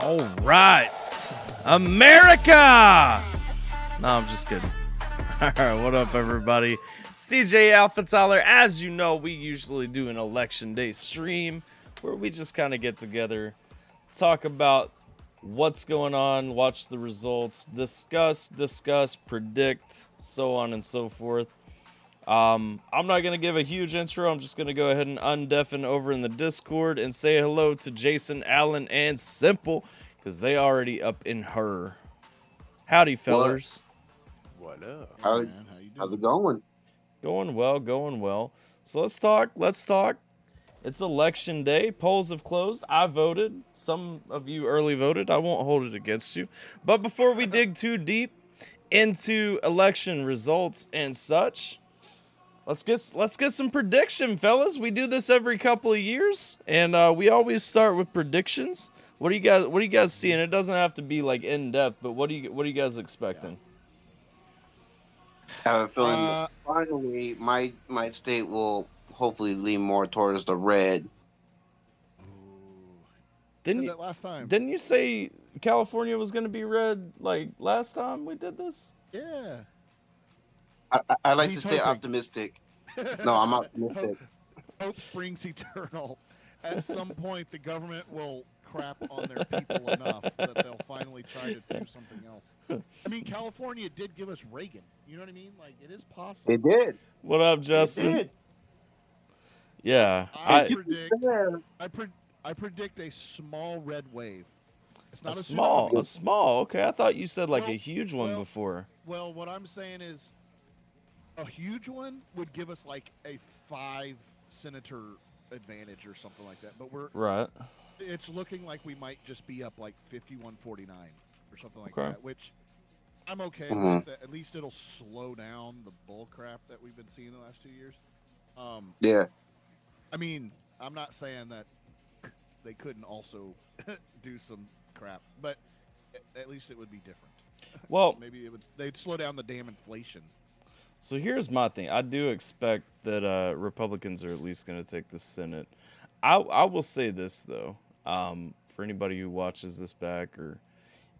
All right, America! No, I'm just kidding. All right, what up, everybody? It's DJ AlphaTyler. As you know, we usually do an election day stream where we just kind of get together, talk about what's going on, watch the results, discuss, predict, so on and so forth. I'm not going to give a huge intro. I'm just going to go ahead and undeafen over in the Discord and say hello to Jason, Allen, and Simple, because they already up in her. Howdy, fellers. What up? How's it going? Going well. So let's talk. It's election day. Polls have closed. I voted. Some of you early voted. I won't hold it against you. But before we dig too deep into election results and such, let's get some prediction, fellas. We do this every couple of years, and we always start with predictions. What do you guys see? And it doesn't have to be like in depth, but what are you guys expecting? I have a feeling finally my state will hopefully lean more towards the red. That last time? Didn't you say California was going to be red like last time we did this? Yeah. I like to stay optimistic. No, I'm optimistic. Hope springs eternal. At some point, the government will crap on their people enough that they'll finally try to do something else. I mean, California did give us Reagan. You know what I mean? Like, it is possible. It did. What up, Justin? It did. Yeah. I predict a small red wave. It's not a small. Okay, I thought you said like a huge one before. Well, what I'm saying is a huge one would give us like a 5 senator advantage or something like that. But it's looking like we might just be up like 51-49 or something like that, which I'm okay with. At least it'll slow down the bull crap that we've been seeing the last 2 years. Yeah. I mean, I'm not saying that they couldn't also do some crap, but at least it would be different. Well, maybe they'd slow down the damn inflation. So here's my thing. I do expect that Republicans are at least going to take the Senate. I will say this, though. For anybody who watches this back or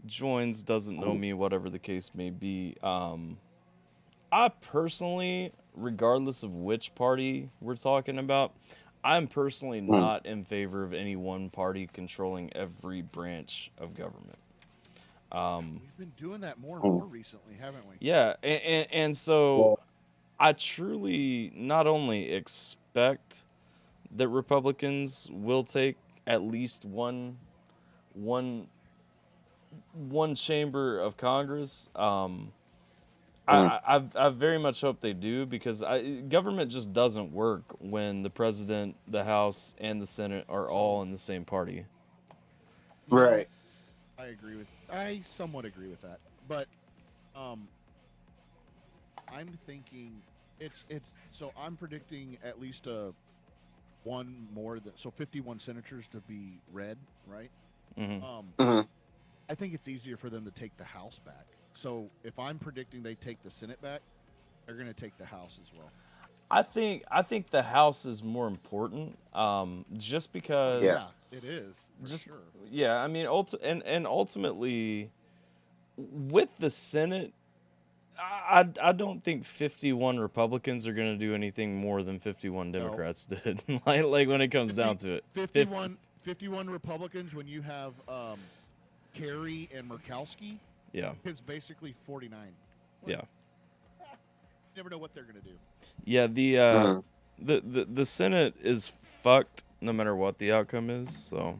joins, doesn't know me, whatever the case may be, I personally, regardless of which party we're talking about, I'm personally not in favor of any one party controlling every branch of government. We've been doing that more and more recently, haven't we? Yeah, and so I truly not only expect that Republicans will take at least one chamber of Congress. I very much hope they do, because government just doesn't work when the president, the House, and the Senate are all in the same party. Right. I somewhat agree with that, but I'm thinking so I'm predicting at least one more so 51 senators to be red, right? I think it's easier for them to take the House back. So if I'm predicting they take the Senate back, they're going to take the House as well. I think the House is more important, just because. Yeah, it is. Sure. Yeah, I mean, ultimately, with the Senate, I don't think 51 Republicans are going to do anything more than 51 Democrats did. like when it comes down to it. 51 Republicans when you have Kerry and Murkowski. Yeah. It's basically 49. Yeah. You never know what they're going to do. Yeah, the Senate is fucked no matter what the outcome is, so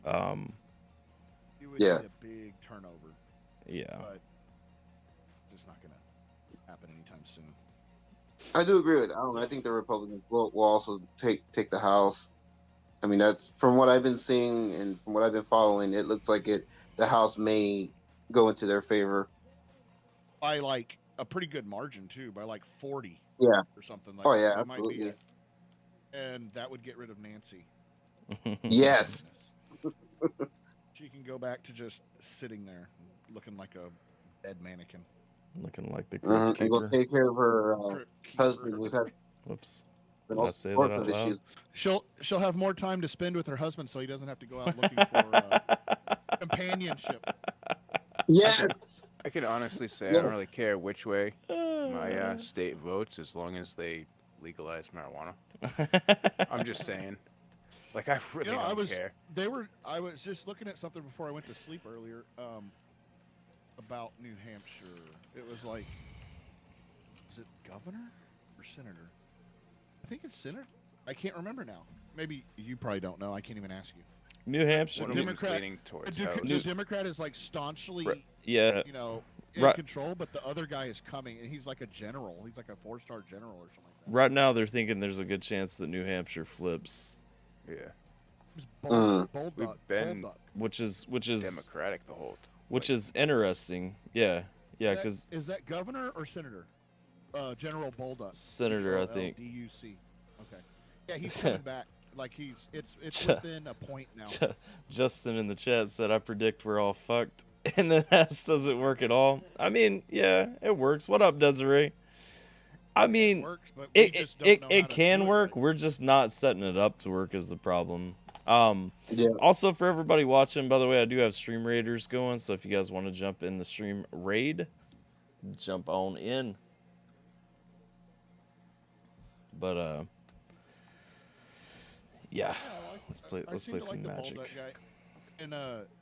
it would be a big turnover. Yeah. But it's not going to happen anytime soon. I do agree with Alan. I think the Republicans will also take the House. I mean, that's from what I've been seeing and from what I've been following, it looks like the House may go into their favor. By like a pretty good margin too, by like 40. Yeah. Or something like that. Oh yeah, that absolutely. Might be it. And that would get rid of Nancy. Yes. She can go back to just sitting there looking like a dead mannequin. Looking like the and go take care of her husband who's had Whoops. Did I say that out loud? She'll have more time to spend with her husband, so he doesn't have to go out looking for Companionship. Yes. I can honestly say I don't really care which way my state votes as long as they legalize marijuana. I'm just saying. Like, I really don't care. I was just looking at something before I went to sleep earlier about New Hampshire. It was like, is it governor or senator? I think it's senator. I can't remember now. Maybe you probably don't know. I can't even ask you. New Hampshire. One of them is leaning towards the Democrat is like staunchly, in control, but the other guy is coming, and he's like a general. He's like a 4-star general or something like that. Right now, they're thinking there's a good chance that New Hampshire flips. Yeah. Bold We've been which is Democratic the whole time. Which is interesting. Yeah, because is that governor or senator? General Bolduc. Senator, I think. D-U-C. Okay. Yeah, he's coming back. Like it's within a point now. Justin in the chat said, "I predict we're all fucked," and then that doesn't work at all. I mean, yeah, it works. What up, Desiree? I mean, it can work. We're just not setting it up to work is the problem. Also, for everybody watching, by the way, I do have Stream Raiders going, so if you guys want to jump in the stream raid, jump on in. But yeah, let's play some Magic. And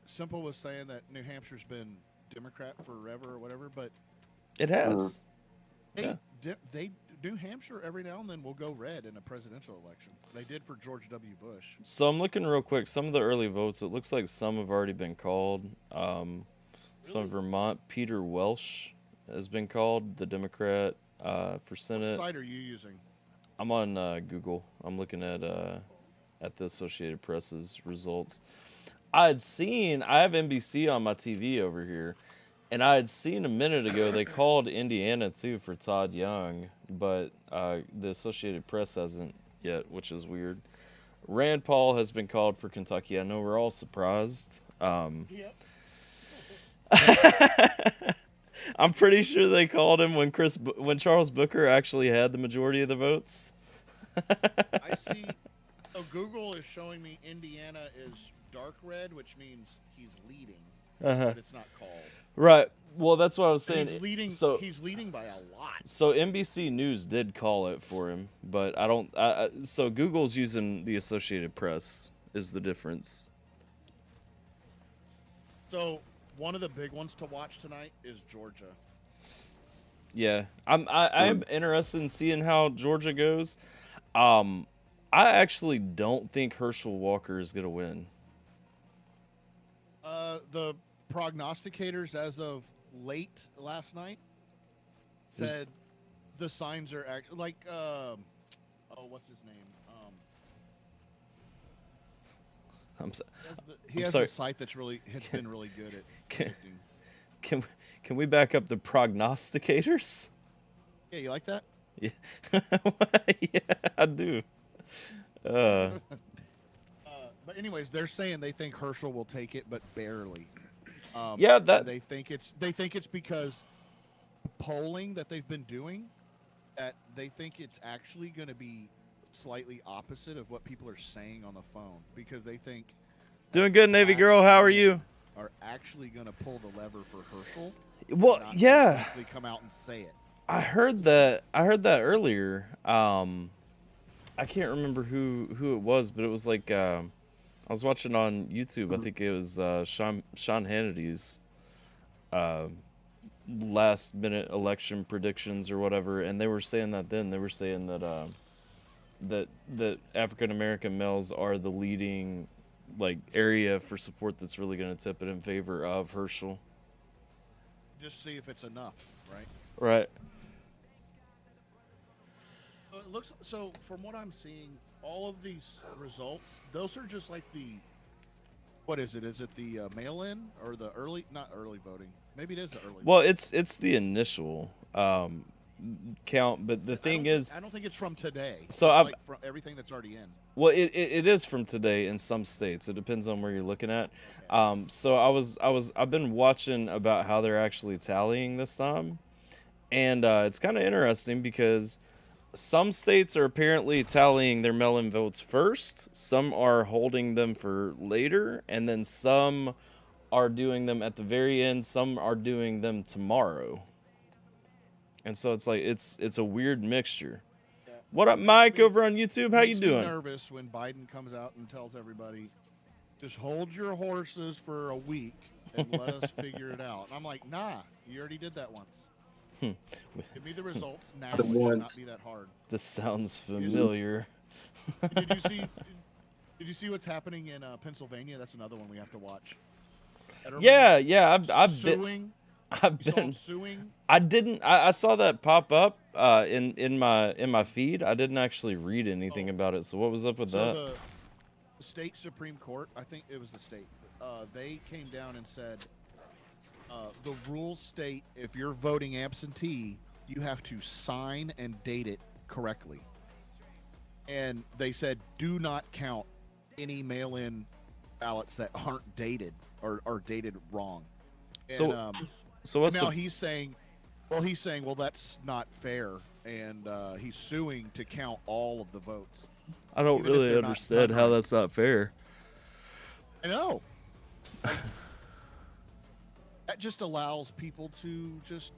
Simple was saying that New Hampshire's been Democrat forever or whatever, but it has. They New Hampshire every now and then will go red in a presidential election. They did for George W. Bush. So I'm looking real quick. Some of the early votes, it looks like some have already been called. Some in Vermont, Peter Welsh has been called, the Democrat for Senate. What site are you using? I'm on Google. I'm looking at the Associated Press's results. I have NBC on my TV over here, and I had seen a minute ago they called Indiana too for Todd Young, but the Associated Press hasn't yet, which is weird. Rand Paul has been called for Kentucky. I know we're all surprised. Yep. I'm pretty sure they called him when Charles Booker actually had the majority of the votes. I see. So Google is showing me Indiana is dark red, which means he's leading, but it's not called. Right. Well, that's what I was saying. He's leading. So he's leading by a lot. So NBC News did call it for him, but I don't. So Google's using the Associated Press is the difference. So one of the big ones to watch tonight is Georgia. Yeah, I'm interested in seeing how Georgia goes. I actually don't think Herschel Walker is gonna win. The prognosticators as of late last night said the signs are actually like what's his name? He has a site that's been really good at predicting. Can we back up the prognosticators? Yeah, you like that? Yeah, yeah, I do. But anyways, they're saying they think Herschel will take it, but barely. They think it's because polling that they've been doing, that they think it's actually going to be slightly opposite of what people are saying on the phone, because they think doing good, Navy girl. How are you? Are actually going to pull the lever for Herschel. Well, yeah. Come out and say it. I heard that earlier. I can't remember who it was, but it was like I was watching on YouTube. I think it was Sean Hannity's last minute election predictions or whatever, and they were saying that then. They were saying that that African American males are the leading area for support that's really going to tip it in favor of Herschel. Just see if it's enough, right? Right. It looks so. From what I'm seeing, all of these results, those are just like the. What is it? Is it the mail-in or the early? Not early voting. Maybe it is the early. Well, it's the initial count, but the thing is, I don't think it's from today. So I've from everything that's already in. Well, it is from today in some states. It depends on where you're looking at. Okay. So I've been watching about how they're actually tallying this time, and it's kind of interesting because some states are apparently tallying their mail-in votes first. Some are holding them for later, and then some are doing them at the very end. Some are doing them tomorrow. And so it's like it's a weird mixture. Yeah. What up, Mike, over on YouTube? How you doing? I'm nervous when Biden comes out and tells everybody, just hold your horses for a week and let us figure it out. And I'm like, nah, you already did that once. Give me the results now. It should not be that hard. This sounds familiar. Did you see what's happening in Pennsylvania? That's another one we have to watch. Yeah. I've suing. I've been suing. I didn't. I saw that pop up in my feed. I didn't actually read anything about it. So what was up with that? The state Supreme Court, I think it was the state. They came down and said the rules state if you're voting absentee, you have to sign and date it correctly. And they said do not count any mail-in ballots that aren't dated or are dated wrong. And, so what's now he's saying, well, that's not fair, and he's suing to count all of the votes. I don't really understand how that's not fair. I know. That just allows people to just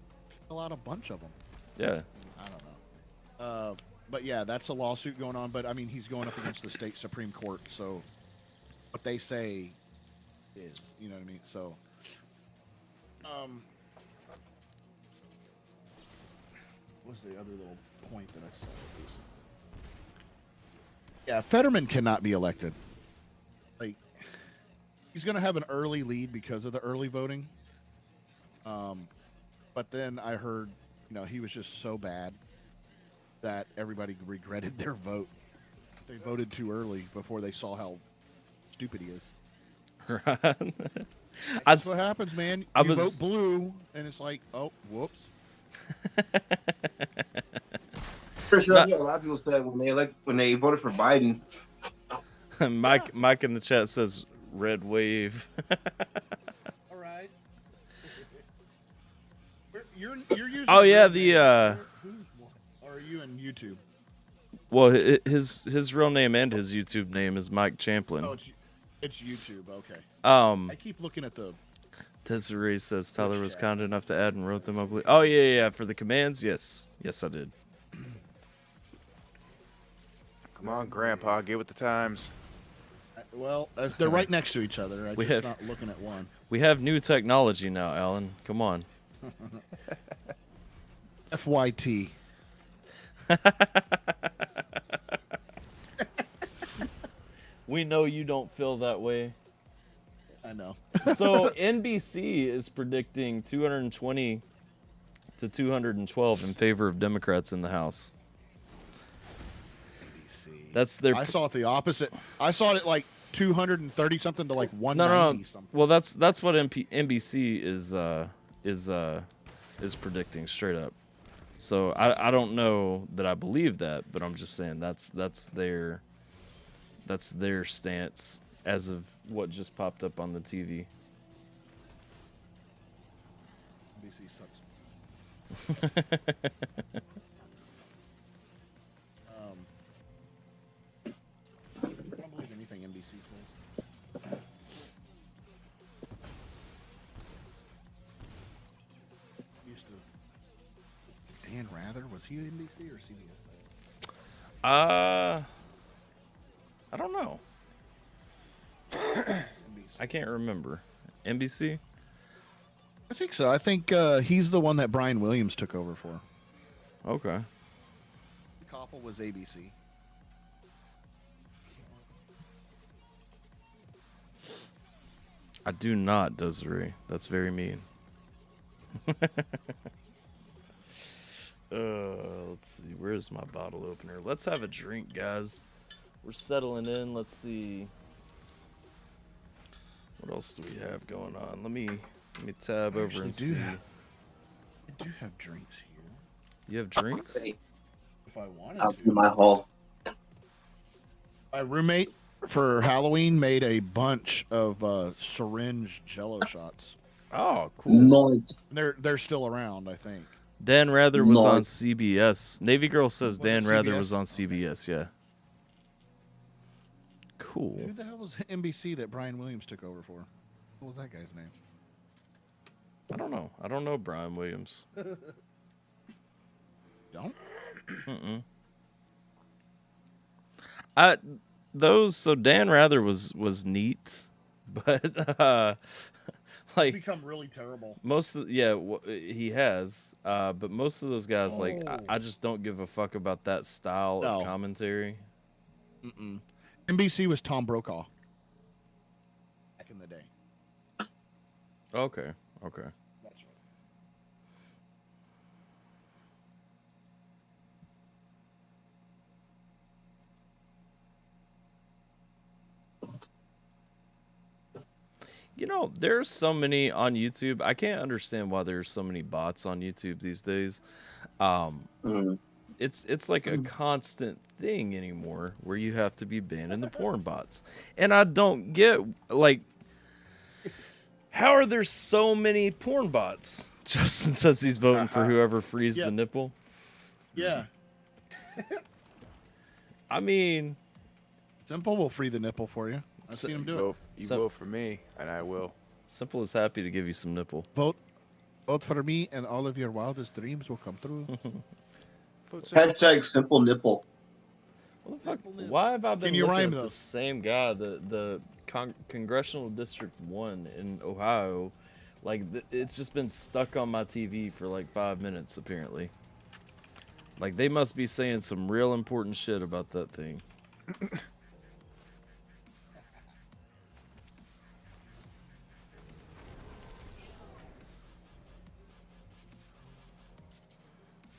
fill out a bunch of them. Yeah. I don't know. But yeah, that's a lawsuit going on. But I mean, he's going up against the state Supreme Court, so what they say is, you know what I mean. So, what's the other little point that I saw? Yeah, Fetterman cannot be elected. Like, he's going to have an early lead because of the early voting. But then I heard, he was just so bad that everybody regretted their vote. They voted too early before they saw how stupid he is. Right. That's what happens, man. You vote blue, and it's like, oh, whoops. For sure, a lot of people said when they voted for Biden. Mike in the chat says red wave. All right. You're using. Oh yeah, Or are you in YouTube? Well, his real name and his YouTube name is Mike Champlin. Oh, it's YouTube. Okay. I keep looking at the. Desiree says Tyler was kind enough to add and wrote them up. Oh yeah, for the commands, yes, I did. Come on, Grandpa, get with the times. Well, they're right next to each other. I'm just not looking at one. We have new technology now, Alan. Come on. FYT. We know you don't feel that way. I know. So NBC is predicting 220 to 212 in favor of Democrats in the House. That's their. I saw it the opposite. I saw it like 230 something to like 190 something. Well, that's what NBC is predicting straight up. So I don't know that I believe that, but I'm just saying that's their stance as of what just popped up on the TV. NBC sucks. I don't believe anything NBC says. Dan Rather, was he NBC or CBS? I don't know. I can't remember. NBC? I think so. I think he's the one that Brian Williams took over for. Okay. Koppel was ABC. I do not, Desiree. That's very mean. Let's see. Where's my bottle opener? Let's have a drink, guys. We're settling in. Let's see. What else do we have going on? Let me tab over and see. I do have drinks here. You have drinks? If I wanted I'll to. do my haul. My roommate for Halloween made a bunch of syringe Jello shots. Oh, cool. Nice. They're still around, I think. Dan Rather was on CBS. Navy Girl says Dan Rather was on CBS. Yeah. Cool. Who the hell was NBC that Brian Williams took over for? What was that guy's name? I don't know. I don't know Brian Williams. Don't? Mm-mm. So Dan Rather was neat, but like become really terrible. Most of he has, but most of those guys like I just don't give a fuck about that style of commentary. NBC was Tom Brokaw back in the day. Okay. That's right. You know, there's so many on YouTube. I can't understand why there's so many bots on YouTube these days. It's like a constant thing anymore where you have to be banning the porn bots. And I don't get, like, how are there so many porn bots? Justin says he's voting for whoever frees the nipple. Yeah. I mean, Simple will free the nipple for you. I've seen him do it. You vote for me, and I will. Simple is happy to give you some nipple. Vote for me, and all of your wildest dreams will come true. Hashtag simple nipple. What the fuck? Why have I been looking at the same guy, the Congressional District 1 in Ohio? Like, it's just been stuck on my TV for like 5 minutes, apparently. Like, they must be saying some real important shit about that thing.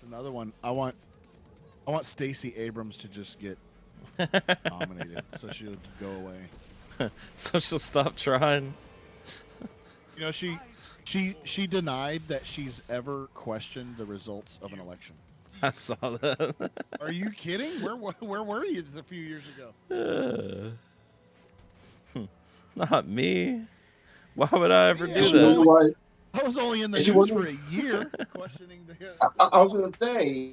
Another one. I want Stacey Abrams to just get nominated, so she'll go away. So she'll stop trying. You know, she denied that she's ever questioned the results of an election. I saw that. Are you kidding? Where were you just a few years ago? Not me. Why would I ever do that? I was only in the news for a year questioning the. I was gonna say,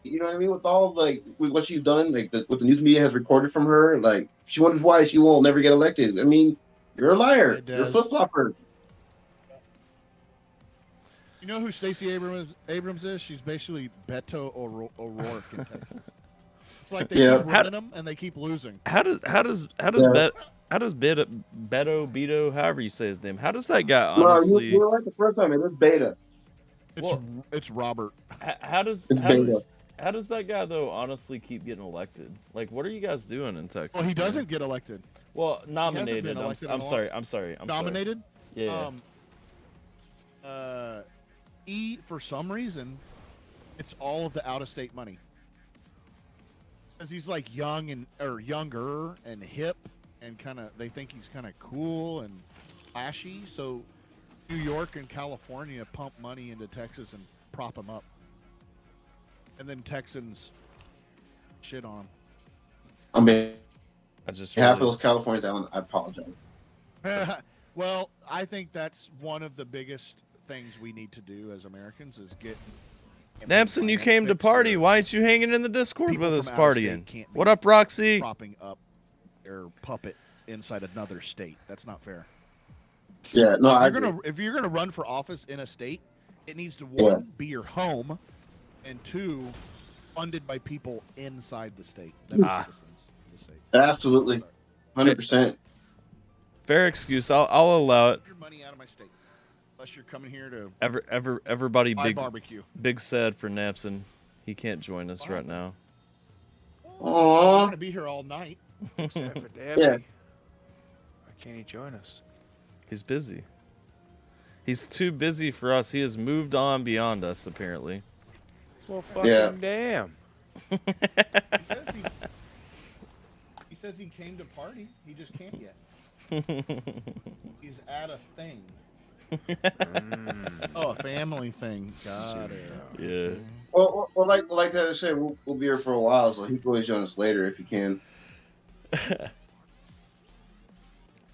you know what I mean, with all like with what she's done, like what the news media has recorded from her, like she wonders why she won't never get elected. I mean, you're a liar. You're a flip flopper. You know who Stacey Abrams is? She's basically Beto O'Rourke in Texas. It's like they keep running them and they keep losing. How does Beto, however you say his name, how does that guy honestly? No, you're right the first time. It is Beta. It's Robert. How does that guy though honestly keep getting elected? Like, what are you guys doing in Texas? Well, he doesn't get elected. Well, nominated. I'm sorry. Nominated? Yeah. For some reason, it's all of the out-of-state money. Because he's like younger and hip, and they think he's kind of cool and flashy. So New York and California pump money into Texas and prop him up. And then Texans shit on him. I mean, half of those Californians, I apologize. Well, I think that's one of the biggest things we need to do as Americans is get. Namson, you came to party. Why aren't you hanging in the Discord with us partying? What up, Roxy? Propping up their puppet inside another state. That's not fair. Yeah, no. If you're gonna run for office in a state, it needs to one be your home, and two, funded by people inside the state. That are citizens of the state. Absolutely, 100%. Fair excuse. I'll allow it. Your money out of my state. Unless you're coming here to everybody barbecue. Big sad for Napson. He can't join us right now. I'm gonna be here all night. Except for Dabby. Yeah. Why can't he join us? He's busy. He's too busy for us. He has moved on beyond us, apparently. Well, fucking damn. He says he came to party. He just can't yet. He's at a thing. Oh, a family thing. Got it. Yeah. Well, like I said, we'll be here for a while, so he can always join us later if he can.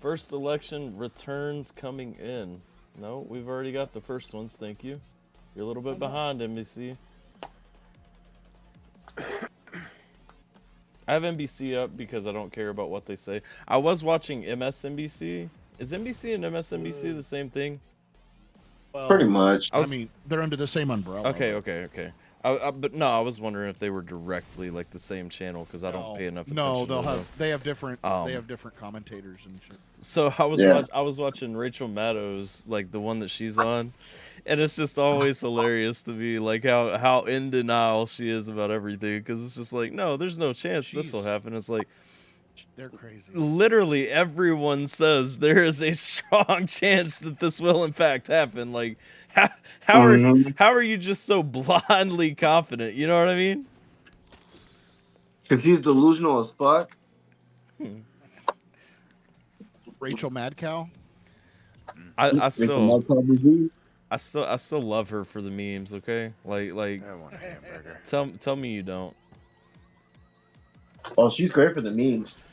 First election returns coming in. No, we've already got the first ones. Thank you. You're a little bit behind, NBC. I have NBC up because I don't care about what they say. I was watching MSNBC, Is NBC and MSNBC the same thing? Well, Pretty much. I mean, they're under the same umbrella. Okay. But no, I was wondering if they were directly like the same channel because I don't pay enough attention. No, they have different commentators and shit. So I was watching Rachel Maddow's, like the one that she's on, and it's just always hilarious to me, like how in denial she is about everything, because it's just like, no, there's no chance this will happen. It's like, they're crazy. Literally everyone says there is a strong chance that this will in fact happen. Like, how are you just so blindly confident? You know what I mean? Because she's delusional as fuck. Rachel Madcow. I still love her for the memes. Okay, like I want a hamburger. tell me you don't. Oh, she's great for the memes.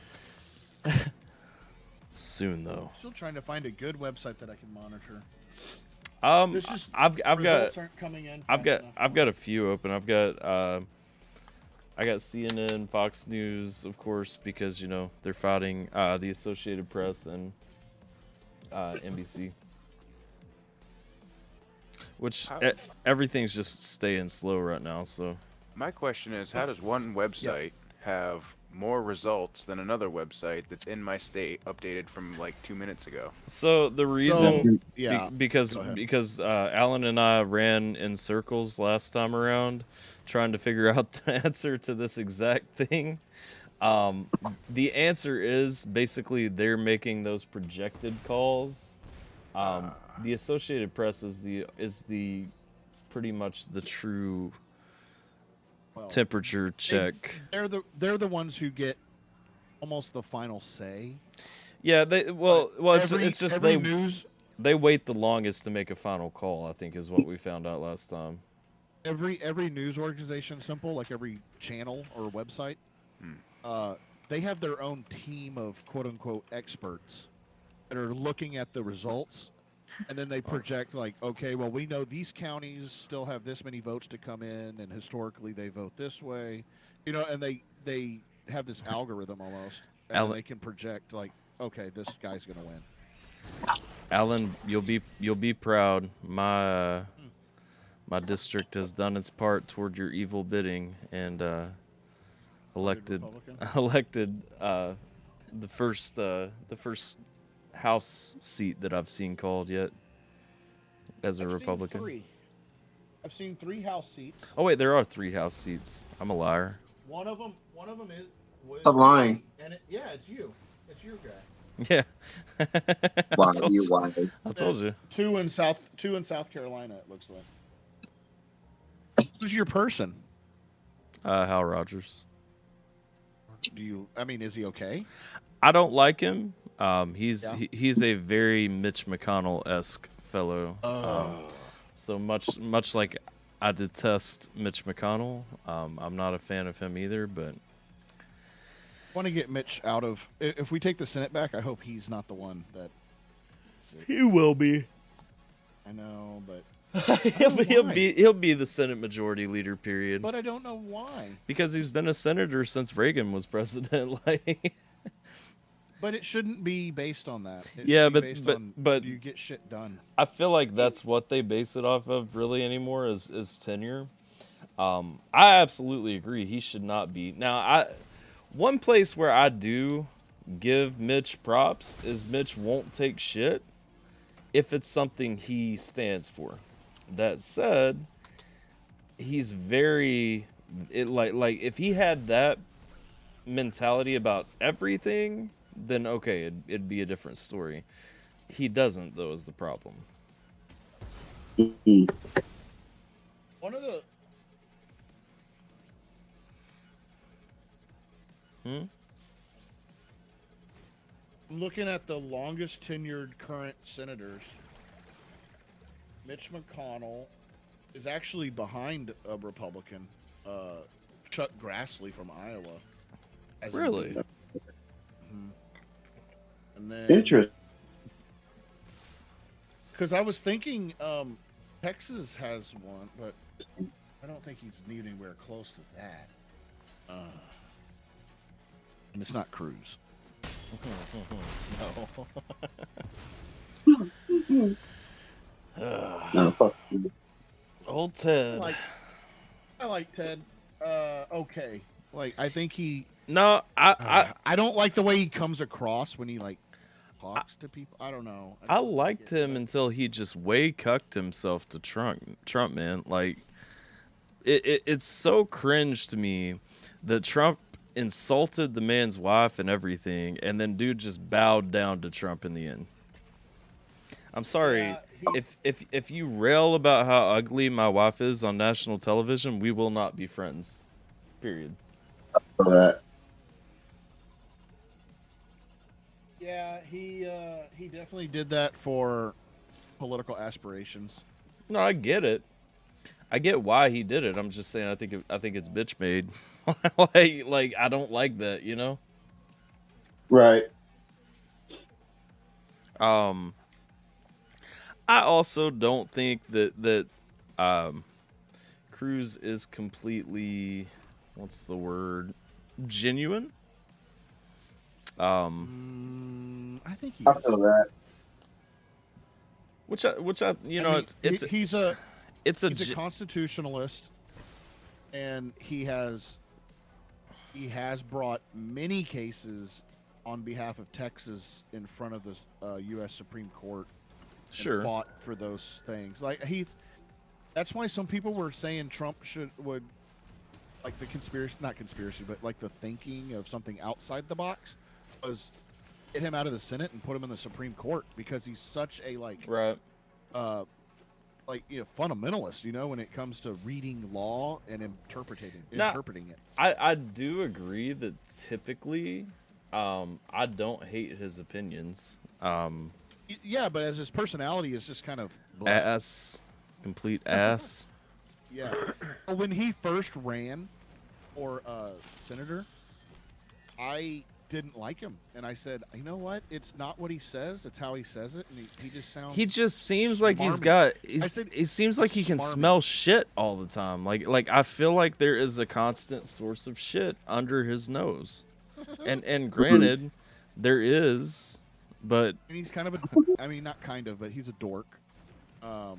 Soon though. Still trying to find a good website that I can monitor. I've got a few open. I got CNN, Fox News, of course, because you know they're fighting the Associated Press and NBC, which everything's just staying slow right now. So my question is, how does one website have more results than another website that's in my state, updated from like 2 minutes ago? So the reason, because Alan and I ran in circles last time around, trying to figure out the answer to this exact thing. The answer is basically they're making those projected calls. The Associated Press is the pretty much the true temperature check. They're the ones who get almost the final say. Yeah, it's just they wait the longest to make a final call, I think, is what we found out last time. Every news organization, simple, like every channel or website, they have their own team of quote unquote experts that are looking at the results, and then they project like, okay, well, we know these counties still have this many votes to come in, and historically they vote this way, you know, and they have this algorithm almost, and they can project like, okay, this guy's gonna win. Alan, you'll be proud. My district has done its part toward your evil bidding and elected the first House seat that I've seen called yet as a Republican. I've seen 3 House seats. Oh wait, there are 3 House seats. I'm a liar. One of them is. Stop lying. And it's you. It's your guy. Yeah. Why? I told you. 2 in South Carolina. It looks like. Who's your person? Hal Rogers. Is he okay? I don't like him. He's a very Mitch McConnell-esque fellow. So much like I detest Mitch McConnell, I'm not a fan of him either. But I want to get Mitch out of. If we take the Senate back, I hope he's not the one that. He will be. I know, but. He'll be the Senate Majority Leader, period. But I don't know why. Because he's been a senator since Reagan was president. Like, but it shouldn't be based on that. But you get shit done. I feel like that's what they base it off of, really, anymore is tenure. I absolutely agree. He should not be. Now, one place where I do give Mitch props is Mitch won't take shit if it's something he stands for. That said, he's very like if he had that mentality about everything, then okay, it'd be a different story. He doesn't, though, is the problem. One of the looking at the longest tenured current senators, Mitch McConnell is actually behind a Republican, Chuck Grassley from Iowa. Really? And then, interesting. Because I was thinking Texas has one, but I don't think he's anywhere close to that. And it's not Cruz. No. No, fuck you. Old Ted. I like Ted. Okay. Like, I think he. No, I don't like the way he comes across when he like talks to people. I don't know. I liked him until he just way cucked himself to Trump, man. Like, it's so cringe to me that Trump insulted the man's wife and everything, and then dude just bowed down to Trump in the end. I'm sorry. If you rail about how ugly my wife is on national television, we will not be friends. Period. Yeah, he definitely did that for political aspirations. No, I get it. I get why he did it. I'm just saying I think it's bitch made. like I don't like that, you know? Right. I also don't think that Cruz is completely, what's the word, genuine. I think he is. I feel that. Which I you know, he's a it's a constitutionalist, and he has brought many cases on behalf of Texas in front of the U.S. Supreme Court. Sure. Fought for those things. Like that's why some people were saying Trump would like the not conspiracy, but like the thinking of something outside the box was get him out of the Senate and put him in the Supreme Court, because he's such a fundamentalist, you know, when it comes to reading law and interpreting it. I do agree that typically I don't hate his opinions. Yeah, but as his personality is just kind of complete ass. Yeah. When he first ran for senator, I didn't like him, and I said, you know what? It's not what he says; it's how he says it, and he just sounds. He just seems like smarmy. he seems like he can smell shit all the time. Like I feel like there is a constant source of shit under his nose, and granted, there is. But and he's kind of not kind of, but he's a dork. Like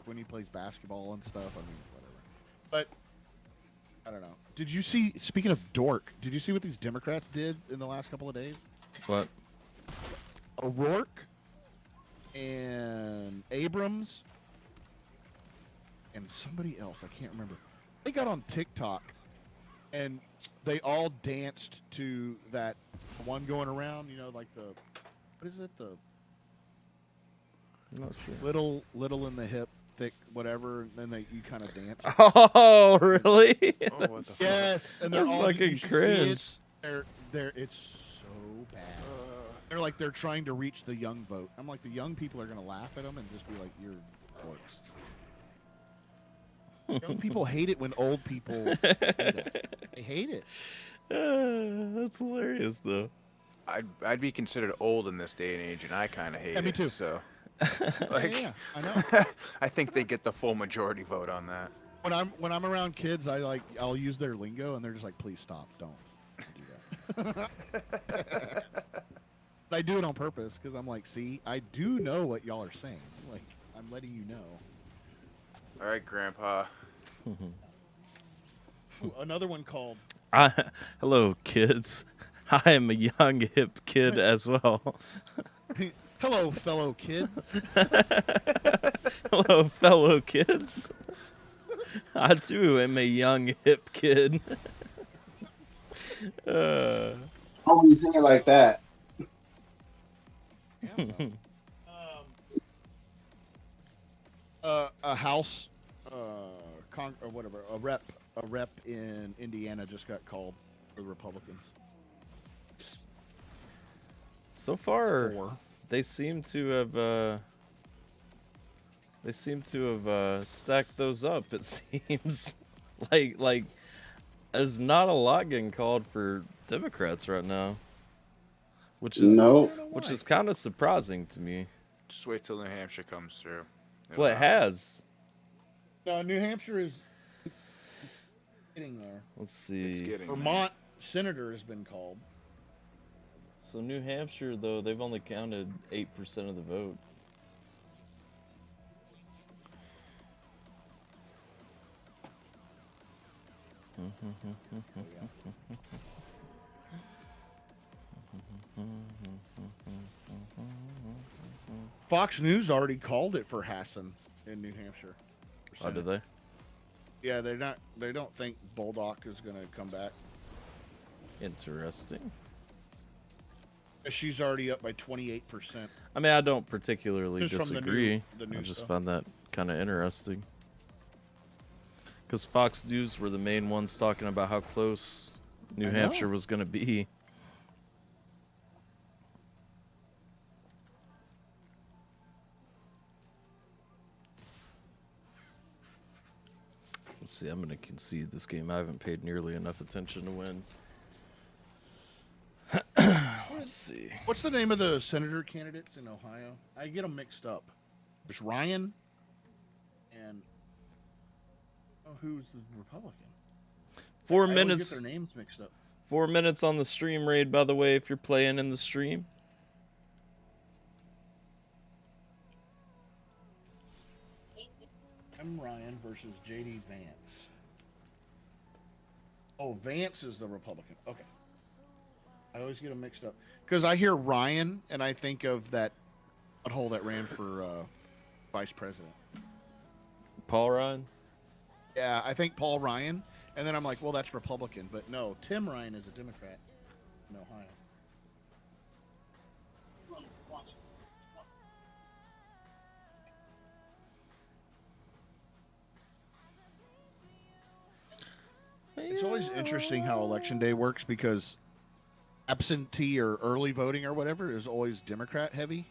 when he plays basketball and stuff. I mean, whatever. But I don't know. Did you see? Speaking of dork, did you see what these Democrats did in the last couple of days? What? O'Rourke and Abrams and somebody else, I can't remember. They got on TikTok and they all danced to that one going around, you know, like the, what is it? I'm not sure. Little in the hip, thick, whatever. And then you kind of dance. Oh, really? Yes, and they're That's all fucking cringe. It's so bad. They're trying to reach the young vote. I'm like, the young people are gonna laugh at them and just be like, "You're dorks." Young people hate it when old people do that. They hate it. That's hilarious, though. I'd be considered old in this day and age, and I kind of hate it. Me too. So, yeah, I know. I think they get the full majority vote on that. When I'm around kids, I'll use their lingo, and they're just like, "Please stop! Don't do that." But I do it on purpose because I'm like, "See, I do know what y'all are saying. Like, I'm letting you know." All right, Grandpa. Another one called. Hello, kids. I am a young, hip kid as well. Hello, fellow kids. Hello, fellow kids. I, too, am a young, hip kid. Oh, you sing it like that. A house, or whatever, a rep in Indiana just got called for the Republicans. So far, they seem to have stacked those up. It seems like there's not a lot getting called for Democrats right now, which is kind of surprising to me. Just wait till New Hampshire comes through. Well, it has. No, New Hampshire is getting there. Let's see. Vermont senator has been called. So New Hampshire, though, they've only counted 8% of the vote. Fox News already called it for Hassan in New Hampshire. Oh, did they? Yeah, they don't think Bulldog is going to come back. Interesting. She's already up by 28%. I mean, I don't particularly Just disagree. the new I just stuff. found that kind of interesting. Because Fox News were the main ones talking about how close New Hampshire was going to be. Let's see, I'm going to concede this game. I haven't paid nearly enough attention to win. Let's see. What's the name of the senator candidates in Ohio? I get them mixed up. There's Ryan and who's the Republican? 4 I minutes. get their names mixed up. 4 minutes on the stream raid, by the way, if you're playing in the stream. I'm Ryan versus JD Vance. Oh, Vance is the Republican. Okay. I always get them mixed up. Because I hear Ryan, and I think of that butthole that ran for vice president. Paul Ryan? Yeah, I think Paul Ryan. And then I'm like, well, that's Republican. But no, Tim Ryan is a Democrat in Ohio. It's always interesting how Election Day works because absentee or early voting or whatever is always Democrat heavy.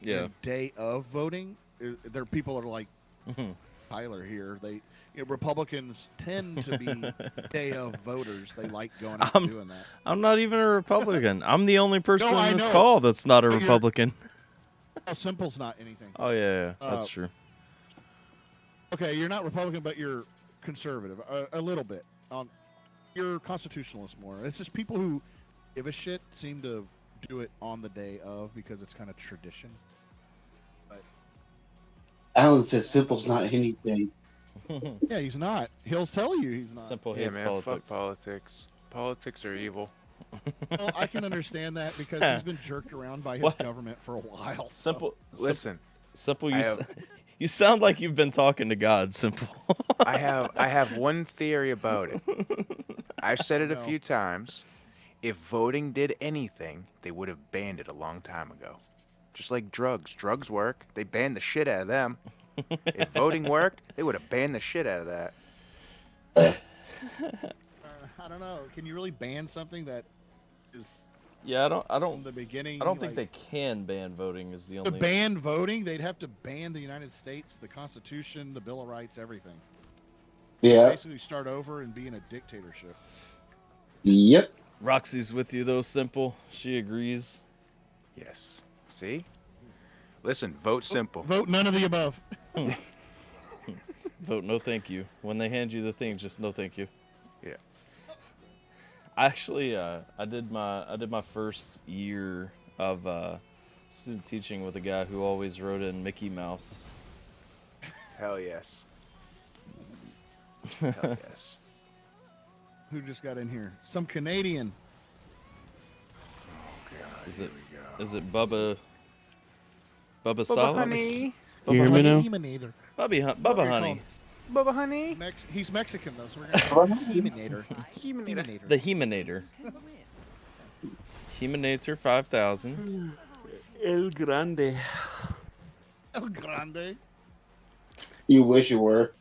Yeah. And day of voting, there people are like Tyler here. Republicans tend to be day of voters. They like going out and doing that. I'm not even a Republican. I'm the only person No, I in this know. call that's not a But Republican. Oh, Simple's not anything. Oh, yeah, that's true. Okay, you're not Republican, but you're conservative a little bit. You're constitutionalist more. It's just people who give a shit seem to do it on the day of because it's kind of tradition. But Alan said Simple's not anything. yeah, he's not. He'll tell you he's not. Simple Yeah, hates man, politics. fuck politics. Politics are evil. Well, I can understand that because he's been jerked around by his government for a while. So. Simple. Listen, Simple. You sound like you've been talking to God, Simple. I have one theory about it. I've said it a few times. If voting did anything, they would have banned it a long time ago. Just like drugs. Drugs work. They banned the shit out of them. If voting worked, they would have banned the shit out of that. I don't know. Can you really ban something that is? Yeah, I don't. From the beginning, I don't think they can ban voting. Is the only. To ban voting, they'd have to ban the United States, the Constitution, the Bill of Rights, everything. Yeah. Basically, start over and be in a dictatorship. Yep. Roxy's with you though, Simple. She agrees. Yes. See? Listen, vote Simple. Vote none of the above. Vote no thank you. When they hand you the thing, just no thank you. Yeah. Actually, I did my first year of student teaching with a guy who always wrote in Mickey Mouse. Hell yes. Hell yes. Who just got in here? Some Canadian. Oh, God, Is it Bubba Bubba Silence? Honey. Bubba You hear me now? Heminator. Bubba Honey. Bubba Honey. He's Mexican though, so we're gonna Heminator. The Heminator. Heminator 5000. El Grande. El Grande. You wish you were.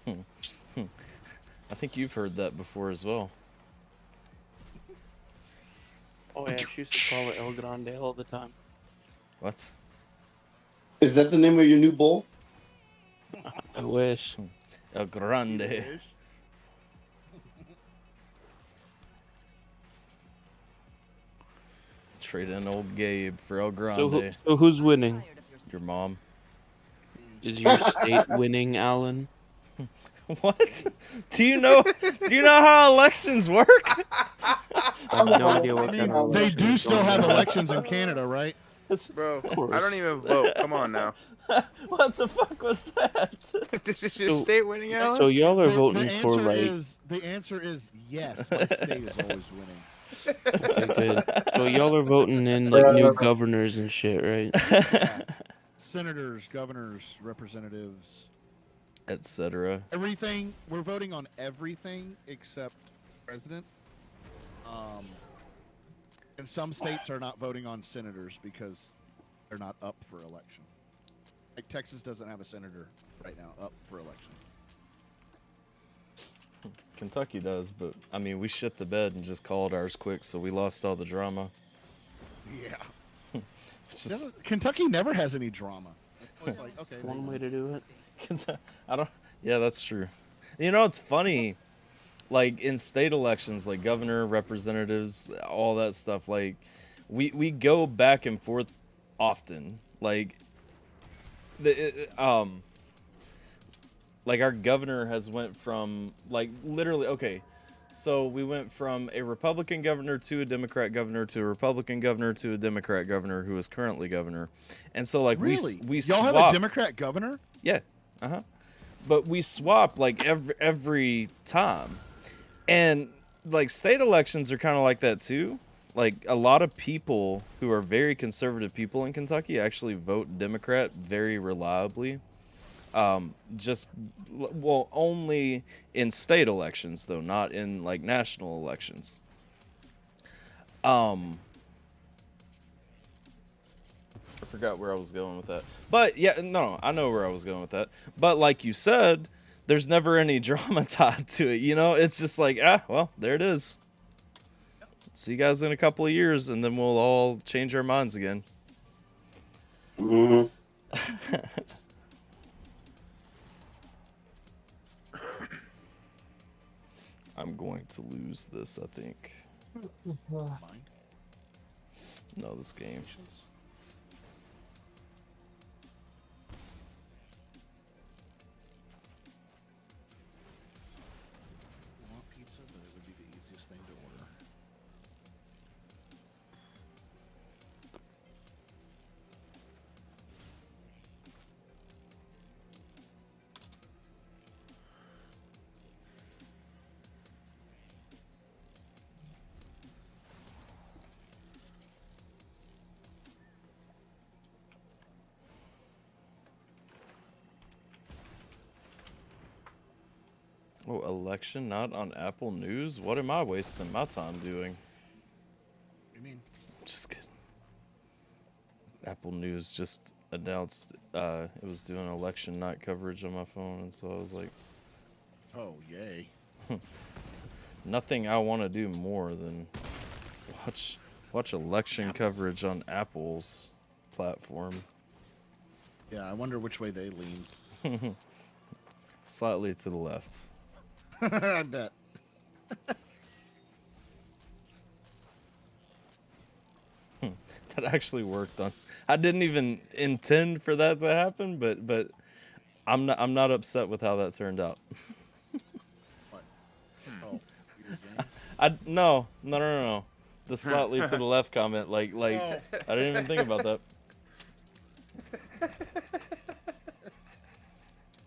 I think you've heard that before as well. Oh yeah, she used to call it El Grande all the time. What? Is that the name of your new bowl? I wish. El Grande. Trade in old Gabe for El Grande. So who's winning? Your mom. Is your state winning, Alan? What? Do you know how elections work? I have no idea what kind of They election do is still going have on. elections in Canada, right? Bro, I don't even vote. Come on now. What the fuck was that? This is your state winning, Alan? So y'all are The voting for answer like. the answer is yes. My state is always winning. Okay, good. So y'all are voting in like new governors and shit, right? Yeah. Senators, governors, representatives, Etc. everything. We're voting on everything except president. And some states are not voting on senators because they're not up for election. Like Texas doesn't have a senator right now up for election. Kentucky does, but I mean, we shit the bed and just called ours quick, so we lost all the drama. Yeah. Just, Kentucky never has any drama. It's always like, okay, One way to do it. I don't. Yeah, that's true. You know, it's funny. Like in state elections, like governor, representatives, all that stuff. Like, we go back and forth often. Like, like our governor has went from like literally okay. So we went from a Republican governor to a Democrat governor to a Republican governor to a Democrat governor who is currently governor, and so like really, we y'all swap. have a Democrat governor? Yeah, but we swap like every time, and like state elections are kind of like that too. Like a lot of people who are very conservative people in Kentucky actually vote Democrat very reliably. Just well, only in state elections though, not in like national elections. I forgot where I was going with that. But yeah, no, I know where I was going with that. But like you said, there's never any drama tied to it, you know? It's just like, well, there it is. See you guys in a couple of years, and then we'll all change our minds again. Mm-hmm. I'm going to lose this, I think. No, this game. I want pizza, but it would be the easiest thing to order. Oh, election not on Apple News? What am I wasting my time doing? What do you mean? Just kidding. Apple News just announced it was doing election night coverage on my phone, and so I was like, Oh, yay. nothing I want to do more than watch election coverage on Apple's platform. Yeah, I wonder which way they lean. Slightly to the left. I bet. That actually worked on. I didn't even intend for that to happen, but I'm not upset with how that turned out. What? Oh, your game? No. The slightly to the left comment, like Oh. I didn't even think about that.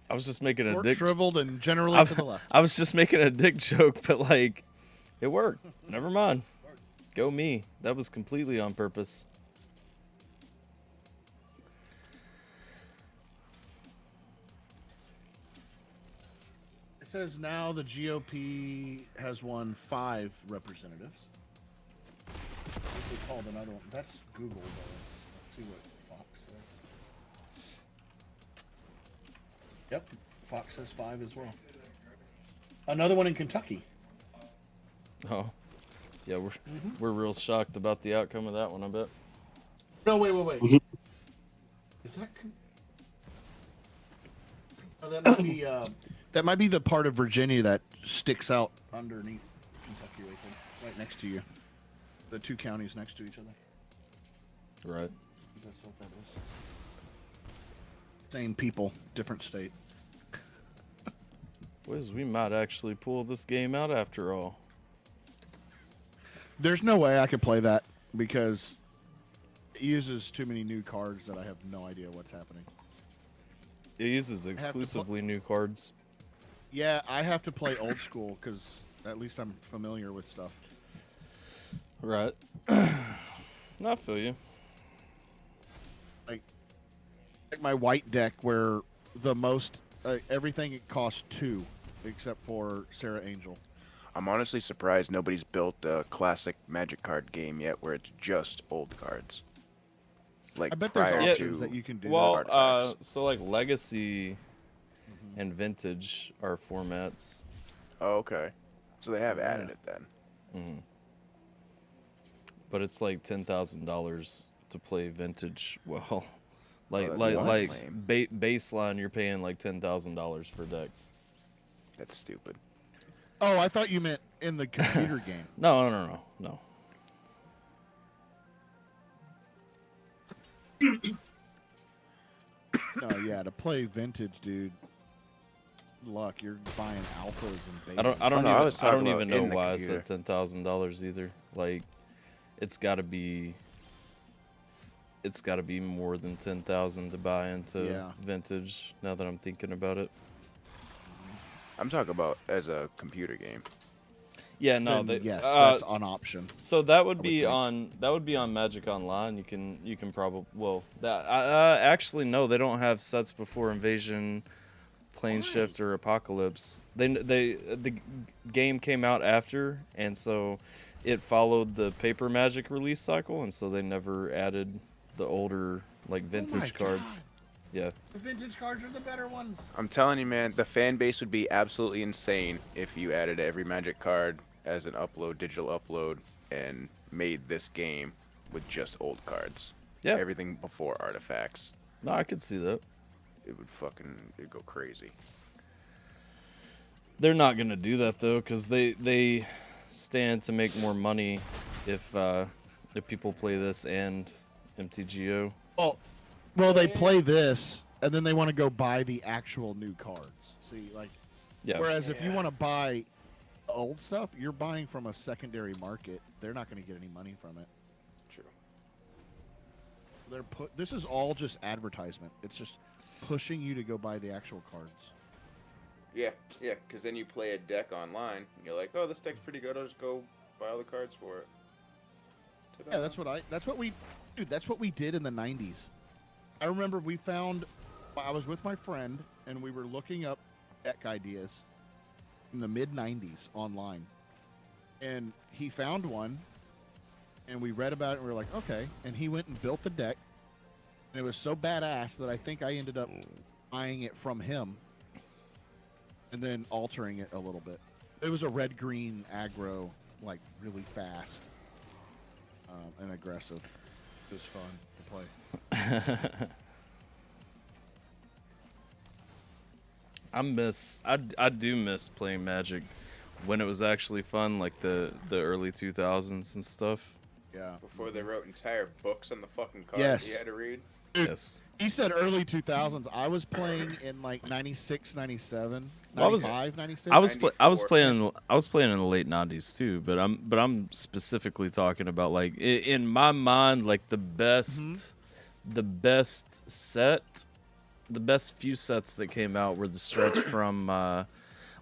I was just making a Short, dick. shriveled, and generally to the left. I was just making a dick joke, but like, it worked. Never mind. Go me. That was completely on purpose. It says now the GOP has won 5 representatives. What's it called? Another one. That's Google, though. Let's see what Fox says. Yep, Fox says 5 as well. Another one in Kentucky. Oh, yeah, we're real shocked about the outcome of that one. I bet. No, wait. Is that? Oh, that might be the part of Virginia that sticks out underneath Kentucky, right next to you. The 2 counties next to each other. Right. That's what that is. Same people, different state. Wiz, we might actually pull this game out after all. There's no way I could play that because It uses too many new cards that I have no idea what's happening. It uses exclusively new cards. Yeah, I have to play old school because at least I'm familiar with stuff. Right. I feel you. Like my white deck where the most everything it costs 2 except for Sarah Angel. I'm honestly surprised nobody's built a classic Magic card game yet where it's just old cards. Like I bet there's prior options to that you can do. Well, so like Legacy and Vintage are formats. Oh, okay. So they have added it then. Mm-hmm. But it's like $10,000 to play Vintage. Well, baseline, you're paying like $10,000 per deck. That's stupid. Oh, I thought you meant in the computer game. No. No, yeah, to play Vintage, dude. Luck, you're buying alphas and betas. I don't even know in the why I computer. said $10,000 either. Like, it's got to be more than 10,000 to buy into Vintage. Now that I'm thinking about it. I'm talking about as a computer game. Yeah, no, yes, that's an option. So that would be on Magic Online. You can probably actually no, they don't have sets before Invasion, Plane Shift, or Apocalypse. The game came out after, and so it followed the paper Magic release cycle, and so they never added the older like vintage cards. Yeah. The vintage cards are the better ones. I'm telling you, man, the fan base would be absolutely insane if you added every Magic card as an digital upload, and made this game with just old cards. Yeah. Everything before artifacts. No, I could see that. It'd go crazy. They're not gonna do that though, because they stand to make more money if people play this and MTGO. Well, they play this, and then they want to go buy the actual new cards. See, like, whereas if you want to buy old stuff, you're buying from a secondary market. They're not going to get any money from it. True. This is all just advertisement. It's just pushing you to go buy the actual cards. Yeah, because then you play a deck online, and you're like, oh, this deck's pretty good. I'll just go buy all the cards for it. Ta-da. Yeah, that's what we did in the 90s. I remember I was with my friend, and we were looking up deck ideas in the mid-90s online. And he found one, and we read about it, and we were like, okay. And he went and built the deck, and it was so badass that I think I ended up buying it from him and then altering it a little bit. It was a red-green aggro, like really fast and aggressive. It was fun to play. I do miss playing Magic when it was actually fun, like the early 2000s and stuff. Yeah. Before they wrote entire books on the fucking cards you had to read. Dude, yes. He said early 2000s. I was playing in like 96, 97, 95, 96. I was playing in the late 90s too, but I'm specifically talking about like in my mind like the best few sets that came out were the stretch from well,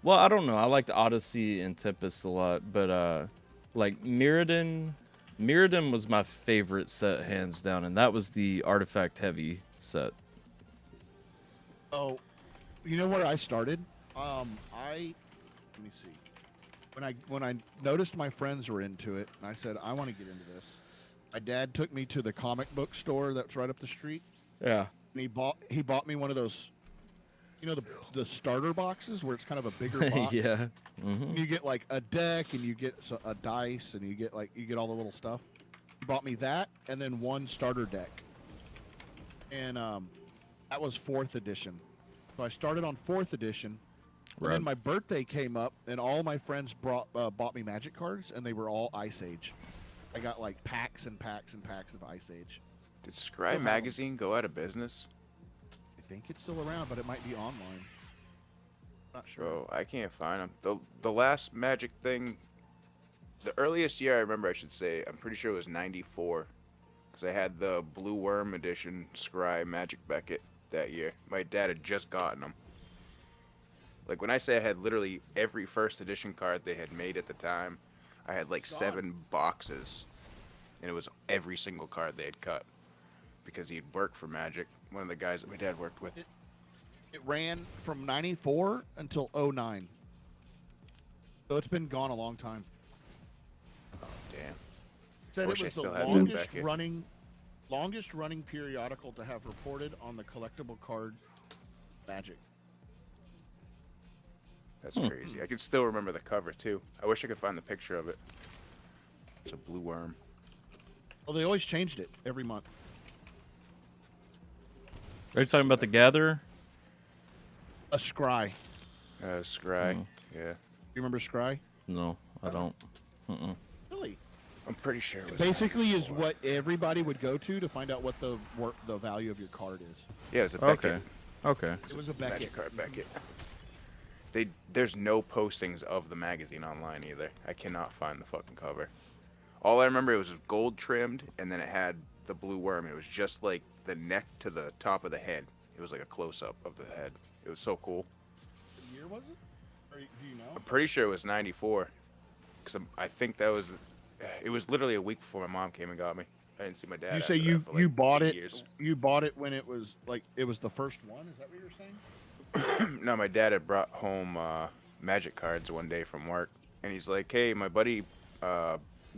I don't know. I liked Odyssey and Tempest a lot, but like Mirrodin was my favorite set hands down, and that was the artifact heavy set. Oh, you know where I started? Let me see. When I noticed my friends were into it, and I said I want to get into this. My dad took me to the comic book store that's right up the street. Yeah. And he bought me one of those, you know, the starter boxes where it's kind of a bigger box. Yeah. Mm-hmm. And you get like a deck, and you get a dice, and you get all the little stuff. He bought me that, and then one starter deck. And that was 4th edition. So I started on 4th edition. And then my birthday came up, and all my friends bought me Magic cards, and they were all Ice Age. I got like packs and packs and packs of Ice Age. Did Scry Magazine go out of business? I think it's still around, but it might be online. Not sure. Bro, I can't find them. The last Magic thing, the earliest year I remember, I should say, I'm pretty sure it was 94. because I had the Blue Worm Edition Scry Magic Beckett that year. My dad had just gotten them. Like, when I say I had literally every first edition card they had made at the time, I had like 7 boxes, and it was every single card they had cut, because he'd worked for Magic, one of the guys that my dad worked with. It ran from 94 until 09. So it's been gone a long time. Oh, damn. Said Wish it I was still the had that longest running periodical to have reported on the collectible card Magic. That's crazy. I can still remember the cover, too. I wish I could find the picture of it. It's a blue worm. Well, they always changed it every month. Are you talking about the Gatherer? A Scry. Scry. Yeah. You remember Scry? No, I don't. Really? I'm pretty sure it was Basically is what everybody would go to find out what the value of your card is. Yeah, it was a Beckett. Okay. It was a Beckett. Magic card Beckett. There's no postings of the magazine online either. I cannot find the fucking cover. All I remember, it was gold trimmed, and then it had the blue worm. It was just like the neck to the top of the head. It was like a close-up of the head. It was so cool. What year was it? Or do you know? I'm pretty sure it was 94. Because I think that was... It was literally a week before my mom came and got me. I didn't see my dad. You say after you that for, like, bought 8 it? years. You bought it when it was like it was the first one? Is that what you're saying? No, my dad had brought home Magic cards one day from work, and he's like, "Hey, my buddy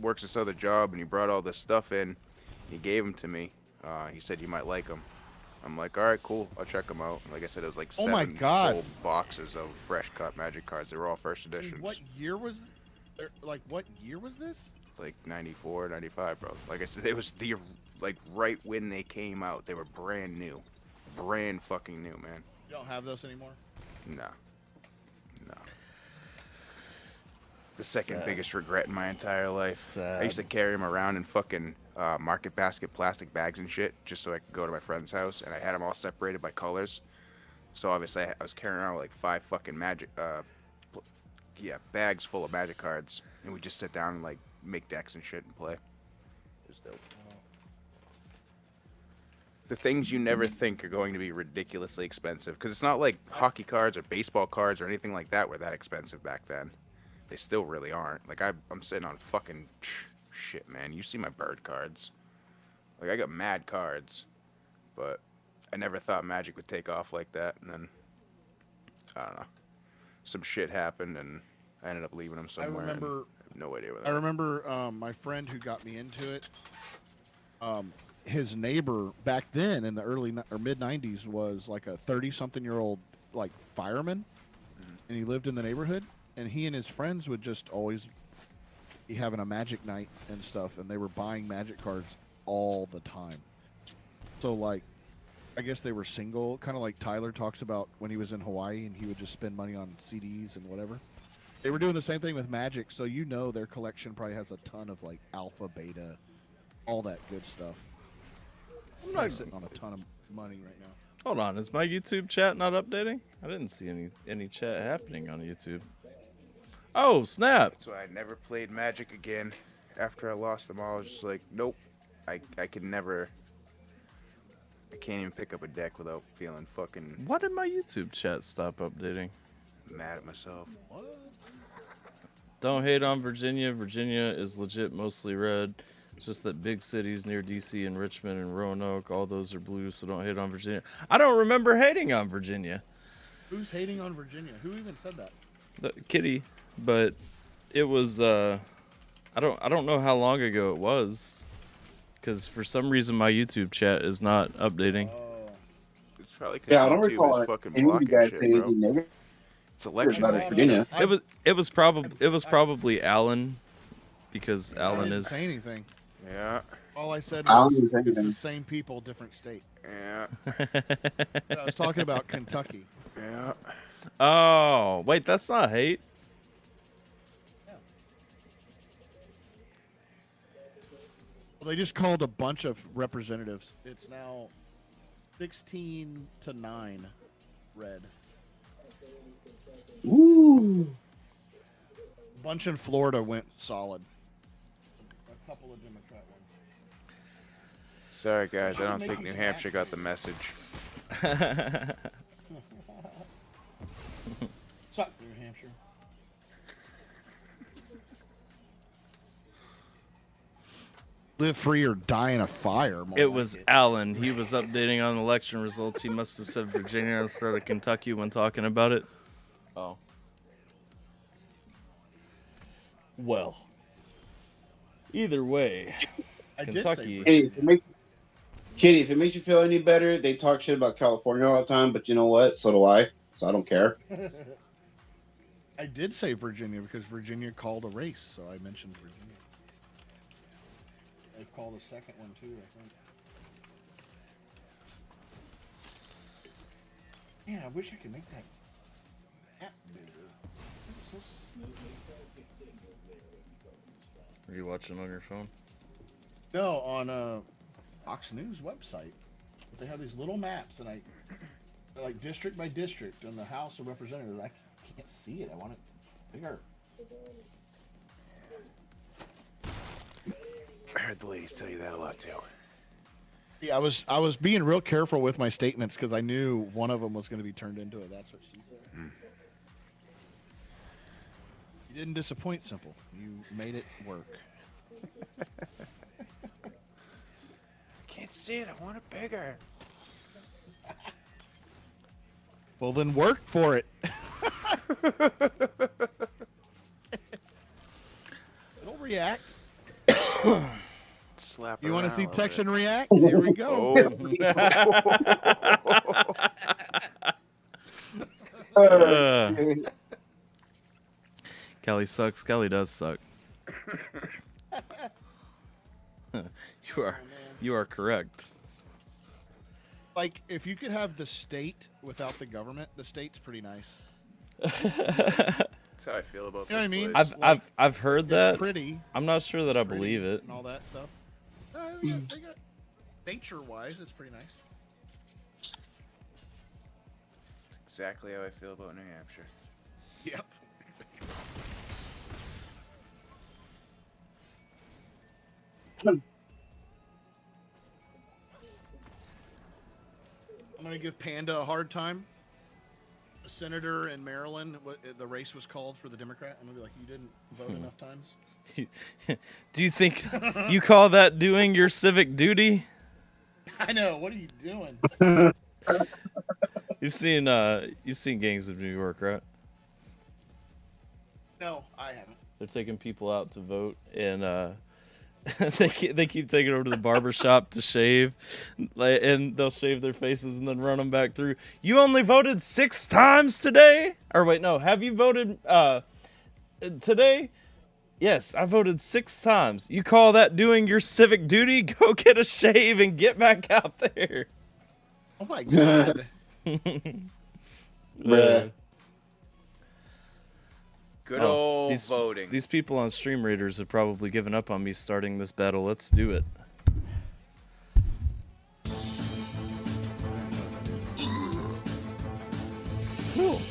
works this other job, and he brought all this stuff in. He gave them to me. He said you might like them." I'm like, "All right, cool. I'll check them out." Like I said, it was like Oh my 7 God. full boxes of fresh cut Magic cards. They were all first editions. What year was? What year was this? Like 94, 95, bro. Like I said, it was right when they came out. They were brand new, brand fucking new, man. You don't have those anymore? No. The second Sad. biggest regret in my entire life. Sad. I used to carry them around in fucking market basket plastic bags and shit, just so I could go to my friend's house, and I had them all separated by colors. So obviously I was carrying around like 5 fucking bags full of Magic cards, and we just sit down and like make decks and shit and play. It was dope. The things you never think are going to be ridiculously expensive, because it's not like hockey cards or baseball cards or anything like that were that expensive back then. They still really aren't. Like, I'm sitting on fucking shit, man. You see my bird cards. Like, I got mad cards, but I never thought Magic would take off like that. And then, I don't know, some shit happened, and I ended up leaving them somewhere. I have no idea where that. I remember my friend who got me into it. His neighbor back then in the early or mid 90s was like a 30-something-year-old like fireman, and he lived in the neighborhood. And he and his friends would just always be having a Magic night and stuff, and they were buying Magic cards all the time. So, like, I guess they were single, kind of like Tyler talks about when he was in Hawaii, and he would just spend money on CDs and whatever. They were doing the same thing with Magic, so you know their collection probably has a ton of, like, alpha, beta, all that good stuff. I'm not sitting on a ton of money right now. Hold on, is my YouTube chat not updating? I didn't see any chat happening on YouTube. Oh, snap. So I never played Magic again. After I lost them all, I was just like, nope. I could never... I can't even pick up a deck without feeling fucking... Why did my YouTube chat stop updating? mad at myself. What? Don't hate on Virginia. Virginia is legit mostly red. It's just that big cities near DC and Richmond and Roanoke, all those are blue, so don't hate on Virginia. I don't remember hating on Virginia. Who's hating on Virginia? Who even said that? The Kitty, but it was I don't know how long ago it was, because for some reason my YouTube chat is not updating. It's probably Yeah, I don't YouTube recall is it. fucking Any of you blocking guys shit, say bro. anything negative It's election about night. Virginia? It was probably Alan, because Alan I didn't is. say anything. Yeah, All I said I was didn't say it's anything. the same people, different state. yeah, I was talking about Kentucky. yeah. Oh wait, that's not hate. Well, they just called a bunch of representatives. It's now 16-9 red. Ooh. A bunch in Florida went solid. A couple of Democrat ones. Sorry, guys. I don't think New Hampshire got the message. Suck, New Hampshire. Live free or die in a fire. It was Alan. He was updating on election results. He must have said Virginia instead of Kentucky when talking about it. Oh. Well. Either way, Kentucky. Kitty, if it makes you feel any better, they talk shit about California all the time, but you know what? So do I. So I don't care. I did say Virginia because Virginia called a race, so I mentioned Virginia. They've called a second one too, I think. Man, I wish I could make that app bigger. It's so Are you watching on your phone? No, on Fox News website. But they have these little maps, and they're like district by district in the House of Representatives. I can't see it. I want it bigger. I heard the ladies tell you that a lot too. Yeah, I was being real careful with my statements because I knew one of them was going to be turned into it. That's what she said. You didn't disappoint, Simple. You made it work. I can't see it. I want it bigger. Well, then work for it. It'll react. Slap. You want to see Texan react? Here we go. Kelly sucks. Kelly does suck. You are correct. Like, if you could have the state without the government, the state's pretty nice. That's how I feel about. You know what I mean? I've heard that. Pretty. I'm not sure that I believe it. And all that stuff. They got nature-wise, it's pretty nice. That's exactly how I feel about New Hampshire. Yep. I'm gonna give Panda a hard time. A senator in Maryland, the race was called for the Democrat. I'm gonna be like, you didn't vote enough times. Do you think you call that doing your civic duty? I know. What are you doing? You've seen Gangs of New York, right? No, I haven't. They're taking people out to vote, and they keep taking over to the barber shop to shave, and they'll shave their faces and then run them back through. You only voted 6 times today? Or wait, no. Have you voted today? Yes, I voted 6 times. You call that doing your civic duty? Go get a shave and get back out there. Oh my god. Good old voting. These people on Stream Raiders have probably given up on me starting this battle. Let's do it. Cool.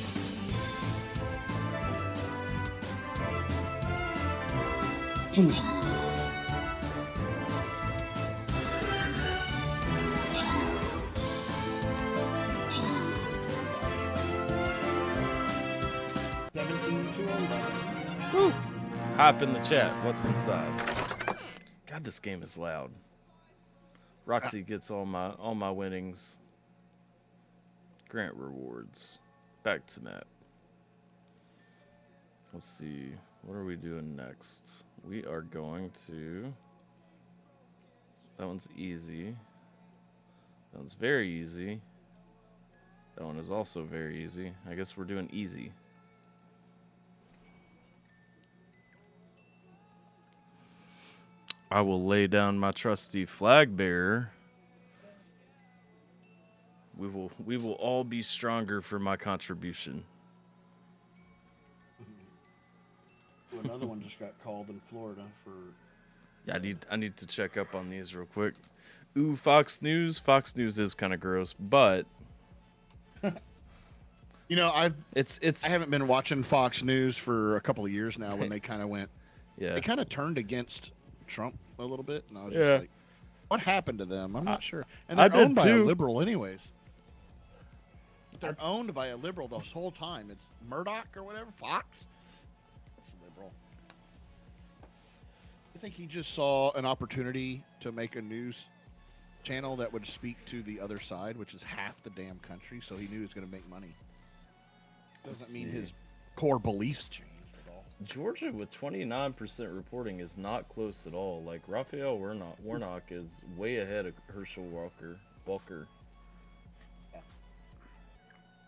Woo. Hop in the chat. What's inside? God, this game is loud. Roxy gets all my winnings. Grant rewards. Back to map. Let's see. What are we doing next? We are going to... That one's easy. That one's very easy. That one is also very easy. I guess we're doing easy. I will lay down my trusty flag bearer. We will all be stronger for my contribution. Another one just got called in Florida for. Yeah, I need to check up on these real quick. Ooh, Fox News. Fox News is kind of gross, but you know, I it's haven't been watching Fox News for a couple of years now. When they kind of went, yeah, they kind of turned against Trump a little bit, and I was yeah. just like, What happened to them? I'm not sure. And I they're did owned by a too. liberal anyways. They're owned by a liberal the whole time. It's Murdoch or whatever, Fox. That's liberal. I think he just saw an opportunity to make a news channel that would speak to the other side, which is half the damn country, so he knew he was going to make money. Doesn't mean his core beliefs changed at all. Georgia with 29% reporting is not close at all. Like Raphael Warnock is way ahead of Herschel Walker. Yeah.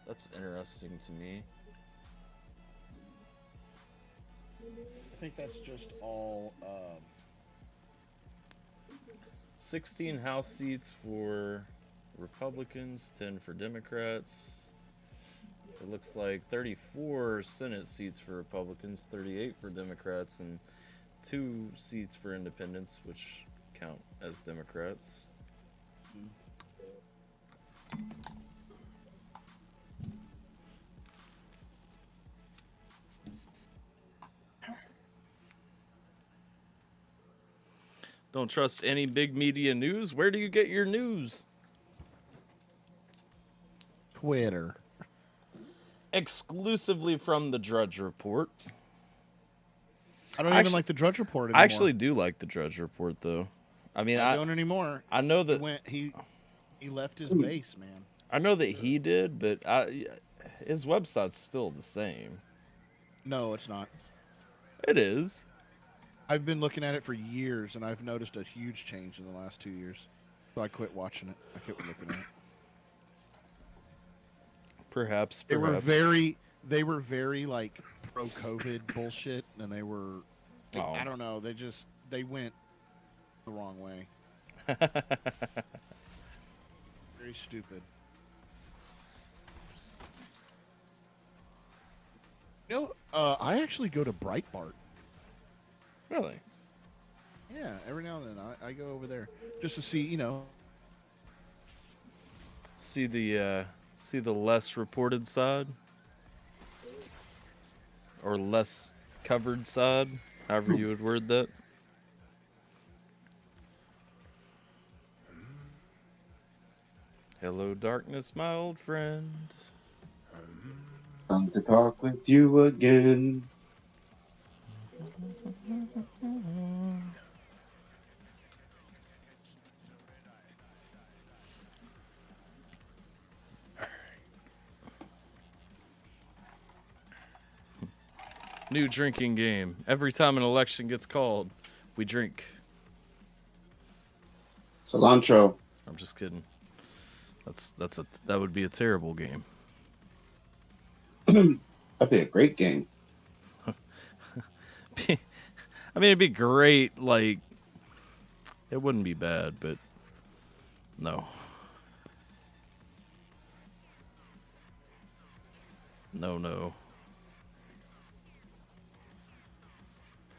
That's interesting to me. I think that's just all 16 House seats for Republicans, 10 for Democrats. It looks like 34 Senate seats for Republicans, 38 for Democrats, and 2 seats for independents, which count as Democrats. Don't trust any big media news. Where do you get your news? Twitter. Exclusively from the Drudge Report. I don't even like the Drudge Report anymore. I actually do like the Drudge Report, though. I mean, I don't anymore. I know that he left his base, man. I know that he did, but his website's still the same. No, it's not. It is. I've been looking at it for years, and I've noticed a huge change in the last 2 years. So I quit watching it. I quit looking at it. Perhaps. They were very like pro-COVID bullshit, and they were. I don't know. They went the wrong way. Very stupid. I actually go to Breitbart. Really? Yeah, every now and then I go over there just to see, See the less reported side, or less covered side, however you would word that. Hello, darkness, my old friend. Come to talk with you again. New drinking game. Every time an election gets called, we drink. Cilantro. I'm just kidding. That would be a terrible game. That'd be a great game. I mean, it'd be great. Like, it wouldn't be bad, but no. No.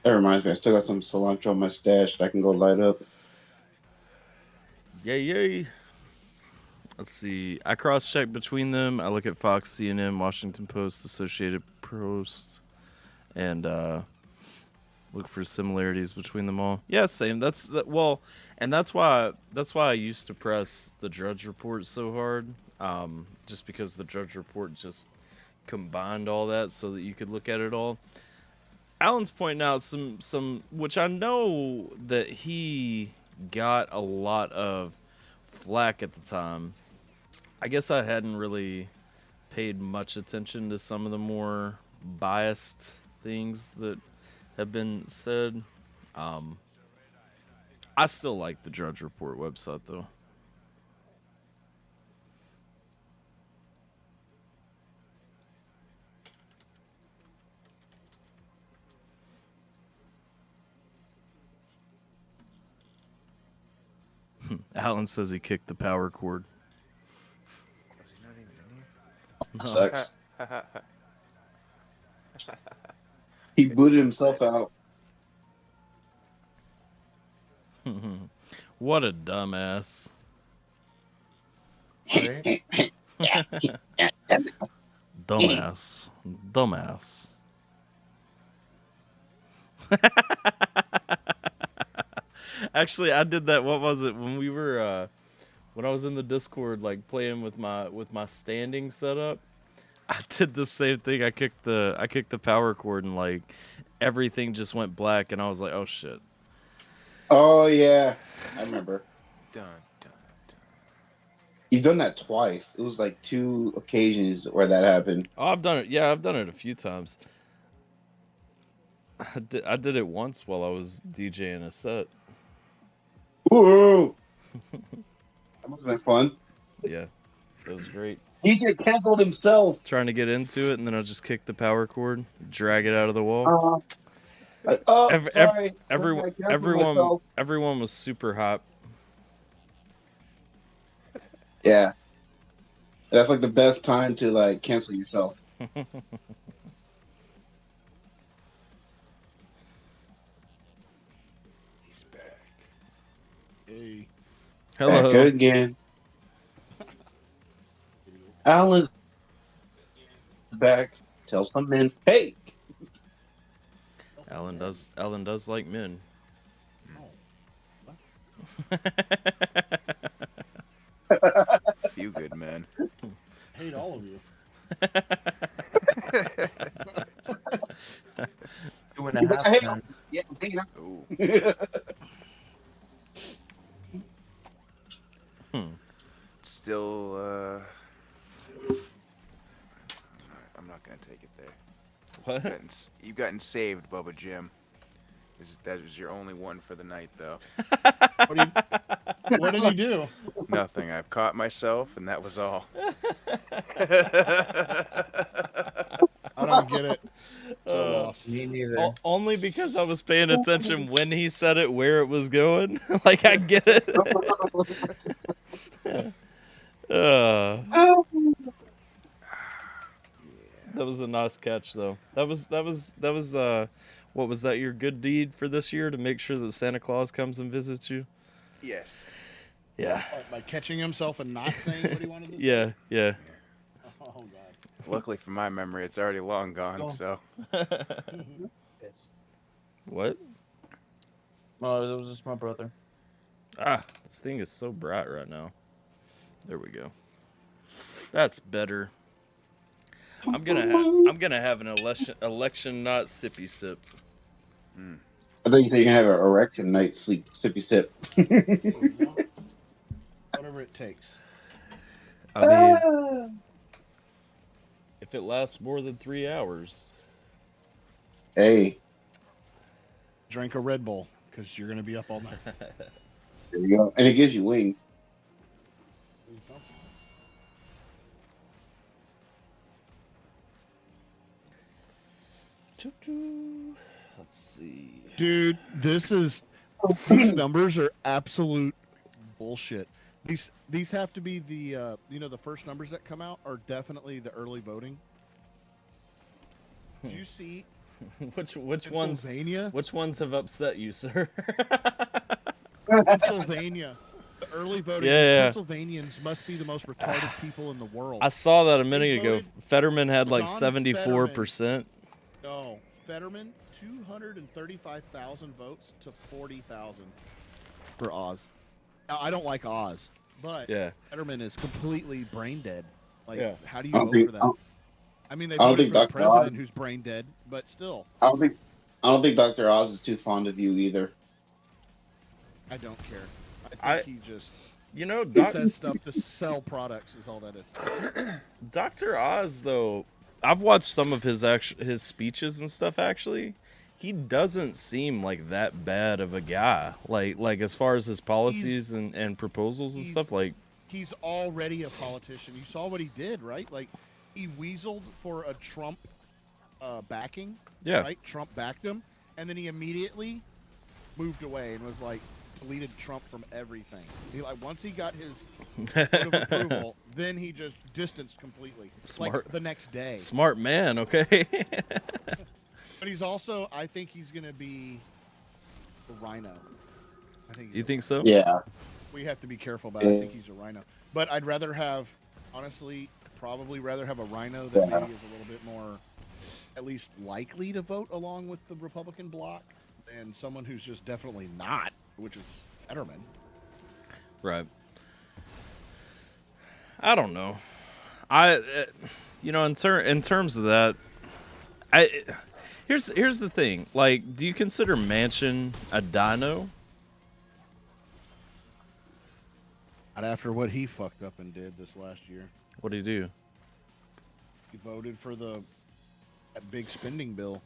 That reminds me, I still got some cilantro in my stash that I can go light up. Yay. Let's see. I cross-check between them. I look at Fox, CNN, Washington Post, Associated Press, and look for similarities between them all. Yeah, same. And that's why I used to press the Drudge Report so hard, just because the Drudge Report just combined all that so that you could look at it all. Alan's pointing out some which I know that he got a lot of flack at the time. I guess I hadn't really paid much attention to some of the more biased things that have been said. I still like the Drudge Report website, though. Alan says he kicked the power cord. No. Sucks. He booted himself out. What a dumbass. Right? Dumbass. Actually, I did that. What was it when we were when I was in the Discord, like playing with my standing setup? I did the same thing. I kicked the power cord and like everything just went black, and I was like, oh shit. Oh yeah, I remember. Dun, dun. You've done that twice. It was like 2 occasions where that happened. Oh, I've done it. Yeah, I've done it a few times. I did it once while I was DJing a set. Ooh, that must have been fun. Yeah, it was great. DJ canceled himself. Trying to get into it, and then I just kick the power cord, drag it out of the wall. Sorry. Everyone was super hot. Yeah, that's like the best time to like cancel yourself. He's back. Hey. Hello. Back again. Alan back. Tell some men, hey. Alan does like men. Few good men. Hate all of you. 2.5 men. Yeah, I'm thinking Ooh. Still, I'm not gonna take it there. What? You've gotten saved, Bubba Jim. That was your only one for the night, though. What did he do? Nothing. I've caught myself, and that was all. I don't get it. So lost. Me neither. Only because I was paying attention when he said it, where it was going. Like I get it. That was a nice catch, though. That was what was that, your good deed for this year, to make sure that Santa Claus comes and visits you? Yes. Yeah. By catching himself and not saying what he wanted to say? Yeah, yeah. Oh, God. Luckily for my memory, it's already long gone, so. Yes. What? Oh, that was just my brother. Ah, this thing is so bright right now. There we go. That's better. I'm gonna have an election not sippy sip. I thought you said you're gonna have an erection night sippy sip. Whatever it takes. I mean, if it lasts more than 3 hours. Hey, Drink a Red Bull, because you're going to be up all night. there you go. And it gives you wings. Let's see. Dude, these numbers are absolute bullshit. These have to be the the first numbers that come out are definitely the early voting. Did you see which ones Pennsylvania? Which ones have upset you, sir? Pennsylvania. The early voting. Yeah. Pennsylvanians must be the most retarded people in the world. I saw that a minute ago. Fetterman had like 74%. No, Fetterman 235,000 votes to 40,000 for Oz. Now, I don't like Oz, but Yeah. Fetterman is completely brain dead. Like, Yeah. how do you vote for that? I mean, they I don't voted think for the Dr. president Oz- who's brain dead, but still, I don't think Dr. Oz is too fond of you either. I don't care. I think he just You know, says stuff to sell products is all that is. Dr. Oz, though, I've watched some of his speeches and stuff. Actually, he doesn't seem like that bad of a guy. Like as far as his policies and proposals and stuff. Like, he's already a politician. You saw what he did, right? Like, he weaseled for a Trump backing. Yeah. Right? Trump backed him, and then he immediately moved away and was like, deleted Trump from everything. He once he got his vote of approval, then he just distanced completely. Smart. Like the next day. Smart man, okay. But he's also, I think he's gonna be a rhino. You think so? Yeah. We have to be careful about it. I think he's a rhino. But I'd rather have, honestly, probably rather have a rhino that maybe is a little bit more, at least likely to vote along with the Republican bloc, than someone who's just definitely not which is Fetterman. Right. I don't know. In terms of that, here's the thing. Like, do you consider Manchin a dino? Not after what he fucked up and did this last year. What did he do? He voted for that big spending bill,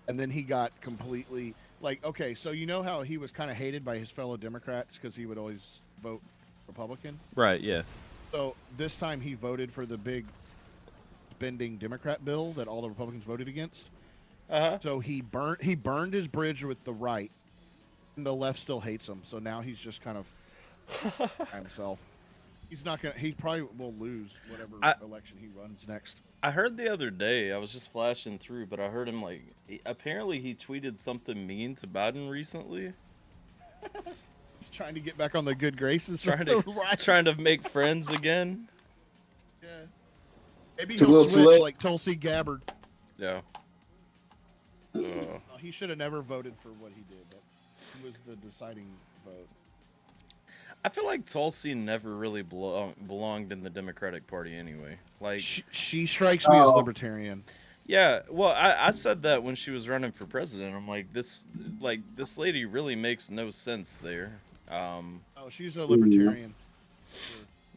and then he got completely okay. So you know how he was kind of hated by his fellow Democrats because he would always vote Republican. Right. Yeah. So this time he voted for the big spending Democrat bill that all the Republicans voted against. So he burned his bridge with the right, and the left still hates him. So now he's just kind of himself. He's not gonna. He probably will lose whatever election he runs next. I heard the other day. I was just flashing through, but I heard him apparently he tweeted something mean to Biden recently. He's trying to get back on the good graces. Trying to make friends again. Yeah. Maybe he'll switch like Tulsi Gabbard. Yeah. He should have never voted for what he did. But he was the deciding vote. I feel like Tulsi never really belonged in the Democratic Party anyway. Like she strikes me as libertarian. Yeah, well, I said that when she was running for president. I'm like, this lady really makes no sense there. She's a libertarian.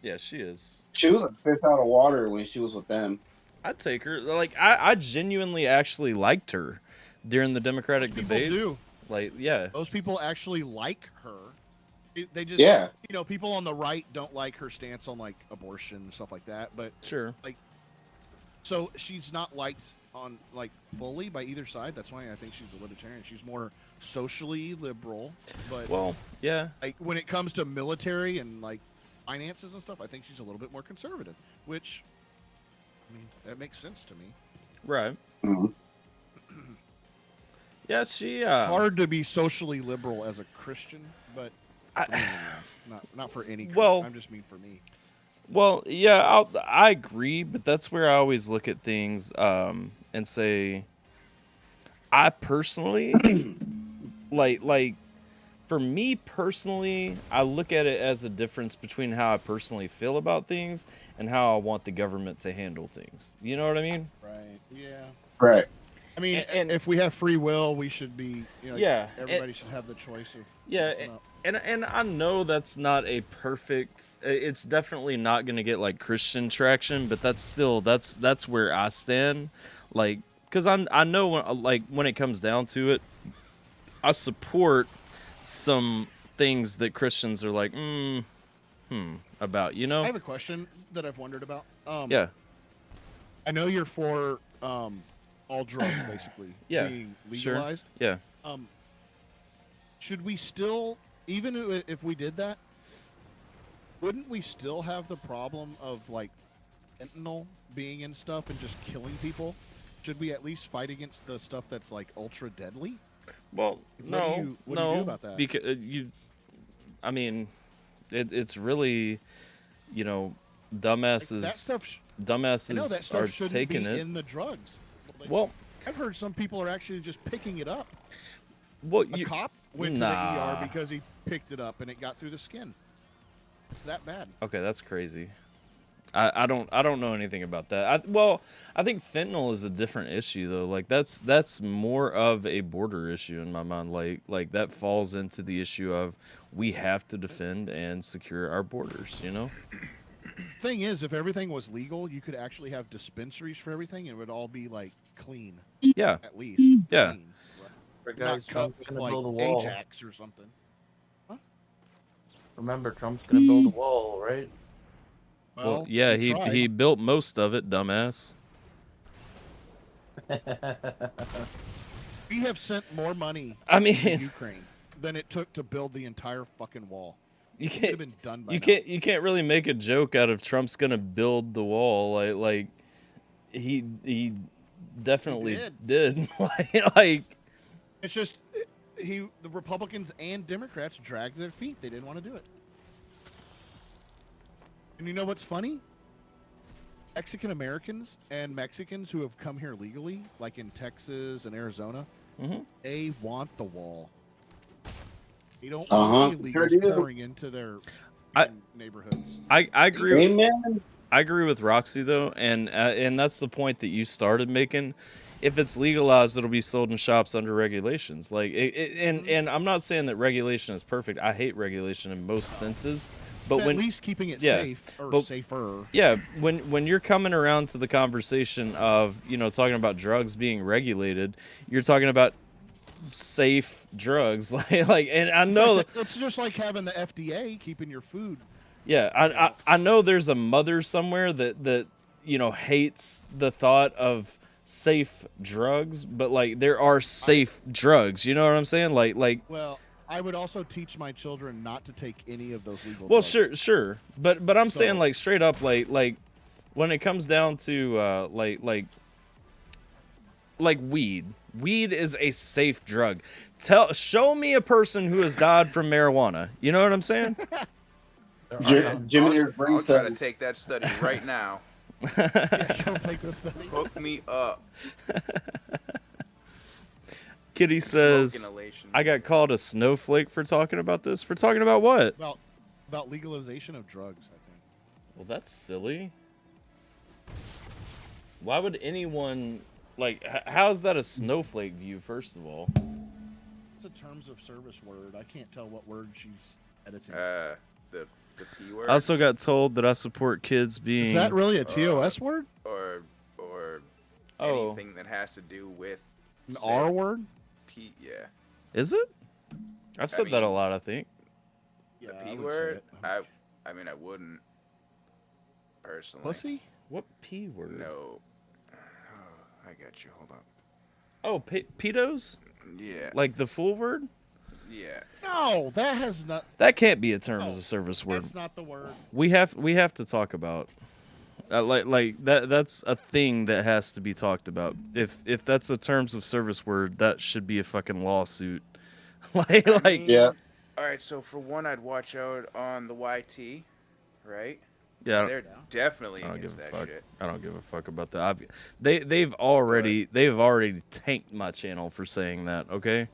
Yeah, she is. She was a fish out of water when she was with them. I'd take her. Like, I genuinely actually liked her during the Democratic debates. Do. Like, yeah. Those people actually like her. They just, people on the right don't like her stance on like abortion and stuff like that. But sure, so she's not liked on fully by either side. That's why I think she's a libertarian. She's more socially liberal, but yeah. Like when it comes to military and finances and stuff, I think she's a little bit more conservative. Which, I mean, that makes sense to me. Right. Mm-hmm. Yeah, she. It's hard to be socially liberal as a Christian, but. Not for any. I'm just mean for me. Well, yeah, I agree, but that's where I always look at things and say, I personally, for me personally, I look at it as a difference between how I personally feel about things and how I want the government to handle things. You know what I mean? Right. Yeah. Right. I mean, and if we have free will, we should be. Everybody should have the choice of. Yeah. And I know that's not a perfect. It's definitely not going to get Christian traction, but that's where I stand. Because I know when it comes down to it, I support some things that Christians are about. You know. I have a question that I've wondered about. Yeah. I know you're for all drugs basically being legalized. Sure. Yeah. Should we still? Even if we did that, wouldn't we still have the problem of fentanyl being in stuff and just killing people? Should we at least fight against the stuff that's ultra deadly? Well, what do you do about that? Because I mean, it's really, dumbasses. Dumbasses I know that stuff are shouldn't taking be it in the drugs. Well, I've heard some people are actually just picking it up. Well, a cop went to the ER because he picked it up and it got through the skin. It's that bad. Okay, that's crazy. I don't know anything about that. I think fentanyl is a different issue though. That's more of a border issue in my mind. Like that falls into the issue of we have to defend and secure our borders. Thing is, if everything was legal, you could actually have dispensaries for everything, and it would all be clean. Yeah. At least. Yeah. Clean. Guys, Trump's with gonna build a wall. Ajax or something. Huh? Remember, Trump's gonna build a wall, right? Well, yeah, he built most of it, dumbass. We have sent more money to Ukraine than it took to build the entire fucking wall. You can't really make a joke out of Trump's gonna build the wall. He definitely did. It's just the Republicans and Democrats dragged their feet. They didn't want to do it. And you know what's funny? Mexican Americans and Mexicans who have come here legally, like in Texas and Arizona, they want the wall. You don't Uh-huh. want Sure illegals do. pouring into their I- neighborhoods. I agree. Amen. I agree with Roxy though, and that's the point that you started making. If it's legalized, it'll be sold in shops under regulations. Like, and I'm not saying that regulation is perfect. I hate regulation in most senses, but At when least keeping it yeah, safe or but- safer. yeah, when you're coming around to the conversation of talking about drugs being regulated, you're talking about safe drugs, like, and I know It's just like having the FDA keeping your food. yeah, I know there's a mother somewhere that hates the thought of safe drugs, but like there are safe drugs. You know what I'm saying? Like. Well, I would also teach my children not to take any of those legal. Well, drugs. sure, but I'm saying So- like straight up, like when it comes down to like weed. Weed is a safe drug. Show me a person who has died from marijuana. You know what I'm saying? Jimmy, your brain I'll try to study. take that study right now. Yeah, don't take this study. Hook me up. Kitty says, Smoke inhalation. I got called a snowflake for talking about this. For talking about what? About legalization of drugs, I think. Well, that's silly. Why would anyone, like, how's that a snowflake view, first of all? It's a terms of service word. I can't tell what word she's editing. The P word. I also got told that I support kids being... Is that really a TOS word? or Oh. anything that has to do with An say, R word? P. Yeah. Is it? I've said that a mean- lot, I think. Yeah, The I P would say word. it. I mean, I wouldn't personally. Pussy? What P word? No. Oh, I got you. Hold up. Oh, pedos? Yeah. Like the full word? Yeah. No, that has not. That can't be a terms No, of service word. That's not the word. We have to talk about like that's a thing that has to be talked about. If that's a terms of service word, that should be a fucking lawsuit. like I mean, Yeah. All right. So for one, I'd watch out on the YT, right? yeah. They're definitely I don't give against a that fuck. shit. I don't give a fuck about that. They've already tanked my channel for saying that. Okay.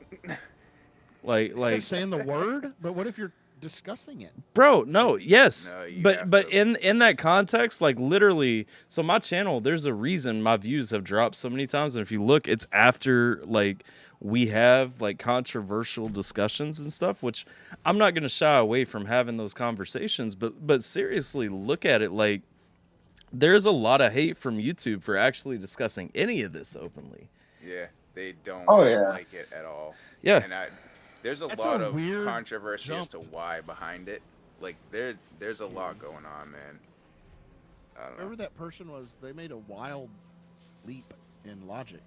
Like Like saying the word, but what if you're discussing it? bro, no, yes, No, you but have to- in that context, like literally, so my channel, there's a reason my views have dropped so many times, and if you look, it's after like we have like controversial discussions and stuff, which I'm not gonna shy away from having those conversations, but seriously, look at it, like there's a lot of hate from YouTube for actually discussing any of this openly. Yeah. They don't Oh, yeah. like it at all. Yeah. And there's a That's lot a of weird controversy as jump. to why behind it. Like there's a lot going on, man. I don't know. Whoever that person was, they made a wild leap in logic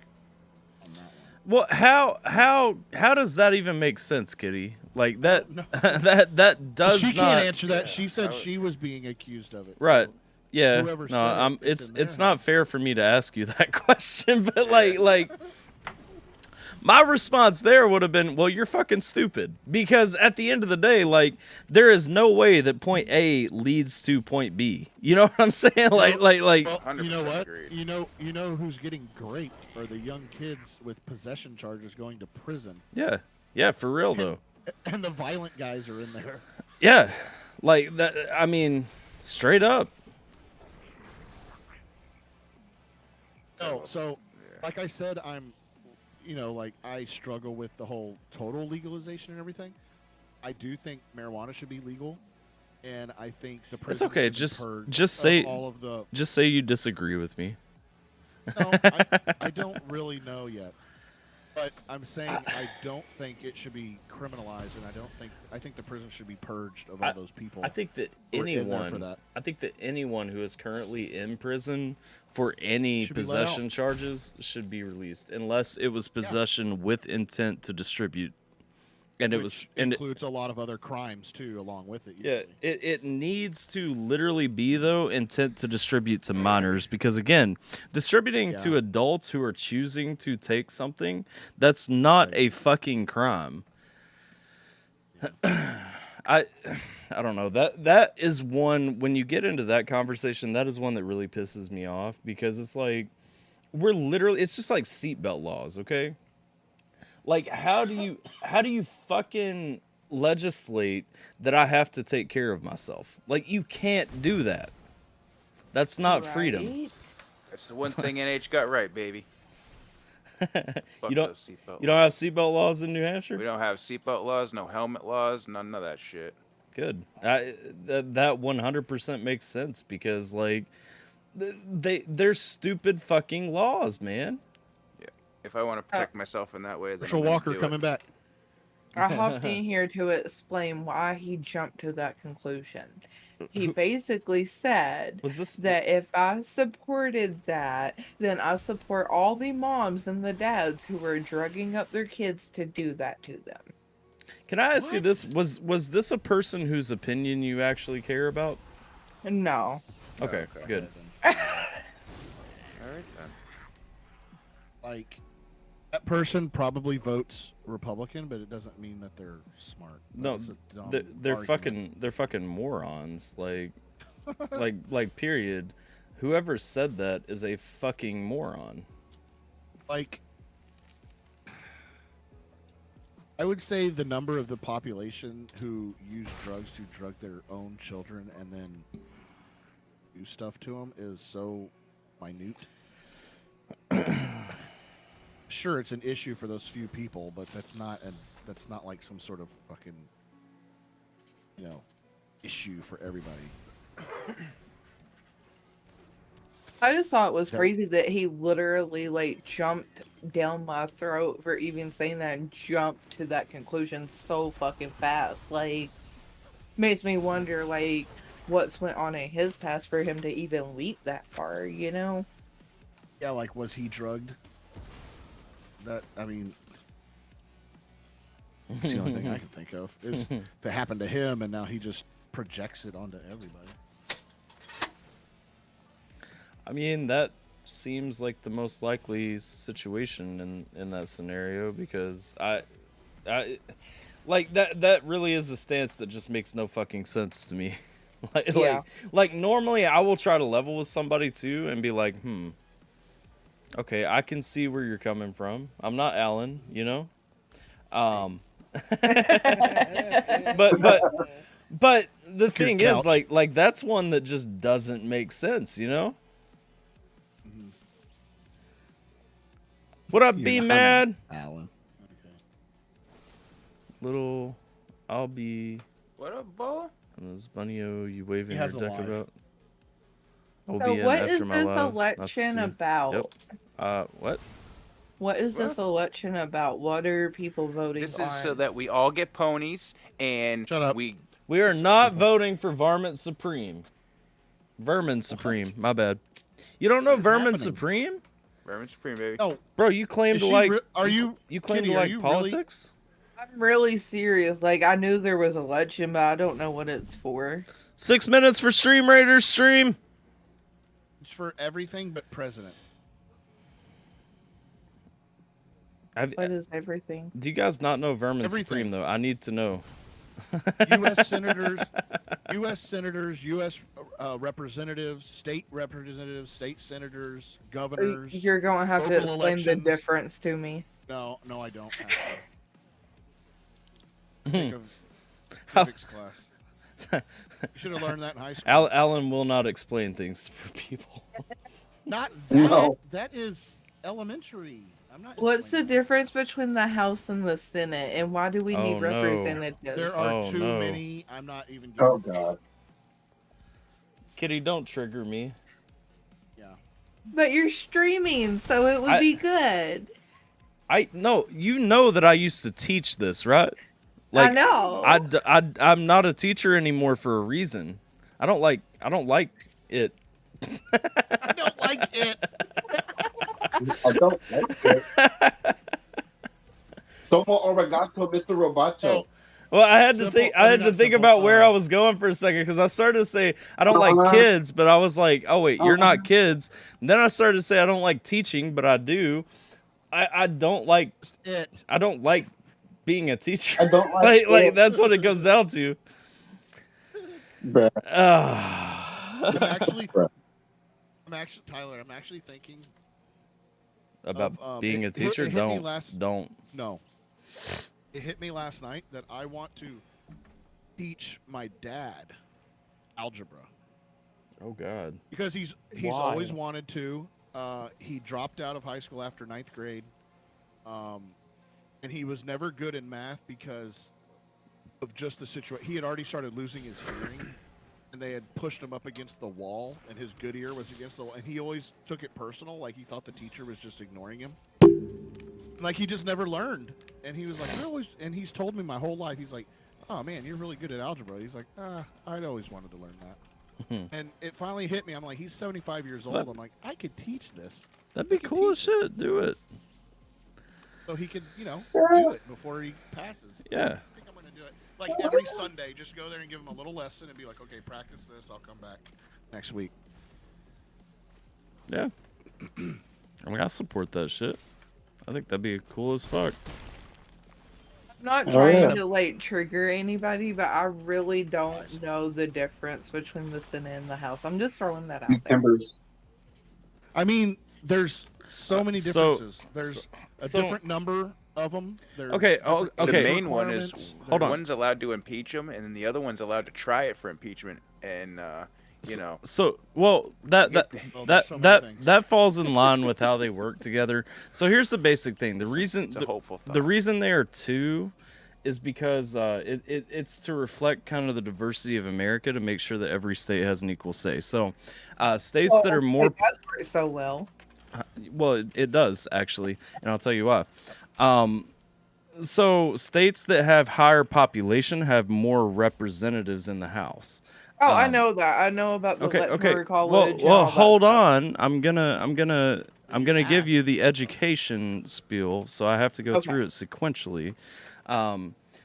on that one. Well, how does that even make sense, Kitty? Like that No. that does She not can't answer that. yeah, She said I would- she was being accused of it. right. So Yeah. whoever No, said it, it's in their it's not house. fair for me to ask you that question, but like my response there would have been, well, you're fucking stupid. Because at the end of the day, like, there is no way that point A leads to point B. You know what I'm saying? Like Well, you 100% know what? agreed. You know who's getting graped are the young kids with possession charges going to prison, yeah. Yeah, for real though. and the violent guys are in there. Yeah. Like that, I mean, straight up. Oh, so like I said, like I struggle with the whole total legalization and everything. I do think marijuana should be legal, and I think the prison okay, should be just- purged just of say- all of the. Just say you disagree with me. No, I don't really know yet, but I'm saying I don't think it should be criminalized, and I think the prison should be purged of all those people. I think that who are in there for anyone that. I think that anyone who is currently in prison for any Should be let out. possession charges should be released unless it was possession with intent to distribute. And it Which was and includes a lot of other crimes too, along with it. yeah, Usually. it needs to literally be though intent to distribute to minors because again, distributing to Yeah. adults who are choosing to take something, that's not a fucking crime. I don't know. That is one when you get into that conversation, that is one that really pisses me off because it's like it's just like seatbelt laws, okay? Like how do you fucking legislate that I have to take care of myself. Like, you can't do that. That's not freedom. That's the one thing NH got right, baby. You don't have seatbelt laws in New Hampshire? We don't have seatbelt laws, no helmet laws, none of that shit. Good. That 100% makes sense because, like, they're stupid fucking laws, man. Yeah. If I want to protect myself in that way, then Marshall Walker coming back. I hopped in here to explain why he jumped to that conclusion. He basically said that if I supported that, then I support all the moms and the dads who are drugging up their kids to do that to them. Can I ask you this? Was this a person whose opinion you actually care about? No. Okay, good. All right then. Like, that person probably votes Republican, but it doesn't mean that they're smart. No, they're fucking morons. Like, like period. Whoever said that is a fucking moron. Like, I would say the number of the population who use drugs to drug their own children and then do stuff to them is so minute. Sure, it's an issue for those few people, but that's not like some sort of fucking, issue for everybody. I just thought it was crazy that he literally, like, jumped down my throat for even saying that and jumped to that conclusion so fucking fast. Like, makes me wonder, like, what's went on in his past for him to even leap that far, you know? Yeah, like, was he drugged? That's the only thing I can think of is if it happened to him and now he just projects it onto everybody. I mean, that seems like the most likely situation in that scenario because I like that really is a stance that just makes no fucking sense to me. like normally I will try to level with somebody too and be like, okay, I can see where you're coming from. I'm not Alan, you know? But the thing is, like that's one that just doesn't make sense, you know? Mm-hmm. What up, be mad? Alan. Okay. I'll be. What up, Bo? And this Bunny-O, you waving your deck about? So what is this election about? Yep. What? What is this election about? What are people voting on? This is so that we all get ponies and shut up. We are not voting for Varmint Supreme. Vermin Supreme. My bad. You don't know Vermin Supreme? Vermin Supreme, baby. Oh, bro, you claim to like. You claim to like politics? I'm really serious. Like, I knew there was an election, but I don't know what it's for. 6 minutes for Stream Raiders stream. It's for everything but president. What is everything? Do you guys not know Vermin Supreme, though? I need to know. U.S. senators, U.S. representatives, state senators, governors. You're going to have to explain elections. the difference to me. No, I don't. Think of civics class. You should have learned that in high school. Alan will not explain things for people. Not that. No. That is elementary. I'm not. What's the difference between the House and the Senate, and why do we need representatives? There are too many. I'm not even. Oh God. Kitty, don't trigger me. Yeah. But you're streaming, so it would be good. You know that I used to teach this, right? Like, I know. I'm not a teacher anymore for a reason. I don't like it. I don't like it. I don't like it. Como arigato, Mr. Roboto. Well, I had to think about where I was going for a second because I started to say I don't like kids, but I was like, oh wait, you're not kids. And then I started to say I don't like teaching, but I do. I don't like it. I don't like being a teacher. I don't like that's what it goes down to. Tyler, I'm actually thinking about being a teacher. Don't. No. It hit me last night that I want to teach my dad algebra. Oh God. Because he's Why? always wanted to. He dropped out of high school after 9th grade. And he was never good in math because of just the situation. He had already started losing his hearing, and they had pushed him up against the wall, and his good ear was against the wall. And he always took it personal, like he thought the teacher was just ignoring him. Like he just never learned. And he was like, and he's told me my whole life, he's like, oh man, you're really good at algebra. He's like, I'd always wanted to learn that. And it finally hit me. I'm like, he's 75 years old. I'm like, I could teach this. That'd be cool as shit. Do it. So he could, do it before he passes. Yeah. I think I'm going to do it. Like every Sunday, just go there and give him a little lesson and be like, okay, practice this. I'll come back next week. Yeah. I mean, I support that shit. I think that'd be cool as fuck. I'm not trying to like trigger anybody, but I really don't know the difference between the Senate and the House. I'm just throwing that out there. Timbers. I mean, there's so many differences. There's a different number of them. Okay. Oh, okay. The main one is Hold on. One's allowed to impeach him, and then the other one's allowed to try it for impeachment. And So well, that falls in line with how they work together. So here's the basic thing. The reason it's a hopeful thought. the reason there are two is because it's to reflect kind of the diversity of America, to make sure that every state has an equal say. So states that are more That's worked so well. well, it does actually, and I'll tell you why. So states that have higher population have more representatives in the House. Oh, I know that. I know about the Letimer College. Well, hold on. I'm gonna give you the education spiel, so I have to go through it sequentially.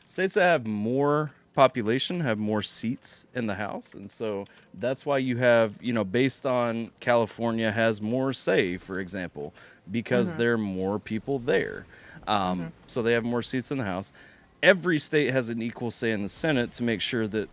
States that have more population have more seats in the House, and so that's why you have, based on California has more say, for example, because there are more people there. So they have more seats in the House. Every state has an equal say in the Senate to make sure that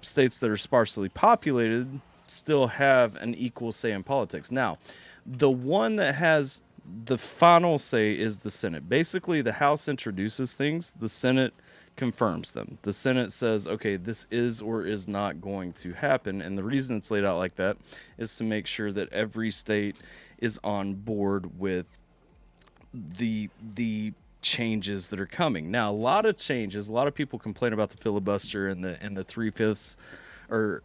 states that are sparsely populated still have an equal say in politics. Now, the one that has the final say is the Senate. Basically, the House introduces things, the Senate confirms them. The Senate says, okay, this is or is not going to happen. And the reason it's laid out like that is to make sure that every state is on board with the changes that are coming. Now, a lot of changes, a lot of people complain about the filibuster and the 3/5 or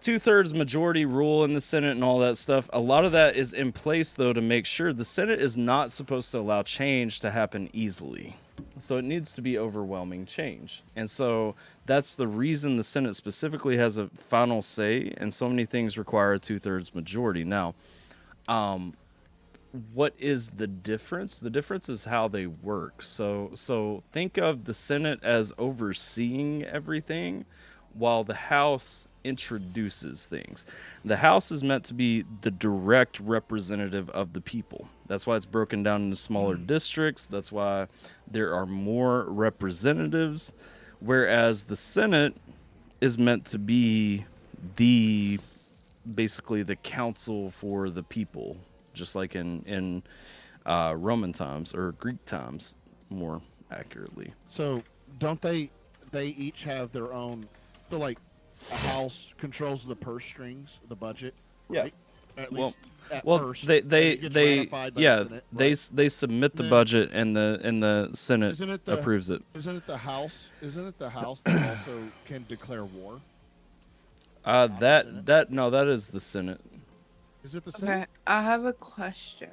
2/3 majority rule in the Senate and all that stuff. A lot of that is in place, though, to make sure the Senate is not supposed to allow change to happen easily. So it needs to be overwhelming change. And so that's the reason the Senate specifically has a final say, and so many things require a 2/3 majority. Now, what is the difference? The difference is how they work. So think of the Senate as overseeing everything, while the House introduces things. The House is meant to be the direct representative of the people. That's why it's broken down into smaller districts. That's why there are more representatives, whereas the Senate is meant to be basically the council for the people, just like in Roman times, or Greek times, more accurately. So don't they each have their own? So like a House controls the purse strings, the budget. Right? Yeah. At least at Well, first, they it gets ratified by the Senate, right? they submit the Then- budget, and the Senate Isn't it approves it. Isn't it the House? Isn't it the House that also can declare war? That is the Senate. Is it the Senate? Okay, I have a question.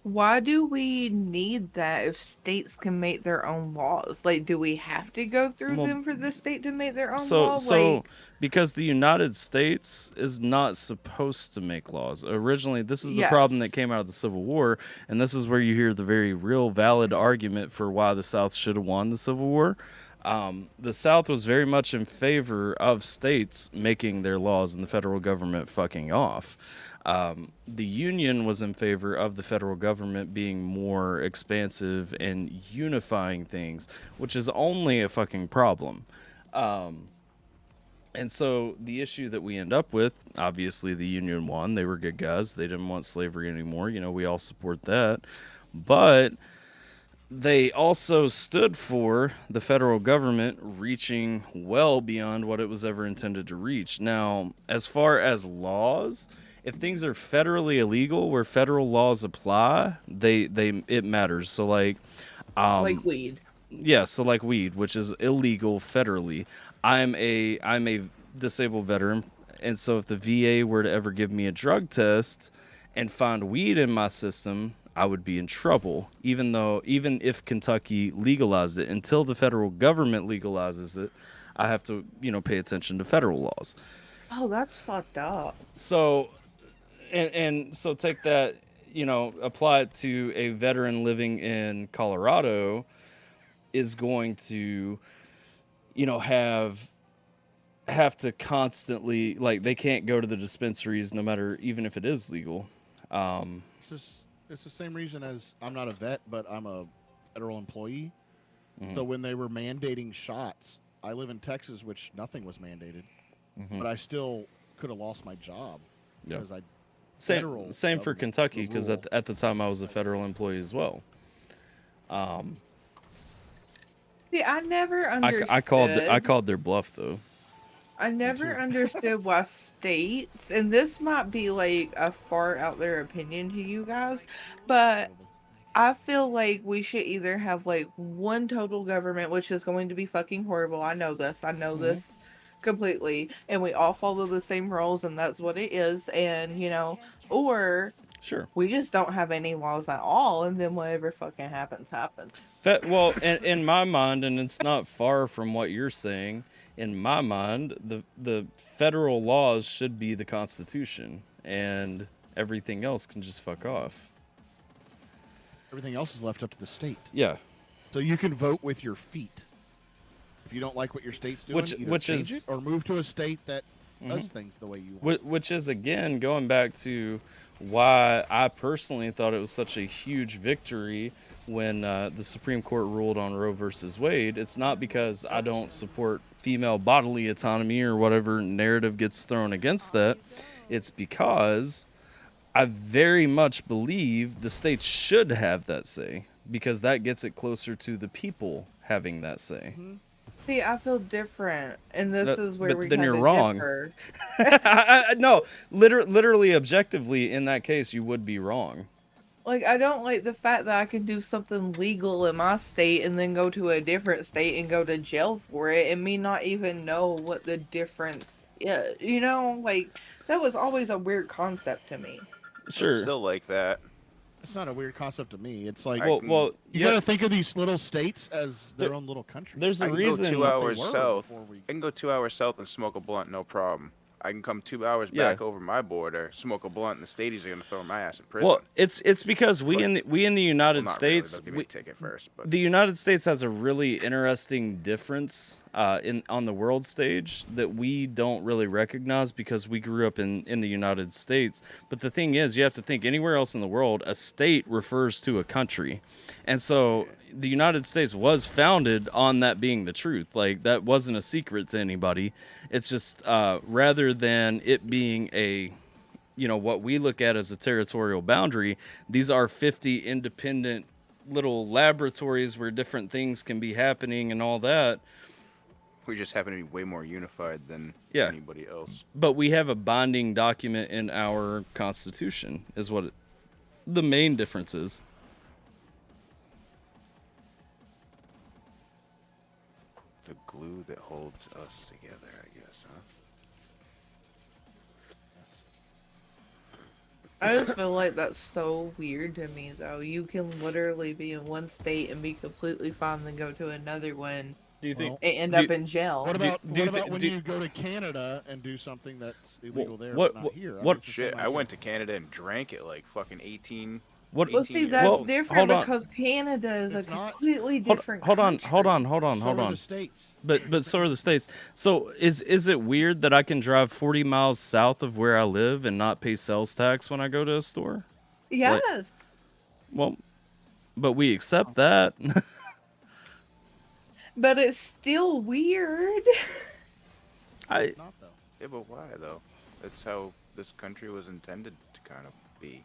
Why do we need that if states can make their own laws? Like, do we have to go through Well, them for the state to make their own So law? so because the United States is not supposed to make laws. Originally, this is the problem that came out of the Civil War, and this is where you hear the very real valid argument for why the South should have won the Civil War. The South was very much in favor of states making their laws and the federal government fucking off. The Union was in favor of the federal government being more expansive and unifying things, which is only a fucking problem. And so the issue that we end up with, obviously the Union won. They were good guys. They didn't want slavery anymore. We all support that. But they also stood for the federal government reaching well beyond what it was ever intended to reach. Now, as far as laws, if things are federally illegal where federal laws apply, it matters. So like weed. yeah, so like weed, which is illegal federally. I'm a disabled veteran, and so if the VA were to ever give me a drug test and find weed in my system, I would be in trouble. Even if Kentucky legalized it, until the federal government legalizes it, I have to, pay attention to federal laws. Oh, that's fucked up. So, and so take that, apply it to a veteran living in Colorado is going to, have to constantly, like, they can't go to the dispensaries no matter, even if it is legal. It's the same reason as I'm not a vet, but I'm a federal employee. Mm-hmm. So when they were mandating shots, I live in Texas, which nothing was mandated, but I still could have lost my job because Same for Kentucky, because at the time I was a federal employee as well. See, I never understood. I called their bluff though. I never understood why states, and this might be like a far out there opinion to you guys, but I feel like we should either have like one total government, which is going to be fucking horrible. I know this. This completely, and we all follow the same rules, and that's what it is. And or sure, we just don't have any laws at all, and then whatever fucking happens. Well, in my mind, and it's not far from what you're saying. In my mind, the federal laws should be the Constitution, and everything else can just fuck off. Everything else is left up to the state. Yeah. So you can vote with your feet. If you don't like what your state's doing, either change it or move to a state that does things the way you want. Which is, again, going back to why I personally thought it was such a huge victory when the Supreme Court ruled on Roe versus Wade. It's not because I don't support female bodily autonomy or whatever narrative gets thrown against that. It's because I very much believe the states should have that say, because that gets it closer to the people having that say. See, I feel different, and this is where we then kind you're of wrong. differ. No, literally, objectively, in that case, you would be wrong. Like, I don't like the fact that I can do something legal in my state and then go to a different state and go to jail for it, and me not even know what the difference is. Like, that was always a weird concept to me. Sure. I'm still like that. It's not a weird concept to me. It's like, you gotta think of these little states as their own little country. There's a reason. I can go 2 hours south. I can go 2 hours south and smoke a blunt, no problem. I can come 2 hours back over my border, smoke a blunt, and the stadies are gonna throw my ass in prison. Well, it's because we in the United States, They'll give me a ticket first, but the United States has a really interesting difference on the world stage that we don't really recognize because we grew up in the United States. But the thing is, you have to think anywhere else in the world, a state refers to a country, and so the United States was founded on that being the truth. Like, that wasn't a secret to anybody. It's just rather than it being a, what we look at as a territorial boundary, these are 50 independent little laboratories where different things can be happening and all that. We just happen to be way more unified than anybody else. But we have a binding document in our Constitution, is what the main difference is. The glue that holds us together, I guess, huh? I just feel like that's so weird to me, though. You can literally be in one state and be completely fine, then go to another one. Do you think and end up in jail? What about when you go to Canada and do something that's illegal there, but not here? Shit, I went to Canada and drank it like fucking 18. Well, see, that's different because Canada is a completely different country. Hold on. So are the states. But so are the states. So is it weird that I can drive 40 miles south of where I live and not pay sales tax when I go to a store? Yes. But we accept that. But it's still weird. It's not, though. Yeah, but why though? That's how this country was intended to kind of be.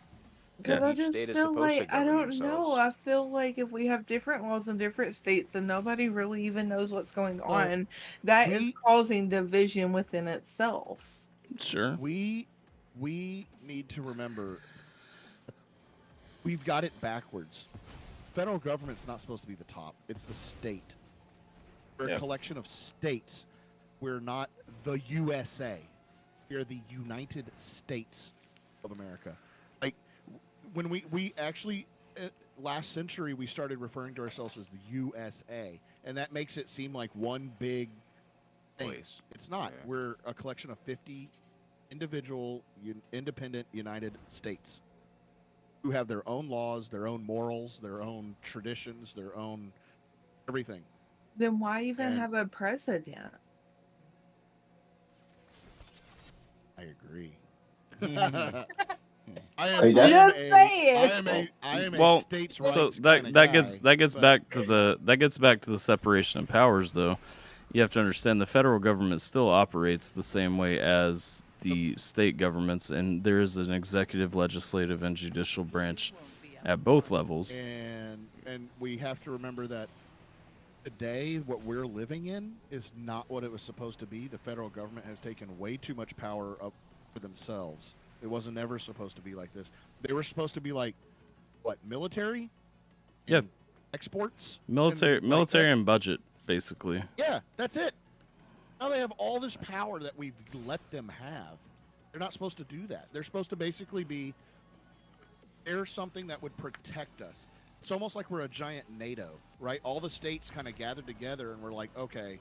Because I Each just state is feel supposed to like I govern don't know. themselves. I feel like if we have different laws in different states and nobody really even knows what's going on, that is causing division within itself. Sure. We need to remember we've got it backwards. Federal government's not supposed to be the top. It's the state. We're a collection of states. We're not the USA. We're the United States of America. Like when we actually last century we started referring to ourselves as the USA, and that makes it seem like one big thing. Place. It's not. Yeah. We're a collection of 50 individual, independent United States who have their own laws, their own morals, their own traditions, their own everything. Then why even And- have a president? I agree. Hey, that's- Just saying. I am a Well, states' rights so kinda that gets guy, back to the separation of powers, though. You have to understand the federal government still operates the same way as the state governments, and there is an executive, legislative, and judicial branch at both levels. and we have to remember that today what we're living in is not what it was supposed to be. The federal government has taken way too much power up for themselves. It wasn't ever supposed to be like this. They were supposed to be like what, military? Yeah. And exports? Military, and like military, that. and budget, basically. Yeah, that's it. Now they have all this power that we've let them have. They're not supposed to do that. They're supposed to basically be there's something that would protect us. It's almost like we're a giant NATO, right? All the states kind of gather together and we're like, okay,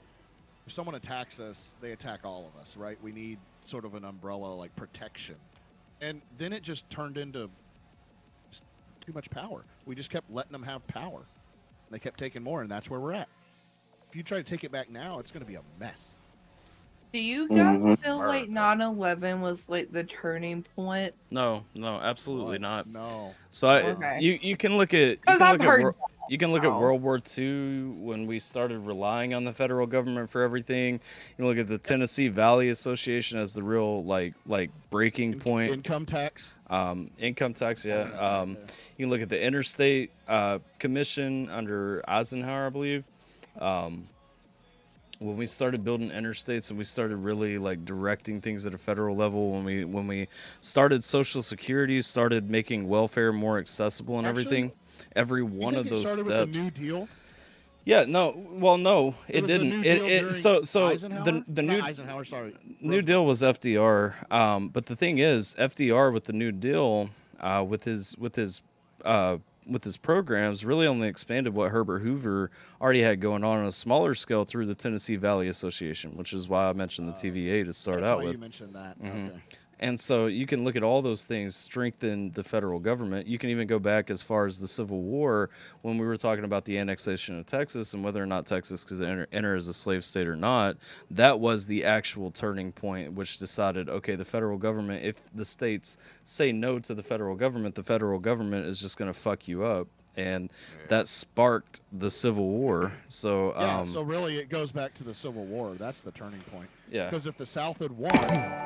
if someone attacks us, they attack all of us, right? We need sort of an umbrella like protection. And then it just turned into too much power. We just kept letting them have power. They kept taking more, and that's where we're at. If you try to take it back now, it's going to be a mess. Do you guys Mhm. feel like 9/11 was like the turning point? No, absolutely What? not. No. So Okay. you can look at Because I've heard you can look at now. World War II when we started relying on the federal government for everything. You look at the Tennessee Valley Association as the real like breaking point. Income tax. Income tax, yeah. Yeah. You can look at the Interstate Commission under Eisenhower, I believe. When we started building interstates and we started really like directing things at a federal level, when we started Social Security, started making welfare more accessible and Actually, everything, every You one think of it those started steps. with the New Deal? Yeah, no, it was the didn't. New Deal during So Eisenhower? the Not new Eisenhower, sorry. New Deal was FDR, but the thing is, FDR with the New Deal, with his programs, really only expanded what Herbert Hoover already had going on a smaller scale through the Tennessee Valley Association, which is why I mentioned the TVA to start That's out why with. you mentioned that. Mhm. Okay. And so you can look at all those things strengthen the federal government. You can even go back as far as the Civil War when we were talking about the annexation of Texas and whether or not Texas could enter as a slave state or not. That was the actual turning point, which decided, okay, the federal government, if the states say no to the federal government is just going to fuck you up. And that sparked the Civil War. So, Yeah, so really it goes back to the Civil War. That's the turning point. yeah. Because if the South had won,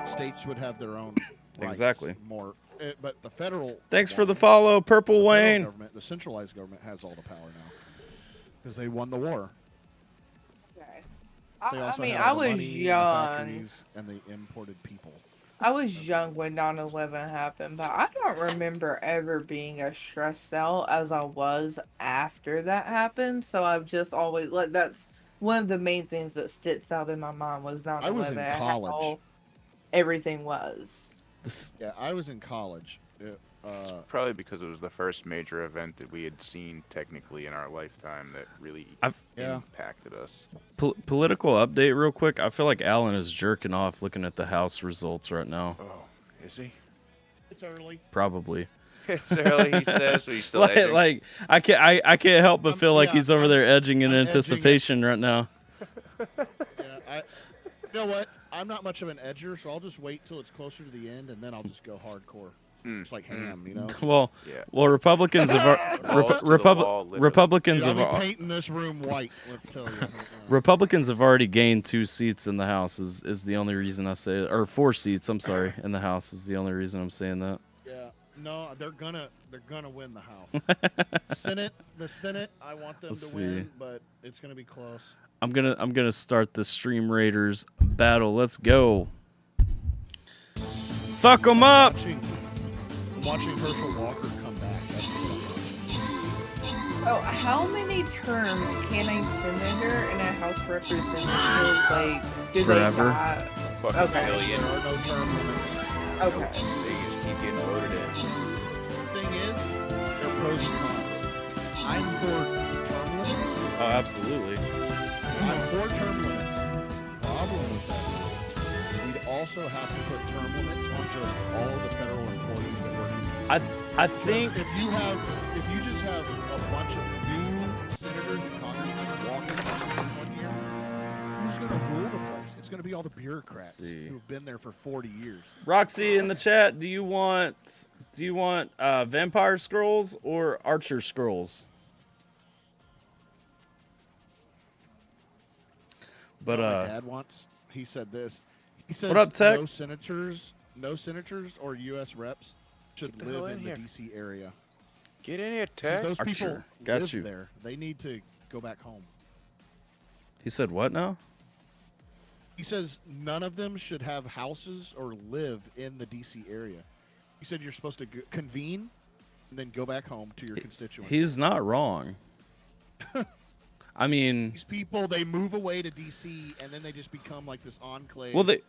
states would have their own rights Exactly. more. But the federal. Thanks for won. the follow, Purple The federal Wayne. government, the centralized government has all the power now because they won the war. Okay. They I also mean, had I the was money, the young. factories, and the imported people. I was young when 9/11 happened, but I don't remember ever being as stressed out as I was after that happened. So I've just always like that's one of the main things that sticks out in my mind was 9/11. I was in and college. how everything was. Yeah, I was in college. Probably because it was the first major event that we had seen technically in our lifetime that really Yeah. impacted us. Political update real quick. I feel like Alan is jerking off looking at the House results right now. Oh, is he? It's early. Probably. It's early, he says, but he's still like, edging. like I can't help but feel like yeah, he's over there edging in I'm edging it. anticipation right now. Yeah, you know what? I'm not much of an edger, so I'll just wait till it's closer to the end, and then I'll just go hardcore. It's like ham, you know. Well, Yeah. Republicans have Balls to the wall, literally. Republicans Dude, have I'll be painting this room white. Let's tell you. Republicans have already gained 2 seats in the House. Is the only reason I say it, or 4 seats. I'm sorry, in the House is the only reason I'm saying that. Yeah. No, they're gonna win the House. the Senate, I want them to win, but it's gonna be close. I'm gonna start the Stream Raiders battle. Let's go. Fuck them up. I'm watching Herschel Walker come back. That's what I'm watching. Oh, how many terms can a senator and a House representative like do Forever? they got? Fucking Okay. billion. There are no term limits. Okay. They just keep getting voted in. Thing is, there are pros and cons. I'm for term limits. Oh, absolutely. I'm for term limits. Problem with that is we'd also have to put term limits on just all the federal employees that work in DC. I think if you just have a bunch of new senators and congressmen walking in 1 year, who's going to rule the place? It's going to be all the bureaucrats who've been there for 40 years. Roxy in the chat, do you want vampire scrolls or archer scrolls? But my dad wants. He said this. He says what up, Tech? no senators or U.S. reps should live in the D.C. area. Get in here, So Tech. those people Archer. Got live you. there. They need to go back home. He said what now? He says none of them should have houses or live in the D.C. area. He said you're supposed to convene and then go back home to your constituents. He's not wrong. I mean, These people, they move away to D.C. and then they just become like this enclave. well, they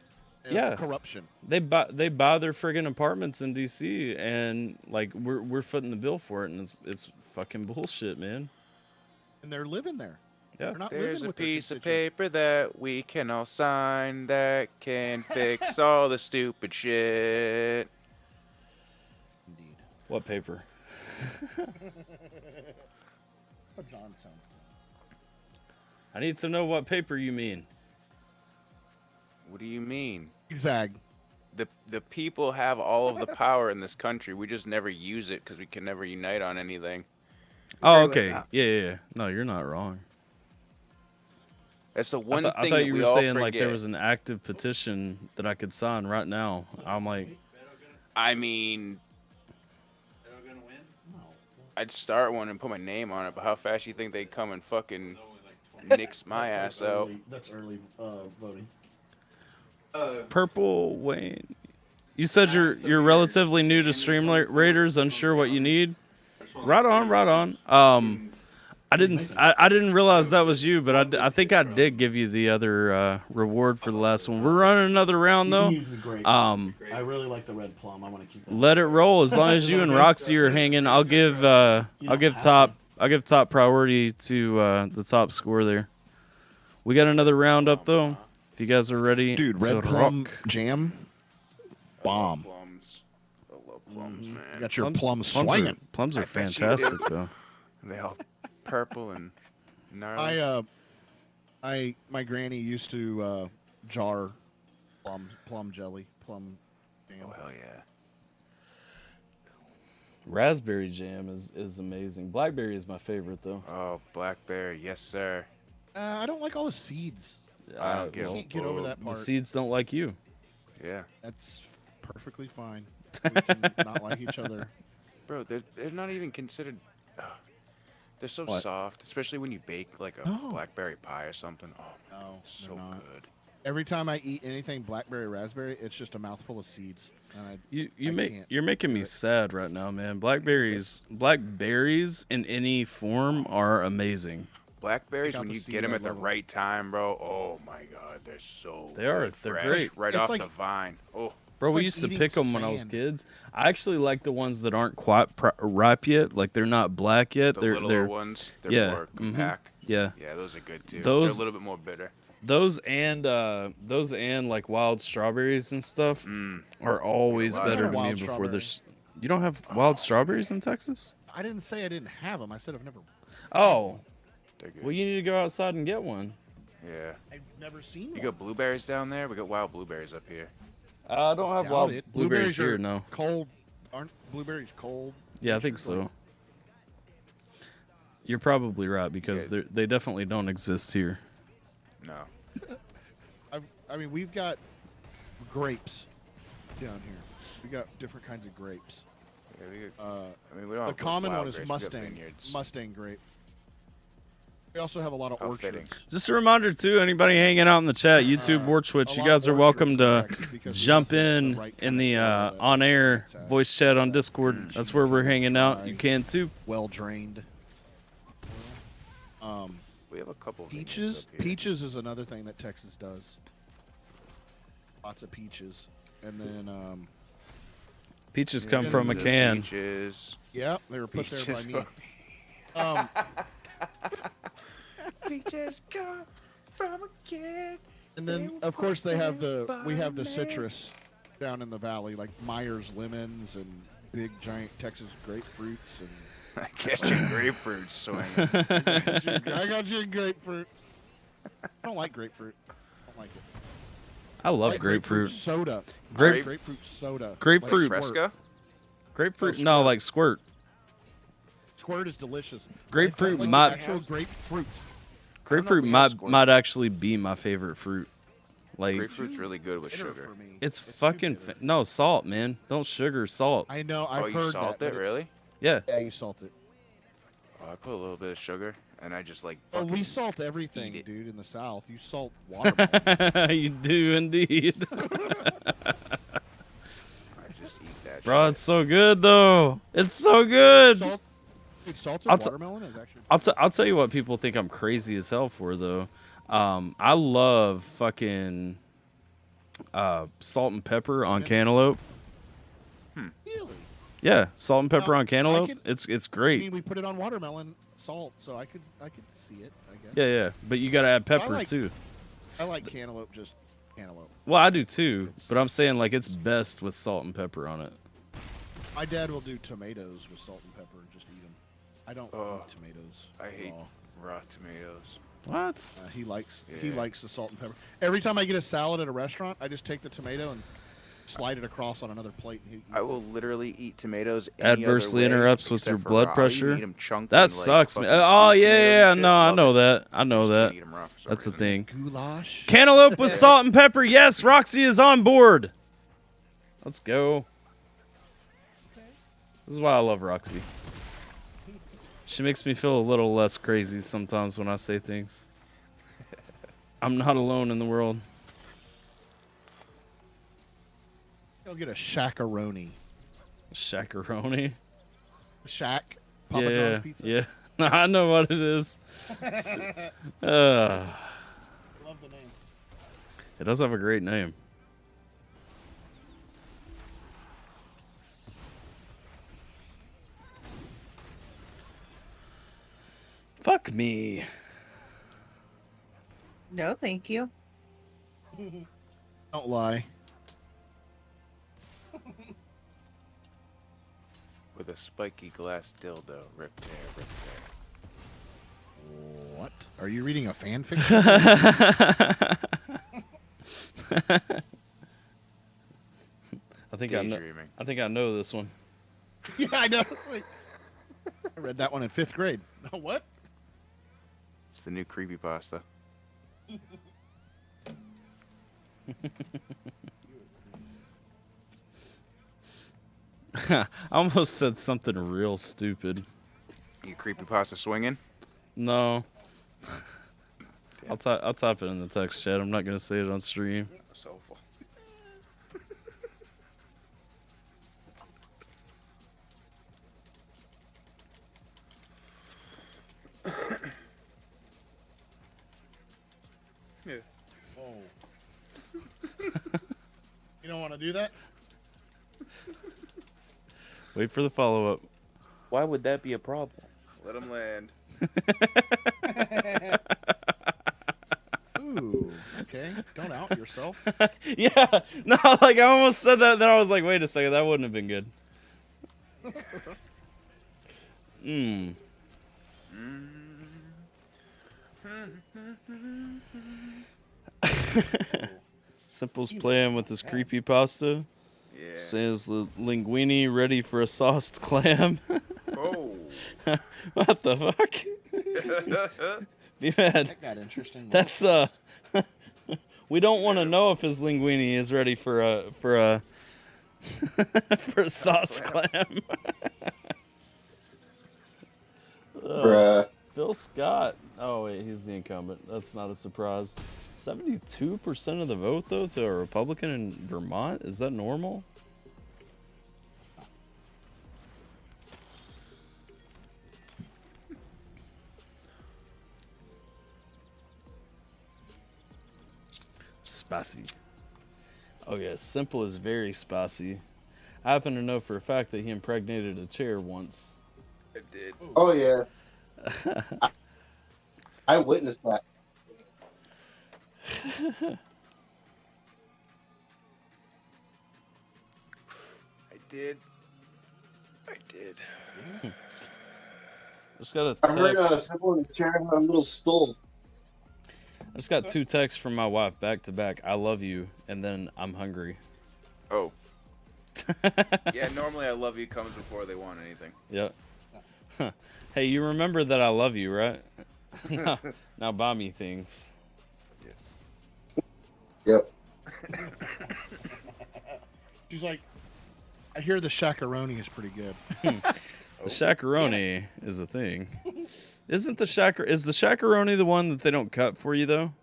of corruption. They buy their friggin' apartments in DC, and like we're footing the bill for it, and it's fucking bullshit, man. And they're living there. Yeah. They're not There's living a with their piece of constituents. paper that we can all sign that can fix all the stupid shit. Indeed. What paper? What John sound? I need to know what paper you mean. What do you mean? Zag. The people have all of the power in this country. We just never use it because we can never unite on anything. Oh, okay. Yeah. No, you're not wrong. That's the one I thing thought that you we were all saying like there forget. was an active petition that I could sign right now. I'm like, I mean, I'd start one and put my name on it, but how fast you think they'd come and fucking nix my ass out? That's early voting. Purple Wayne. You said you're relatively new to Stream Raiders, unsure what you need. Right on. I didn't realize that was you, but I think I did give you the other reward for the last one. We're running another round though. I really like the red plum. I want to keep that. Let it roll. As long as you and Roxy are hanging, I'll give top priority to the top score there. We got another round up though. If you guys are ready, Dude, to red plum rock. jam. Bomb. Plums. I love plums, man. You got your plum swinging. Plums are I bet you fantastic do. though. They all purple and gnarly. My granny used to jar plum jelly, plum jam. Oh hell yeah! Raspberry jam is amazing. Blackberry is my favorite though. Oh, blackberry, yes sir. I don't like all the seeds. I don't get Can't get over that The part. seeds don't like you. Yeah, That's perfectly fine. We can not like each other. bro, they're not even considered. They're so What? soft, especially when you bake like a No. blackberry pie or something. Oh, No, so they're not. good. Every time I eat anything blackberry raspberry, it's just a mouthful of seeds. And You're making me sad right now, man. Blackberries in any form are amazing. Blackberries, Pick out when the you seed, get them I at the love 'em. right time, bro. Oh my god, they're so. They are. good, They're fresh, great. right It's off like- the vine. Oh, Bro, It's we like used to eating pick them when I was sand. kids. I actually like the ones that aren't quite ripe yet. Like they're not black yet. the they're littler ones, they're yeah, more mhm. compact. yeah. Yeah, those are good too. Those- They're a little bit more bitter. Those and like wild strawberries and stuff are always I better have to a me wild before strawberry. there's. You don't have wild strawberries in Texas? I didn't say I didn't have them. I said I've never. Oh, They're good. well, you need to go outside and get one. Yeah. I've never seen You one. got blueberries down there? We got wild blueberries up here. I don't have Doubt wild it. blueberries are here. No. Cold. Aren't blueberries cold? Yeah, I think so. You're probably right because Yeah. they definitely don't exist here. No. I mean, we've got grapes down here. We got different kinds of grapes. we don't the have common wild one is grapes, we got Mustang. vineyards. Mustang grape. We also have a lot of How fitting. orchards. Just a reminder too, anybody hanging out in the chat, YouTube or Twitch, you guys are welcome to jump in the on-air voice chat on Discord. That's where we're hanging out. You can too. Well drained. We have a couple of Peaches. Peaches is another thing that Texas does. Lots of peaches, and then peaches come from a can. Peaches. Yeah, they were put there by me. Peaches come from a can. And then, of course, we have the citrus down in the valley, like Myers lemons and big giant Texas grapefruits and. I got you grapefruit swinging. I got you grapefruit. I don't like grapefruit. I don't like it. I love grapefruit soda. Grapefruit soda. Grapefruit. Like Fresca? Grapefruit. No, like squirt. Squirt is delicious. Grapefruit like might. Actual grapefruit. Grapefruit might actually be my favorite fruit. Like grapefruit's really good with sugar. It's fucking no salt, man. Don't sugar, salt. I know. I've heard you salt it, really? Yeah. Yeah, you salt it. Oh, I put a little bit of sugar, and I just like. Oh, we salt everything, dude. In the South, you salt watermelon. You do indeed. I just eat that. Bro, it's so good though. It's so good. Salted watermelon is actually. I'll tell you what people think I'm crazy as hell for though. I love fucking salt and pepper on cantaloupe. Really? Yeah, salt and pepper on cantaloupe. It's great. I mean, we put it on watermelon salt, so I could see it. I guess. Yeah, but you gotta add pepper too. I like cantaloupe, just cantaloupe. Well, I do too, but I'm saying like it's best with salt and pepper on it. My dad will do tomatoes with salt and pepper and just eat them. I don't eat tomatoes. I hate raw tomatoes. What? He likes the salt and pepper. Every time I get a salad at a restaurant, I just take the tomato and slide it across on another plate. And I will literally eat tomatoes. Adversely interrupts with your blood pressure. Eat 'em chunked that and, sucks, like, man. Oh yeah, no, I know it. that. I know that. Eat 'em raw for some That's the reason. thing. Goulash. Cantaloupe with salt and pepper. Yes, Roxy is on board. Let's go. This is why I love Roxy. She makes me feel a little less crazy sometimes when I say things. I'm not alone in the world. I'll get a shakaroni. Shakaroni? Shack. Papa John's pizza. Yeah. I know what it is. Love the name. It does have a great name. Fuck me. No, thank you. Don't lie. With a spiky glass dildo. Rip tear, rip tear. What? Are you reading a fan fiction? I think I know this one. Yeah, I know. I read that one in 5th grade. What? It's the new creepypasta. I almost said something real stupid. You creepypasta swinging? No. I'll type it in the text chat. I'm not gonna say it on stream. Soulful. Yeah. Oh. You don't want to do that? Wait for the follow-up. Why would that be a problem? Let him land. Ooh, okay. Don't out yourself. Yeah. No, like I almost said that, then I was like, wait a second, that wouldn't have been good. Simple's playing with this creepypasta. Yeah. Says the linguine ready for a sauced clam. Oh. What the fuck? Be mad. That got interesting. That's we don't want to know if his linguine is ready for a For sauce clam. Bruh. Phil Scott. Oh wait, he's the incumbent. That's not a surprise. 72% of the vote though to a Republican in Vermont. Is that normal? Spicy. Oh yeah, Simple is very spicy. I happen to know for a fact that he impregnated a chair once. It did. Oh yeah. I witnessed that. I did. Just got a I heard text. Simple in the chair on a little stool. I just got 2 texts from my wife back to back. I love you, and then I'm hungry. Oh. Yeah, normally I love you comes before they want anything. Yep. Hey, you remember that I love you, right? now buy me things. Yes. Yep. She's like, I hear the shakaroni is pretty good. The shakaroni is a thing. Isn't the is the shakaroni the one that they don't cut for you though?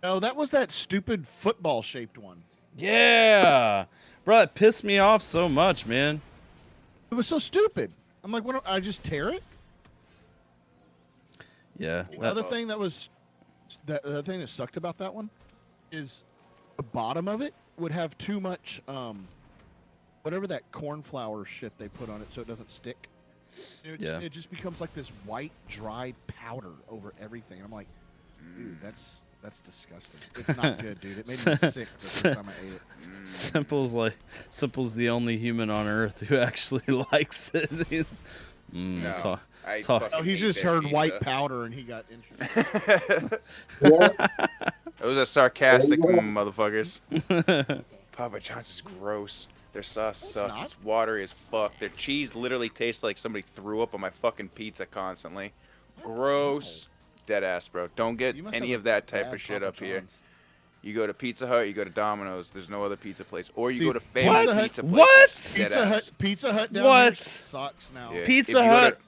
No, that was that stupid football shaped one. Yeah, bro, it pissed me off so much, man. It was so stupid. I'm like, what? Do I just tear it? Yeah. The other thing that was, the other thing that sucked about that one, is the bottom of it would have too much, whatever that corn flour shit they put on it, so it doesn't stick. It just becomes like this white, dry powder over everything. I'm like, dude, that's disgusting. It's not good, dude. It made me sick the first time I ate it. Simple's the only human on earth who actually likes it. No, Oh, he just heard pizza. white powder and he got interested. It was a sarcastic motherfuckers. Papa John's is gross. Their sauce sucks. not. It's watery as fuck. Their cheese literally tastes like somebody threw up on my fucking pizza constantly. Gross. Dead ass, bro. Don't get You must any have of that a type bad of shit Papa up here. John's. You go to Pizza Hut, you go to Domino's, there's no other pizza place. Or you Dude, go to family Pizza Hut- pizza places. What? Dead Pizza ass. Hut, Pizza Hut down What? here sucks now. Yeah. If Pizza you go Hut, to-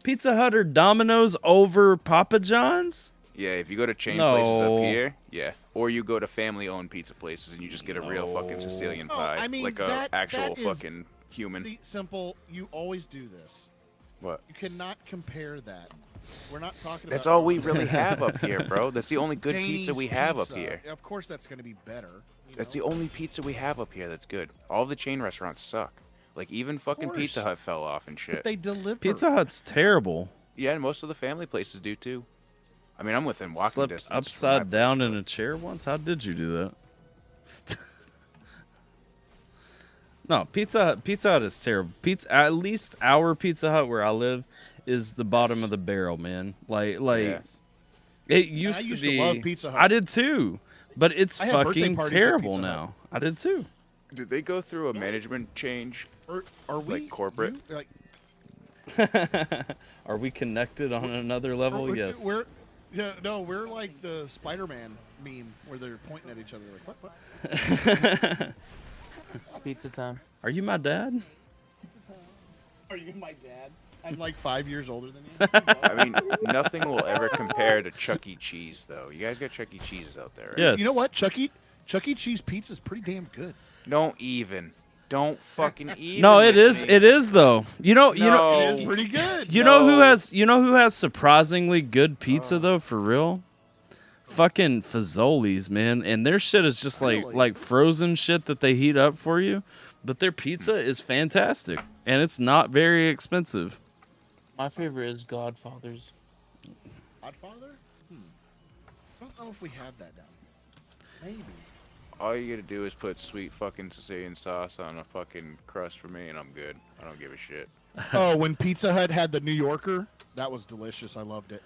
Pizza Hut or Domino's over Papa John's? Yeah, if you go to chain No. places up here, yeah. Or you go to family-owned pizza places and you just get a real fucking Sicilian No, pie. I mean, like a that actual is- fucking human. See, Simple, you always do this. What? You cannot compare that. We're not talking That's about... all we really have up here, bro. That's the only good pizza Janie's we have up Pizza. here. Of course that's going to be better. That's the only pizza we have up here that's good. All the chain restaurants suck. Like, even fucking course. Pizza Hut fell off and shit. They deliver. Pizza Hut's terrible. Yeah, and most of the family places do, too. I mean, I'm within walking Slept distance. from my upside down place, in a chair once? How did you do that? No, Pizza Hut is terrible. At least our Pizza Hut where I live is the bottom of the barrel, man. Like Yeah. it used, used to be. to love Pizza Hut. I did too, but it's I had birthday fucking parties at terrible Pizza Hut. now. I did too. Did they go through a management change? Are we Like corporate? you- like, Are we connected on another level? we're- Yes. We're we're like the Spider-Man meme where they're pointing at each other like what? Pizza time. Are you my dad? Are you my dad? I'm like 5 years older than you. I mean, nothing will ever compare to Chuck E. Cheese, though. You guys got Chuck E. Cheese's out there, right? Yes. You know what? Chuck E. Cheese pizza is pretty damn good. Don't even. Don't fucking even. No, it with is. me. It is though. You know. No. It is pretty good. You know who No. has surprisingly good pizza though, for real? Fucking Fazoli's, man. And their shit is just Really? like frozen shit that they heat up for you. But their pizza is fantastic. And it's not very expensive. My favorite is Godfather's. Godfather? I don't know if we have that down. Maybe. All you gotta do is put sweet fucking Sicilian sauce on a fucking crust for me, and I'm good. I don't give a shit. Oh, when Pizza Hut had the New Yorker, that was delicious. I loved it.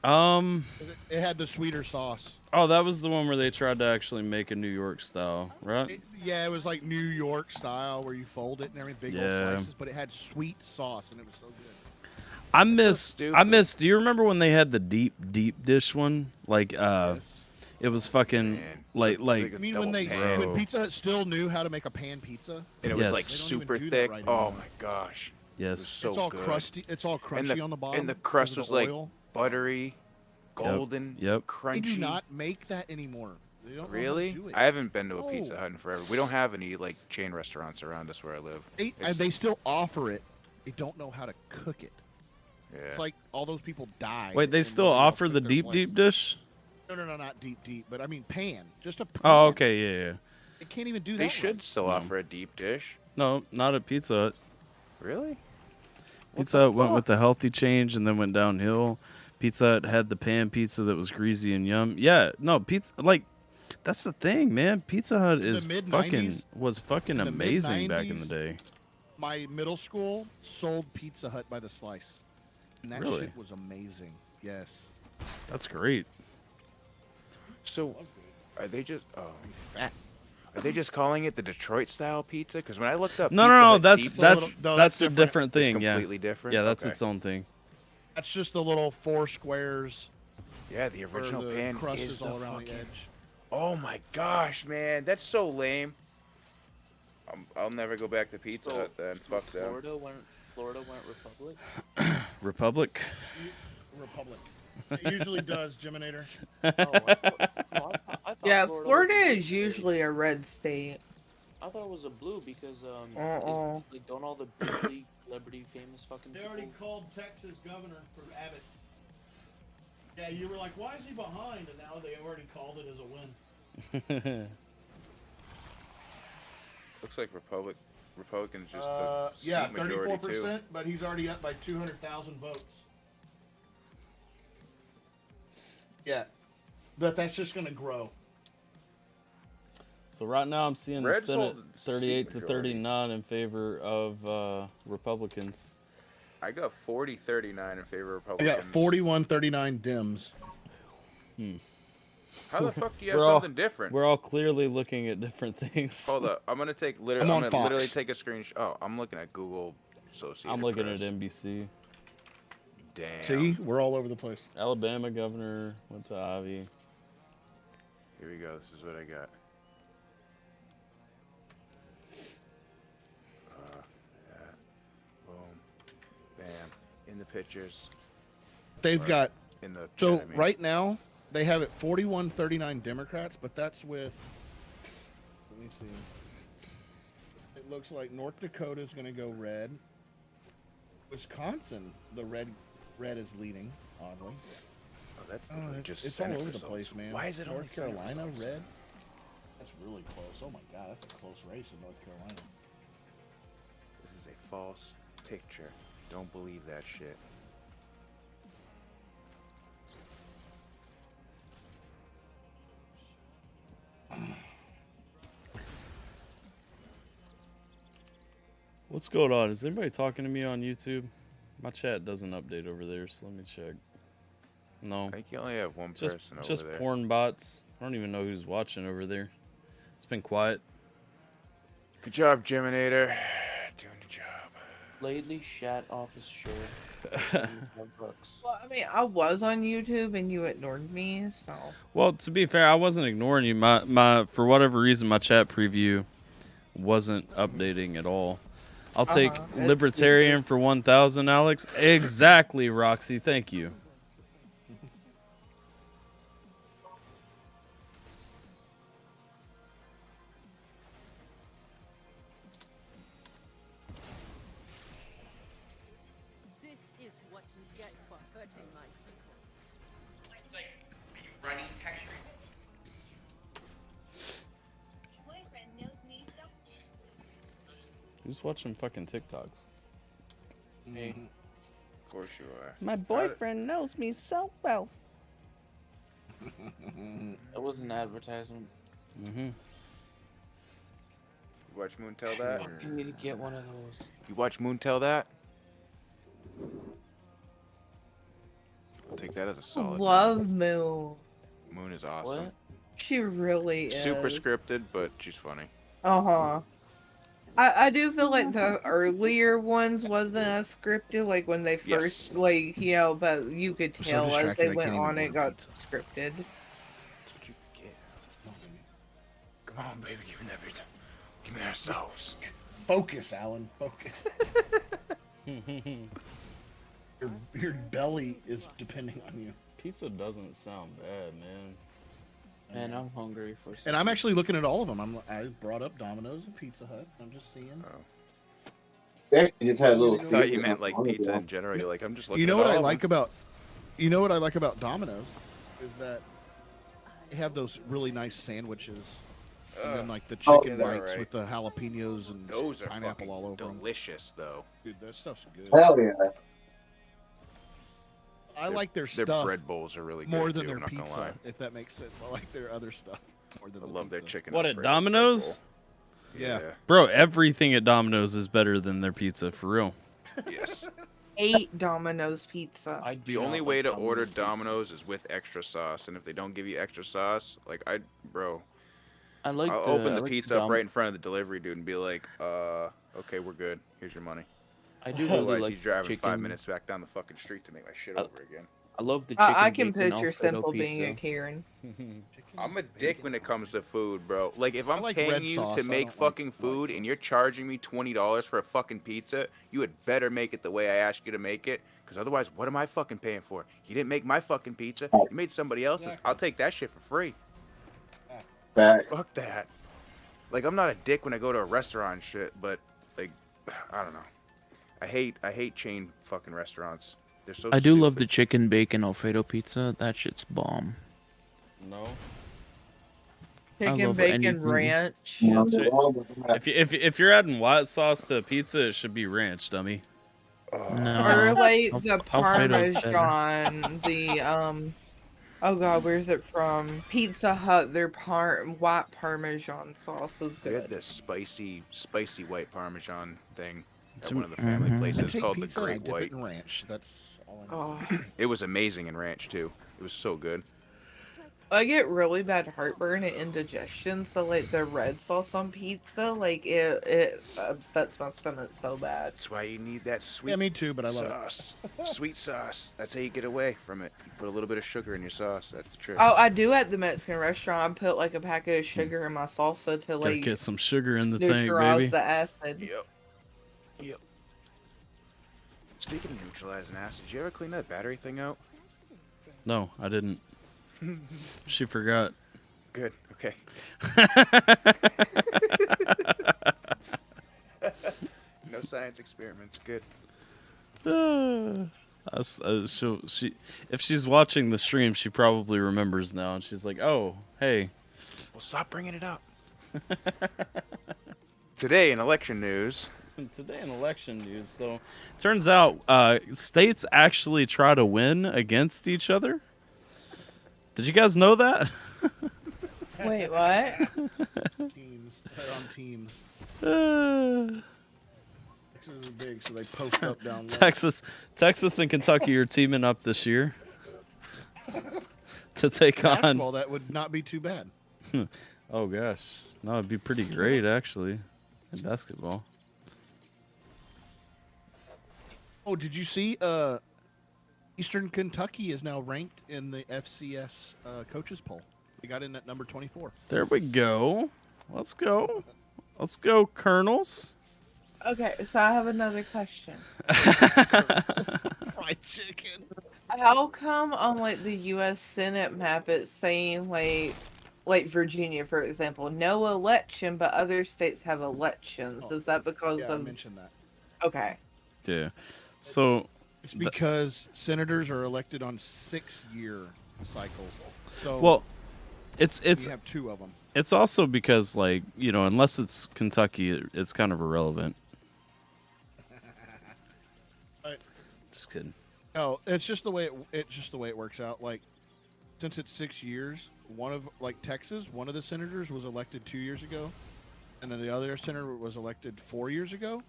It had the sweeter sauce. Oh, that was the one where they tried to actually make a New York style, right? Yeah, it was like New York style where you fold it and everything, big old Yeah. slices, but it had sweet sauce and it was so good. I miss. stupid. Do you remember when they had the deep dish one? Like, it It was fucking like I mean, when Pizza Hut still knew how to make a pan pizza, and it was like super thick. Right oh my gosh. Yes. So it's all good. crusty. It's all crunchy on the bottom. And the crust was like buttery, golden, crunchy. They do not make that anymore. They don't really? Do it. I haven't been to a Pizza Hut in forever. We don't have any like chain restaurants around us where I live. They still offer it. They don't know how to cook it. Yeah. It's like all those people died. Wait, they still offer the deep dish? No, not deep. But I mean pan. Just a pan. Oh, okay, yeah. They can't even do that. They should still offer a deep dish. No, not at Pizza Hut. Really? Pizza Hut went with the healthy change and then went downhill. Pizza Hut had the pan pizza that was greasy and yum. Yeah, no, pizza, like, that's the thing, man. Pizza Hut was fucking amazing back in the day. My middle school sold Pizza Hut by the slice. And that shit was amazing. Yes. That's great. So, are they just are they just calling it the Detroit style pizza? Because when I looked up, no, that's a different thing. It's completely different. Yeah, that's its own thing. That's just the little 4 squares. Yeah, the original pan crust is all around the edge. Oh my gosh, man, that's so lame. I'll never go back to Pizza Hut then. Fuck them. Florida went Republic. Republic. It usually does, Geminator. I thought yeah, Florida is usually a red state. I thought it was a blue because like, don't all the big league celebrity famous fucking They people? already called Texas governor for Abbott. Yeah, you were like, why is he behind? And now they already called it as a win. Looks like Republicans just yeah, 34%, but he's already up by 200,000 votes. Yeah, but that's just going to grow. So right now I'm seeing the Senate 38 to 39 in favor of Republicans. I got 40-39 in favor of Republicans. I got 41-39 Dems. How the fuck do you have something different? We're all clearly looking at different things. Hold up, I'm gonna literally take a screenshot. Oh, I'm looking at Google Associated I'm looking Press. at NBC. Damn. See, we're all over the place. Alabama governor went to Ivy. Here we go. This is what I got. Boom. Bam. In the pictures. They've got in the. So right now they have it 41-39 Democrats, but that's with. Let me see. It looks like North Dakota is going to go red. Wisconsin, the red is leading. Oddly. Oh, that's it's all over the place, man. Why is it North Carolina red? That's really close. Oh my god, that's a close race in North Carolina. This is a false picture. Don't believe that shit. What's going on? Is anybody talking to me on YouTube? My chat doesn't update over there, so let me check. No. I think you only have one person over there. Just porn bots. I don't even know who's watching over there. It's been quiet. Good job, Geminator. Doing the job. Lately shat off his shirt. Well, I mean, I was on YouTube and you ignored me, so. Well, to be fair, I wasn't ignoring you. My for whatever reason, my chat preview wasn't updating at all. I'll take libertarian for 1,000, Alex. Exactly, Roxy. Thank you. This is what you get for hurting my people. Like running texture. Boyfriend knows me so. Who's watching fucking TikToks? Me. Of course you are. My boyfriend knows me so well. That was an advertisement. Mm-hmm. You watch Moon tell that? You need to get one of those. You watch Moon tell that? I'll take that as a solid. Love Moon. Moon is awesome. What? She really is. Super scripted, but she's funny. Uh-huh. I do feel like the earlier ones wasn't as scripted, like when they first, but you could tell as they went on, it got scripted. That's what you Come on, baby, give me that pizza. Give me that sauce. Focus, Alan. Focus. Your belly is depending on you. Pizza doesn't sound bad, man. Man, I'm hungry for. And I'm actually looking at all of them. I brought up Domino's and Pizza Hut. I'm just seeing. They actually just had a little. I thought you meant like pizza in general. You're like, I'm just looking. You know at what all I of like them. about, you know what I like about Domino's, is that they have those really nice sandwiches, and then like the chicken they're bites alright. with the jalapenos and Those are pineapple fucking all over them. delicious, though. Dude, that stuff's good. Hell yeah. I like their Their stuff bread bowls are really more good than too, their I'm not gonna pizza, lie. if that makes sense. I like their other stuff more than I the love their pizza. chicken. What, at Alfredo bread Domino's? bowl. Yeah. Bro, everything at Domino's is better than their pizza, for real. Yes. 8 Domino's pizza. I do The not only like way to Domino's order pizza. Domino's is with extra sauce, and if they don't give you extra sauce, like bro, I like I'll the, open I the like pizza up Dom- right in front of the delivery dude and be like, okay, we're good. Here's your money. I do really Otherwise, like he's driving chicken. 5 minutes back down the fucking street to make my shit over again. I love the chicken. I can bacon picture Alfredo Simple pizza. being a Karen. I'm a dick when it comes to food, bro. Like, if I'm like paying red you sauce. to I make don't fucking like food sauce. and you're charging me $20 for a fucking pizza, you had better make it the way I asked you to make it. Because otherwise, what am I fucking paying for? You didn't make my fucking pizza. You made somebody else's. Exactly. I'll take that shit for free. Facts. Fuck that. Like, I'm not a dick when I go to a restaurant and shit, but, like, I don't know. I hate chain fucking restaurants. They're so I do love the stupid. chicken bacon Alfredo pizza. That shit's bomb. No. Chicken love bacon anything. ranch. Yeah, Nothing chi- wrong with that. if you're adding white sauce to a pizza, it should be ranch, dummy. No. Or like Al- the Alfredo's better. Parmesan, oh god, where's it from? Pizza Hut, their white Parmesan sauce is They had good. this spicy white Parmesan thing at Some- one of the family mhm. I places take called the pizza and I Great dip White. it in ranch. That's all I know. Oh, It was amazing in ranch too. It was so good. I get really bad heartburn and indigestion, so like the red sauce on pizza, like it upsets my stomach so bad. That's why you need that sweet Yeah, me too, but I love it. sauce. Sweet sauce. That's how you get away from it. You put a little bit of sugar in your sauce. That's the trick. Oh, I do at the Mexican restaurant. I put like a packet of sugar in my salsa to Gotta like get some sugar in the tank, neutralize baby. the acid. Yep. Speaking of neutralizing acid, did you ever clean that battery thing out? No, I didn't. She forgot. Good. Okay. No science experiments. Good. If she's watching the stream, she probably remembers now, and she's like, "Oh, hey." Well, stop bringing it up. Today in election news. Today in election news, so turns out states actually try to win against each other. Did you guys know that? Wait, what? Teams. They're on teams. Uh, Texas is big, so they post up down low. Texas and Kentucky are teaming up this year to take on. Basketball, that would not be too bad. Oh gosh, no, it'd be pretty great actually in basketball. Oh, did you see? Eastern Kentucky is now ranked in the FCS coaches poll. They got in at number 24. There we go. Let's go. Let's go, Colonels. Okay, so I have another question. Fried chicken. How come on like the U.S. Senate map it's saying like Virginia, for example, no election, but other states have elections? Is that because Yeah, I of? mentioned that. Okay. Yeah. So It's because senators are elected on 6-year cycles. So well, it's we have 2 of them. it's also because like unless it's Kentucky, it's kind of irrelevant. Just kidding. No, it's just the way it works out. Like, since it's 6 years, one of Texas, one of the senators was elected 2 years ago, and then the other senator was elected 4 years ago.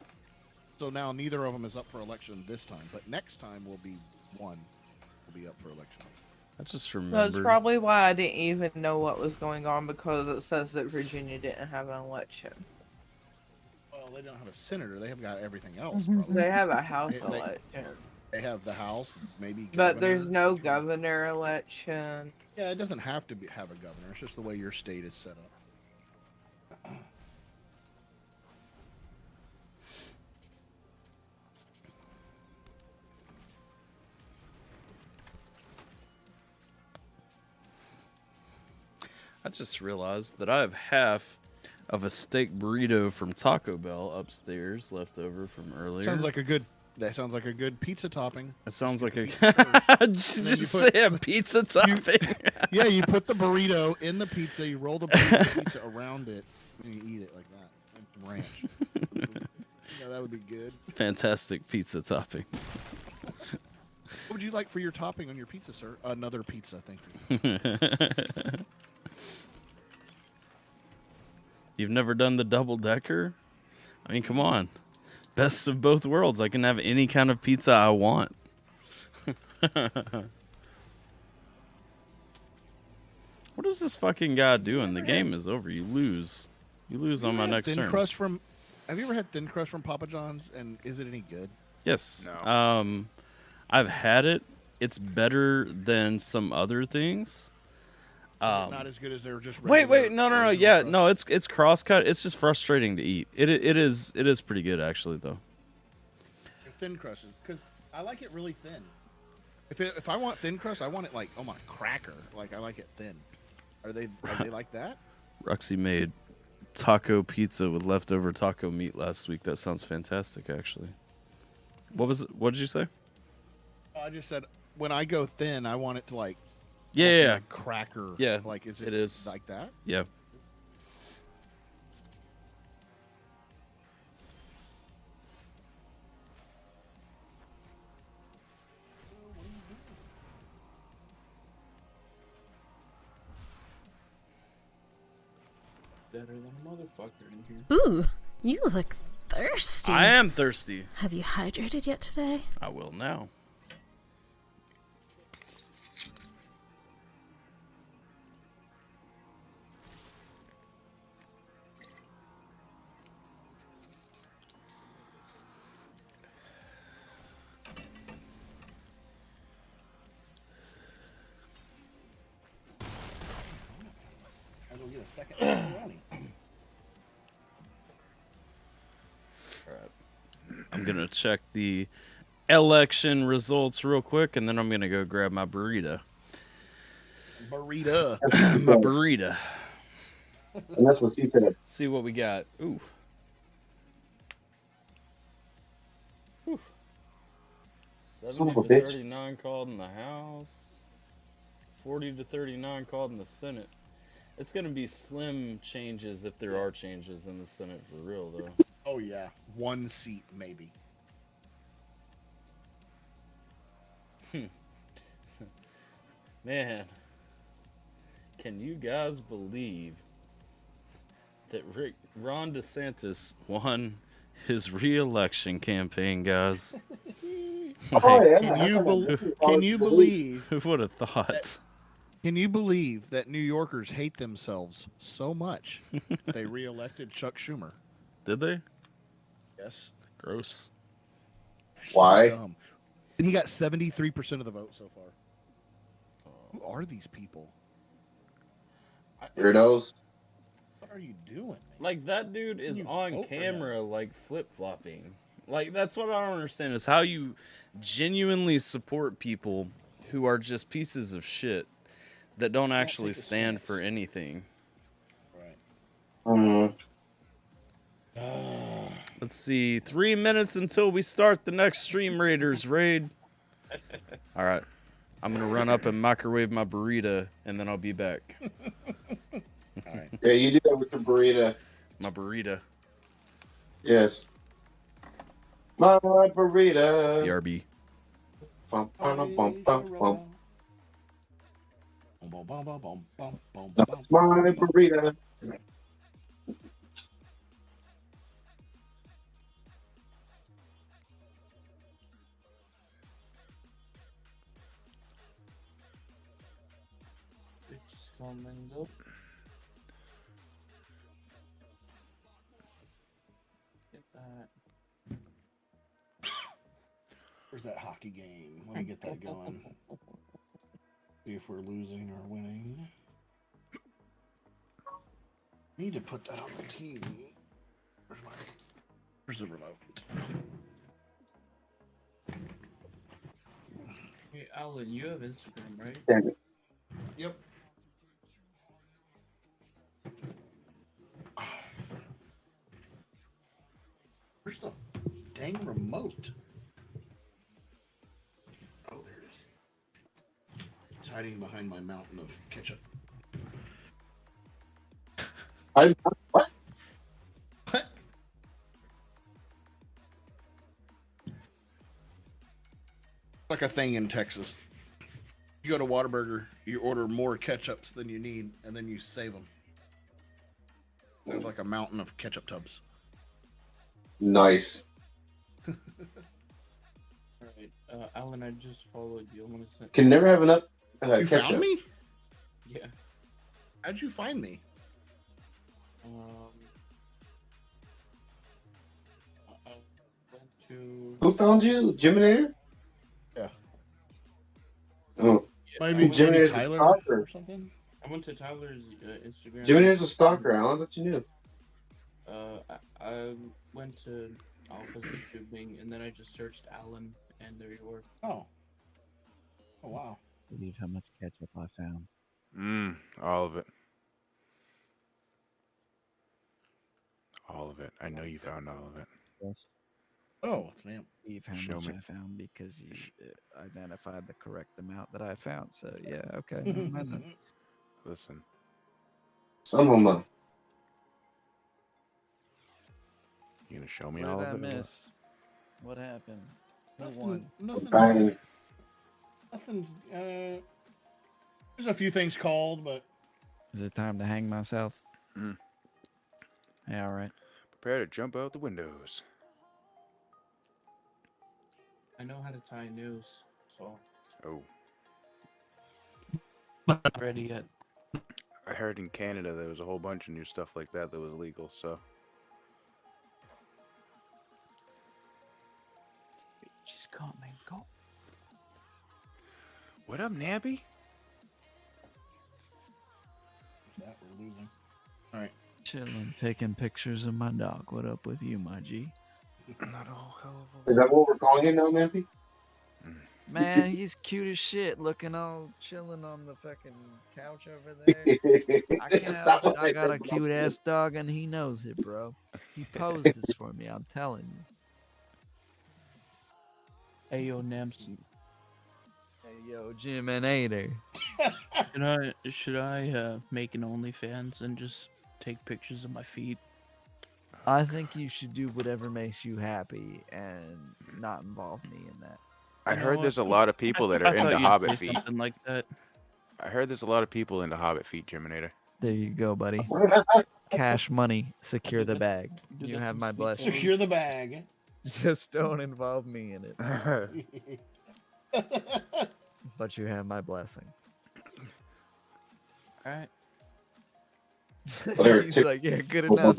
So now neither of them is up for election this time, but next time will be up for election. I just That's remembered. probably why I didn't even know what was going on, because it says that Virginia didn't have an election. Well, they don't have a senator; they have got everything else. Probably. They have a house They- election, They have the House, maybe. but there's governor. no governor election. Yeah, it doesn't have to have a governor. It's just the way your state is set up. I just realized that I have half of a steak burrito from Taco Bell upstairs left over from earlier. Sounds like a good. That sounds like a good pizza topping. It sounds like a. Just say a pizza topping. Yeah, you put the burrito in the pizza, you roll the burrito pizza around it, and you eat it like that. With ranch. Yeah, that would be good. Fantastic pizza topping. What would you like for your topping on your pizza, sir? Another pizza, thank you. You've never done the double decker? I mean, come on. Best of both worlds. I can have any kind of pizza I want. What is this fucking guy doing? The game is over. You lose. You lose on my next turn. Have you ever had thin crust from Papa John's, and is it any good? Yes. No. I've had it. It's better than some other things. Not as good as they're just. Wait, no. Yeah, no, it's cross cut. It's just frustrating to eat. It is pretty good actually though. Thin crust, because I like it really thin. If I want thin crust, I want it like on a cracker. Like I like it thin. Are they like that? Roxy made taco pizza with leftover taco meat last week. That sounds fantastic actually. What was it? What did you say? I just said when I go thin, I want it to like. Yeah. Like cracker. Yeah. Like it is like that? Yeah. Better than a motherfucker in here. Ooh, you look thirsty. I am thirsty. Have you hydrated yet today? I will now. Get a second pepperoni. I'm gonna check the election results real quick, and then I'm gonna go grab my burrito. My burrito. And that's what she said. See what we got. Ooh. 70 to 39 called in the House. 40 to 39 called in the Senate. It's going to be slim changes if there are changes in the Senate for real, though. Oh, yeah. One seat, maybe. Man, can you guys believe that Ron DeSantis won his re-election campaign, guys? Oh, yeah. Can you believe? Who would have thought? Can you believe that New Yorkers hate themselves so much they re-elected Chuck Schumer? Did they? Yes. Gross. Why? And he got 73% of the vote so far. Who are these people? Weirdos. What are you doing, man? Like, that dude is You on vote for camera, like, flip-flopping. Like, that's what I don't understand, is how you genuinely support people who are just pieces of shit that don't actually stand for anything. Right. Let's see. 3 minutes until we start the next Stream Raiders raid. All right. I'm going to run up and microwave my burrito, and then I'll be back. All right. Yeah, you do that with the burrito. My burrito. Yes. My burrito. BRB. Bum, bum, bum, bum, bum. That's my burrito. It's coming up. Get that. Where's that hockey game? Let me get that going. See if we're losing or winning. Need to put that on the TV. Where's the remote? Hey, Alan, you have Instagram, right? Damn it. Yep. Where's the dang remote? Oh, there it is. It's hiding behind my mountain of ketchup. What? What? Like a thing in Texas. You go to Whataburger, you order more ketchups than you need, and then you save them. There's like a mountain of ketchup tubs. Nice. Alright, Alan, I just followed you. I'm gonna send. Can never have enough You ketchup. found me? Yeah. How'd you find me? I went to. Who found you? Jiminator? Yeah. Oh. Maybe Jiminator's a Tyler stalker. or something? I went to Tyler's Instagram. Jiminator's a stalker, Alan. That's what you knew. I went to Alpha's YouTubing, and then I just searched Alan, and there you were. Oh. Oh, wow. Believe how much ketchup I found. All of it. All of it. I know you found all of it. Yes. Oh, damn. Believe how Show much me. I found because you identified the correct amount that I found. So yeah, okay. Never mind then. Listen. Some of them. You gonna show me What all did I of it? miss? What happened? Who Nothing. won? Nothing. Bangs. Nothing's. There's a few things called, but Is it time to hang myself? Mm. Yeah, all right. Prepare to jump out the windows. I know how to tie noose, so. Oh. Not ready yet. I heard in Canada there was a whole bunch of new stuff like that was legal, so. She's coming. Go. What up, Nabby? that we're losing. All right. Chilling, taking pictures of my dog. What up with you, my G? Not all hell of Is that what we're calling it now, Nappy? Man, he's cute as shit, looking all chilling on the fucking couch over there. I can't help it. I got a cute ass dog, and he knows it, bro. He poses for me. I'm telling you. Hey, yo, Nams. Hey, yo, Jiminator. Should I make an OnlyFans and just take pictures of my feet? I think you should do whatever makes you happy and not involve me in that. I You know heard what? there's a lot of people that I are thought into you'd Hobbit say feet. something like that. I heard there's a lot of people into Hobbit feet, Jiminator. There you go, buddy. Cash money, secure the bag. Do You that have some my sweet blessing. Secure the bag. Just don't involve me in it. But you have my blessing. All right. Whatever, He's like, yeah, good enough.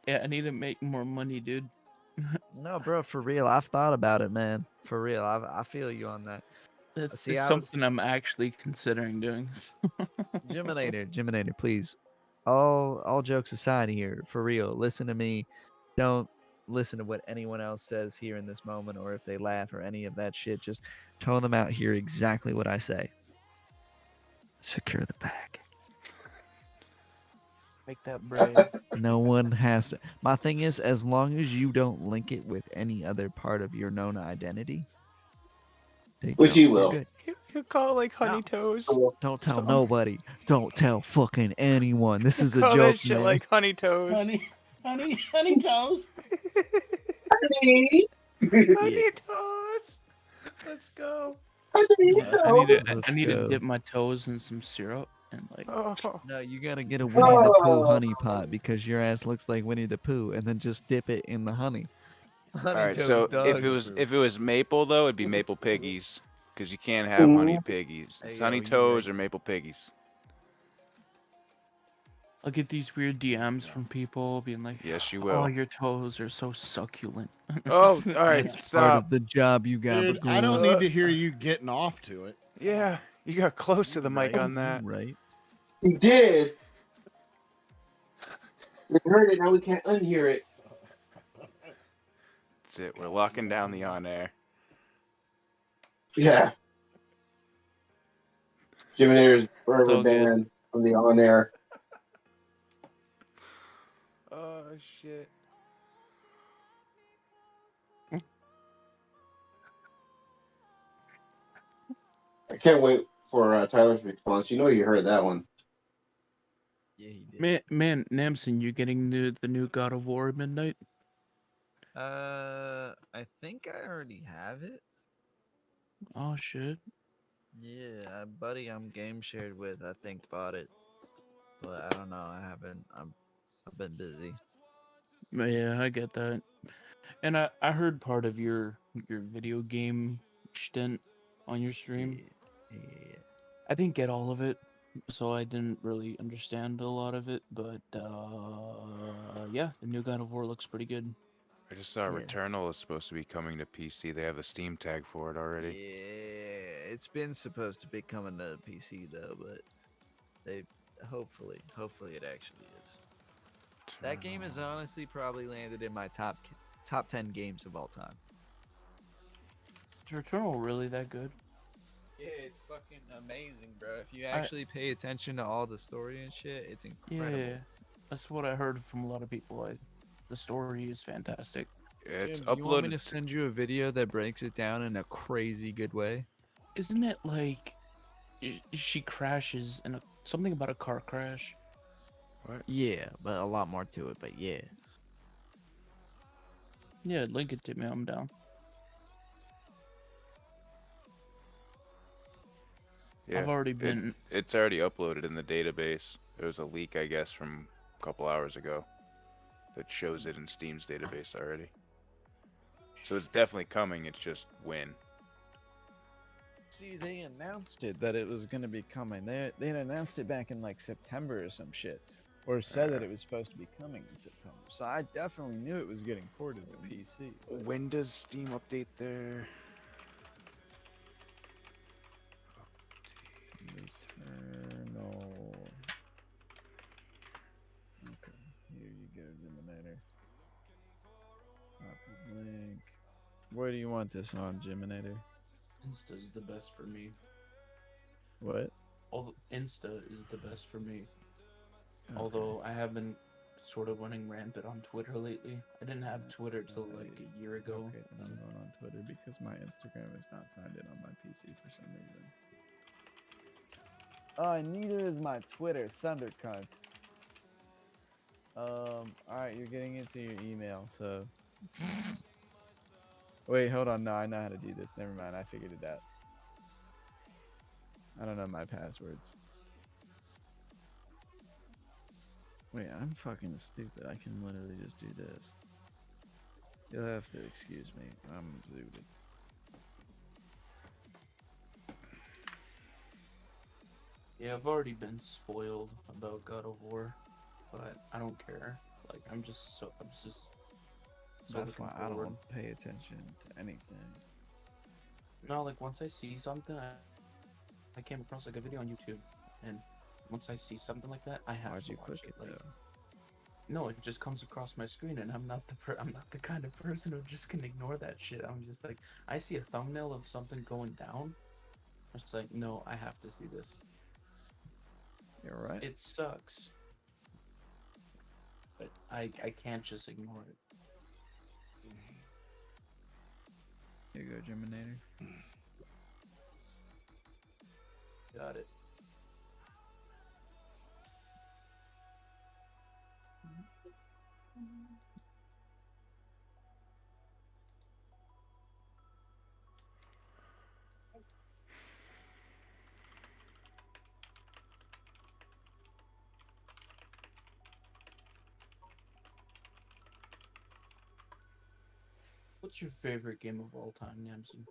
Yeah, I need to make more money, dude. No, bro, for real. I've thought about it, man. For real. I feel you on that. It's, See, it's I was- something I'm actually considering doing. Jiminator, please. All jokes aside here, for real, listen to me. Don't listen to what anyone else says here in this moment, or if they laugh or any of that shit. Just tone them out here exactly what I say. Secure the bag. Make that bread. No one has to. My thing is, as long as you don't link it with any other part of your known identity, there you Which go. you You're will. good. You call it like honey toes. Don't tell nobody. Don't tell fucking anyone. This is a Call joke, that shit man. like honey toes. Honey toes. Honey toes. Let's go. I need Let's to go. dip my toes in some syrup and like. Oh. No, you gotta get a Winnie the Pooh honey pot because your ass looks like Winnie the Pooh, and then just dip it in the honey. All right, so if it was maple though, it'd be maple piggies, because you can't have honey piggies. Hey, It's yo, honey you toes right. or maple piggies. I'll get these weird DMs from people being like, Yes, you "Oh, will. your toes are so succulent." Oh, all right, It's part stop. of the job you got. Dude, I don't need to hear you getting off to it. Yeah, you got close to the mic right, on that. Right. He did. We heard it, now we can't unhear it. That's it. We're locking down the on air. Yeah. Jiminator is forever So good. banned from the on air. Oh shit. I can't wait for Tyler's response. You know you heard that one. Yeah, he did. Man, Namson, you getting the new God of War at midnight? I think I already have it. Oh shit. Yeah, a buddy I'm game shared with, I think bought it, but I don't know. I haven't. I've been busy. Yeah, I get that. And I heard part of your video game stint on your stream. Yeah. I didn't get all of it, so I didn't really understand a lot of it. But yeah, the new God of War looks pretty good. I just saw Yeah. Returnal is supposed to be coming to PC. They have a Steam tag for it already. Yeah, it's been supposed to be coming to PC though, but they hopefully it actually is. That game has honestly probably landed in my top 10 games of all time. Is Returnal really that good? Yeah, it's fucking amazing, bro. If you actually pay attention to all the story and shit, it's incredible. Yeah, that's what I heard from a lot of people. The story is fantastic. It's Jim, do you want me uploaded. to send you a video that breaks it down in a crazy good way? Isn't it like she crashes in something about a car crash? What? Yeah, but a lot more to it. But yeah, Yeah, link it to me. I'm down. Yeah, I've already been. It's already uploaded in the database. There was a leak, I guess, from a couple hours ago that shows it in Steam's database already. So it's definitely coming. It's just when. see, they announced it that it was gonna be coming. They had announced it back in like September or some shit, or said that it was supposed to be coming in September. So I definitely knew it was getting ported to PC. When does Steam update their? Returnal. Okay, here you go, Jiminator. Copy link. Where do you want this on, Jiminator? Insta's the best for me. What? Insta is the best for me. Okay. Although I have been sort of running rampant on Twitter lately. I didn't have Twitter till like a year ago. Okay, I'm going on Twitter because my Instagram is not signed in on my PC for some reason. Neither is my Twitter, ThunderCunt. Alright, you're getting into your email, so... Wait, hold on, no, I know how to do this. Never mind, I figured it out. I don't know my passwords. Wait, I'm fucking stupid. I can literally just do this. You'll have to excuse me. I'm zooted. Yeah, I've already been spoiled about God of War, but I don't care. Like I'm just so That's why I forward. don't pay attention to anything. No, like once I see something, I came across like a video on YouTube, and once I see something like that, I have Why'd to you watch click it. it Like, though? no, it just comes across my screen, and I'm not the kind of person who just can ignore that shit. I'm just like, I see a thumbnail of something going down, I'm just like, no, I have to see this. You're right. It sucks, but I can't just ignore it. Here you go, Jiminator. Got it. What's your favorite game of all time, Namson?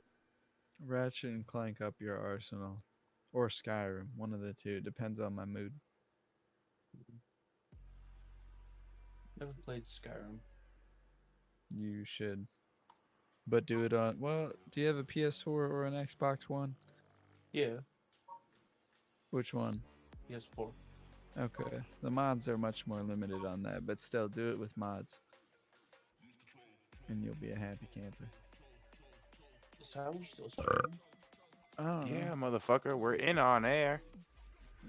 Ratchet and Clank Up Your Arsenal. Or Skyrim. One of the two. Depends on my mood. Never played Skyrim. You should. But do it on... Well, do you have a PS4 or an Xbox One? Yeah, Which one? PS4. Okay. The mods are much more limited on that, but still do it with mods. And you'll be a happy camper. Is Tyler still streaming? Oh Yeah, motherfucker, we're in on air.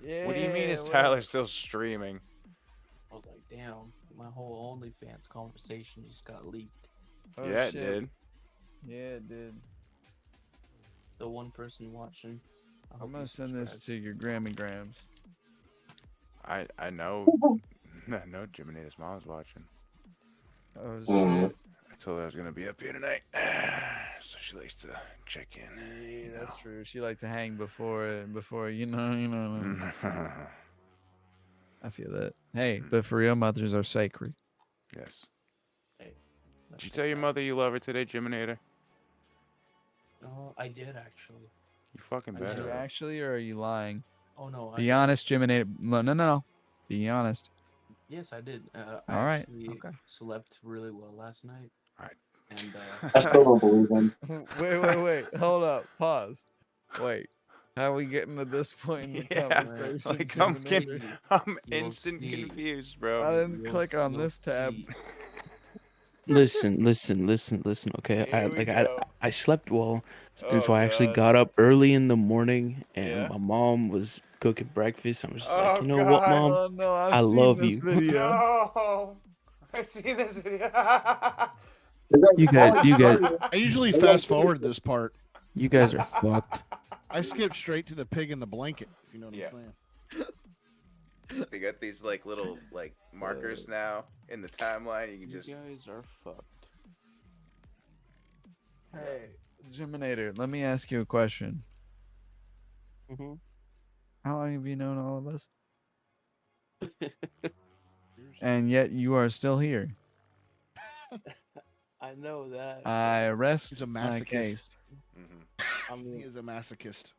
Yeah. What do you mean is what Tyler up? still streaming? I was like, damn, my whole OnlyFans conversation just got leaked. Oh, yeah, shit. it did. Yeah, it did. The one person watching. I'm gonna send this to your Grammy Grams. I know. I know Jiminator's mom's watching. Oh shit. I told her I was gonna be up here tonight, so she likes to check in. Yeah, that's true. She liked to hang before you know. I feel that. Hey, but for real, mothers are sacred. Yes. Hey, Did you tell your mother you love her today, Jiminator? No, I did actually. You fucking I Are better. you actually, or are you lying? Oh no. Be honest, Jiminator. No. Be honest. Yes, I did. All I right, actually okay. slept really well last night. Alright. And I still don't believe him. Wait. Hold up. Pause. Wait. How are we getting to this point in the Yeah, conversation? like I'm Jiminator? instant see. confused, I bro. didn't click on this tab. Listen. Okay, Here we go. I slept well, and so Oh, I actually God. got up early in the morning, and Yeah. my mom was cooking breakfast. I'm just Oh, like, you know what, God. Mom? Oh no, I've I seen love this you. video. No, I've seen this video. You guys, I usually fast forward this part. you guys are fucked. I skip straight to the pig in the blanket. If you know what Yeah. I'm saying. They got these like little like markers now in the timeline. You can You just. guys are fucked. Hey, Jiminator, let me ask you a question. Mm-hmm. How long have you known all of us? And yet you are still here. I know that. I rest He's a my masochist. case. Mhm. I He mean, is a masochist.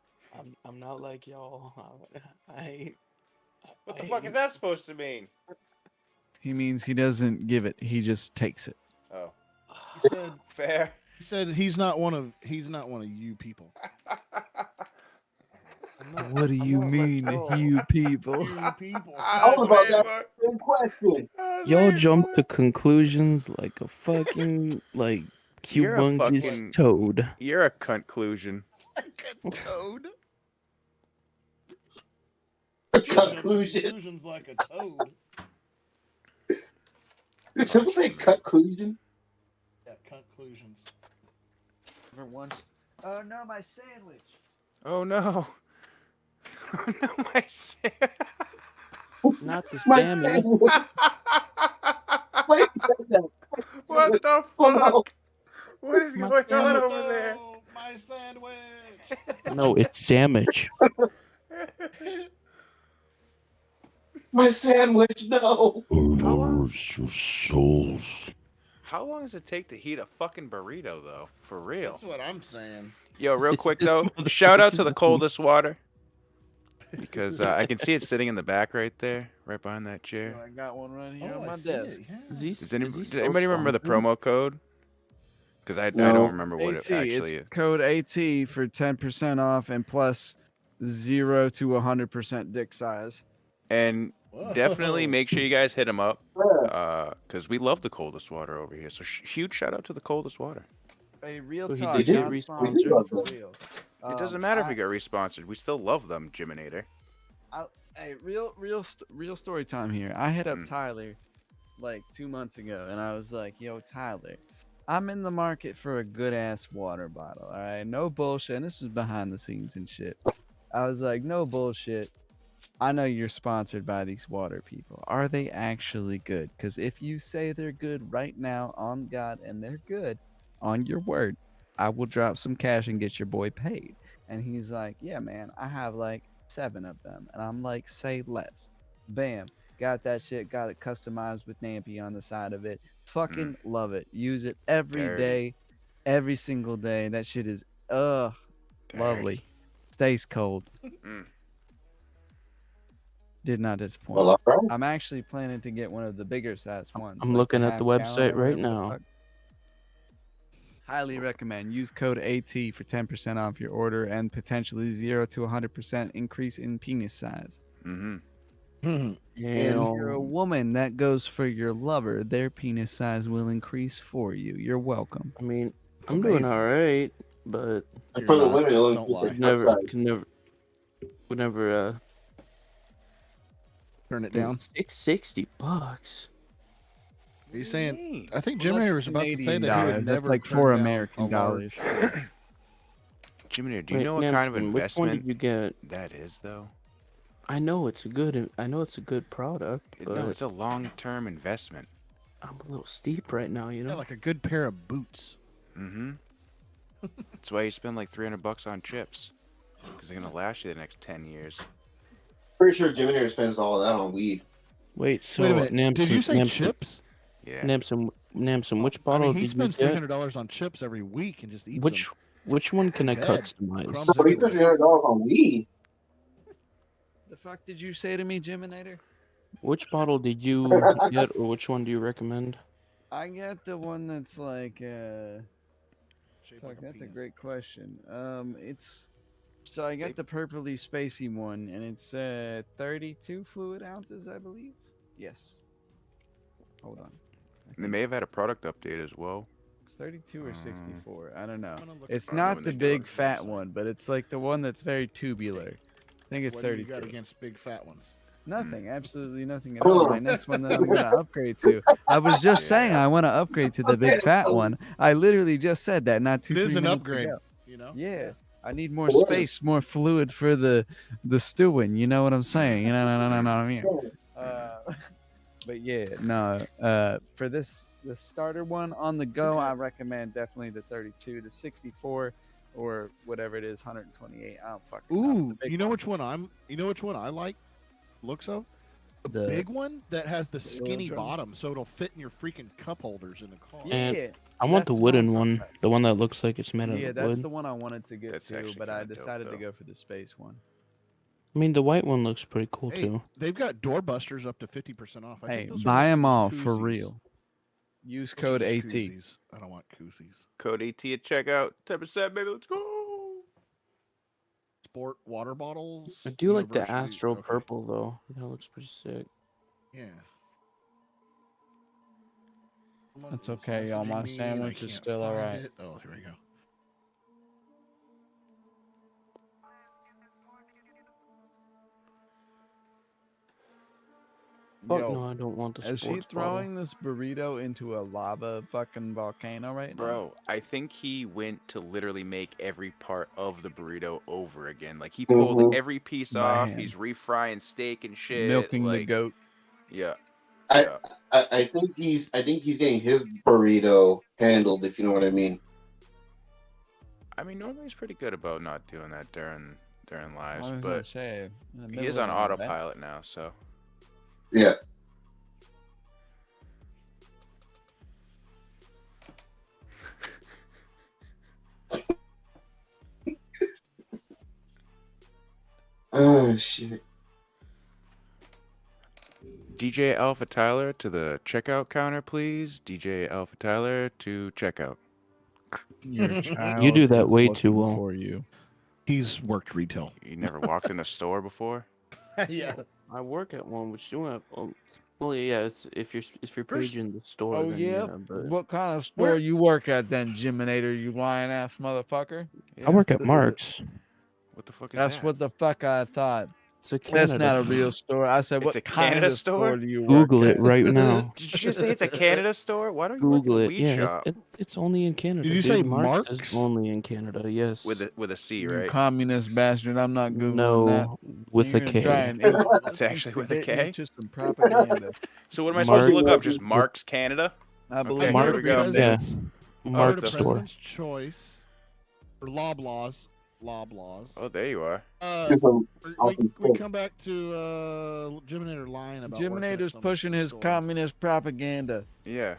I'm not like y'all. I What the fuck is that supposed to mean? He means he doesn't give it. He just takes it. Oh, He said, fair. he said he's not one of you people. What do you mean, you people? You people. I was about that same question. Y'all jump to conclusions like a fucking like You're a humongous fucking- toad. You're a conclusion. Toad. Conclusion. Conclusions like a toad. Did someone say conclusion? Yeah, conclusions. For once. Oh no, my sandwich. Oh no. Oh no, my Not the My sandwich. sandwich. Why did you say that? What the Oh, no. fuck? What is going on over there? Oh, my sandwich. No, it's sandwich. My sandwich, no. How long does it take to heat a fucking burrito, though? For real. That's what I'm saying. Yo, real It's quick this though, motherfucking shout out to the food. coldest water. Because I can see it sitting in the back right there, right behind that chair. I got one right here on I my see it, desk. yeah. Does anybody remember the promo code? Because I No. don't remember what AT, it actually it's is. code AT for 10% off and plus 0 to 100% dick size. And Whoa. definitely make sure you guys hit them up. Yeah. Because we love the coldest water over here. So huge shout out to the coldest water. A real So he talk. did get not re-sponsored? sponsored, We do for real. It doesn't matter if I- we get responsored. We still love them, Jiminator. Hey, real story time here. I hit up Mm. Tyler like 2 months ago, and I was like, "Yo, Tyler, I'm in the market for a good ass water bottle. All right, no bullshit." And this was behind the scenes and shit. I was like, "No bullshit. I know you're sponsored by these water people. Are they actually good? Because if you say they're good right now on God and they're good, on your word, I will drop some cash and get your boy paid." And he's like, "Yeah, man, I have like 7 of them." And I'm like, "Say less." Bam. Got that shit. Got it customized with Nampy on the side of it. Fucking love it. Use it every Dirty. day. Every single day. That shit is Dirty. lovely. Stays cold. Mm. Did not disappoint. Well, all right. I'm actually planning to get one of the bigger size ones. I'm like looking at the half website gallon or right whatever the now. fuck. Highly recommend. Use code AT for 10% off your order and potentially 0 to 100% increase in penis size. Mm-hmm. And if you're a woman, that goes for your lover. Their penis size will increase for you. You're welcome. I mean, I'm doing all right, but For the women, it'll Don't lie. would never Turn it down. $660. Are you saying? I think Jim was about to say that he would That's never like turn $4 down American a large- dollars. Jimmy, do you Wait, know what kind of Namson, which one did investment you get? that is, though? I know it's a good product, but No, it's a long-term investment. I'm a little steep right now, you know. Yeah, like a good pair of boots. Mm-hmm. That's why you spend like $300 on chips, because they're gonna last you the next 10 years. Pretty sure Jimmy spends all of that on weed. Wait, so Wait a minute. Namson, Did you say Namson, chips? Yeah. Namson, which I bottle mean, he did you spends get? $300 on chips every week and just eats Which one can I Dead. customize? Crumbs Bro, he spends $300 on weed. The fuck did you say to me, Jiminator? Which bottle did you get, or which one do you recommend? I got the one that's like Shaped fuck, like a that's a penis. great question. So I got the purpley spacey one, and it's 32 fluid ounces, I believe. Yes. Hold on. They may have had a product update as well. 32 or 64. I don't know. I'm gonna look It's at I don't know not when the they do it. big fat one, but it's like the one that's very tubular. I think it's What do you 32. got against big fat ones? Nothing, absolutely nothing at all. My next one that I'm gonna upgrade to. I was just saying I want to upgrade to the big fat one. I literally just said that not too. It is 3 an minutes upgrade. ago. You know. Yeah, I need more It was. space, more fluid for the stewing. You know what I'm saying? You know what I mean? But yeah, no. For the starter one on the go, I recommend definitely the 32, the 64, or whatever it is, 128. I don't fucking know. Ooh, The big you know one. which one You know which one I like? Looks of the The- big one that has the skinny drum? bottom, so it'll fit in your freaking cup holders in the car. And Yeah, I want the that's wooden what I'm one, talking the one that looks like it's made out yeah, of that's wood. the one I wanted to get That's to, actually but I kinda dope, decided to though. go for the space one. I mean, the white one looks pretty cool Hey, too. they've got doorbusters up to 50% off. I Hey, think those are buy just them all for koozies. real. Use Those are code just AT. koozies. I don't want koozies. Code AT at checkout. 10%, baby. Let's go. Sport water bottles. I do like the University- Astro okay. purple though. That looks pretty sick. Yeah. Someone That's was okay, y'all. My messaging me, and I sandwich is can't still find alright. it. Oh, here we go. Fuck Yo, no, I don't want the is she sports throwing this burrito into a lava fucking volcano right now? Bro, I think he went to literally make every part of the burrito over again. Like, he pulled Mhm. every piece By off. hand. He's refrying steak and shit. Milking the like, goat. Yeah. I- yeah. I think he's getting his burrito handled, if you know what I mean. I mean, normally he's pretty good about not doing that during I lives, was gonna but say, in the he is middle on of an event. autopilot now, so. Yeah. Oh shit. DJ AlphaTyler to the checkout counter, please. DJ AlphaTyler to checkout. Your child You do that is way too looking well. for you. He's worked retail. You never walked in a store before? Yeah. I work at one, which you have. Well, yeah, it's if you're paging the store. Oh then, yeah? but What kind of store you work at then, Jiminator? You lying ass motherfucker? I work at Mark's. What the fuck is That's that? what the fuck I thought. It's a That's Canada not a store. real store. I said, It's what a kind Canada of store store? do you work Google it at? right now. Did you just say it's a Canada store? Why don't you work Google in a it. weed Yeah, shop? it's only in Canada. Did you dude. say Mark's? Mark's? Is only in Canada. Yes. With a C, You right? communist bastard. I'm not Googling that. no, with You're a gonna K. try and It's actually with a instigate me K? to some propaganda. So what am I supposed to Mark- look up? Just Mark's Canada? I believe Okay, Mark- here we go. Yeah. President's- Mark's the store. President's Choice or Loblaws. Oh, there you are. Just some We awesome we stuff. come back to Jiminator lying about working at Jiminator's some pushing his stores. communist propaganda. Yeah.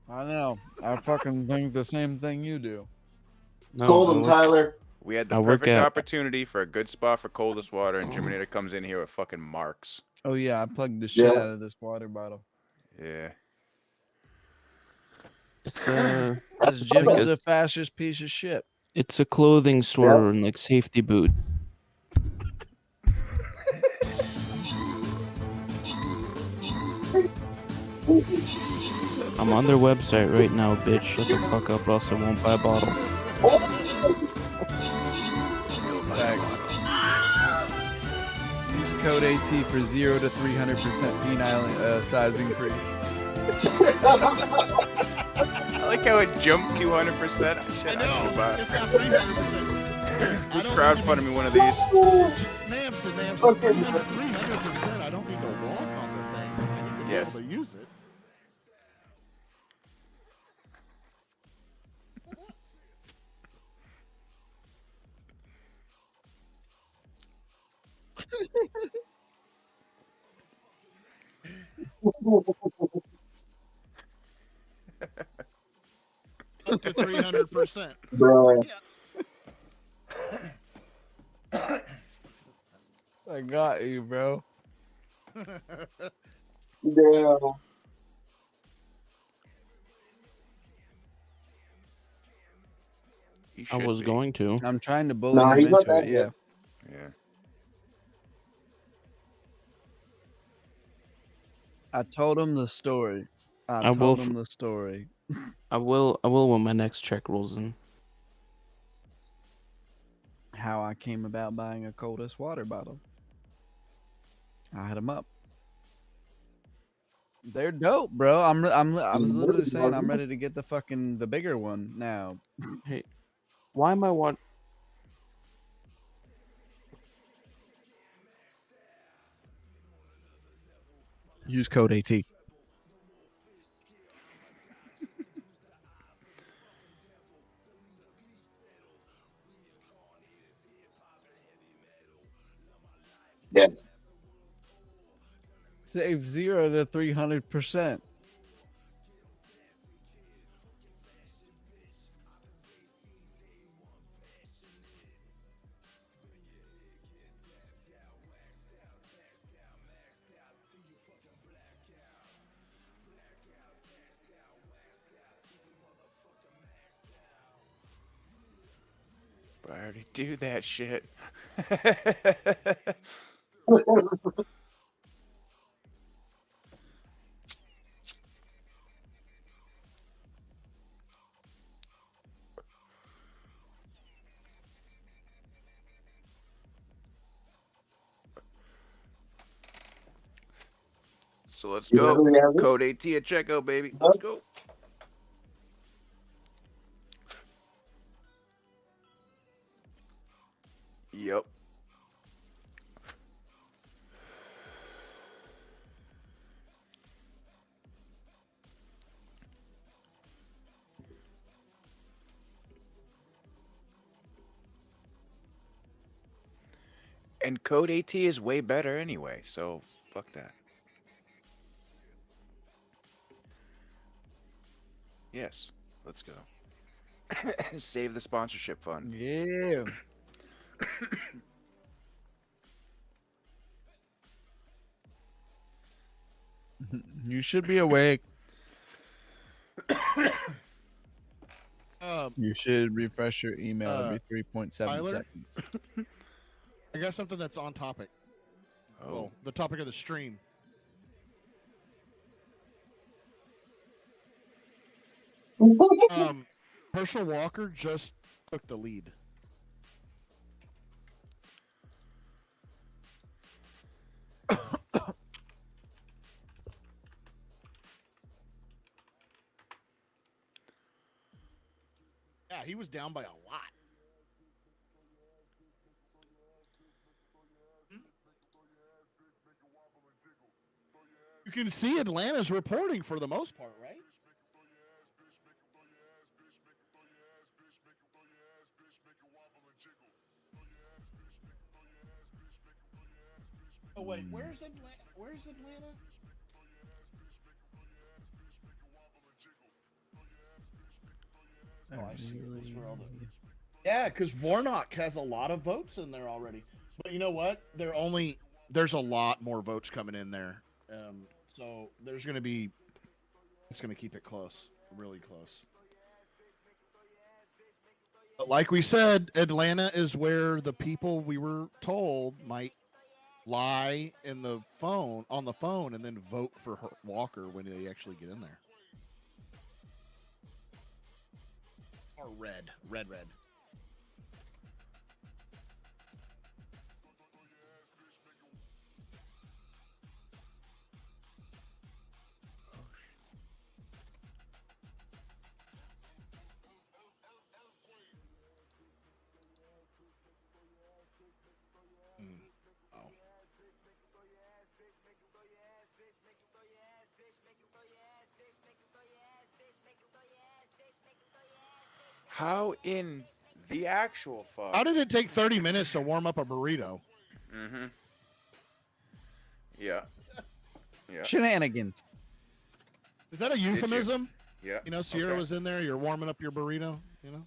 I know. I fucking think the same thing you do. Scold him, Tyler. We had the I work perfect at- opportunity for a good spot for coldest water, and Jiminator comes in here with fucking Mark's. Oh yeah, I plugged the shit Yeah. out of this water bottle. Yeah. It's This Jim is a fascist piece of shit. it's a clothing store and like safety boot. I'm on their website right now, bitch. Shut the fuck up, or else I won't buy a bottle. Use code AT for 0 to 300% penile size increase. I like how it jumped 200%. Shit, I know. It's not 300%. Who's crowdfunding me one of these? Namson, 300%. I don't need to walk on the thing. I need to be able to use it. Up to 300%. Bro. I got you, bro. Yeah. I was going to. I'm trying to bully Nah, him he's not into that it, good. Yeah. I told him the story. I will told him the story. I will when my next check rolls in. How I came about buying a coldest water bottle. I had them up. They're dope, bro. I was literally saying I'm ready to get the bigger one now. Hey, why am I want? Use code AT. Yes. Save 0 to 300%. But I already do that shit. So let's go. Code AT at checkout, baby. Let's go. Yep. And code AT is way better anyway, so fuck that. Yes, let's go. Save the sponsorship fund. Yeah. You should be awake. You should refresh your email every 3.7 seconds. I got something that's on topic. Oh. Well, the topic of the stream. Herschel Walker just took the lead. Yeah, he was down by a lot. You can see Atlanta's reporting for the most part, right? Oh wait, where's Atlanta? Where's Atlanta? Oh, I see. Those were all the... Yeah, because Warnock has a lot of votes in there already. But you know what? There's a lot more votes coming in there. So there's going to be... It's going to keep it close. Really close. But like we said, Atlanta is where the people we were told might lie in the phone on the phone and then vote for Walker when they actually get in there. Or red. How in the actual fuck? How did it take 30 minutes to warm up a burrito? Mm-hmm. Yeah. Yeah. Shenanigans. Is that a euphemism? Yeah. You know, Sierra was in there. You're warming up your burrito. You know.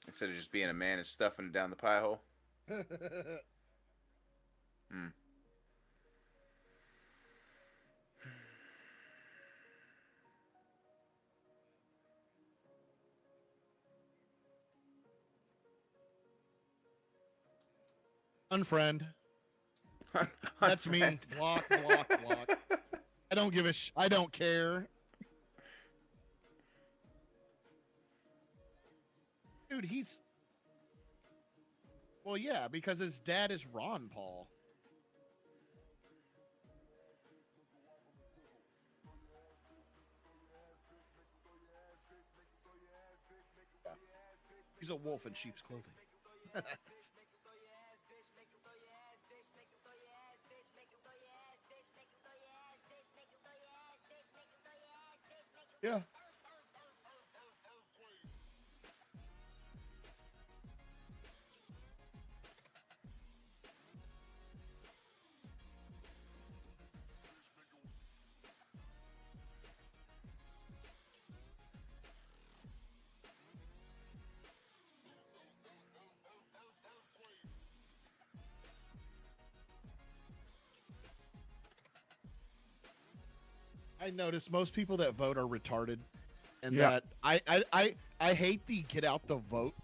Instead of just being a man and stuffing it down the pie hole. Unfriend. That's me. Block. I don't give a I don't care. Dude, he's... Well, yeah, because his dad is Ron Paul. Yeah. He's a wolf in sheep's clothing. Yeah. I noticed most people that vote are retarded, and that I hate the get out the vote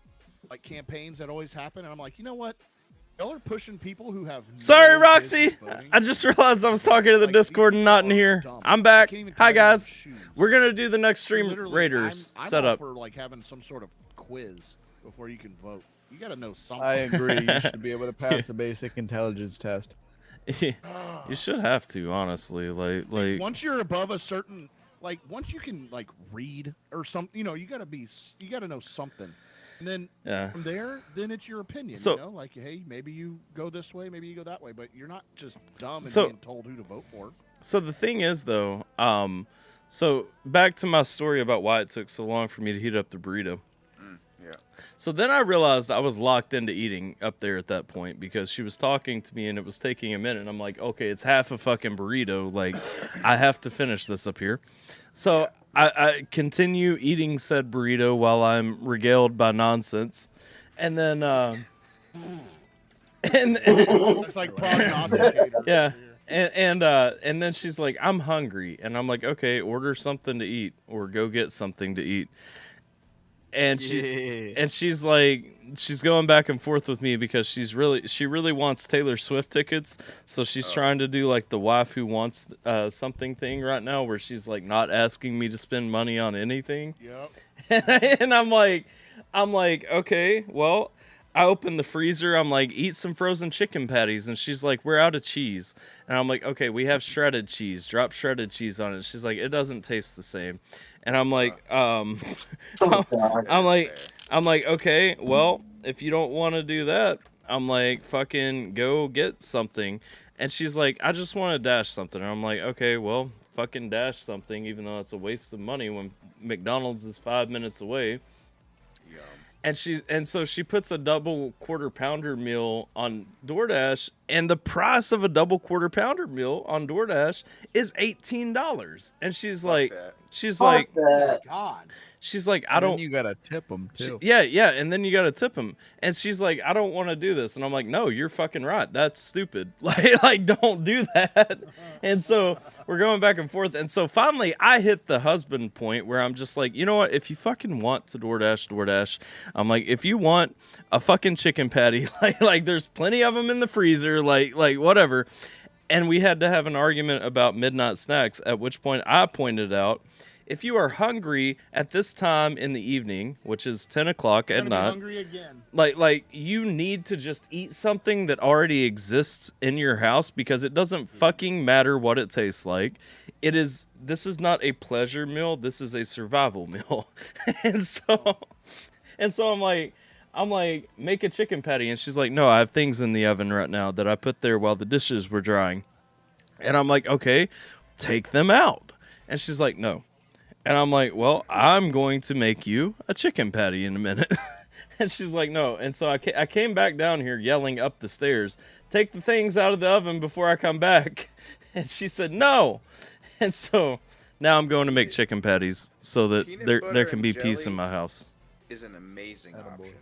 like campaigns that always happen. And I'm like, you know what? Y'all are pushing people who have. Sorry, Roxy. I just realized I was talking to the Discord and not in here. I'm back. Hi guys. We're gonna do the next stream Raiders I'm setup. all for like having some sort of quiz before you can vote. You got to know something. I agree. You should be able to pass a basic intelligence test. You should have to, honestly. Like once you're above a certain, like once you can like read or something, you know, you gotta know something, and then from there, then it's your opinion. So, you know, like hey, maybe you go this way, maybe you go that way, but you're not just dumb and being told who to vote for. So the thing is, though, so back to my story about why it took so long for me to heat up the burrito. Yeah. So then I realized I was locked into eating up there at that point because she was talking to me and it was taking a minute. And I'm like, okay, it's half a fucking burrito. Like, I have to finish this up here. So I continue eating said burrito while I'm regaled by nonsense. And then, it's like prognosticator. Yeah. And then she's like, I'm hungry. And I'm like, okay, order something to eat or go get something to eat. And she's like, she's going back and forth with me because she really wants Taylor Swift tickets. So she's trying to do like the wife who wants something thing right now, where she's like not asking me to spend money on anything. Yep. And I'm like, okay, well, I open the freezer. I'm like, eat some frozen chicken patties. And she's like, we're out of cheese. And I'm like, okay, we have shredded cheese. Drop shredded cheese on it. She's like, it doesn't taste the same. And I'm like, I'm like, okay, well, if you don't want to do that, I'm like, fucking go get something. And she's like, I just want to dash something. And I'm like, okay, well, fucking dash something, even though it's a waste of money when McDonald's is 5 minutes away. And so she puts a double quarter pounder meal on DoorDash, and the price of a double quarter pounder meal on DoorDash is $18. And she's like, She's Fuck like, that. God. she's like, I And then don't. you gotta tip them too. Yeah, and then you got to tip him. And she's like, I don't want to do this. And I'm like, no, you're fucking right. That's stupid. Like don't do that. And so we're going back and forth. And so finally I hit the husband point where I'm just like, you know what? If you fucking want to DoorDash. I'm like, if you want a fucking chicken patty, like there's plenty of them in the freezer, like whatever. And we had to have an argument about midnight snacks, at which point I pointed out, if you are hungry at this time in the evening, which is 10 o'clock at night, Hungry again. like you need to just eat something that already exists in your house, because it doesn't fucking matter what it tastes like. This is not a pleasure meal. This is a survival meal. and so I'm like, make a chicken patty. And she's like, no, I have things in the oven right now that I put there while the dishes were drying. And I'm like, okay, take them out. And she's like, no. And I'm like, well, I'm going to make you a chicken patty in a minute. And she's like, no. And so I came back down here yelling up the stairs, take the things out of the oven before I come back. And she said, no. And so now I'm going to make chicken patties so that there can be peace in my house. Is an amazing option.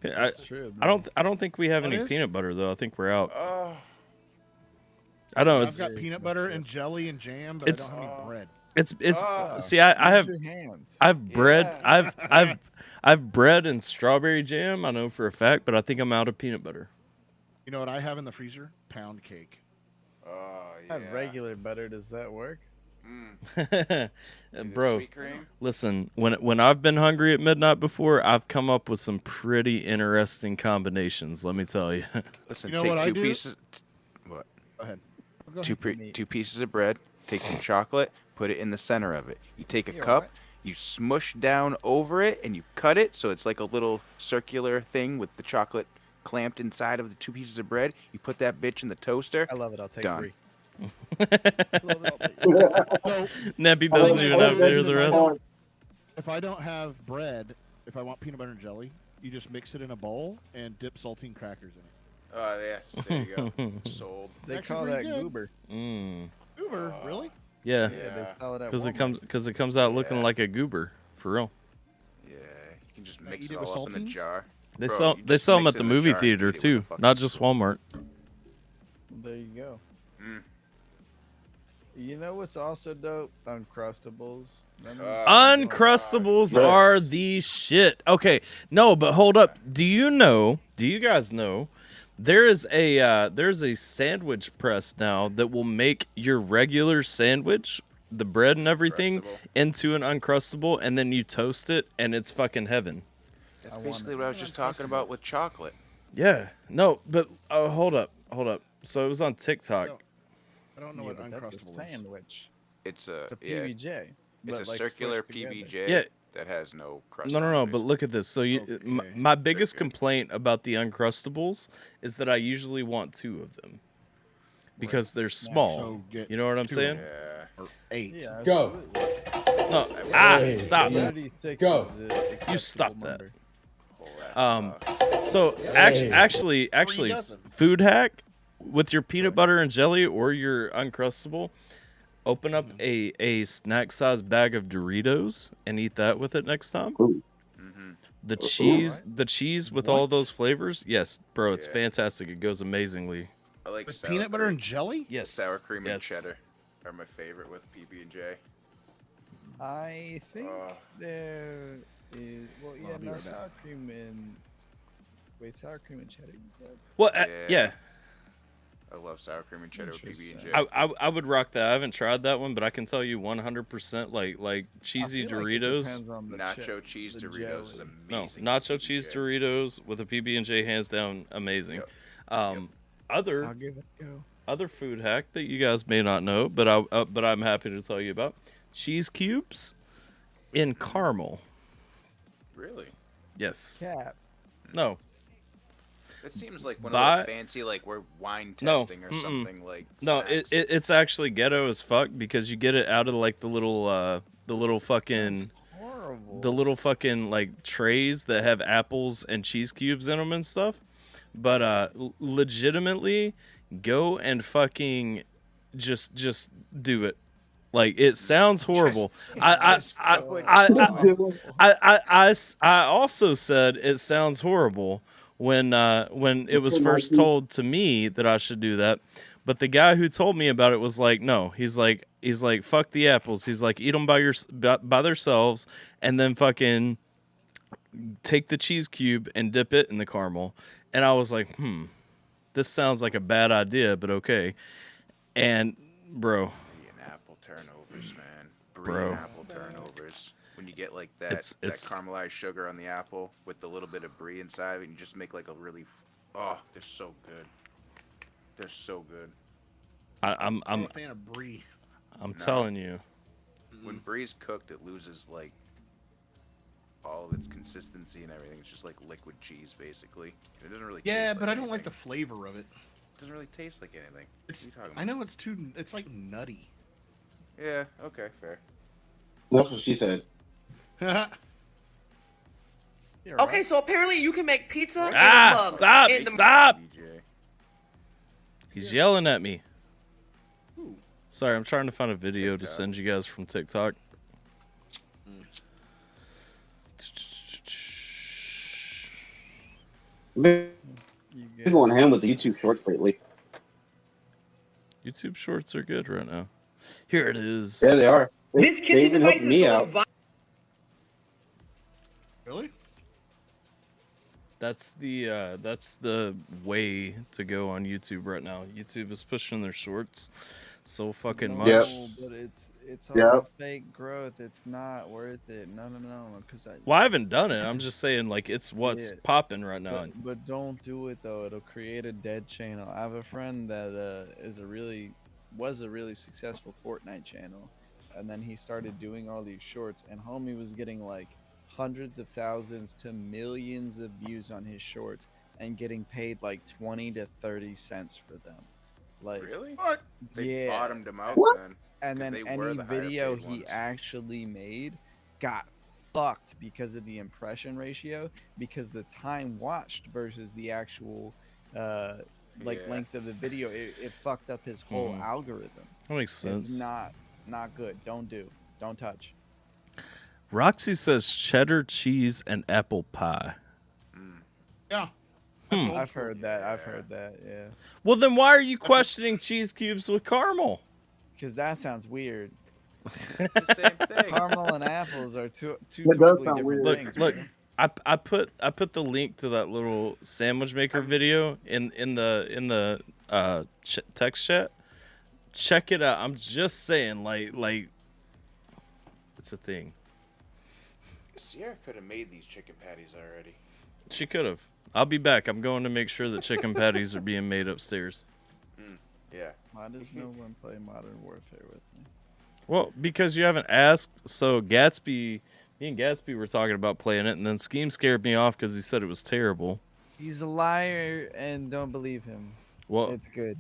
That's true. I don't think we have any peanut butter though. I think we're out. Oh. I don't know. I've got peanut butter and jelly and jam, but I don't have any bread. It's see, I have bread. I've bread and strawberry jam. I know for a fact, but I think I'm out of peanut butter. You know what I have in the freezer? Pound cake. Oh I have regular butter. Does that work? Bro, listen. When I've been hungry at midnight before, I've come up with some pretty interesting combinations. Let me tell you. Listen, You know take what I two do? pieces. What? Go ahead. Two pieces of bread. Take some chocolate. Put it in the center of it. You take a cup. You smush down over it, and you cut it so it's like a little circular thing with the chocolate clamped inside of the two pieces of bread. You put that bitch in the toaster. I love it. I'll take Done. 3. Neppy doesn't even have to hear the rest. If I don't have bread, if I want peanut butter and jelly, you just mix it in a bowl and dip saltine crackers in it. Oh, yes. There you go. Sold. They call that goober. Goober, really? Yeah, they sell it at because it comes out looking like a goober for real. Yeah, you can just mix eat it it with all up in a saltines? jar. They Bro, sell you they just sell them mix at it the in a movie jar and theater eat it with too, a fucking not just spoon. Walmart. There you go. Mm. You know what's also dope? Uncrustables. Uncrustables are the shit. Okay, no, but hold up. Do you guys know there's a sandwich press now that will make your regular sandwich, the bread and everything, into an Uncrustable, and then you toast it and it's fucking heaven. That's basically what I was just talking about with chocolate. Yeah. No, but hold up. So it was on TikTok. I don't know what Uncrustable is. Sandwich. It's a PBJ. It's but a like circular squished together. PBJ Yeah. that has no crust. No, but look at this. So my biggest complaint about the Uncrustables is that I usually want 2 of them because they're small. So get you know what I'm 2 saying? Yeah. Or 8. Yeah, Go. No. Hey, Stop. 36 Go. is the acceptable You stop that. number. So actually, food hack with your peanut butter and jelly or your Uncrustable. Open up a snack size bag of Doritos and eat that with it next time. The cheese with all those flavors. Yes, bro, it's fantastic. It goes amazingly. I like With peanut butter and jelly? Yes. Sour cream and Yes. cheddar are my favorite with PB&J. I think there is. Well, yeah, no sour cream and. Wait, sour cream and cheddar. You said? Well, yeah. I love sour cream and cheddar with PB&J. I would rock that. I haven't tried that one, but I can tell you 100% like cheesy Doritos. Nacho cheese Doritos is amazing. No, nacho cheese Doritos with a PB&J, hands down, amazing. I'll give it a go. Other food hack that you guys may not know, but I'm happy to tell you about: cheese cubes in caramel. Really? Yes. Cap. No. That seems like one of those fancy, like we're wine testing or something like. No, it's actually ghetto as fuck because you get it out of like the little fucking like trays that have apples and cheese cubes in them and stuff. But legitimately, go and fucking just do it. Like it sounds horrible. I also said it sounds horrible when it was first told to me that I should do that. But the guy who told me about it was like, no, he's like, fuck the apples. He's like, eat them by themselves, and then fucking take the cheese cube and dip it in the caramel. And I was like, this sounds like a bad idea, but okay. And bro, apple turnovers, man. Bro. Apple turnovers. When you get like that caramelized sugar on the apple with a little bit of brie inside of it, and you just make like a really, they're so good. They're so good. I'm a fan of brie. I'm telling you, when brie's cooked, it loses like all of its consistency and everything. It's just like liquid cheese, basically. It doesn't really. Yeah, taste but like I don't like the anything. flavor of it. It doesn't really taste like anything. What are you talking about? I know it's like nutty. Yeah. Okay. Fair. That's what she said. Okay, so apparently you can make pizza. Stop! He's yelling at me. Sorry, I'm trying to find a video to send you guys from TikTok. Been going ham with the YouTube shorts lately. YouTube shorts are good right now. Here it is. Yeah, they are. This They kitchen even device helped is me going out. Really? That's the way to go on YouTube right now. YouTube is pushing their shorts so fucking much. No, but it's all fake growth. It's not worth it. No. Because Well, I haven't done it. I'm just saying, like, it's what's popping right now. But don't do it though. It'll create a dead channel. I have a friend that was a really successful Fortnite channel, and then he started doing all these shorts, and homie was getting like hundreds of thousands to millions of views on his shorts and getting paid like 20 to 30 cents for them. Like, really? What? They bottomed him out then. And then any video he actually made got fucked because of the impression ratio, because the time watched versus the actual length of the video, it fucked up his whole algorithm. That makes sense. It's not good. Don't touch. Roxy says cheddar cheese and apple pie. Yeah. I've heard that. Yeah. Well, then why are you questioning cheese cubes with caramel? Because that sounds weird. It's the same thing. Caramel and apples are two That does totally sound different weird. things. Look, man. I put the link to that little sandwich maker video in the text chat. Check it out. I'm just saying, like it's a thing. Sierra could have made these chicken patties already. She could have. I'll be back. I'm going to make sure that chicken patties are being made upstairs. Yeah. Why does no one play Modern Warfare with me? Well, because you haven't asked. So me and Gatsby were talking about playing it, and then Scheme scared me off because he said it was terrible. He's a liar, and don't believe him. Well, it's good.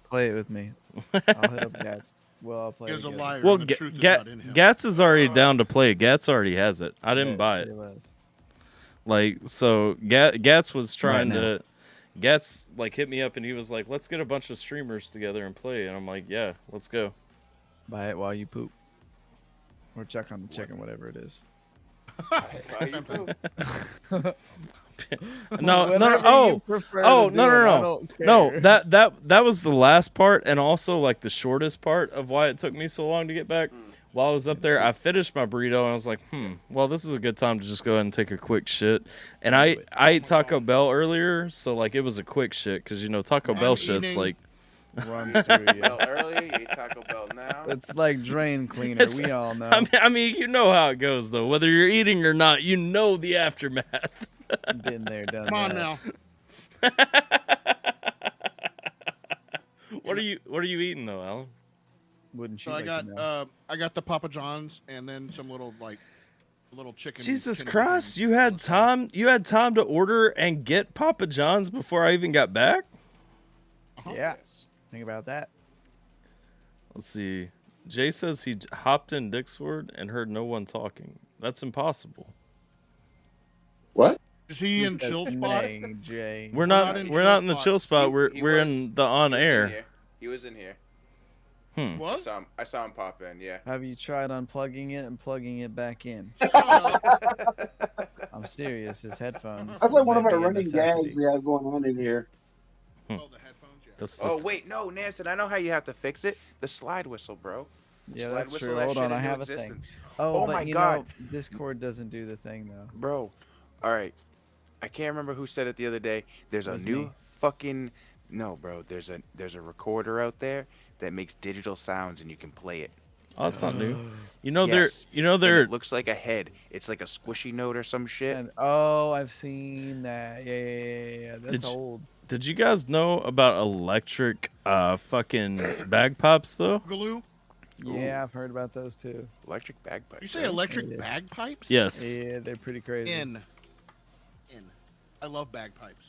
Play it with me. I'll hit up Gats. Well, I'll play. He's it a together. liar. Well, and the truth is not in him. Gats is already down to play. Gats already has it. I didn't buy it. Like, so Gats was trying to. Gats like hit me up and he was like, "Let's get a bunch of streamers together and play." And I'm like, "Yeah, let's go." Buy it while you poop, or check on the chicken, whatever it is. No. That was the last part, and also like the shortest part of why it took me so long to get back. While I was up there, I finished my burrito, and I was like, well, this is a good time to just go ahead and take a quick shit. And I ate Taco Bell earlier, so like it was a quick shit because Taco Bell shit's like runs through you. Bell early, you eat Taco Bell now. It's like drain cleaner. We all know. I mean, you know how it goes though. Whether you're eating or not, you know the aftermath. Been there, done Come on that. now. What are you eating though, Alan? Wouldn't you? So like to know? I got the Papa John's and then some little chicken. Jesus tender Christ, things. you had time to order and get Papa John's before I even got back? Yeah. Think about that. Let's see. Jay says he hopped in Dixford and heard no one talking. That's impossible. What? Is he in chill spot? Jay. We're not in the chill spot. We're in the on air. He was in here. What? I saw him pop in. Yeah. Have you tried unplugging it and plugging it back in? I'm serious. His headphones. That's like one of might our be a running gags necessity. we have going on in here. Oh, the headphones. Yeah. Oh wait, no, Nansen. I know how you have to fix it. The slide whistle, bro. Yeah, Slide that's whistle true. that Hold shit on, I into have a existence. thing. Oh, but my you God, know, Discord doesn't do the thing though. bro. All right, I can't remember who said it the other day. There's a was new me. fucking no, bro. There's a recorder out there that makes digital sounds and you can play it. Oh, that's not new. You Yes. know And they're it looks like a head. It's like a squishy note or some shit. And, oh, I've seen that. Yeah. That's old. Did you guys know about electric fucking bagpipes though? Glue. Yeah, I've heard about those too. Electric bagpipes. You say electric bagpipes? Yes. Yeah, they're pretty crazy. In. I love bagpipes.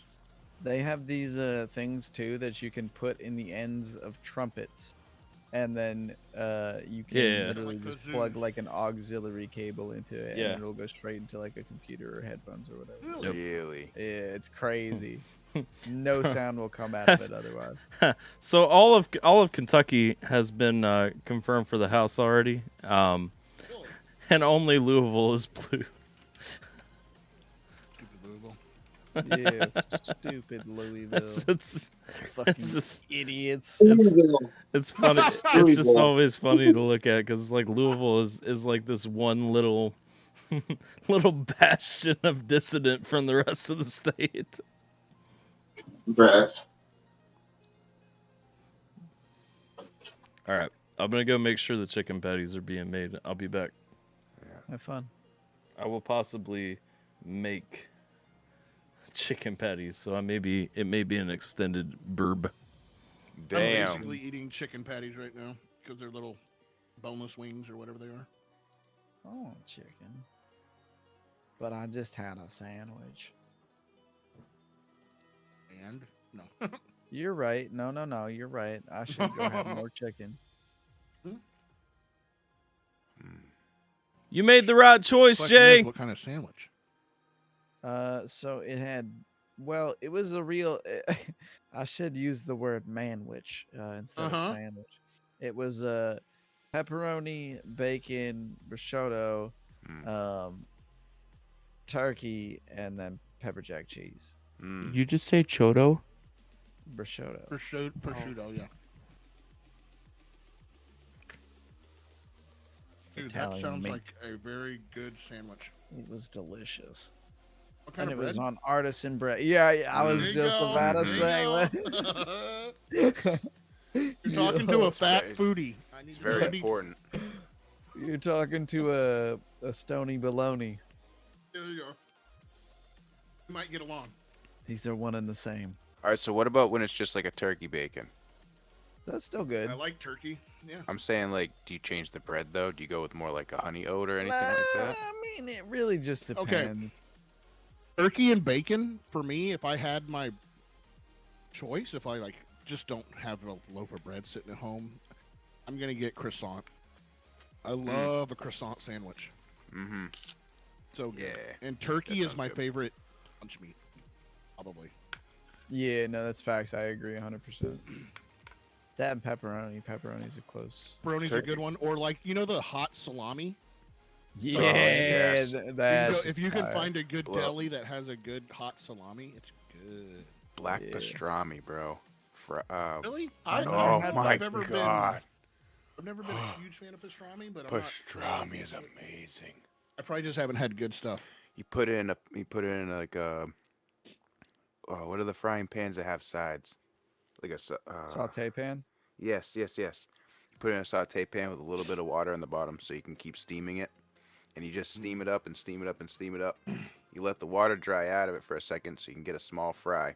They have these things too that you can put in the ends of trumpets, and then you can literally Like just plug kazoos. like an auxiliary cable into it, Yeah. and it'll go straight into like a computer or headphones or whatever. Yep. Really? Yeah, it's crazy. No sound will come out of it otherwise. So all of Kentucky has been confirmed for the House already, and only Louisville is blue. Stupid Louisville. Yeah, stupid Louisville. It's Fucking just idiots. It's funny. It's just always funny to look at because like Louisville is like this one little little bastion of dissident from the rest of the state. Bruh. All right, I'm gonna go make sure the chicken patties are being made. I'll be back. Have fun. I will possibly make chicken patties, so it may be an extended burb. I'm Damn. basically eating chicken patties right now because they're little boneless wings or whatever they are. Oh, chicken. But I just had a sandwich. And no. You're right. No. You're right. I should go have more chicken. You made the right choice, Question Jay. is, what kind of sandwich? So it had, well, it was a real. I should use the word manwich instead of sandwich. It was pepperoni, bacon, prosciutto, turkey, and then pepper jack cheese. You just say choto? Prosciutto. Prosciutto, yeah. Dude, that Italian sounds meat. like a very good sandwich. It was delicious. What kind And of it was bread? on artisan bread. Yeah, I was There you just go, about to there you say. You're talking to a fat foodie. It's very important. You're talking to a stony baloney. There you go. We might get along. These are one and the same. All right, so what about when it's just like a turkey bacon? That's still good. I like turkey. Yeah. I'm saying, like, do you change the bread though? Do you go with more like a honey oat or anything like that? I mean, it really just depends. Okay. Turkey and bacon for me. If I had my choice, if I like just don't have a loaf of bread sitting at home, I'm gonna get croissant. I love a croissant sandwich. Mm-hmm. So good. Yeah. And turkey That is sounds my good. favorite lunch meat. Probably. Yeah, no, that's facts. I agree 100%. That and pepperoni. Pepperoni's a close. Pepperoni's a good one. Or like, you know, the hot salami. Yeah, yes. that's If you can fire. find a good Well- deli that has a good hot salami, it's good. Black Yeah. pastrami, bro. Really? Oh my never god. I've never been a huge fan of pastrami, but I'm Pastrami is amazing. I probably just haven't had good stuff. You put it in like a what are the frying pans that have sides? Like a Saute pan? Yes. You put it in a saute pan with a little bit of water in the bottom so you can keep steaming it. And you just steam it up and steam it up and steam it up. You let the water dry out of it for a second so you can get a small fry.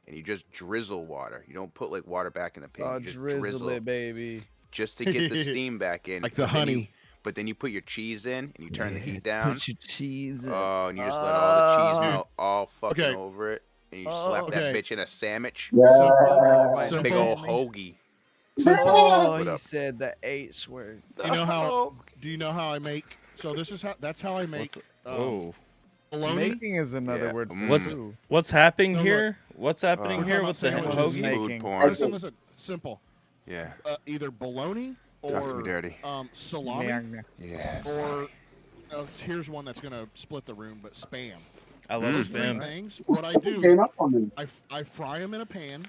And you just drizzle water. You don't put like water back in the pan. Oh, You just drizzle it, baby. just to get the steam back in. Like the But then honey. but then you put your cheese in and you turn the heat down. Put your cheese in. Oh, and you just let all the cheese Oh. melt all fucking Okay. over it. And you Oh, slap that okay. bitch in a sandwich. Simple. Big old hoagie. Oh, What he up? said the H word. Do you know how I make? So that's how I make Oh, bologna. Making is another Yeah. word. For what's food. happening No, look. here? What's happening We're here talking with the about ham sandwiches. hoagies? Food Making. porn. Listen, simple. Yeah. Either bologna Talk to me or dirty. salami. Yeah. Or here's one that's gonna split the room, but Spam. I love Those three Spam. things. What I do, Came up on this. I fry them in a pan.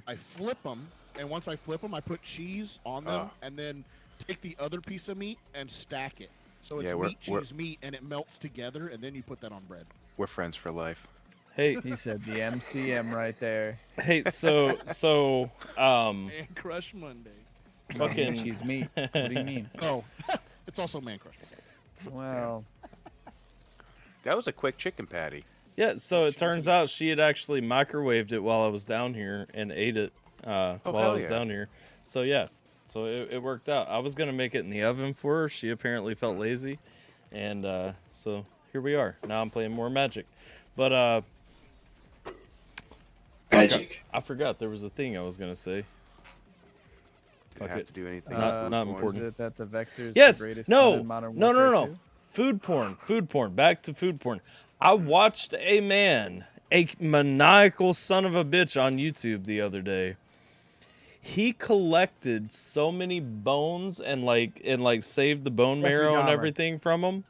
I flip them, and once I flip them, I put cheese on them, and then take the other piece of meat and stack it. So it's meat, cheese, meat, and it melts together, and then you put that on bread. We're friends for life. Hey, he said the MCM right there. Hey, so Man Crush Monday. Fucking cheese meat. What do you mean? Oh, it's also Man Crush Monday. Well, that was a quick chicken patty. Yeah, so it turns out she had actually microwaved it while I was down here and ate it while I was down here. So yeah, so it worked out. I was gonna make it in the oven for her. She apparently felt lazy, and so here we are. Now I'm playing more Magic, but Magic. I forgot there was a thing I was gonna say. Did it have to do anything? Not important. Is it that the Vector's Yes. the greatest No. gun in Modern No. Warfare No. 2? Food porn. Food porn. Back to food porn. I watched a man, a maniacal son of a bitch on YouTube the other day. He collected so many bones and saved the bone marrow and everything from them.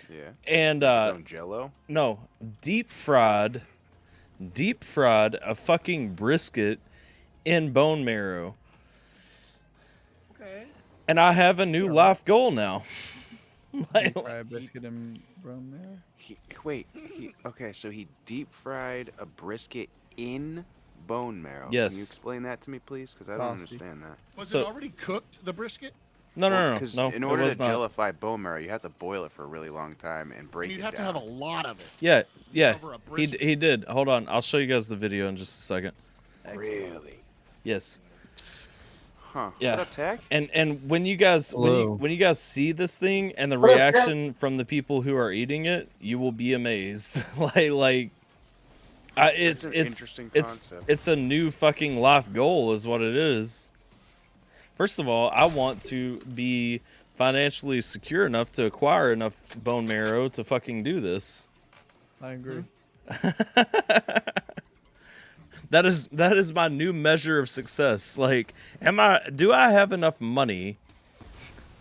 Yeah. And Jello? No, deep fried a fucking brisket in bone marrow. Okay. And I have a new life goal now. Deep fried brisket and bone marrow? Okay, so he deep fried a brisket in bone marrow. Yes. Can you explain that to me, please? Because I don't understand that. Was it already cooked, the brisket? No. Because No, in it order was to not. jellify bone marrow, you have to boil it for a really long time and break it You'd down. have to have a lot of it. Yeah. Over a He brisket. did. Hold on, I'll show you guys the video in just a second. Really? Yes. Huh. Yeah. What up, Tech? And when you guys Hello. when you guys see this thing and the What up, Tech? reaction from the people who are eating it, you will be amazed. It's an interesting it's concept. it's a new fucking life goal, is what it is. First of all, I want to be financially secure enough to acquire enough bone marrow to fucking do this. I agree. That is my new measure of success. Like, do I have enough money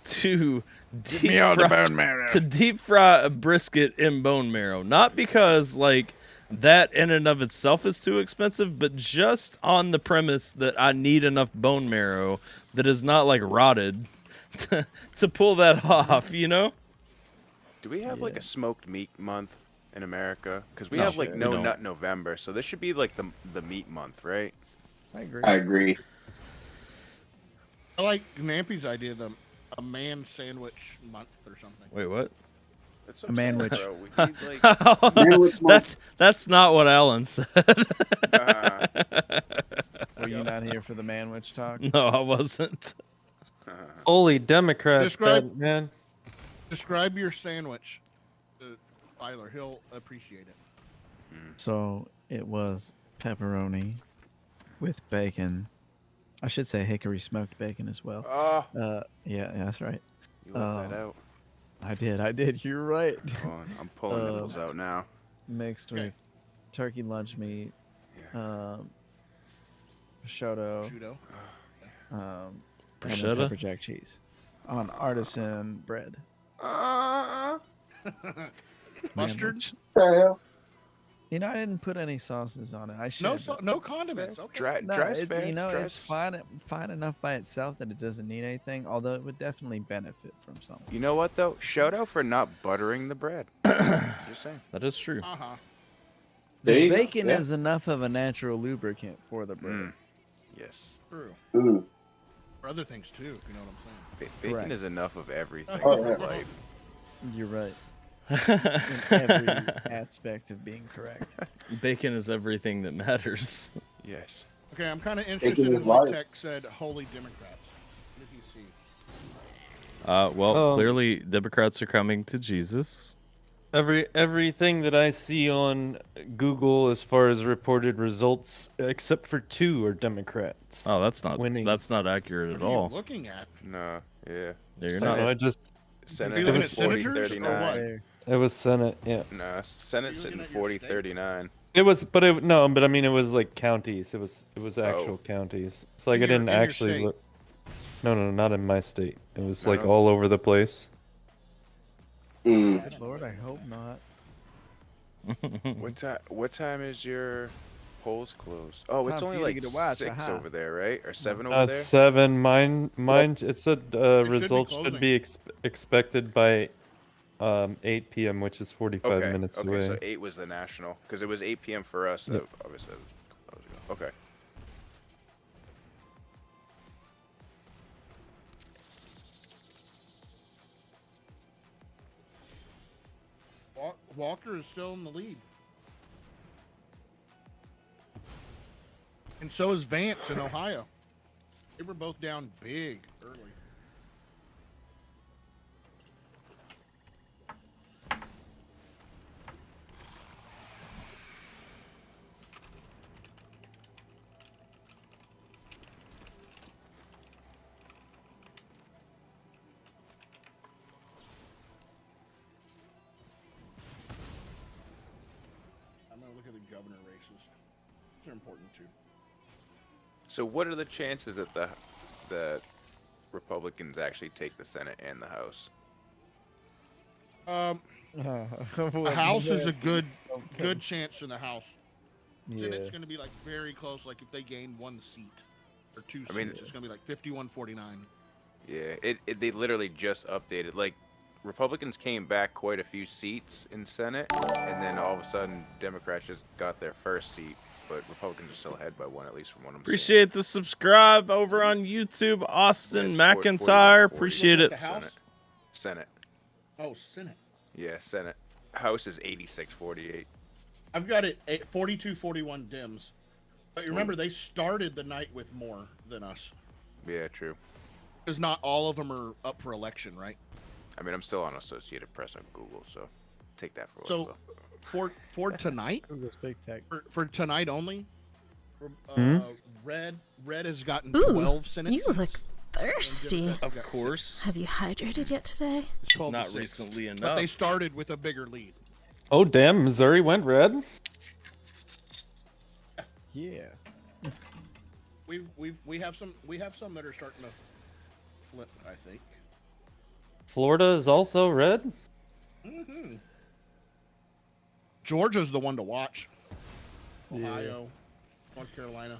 to deep fry a brisket in bone marrow? Not because like that in and of itself is too expensive, but just on the premise that I need enough bone marrow that is not like rotted to pull that off, you know? Do we have like a smoked meat month in America? Because we No, have like we no don't. nut November, so this should be like the meat month, right? I agree. I agree. I like Nampy's idea of a man sandwich month or something. Wait, what? That's A man which- bro. We need, like, Sandwich month. That's not what Alan said. Were you not here for the manwich talk? No, I wasn't. Holy Democrats, Describe- man. Describe your sandwich to Tyler. He'll appreciate it. So it was pepperoni with bacon. I should say hickory smoked bacon as well. Yeah, that's right. You left that out. I did. You're right. Hold on, I'm pulling nipples out now. Mixed with turkey lunch meat, prosciutto, Prosciutto. and Prosciutto? then pepper jack cheese on artisan bread. Mustard? Manwich. The hell? You know, I didn't put any sauces on it. I should. No condiments. Okay. Dry's it's, fair. you know, Dry's it's fine enough by itself that it doesn't need anything. Although it would definitely benefit from something. You know what though? Shout out for not buttering the bread. Just saying. That is true. Uh-huh. There The you go. bacon Yeah. is enough of a natural lubricant for the bread. Yes. True. Mm. For other things too, if you know what I'm saying. Bacon Correct. is enough of everything Oh, in yeah. life. You're right. In every aspect of being correct. Bacon is everything that matters. Yes. Okay, I'm kind of interested is in what life. Tech said. Holy Democrats. What did you see? Well, clearly Democrats are coming to Jesus. Everything that I see on Google as far as reported results, except for 2, are Democrats. Oh, that's not winning. that's not accurate at What are you all. looking at? No. Yeah. Yeah, you're So not. I just Senate Are you looking is at senators or 40-39. what? it was Senate, yeah. No, Senate's Are you sitting looking at your state? 40-39. It was, but I mean, it was like counties. It was actual counties. So like, I didn't actually look. No, not in my state. It was like all over the place. Lord, I hope not. What time is your polls closed? Oh, it's Time only for you to like get to watch, 6 aha. over there, right? Or 7 over It's there? 7. Mine. It said results should be expected by 8 p.m., which is 45 minutes okay, away. so 8 was the national, because it was 8 p.m. for us. So Yep. obviously, that was a couple hours ago. Okay. Walker is still in the lead. And so is Vance in Ohio. They were both down big early. I'm going to look at the governor races. They're important too. So what are the chances that the Republicans actually take the Senate and the House? The House is a good chance in the House. Senate's going to be like very close. Like if they gain 1 seat or 2 seats, it's going to be like 51-49. Yeah, they literally just updated. Like, Republicans came back quite a few seats in Senate, and then all of a sudden, Democrats just got their first seat, but Republicans are still ahead by 1, at least from what I'm seeing. Appreciate the subscribe over on YouTube, Austin McIntyre. Appreciate it. The House? Senate. Oh, Senate. Yeah, Senate. House is 86-48. I've got it at 42-41 Dems. But remember, they started the night with more than us. Yeah, true. Because not all of them are up for election, right? I mean, I'm still on Associated Press on Google, so take that for what it's worth. For tonight, Google's big tech. for tonight only, Red has gotten Ooh, 12 Senate you look thirsty. Of course. Have you hydrated yet today? It's 12 to Not 6. recently enough. But they started with a bigger lead. Oh damn! Missouri went red. Yeah. We have some that are starting to flip, I think. Florida is also red. Mm-hmm. Georgia's the one to watch. Ohio, North Carolina.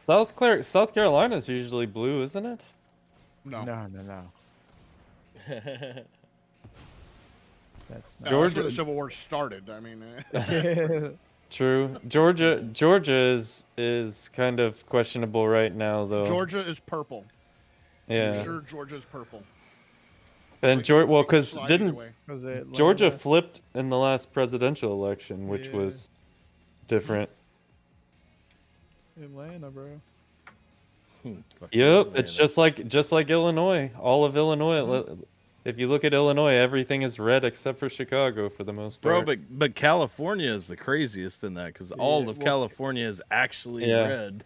South Carolina is usually blue, isn't it? No. That's No, Georgia. that's where the Civil War started. I mean, True. Georgia is kind of questionable right now, though. Georgia is purple. Yeah. I'm sure Georgia's purple. And because slide didn't either way. Was it Georgia Atlanta? flipped in the last presidential election, which was different. Atlanta, bro. Yep, it's just like Illinois. All of Illinois. If you look at Illinois, everything is red except for Chicago for the most part. Bro, but California is the craziest in that because all of California is actually red.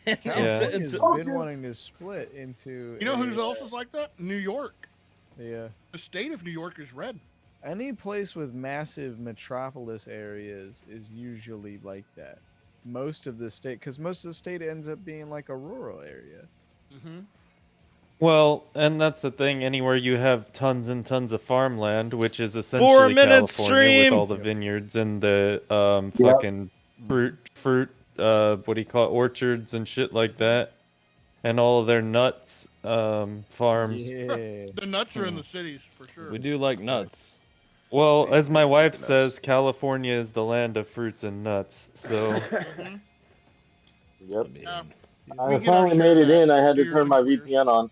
California's been wanting to split into. You know who else is like that? New York. Yeah. The state of New York is red. Any place with massive metropolis areas is usually like that. Most of the state, because most of the state ends up being like a rural area. Mm-hmm. Well, and that's the thing. Anywhere you have tons and tons of farmland, which is essentially 4 minutes California stream. with all the vineyards and the fucking fruit. What do you call it? Orchards and shit like that, and all of their nuts farms. Yeah. The nuts are in the cities for sure. We do like nuts. Well, as my wife says, California is the land of fruits and nuts. So. Yep. We I get our finally share made of it in. that I had to steers turn and my beers. VPN on.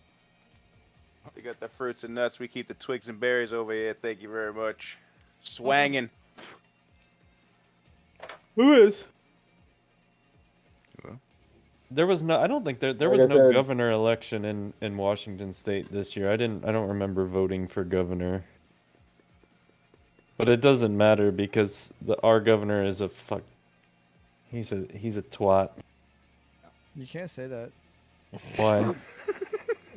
We got the fruits and nuts. We keep the twigs and berries over here. Thank you very much. Swanging. Who is? There was no. I don't think there was Like I no said- governor election in Washington State this year. I don't remember voting for governor. But it doesn't matter because our governor is a fuck. He's a twat. You can't say that. Why?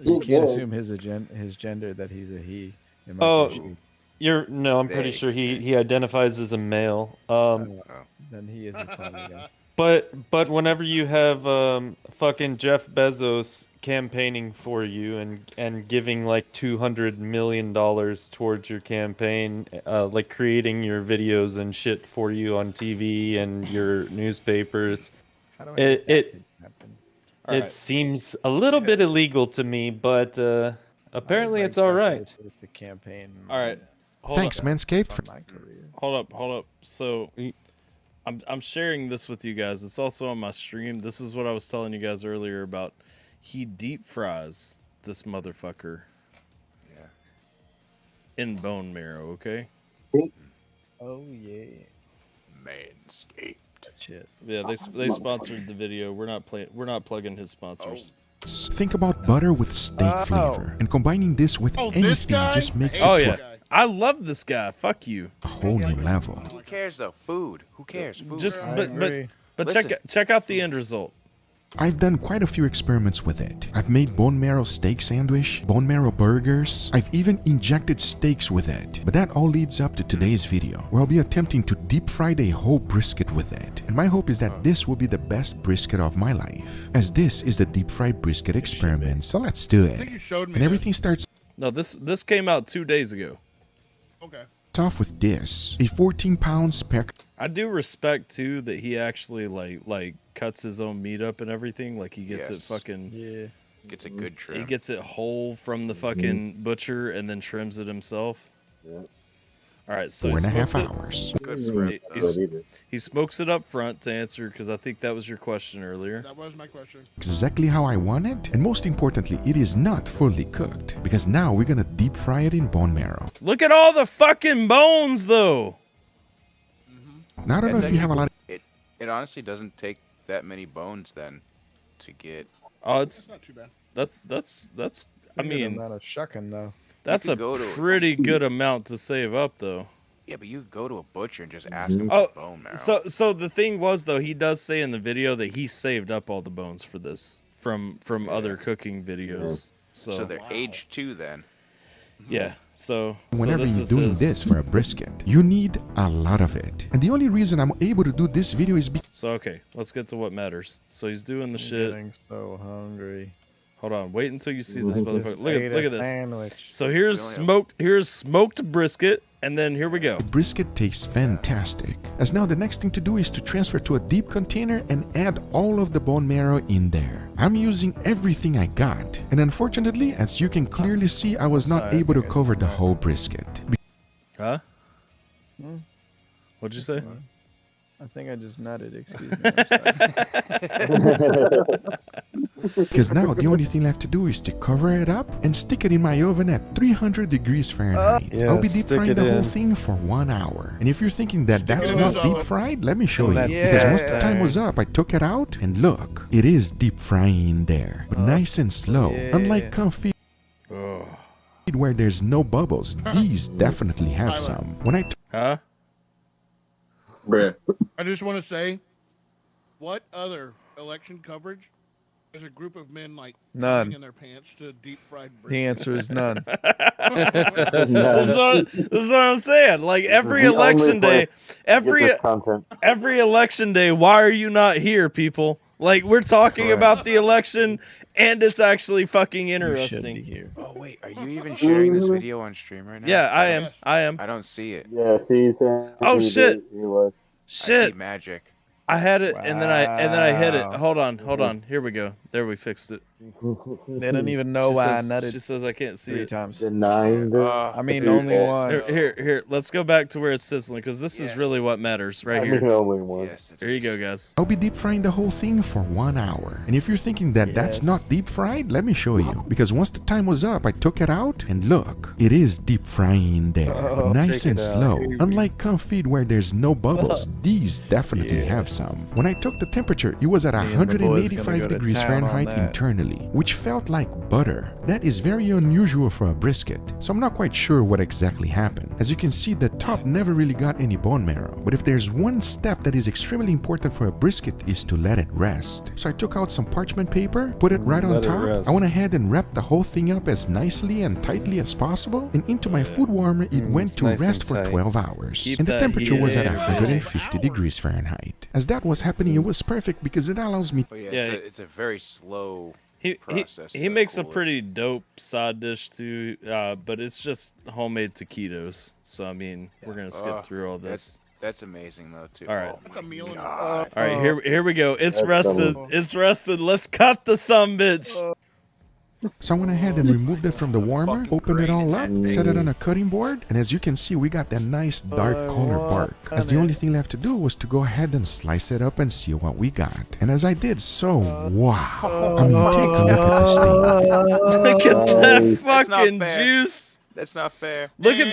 You can't assume his gender that he's a he. It might be a she. I'm pretty sure he identifies as a male. Then he is a Tommy guy. But whenever you have fucking Jeff Bezos campaigning for you and giving like $200 million towards your campaign, like creating your videos and shit for you on TV and your newspapers, it seems a little bit illegal to me, but apparently it's all right. The campaign. All right. Thanks, Manscaped. For my career. Hold up. So I'm sharing this with you guys. It's also on my stream. This is what I was telling you guys earlier about. He deep fries this motherfucker. Yeah. In bone marrow, okay? Oh yeah. Manscaped. Shit. Yeah, they sponsored the video. We're not plugging his sponsors. Think about butter with steak flavor, and combining this with anything just makes it to I love this guy. Fuck you. a whole new level. Who cares though? Food. Who cares? Food. Just but Listen. check out the end result. I've done quite a few experiments with it. I've made bone marrow steak sandwich, bone marrow burgers. I've even injected steaks with it. But that all leads up to today's video, where I'll be attempting to deep fry a whole brisket with it. And my hope is that this will be the best brisket of my life, as this is the deep fried brisket experiment. So let's do it. And everything starts No, this came out 2 days ago. Okay. off with this, a 14-pound spare. I do respect too that he actually like cuts his own meat up and everything. Like he gets it fucking Gets a good trim. He gets it whole from the fucking butcher and then trims it himself. Yeah. All right, so 4.5 hours. He smokes it up front to answer, because I think that was your question earlier. That was my question. Exactly how I want it, and most importantly, it is not fully cooked, because now we're gonna deep fry it in bone marrow. Look at all the fucking bones, though. Now I don't know if you have a lot. It honestly doesn't take that many bones then to get. Oh, it's not too bad. That's. I mean, amount of shucking though. That's a pretty good amount to save up, though. Yeah, but you could go to a butcher and just ask him for bone marrow. So the thing was, though, he does say in the video that he saved up all the bones for this from other cooking videos. So they're aged too then. Yeah. So Whenever you're doing this for a brisket, you need a lot of it. And the only reason I'm able to do this video is because. So okay, let's get to what matters. So he's doing the shit. Getting so hungry. Hold on, wait until you see this motherfucker. Look at this. Sandwich. So here's smoked brisket, and then here we go. Brisket tastes fantastic. As now the next thing to do is to transfer to a deep container and add all of the bone marrow in there. I'm using everything I got, and unfortunately, as you can clearly see, I was not able to cover the whole brisket. Huh? What'd you say? I think I just nutted. Excuse me. Because now the only thing left to do is to cover it up and stick it in my oven at 300 degrees Fahrenheit. I'll be deep frying the whole thing for 1 hour. And if you're thinking that that's not deep fried, let me show you. Because once the time was up, I took it out and look, it is deep frying in there, but nice and slow. Unlike comfy where there's no bubbles, these definitely have some. When I I just want to say, what other election coverage is a group of men like none in their pants to deep fried brisket? The answer is none. This is what I'm saying. Like every election day, every election day, why are you not here, people? Like we're talking about the election, and it's actually fucking interesting. Oh wait, are you even sharing this video on stream right now? Yeah, I am. I don't see it. Yeah, see. Oh shit! Shit! I see magic. I had it, and then I hit it. Hold on. Here we go. There, we fixed it. They don't even know why I nutted. She says I can't see 3 it. times. I mean, only once. Here. Let's go back to where it's sizzling, because this is really what matters right here. There you go, guys. I'll be deep frying the whole thing for 1 hour. And if you're thinking that that's not deep fried, let me show you. Because once the time was up, I took it out and look, it is deep frying in there. Nice and slow. Unlike confit where there's no bubbles, these definitely have some. When I took the temperature, it was at 185 degrees Fahrenheit. Fahrenheit internally, which felt like butter. That is very unusual for a brisket, so I'm not quite sure what exactly happened. As you can see, the top never really got any bone marrow, but if there's one step that is extremely important for a brisket is to let it rest. So I took out some parchment paper, put it right on top. I went ahead and wrapped the whole thing up as nicely and tightly as possible, and into my food warmer it went to rest for 12 hours. And the temperature was at 150 degrees Fahrenheit. As that was happening, it was perfect because it allows me... It's a very slow process. He makes a pretty dope side dish too, but it's just homemade taquitos. So I mean, we're gonna skip through all this. That's amazing though too. All right. That's a meal. All right, here we go. It's rested. It's rested. Let's cut the sumbitch. So I went ahead and removed it from the warmer, opened it all up, set it on a cutting board, and as you can see, we got that nice dark color bark. As the only thing left to do was to go ahead and slice it up and see what we got. And as I did so, wow. I mean, take a look at the steak. Look at that fucking juice. That's not fair. Look at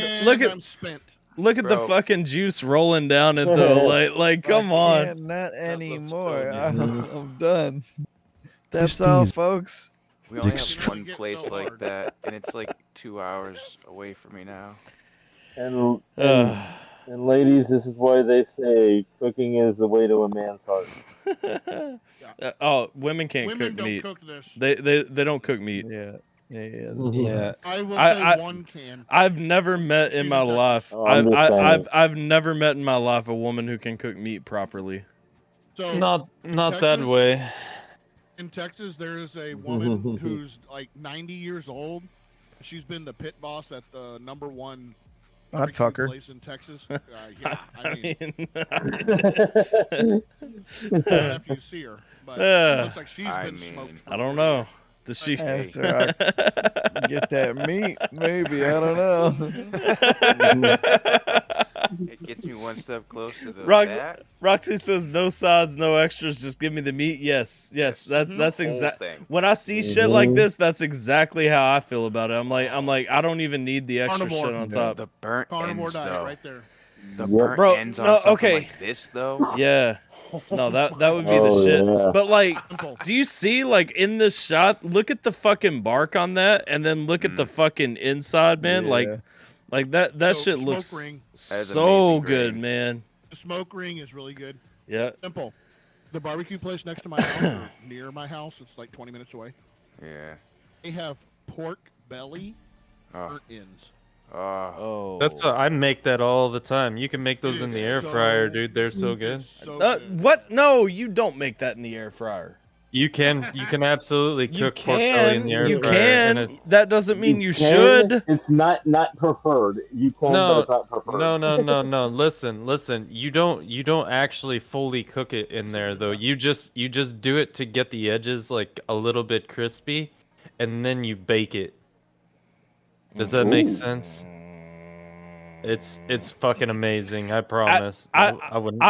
the fucking juice rolling down it though. Like come on. Not anymore. I'm done. That's all, folks. We only have one place like that, and it's like 2 hours away from me now. And ladies, this is why they say cooking is the way to a man's heart. Women can't Women cook don't meat. cook this. They don't cook meat. Yeah. I will say one can. I've never met in my life. I've never met in my life a woman who can cook meat properly. So Not that way. In Texas, there is a woman who's like 90 years old. She's been the pit boss at the #1 I'd fuck her. place in Texas. Yeah, I mean, after you see her, but it looks like she's been smoked. I don't know. Does she? After I get that meat, maybe, I don't know. It gets me one step closer to the Roxy says no sides, no extras, just give me the meat. Yes, that's exactly. When I see shit like this, that's exactly how I feel about it. I'm like, I don't even need the extra shit on top. The burnt Carnivore ends, diet though. right there. The burnt ends on something like this, though. Yeah. No, that would be the shit. Yeah. But like, do you see like in this shot? Look at the fucking bark on that, and then look at the fucking inside, man. Like that shit looks so good, man. The smoke ring is really good. Yeah. Simple. The barbecue place next to my house, or near my house, it's like 20 minutes away. Yeah. They have pork belly, burnt ends. That's what I make that all the time. You can make those in the air fryer, dude. They're so good. What? No, you don't make that in the air fryer. You can absolutely cook pork belly in the air fryer. You can. That doesn't mean you should. It's not preferred. You can, but it's not preferred. No. Listen. You don't actually fully cook it in there though. You just do it to get the edges like a little bit crispy, and then you bake it. Does that make sense? It's fucking amazing. I promise. I wouldn't.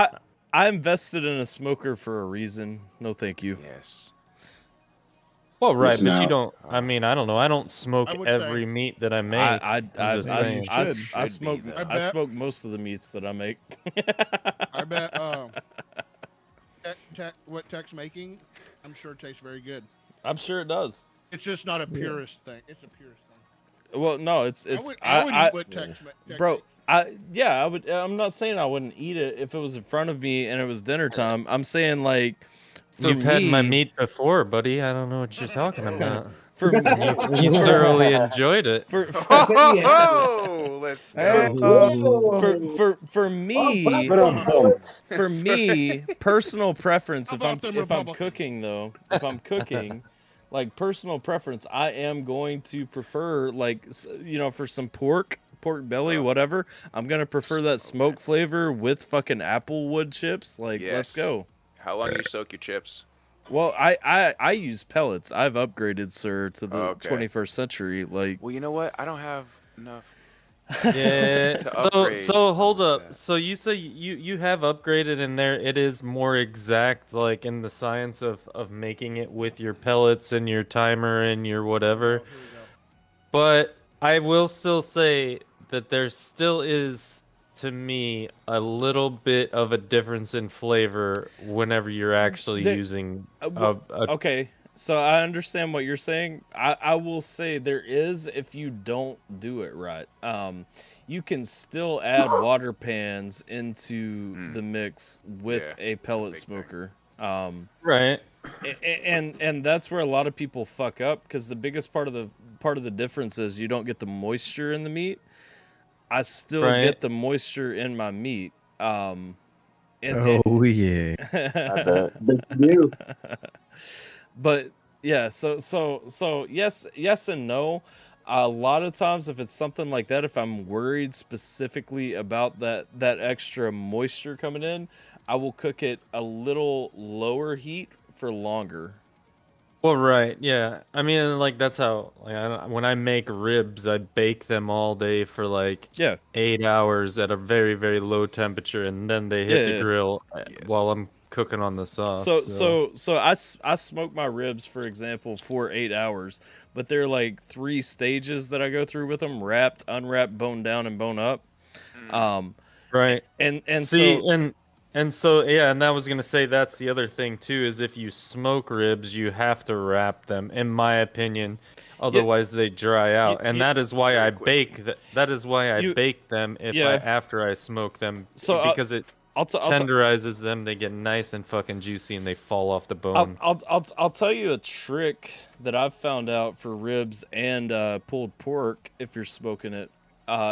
I invested in a smoker for a reason. No, thank you. Yes. Well, right, but you don't. I mean, I don't know. I don't smoke every meat that I make. I smoke most of the meats that I make. I bet what Tech's making, I'm sure it tastes very good. I'm sure it does. It's just not a purist thing. It's a purist thing. Well, no, it's. I would eat what Tech's bro. I would. I'm not saying I wouldn't eat it if it was in front of me and it was dinner time. I'm saying like, you've had my meat before, buddy. I don't know what you're talking about. For me, you thoroughly enjoyed it. Let's go. For me, personal preference. If I'm cooking though, like personal preference, I am going to prefer like for some pork belly, whatever. I'm gonna prefer that smoke flavor with fucking applewood chips. Like, let's go. How long do you soak your chips? Well, I use pellets. I've upgraded, sir, to the 21st century. Like, well, you know what? I don't have enough. Yeah. So hold up. So you say you have upgraded in there. It is more exact, like in the science of making it with your pellets and your timer and your whatever. But I will still say that there still is, to me, a little bit of a difference in flavor whenever you're actually using okay. So I understand what you're saying. I will say there is if you don't do it right. You can still add water pans into the mix with a pellet smoker. Right. And that's where a lot of people fuck up, because the biggest part of the difference is you don't get the moisture in the meat. I still get the moisture in my meat. Oh yeah. I bet you. But yeah, so yes and no. A lot of times, if it's something like that, if I'm worried specifically about that extra moisture coming in, I will cook it a little lower heat for longer. Well, right, yeah. I mean, like that's how when I make ribs, I bake them all day for like 8 hours at a very very low temperature, and then they hit the grill while I'm cooking on the sauce. So I smoke my ribs, for example, for 8 hours, but there are like 3 stages that I go through with them: wrapped, unwrapped, bone down, and bone up. Right. And see, so and so yeah, and I was gonna say that's the other thing too, is if you smoke ribs, you have to wrap them, in my opinion. Otherwise, they dry out, and that is why I bake. That is why I bake them after I smoke them, because it tenderizes them. They get nice and fucking juicy, and they fall off the bone. I'll tell you a trick that I've found out for ribs and pulled pork if you're smoking it.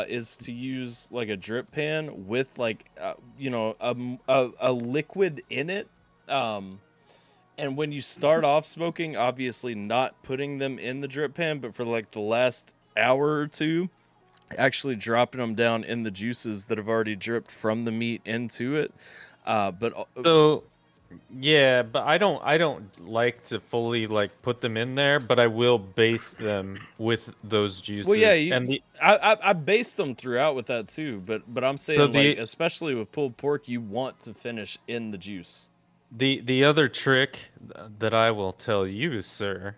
Is to use like a drip pan with like a liquid in it, and when you start off smoking, obviously not putting them in the drip pan, but for like the last hour or two, actually dropping them down in the juices that have already dripped from the meat into it. Yeah, but I don't like to fully like put them in there, but I will baste them with those juices. Well, yeah, I based them throughout with that too, but I'm saying like especially with pulled pork, you want to finish in the juice. The other trick that I will tell you, sir,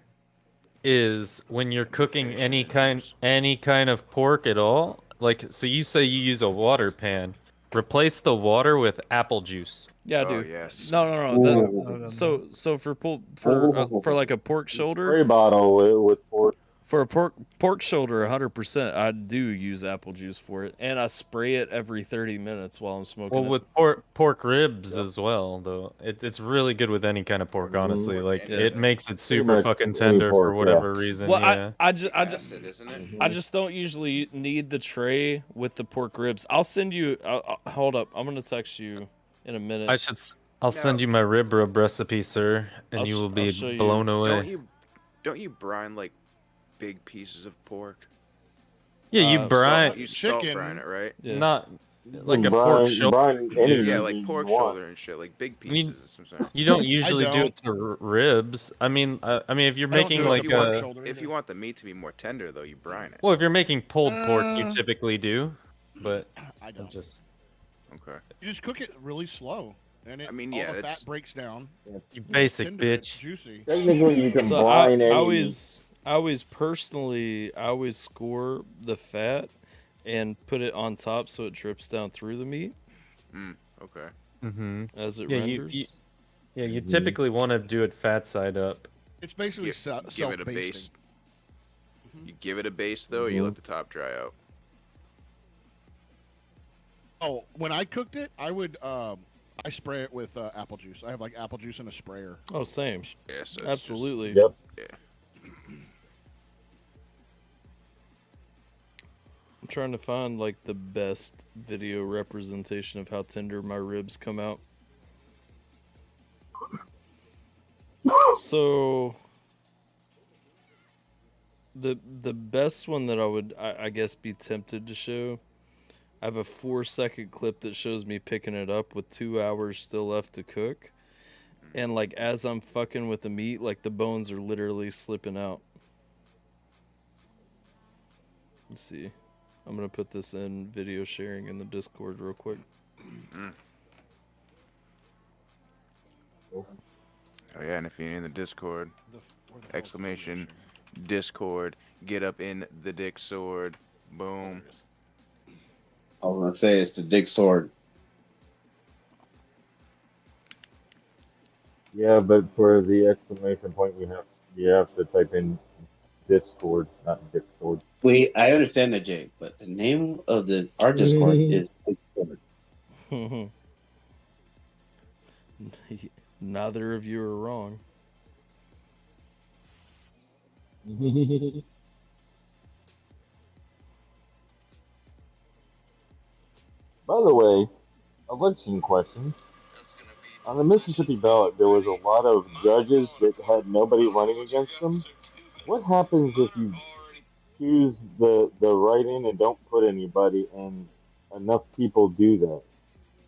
is when you're cooking any kind of pork at all, like so you say you use a water pan, replace the water with apple juice. Yeah, I do. Yes. No. So for like a pork shoulder, spray bottle with pork. For a pork shoulder, 100%, I do use apple juice for it, and I spray it every 30 minutes while I'm smoking. Well, with pork ribs as well, though, it's really good with any kind of pork. Honestly, like it makes it super fucking tender for whatever reason. Well, yeah. I just don't usually need the tray with the pork ribs. I'll send you. Hold up, I'm gonna text you in a minute. I'll send you my rib recipe, sir, and you will be blown away. Don't you brine like big pieces of pork? Yeah, you brine. You salt brine it, right? Yeah. Not like a pork shoulder. Yeah, like pork shoulder and shit, like big pieces. You don't usually do it to ribs. I mean, if you're making like if you want the meat to be more tender, though, you brine it. Well, if you're making pulled pork, you typically do, but I don't. Okay. You just cook it really slow, and all the fat breaks down. You basic bitch. Juicy. Technically, you can So brine I always score the fat and put it on top so it drips down through the meat. Okay. Mm-hmm. As it renders. You typically want to do it fat side up. It's basically give it a base. You give it a base though, or you let the top dry out. Oh, when I cooked it, I would I spray it with apple juice. I have like apple juice in a sprayer. Oh, same. Yeah, so absolutely. Yep. Yeah. I'm trying to find like the best video representation of how tender my ribs come out. So the best one that I would I guess be tempted to show, I have a 4-second clip that shows me picking it up with 2 hours still left to cook. And like as I'm fucking with the meat, like the bones are literally slipping out. Let's see. I'm going to put this in video sharing in the Discord real quick. Oh yeah, and if you're in the Discord, exclamation Discord, get up in the dick sword. Boom. I was gonna say it's the dick sword. Yeah, but for the exclamation point, we have You have to type in Discord, not Discord. Wait, I understand that, Jake, but the name of our Discord is Discord. Neither of you are wrong. By the way, election question. On the Mississippi ballot, there was a lot of judges that had nobody running against them. What happens if you choose the write-in and don't put anybody, and enough people do that?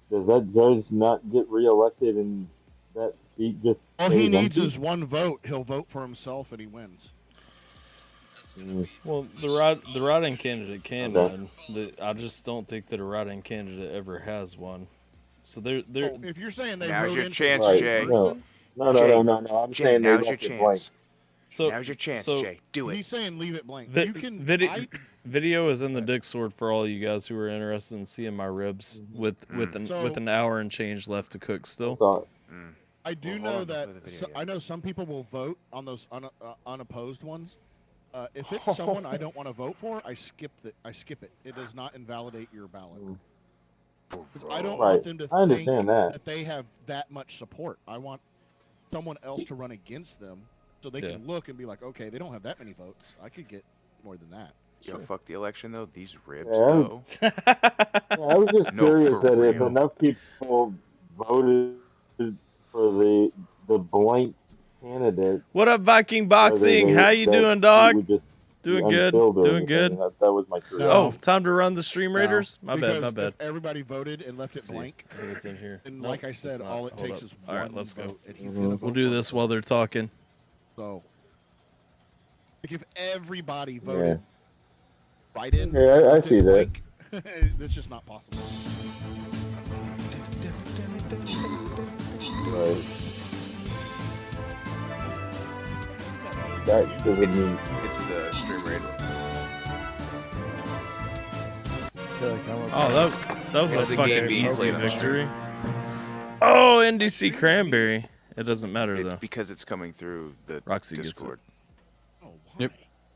Does that judge not get reelected and that seat just All he stays needs empty? is one vote. He'll vote for himself and he wins. Well, the write-in candidate can Okay. win. I just don't think that a write-in candidate ever has one. So they're Oh, if you're saying they Now's vote your in chance, for Jay. No, I'm Jay, saying they now's your left it chance. blank. So Now's your chance, so Jay. Do it. He's saying leave it blank. Vi- You can video is in the Discord for all you guys who are interested in seeing my ribs with an hour and change left to cook still. I do know that I know some people will vote on those unopposed ones. If it's someone I don't want to vote for, I skip it. It does not invalidate your ballot. 'Cause I don't want them to I think understand that. they have that much support. I want someone else to run against them so they can look and be like, okay, they don't have that many votes. I could get more than that. Yo, fuck the election though. These ribs Yeah, though. I was just No, curious for that if real. enough people voted for the blank candidate. What up, Viking Boxing? whether How you that doing, seat dog? would just Doing be good. unfilled or Doing anything. good. That was my curiosity. Oh, time to run the Stream No, Raiders? My bad. because if everybody voted and left it blank. I think it's in here. And Nope, like I it's said, not. all it Hold takes up. is All right, one let's go. vote, and he's gonna We'll do this while they're talking. So, like if everybody voted right in, Yeah, I left it see that. blank, that's just not possible. Right. That doesn't mean It's the Stream Raid. Oh, that was a What's the fucking game being easy played on the victory. Oh, NDC Cranberry. It doesn't matter though. Because it's coming through the Roxy gets Discord. Yep.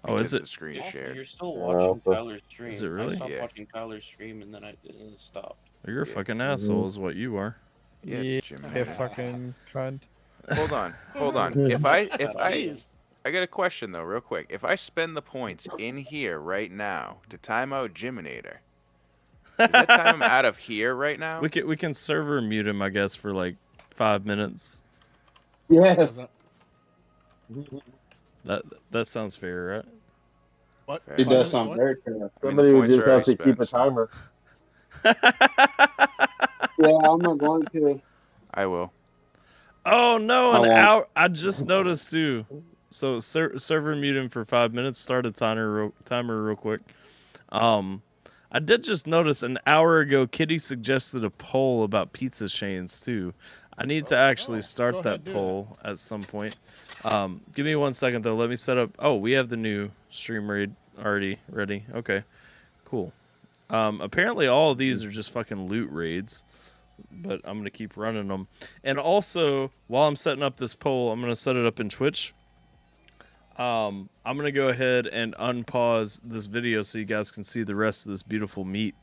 Oh, is Because it? The screen is shared. You're still watching Tyler's stream. Is it really? I stopped Yeah. watching Tyler's stream and then it stopped. You're a fucking asshole, is what you are. Yeah, Jim. You fucking cunt. Hold on. If I got a question though, real quick. If I spend the points in here right now to time out Jiminator, does that time him out of here right now? We can server mute him, I guess, for like 5 minutes. Yes. That sounds fair, right? What? It does sound very fair. somebody would just have to keep a timer. Yeah, I'm not going to. I will. Oh no, an Oh, hour. I just noticed too. So server mute him for 5 minutes. Start a timer real quick. I did just notice an hour ago, Kitty suggested a poll about pizza chains too. I need to actually start that poll at some point. Give me 1 second though. Let me set up. Oh, we have the new stream raid already ready. Okay, cool. Apparently all of these are just fucking loot raids, but I'm gonna keep running them. And also, while I'm setting up this poll, I'm gonna set it up in Twitch. I'm gonna go ahead and unpause this video so you guys can see the rest of this beautiful meat.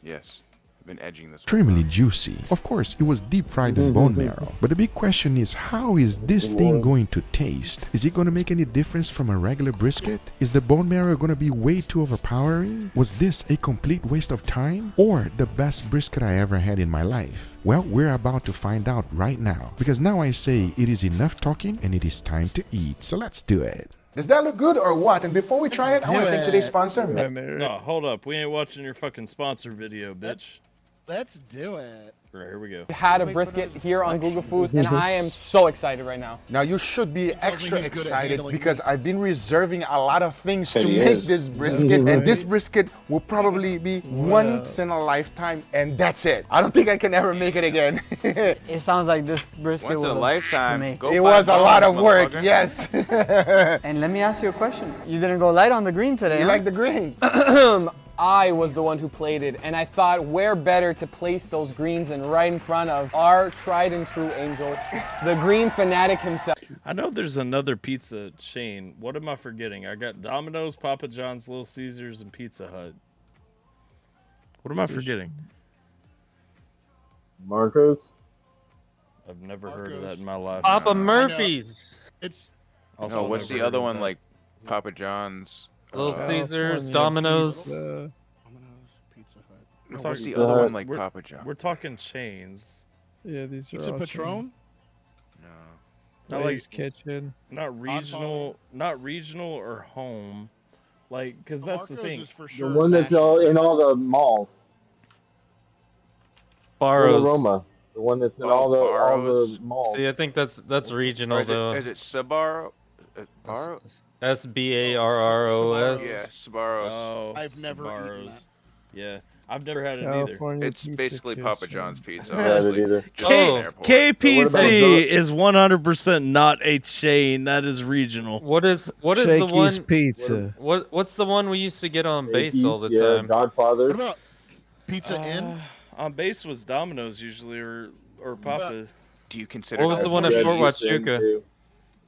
Yes. I've been edging this. Extremely juicy. Of course, it was deep fried in bone marrow. But the big question is, how is this thing going to taste? Is it going to make any difference from a regular brisket? Is the bone marrow going to be way too overpowering? Was this a complete waste of time? Or the best brisket I ever had in my life? Well, we're about to find out right now. Because now I say it is enough talking and it is time to eat. So let's do it. Does that look good or what? And before we try it, I want to thank today's sponsor. No, hold up. We ain't watching your fucking sponsor video, bitch. Let's do it. Right, here we go. Had a brisket here on Google Foods, and I am so excited right now. Now you should be extra he's good at excited handling because I've been reserving a lot of things to That he make is. this brisket, and this brisket will probably be once in a lifetime, and that's it. I don't think I can ever make it again. It sounds like this brisket Once in was a lifetime. to me. Go It buy was a bones, lot of work, motherfucker. yes. And let me ask you a question. You didn't go light on the green today, You huh? like the green? I was the one who played it, and I thought where better to place those greens than right in front of our tried and true Angel, the green fanatic himself. I know there's another pizza chain. What am I forgetting? I got Domino's, Papa John's, Little Caesars, and Pizza Hut. What am I forgetting? Marcos? I've never heard of that in my life. Papa Murphy's. It's Also No, what's never the heard other of one that. like Papa John's? Little Caesars, California Domino's. pizza. Pizza Hut. We're No, what's talking- the other one like we're- Papa John's? We're talking chains. Yeah, these are Pizza all Patron? chains. No. Not Lay's Kitchen. Not regional or home. Like, because that's the Marco's thing. is for sure The one that's all in all the malls. Barrows. Roma. The one that's in all the malls. See, I think that's regional Or is though. it Sbarro? Barro? Sbarros. Yeah, Sbarros. Oh, I've never eaten Sbarros. Yeah, I've never had it either. California It's Pizza basically Papa Kitchen. John's pizza. I haven't honestly. either. Just in the airport. KPC is 100% not a chain. That is regional. What is the Shakey's one? Pizza. What's the one we used to get on base all the Yeah, time? Godfather. What about Pizza Inn? On base was Domino's usually, or Papa. Do you consider What was the one at Fort Huachuca?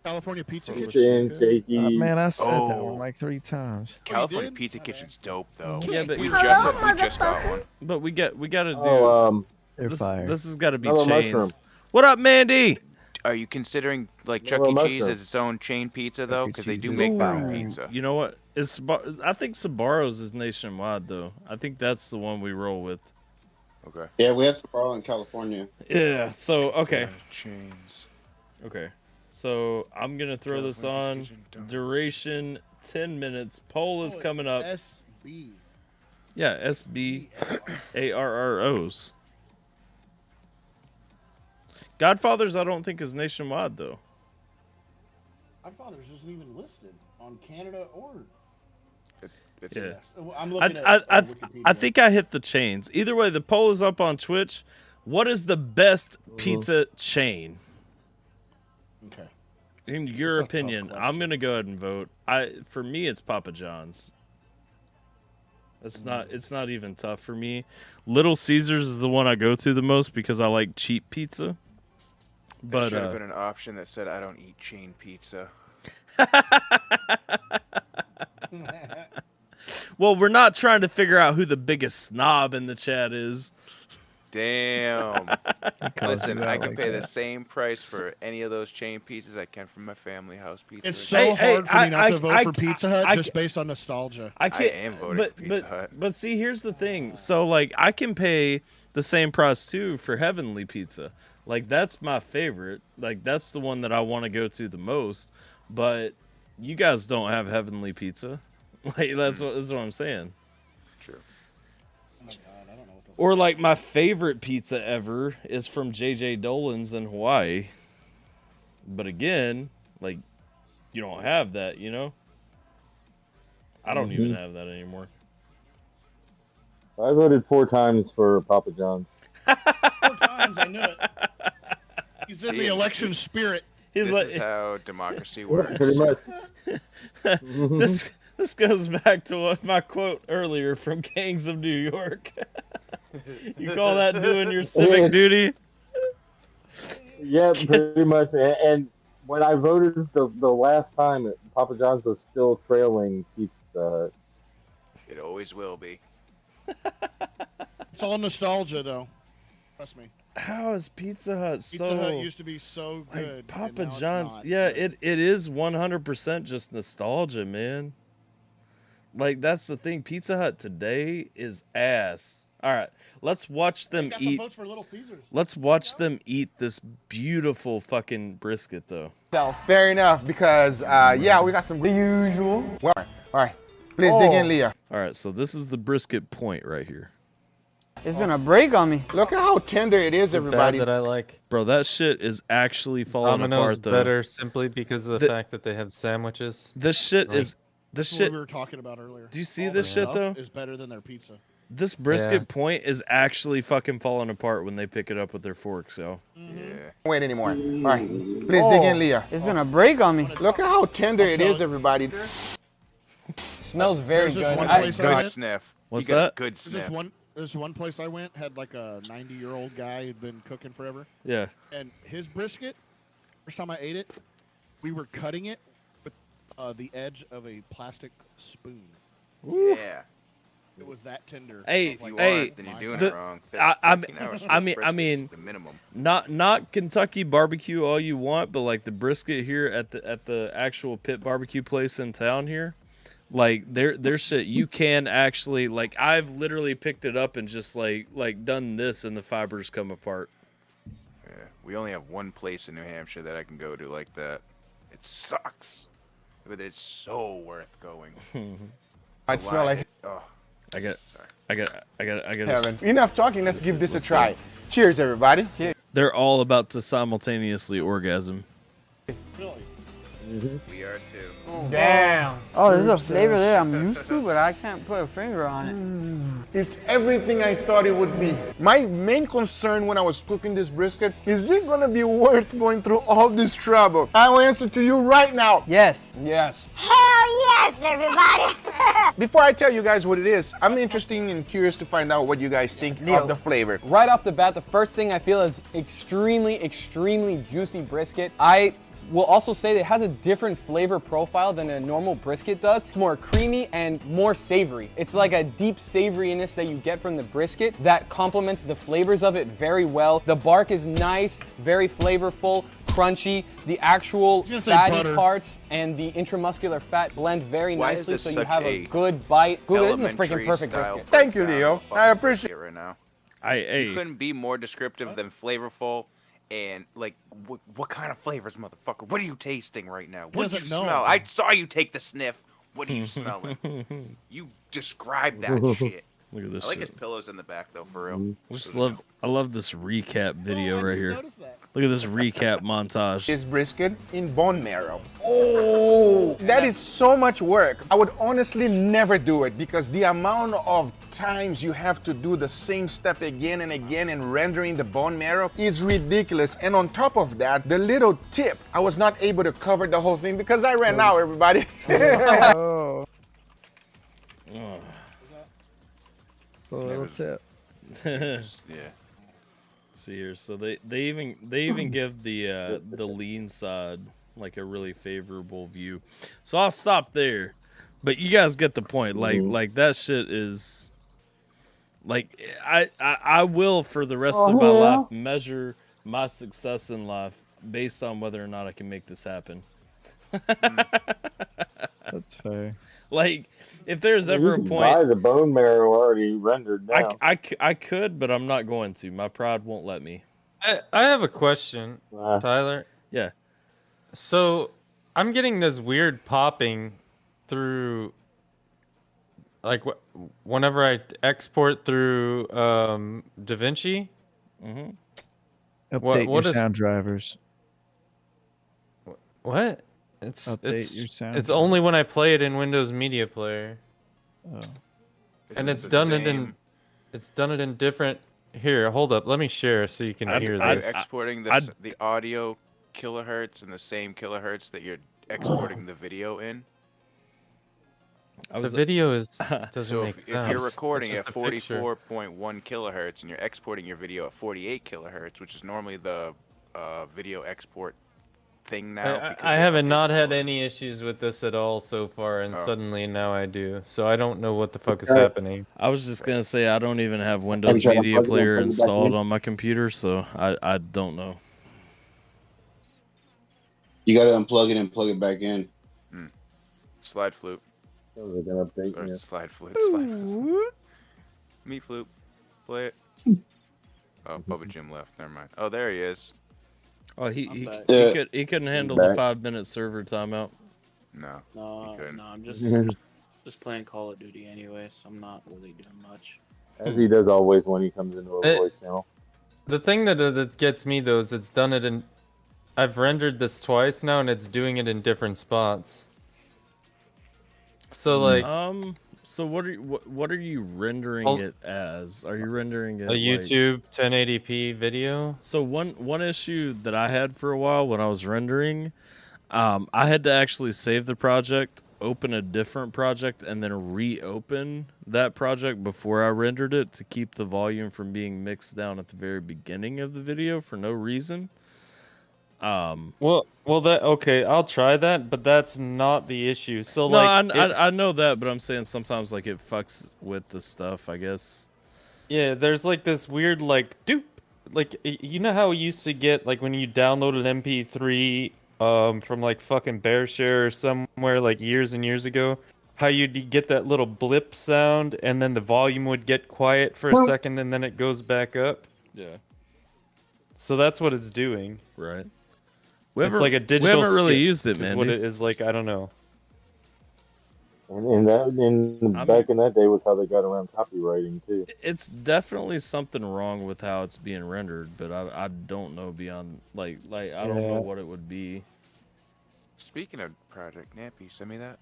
California Pizza Kitchen, Kitchen. shaky. Man, I said that Oh. one like 3 times. California Pizza Kitchen's dope though. Yeah, but we just got one. But we got to do. Oh, They're this, fire. this has got to be Mellow chains. mushroom. What up, Mandy? Are you considering like Chuck Mellow E. Cheese mushroom. as its own chain pizza though? Because they do Cheese make is their own fire. pizza. You know what? I think Sbarro's is nationwide though. I think that's the one we roll with. Okay. Yeah, we have Sbarro in California. Yeah. So okay. Chains. Okay. So I'm gonna throw this on. Duration 10 minutes. Poll is coming up. SB. Yeah, SBARROs. Godfathers, I don't think is nationwide though. Godfather's isn't even listed on Canada or. Yeah. I'm looking at Wikipedia. I think I hit the chains. Either way, the poll is up on Twitch. What is the best pizza chain? Okay. In your That's a tough opinion, question. I'm gonna go ahead and vote. For me, it's Papa John's. It's not even tough for me. Little Caesars is the one I go to the most because I like cheap pizza. There But should have been an option that said I don't eat chain pizza. well, we're not trying to figure out who the biggest snob in the chat is. Damn. calls Listen, you I out can like pay the that. same price for any of those chain pizzas I can from my family house pizza. It's so hard for me not to vote for Pizza Hut just based on nostalgia. I can't, am voting for Pizza Hut. But see, here's the thing. So, like, I can pay the same price, too, for Heavenly Pizza. Like, that's my favorite. Like, that's the one that I want to go to the most. But you guys don't have Heavenly Pizza. Like, that's what I'm saying. True. Or, like, my favorite pizza ever is from J.J. Dolan's in Hawaii. But again, like, you don't have that, you know? I don't even have that anymore. I voted 4 times for Papa John's. 4 times, I knew it. He's in the election spirit. He's This is how democracy works. Pretty much. This goes back to what my quote earlier from Gangs of New York. You call that doing your civic duty? Yeah, pretty much. And when I voted the last time, Papa John's was still trailing Pizza Hut. It always will be. It's all nostalgia, though. Trust me. How is Pizza Hut so? Pizza Hut used to be so good. Like Papa and now John's. It's not. Yeah, it is 100% just nostalgia, man. Like that's the thing. Pizza Hut today is ass. All right, let's watch them Got some eat. votes for Little Caesars. Let's watch them eat this beautiful fucking brisket, though. Fair enough, because yeah, we got some the usual. Well, all right, please dig in, Leah. All right, so this is the brisket point right here. It's gonna break on me. Look at how tender it is, everybody. That I like. Bro, that shit is actually falling Domino's apart, though. better simply because of the fact that they have sandwiches. This shit Like- is. This That's what shit. we were talking about earlier. Do you see All this their shit, stuff though? Is better than their pizza. This brisket Yeah. point is actually fucking falling apart when they pick it up with their forks, yo. Yeah. Wait anymore. All right, please dig in, Leah. It's gonna break on me. Look at how tender it is, everybody. Smells very There's this good. one I- place I Good went. sniff. What's You got that? Good There's sniff. this one place I went had like a 90-year-old guy who'd been cooking forever, Yeah. and his brisket. First time I ate it, we were cutting it with the edge of a plastic spoon. Yeah. It was that tender. Hey, If you hey, aren't, then you're doing the- it wrong. I 13 hours I for mean, brisket's the minimum. not Kentucky barbecue all you want, but like the brisket here at the actual pit barbecue place in town here, like their shit you can actually like I've literally picked it up and just like done this and the fibers come apart. Yeah, we only have one place in New Hampshire that I can go to like that. It sucks, but it's so worth going. I smell like I got. heaven. Enough talking. Let's give this a try. Cheers, everybody. Cheers. They're all about to simultaneously orgasm. We are too. Damn. Oh, there's a flavor there I'm used to, but I can't put a finger on it. It's everything I thought it would be. My main concern when I was cooking this brisket, is it gonna be worth going through all this trouble? I will answer to you right now. Yes. Yes. Hell yes, everybody! Before I tell you guys what it is, I'm interested and curious to find out what you guys think of the flavor. Right off the bat, the first thing I feel is extremely juicy brisket. I will also say that it has a different flavor profile than a normal brisket does. It's more creamy and more savory. It's like a deep savoriness that you get from the brisket that complements the flavors of it very well. The bark is nice, very flavorful, crunchy. The actual fatty parts and the intramuscular fat blend very nicely, so you have a good bite. Google, this is a freaking perfect brisket. Thank you, Leo. I appreciate it right now. You couldn't be more descriptive than flavorful. And like, what kind of flavors, motherfucker? What are you tasting right now? What do you smell? I saw you take the sniff. What are you smelling? You describe that shit. Look at this. I like shit. his pillows in the back though, for real. I love this recap video right here. Look at this recap montage. Is brisket in bone marrow. Oh, that is so much work. I would honestly never do it because the amount of times you have to do the same step again and again in rendering the bone marrow is ridiculous. And on top of that, the little tip, I was not able to cover the whole thing because I ran out, everybody. Oh. A little tip. Yeah. See here, so they even give the lean side like a really favorable view. So I'll stop there, but you guys get the point. Like that shit is like I will for the rest of my life measure my success in life based on whether or not I can make this happen. That's fair. Like, if there's ever a point, buy the bone marrow already rendered down. I could, but I'm not going to. My pride won't let me. I have a question, Tyler. Yeah. So I'm getting this weird popping through, like whenever I export through DaVinci. Mm-hmm. Update your sound drivers. What? It's Update your sound it's driver. only when I play it in Windows Media Player. Oh. And it's done it in different. Here, hold up. Let me share so you can hear Are you this. exporting the audio kilohertz in the same kilohertz that you're exporting the video in? The video doesn't So make if sense. you're recording It's at just a picture. 44.1 kilohertz and you're exporting your video at 48 kilohertz, which is normally the video export thing now. I haven't not had any issues with this at all so far, and suddenly now I do. So I don't know what the fuck is happening. I was just gonna say I don't even have Windows trying to Media plug it in, Player plug it back installed in? on my computer, so I don't know. You got to unplug it and plug it back in. Slide flute. Sounds like an update. Or Yeah. slide flute. Slide flute. Meat flute. Play it. Oh, Bubba Jim left. Never mind. Oh, there he is. Oh, he Yeah. couldn't handle Back. the 5-minute server timeout. No. No, I'm just playing Call of Duty anyway, so I'm not really doing much. As he does always when he comes into a voice channel. The thing that gets me though is it's done it in. I've rendered this twice now, and it's doing it in different spots. So like, so what are you rendering I'll- it as? Are you rendering it a YouTube 1080p video. So one issue that I had for a while when I was rendering, I had to actually save the project, open a different project, and then reopen that project before I rendered it to keep the volume from being mixed down at the very beginning of the video for no reason. Well, that okay. I'll try that, but that's not the issue. So No, like, I know that, but I'm saying sometimes like it fucks with the stuff, I guess. yeah, there's like this weird like doop, like you know how we used to get like when you download an MP3 from like fucking BearShare or somewhere like years and years ago, how you'd get that little blip sound and then the volume would get quiet for a second and then it goes back up. Yeah. So that's what it's doing. Right. It's like a digital. We haven't really skip used it, is man. what it is like. I don't know. And back in that day was how they got around copywriting too. It's definitely something wrong with how it's being rendered, but I don't know beyond like I don't know what it would be. Speaking of Project Nappy, send me that.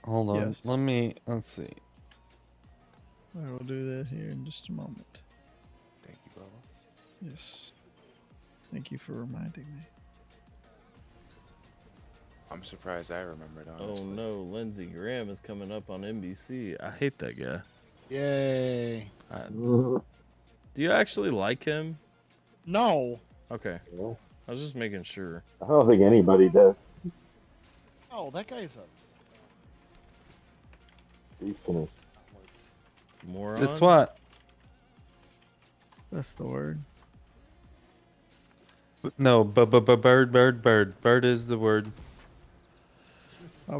Hold on. Yes. Let's see. I will do that here in just a moment. Thank you, Bubba. Yes. Thank you for reminding me. I'm surprised I remembered, honestly. Oh no, Lindsey Graham is coming up on NBC. I hate that guy. Yay. Do you actually like him? No. Okay. No. I was just making sure. I don't think anybody does. Oh, that guy's a... He's gonna... Moron? It's what? That's the word. No, bird. Bird is the word. You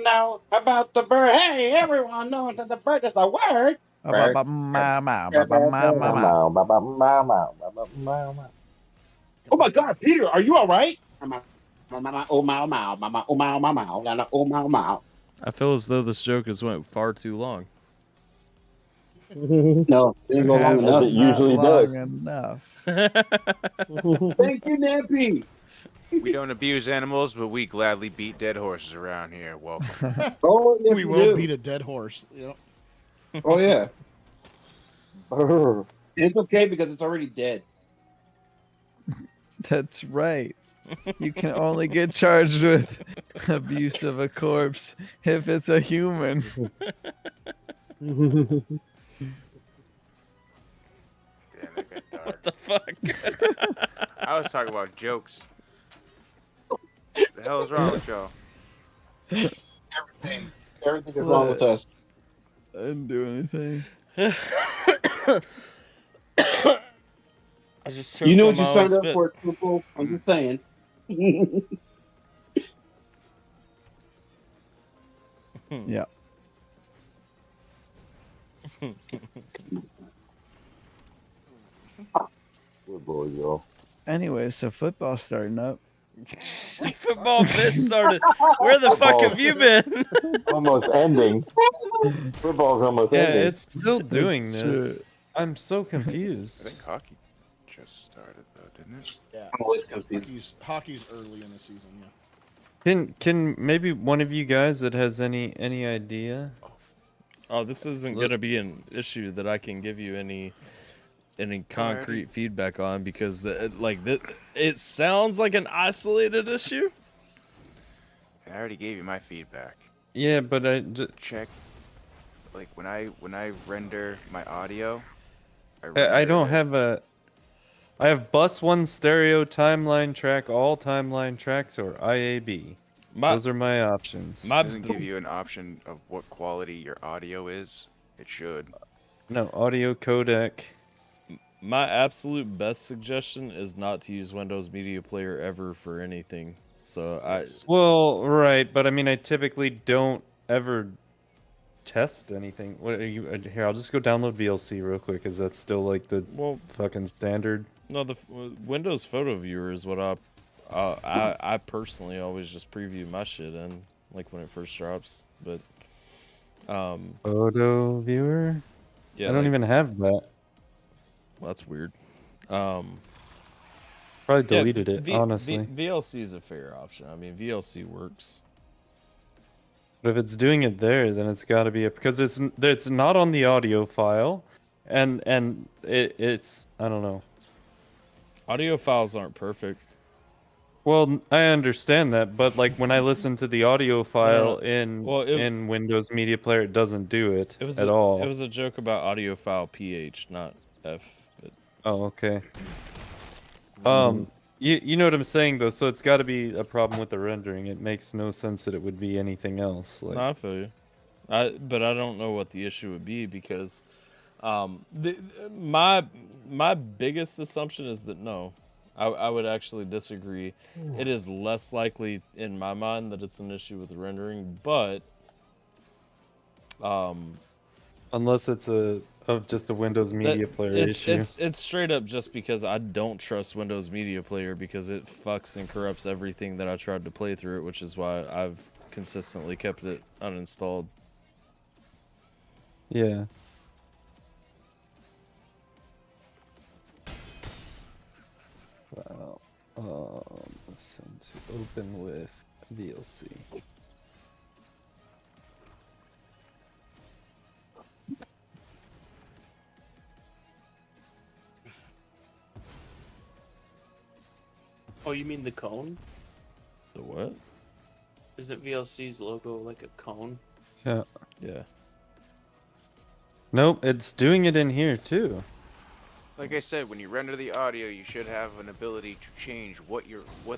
know about the bird. Hey, everyone knows that the bird is a word. Bird. Oh my God, Peter, are you all right? Oh my, oh my, oh my, oh my. I feel as though this joke has went far too long. No, it didn't go long enough. It usually does. Enough. Thank you, Nappy. We don't abuse animals, but we gladly beat dead horses around here. Welcome. Oh, yes, We will beat a dead horse. Yep. Oh yeah. It's okay because it's already dead. That's right. You can only get charged with abuse of a corpse if it's a human. What the fuck? I was talking about jokes. The hell is wrong with y'all? Everything is wrong with us. I didn't do anything. I just You know what you signed up for, people. I'm just saying. Yeah. Good boy, y'all. Anyway, so football's starting up. Football bit started. Where the fuck have you been? Almost ending. Football's almost Yeah, ending. it's still doing It's this. I'm so I confused. think hockey just started, though, didn't it? Yeah. I'm always confused. Hockey's early in the season, yeah. Can maybe one of you guys that has any idea? Oh, this isn't gonna be an issue that I can give you any concrete feedback on because it sounds like an isolated issue. I already gave you my feedback. Yeah, but Check. Like when I render my audio, I don't have a. I have bus 1 stereo timeline track, all timeline tracks, or IAB. Those are my options. It doesn't give you an option of what quality your audio is. It should. No, audio codec. My absolute best suggestion is not to use Windows Media Player ever for anything. So Well, right, but I mean, I typically don't ever test anything. What are you here? I'll just go download VLC real quick, because that's still like the fucking standard. No, the Windows Photo Viewer is what I personally always just preview my shit in, like when it first drops. But Photo viewer. Yeah, I don't even have that. Well, that's weird. Probably deleted it, honestly. VLC is a fair option. I mean, VLC works. But if it's doing it there, then it's got to be because it's not on the audio file, and it's I don't know. Audio files aren't perfect. Well, I understand that, but like when I listen to the audio file in Windows Media Player, it doesn't do it at all. It was a joke about audio file PH, not F. Oh, okay. You know what I'm saying though, so it's got to be a problem with the rendering. It makes no sense that it would be anything else. Like, No, I feel you. But I don't know what the issue would be because, my biggest assumption is that no, I would actually disagree. It is less likely in my mind that it's an issue with the rendering, but unless it's just a Windows Media Player issue. It's straight up just because I don't trust Windows Media Player because it fucks and corrupts everything that I tried to play through it, which is why I've consistently kept it uninstalled. Yeah. Well, listen to open with VLC. Oh, you mean the cone? The what? Isn't VLC's logo like a cone? Yeah. Yeah. Nope, it's doing it in here too. Like I said, when you render the audio, you should have an ability to change what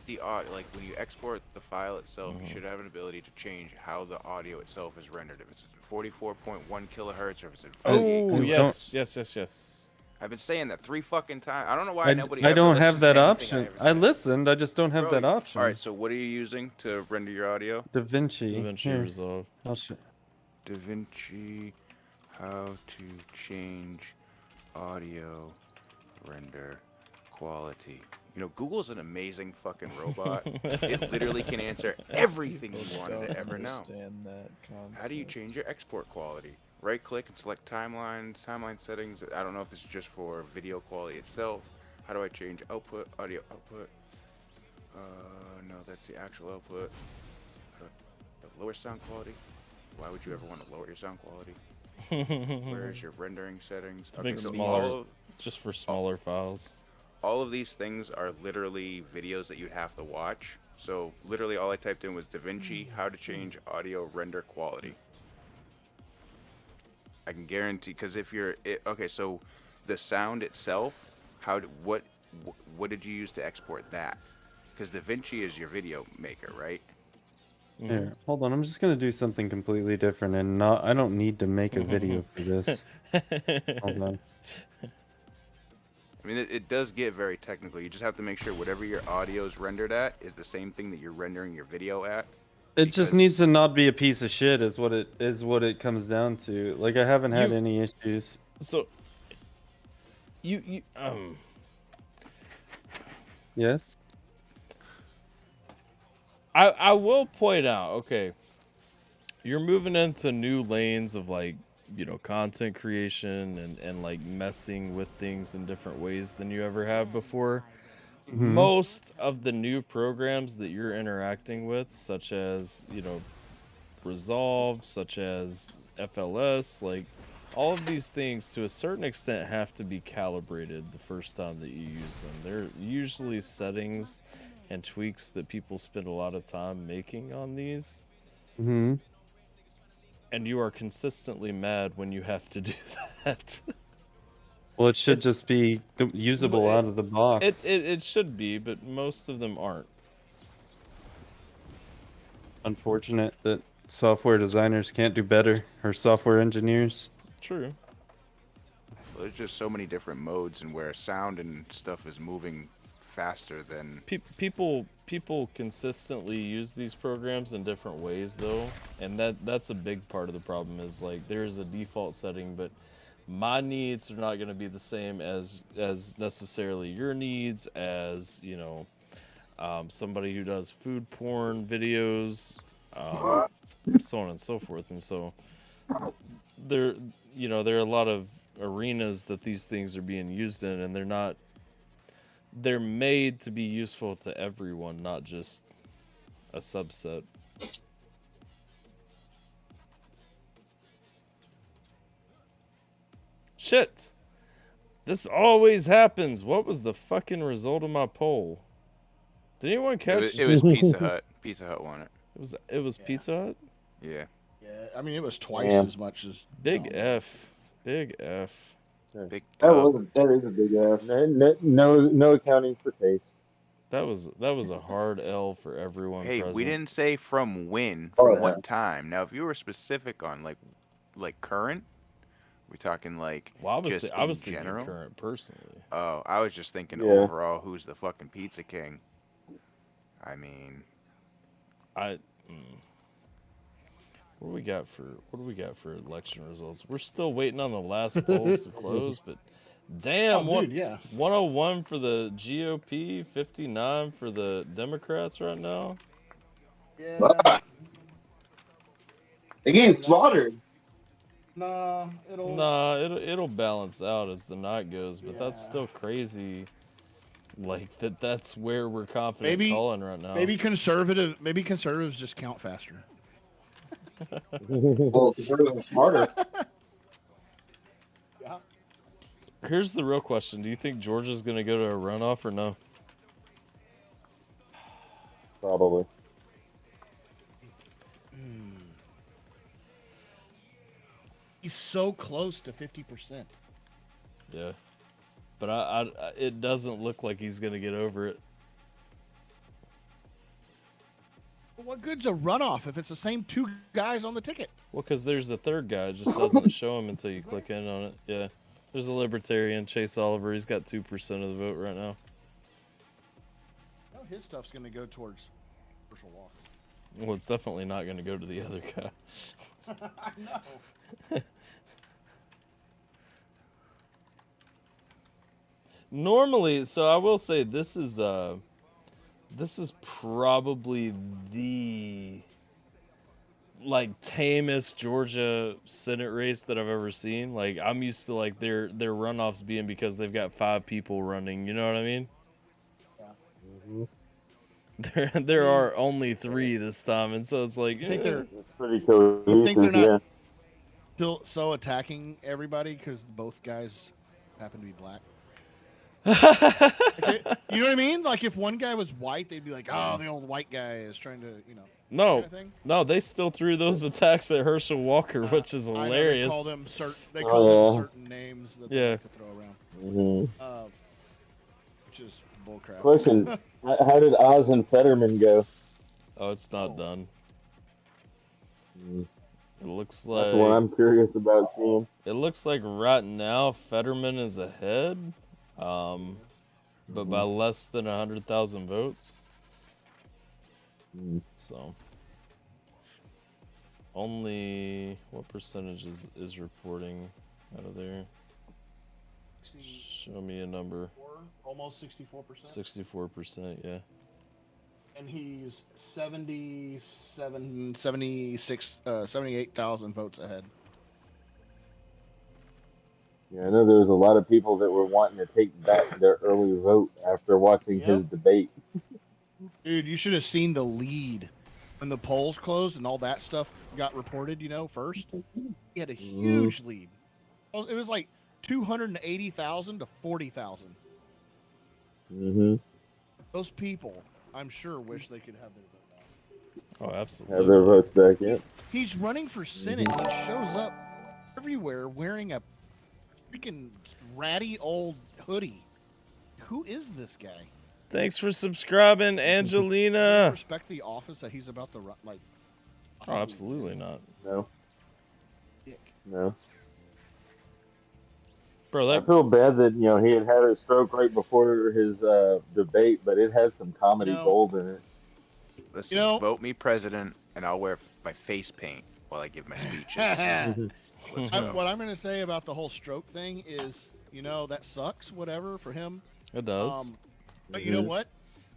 the audio, like when you export the file itself, you should have an ability to change how the audio itself is rendered. If it's 44.1 kilohertz or if it's in 48. Oh, yes. I've been saying that 3 fucking times. I don't know why nobody. I don't ever have listens that to anything option. I ever say. listened, I just don't have that option. All right, so what are you using to render your audio? DaVinci. DaVinci Resolve. I'll show. DaVinci, how to change audio render quality. You know, Google's an amazing fucking robot. It literally can answer everything you wanted to ever know. How do you change your export quality? Right click and select timeline settings. I don't know if this is just for video quality itself. How do I change output, audio output? No, that's the actual output. The lower sound quality. Why would you ever want to lower your sound quality? Where is your rendering settings? To make smaller, just for smaller files. All of these things are literally videos that you'd have to watch. So literally all I typed in was DaVinci, how to change audio render quality. I can guarantee, because if you're, okay, so the sound itself, what did you use to export that? Because DaVinci is your video maker, right? Here, hold on. I'm just gonna do something completely different, and I don't need to make a video for this. Hold on. I mean, it does get very technical. You just have to make sure whatever your audio is rendered at is the same thing that you're rendering your video at. It just needs to not be a piece of shit, is what it comes down to. Like, I haven't had any issues. So, Yes. I will point out, okay, you're moving into new lanes of like, you know, content creation and like messing with things in different ways than you ever have before. Most of the new programs that you're interacting with, such as, you know, Resolve, such as FLS, like all of these things to a certain extent have to be calibrated the first time that you use them. They're usually settings and tweaks that people spend a lot of time making on these. And you are consistently mad when you have to do that. Well, it should just be usable out of the box. It should be, but most of them aren't. Unfortunate that software designers can't do better, or software engineers. True. Well, there's just so many different modes and where sound and stuff is moving faster than people consistently use these programs in different ways though, and that's a big part of the problem. Is like there's a default setting, but my needs are not going to be the same as necessarily your needs, as you know, somebody who does food porn videos, so on and so forth. And so there are a lot of arenas that these things are being used in, and they're made to be useful to everyone, not just a subset. Shit! This always happens. What was the fucking result of my poll? Did anyone catch? It was Pizza Hut. Pizza Hut won it. It was Pizza Hut. Yeah. Yeah, I mean it was twice as much as Big F. Big F. Big that is a big F. No accounting for taste. That was a hard L for everyone Hey, present. we didn't say from when, Oh, from yeah. what time. Now, if you were specific on like current, we're talking like Well, I was in thinking general. current personally. Oh, I was just thinking Yeah. overall, who's the fucking pizza king? I mean, What do we got for election results? We're still waiting on the last polls to close, but damn, Oh, dude, yeah. 101 for the GOP, 59 for the Democrats right now. Yeah. They're getting slaughtered. Nah, It'll balance out as the night goes, but that's still crazy. Like that's where we're confident calling right now. Maybe conservatives just count faster. Well, conservatives are smarter. Yeah. Here's the real question: do you think Georgia's going to go to a runoff or no? Probably. He's so close to 50%. Yeah, but I it doesn't look like he's going to get over it. What good's a runoff if it's the same two guys on the ticket? Well, because there's a third guy, it just doesn't show him until you click in on it. Yeah, there's a libertarian, Chase Oliver. He's got 2% of the vote right now. No, his stuff's going to go towards commercial walks. Well, it's definitely not going to go to the other guy. I know. Normally, so I will say this is probably the tamest Georgia Senate race that I've ever seen. Like I'm used to their runoffs being because they've got 5 people running. You know what I mean? Yeah. There are only 3 this time, and so it's like You think they're pretty cool. You think they're not still so attacking everybody because both guys happen to be black? You know what I mean? Like if one guy was white, they'd be like, "Oh, the old white guy is trying to," No, kind of thing? no, they still threw those attacks at Herschel Walker, which is I know hilarious. they call them certain names that they like to throw around. Which is bullcrap. Question: How did Oz and Fetterman go? Oh, it's not done. It looks like That's what I'm curious about seeing. It looks like right now Fetterman is ahead, but by less than 100,000 votes. So, only what percentage is reporting out of there? Show me a number. Almost 64%. 64%, yeah. And he's 78,000 votes ahead. Yeah, I know there was a lot of people that were wanting to take back their early vote after watching his debate. Dude, you should have seen the lead when the polls closed and all that stuff got reported, first. He had a huge lead. It was like 280,000 to 40,000. Those people, I'm sure, wish they could have their vote back. Oh, absolutely. Have their votes back, yeah. He's running for Senate. He shows up everywhere wearing a freaking ratty old hoodie. Who is this guy? Thanks for subscribing, Angelina. Respect the office that he's about to run. Oh, absolutely not. No. No. Bro, I feel bad that he had a stroke right before his debate, but it had some comedy gold in it. Listen, vote me president, and I'll wear my face paint while I give my speeches. What I'm going to say about the whole stroke thing is, that sucks, whatever, for him. It does. But you know what?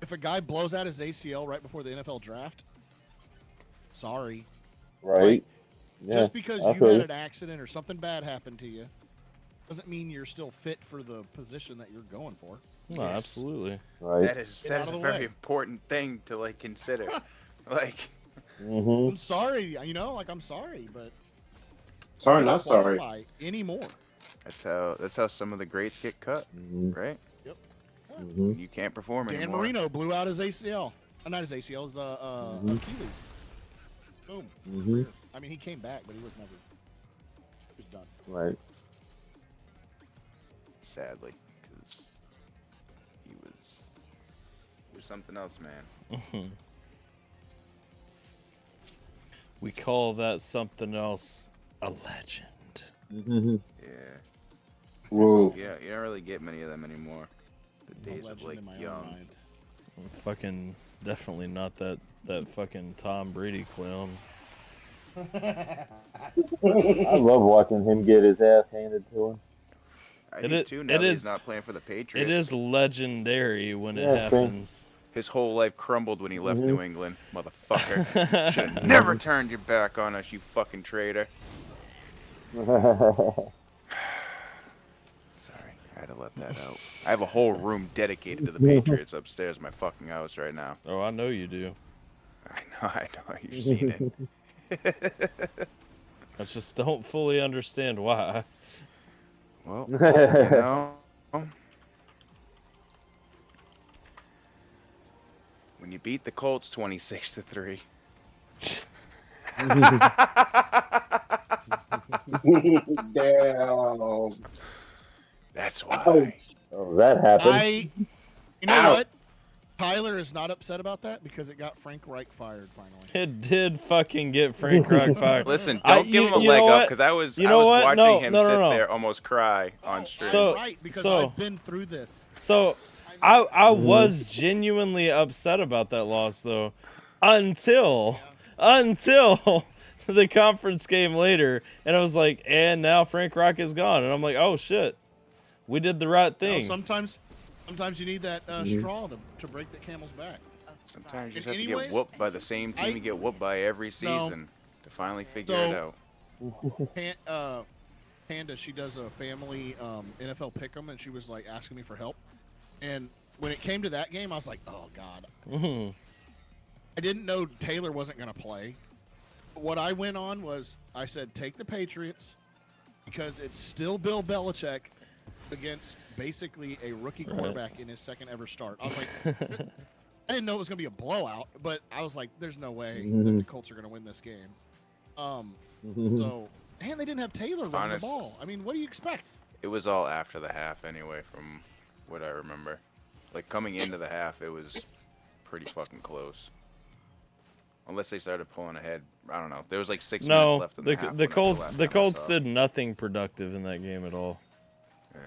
If a guy blows out his ACL right before the NFL draft, sorry. Right. Just because you had an accident or something bad happened to you doesn't mean you're still fit for the position that you're going for. No, absolutely. Right. That is a very important thing to consider. I'm sorry, I'm sorry, but sorry, not sorry anymore. That's how some of the greats get cut, right? Yep. You can't perform Dan anymore. Marino blew out his ACL. Not his ACL, his Achilles. Boom. I mean, he came back, but he was never. He was done. Right. Sadly, because he was something else, man. We call that something else a legend. Yeah. Whoa. Yeah, you don't really get many of them anymore. The days of like young. Fucking definitely not that fucking Tom Brady clown. I love watching him get his ass handed to him. I do too now that he's not playing for the Patriots. It is legendary when it happens. His whole life crumbled when he left New England, motherfucker. Should have never turned your back on us, you fucking traitor. Sorry, I had to let that out. I have a whole room dedicated to the Patriots upstairs in my fucking house right now. Oh, I know you do. I know, you've seen it. I just don't fully understand why. Well, you know, when you beat the Colts 26-3. Damn. That's why. Oh, that happened. You know what? Tyler is not upset about that because it got Frank Reich fired finally. It did fucking get Frank Reich fired. Listen, don't give him a leg up because I was watching him sit there almost cry on stream. Because I've been through this. So I was genuinely upset about that loss though, until the conference game later, and I was like, and now Frank Reich is gone, and I'm like, oh shit, we did the right thing. Sometimes you need that straw to break the camel's back. Sometimes you just have to get whooped by the same team you get whooped by every season to finally figure it out. Panda, she does a family NFL pick'em, and she was like asking me for help. And when it came to that game, I was like, oh god. I didn't know Taylor wasn't going to play. What I went on was I said take the Patriots because it's still Bill Belichick against basically a rookie quarterback in his second ever start. I was like, I didn't know it was going to be a blowout, but I was like, there's no way that the Colts are going to win this game. So, and they didn't have Taylor running the ball. I mean, what do you expect? It was all after the half anyway, from what I remember. Like, coming into the half, it was pretty fucking close. Unless they started pulling ahead. I don't know. There was like 6 minutes left in the half. The Colts did nothing productive in that game at all. Yeah.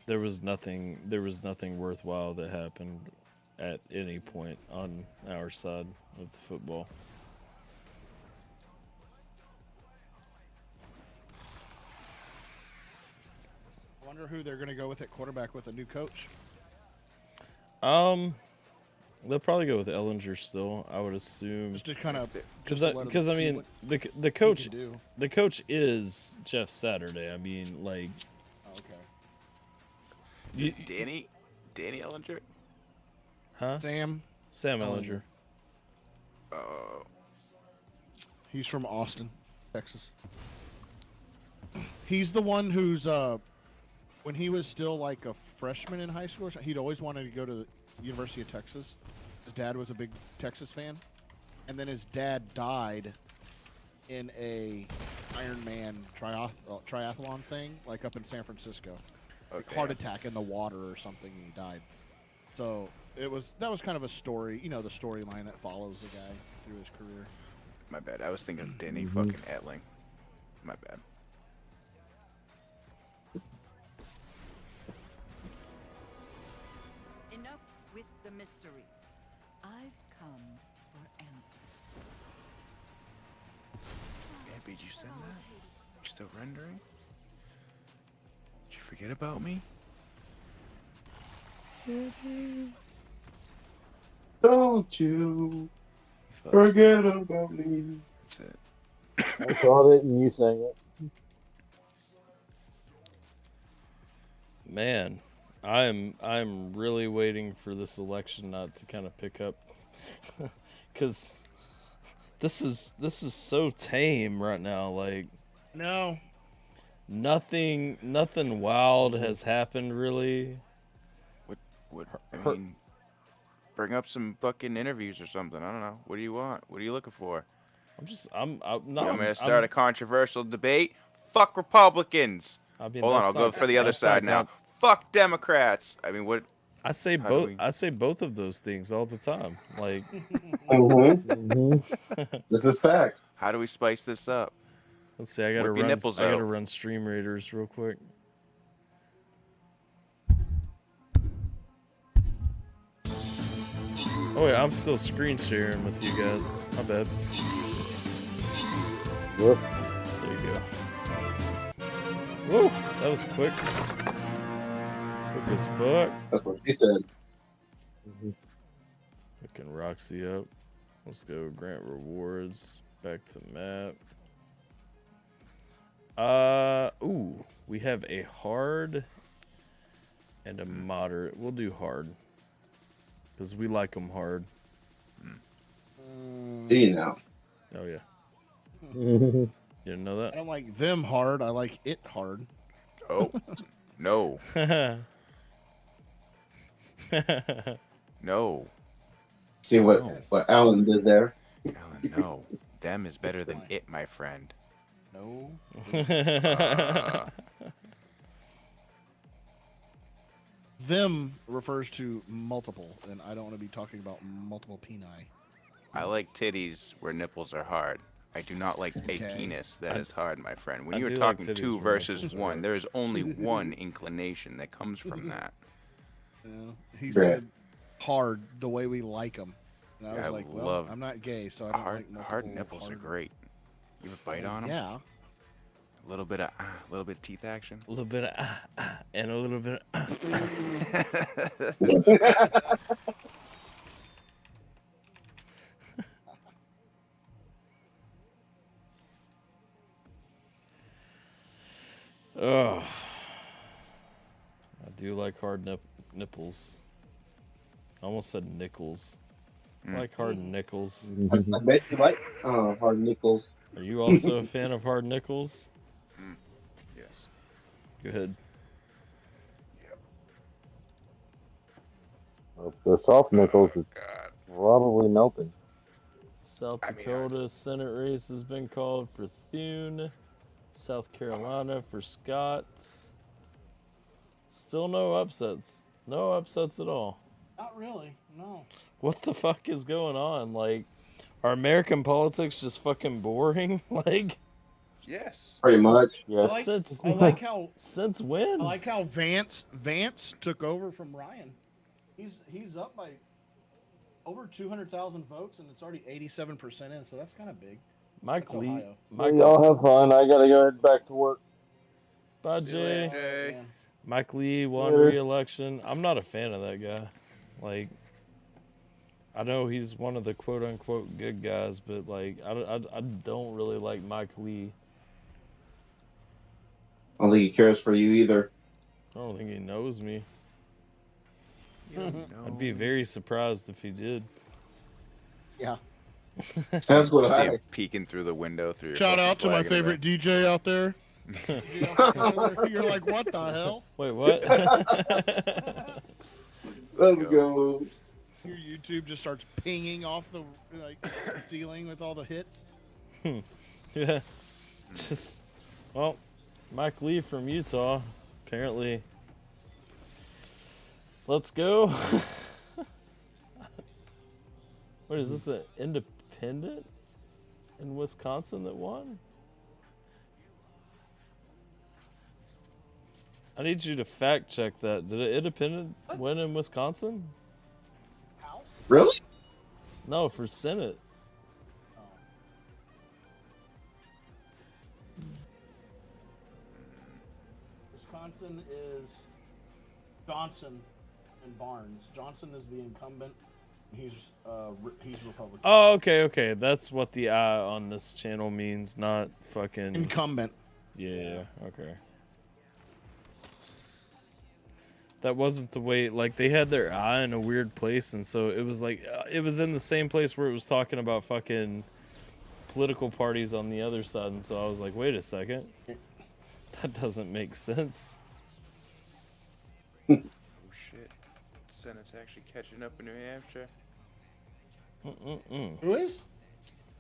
There was nothing worthwhile that happened at any point on our side of the football. I wonder who they're going to go with at quarterback with a new coach. They'll probably go with Ellinger still, I would assume. Just to kind of, because I mean the coach is Jeff Saturday. I mean, like. Okay. Danny Ellinger. Huh? Sam Ellinger. Oh. He's from Austin, Texas. He's the one who's when he was still like a freshman in high school, he'd always wanted to go to the University of Texas. His dad was a big Texas fan, and then his dad died in a Ironman triathlon thing, like up in San Francisco. Like heart attack in the water or something, and he died. So that was kind of a story, you know, the storyline that follows the guy through his career. My bad. I was thinking of Danny fucking Etling. My bad. Enough with the mysteries. I've come for answers. Abby, did you send that? You still rendering? Did you forget about me? Don't you forget about me. That's it. I saw it and you sang it. Man, I'm really waiting for this election not to kind of pick up, because this is so tame right now. Like, no, Nothing wild has happened really. What I mean, bring up some fucking interviews or something. I don't know. What do you want? What are you looking for? I'm not. You want me to start a controversial debate? Fuck Republicans. I mean, Hold on, that's I'll go not- for the other that's side not now. con- Fuck Democrats. I mean, what? I say how do both. we- I say both of those things all the time. Like, This is facts. How do we spice this up? let's see. I gotta Whip your run. nipples I gotta out. run Stream Raiders real quick. Oh wait, I'm still screen sharing with you guys. My bad. Yep. There you go. Whoa, that was quick. Quick as fuck. That's what she said. Picking Roxy up. Let's go grant rewards. Back to map. Ooh, we have a hard and a moderate. We'll do hard. Because we like them hard. Do you know? Oh, yeah. You didn't know I that? don't like them hard. I like it hard. Oh, no. No. See what Alan did there. Alan, no. Them is better than it, my friend. No. Them refers to multiple, and I don't want to be talking about multiple peni. I like titties where nipples are hard. I do not like a Okay. penis that is hard, my friend. When I you're do like talking titties two where versus nipples are one, hard. there is only one inclination that comes from that. Yeah. He Right. said hard the way we like them. And I was I like, well, love I'm not gay, so I don't hard, like hard multiple nipples are hard- great. You ever bite on them? Yeah. A little bit of teeth action. A little bit of and a little bit of Oh, I do like hard nipples. I almost said nickels. I like hard nickels. I bet you like hard nickels. Are you also a fan of hard nickels? Yes. Go ahead. The soft nickels is probably melting. South Dakota Senate race has been called for Thune. South Carolina for Scott. Still no upsets. No upsets at all. Not really. No. What the fuck is going on? Like, are American politics just fucking boring? Like, yes. Pretty much. Yes. I like how Since when? I like how Vance took over from Ryan. He's up by over 200,000 votes, and it's already 87% in. So that's kind of big. Mike That's Lee. Ohio. Mike, Y'all have fun. I gotta go head back to work. bye, See you later, Jay. Jay. Yeah. Mike Lee won Later. re-election. I'm not a fan of that guy. Like, I know he's one of the quote-unquote good guys, but like, I don't really like Mike Lee. I don't think he cares for you either. I don't think he knows me. No. I'd be very surprised if he did. Yeah. That's what See I. him peeking through the window through your Shout fucking out to my flag in the favorite DJ out there. You're like, what the hell? Wait, what? Let's go. Your YouTube just starts pinging off the ceiling with all the hits. Yeah. Just, well, Mike Lee from Utah, apparently. Let's go. What is this, an independent in Wisconsin that won? I need you to fact check that. Did an independent win in Wisconsin? Really? No, for Senate. Wisconsin is Johnson and Barnes. Johnson is the incumbent. He's Republican. Oh, okay. That's what the I on this channel means, not fucking Incumbent. Yeah, okay. That wasn't the way, like, they had their eye in a weird place, and so it was like, it was in the same place where it was talking about fucking political parties on the other side, and so I was like, wait a second. That doesn't make sense. Oh shit. Senate's actually catching up in New Hampshire. Who is?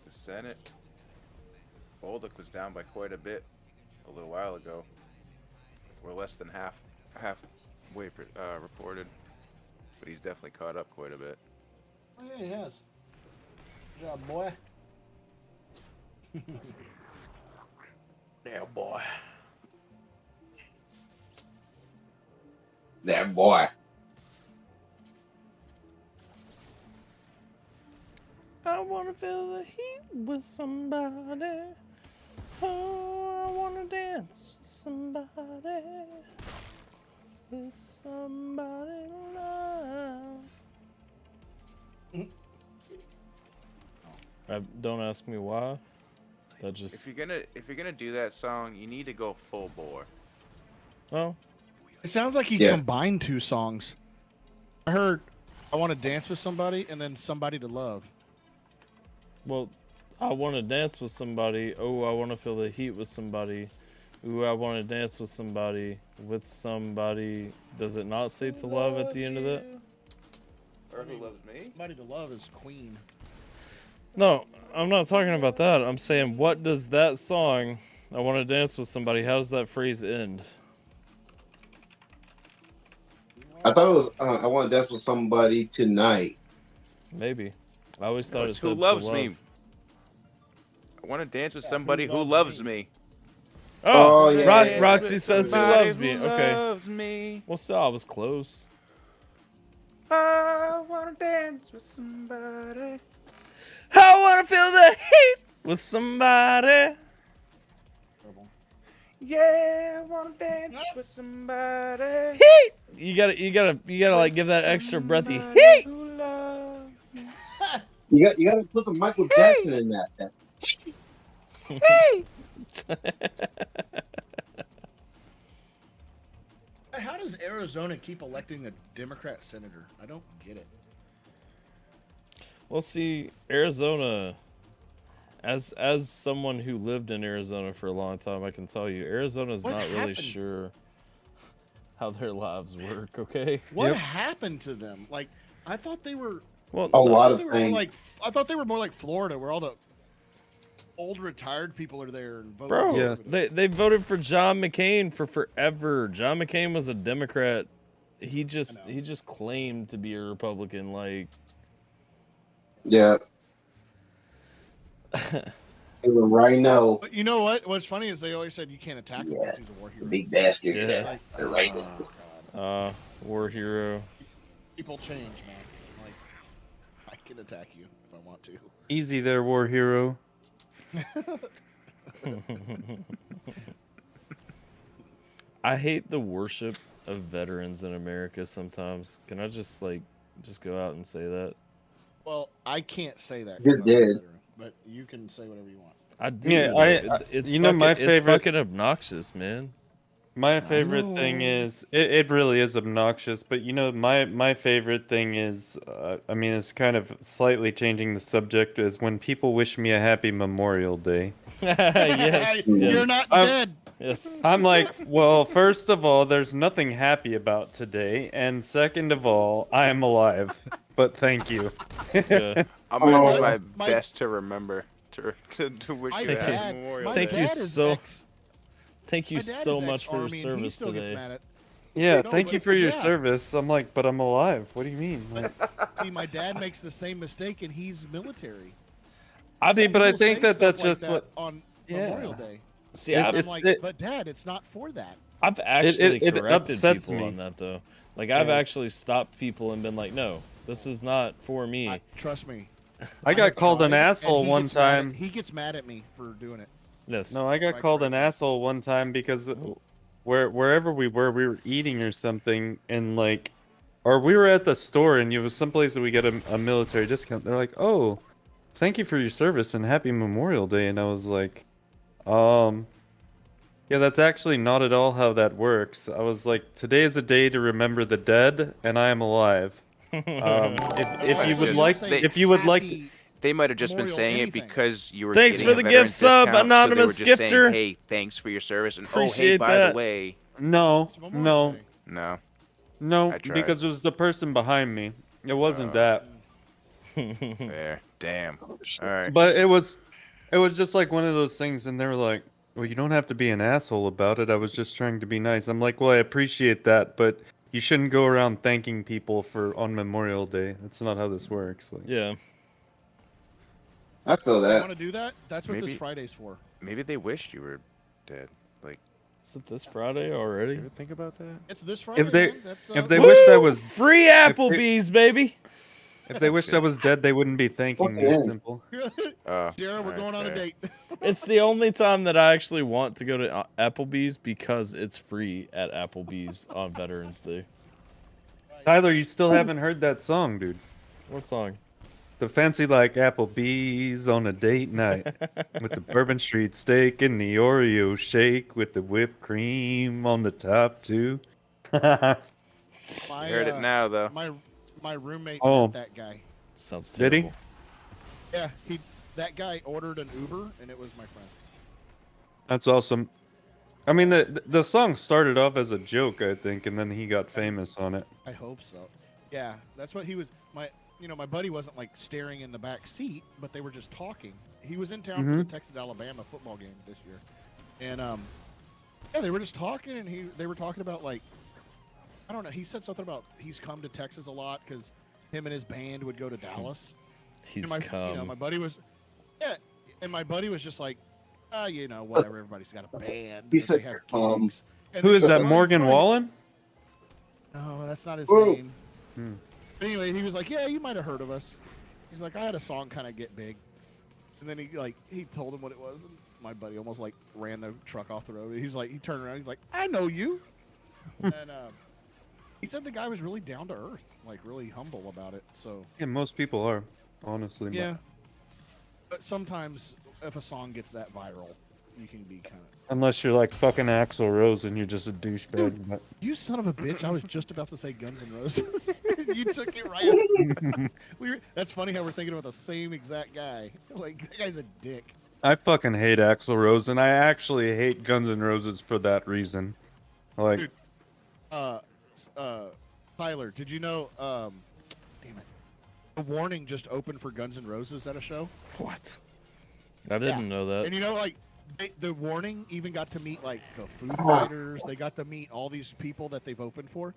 The Senate. Bolduc was down by quite a bit a little while ago. We're less than halfway reported, but he's definitely caught up quite a bit. Oh yeah, he has. Good job, boy. Yeah, boy. There, boy. I wanna feel the heat with somebody. Oh, I wanna dance with somebody. With somebody to love. Don't ask me why. That just. If you're gonna do that song, you need to go full bore. Oh. It sounds like he combined two songs. I heard I want to dance with somebody and then somebody to love. Well, I want to dance with somebody. Oh, I want to feel the heat with somebody. Ooh, I want to dance with somebody. With somebody. Does it not say to love at the end of that? Or who loves me? Somebody to love is Queen. No, I'm not talking about that. I'm saying, what does that song, I want to dance with somebody, how does that phrase end? I thought it was I want to dance with somebody tonight. Maybe. I always thought it said who loves to love. me. I want to dance with somebody who loves me. Oh, yeah. Roxy says who loves me. Who Okay. loves me. Well, still, I was close. I want to dance with somebody. I want to feel the heat with somebody. Yeah, I want to dance with somebody. Heat. You gotta like give that extra breathy heat. You gotta put some Michael Jackson in that. Heat. How does Arizona keep electing a Democrat senator? I don't get it. Well, see, Arizona, as someone who lived in Arizona for a long time, I can tell you, Arizona's What not really happened? sure how their lives work. Okay. What happened to them? Like, I thought they were. Well, A lot of they were things. like, I thought they were more like Florida, where all the old retired people are there and vote. Bro, Yes. they voted for John McCain for forever. John McCain was a Democrat. He just claimed to be a Republican. Like, Yeah. Right now. But you know what? What's funny is they always said you can't attack him because he's a war hero. The big bastard. Yeah. Yeah. Right now. war hero. People change, man. Like, I can attack you if I want to. Easy there, war hero. I hate the worship of veterans in America sometimes. Can I just go out and say that? Well, I can't say that. You're 'cause I'm a dead. veteran, but you can say whatever you want. I do. Yeah, it's you know, my fucking- favorite- It's fucking obnoxious, man. My favorite thing is it really is obnoxious, but you know my favorite thing is I mean it's kind of slightly changing the subject is when people wish me a happy Memorial Day. Yes, You're yes. not I'm- dead. Yes. I'm like, well, first of all, there's nothing happy about today, and second of all, I am alive. But thank you. Yeah. I'm gonna do Oh, my best to remember to wish My you a Thank you. happy Memorial my Day. Thank you dad is so- ex- Thank you my dad so is much for your ex-Army, and he service still gets today. mad at- Yeah, No, thank you but- for your yeah. service. I'm like, but I'm alive. What do you mean? Like, See, my dad makes the same mistake, and he's military. see, but I People think say that stuff that's like just that like, on yeah. Memorial Day. See, It- I've, I'm like, it- but Dad, it's not for that. I've actually it corrected upsets people me. on that though. Like I've Yeah. actually stopped people and been like, no, this is not for me. Trust me. I got have called an tried, and asshole he one gets mad at- time. he gets mad at me for doing it. Yes. No, I got Right, called correct. an asshole one time because wherever we were eating or something, and like, or we were at the store, and it was someplace that we get a military discount. They're like, "Oh, thank you for your service and happy Memorial Day," and I was like, yeah, that's actually not at all how that works. I was like, today is a day to remember the dead, and I am alive. If you would like, Say if you would like, happy They might have just been Memorial saying anything. it because you were Thanks getting for a the veteran gift sub, discount, anonymous so they were just gifter. saying, hey, thanks for your service, and Appreciate oh, hey, by that. the way, No, no, no, no, I tried. because it was the person behind me. It wasn't that. There, damn. All right. But it was just like one of those things, and they were like, "Well, you don't have to be an asshole about it. I was just trying to be nice." I'm like, "Well, I appreciate that, but you shouldn't go around thanking people on Memorial Day. That's not how this works." Like, yeah. I feel You that. want to do that? That's what Maybe- this Friday's for. Maybe they wished you were dead. Like, Is it this Friday already? you ever think about that? It's this Friday. if they man. That's, if they wished I Woo! was Free Applebee's, baby. if they wished I was dead, they wouldn't be thanking me. It's simple. Sierra, we're going on a date. It's the only time that I actually want to go to Applebee's because it's free at Applebee's on Veterans Day. Tyler, you still haven't heard that song, dude. What song? The fancy like Applebee's on a date night with the Bourbon Street steak and the Oreo shake with the whipped cream on the top too. My, Heard it now, though. My roommate Oh. met that guy. Sounds Did terrible. he? Yeah, that guy ordered an Uber, and it was my friend. That's awesome. I mean, the song started off as a joke, I think, and then he got famous on it. I hope so. Yeah, that's what he was. My buddy wasn't like staring in the back seat, but they were just talking. He was in town for the Texas-Alabama football game this year, and yeah, they were just talking, and they were talking about like, I don't know. He said something about he's come to Texas a lot because him and his band would go to Dallas. He's and come. my buddy was, and my buddy was just like, whatever. Everybody's got a band. He but said, they have gigs. And Who then is that, Brian- Morgan Wallen? No, that's not his Whoa. name. But anyway, he was like, "Yeah, you might have heard of us." He's like, "I had a song kind of get big," and then he told him what it was, and my buddy almost like ran the truck off the road. He's like, he turned around, he's like, "I know you," and he said the guy was really down to earth, like really humble about it. So Yeah, most people are, honestly. yeah, but sometimes if a song gets that viral, you can be kind of. Unless you're like fucking Axl Rose and you're just a douchebag. But... You son of a bitch! I was just about to say Guns N' Roses. You took it right. That's funny how we're thinking about the same exact guy. Like that guy's a dick. I fucking hate Axl Rose, and I actually hate Guns N' Roses for that reason. Like, Dude, Tyler, did you know? Damn it! The Warning just opened for Guns N' Roses at a show. What? I didn't know that. And you know, like the Warning even got to meet like the Foo Fighters. They got to meet all these people that they've opened for.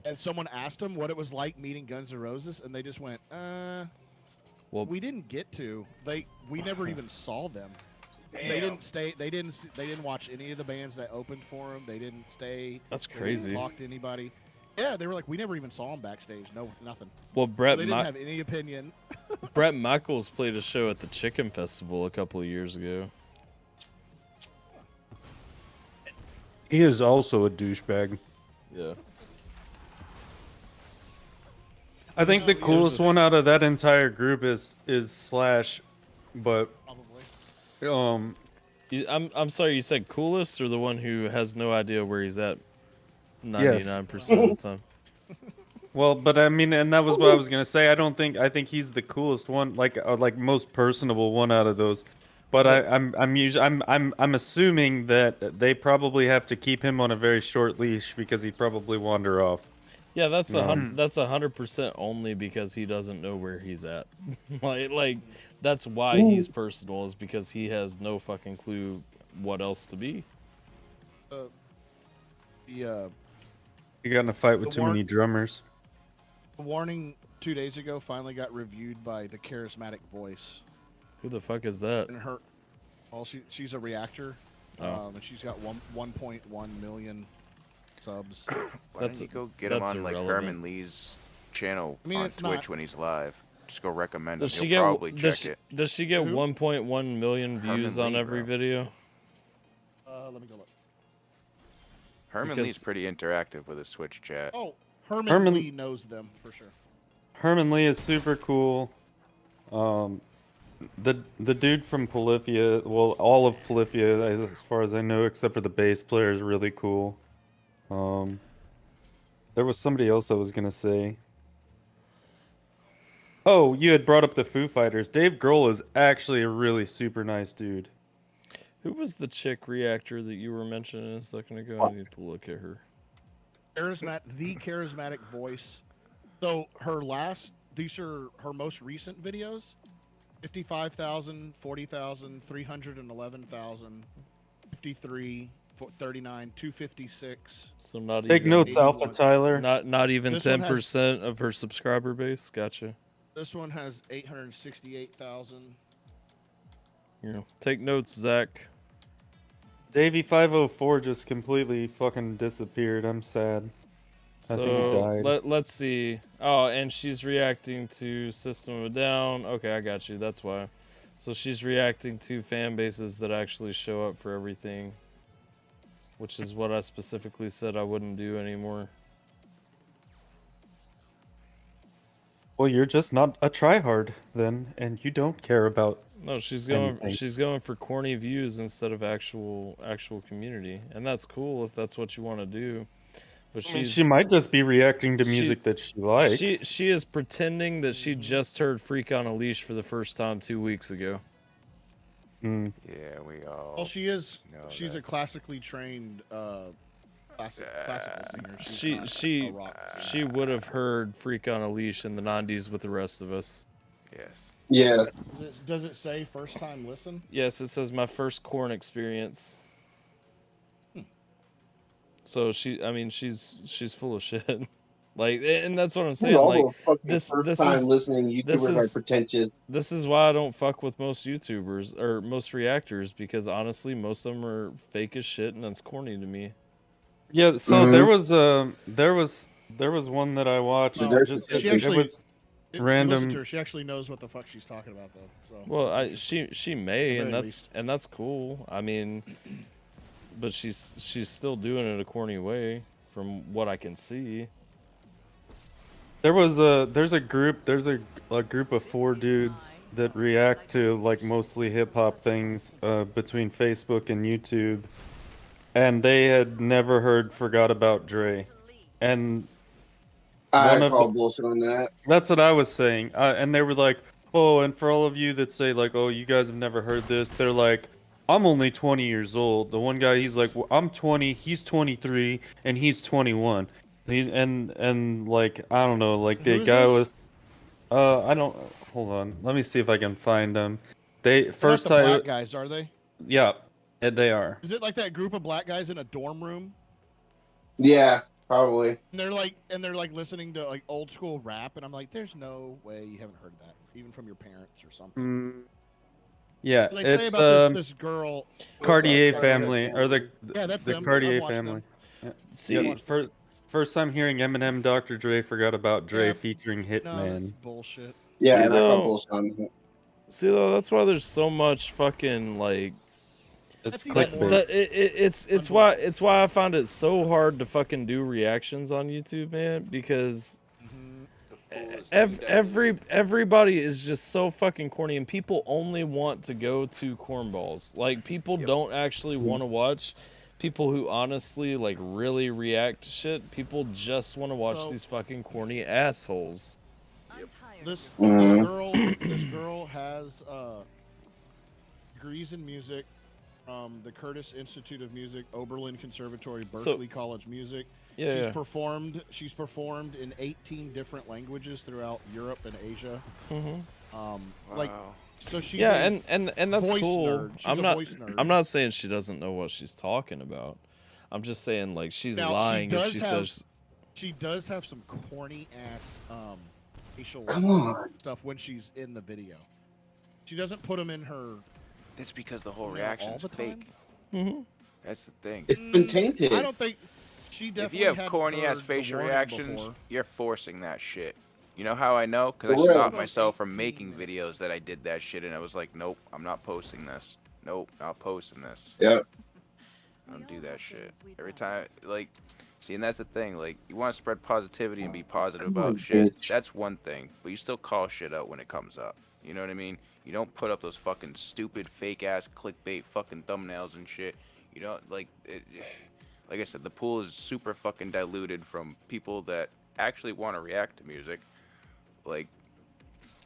And someone asked them what it was like meeting Guns N' Roses, and they just went, well, we didn't get to. We never even saw them. They didn't stay. They didn't watch any of the bands that opened for them. They didn't stay. That's They crazy. didn't talk to anybody. Yeah, they were like, we never even saw them backstage. No, nothing. Well, They didn't have any opinion. Brett Michaels played a show at the Chicken Festival a couple of years ago. he is also a douchebag. Yeah. I think the coolest one out of that entire group is Slash, but I'm sorry, you said coolest or the one who has no idea where he's at 99% of the time? Well, but I mean, and that was what I was gonna say. I think he's the coolest one, like most personable one out of those. But I'm assuming that they probably have to keep him on a very short leash because he'd probably wander off. Yeah, that's 100% only because he doesn't know where he's at. like that's why he's personal, is because he has no fucking clue what else to be. He got in a fight with too many drummers. The Warning 2 days ago finally got reviewed by the Charismatic Voice. Who the fuck is that? And she's a reactor, and she's got 1.1 million subs. Why don't you go get him on like Herman Lee's channel I mean, on it's Twitch not- when he's live? Just go recommend Does him. she He'll get probably check it. does she get 1.1 million views Herman on Lee, every bro. video? Let me go look. Herman Because- Lee's pretty interactive with his Twitch chat. Oh, Herman Lee knows them for sure. Herman Lee is super cool. The dude from Polyphia, well, all of Polyphia, as far as I know, except for the bass player, is really cool. There was somebody else I was gonna say. Oh, you had brought up the Foo Fighters. Dave Grohl is actually a really super nice dude. Who was the chick reactor that you were mentioning a second ago? I need to look at her. Charismatic voice. So these are her most recent videos. 55,000, 40,000, 311,000, 53, 39, 256. So not Take even notes, AlphaTyler. Not even 10% of her subscriber base. Gotcha. This one has 868,000. Yeah. Take notes, Zach. Davey504 just completely fucking disappeared. I'm sad. I think he died. Let's see. Oh, and she's reacting to System of a Down. Okay, I got you. That's why. So she's reacting to fan bases that actually show up for everything, which is what I specifically said I wouldn't do anymore. Well, you're just not a tryhard then, and you don't care about. No, she's going for corny views instead of actual community, and that's cool if that's what you want to do. But she might just be reacting to music that she likes. She is pretending that she just heard "Freak on a Leash" for the first time 2 weeks ago. Mm. Yeah, we all. Well, she's a classically trained classical singer. She would have heard "Freak on a Leash" in the '90s with the rest of us. Yes. Yeah. Does it say first time listen? Yes, it says my first Korn experience. So she's full of shit. Like, and that's what I'm saying. All like, those fucking first time listening YouTubers are pretentious. This is why I don't fuck with most YouTubers or most reactors, because honestly, most of them are fake as shit, and that's corny to me. Yeah. So there was one that I watched. It was random. She actually knows what the fuck she's talking about, though. So. Well, she may, and that's cool. I mean, but she's still doing it a corny way, from what I can see. There's a group of 4 dudes that react to like mostly hip hop things between Facebook and YouTube, and they had never heard "Forgot About Dre," and I call bullshit on that. That's what I was saying, and they were like, "Oh, and for all of you that say like, oh, you guys have never heard this," they're like, "I'm only 20 years old." The one guy, he's like, well, "I'm 20, he's 23, and he's 21." And like, I don't know, like the guy was, I don't, hold on, let me see if I can find them. They first time black guys, are they? Yeah, they are. Is it like that group of black guys in a dorm room? Yeah, probably. And they're like listening to like old school rap, and I'm like, there's no way you haven't heard that, even from your parents or something. Yeah, They it's say about this girl Cartier family, or the them. Cartier I've family. watched Yeah. First time hearing Eminem, Dr. Dre, Forgot About Dre featuring Hitman. No, that's bullshit. Yeah, See, and I call bullshit on that. See though, that's why there's so much fucking like. It's clickbait. It's why I found it so hard to fucking do reactions on YouTube, man, because everybody is just so fucking corny, and people only want to go to cornballs. Like, people don't actually want to watch people who honestly like really react to shit. People just want to watch these fucking corny assholes. This girl has degrees in music from the Curtis Institute of Music, Oberlin Conservatory, Berklee College Music. Yeah, she's performed in 18 different languages throughout Europe and Asia. Like, so she's and that's voice cool. nerd. She's a voice nerd. I'm not saying she doesn't know what she's talking about. I'm just saying, like, she's lying if she says she does have some corny ass facial stuff when she's in the video. She doesn't put them in her. That's because the whole reaction's fake. That's the thing. It's been tainted. I don't think she definitely. If you have corny ass facial reactions, you're forcing that shit. You know how I know? Because I stopped myself from making videos that I did that shit, and I was like, nope, I'm not posting this. Nope, not posting this. Yeah. I don't do that shit. Every time, like, see, and that's the thing. Like, you want to spread positivity and be positive about shit. That's one thing, but you still call shit out when it comes up. You know what I mean? You don't put up those fucking stupid, fake ass clickbait fucking thumbnails and shit. You know, like I said, the pool is super fucking diluted from people that actually want to react to music. Like,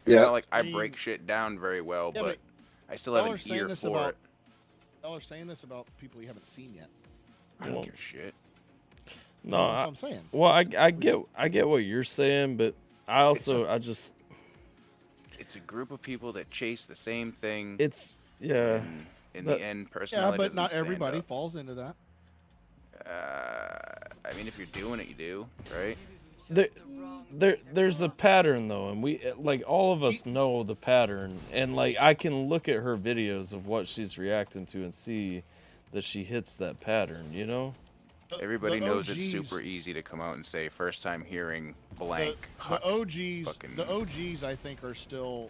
It's not like I break shit down very well, but I still have an ear for it. Y'all are saying this about people you haven't seen yet. I don't give a shit. No, That's what I'm saying. Well, I get what you're saying, but I just. It's a group of people that chase the same thing. It's yeah. In the end, personality. Yeah, but not doesn't stand everybody up. falls into that. I mean, if you're doing it, you do, right? There's a pattern though, and we like all of us know the pattern, and like I can look at her videos of what she's reacting to and see that she hits that pattern, you know. Everybody the knows it's OGs super easy to come out and say first time hearing blank. The OGs, I think, are still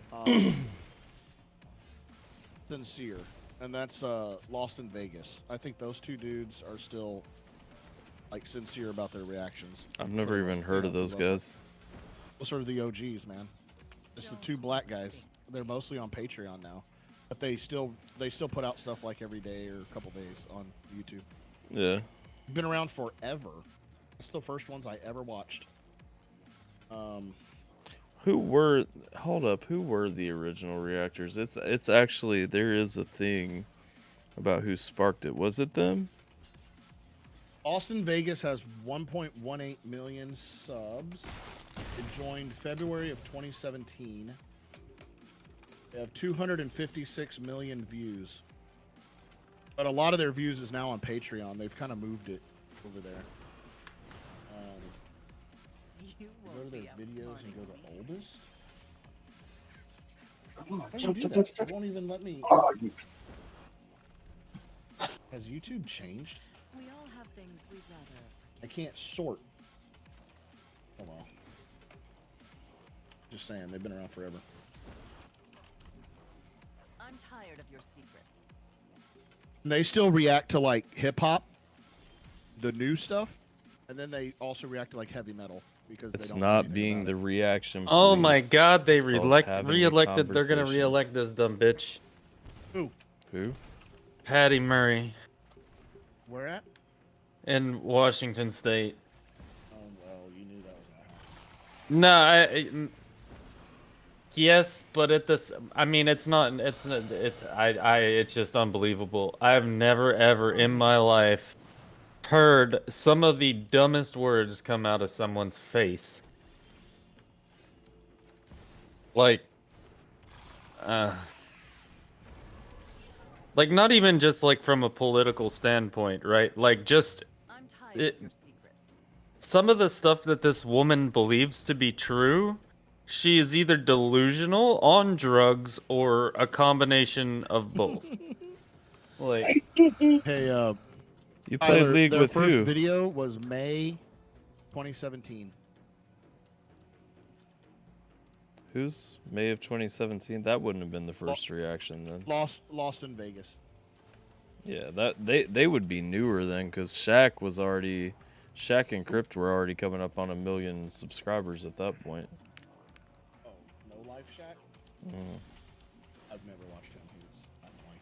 sincere, and that's Lost in Vegas. I think those two dudes are still like sincere about their reactions. I've never even heard of those guys. Those are the OGs, man. It's the two black guys. They're mostly on Patreon now, but they still put out stuff like every day or a couple days on YouTube. Yeah. Been around forever. It's the first ones I ever watched. Who were the original reactors? It's actually, there is a thing about who sparked it. Was it them? Austin Vegas has 1.18 million subs. It joined February of 2017. They have 256 million views. But a lot of their views is now on Patreon. They've kind of moved it over there. Go to their videos and go to oldest. Come on, How do jump, you jump, do jump, that? jump. It won't even let me. Oh, Has YouTube changed? We all have things we'd rather. I can't sort. Oh well. Just saying, they've been around forever. I'm tired of your secrets. And they still react to like hip hop, the new stuff, and then they also react to like heavy metal because It's they don't not being the reaction. Oh my police. God! They It's called having a re-elected. They're gonna conversation. re-elect this dumb bitch. Who? Patty Murray Where at? in Washington State. Oh well, you knew that was gonna happen. No, yes, but I mean, it's not. It's just unbelievable. I've never ever in my life heard some of the dumbest words come out of someone's face. Like not even just like from a political standpoint, right? Like just some of the stuff that this woman believes to be true, she is either delusional, on drugs, or a combination of both. Like, Hey, you played Tyler, League their with first who? video was May 2017. Who's May of 2017? That wouldn't have been the first reaction then. Lost in Vegas. Yeah, that they would be newer then, because Shaq and Crypt were already coming up on 1 million subscribers at that point. Oh, No Life Shack? Mm. I've never watched him. I don't like.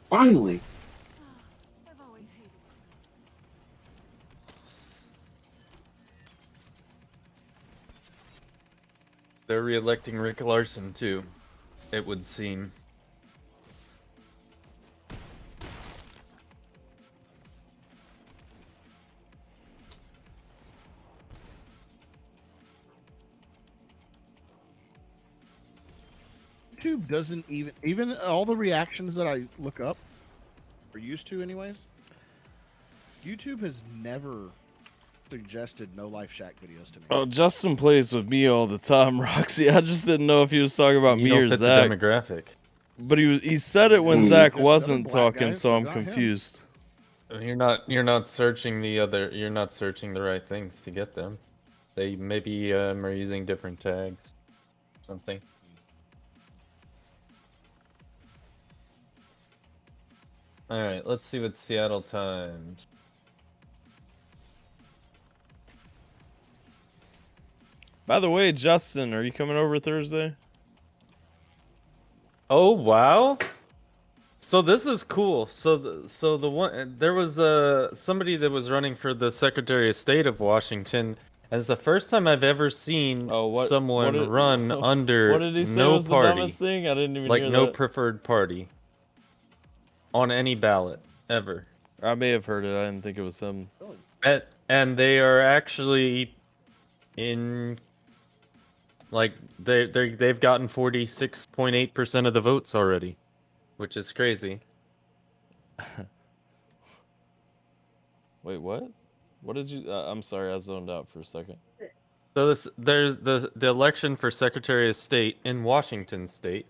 Finally. I've always hated they're re-electing Rick Larson too, it would seem. YouTube doesn't even all the reactions that I look up, or used to anyways. YouTube has never suggested No Life Shack videos to me. Oh, Justin plays with me all the time, Roxy. I just didn't know if he was talking about You me don't or fit Zach. the demographic. But he said it when Zach The other wasn't black talking, guys, so I'm forgot him. confused. You're not searching you're not searching the right things to get them. They maybe are using different tags. Something. Alright, let's see what Seattle Times. By the way, Justin, are you coming over Thursday? Oh wow! So this is cool. So the one there was somebody that was running for the Secretary of State of Washington, As the first time I've ever seen someone run under What did he say no was the party, dumbest thing? I didn't even like hear no that. preferred party, on any ballot ever. I may have heard it. I didn't think it was him. And they are actually in, like they've gotten 46.8% of the votes already, which is crazy. Wait, what? What did you? I'm sorry, I zoned out for a second. So there's the election for Secretary of State in Washington State.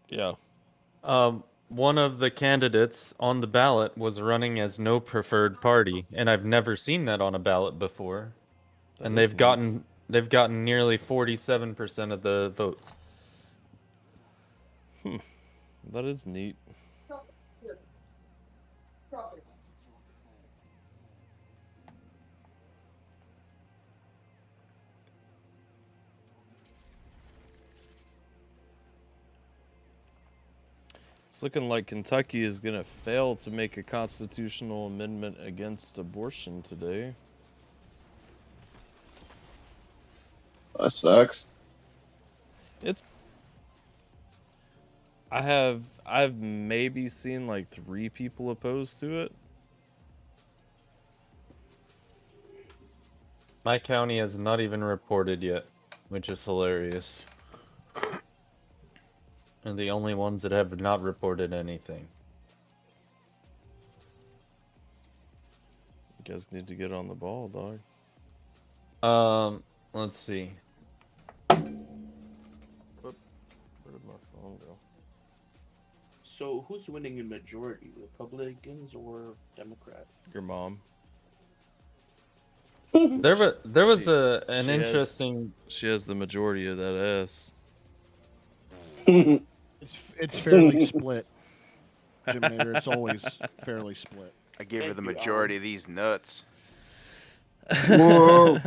Yeah. One of the candidates on the ballot was running as no preferred party, and I've never seen that on a ballot before. And they've gotten nearly 47% of the votes. That is neat. It's looking like Kentucky is going to fail to make a constitutional amendment against abortion today. That sucks. I've maybe seen like 3 people opposed to it. My county has not even reported yet, which is hilarious. And the only ones that have not reported anything. You guys need to get on the ball, dog. Let's see. Where did my phone go? So who's winning in majority, Republicans or Democrat? Your mom. There was an interesting. She has the majority of that ass. It's fairly split. Jiminator, it's always fairly split. I gave her the majority of these nuts. Whoa.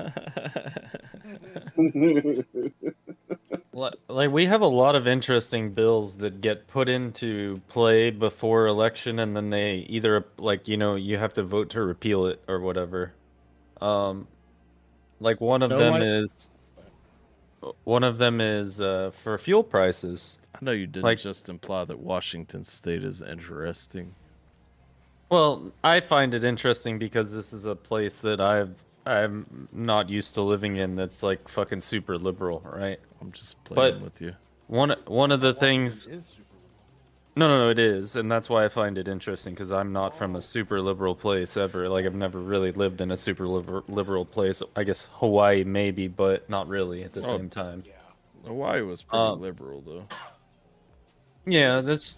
Like, we have a lot of interesting bills that get put into play before election, and then they either, like, you have to vote to repeal it or whatever. Like one of them is for fuel prices. I know you didn't just imply that Washington State is interesting. Well, I find it interesting because this is a place that I'm not used to living in. That's like fucking super liberal, right? I'm just playing with you. One of the things. No, it is, and that's why I find it interesting, because I'm not from a super liberal place ever. Like, I've never really lived in a super liberal place. I guess Hawaii maybe, but not really at the same time. Hawaii was pretty liberal, though. Yeah, that's.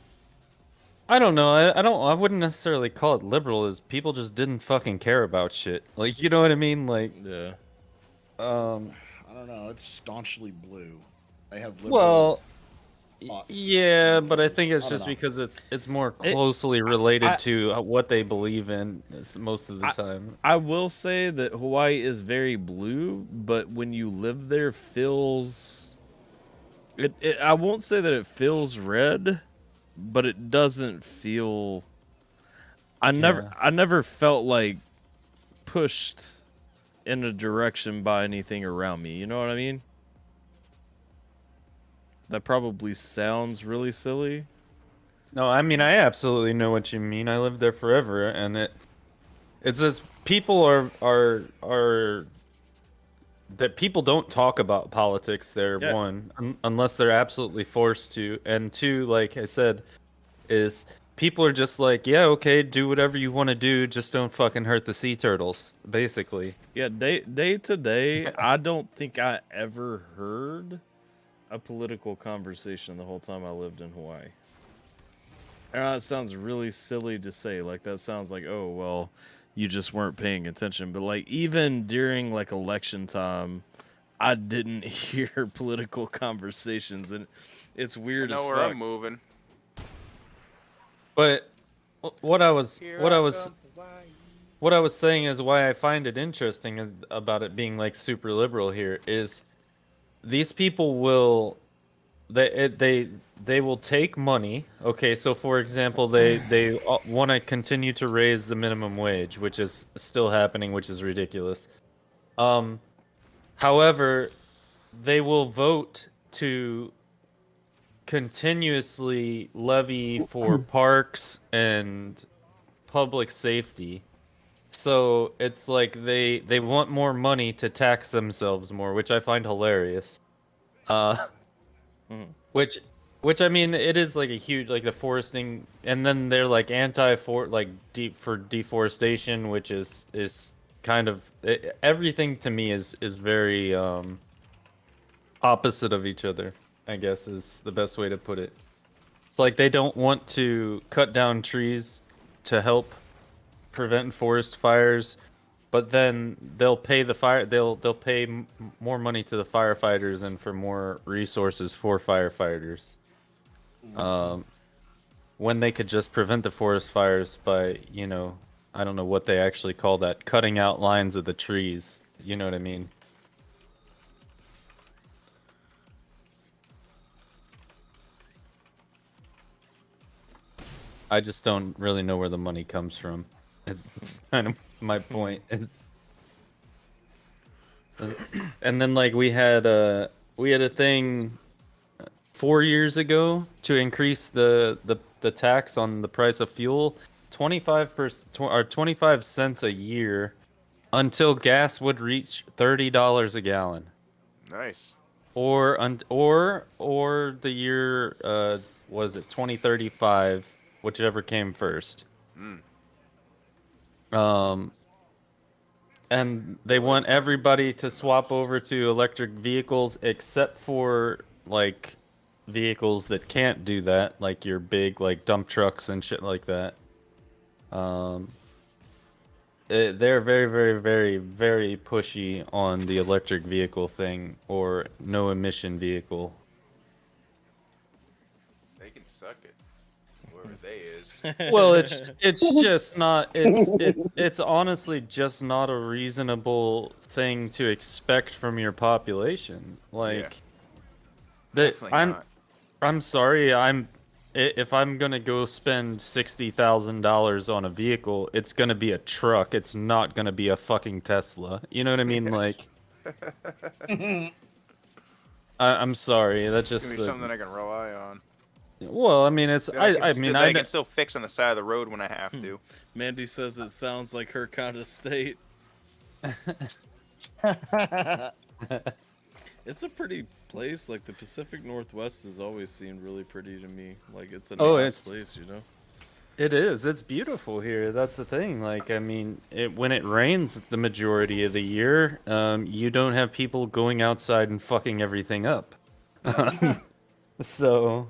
I don't know. I wouldn't necessarily call it liberal. As people just didn't fucking care about shit. Like, you know what I mean? Like, yeah. I don't know. It's staunchly blue. They have liberal. Well. Thoughts. Yeah, but I think it's just because it's more closely related to what they believe in most of the time. I will say that Hawaii is very blue, but when you live there, feels I won't say that it feels red, but it doesn't feel. I never felt like pushed in a direction by anything around me. You know what I mean? That probably sounds really silly. No, I mean, I absolutely know what you mean. I lived there forever, and it's just people are that people don't talk about politics there. Yeah. One, unless they're absolutely forced to, and two, like I said, is people are just like, yeah, okay, do whatever you want to do, just don't fucking hurt the sea turtles, basically. Yeah, day to day, I don't think I ever heard a political conversation the whole time I lived in Hawaii. I know it sounds really silly to say, like that sounds like, oh well, you just weren't paying attention, but like even during like election time, I didn't hear political conversations, and it's weird as where fuck. I'm moving. But what I was saying is why I find it interesting about it being like super liberal here is these people will they will take money. Okay, so for example, they want to continue to raise the minimum wage, which is still happening, which is ridiculous. However, they will vote to continuously levy for parks and public safety. So it's like they want more money to tax themselves more, which I find hilarious. Which I mean, it is like a huge, like the foresting, and then they're like for deforestation, which is kind of everything to me is very opposite of each other, I guess is the best way to put it. It's like they don't want to cut down trees to help prevent forest fires, but then they'll pay more money to the firefighters and for more resources for firefighters. When they could just prevent the forest fires by, I don't know what they actually call that, cutting out lines of the trees. You know what I mean? I just don't really know where the money comes from. It's kind of my point. And then like we had a thing 4 years ago to increase the tax on the price of fuel 25% or 25 cents a year until gas would reach $30 a gallon. Nice. Or the year was it 2035, whichever came first. And they want everybody to swap over to electric vehicles except for like vehicles that can't do that, like your big like dump trucks and shit like that. They're very, very, very, very pushy on the electric vehicle thing or no emission vehicle. They can suck it. Whoever they is. Well, it's just not. It's honestly just not a reasonable thing to expect from your population. Like, I'm sorry. If I'm gonna go spend $60,000 on a vehicle, it's gonna be a truck. It's not gonna be a fucking Tesla. You know what I mean? Like, I'm sorry. That's just It's gonna be something I can rely on. Well, I mean, it's I can still fix on the side of the road when I have to. Mandy says it sounds like her kind of state. It's a pretty place. Like the Pacific Northwest has always seemed really pretty to me. Like it's a nice place, you know. It is. It's beautiful here. That's the thing. Like, I mean, when it rains the majority of the year, you don't have people going outside and fucking everything up. So.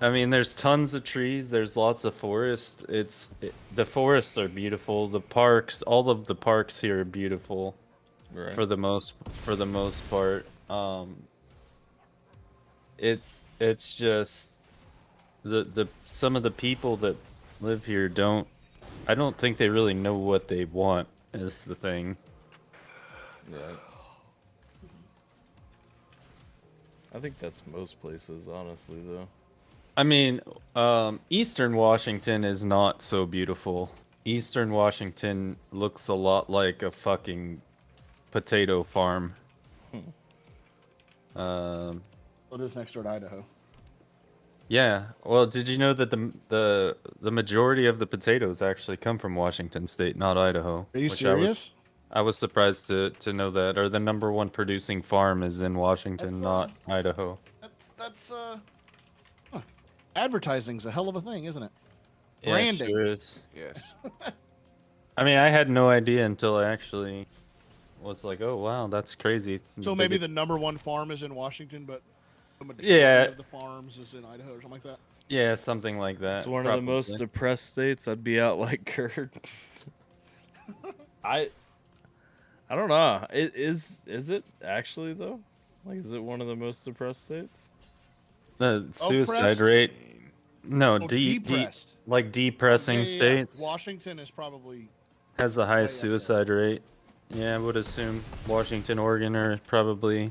I mean, there's tons of trees. There's lots of forest. The forests are beautiful. The parks, all of the parks here are beautiful, right. For the most part. It's just the some of the people that live here I don't think they really know what they want is the thing. Right. I think that's most places, honestly, though. I mean, Eastern Washington is not so beautiful. Eastern Washington looks a lot like a fucking potato farm. It is next door to Idaho. Yeah. Well, did you know that the majority of the potatoes actually come from Washington State, not Idaho? Are you serious? I was surprised to know that. Or the #1 producing farm is in Washington, not Idaho. That's advertising's a hell of a thing, isn't it? Yeah, Branding. It sure is. Yes. I mean, I had no idea until I actually was like, oh, wow, that's crazy. So maybe the #1 farm is in Washington, but the majority of the farms is in Idaho or something like that? Yeah, something like that. It's one of the most depressed states. I'd be out like Kurt. I don't know. Is it actually, though? Like, is it one of the most depressed states? The suicide rate? No, depressed. Like depressing states. Washington is probably has the highest suicide rate. Yeah, I would assume Washington, Oregon are probably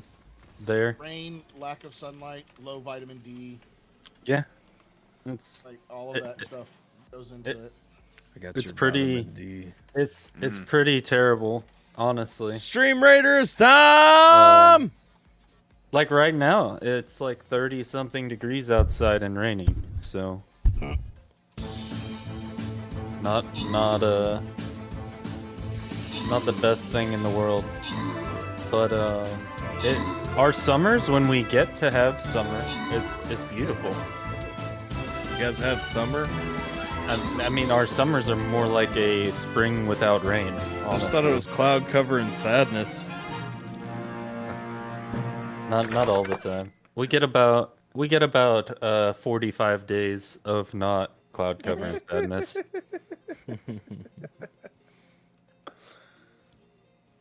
there. Rain, lack of sunlight, low vitamin D. Yeah, it's like all of that stuff goes into it. I got it's your pretty. vitamin D. It's pretty terrible. honestly. Stream Raiders time! Like right now, it's like 30-something degrees outside and raining, so not the best thing in the world. But our summers, when we get to have summer, is beautiful. You guys have summer? I mean, our summers are more like a spring without rain. Honestly. I just thought it was cloud cover and sadness. Not all the time. We get about 45 days of not cloud cover and sadness.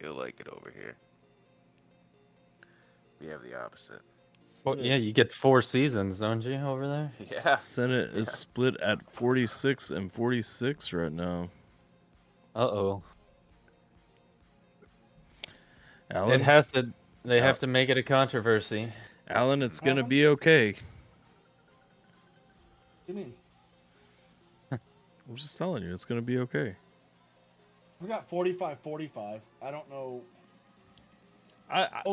You'll like it over here. We have the opposite. Well, yeah, you get 4 seasons, don't you, over there? Yeah. Senate is split at 46 and 46 right now. Uh-oh. Alan? It has to. They have to make it a controversy. Alan, it's gonna be okay. What do you mean? I'm just telling you, it's gonna be okay. We got 45-45. I don't know.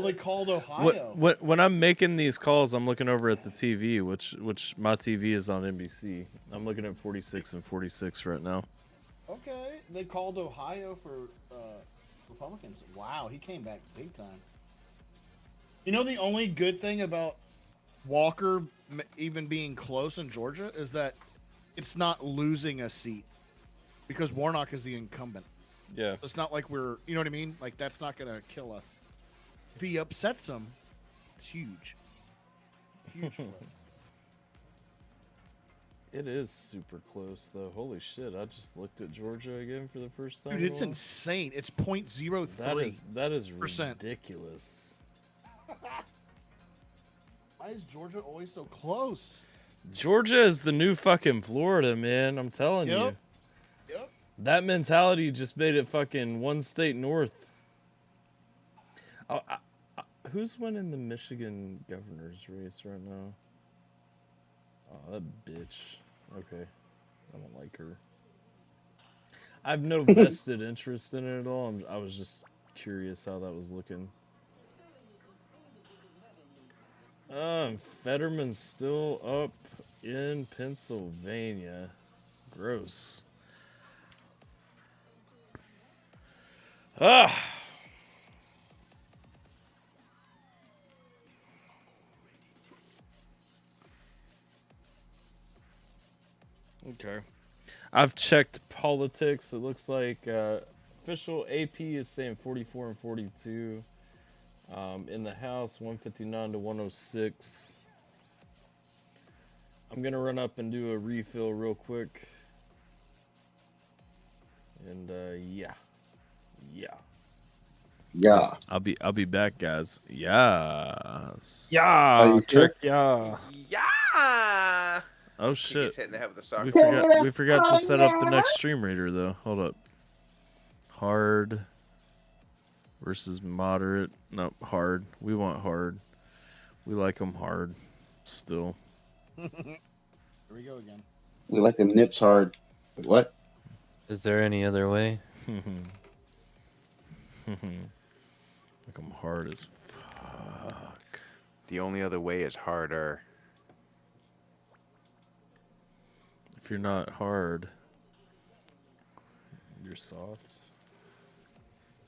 They called Ohio. When I'm making these calls, I'm looking over at the TV, which my TV is on NBC. I'm looking at 46 and 46 right now. Okay, they called Ohio for Republicans. Wow, he came back big time. You know, the only good thing about Walker even being close in Georgia is that it's not losing a seat because Warnock is the incumbent. Yeah. It's not like we're, you know what I mean? Like, that's not going to kill us. If he upsets them, it's huge. Huge. It is super close, though. Holy shit, I just looked at Georgia again for the first time. Dude, it's insane. It's 0.03%. That is ridiculous. Why is Georgia always so close? Georgia is the new fucking Florida, man. I'm telling you. Yep. That mentality just made it fucking one state north. Oh, who's winning the Michigan governor's race right now? Oh, that bitch. Okay. I don't like her. I have no vested interest in it at all. I was just curious how that was looking. Fetterman's still up in Pennsylvania. Gross. Ah. Okay. I've checked politics. It looks like official AP is saying 44 and 42. In the House, 159 to 106. I'm going to run up and do a refill real quick. And yeah. I'll be back, guys. Yes. Yeah. Check yeah. Yeah. Oh shit. Hit in the head with a soccer We forgot to set up the next stream raider though. Hold up. Hard versus moderate. No, hard. We want hard. We like them hard. Still. Here we go again. We like them nips hard. What? Is there any other way? Like I'm hard as fuck. The only other way is harder. If you're not hard, you're soft.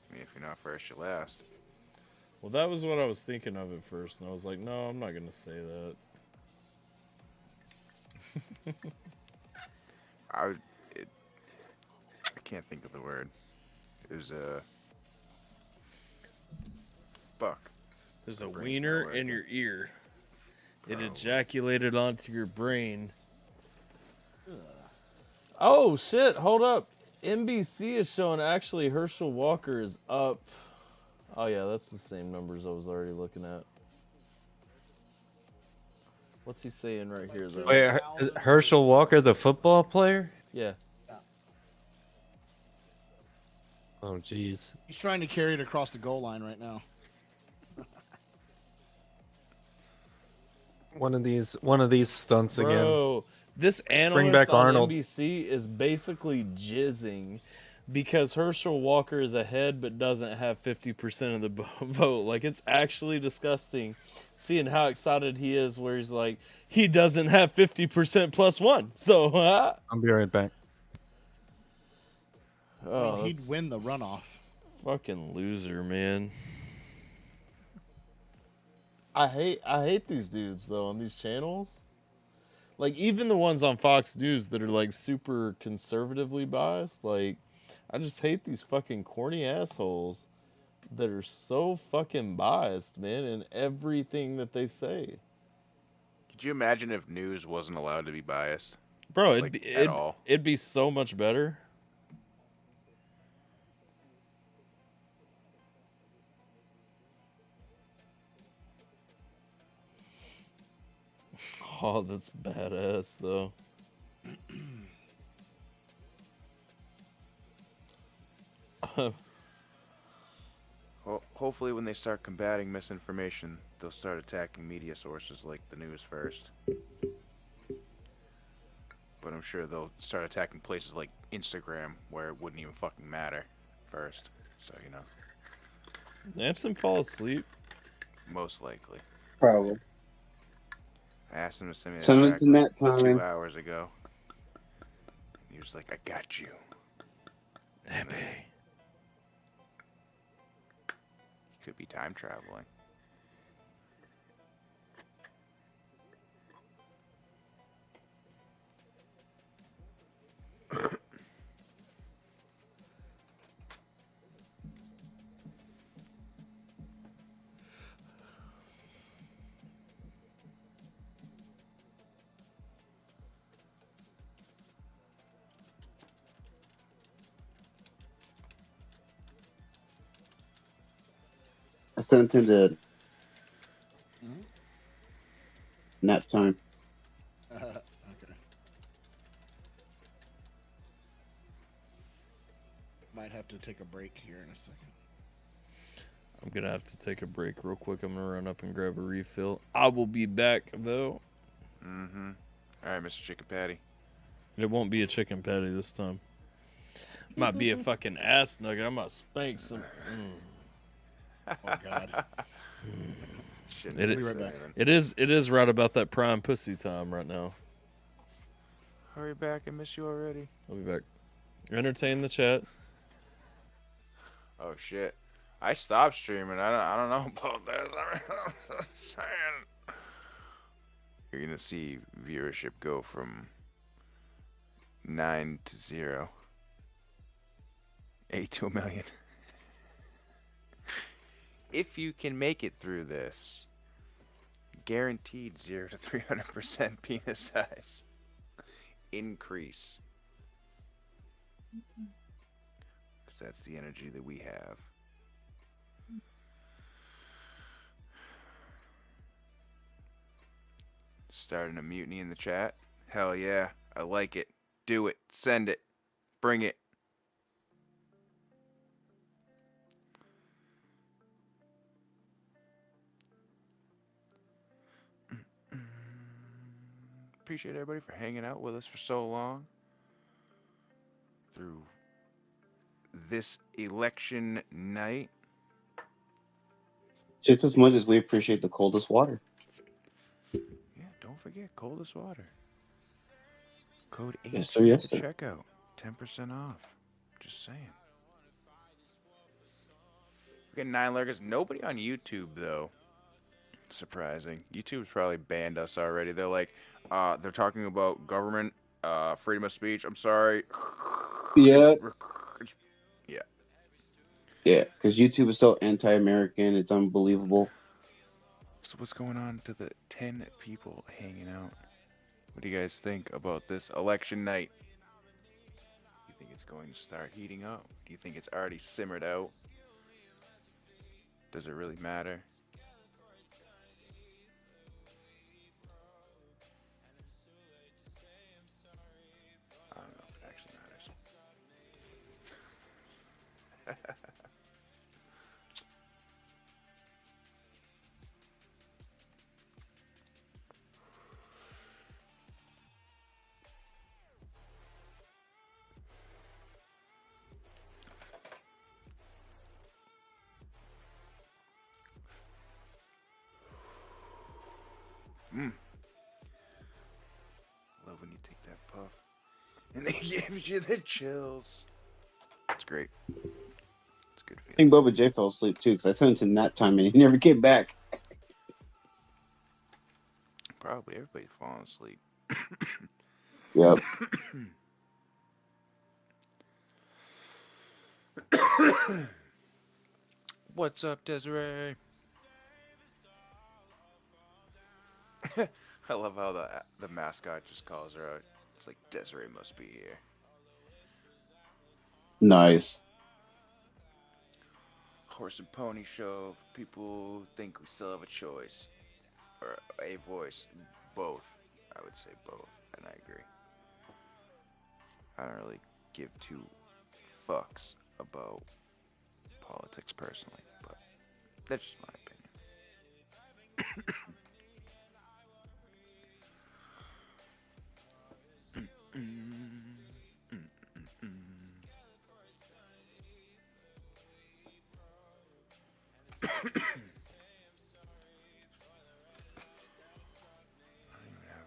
I mean, if you're not first, you're last. Well, that was what I was thinking of at first, and I was like, no, I'm not gonna say that. I can't think of the word. There's a fuck. There's a wiener in your ear. It ejaculated onto your brain. Oh shit! Hold up. NBC is showing actually Herschel Walker is up. Oh yeah, that's the same numbers I was already looking at. What's he saying right here though? Wait, is Herschel Walker the football player? Yeah. Oh jeez. He's trying to carry it across the goal line right now. One of these stunts again. Bro, this analyst Bring back on Arnold. NBC is basically jizzing because Herschel Walker is ahead but doesn't have 50% of the vote. Like, it's actually disgusting seeing how excited he is where he's like, he doesn't have 50% plus one. So, I'll be right back. Well, Oh, he'd that's win the runoff. fucking loser, man. I hate these dudes though on these channels. Like, even the ones on Fox News that are like super conservatively biased, like, I just hate these fucking corny assholes that are so fucking biased, man, in everything that they say. Could you imagine if news wasn't allowed to be biased? Bro, at all. It'd be so much better. Oh, that's badass, though. Well, hopefully when they start combating misinformation, they'll start attacking media sources like the news first. But I'm sure they'll start attacking places like Instagram, where it wouldn't even fucking matter first. So, you know. Lamson fall asleep? Most likely. Probably. I asked him to send me Send it that to track net like time. 2 hours ago. He was like, I got you. Happy. He could be time traveling. I sent him to nap time. Okay. Might have to take a break here in a second. I'm gonna have to take a break real quick. I'm gonna run up and grab a refill. I will be back, though. Mm-hmm. All right, Mr. Chicken Patty. It won't be a chicken patty this time. Might be a fucking ass nugget. I might spank some. Oh, God. It, Be right back. it is right about that prime pussy time right now. Hurry back, I miss you already. I'll be back. Entertain the chat. Oh shit! I stopped streaming. I don't know about this. I'm saying. You're gonna see viewership go from 9 to 0, 8 to 1 million. If you can make it through this, guaranteed 0 to 300% penis size increase. Because that's the energy that we have. Starting a mutiny in the chat? Hell yeah, I like it. Do it. Send it. Bring it. Appreciate everybody for hanging out with us for so long through this election night. Just as much as we appreciate the coldest water. Yeah, don't forget coldest water. Code 8 Yes, sir, yes, at sir. checkout. 10% off. Just saying. We got 9 lurkers. Nobody on YouTube though. Surprising. YouTube's probably banned us already. They're like, they're talking about government, freedom of speech. I'm sorry. Yeah. Yeah. Yeah, because YouTube is so anti-American. It's unbelievable. So what's going on to the 10 people hanging out? What do you guys think about this election night? Do you think it's going to start heating up? Do you think it's already simmered out? Does it really matter? I don't know if it actually matters. and it gives you the chills. It's great. It's good I think Boba J fell asleep too because I sent him that time and he never came back. Probably everybody's falling asleep. Yep. What's up, Desiree? I love how the mascot just calls her out. It's like, Desiree must be here. Nice. Horse and pony show. People think we still have a choice. Or a voice. Both. I would say both. And I agree. I don't really give two fucks about politics personally. But that's just my opinion.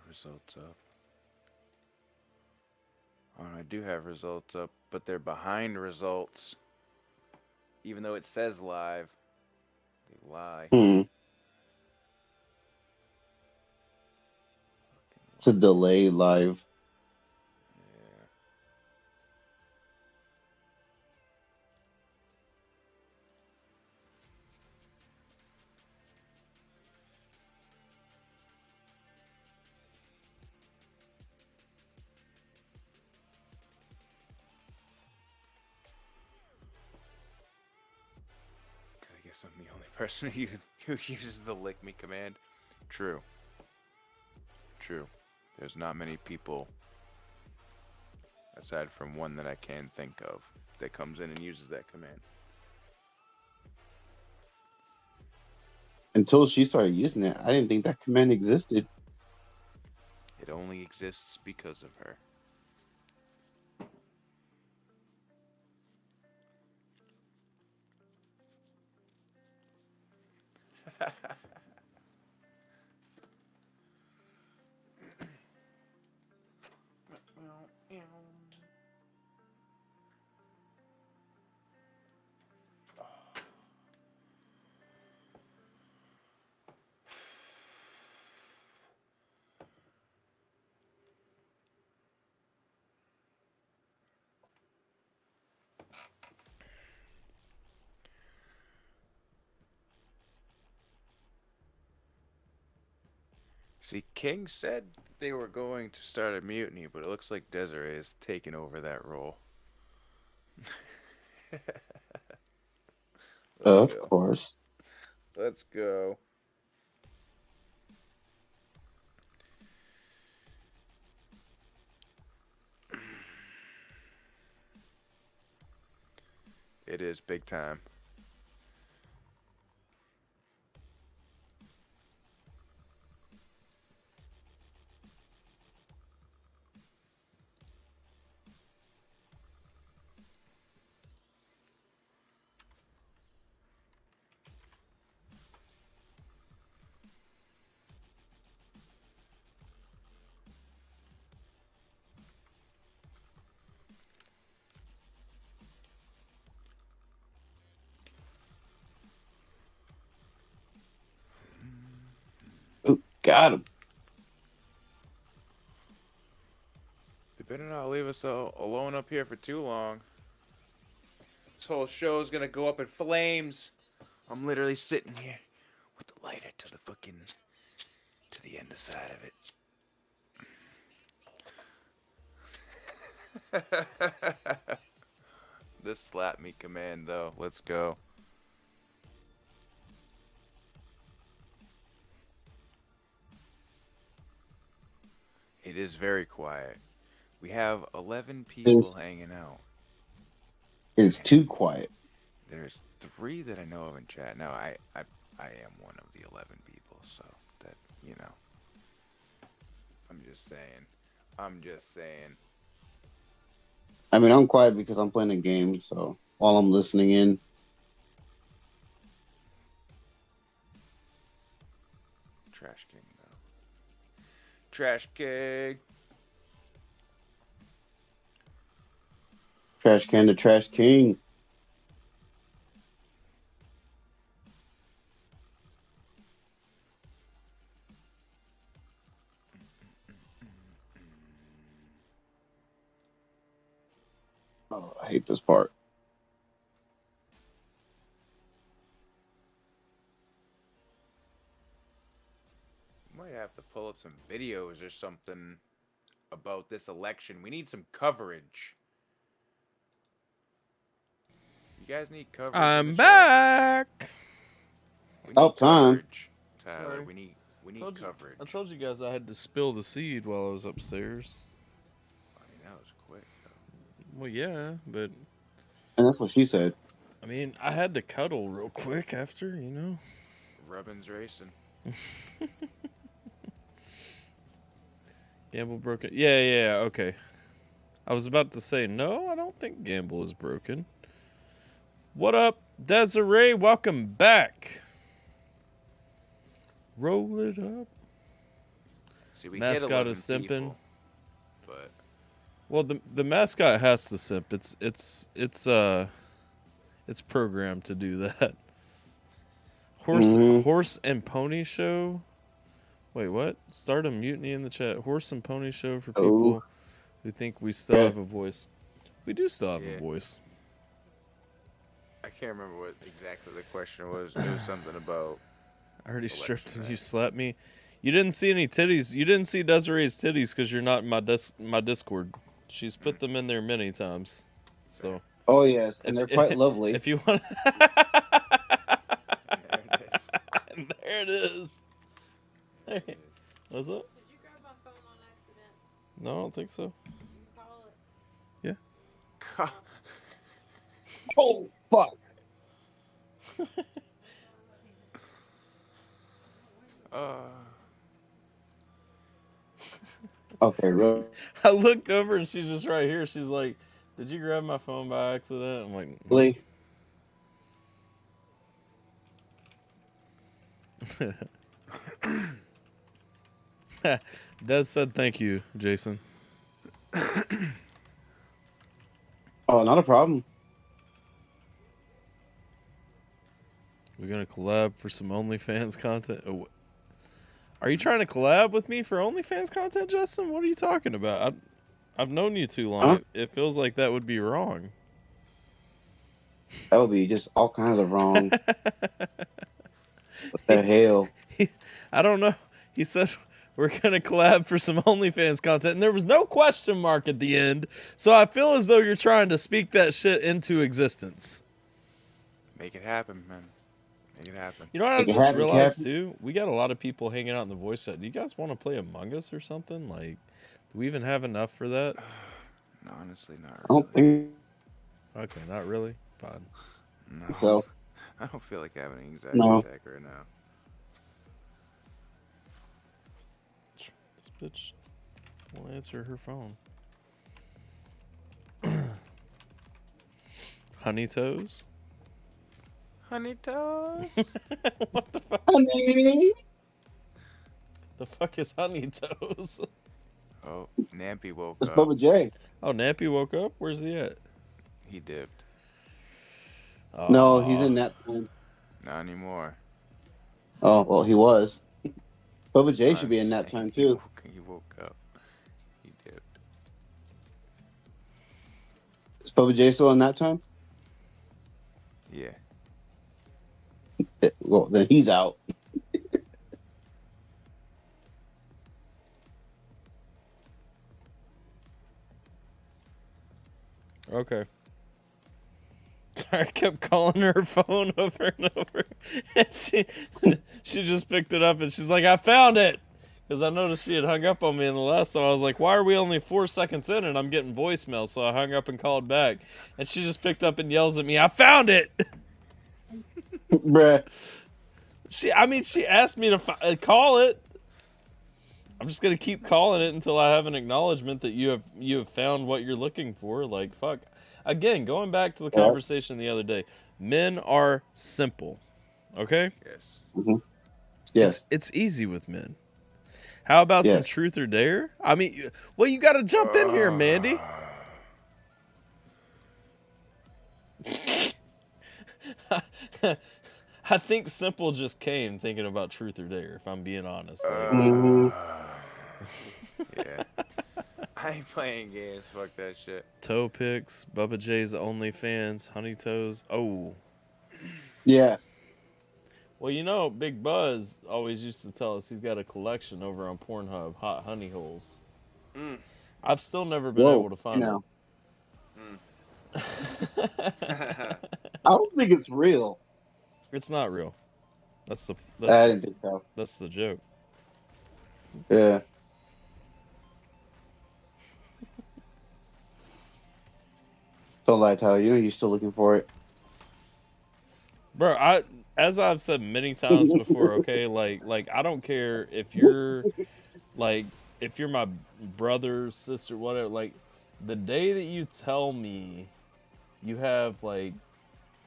Results up. Oh, I do have results up, but they're behind results. Even though it says live, they lie. It's a delay live. I guess I'm the only person who uses the lick me command. True. True. There's not many people, aside from one that I can think of, that comes in and uses that command. Until she started using it, I didn't think that command existed. It only exists because of her. See, King said they were going to start a mutiny, but it looks like Desiree is taking over that role. Of course. Let's go. It is big time. Got him. They better not leave us alone up here for too long. This whole show is gonna go up in flames. I'm literally sitting here with the lighter to the fucking to the end side of it. This slap me command though. Let's go. It is very quiet. We have 11 people hanging out. It's too quiet. There's 3 that I know of in chat. Now, I am one of the 11 people, so that, you know. I'm just saying. I mean, I'm quiet because I'm playing a game, so while I'm listening in. Trash King, though. Trash King. Trash can to trash king. Oh, I hate this part. Might have to pull up some videos or something about this election. We need some coverage. You guys need coverage. I'm back. About time. Tyler, Sorry. we need coverage. I told you guys I had to spill the seed while I was upstairs. I mean, that was quick, though. Well, yeah, but And that's what she said. I mean, I had to cuddle real quick after, you know. Rubbin's racing. Gamble broken. Yeah, okay. I was about to say, no, I don't think Gamble is broken. What up, Desiree? Welcome back. Roll it up. See, we Mascot hit is 11 simping. people, but Well, the mascot has to simp. It's programmed to do that. Horse and pony show. Wait, what? Start a mutiny in the chat. Horse and pony show for people who think we still have a voice. We do still have a voice. I can't remember what exactly the question was. It was something about. I already stripped and you slapped me. You didn't see any titties. You didn't see Desiree's titties because you're not in my Discord. She's put them in there many times. So. Oh yes, and they're quite lovely. If you want. There it is. Hey, what's up? Did you grab my phone on accident? No, I don't think so. Call Yeah. Oh fuck. Okay, bro. I looked over and she's just right here. She's like, "Did you grab my phone by accident?" I'm like, Really? Des said thank you, Jason. Oh, not a problem. We're gonna collab for some OnlyFans content. Oh, are you trying to collab with me for OnlyFans content, Justin? What are you talking about? I've known you too long. Huh? It feels like that would be wrong. That would be just all kinds of wrong. What the hell? I don't know. He said we're gonna collab for some OnlyFans content, and there was no question mark at the end. So I feel as though you're trying to speak that shit into existence. Make it happen, man. Make it happen. You know what I just realized too? We got a lot of people hanging out in the voice chat. Do you guys want to play Among Us or something? Like, do we even have enough for that? No, honestly, not I don't think. Okay, not really. Fine. No. So, I don't feel like having an anxiety attack right now. This bitch won't answer her phone. Honey toes? Honey toes? What the fuck? Honey. The fuck is honey toes? Oh, Nampy woke It's up. Bubba J. Oh, Nappy woke up? Where's he at? He dipped. No, he's in that time. Not anymore. Oh, well, he was. Bubba J should be in that time, too. He woke up. He dipped. Is Bubba J still in that time? Yeah. Well, then he's out. Okay. Sorry, I kept calling her phone over and over. And she just picked it up and she's like, I found it. Because I noticed she had hung up on me in the last time. I was like, why are we only 4 seconds in and I'm getting voicemail? So I hung up and called back. And she just picked up and yells at me, I found it. Bruh. She asked me to call it. I'm just going to keep calling it until I have an acknowledgement that you have found what you're looking for. Like, fuck. Again, going back to the conversation the other day, men are simple. Okay? Yes. Mm-hmm. Yes. It's easy with men. How about some truth or dare? I mean, well, you got to jump in here, Mandy. I think Simple just came thinking about Truth or Dare, if I'm being honest. Yeah. I ain't playing games. Fuck that shit. Toe Picks, Bubba J's OnlyFans, Honey Toes. Oh. Yeah. Well, you know, Big Buzz always used to tell us he's got a collection over on Pornhub, Hot Honey Holes. I've still never been able to find it. I don't think it's real. It's not real. I didn't think so. That's the joke. Yeah. Don't lie, Tyler. You know you're still looking for it. Bro, as I've said many times before, okay, like I don't care if you're if you're my brother, sister, whatever, like the day that you tell me you have like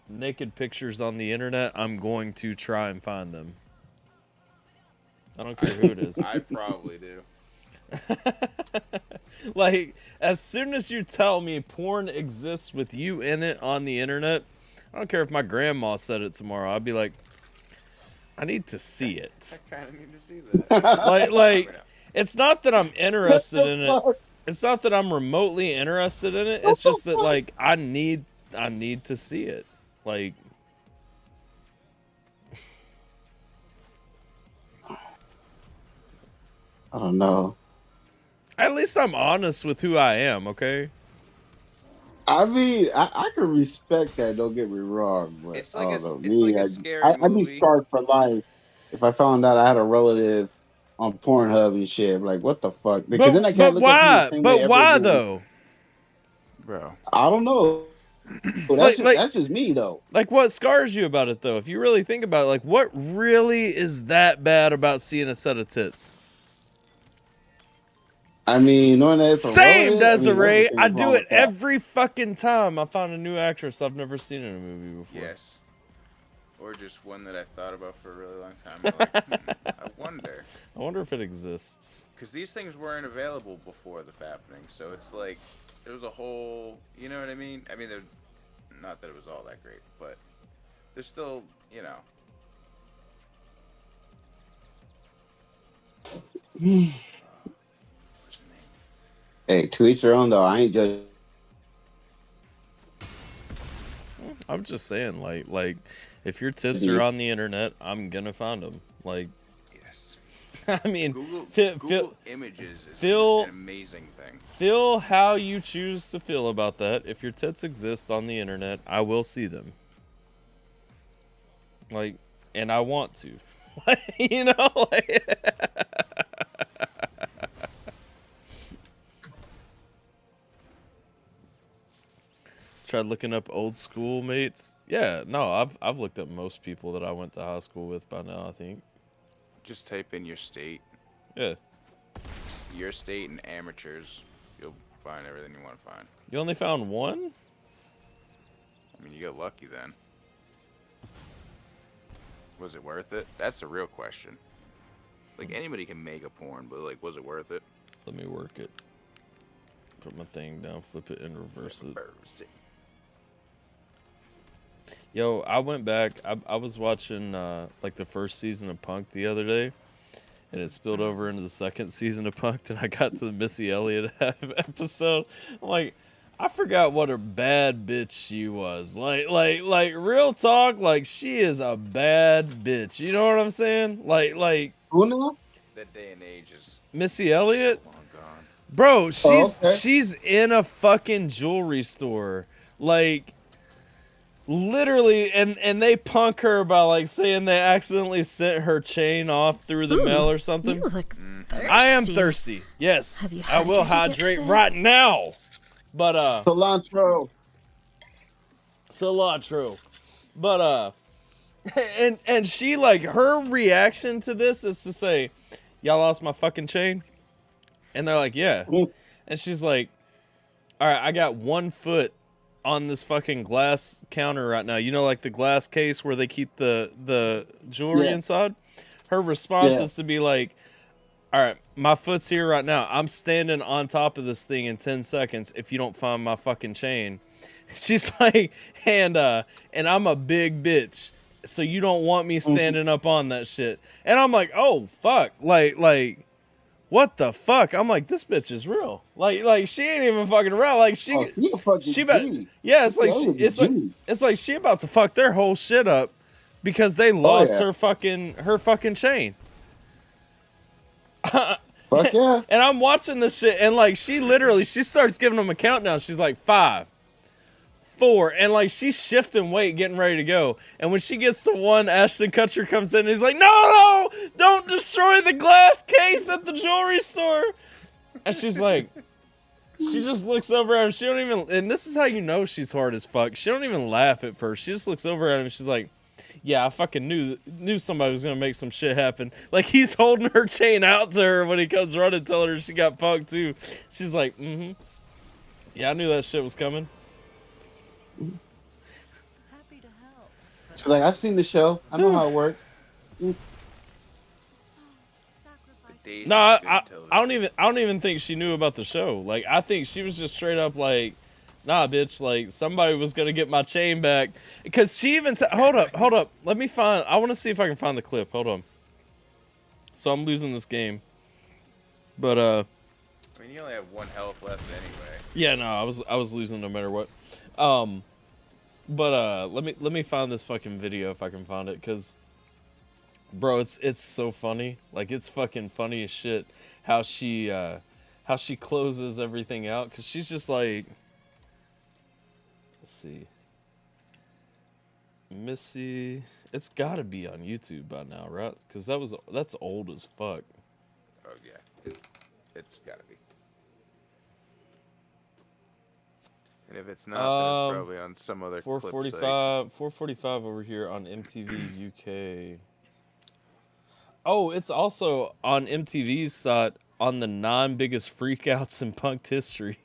naked pictures on the internet, I'm going to try and find them. I don't care who it is. I probably do. Like, as soon as you tell me porn exists with you in it on the internet, I don't care if my grandma said it tomorrow. I'd be like, I need to see it. I kind of need to see that. like, it's not that I'm interested in it. It's not that I'm remotely interested in it. It's just that, like, I need to see it. Like, I don't know. At least I'm honest with who I am, okay? I mean, I can respect that. Don't get me wrong, but It's like I don't know. it's like a scary I'd be movie. scarred for life if I found out I had a relative on Pornhub and shit. Like, what the fuck? Because then I can't look at you the same way But why ever again. though? Bro, I don't know. Well, that's just me though. Like, what scars you about it though? If you really think about it, like, what really is that bad about seeing a set of tits? I mean, knowing that it's a Same, relative, Desiree. everything's I wrong do with it that. every fucking time I found a new actress I've never seen in a movie before. Yes. Or just one that I thought about for a really long time. I'm like, I wonder if it exists. Because these things weren't available before the fappening, so it's like it was a whole, you know what I mean? I mean, not that it was all that great, but there's still, you know. Hey, to each their own though. I ain't judging. I'm just saying, like, if your tits are on the internet, I'm gonna find them. Like, yes. I mean, Google Images is an amazing thing. Feel how you choose to feel about that. If your tits exist on the internet, I will see them. Like, and I want to. You know? Tried looking up old school mates. Yeah, no, I've looked up most people that I went to high school with by now, I think. Just type in your state. Yeah. Your state and amateurs. You'll find everything you want to find. You only found one? I mean, you got lucky then. Was it worth it? That's the real question. Like, anybody can make a porn, but, like, was it worth it? Let me work it. Put my thing down, flip it, and reverse it. Yo, I went back. I was watching, like, the first season of Punk the other day, and it spilled over into the second season of Punk, and I got to the Missy Elliott episode. I'm like, I forgot what a bad bitch she was. Like, real talk, like, she is a bad bitch. You know what I'm saying? Like, who now? That day and age is Missy Elliott? long gone. Bro, she's in a fucking jewelry store. Like, literally, and they punk her by, like, saying they accidentally sent her chain off through the mail or something. You look thirsty. I am thirsty. Yes. Have you I will hydrated hydrate today? right now. But cilantro. But and she, like, her reaction to this is to say, y'all lost my fucking chain? And they're like, yeah. And she's like, all right, I got 1 foot on this fucking glass counter right now. You know, like the glass case where they keep the jewelry inside? Her response is to be like, all right, my foot's here right now. I'm standing on top of this thing in 10 seconds if you don't find my fucking chain. She's like, and I'm a big bitch, so you don't want me standing up on that shit. And I'm like, oh fuck, like, what the fuck? I'm like, this bitch is real. Like she ain't even fucking around. Like she about, yeah, it's like she about to fuck their whole shit up because they lost her fucking chain. Fuck yeah. And I'm watching this shit, and like she starts giving them a countdown. She's like 5, 4, and like she's shifting weight, getting ready to go. And when she gets to 1, Ashton Kutcher comes in and he's like, no, don't destroy the glass case at the jewelry store. And she's like, she just looks over at him. She don't even, and this is how you know she's hard as fuck. She don't even laugh at first. She just looks over at him and she's like, yeah, I fucking knew somebody was gonna make some shit happen. Like he's holding her chain out to her when he comes running, telling her she got punked too. She's like, yeah, I knew that shit was coming. She's like, I've seen the show. I know how it works. No, I don't even think she knew about the show. Like I think she was just straight up like, nah, bitch, like somebody was gonna get my chain back. Because she even hold up. Let me find, I wanna see if I can find the clip. Hold on. So I'm losing this game. But I mean you only have 1 health left anyway. Yeah, no, I was losing no matter what. But let me find this fucking video if I can find it, cause bro, it's so funny. Like it's fucking funny as shit how she closes everything out, cause she's just like, let's see, Missy. It's got to be on YouTube by now, right? Cause that's old as fuck. Oh yeah, it's gotta be. And if it's not, then it's probably on some other 445, 445 over here on MTV UK. Oh, it's also on MTV's side on the 9 biggest freakouts in punked history.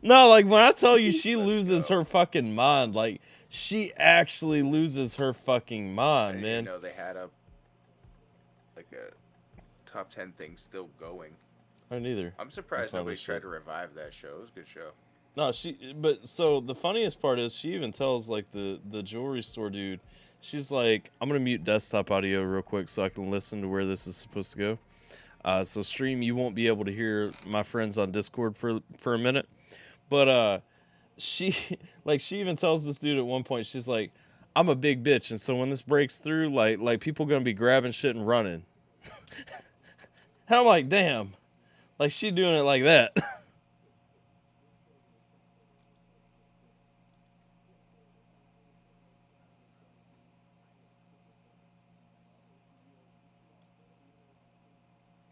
No, like when I tell you she loses her fucking mind, like she actually loses her fucking mind, man. You know they had a top 10 thing still going. I neither. I'm surprised nobody tried to revive that show. It was a good show. No, but so the funniest part is she even tells like the jewelry store dude, she's like, I'm gonna mute desktop audio real quick so I can listen to where this is supposed to go. So stream, you won't be able to hear my friends on Discord for a minute. But she even tells this dude at one point, she's like, I'm a big bitch, and so when this breaks through, like people gonna be grabbing shit and running. And I'm like, damn. Like she doing it like that.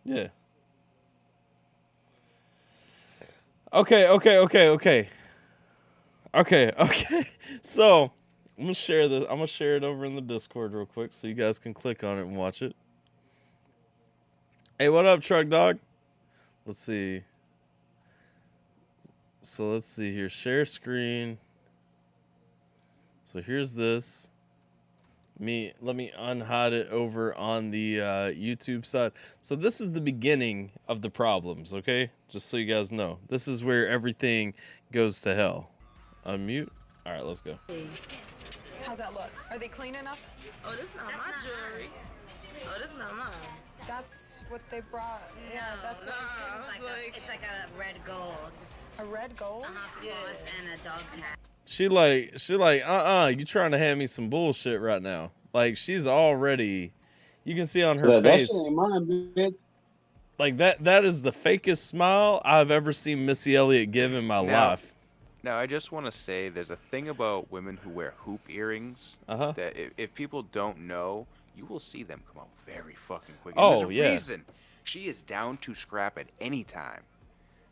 Yeah. Okay. So I'm gonna share this. I'm gonna share it over in the Discord real quick so you guys can click on it and watch it. Hey, what up, Truck Dog? Let's see. So let's see here. Share screen. So here's this. Let me unhide it over on the YouTube side. So this is the beginning of the problems, okay? Just so you guys know. This is where everything goes to hell. Unmute. All right, let's go. How's that look? Are they clean enough? Oh, this is not my jewelry. Oh, this is not mine. That's what they brought. Yeah, that's what it's like a red gold. A red gold? Cross and a dog tag. She like, you trying to hand me some bullshit right now. Like, she's already, you can see on her face. That shit ain't mine, bitch. Like, that is the fakest smile I've ever seen Missy Elliott give in my life. Now, I just want to say there's a thing about women who wear hoop earrings that if people don't know, you will see them come out very fucking quick. And there's a reason. She is down to scrap at any time.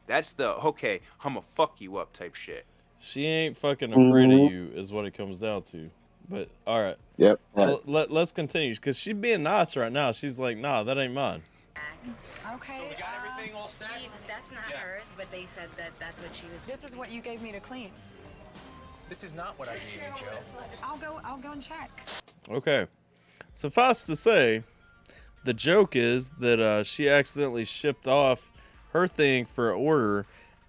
That's the, okay, I'm gonna fuck you up type shit. She ain't fucking afraid of you is what it comes down to. But, all right. Yep. So let's continue. Because she's being nice right now. She's like, nah, that ain't mine. Okay. So we got everything all set? That's not hers, but they said that's what she was. This is what you gave me to clean. This is not what I gave you, Joe. I'll go and check. Okay. Suffice to say, the joke is that she accidentally shipped off her thing for an order,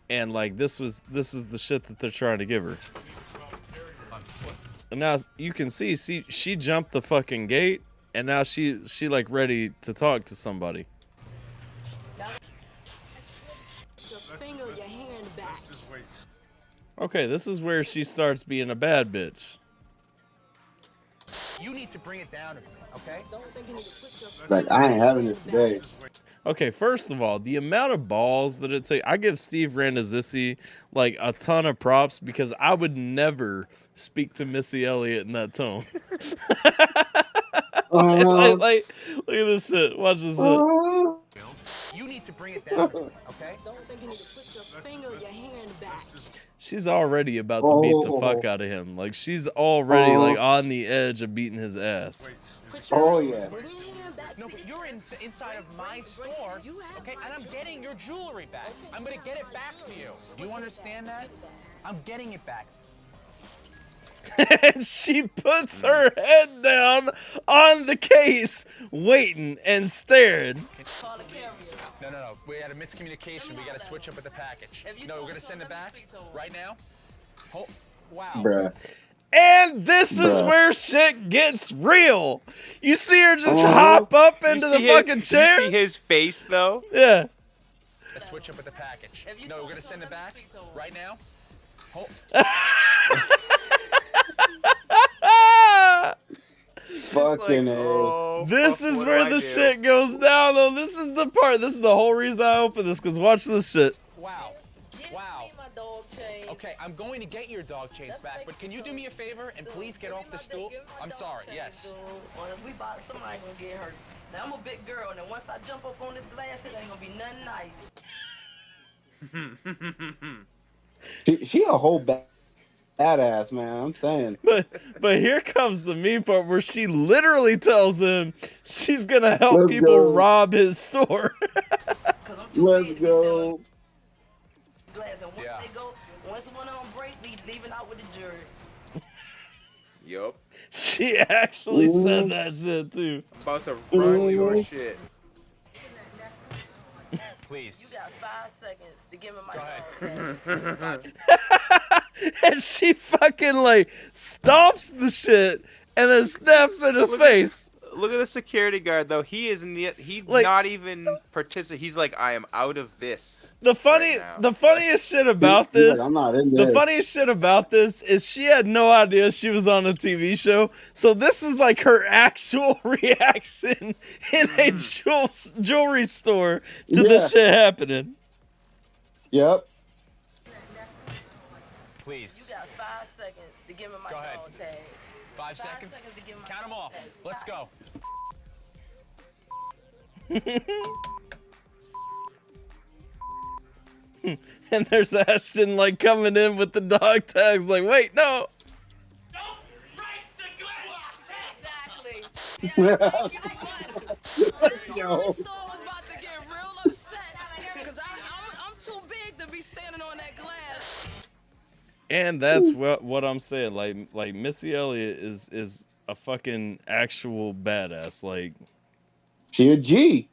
and like this is the shit that they're trying to give her. And now you can see she jumped the fucking gate, and now she like ready to talk to somebody. Okay, this is where she starts being a bad bitch. You need to bring it down a bit, okay? Like, I ain't having this today. Okay, first of all, the amount of balls that it takes, I give Steve Randazisi like a ton of props because I would never speak to Missy Elliott in that tone. like, look at this shit. Watch this shit. You need to bring it down a bit, okay? She's already about to beat the fuck out of him. Like, she's already like on the edge of beating his ass. Oh yeah. No, but you're inside of my store, okay? And I'm getting your jewelry back. I'm gonna get it back to you. Do you understand that? I'm getting it back. And she puts her head down on the case, waiting and staring. No. We had a miscommunication. We gotta switch up with the package. No, we're gonna send it back right now. Oh, wow. Bruh. And this is where shit gets real. You see her just hop up into the fucking chair. You see his face though? Yeah. Let's switch up with the package. No, we're gonna send it back right now. Oh. Fucking A. This is where the shit goes down, though. This is the part. This is the whole reason I open this, because watch this shit. Wow. Okay, I'm going to get your dog chains back, but can you do me a favor and please get off the stool? I'm sorry, yes. Or if we bought somebody gonna get hurt. Now I'm a big girl, and once I jump up on this glass, it ain't gonna be nothing nice. She a whole badass, man. I'm saying. But here comes the mean part where she literally tells him she's gonna help people rob his store. Let's go. Glass, and once they go, once one of them break, we leaving out with the jury. Yup. She actually said that shit too. About to run your shit. Please. You got 5 seconds to give me my dog tags. And she fucking like stomps the shit and then snaps in his face. Look at the security guard though. He isn't yet. He's like, not even participating. He's like, I am out of this. The funniest shit about this. I'm not in this. The funniest shit about this is she had no idea she was on a TV show. So this is like her actual reaction in a jewelry store to this shit happening. Yep. Please. You got 5 seconds to give me my dog tags. 5 seconds? To give my Count them off. tags. Let's go. And there's Ashton like coming in with the dog tags like, wait, no. Exactly. This jewelry store was about to get real upset because I'm too big to be standing on that glass. And that's what I'm saying. Like Missy Elliott is a fucking actual badass. Like, she a G.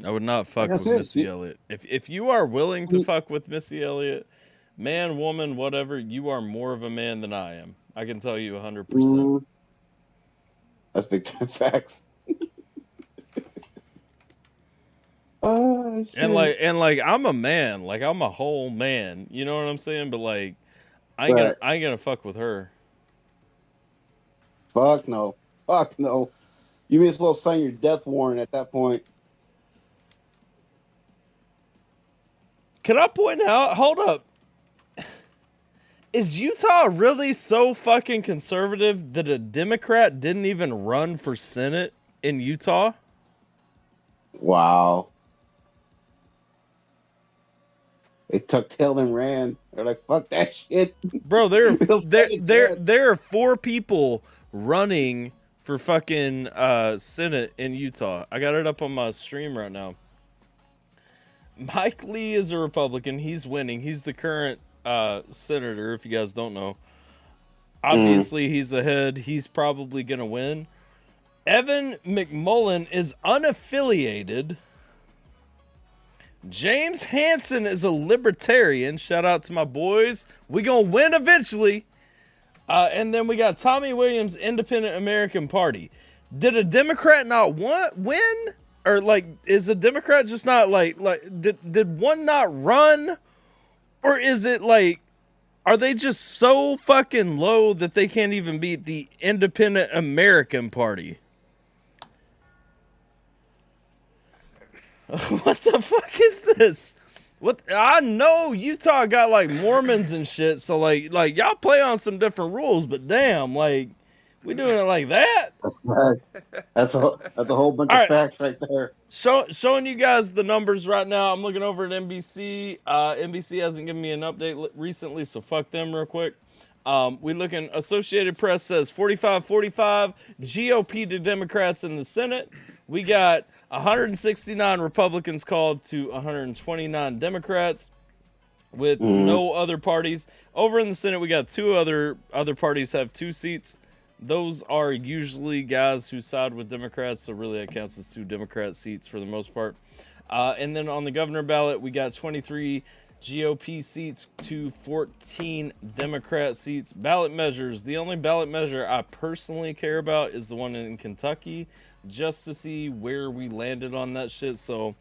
I would not fuck with Missy Elliott. If you are willing to fuck with Missy Elliott, man, woman, whatever, you are more of a man than I am. I can tell you 100%. That's big time facts. Oh, shit. And like I'm a man, like I'm a whole man. You know what I'm saying? But like I ain't gonna fuck with her. Fuck no. Fuck no. You may as well sign your death warrant at that point. Can I point out? Hold up. Is Utah really so fucking conservative that a Democrat didn't even run for Senate in Utah? Wow. They tucked tail and ran. They're like, fuck that shit. Bro, there are 4 people running for fucking Senate in Utah. I got it up on my stream right now. Mike Lee is a Republican. He's winning. He's the current senator, if you guys don't know. Obviously, he's ahead. He's probably going to win. Evan McMullen is unaffiliated James Hansen is a libertarian. Shout out to my boys. We gonna win eventually. And then we got Tommy Williams, Independent American Party. Did a Democrat not win? Or like, is a Democrat just not did one not run? Or is it like, are they just so fucking low that they can't even beat the Independent American Party? What the fuck is this? What? I know Utah got like Mormons and shit, so like y'all play on some different rules, but damn, like we doing it like that? That's a whole bunch of facts right there. Showing you guys the numbers right now. I'm looking over at NBC. NBC hasn't given me an update recently, so fuck them real quick. We looking. Associated Press says 45-45 GOP to Democrats in the Senate. We got 169 Republicans called to 129 Democrats, with no other parties. Over in the Senate, we got two other parties have 2 seats. Those are usually guys who side with Democrats, so really that counts as 2 Democrat seats for the most part. And then on the governor ballot, we got 23 GOP seats to 14 Democrat seats. Ballot measures. The only ballot measure I personally care about is the one in Kentucky, just to see where we landed on that shit. So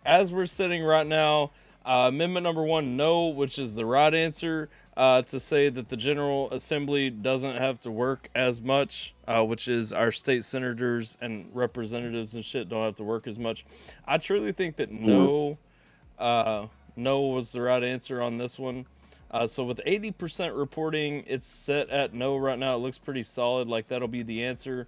as we're sitting right now, amendment number 1, no, which is the right answer, to say that the General Assembly doesn't have to work as much, which is our state senators and representatives and shit don't have to work as much. I truly think that no was the right answer on this one. So with 80% reporting, it's set at no right now. It looks pretty solid, like that'll be the answer.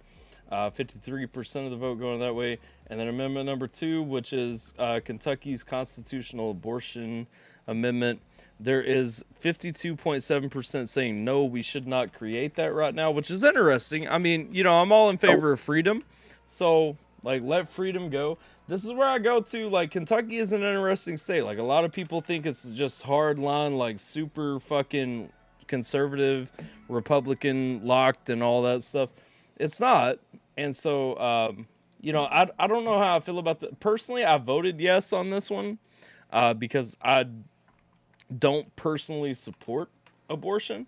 53% of the vote going that way. And then amendment number 2, which is Kentucky's constitutional abortion amendment. There is 52.7% saying no, we should not create that right now, which is interesting. I mean, you know, I'm all in favor of freedom. So, like, let freedom go. This is where I go to, like, Kentucky is an interesting state. Like, a lot of people think it's just hard line, like, super fucking conservative, Republican locked and all that stuff. It's not. And so, you know, I don't know how I feel about that. Personally, I voted yes on this one because I don't personally support abortion.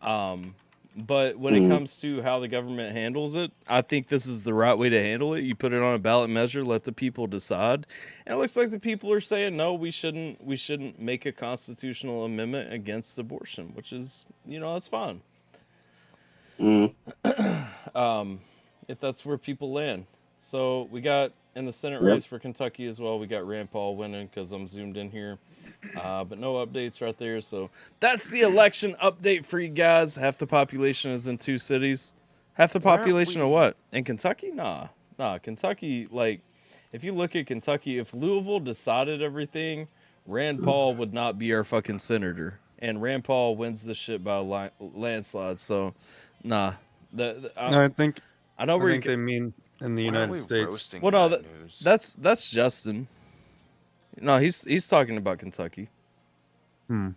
But when it comes to how the government handles it, I think this is the right way to handle it. You put it on a ballot measure, let the people decide. And it looks like the people are saying, no, we shouldn't make a constitutional amendment against abortion, which is, you know, that's fine. If that's where people land. So we got in the Senate race for Kentucky as well. We got Rand Paul winning because I'm zoomed in here. But no updates right there. So that's the election update for you guys. Half the population is in 2 cities. Half the population of what? In Kentucky? Nah. Kentucky, like, if you look at Kentucky, if Louisville decided everything, Rand Paul would not be our fucking senator. And Rand Paul wins this shit by a landslide. So, nah. I think they mean in the Why are United we States. roasting Well, no, bad news? that's Justin. No, he's talking about Kentucky. But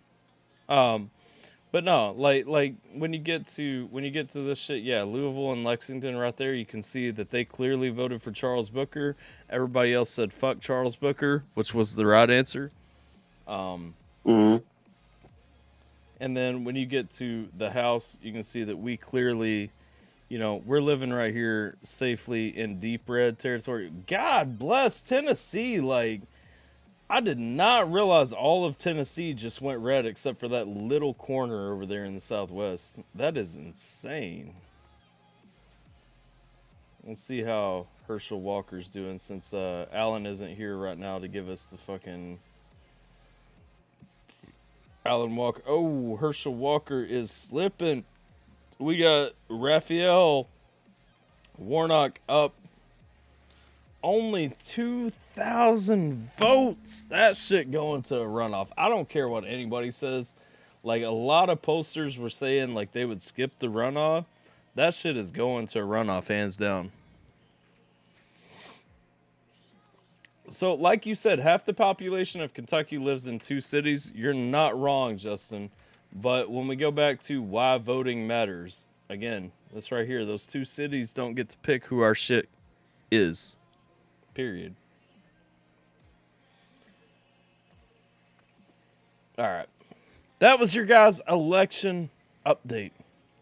no, like when you get to this shit, yeah, Louisville and Lexington right there, you can see that they clearly voted for Charles Booker. Everybody else said fuck Charles Booker, which was the right answer. And then when you get to the House, you can see that we clearly, you know, we're living right here safely in deep red territory. God bless Tennessee. Like, I did not realize all of Tennessee just went red except for that little corner over there in the southwest. That is insane. Let's see how Herschel Walker's doing since Alan isn't here right now to give us the fucking... Alan Walker. Oh, Herschel Walker is slipping. We got Raphael Warnock up. Only 2,000 votes. That shit going to a runoff. I don't care what anybody says. Like, a lot of posters were saying like they would skip the runoff. That shit is going to a runoff, hands down. So, like you said, half the population of Kentucky lives in 2 cities. You're not wrong, Justin. But when we go back to why voting matters, again, this right here, those 2 cities don't get to pick who our shit is. Period. All right. That was your guys' election update.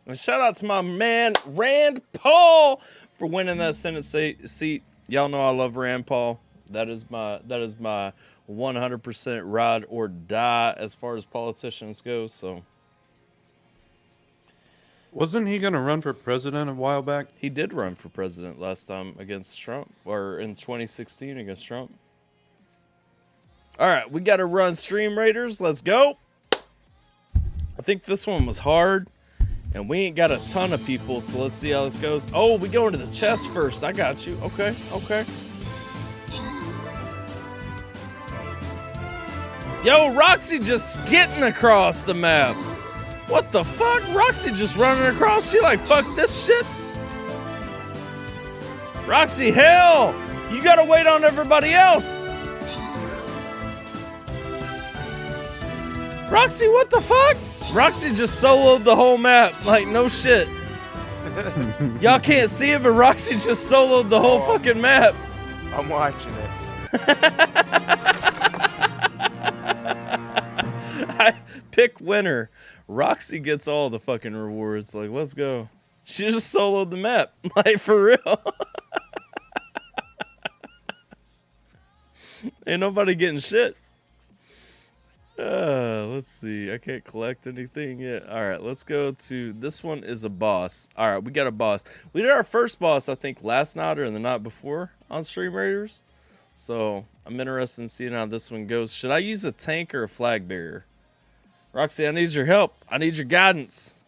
And shout out to my man, Rand Paul, for winning that Senate seat. Y'all know I love Rand Paul. That is my 100% ride or die as far as politicians go. So, wasn't he gonna run for president a while back? He did run for president last time against Trump, or in 2016 against Trump. All right, we got to run Stream Raiders. Let's go. I think this one was hard, and we ain't got a ton of people, so let's see how this goes. Oh, we go into the chest first. I got you. Okay. Yo, Roxy just getting across the map. What the fuck? Roxy just running across. She like, fuck this shit. Roxy, hell. You gotta wait on everybody else. Roxy, what the fuck? Roxy just soloed the whole map. Like, no shit. Y'all can't see it, but Roxy just soloed the whole fucking map. I'm watching it. Pick winner. Roxy gets all the fucking rewards. Like, let's go. She just soloed the map. Like, for real. Ain't nobody getting shit. Let's see. I can't collect anything yet. All right, let's go to this one is a boss. All right, we got a boss. We did our first boss, I think, last night or the night before on Stream Raiders. So I'm interested in seeing how this one goes. Should I use a tank or a flag bearer? Roxy, I need your help. I need your guidance.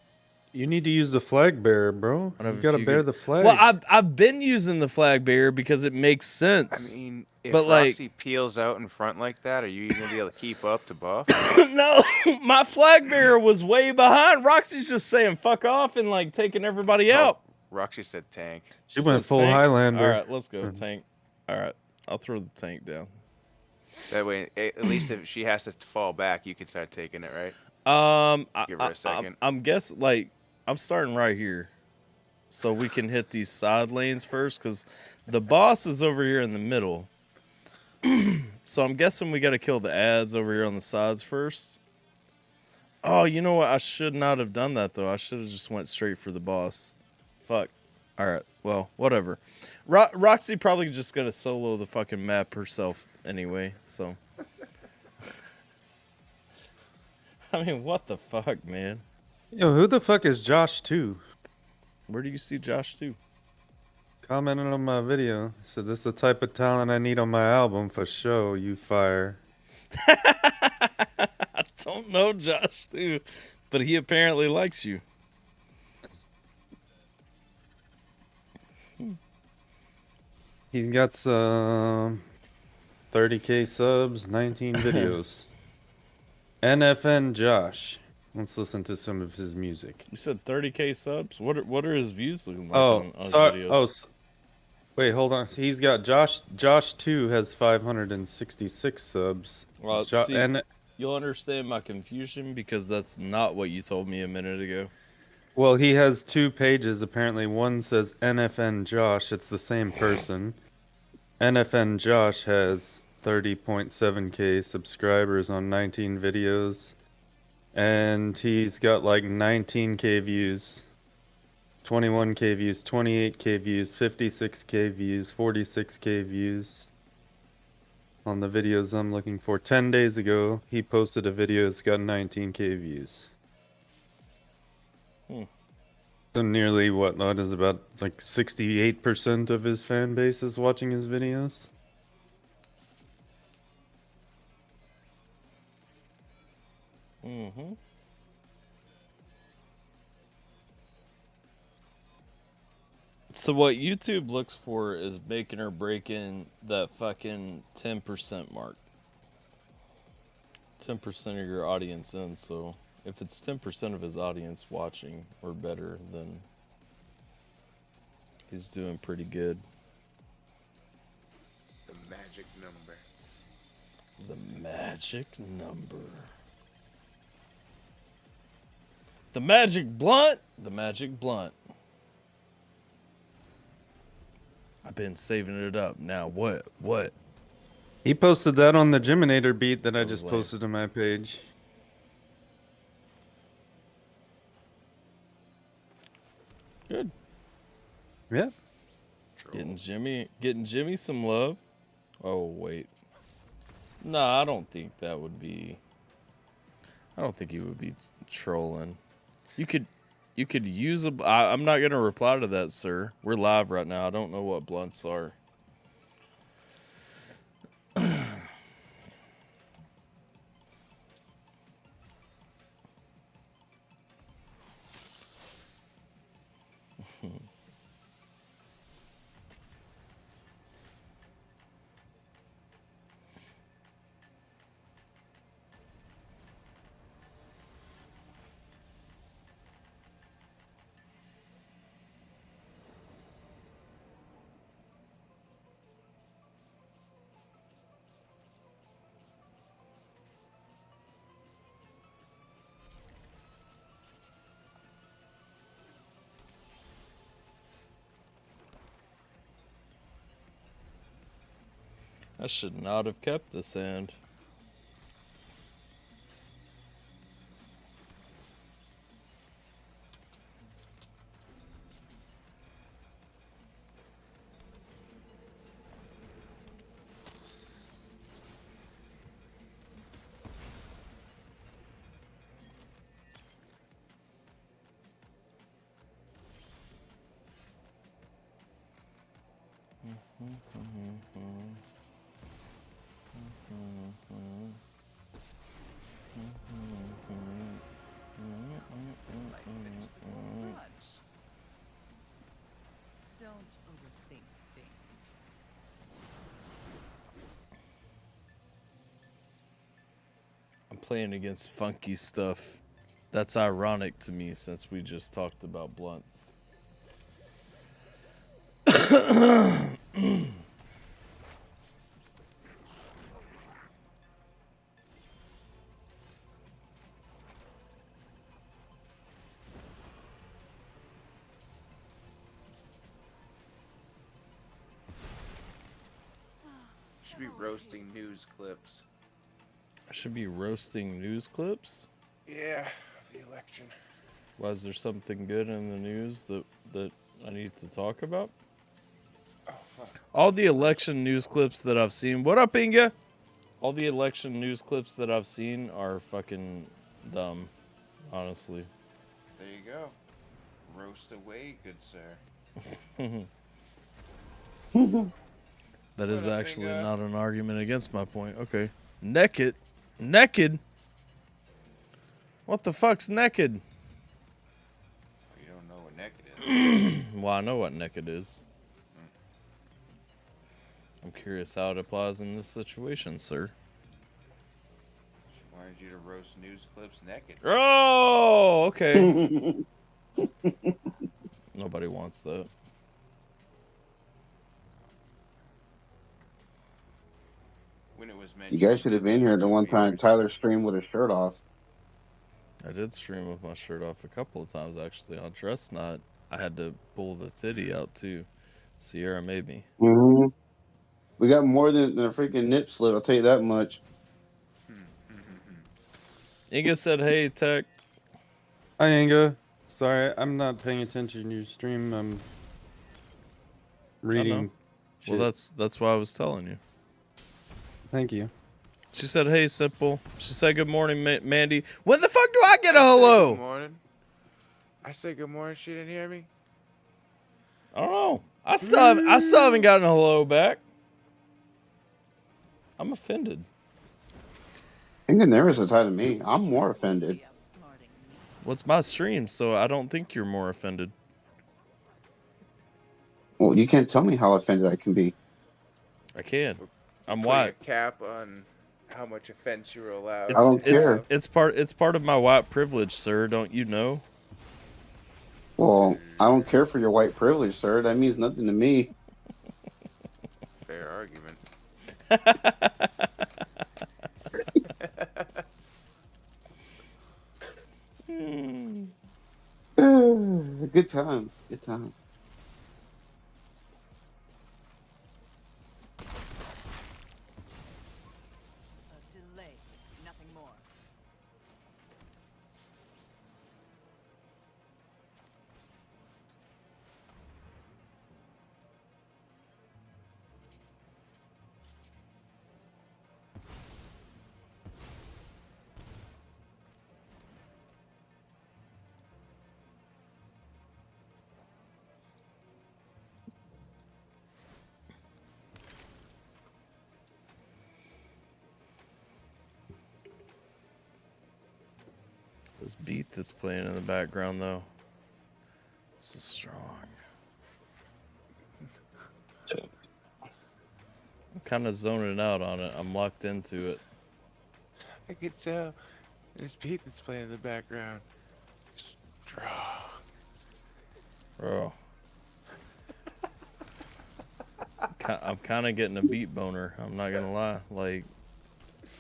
You need to use the flag bearer, bro. You gotta bear the flag. Well, I've been using the flag bearer because it makes sense. I mean, if but Roxy peels out in front like that, are you even gonna be able to keep up to buff? No, my flag bearer was way behind. Roxy's just saying fuck off and like taking everybody out. Roxy said tank. She went full tank. Highlander. All right, let's go tank. All right, I'll throw the tank down. That way, at least if she has to fall back, you can start taking it, right? Give her a second. I'm guessing like I'm starting right here, so we can hit these side lanes first because the boss is over here in the middle. So I'm guessing we got to kill the ads over here on the sides first. Oh, you know what? I should not have done that though. I should have just went straight for the boss. Fuck. All right. Well, whatever. Roxy probably just gonna solo the fucking map herself anyway. So. I mean, what the fuck, man? Yo, who the fuck is Josh 2? Where do you see Josh 2? Commenting on my video. Said this is the type of talent I need on my album for show, you fire. I don't know Josh 2, but he apparently likes you. He's got some 30k subs, 19 videos. NFN Josh. Let's listen to some of his music. You said 30k subs? What are his views looking like on his sorry. videos? Wait, hold on. He's got Josh 2 has 566 subs. Well, you'll understand my confusion because that's not what you told me a minute ago. Well, he has 2 pages apparently. One says NFN Josh. It's the same person. NFN Josh has 30.7k subscribers on 19 videos. And he's got like 19k views, 21k views, 28k views, 56k views, 46k views on the videos I'm looking for. 10 days ago, he posted a video that's got 19k views. So nearly, what is about like 68% of his fan base is watching his videos? Mm-hmm. So what YouTube looks for is making or breaking that fucking 10% mark. 10% of your audience in, so if it's 10% of his audience watching or better, then he's doing pretty good. The magic number. The magic number. The magic blunt. The magic blunt. I've been saving it up. Now what? He posted that on the Geminator beat that I just posted on my page. Yeah. Getting Jimmy some love. Oh wait. No, I don't think that would be. I don't think he would be trolling. You could use a. I'm not gonna reply to that, sir. We're live right now. I don't know what blunts are. I should not have kept this hand. Don't overthink things. I'm playing against funky stuff. That's ironic to me since we just talked about blunts. Should be roasting news clips. I should be roasting news clips? Yeah, the election. Why, is there something good in the news that I need to talk about? Oh, fuck. All the election news clips that I've seen. What up, Inga? All the election news clips that I've seen are fucking dumb, honestly. There you go. Roast away, good sir. That is What up, actually Inga? not an argument against my point. Okay. Naked? Naked? What the fuck's naked? You don't know what naked is. Well, I know what naked is. I'm curious how it applies in this situation, sir. She wanted you to roast news clips naked. Oh, okay. Nobody wants that. When it was You mentioned, guys should have been here the one time Tyler streamed with his shirt off. I did stream with my shirt off a couple of times, actually. On dress night, I had to pull the titty out, too. Sierra made me. Mm-hmm. We got more than a freaking nip slip, I'll tell you that much. Inga said, hey, Tech. Hi, Inga. Sorry, I'm not paying attention to your stream. I'm reading. Well, that's why I was telling you. Thank you. She said, hey, Simple. She said, good morning, Mandy. When the fuck do I get a hello? Good morning. I said good morning. She didn't hear me. I don't know. I still haven't gotten a hello back. I'm offended. Inga never says hi to me. I'm more offended. Well, it's my stream, so I don't think you're more offended. Well, you can't tell me how offended I can be. I can. I'm Putting white. a cap on how much offense you were allowed. I don't care. It's part of my white privilege, sir. Don't you know? Well, I don't care for your white privilege, sir. That means nothing to me. Fair argument. Good times. Good times. A delay, nothing more. This beat that's playing in the background, though. This is strong. I'm kind of zoning out on it. I'm locked into it. I could tell. This beat that's playing in the background. Strong. Bro. I'm kind of getting a beat boner. I'm not gonna lie. Like,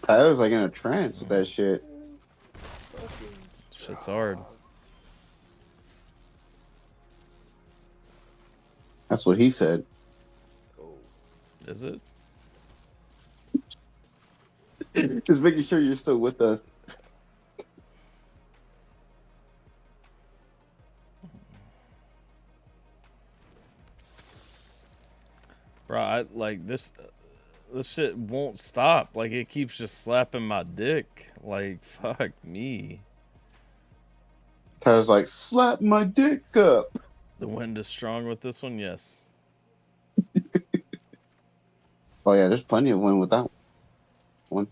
Tyler's like in a trance with that shit. shit's hard. That's what he said. Is it? Just making sure you're still with us. Bro, I like this shit won't stop. Like, it keeps just slapping my dick. Like, fuck me. Tyler's like, slap my dick up. The wind is strong with this one, yes. Oh yeah, there's plenty of wind with that one.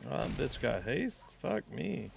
Oh, that bitch got haste? Fuck me.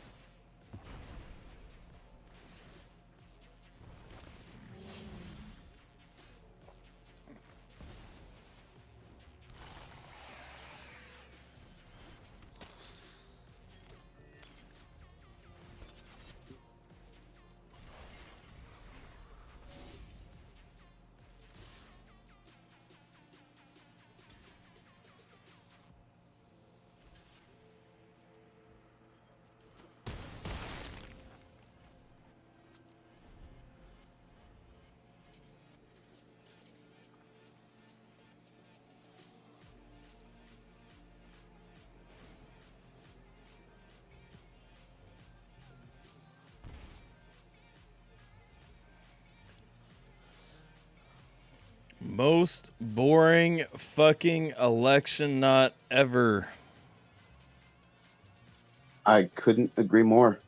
Most boring fucking election not ever. I couldn't agree more.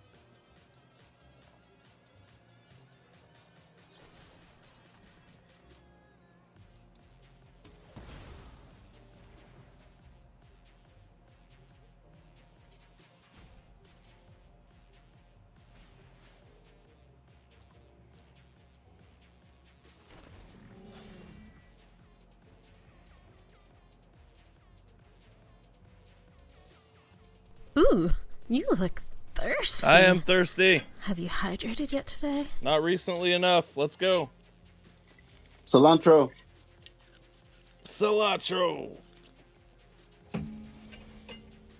Ooh, you look thirsty. I am thirsty. Have you hydrated yet today? Not recently enough. Let's go. Cilantro. Cilantro.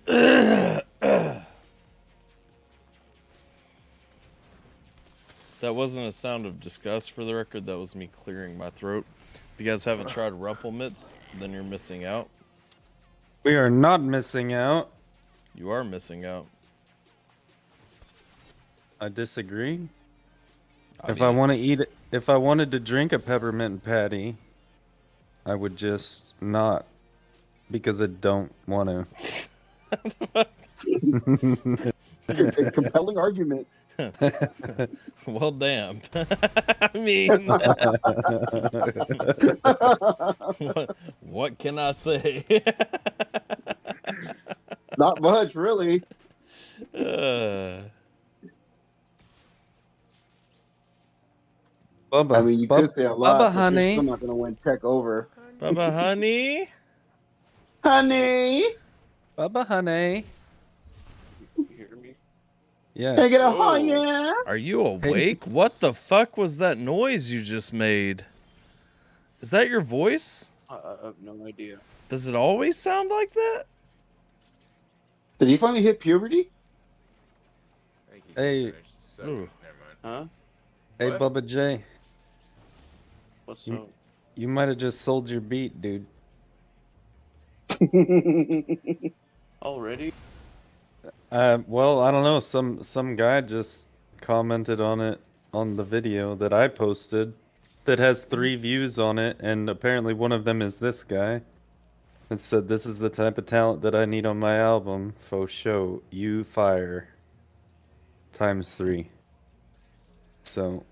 That wasn't a sound of disgust, for the record. That was me clearing my throat. If you guys haven't tried Rumpel Mitts, then you're missing out. We are not missing out. You are missing out. I disagree. I If I want to eat it, if I wanted to drink a peppermint patty, I would just not, because I don't want to. A compelling argument. Well, damn. I mean, what can I say? Not much, really. Bubba, I mean, you could say a lot, Bubba, but honey. you're still not going to win tech over. Bubba, honey. Honey. Bubba, honey. You hear me? Yeah. Can I get a hug, yeah? Are you awake? What the fuck was that noise you just made? Is that your voice? I have no idea. Does it always sound like that? Did he finally hit puberty? Hey. Ooh. Huh? Hey, What? Bubba J. What's you, up? You might have just sold your beat, dude. Already? Well, I don't know. Some guy just commented on it on the video that I posted that has 3 views on it, and apparently one of them is this guy. It said, "This is the type of talent that I need on my album. Faux show, you fire. ×3." So.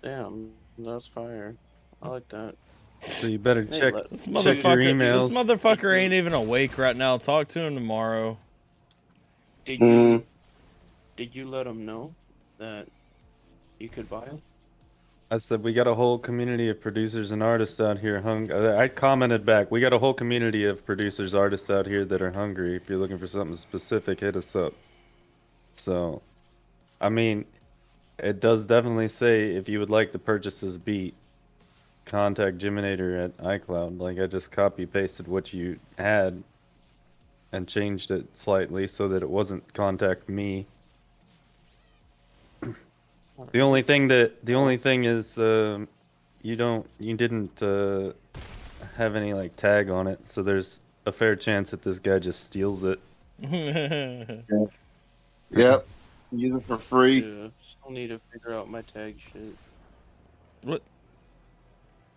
Damn, that's fire. I like that. So you better Hey, check This your This emails. motherfucker ain't even awake right now. Talk to him tomorrow. Did you let him know that you could buy him? I said we got a whole community of producers and artists out here. I commented back. We got a whole community of producers, artists out here that are hungry. If you're looking for something specific, hit us up. So, I mean, it does definitely say if you would like to purchase this beat, contact Jiminator at iCloud. Like, I just copy pasted what you had and changed it slightly so that it wasn't contact me. The only thing is you didn't have any like tag on it, so there's a fair chance that this guy just steals it. Yep. Use it for free. Yeah, still need to figure out my tag shit. What?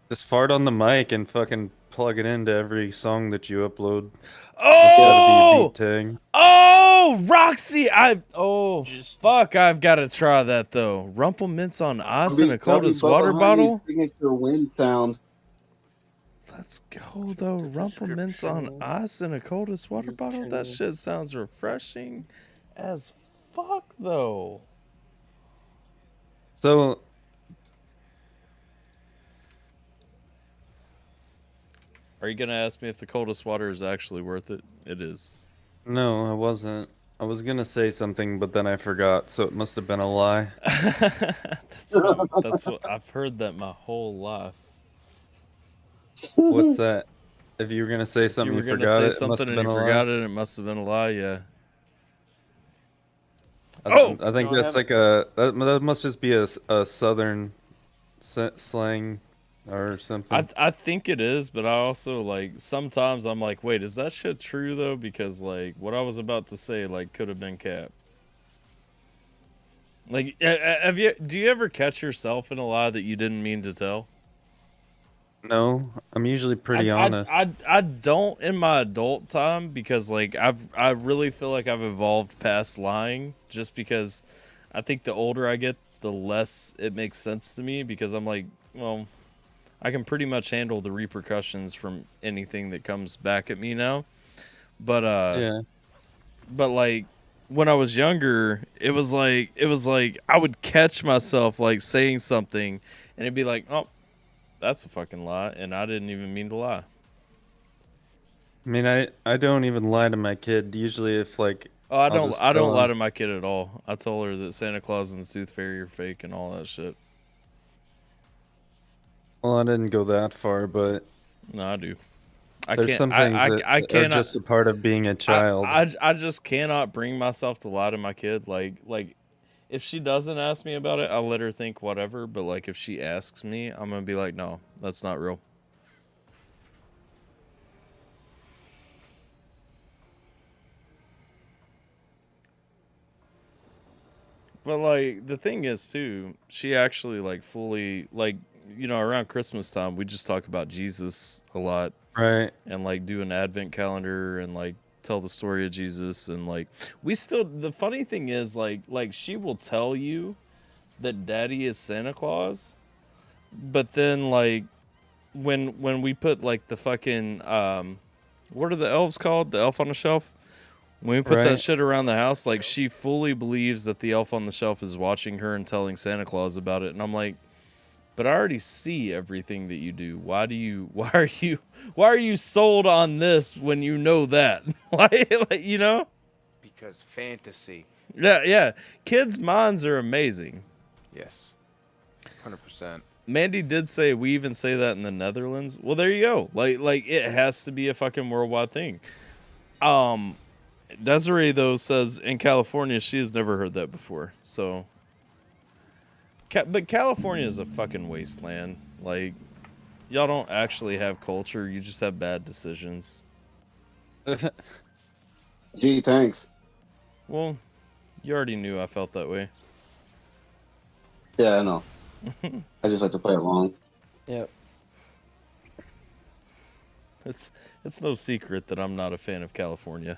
Just fart on the mic and fucking plug it into every song that you upload. Oh! Tag. Oh, Roxy! Fuck! I've got to try that though. Rumple mints on ice in a coldest water bottle. Signature wind sound. Let's go though. Rumple mints on ice in a coldest water bottle. That shit sounds refreshing as fuck though. So. Are you gonna ask me if the coldest water is actually worth it? It is. No, I wasn't. I was gonna say something, but then I forgot, so it must have been a lie. That's what I've heard that my whole life. What's that? If you were gonna say something, you forgot it. Something and you forgot it. It must have been a lie. Yeah. I think that's like that must just be a southern slang or something. I think it is, but I also like sometimes I'm like, wait, is that shit true though? Because like what I was about to say like could have been cap. Like, do you ever catch yourself in a lie that you didn't mean to tell? No, I'm usually pretty honest. I don't in my adult time because like I really feel like I've evolved past lying just because I think the older I get, the less it makes sense to me because I'm like, well, I can pretty much handle the repercussions from anything that comes back at me now. But yeah. But like when I was younger, it was like I would catch myself like saying something and it'd be like, "Oh, that's a fucking lie," and I didn't even mean to lie. I mean, I don't even lie to my kid. Usually if like I don't lie to my kid at all. I told her that Santa Claus and the Tooth Fairy are fake and all that shit. Well, I didn't go that far, but no, I do. There's some things that are just a part of being a child. I just cannot bring myself to lie to my kid. Like if she doesn't ask me about it, I'll let her think whatever. But like if she asks me, I'm gonna be like, no, that's not real. But like the thing is too, she actually like fully like, you know, around Christmas time we just talk about Jesus a lot, right? And like do an advent calendar and like tell the story of Jesus and like we still. The funny thing is like she will tell you that Daddy is Santa Claus, but then like when we put like the fucking what are the elves called? The elf on the shelf. When we put that shit around the house, like she fully believes that the elf on the shelf is watching her and telling Santa Claus about it. And I'm like, but I already see everything that you do. Why are you sold on this when you know that? like, you know? Because fantasy. Yeah. Kids' minds are amazing. Yes. 100%. Mandy did say we even say that in the Netherlands. Well, there you go. Like it has to be a fucking worldwide thing. Desiree though says in California she has never heard that before. So, but California is a fucking wasteland. Like, y'all don't actually have culture. You just have bad decisions. Gee, thanks. Well, you already knew I felt that way. Yeah, I know. I just like to play along. Yep. It's no secret that I'm not a fan of California.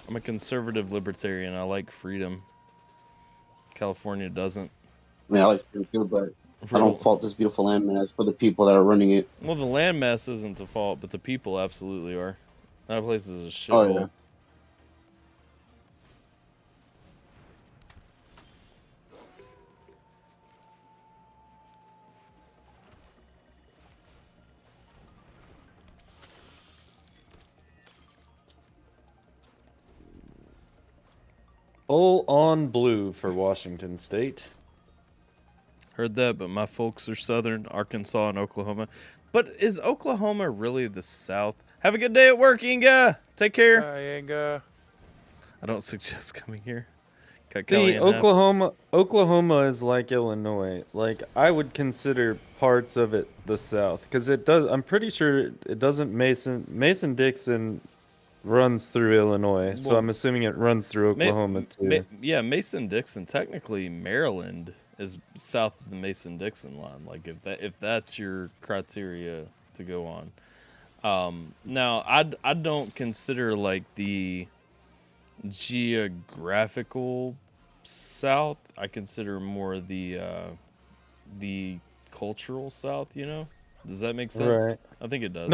I'm a conservative libertarian. I like freedom. California doesn't. I mean, I like freedom too, but I don't fault this beautiful landmass for the people that are running it. Well, the landmass isn't the fault, but the people absolutely are. That place is a shithole. Oh, yeah. Full on blue for Washington State. Heard that, but my folks are Southern, Arkansas and Oklahoma. But is Oklahoma really the South? Have a good day at work, Inga. Take care. Bye, Inga. I don't suggest coming here. Cut Kelly See, in half. Oklahoma is like Illinois. Like, I would consider parts of it the South, because it does. I'm pretty sure it doesn't. Mason-Dixon runs through Illinois, so Well, I'm assuming it runs through Oklahoma too. Yeah, Mason-Dixon. Technically, Maryland is south of the Mason-Dixon line. Like, if that's your criteria to go on. Now, I don't consider like the geographical South. I consider more the cultural South. You know, does that make sense? Right. I think it does.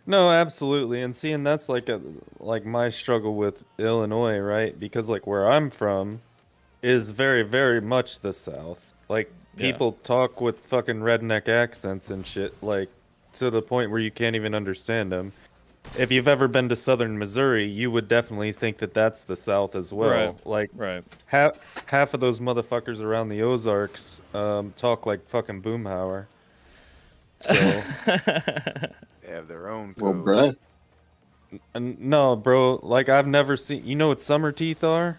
No, absolutely. And seeing that's like my struggle with Illinois, right? Because like where I'm from is very, very much the South. Like, people talk with fucking redneck accents and shit, like to the point where you can't even understand them. If you've ever been to Southern Missouri, you would definitely think that that's the South as well. Right. Half of those motherfuckers around the Ozarks talk like fucking Boomhauer. So They have their own code. Well, bruh. no, bro. Like, I've never seen. You know what summer teeth are?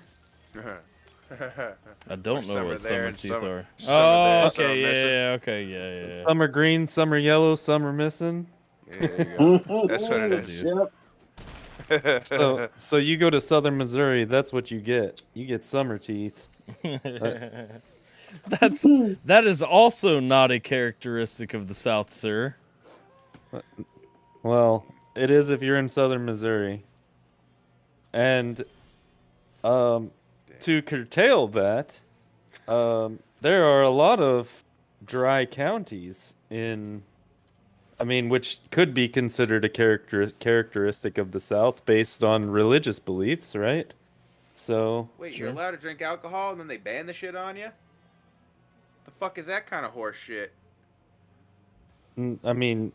I don't know what summer teeth are. Oh, okay, yeah, okay, yeah. Summer green, summer yellow, summer missing. Yeah, there you go. That's what it is. Yep. So you go to Southern Missouri, that's what you get. You get summer teeth. That is also not a characteristic of the South, sir. Well, it is if you're in Southern Missouri. And to curtail that, there are a lot of dry counties which could be considered a characteristic of the South based on religious beliefs, right? So. Wait, you're allowed to drink alcohol and then they ban the shit on you? The fuck is that kind of horse shit? I mean,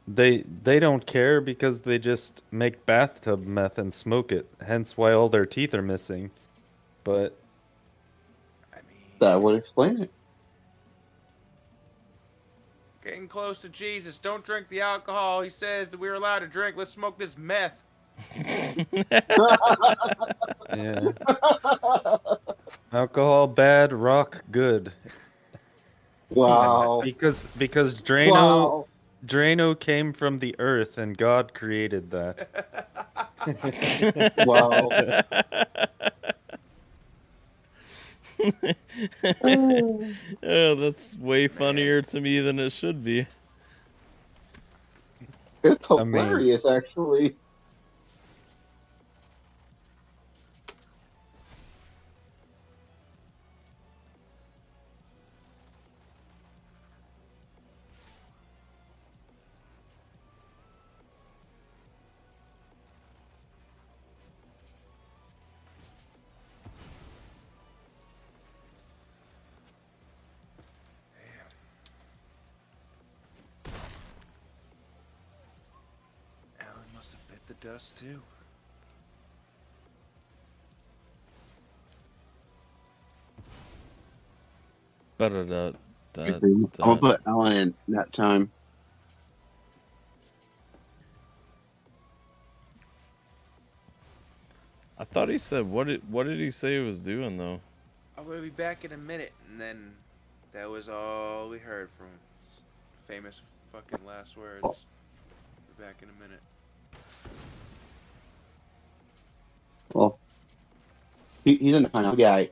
they don't care because they just make bathtub meth and smoke it. Hence why all their teeth are missing. But that would explain it. Getting close to Jesus. Don't drink the alcohol. He says that we're allowed to drink. Let's smoke this meth. Yeah. Alcohol bad, rock good. Wow. Because Drano came from the earth and God created that. Wow. Oh, that's way funnier to me than it should be. It's hilarious, actually. dust too. Better that. I'm gonna put Ellen in that time. I thought he said what did he say he was doing though? I'm gonna be back in a minute, and then that was all we heard from him. Famous fucking last words. Be back in a minute. Well, he's in the final guy.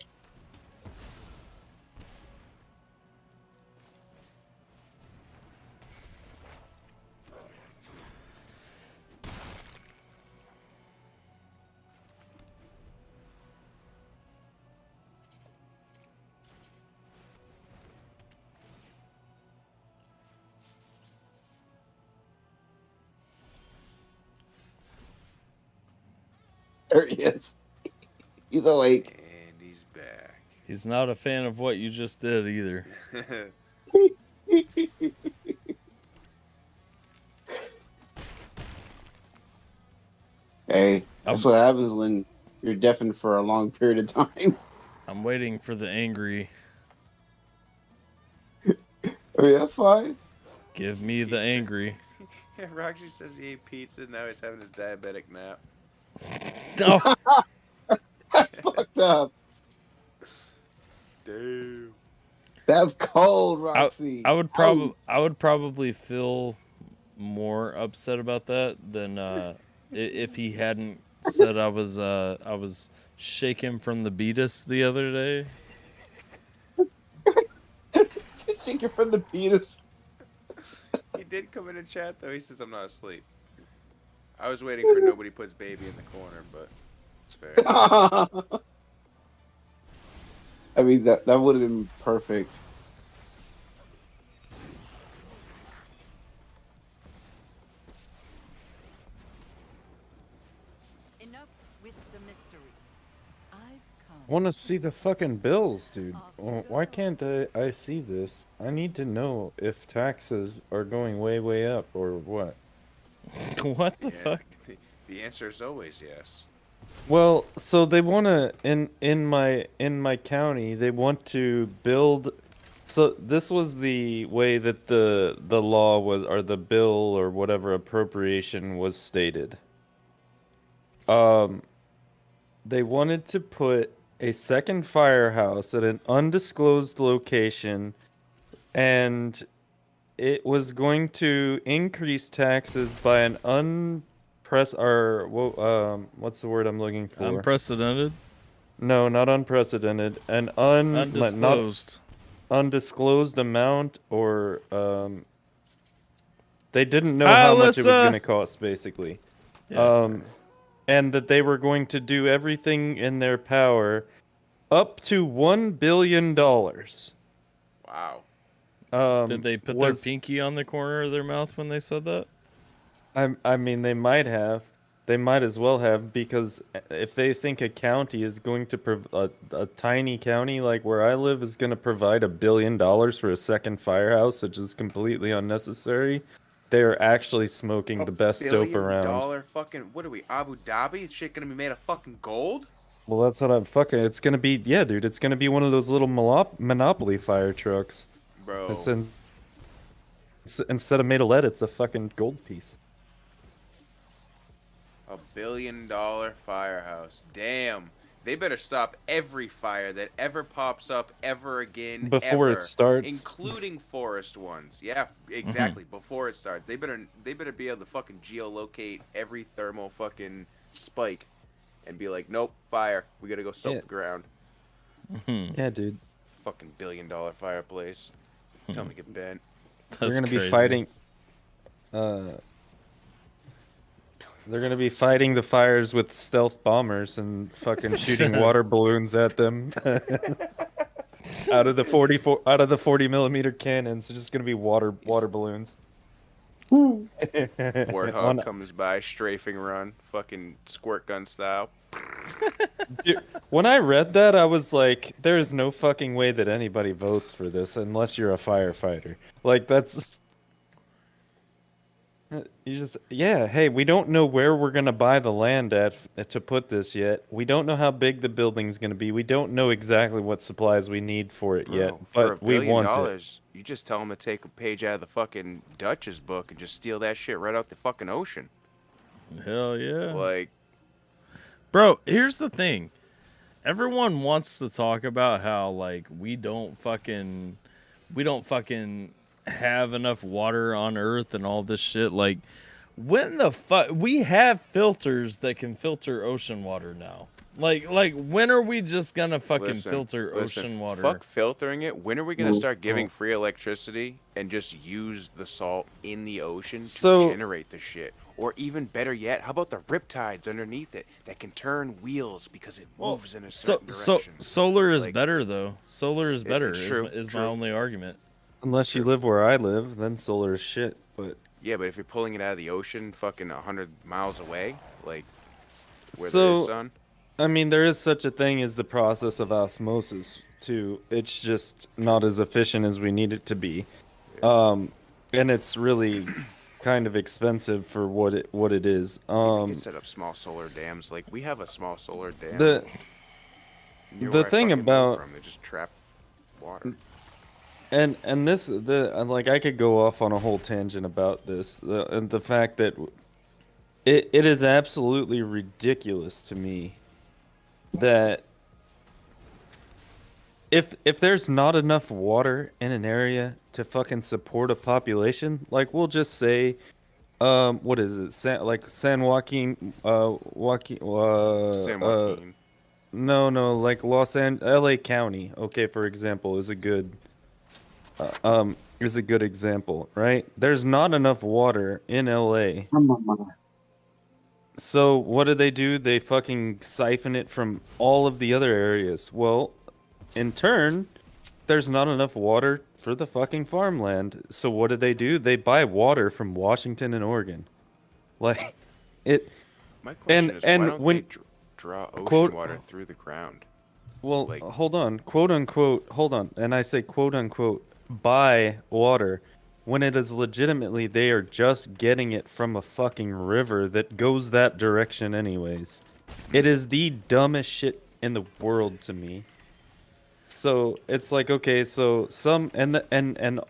There he is. He's awake. And he's back. He's not a fan of what you just did either. Hey, that's what happens when you're deafened for a long period of time. I'm waiting for the angry. I mean, that's fine. Give me the angry. Yeah, Roxy says he ate pizza, now he's having his diabetic nap. No. That's fucked up. Damn. That's cold, Roxy. I would probably feel more upset about that than if he hadn't said I was shaking from the beatus the other day. Shaking from the beatus. He did come in the chat though. He says I'm not asleep. I was waiting for nobody puts baby in the corner, but it's fair. I mean, that would have been perfect. Enough with the mysteries. I've come. I want to see the fucking bills, dude. Why can't I see this? I need to know if taxes are going way up or what. What the fuck? The answer is always yes. Well, so they want to in my county, they want to build. So this was the way that the law was, or the bill or whatever appropriation was stated. They wanted to put a second firehouse at an undisclosed location, and it was going to increase taxes by an what's the word I'm looking for? Unprecedented? No, not unprecedented. Undisclosed. Undisclosed amount, or they didn't know how much it was going to cost, basically. Yeah. And that they were going to do everything in their power up to $1 billion. Wow. Did they put their pinky on the corner of their mouth when they said that? I mean, they might have. They might as well have, because if they think a county is going to a tiny county like where I live is going to provide $1 billion for a second firehouse, which is completely unnecessary, they're actually smoking the best dope around. $1 billion fucking, what are we, Abu Dhabi? Is shit gonna be made of fucking gold? Well, that's what I'm fucking. It's gonna be, yeah, dude. It's gonna be one of those little Monopoly fire trucks. Bro. Instead of made of lead, it's a fucking gold piece. $1 billion firehouse. Damn. They better stop every fire that ever pops up ever again. Before it starts. Including forest ones. Yeah, exactly. Before it starts. They better be able to fucking geolocate every thermal fucking spike and be like, nope, fire. We gotta go soak the ground. Yeah, dude. Fucking $1 billion fireplace. Tell me to get bent. They're gonna be fighting. They're gonna be fighting the fires with stealth bombers and fucking shooting water balloons at them out of the 40mm cannons. It's just gonna be water balloons. Warthog comes by, strafing run, fucking squirt gun style. Dude, when I read that, I was like, "There is no fucking way that anybody votes for this unless you're a firefighter." Like, that's You just, yeah, hey, we don't know where we're going to buy the land at to put this yet. We don't know how big the building's going to be. We don't know exactly what supplies we need for it yet, For but we want it. You just tell them to take a page out of the fucking Dutch's book and just steal that shit right out the fucking ocean. Hell yeah. Like, bro, here's the thing. Everyone wants to talk about how like we don't fucking have enough water on Earth and all this shit. Like, when the fuck we have filters that can filter ocean water now? Like when are we just gonna fucking filter ocean water? Fuck filtering it. When are we gonna start giving free electricity and just use the salt in the ocean to generate the shit? Or even better yet, how about the riptides underneath it that can turn wheels because it moves in a certain direction? Solar is better though. Solar is better. Is my only argument. Unless you live where I live, then solar is shit. But yeah, but if you're pulling it out of the ocean, fucking 100 miles away, like where there's sun. I mean, there is such a thing as the process of osmosis too. It's just not as efficient as we need it to be, and it's really kind of expensive for what it is. You can set up small solar dams. Like we have a small solar dam. The thing about they just trap water. And like I could go off on a whole tangent about this, and the fact that it is absolutely ridiculous to me that if there's not enough water in an area to fucking support a population, like we'll just say, what is it, San Joaquin, San Joaquin. No, like LA County, okay, for example, is a good example, right? There's not enough water in LA. So what do? They fucking siphon it from all of the other areas. Well, in turn, there's not enough water for the fucking farmland. So what do? They buy water from Washington and Oregon. Like it. My question is, why don't when they draw ocean water through the ground? Well, hold on, quote unquote, hold on, and I say quote unquote buy water when it is legitimately they are just getting it from a fucking river that goes that direction anyways. It is the dumbest shit in the world to me. So it's like, okay, so and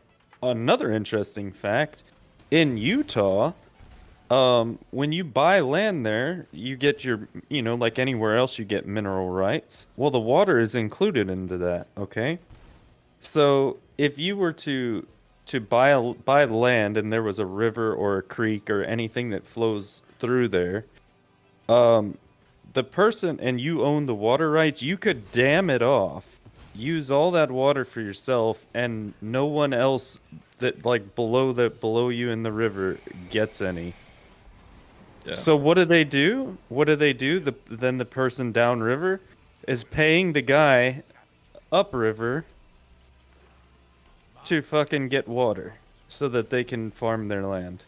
another interesting fact, in Utah, when you buy land there, you get your, like anywhere else, you get mineral rights. Well, the water is included into that, okay? So if you were to buy land and there was a river or a creek or anything that flows through there, the person, and you own the water rights, you could dam it off, use all that water for yourself, and no one else that like below you in the river gets any. Yeah. So what do they do? Then the person downriver is paying the guy upriver to fucking get water so that they can farm their land.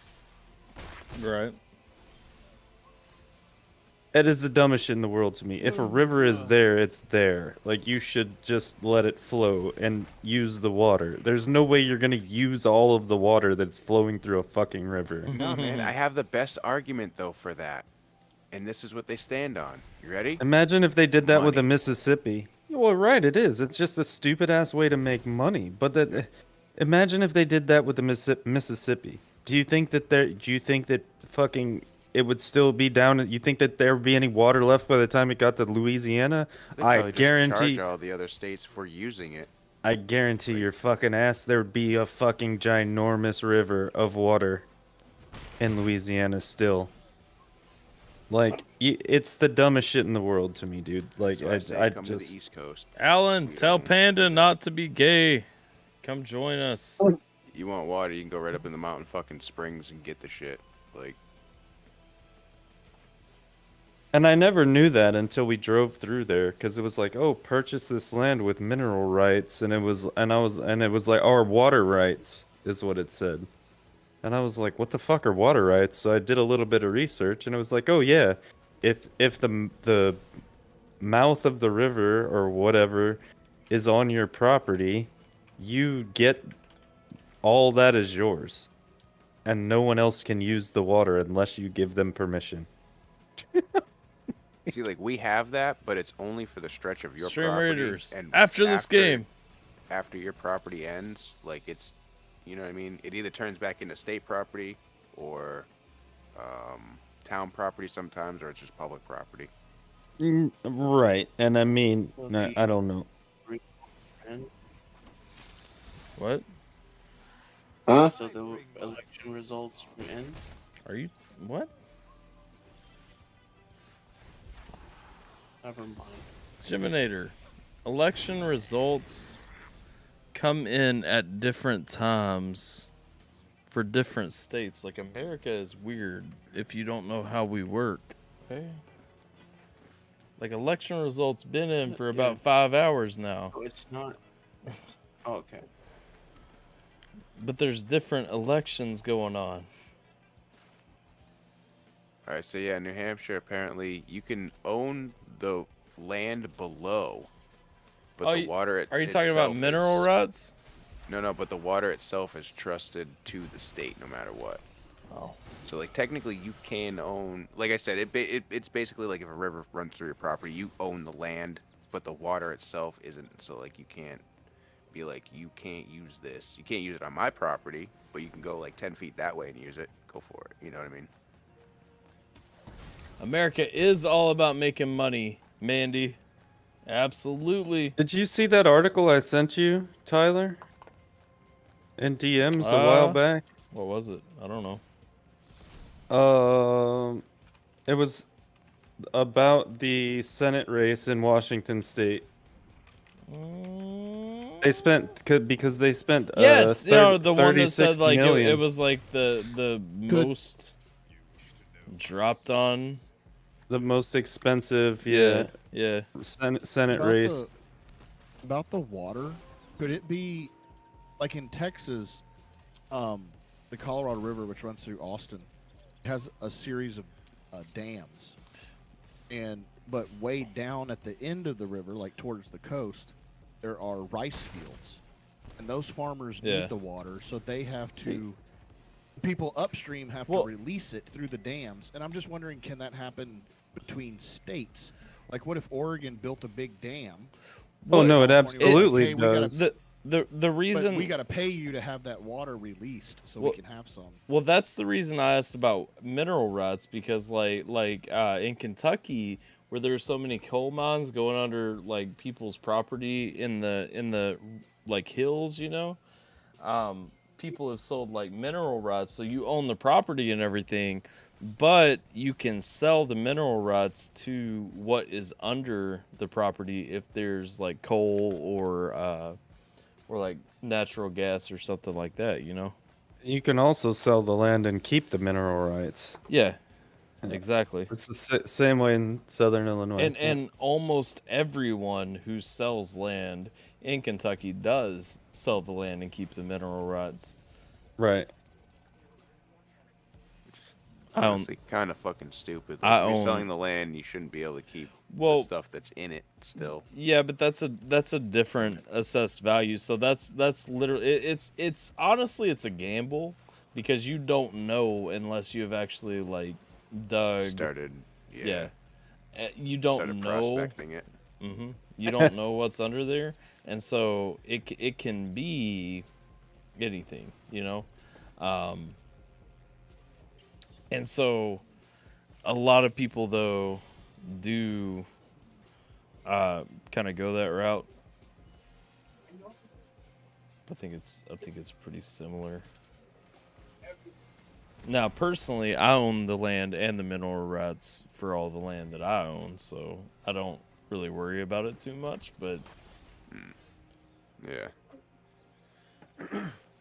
Right. It is the dumbest shit in the world to me. If a river is there, it's there. Like, you should just let it flow and use the water. There's no way you're gonna use all of the water that's flowing through a fucking river. No, man, I have the best argument, though, for that. And this is what they stand on. You ready? Imagine if they did that with the Mississippi. Well, right, it is. It's just a stupid-ass way to make money. But imagine if they did that with the Mississippi. Do you think that fucking it would still be down? You think that there would be any water left by the time it got to Louisiana? I guarantee. Just charge all the other states for using it. I guarantee your fucking ass there would be a fucking ginormous river of water in Louisiana still. Like, it's the dumbest shit in the world to me, dude. Like, so I come to the East Coast. Alan, tell Panda not to be gay. Come join us. You want water, you can go right up in the mountain fucking springs and get the shit. Like. And I never knew that until we drove through there, because it was like, oh, purchase this land with mineral rights, and it was like, our water rights is what it said. And I was like, what the fuck are water rights? So I did a little bit of research, and it was like, oh yeah, if the mouth of the river or whatever is on your property, you get all that is yours. and no one else can use the water unless you give them permission. See, like we have that, but it's only for the stretch of your Stream property. Raiders, And after this game. After your property ends, like it's, you know what I mean? It either turns back into state property or town property sometimes, or it's just public property. Right, and I mean, I don't know. What? Huh? So the election results were in? Are you what? Never mind. Geminator. Election results come in at different times for different states. Like America is weird if you don't know how we work. Okay. Like election results been in for about 5 hours now. Oh, it's not. Oh, okay. But there's different elections going on. All right, so yeah, New Hampshire, apparently you can own the land below, but the water Are you talking about mineral rights? No, but the water itself is trusted to the state no matter what. Oh. So like technically you can own, like I said, it's basically like if a river runs through your property, you own the land, but the water itself isn't. So like you can't be like, you can't use this. You can't use it on my property, but you can go like 10 feet that way and use it. Go for it. You know what I mean? America is all about making money, Mandy. Absolutely. Did you see that article I sent you, Tyler? In DMs a while back? What was it? I don't know. It was about the Senate race in Washington State. They spent because they spent yes, you know, the one that said like million. it was like the most dropped on, the most expensive, yeah. Senate race. About the water, could it be like in Texas, the Colorado River, which runs through Austin, has a series of dams, but way down at the end of the river, like towards the coast, there are rice fields, and those farmers need the water, so they have to. People upstream have to release it through the dams, and I'm just wondering, can that happen between states? Like, what if Oregon built a big dam? Oh no, it absolutely does. The reason we got to pay you to have that water released so we can have some. Well, that's the reason I asked about mineral rights, because like in Kentucky, where there's so many coal mines going under like people's property in the like hills, you know, people have sold like mineral rights, so you own the property and everything, but you can sell the mineral rights to what is under the property if there's like coal or like natural gas or something like that, you know. You can also sell the land and keep the mineral rights. Yeah, exactly. It's the same way in Southern Illinois. And almost everyone who sells land in Kentucky does sell the land and keep the mineral rights. Right. Honestly, kind of fucking stupid. Like, if you're selling the land, you shouldn't be able to keep the stuff that's in it still. Yeah, but that's a different assessed value. So that's literally it's honestly it's a gamble, because you don't know unless you have actually like Started. You don't Started know. prospecting it. You don't know what's under there, and so it can be anything, you know. And so a lot of people though do kind of go that route. I think it's pretty similar. Now, personally, I own the land and the mineral rights for all the land that I own, so I don't really worry about it too much, but yeah.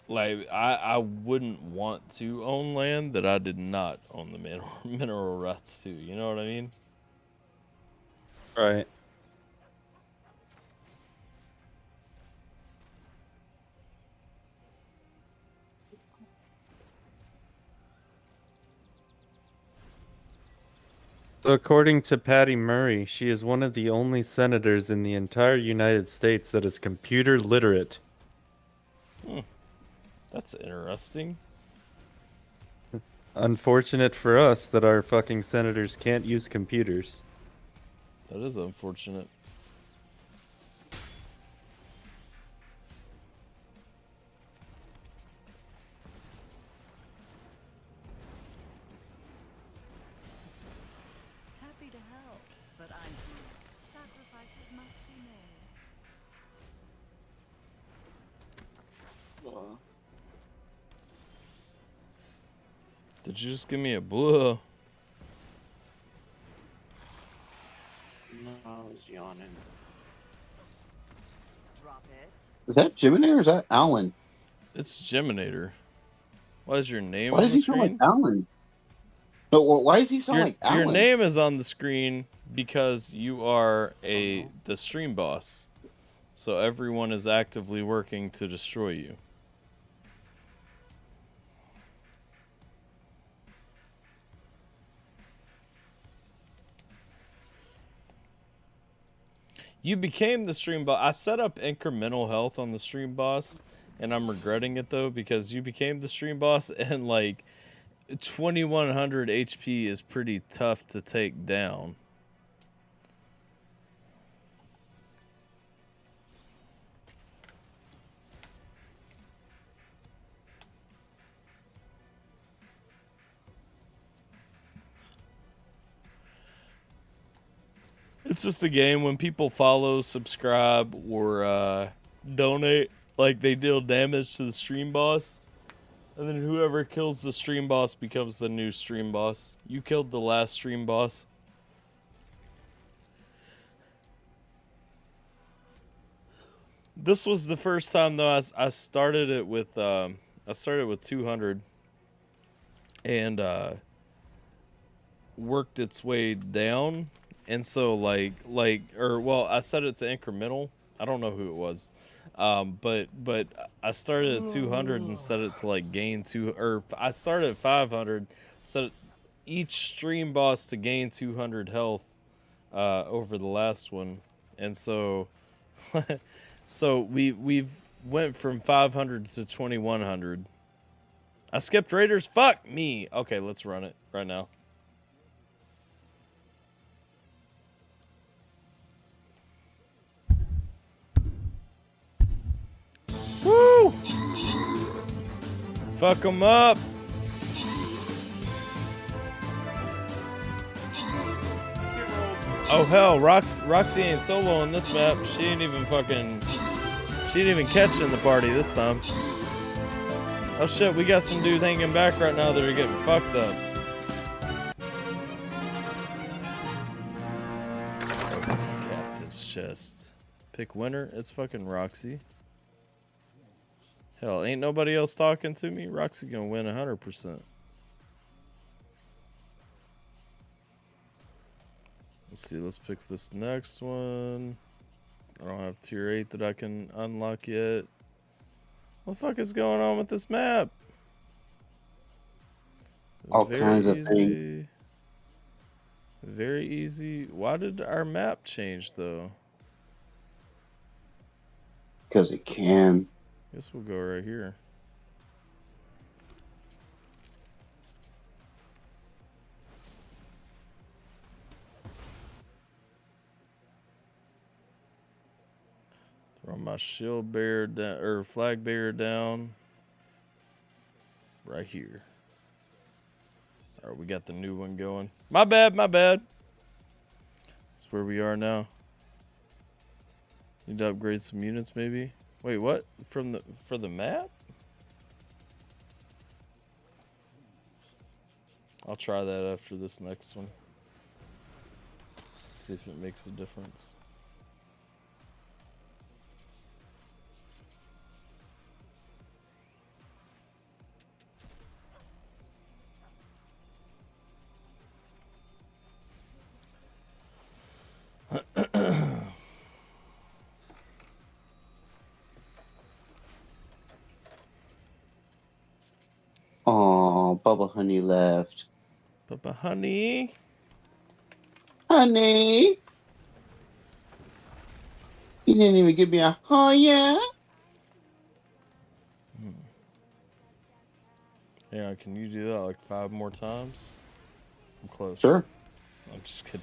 Like, I wouldn't want to own land that I did not own the mineral rights to. You know what I mean? Right. According to Patty Murray, she is one of the only senators in the entire United States that is computer literate. That's interesting. Unfortunate for us that our fucking senators can't use computers. That is unfortunate. Happy to help, but I'm told sacrifices must be made. Did you just give me a blah? No, I was yawning. Drop it. Is that Gemini or is that Alan? It's Geminator. Why is your name Why on does the he sound like screen? Alan? No, why does he sound like Alan? Your name is on the screen because you are the stream boss. So everyone is actively working to destroy you. You became the stream boss. I set up incremental health on the stream boss, and I'm regretting it though because you became the stream boss, and like 2100 HP is pretty tough to take down. It's just a game when people follow, subscribe, or donate, like they deal damage to the stream boss. And then whoever kills the stream boss becomes the new stream boss. You killed the last stream boss. This was the first time though I started it with 200 and worked its way down. And so I set it to incremental. I don't know who it was. But I started at 200 and set it to like gain I started at 500, set each stream boss to gain 200 health over the last one. And so so we've went from 500 to 2100. I skipped Raiders. Fuck me. Okay, let's run it right now. Woo! Fuck them up. Oh hell, Roxy ain't solo on this map. She ain't even catching the party this time. Oh shit, we got some dudes hanging back right now that are getting fucked up. Captain's chest. Pick winner. It's fucking Roxy. Hell, ain't nobody else talking to me. Roxy gonna win 100%. Let's see. Let's pick this next one. I don't have tier 8 that I can unlock yet. What the fuck is going on with this map? All kinds of things. Very easy. Why did our map change though? Because it can. Guess we'll go right here. Throw my shield bearer down, or flag bearer down. Right here. Alright, we got the new one going. My bad, my bad. That's where we are now. Need to upgrade some units maybe. Wait, what? For the map? I'll try that after this next one. See if it makes a difference. Oh, Bubba Honey left. Bubba Honey? Honey? He didn't even give me a, oh yeah? Yeah, can you do that like 5 more times? I'm close. Sure. I'm just kidding.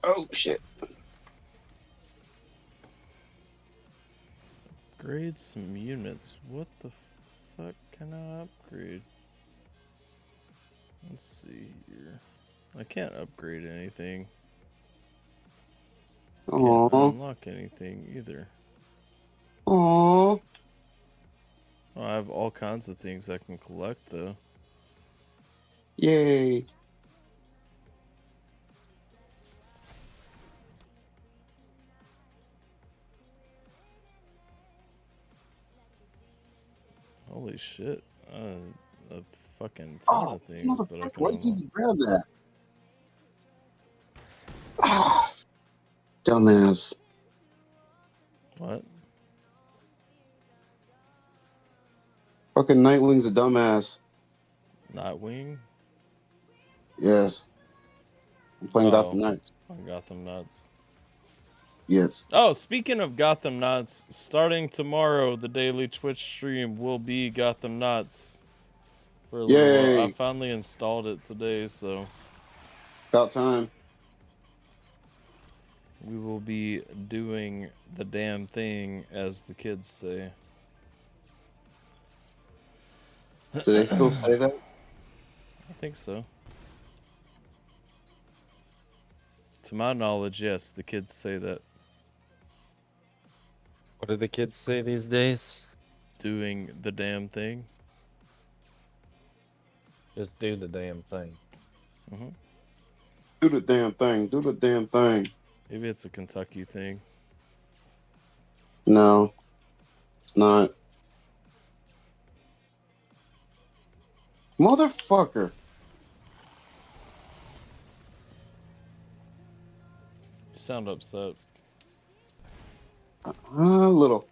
Oh shit. Upgrade some units. What the fuck can I upgrade? Let's see here. I can't upgrade anything. Can't Aww. unlock anything either. Aww. Oh, I have all kinds of things I can collect though. Yay. Holy shit. A fucking ton of things that I can Why did you unlock. grab that? Ah, dumbass. What? Fucking Nightwing's a dumbass. Nightwing? Yes. I'm playing Oh, Gotham Knights. Gotham Knights. Yes. Oh, speaking of Gotham Knights, starting tomorrow, the daily Twitch stream will be Gotham Knights. For a little while. Yay. I finally installed it today, so About time. we will be doing the damn thing, as the kids say. Do they still say that? I think so. To my knowledge, yes, the kids say that. What do the kids say these days? Doing the damn thing. Just do the damn thing. Mm-hmm. Do the damn thing. Do the damn thing. Maybe it's a Kentucky thing. No. It's not. Motherfucker. You sound upset. A little.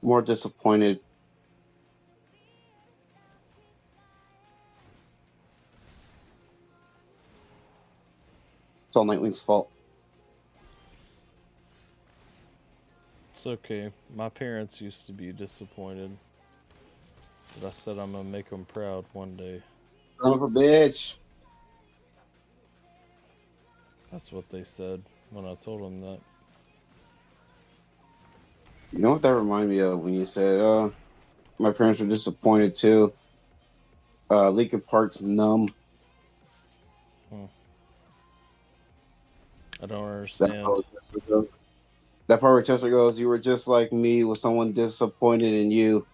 More disappointed. It's all Nightwing's fault. It's okay. My parents used to be disappointed. But I said I'm gonna make them proud one day. Son of a bitch. That's what they said when I told them that. You know what that reminded me of when you said, my parents were disappointed too. Linkin Park's Numb. I don't understand. That part where Chester goes, you were just like me with someone disappointed in you.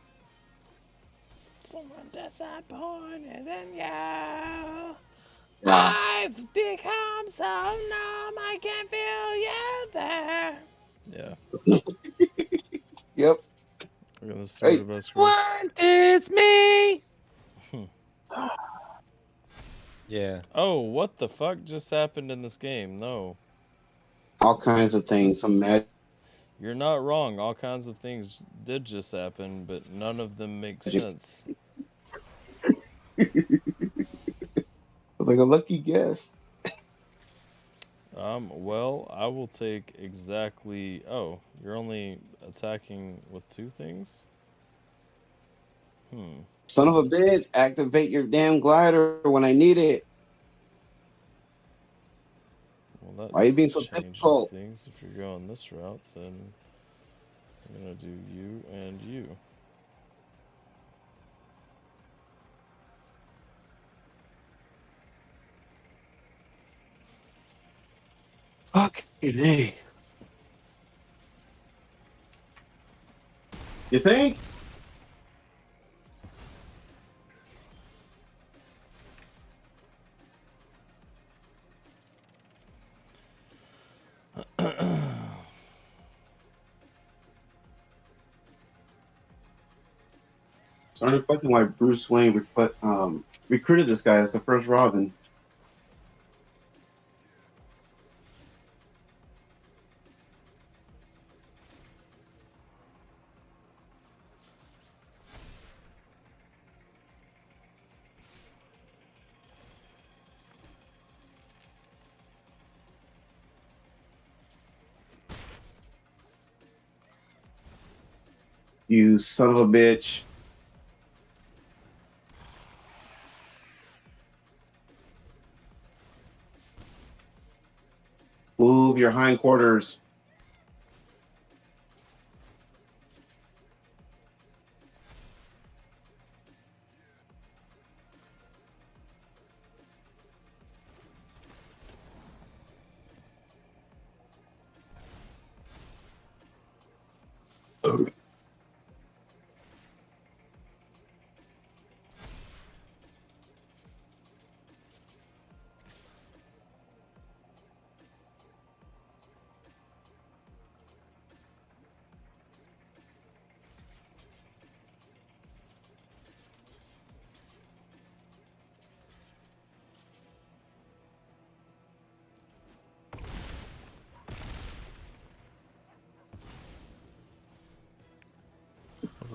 Someone disappointed in you. Yeah. I've become so numb, I can feel you there. Yeah. Yep. Look at this story about screw. What? It's me! Yeah. Oh, what the fuck just happened in this game? No. All kinds of things. Some magic. You're not wrong. All kinds of things did just happen, but none of them make sense. was like a lucky guess. Well, I will take exactly... Oh, you're only attacking with 2 things? Son of a bitch, activate your damn glider when I need it. Well, that Why are you being so changes difficult? things. If you're going this route, then I'm going to do you and you. Fucking A. You think? So I don't fucking why Bruce Wayne recruited this guy as the first Robin. You son of a bitch. Move your hindquarters.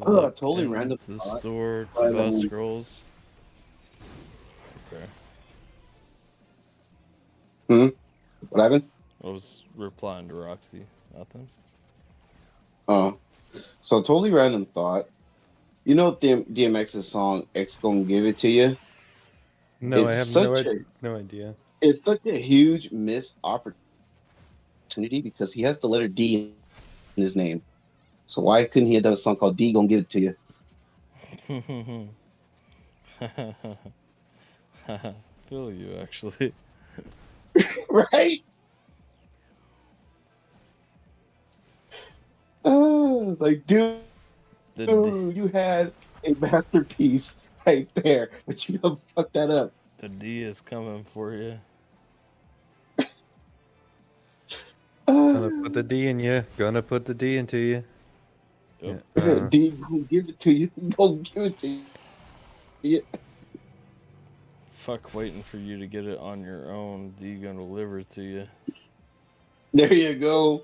Oh, totally random. To the store to buy scrolls. Okay. What happened? I was replying to Roxy. Nothing. Oh, so totally random thought. You know DMX's song "X Gon' Give It to You"? No, I have no idea. It's such a huge missed opportunity because he has the letter D in his name. So why couldn't he have done a song called "D Gonna Give It to You"? Feel you actually. Right? It's like, dude, you had a masterpiece right there, but you don't fuck that up. The D is coming for you. Gonna put the D in you. Gonna put the D into you. Yep. Yeah, D gonna give it to you. Gonna give it to you. Yeah. Fuck waiting for you to get it on your own. D gonna deliver it to you. There you go.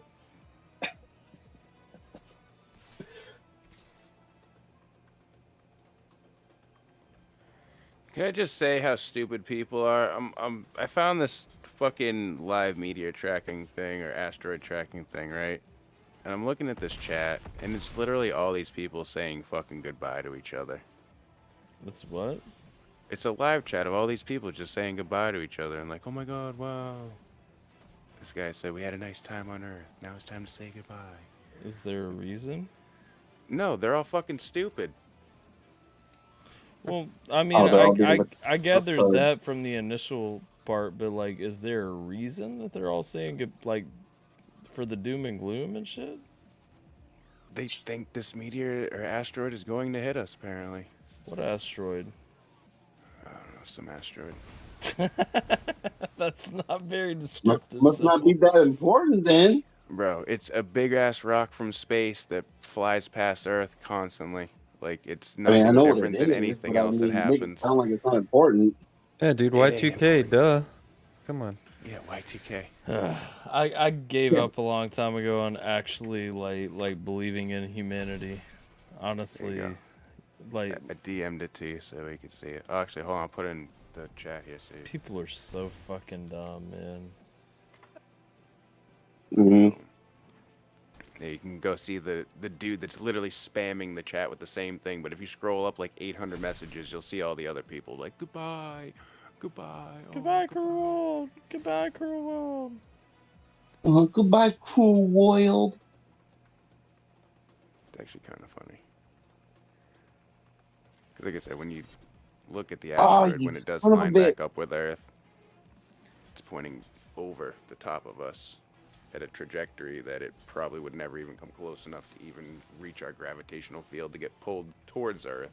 Can I just say how stupid people are? I found this fucking live meteor tracking thing or asteroid tracking thing, right? And I'm looking at this chat, and it's literally all these people saying fucking goodbye to each other. That's what? It's a live chat of all these people just saying goodbye to each other and like, oh my god, wow. This guy said, we had a nice time on Earth. Now it's time to say goodbye. Is there a reason? No, they're all fucking stupid. Well, I mean, I gathered that from the initial part, but like, is there a reason that they're all saying good, like, for the doom and gloom and shit? They think this meteor or asteroid is going to hit us, apparently. What asteroid? I don't know, some asteroid. That's not very descriptive. Must not be that important then. Bro, it's a big ass rock from space that flies past Earth constantly. Like, it's nothing different than anything else that happens. Make it sound like it's not important. Yeah, dude, Y2K, duh. Come on. Yeah, Y2K. I gave up a long time ago on actually like believing in humanity. Honestly, like I DM'd it to you so we could see it. Oh, actually, hold on, I'll put it in the chat here. So people are so fucking dumb, man. Yeah, you can go see the dude that's literally spamming the chat with the same thing. But if you scroll up like 800 messages, you'll see all the other people like goodbye, goodbye, goodbye, cruel world, goodbye, cruel world. Goodbye, cruel world. It's actually kind of funny. Because like I said, when you look at the asteroid, when it does line back up with Earth, it's pointing over the top of us at a trajectory that it probably would never even come close enough to even reach our gravitational field to get pulled towards Earth.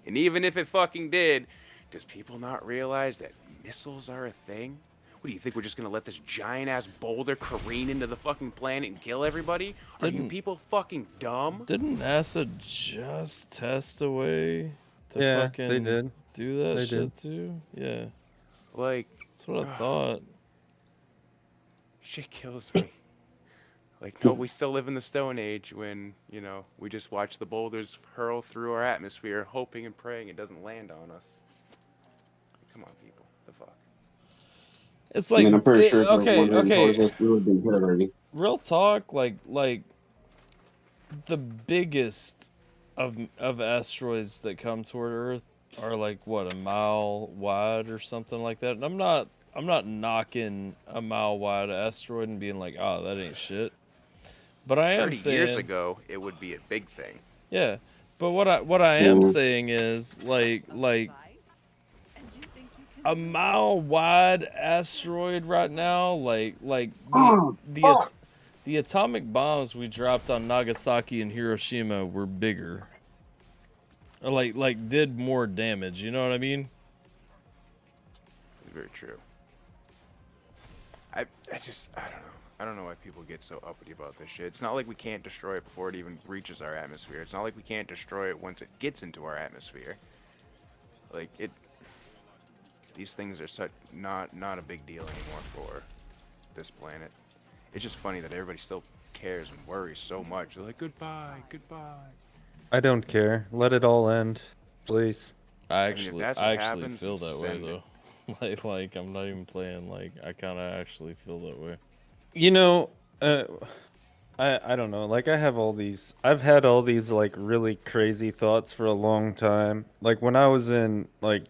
And even if it fucking did, does people not realize that missiles are a thing? What do you think, we're just gonna let this giant-ass boulder careen into the fucking planet and kill everybody? Are you people fucking dumb? Didn't NASA just test a way to Yeah, fucking they did. do that They shit did. too? Yeah. Like, that's what I thought. Shit kills me. Like, no, we still live in the Stone Age when, you know, we just watch the boulders hurl through our atmosphere, hoping and praying it doesn't land on us. Come on, people. The fuck? It's like, I mean, I'm pretty sure okay. would have been hit already. Real talk, like the biggest of asteroids that come toward Earth are like what, a mile wide or something like that. And I'm not knocking a mile wide asteroid and being like, oh, that ain't shit. But I am 30 saying, years ago, it would be a big thing. yeah. But what I am saying is like a mile wide asteroid right now, like the atomic bombs we dropped on Nagasaki and Hiroshima were bigger. Like did more damage, you know what I mean? Very true. I don't know why people get so uppity about this shit. It's not like we can't destroy it before it even reaches our atmosphere. It's not like we can't destroy it once it gets into our atmosphere. Like these things are such not a big deal anymore for this planet. It's just funny that everybody still cares and worries so much. They're like, goodbye. I don't care. Let it all end, please. I actually feel that way though. like I'm not even playing. Like I kind of actually feel that way. You know, I don't know. Like I've had all these like really crazy thoughts for a long time. Like when I was in like,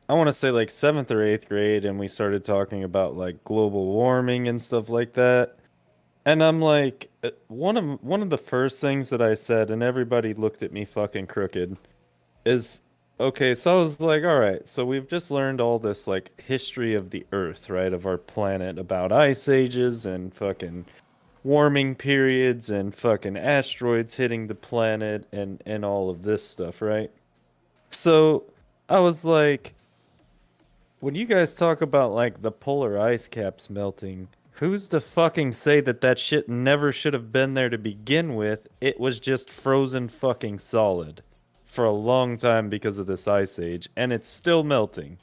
I want to say like 7th or 8th grade, and we started talking about like global warming and stuff like that. And I'm like, one of the first things that I said, and everybody looked at me fucking crooked, is, okay, so I was like, all right, so we've just learned all this like history of the Earth, right, of our planet, about ice ages and fucking warming periods and fucking asteroids hitting the planet and all of this stuff, right? So I was like, when you guys talk about like the polar ice caps melting, who's to fucking say that shit never should have been there to begin with? It was just frozen fucking solid for a long time because of this ice age, and it's still melting.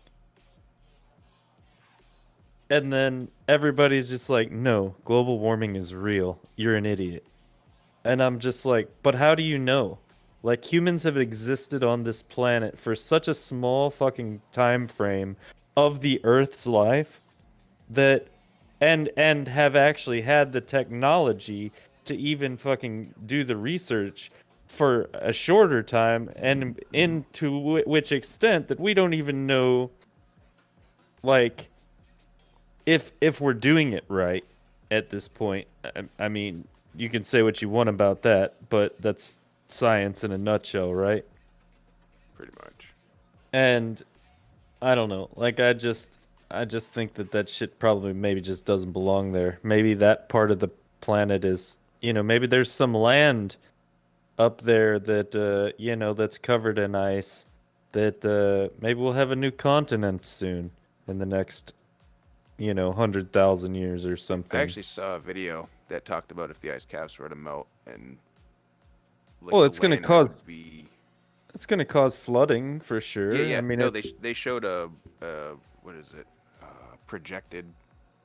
And then everybody's just like, no, global warming is real. You're an idiot. And I'm just like, but how do you know? Like, humans have existed on this planet for such a small fucking time frame of the Earth's life that and have actually had the technology to even fucking do the research for a shorter time, and into which extent that we don't even know, like, if we're doing it right at this point. I mean, you can say what you want about that, but that's science in a nutshell, right? Pretty much. And I don't know, like, I just think that shit probably maybe just doesn't belong there. Maybe that part of the planet is, maybe there's some land up there that, that's covered in ice, that maybe we'll have a new continent soon in the next, 100,000 years or something. I actually saw a video that talked about if the ice caps were to melt and well, it's going to cause flooding for sure. Yeah. I mean, no, they showed a what is it? Projected,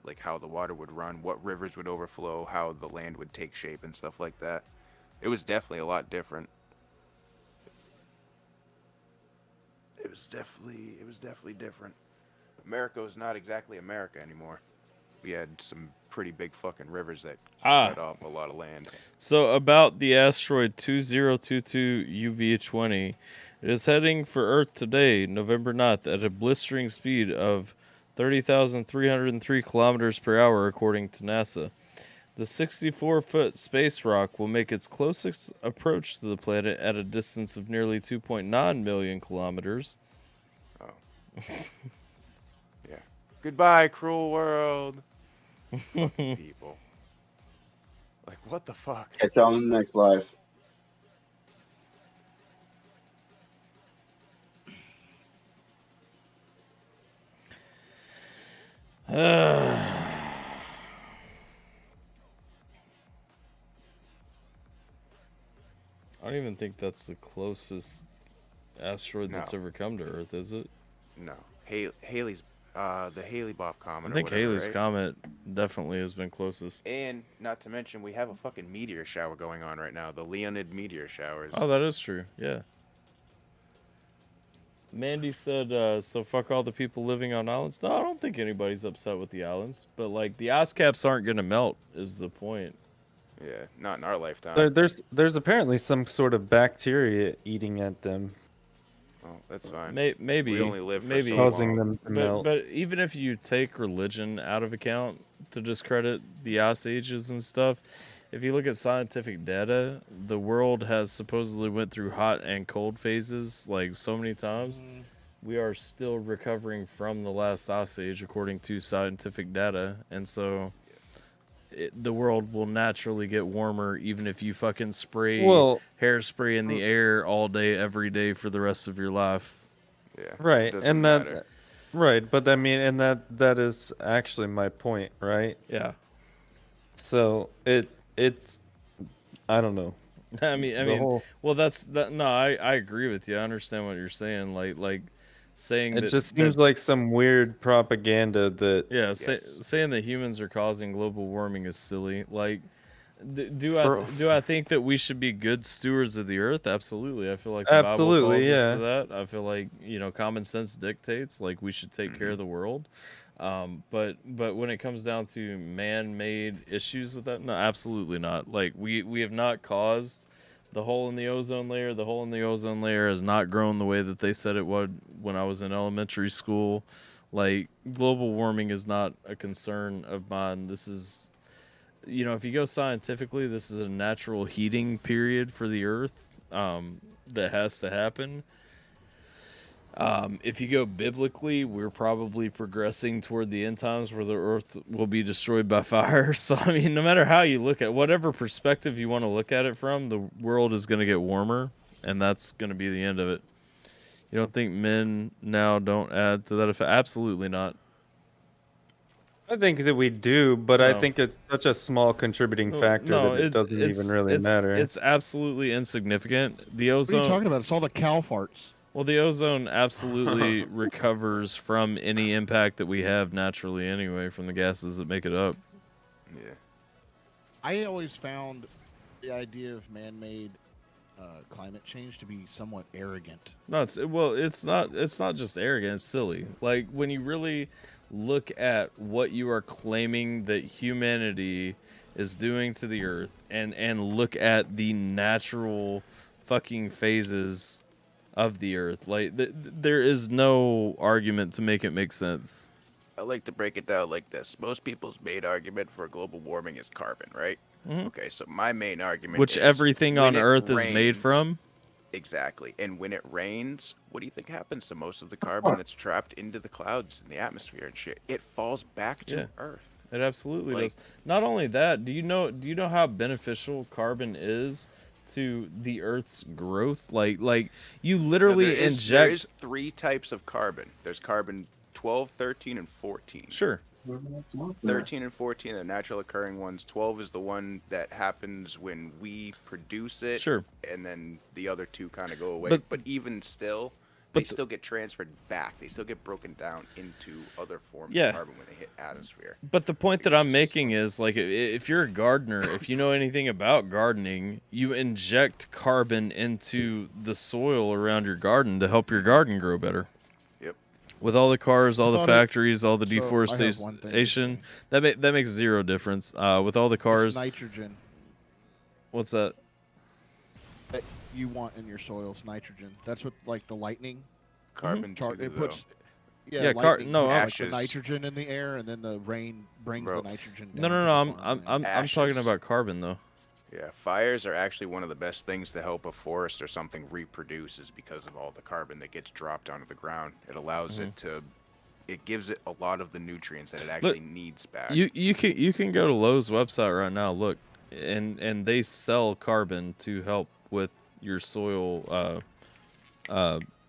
like how the water would run, what rivers would overflow, how the land would take shape and stuff like that. It was definitely a lot different. It was definitely different. America was not exactly America anymore. We had some pretty big fucking rivers that cut off a lot of land. So about the asteroid 2022 UV20, it is heading for Earth today, November 9th, at a blistering speed of 30,303 kilometers per hour, according to NASA. The 64-foot space rock will make its closest approach to the planet at a distance of nearly 2.9 million kilometers. Oh. Yeah. Goodbye, cruel world. People. Like, what the fuck? Catch y'all in the next life. I don't even think that's the closest asteroid that's ever come to Earth, is it? No. Haley's, the Hale-Bopp comet. I think Halley's Comet definitely has been closest. And not to mention, we have a fucking meteor shower going on right now. The Leonid meteor showers. Oh, that is true. Yeah. Mandy said, so fuck all the people living on islands. No, I don't think anybody's upset with the islands. But, like, the ice caps aren't going to melt is the point. Yeah, not in our lifetime. There's apparently some sort of bacteria eating at them. Oh, that's fine. Maybe we only live for maybe so causing long. them to melt. But even if you take religion out of account to discredit the ice ages and stuff, if you look at scientific data, the world has supposedly went through hot and cold phases like so many times. We are still recovering from the last ice age according to scientific data, and so the world will naturally get warmer even if you fucking spray hairspray in the air all day every day for the rest of your life. Yeah. Right, and that, right, but I mean, and that is actually my point, right? Yeah. So it's, I don't know. I mean, well, that's that. No, I agree with you. I understand what you're saying. Like saying it that, just seems like some weird propaganda that. Yeah, saying that humans are causing global warming is silly. Like, do I think that we should be good stewards of the earth? Absolutely. I feel like the Bible calls us to that. I feel like common sense dictates like we should take care of the world. But when it comes down to man-made issues with that, no, absolutely not. Like we have not caused the hole in the ozone layer. The hole in the ozone layer has not grown the way that they said it would when I was in elementary school. Like, global warming is not a concern of mine. This is, if you go scientifically, this is a natural heating period for the earth that has to happen. If you go biblically, we're probably progressing toward the end times where the earth will be destroyed by fire. So, I mean, no matter how you look at whatever perspective you want to look at it from, the world is going to get warmer, and that's going to be the end of it. You don't think men now don't add to that effect? Absolutely not. I think that we do, but I think it's such a small contributing factor that it doesn't even really matter. It's absolutely insignificant. The ozone. What are you talking about? It's all the cow farts. Well, the ozone absolutely recovers from any impact that we have naturally anyway from the gases that make it up. Yeah. I always found the idea of man-made climate change to be somewhat arrogant. No, it's not just arrogant, it's silly. Like, when you really look at what you are claiming that humanity is doing to the earth and look at the natural fucking phases of the earth, like there is no argument to make it make sense. I like to break it down like this. Most people's main argument for global warming is carbon, right? Okay, so my main argument Which is everything on when it earth is made rains- from. Exactly. And when it rains, what do you think happens to most of the carbon that's trapped into the clouds and the atmosphere and shit? It falls back to Earth. It absolutely does. Not only that, do you know how beneficial carbon is to the Earth's growth? Like you literally inject. There is 3 types of carbon. There's carbon 12, 13, and 14. Sure. 13 and 14 are natural occurring ones. 12 is the one that happens when we produce it. Sure. And then the other 2 kind of go away. But even still, they still get transferred back. They still get broken down into other forms of carbon when they hit atmosphere. But the point that I'm making is, like, if you're a gardener, if you know anything about gardening, you inject carbon into the soil around your garden to help your garden grow better. Yep. With all the cars, all the thought factories, all the So, I have one thing to deforestation, that makes zero difference. With all the cars, It's nitrogen what's that? that you want in your soils. Nitrogen. That's what, like, the lightning. Carbon It too, puts. Yeah, lightning no, puts, like, ashes. the nitrogen in the air, and then the rain brings the nitrogen down. No, to the I'm farmland. talking about carbon though. Yeah, fires are actually one of the best things to help a forest or something reproduce is because of all the carbon that gets dropped onto the ground. It allows it gives it a lot of the nutrients that it actually needs back. You can go to Lowe's website right now, look, and they sell carbon to help with your soil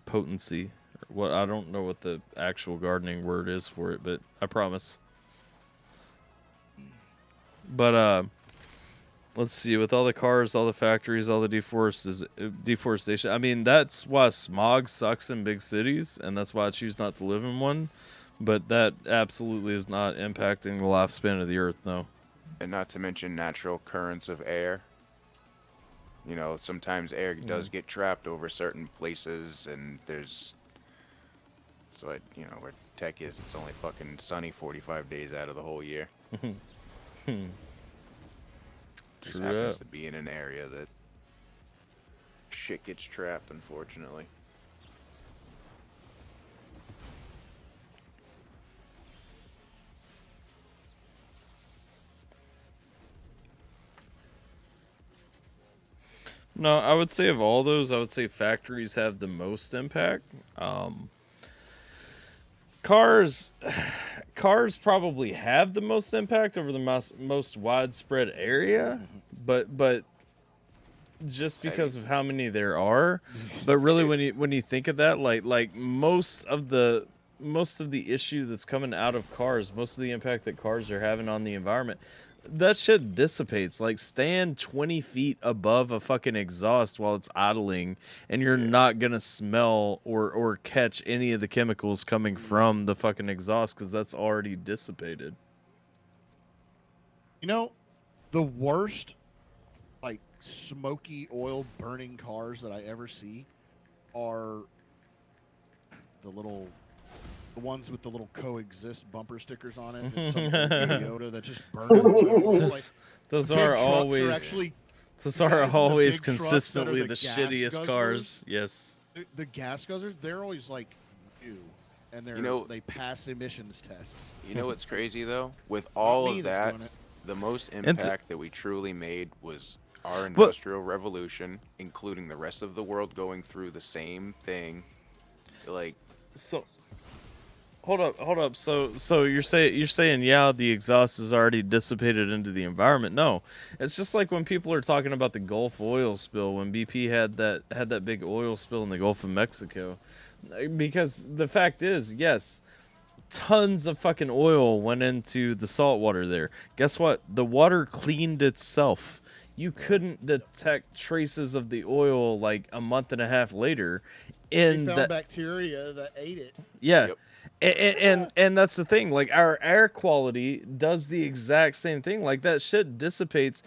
potency. What, I don't know what the actual gardening word is for it, but I promise. But let's see, with all the cars, all the factories, all the deforestation, I mean, that's why smog sucks in big cities, and that's why I choose not to live in one. But that absolutely is not impacting the lifespan of the earth, no. And not to mention natural currents of air. You know, sometimes air does get trapped over certain places, and there's... So, where tech is, it's only fucking sunny 45 days out of the whole year. Just True happens that. to be in an area that shit gets trapped, unfortunately. No, I would say of all those, I would say factories have the most impact. Cars, cars probably have the most impact over the most widespread area, but just because of how many there are. But really, when you think of that, like most of the issue that's coming out of cars, most of the impact that cars are having on the environment, that shit dissipates. Like, stand 20 feet above a fucking exhaust while it's idling, and you're not gonna smell or catch any of the chemicals coming from the fucking exhaust because that's already dissipated. You know, the worst, like, smoky oil burning cars that I ever see are the ones with the little coexist bumper stickers on it. And some Toyota that just burn oil. Like, Those the big are trucks always actually, those are guys in the always big trucks that are consistently the the gas shittiest guzzlers, cars. Yes. The gas guzzlers, they're always like new, and they pass emissions tests. You know what's crazy though? With It's not all me of that's that, doing it. the most And impact that we truly made was our industrial revolution, including the rest of the world going through the same thing. Like, So hold up. So you're saying yeah, the exhaust is already dissipated into the environment. No. It's just like when people are talking about the Gulf oil spill, when BP had that big oil spill in the Gulf of Mexico. Because the fact is, yes, tons of fucking oil went into the salt water there. Guess what? The water cleaned itself. You couldn't detect traces of the oil like a month and a half later in They found that bacteria that ate it. yeah. And that's the thing. Like, our air quality does the exact same thing. Like, that shit dissipates.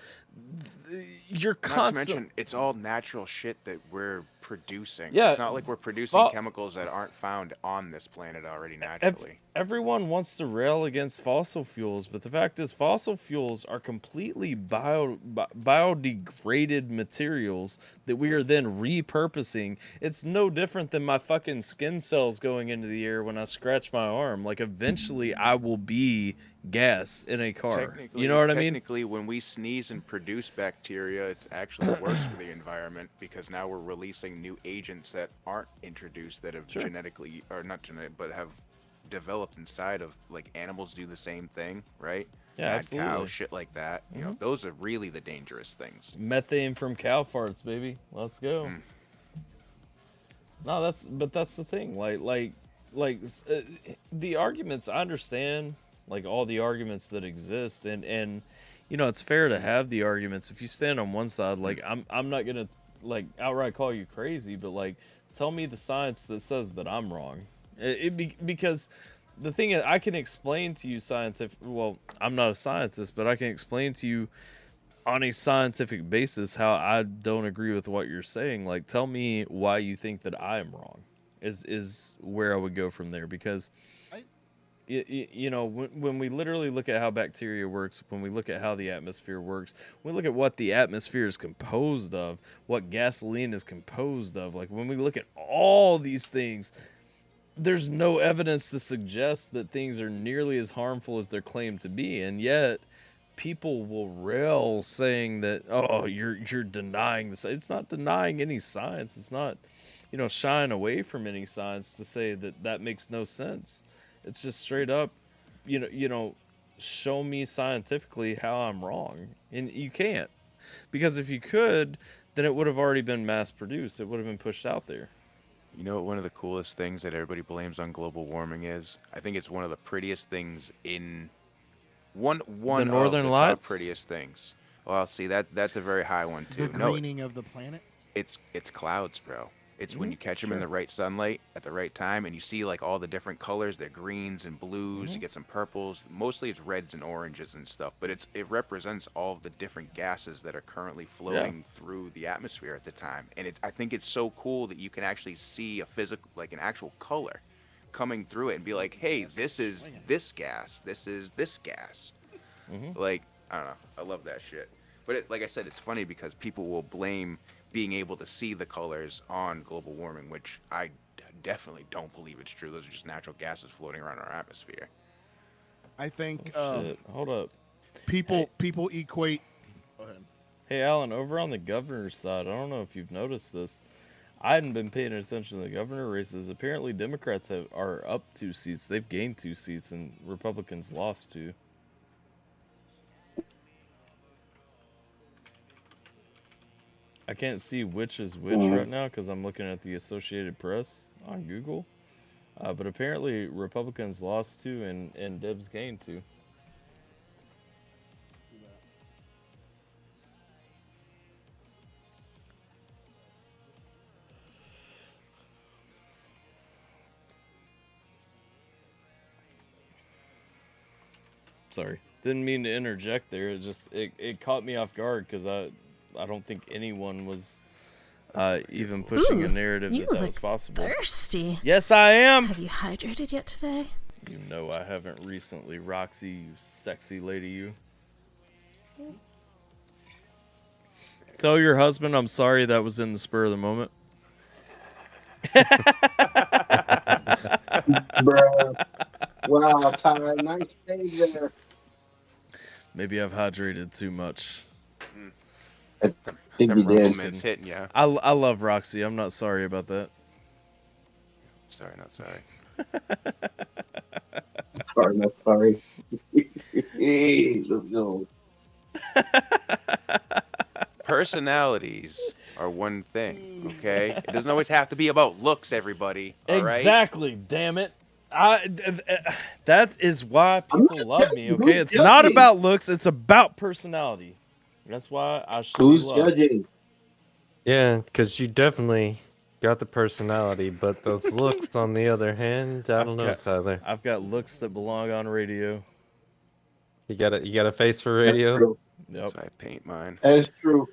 You're not to constant. mention, it's all natural shit that we're producing. Yeah. It's not like we're producing chemicals that aren't found on this planet already naturally. Everyone wants to rail against fossil fuels, but the fact is, fossil fuels are completely biodegraded materials that we are then repurposing. It's no different than my fucking skin cells going into the air when I scratch my arm. Like, eventually, I will be gas in a car. You know what I mean? Technically, when we sneeze and produce bacteria, it's actually worse for the environment because now we're releasing new agents that aren't introduced that have genetically, or not genetic, but have developed inside of, like, animals do the same thing, right? Yeah, Mad absolutely. cow, shit like that. You know, those are really the dangerous things. Methane from cow farts, baby. Let's go. No, that's the thing. The arguments, I understand, like, all the arguments that exist, and you know, it's fair to have the arguments. If you stand on one side, like, I'm not gonna, like, outright call you crazy, but, like, tell me the science that says that I'm wrong. Because the thing is, I can explain to you well, I'm not a scientist, but I can explain to you on a scientific basis how I don't agree with what you're saying. Like, tell me why you think that I am wrong is where I would go from there. Because you know, when we literally look at how bacteria works, when we look at how the atmosphere works, when we look at what the atmosphere is composed of, what gasoline is composed of, like, when we look at all these things, there's no evidence to suggest that things are nearly as harmful as they're claimed to be. And yet people will rail saying that, oh, you're denying this. It's not denying any science. It's not, you know, shying away from any science to say that makes no sense. It's just straight up, you know, show me scientifically how I'm wrong. And you can't. Because if you could, then it would have already been mass produced. It would have been pushed out there. You know what one of the coolest things that everybody blames on global warming is? I think it's one of the prettiest things in one The Northern of the Lights? top prettiest things. Well, see, that's a very high one too. The No, greening of the planet. it's clouds, bro. It's when you catch them in the Sure. right sunlight at the right time, and you see, like, all the different colors. They're greens and blues. You get some purples. Mostly it's reds and oranges and stuff. But it represents all of the different gases that are currently floating through the atmosphere at the time. And I think it's so cool that you can actually see a physical, like, an actual color coming through it and be like, hey, this is this gas. This is this gas. Like, I don't know. I love that shit. But like I said, it's funny because people will blame being able to see the colors on global warming, which I definitely don't believe it's true. Those are just natural gases floating around our atmosphere. I think Shit, hold up. people equate. Go ahead. Hey, Alan, over on the governor's side, I don't know if you've noticed this. I hadn't been paying attention to the governor races. Apparently, Democrats are up 2 seats. They've gained 2 seats, and Republicans lost 2. I can't see which is which right now because I'm looking at the Associated Press on Google. But apparently, Republicans lost 2 and Debs gained 2. Sorry, didn't mean to interject there. It caught me off guard because I don't think anyone was even pushing a narrative that was possible. Thirsty. Yes, I am. Have you hydrated yet today? You know I haven't recently, Roxy. You sexy lady, you. Tell your husband I'm sorry that was in the spur of the moment. Bruh. Wow, Ty, nice save there. Maybe I've hydrated too much. I think you did. Hitting ya. I love Roxy. I'm not sorry about that. Sorry, not sorry. Sorry, not sorry. Let's go. Personalities are one thing, okay? It doesn't always have to be about looks, everybody. All right? Exactly, damn it. That is why people love me, okay? It's not about looks, it's about personality. That's why I should Who's be loved. judging? Yeah, because you definitely got the personality, but those looks, on the other hand, I don't know, Tyler. I've got looks that belong on radio. You got a face for radio? Yep. That's why I paint mine. That is true.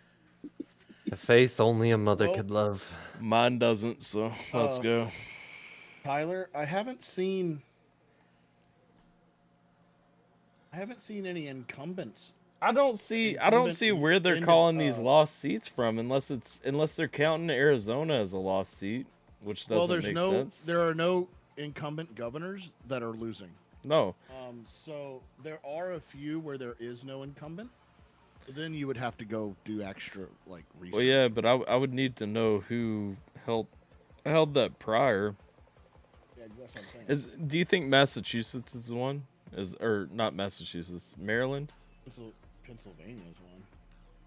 A face only a mother could love. Mine doesn't, so let's go. Tyler, I haven't seen any incumbents. I don't see where they're calling these lost seats from unless they're counting Arizona as a lost seat, which doesn't make sense. There are no incumbent governors that are losing. No. So there are a few where there is no incumbent. Then you would have to go do extra research. Well, yeah, but I would need to know who held that prior. Yeah, that's what I'm saying. Do you think Massachusetts is the one? Or not Massachusetts, Maryland? Pennsylvania's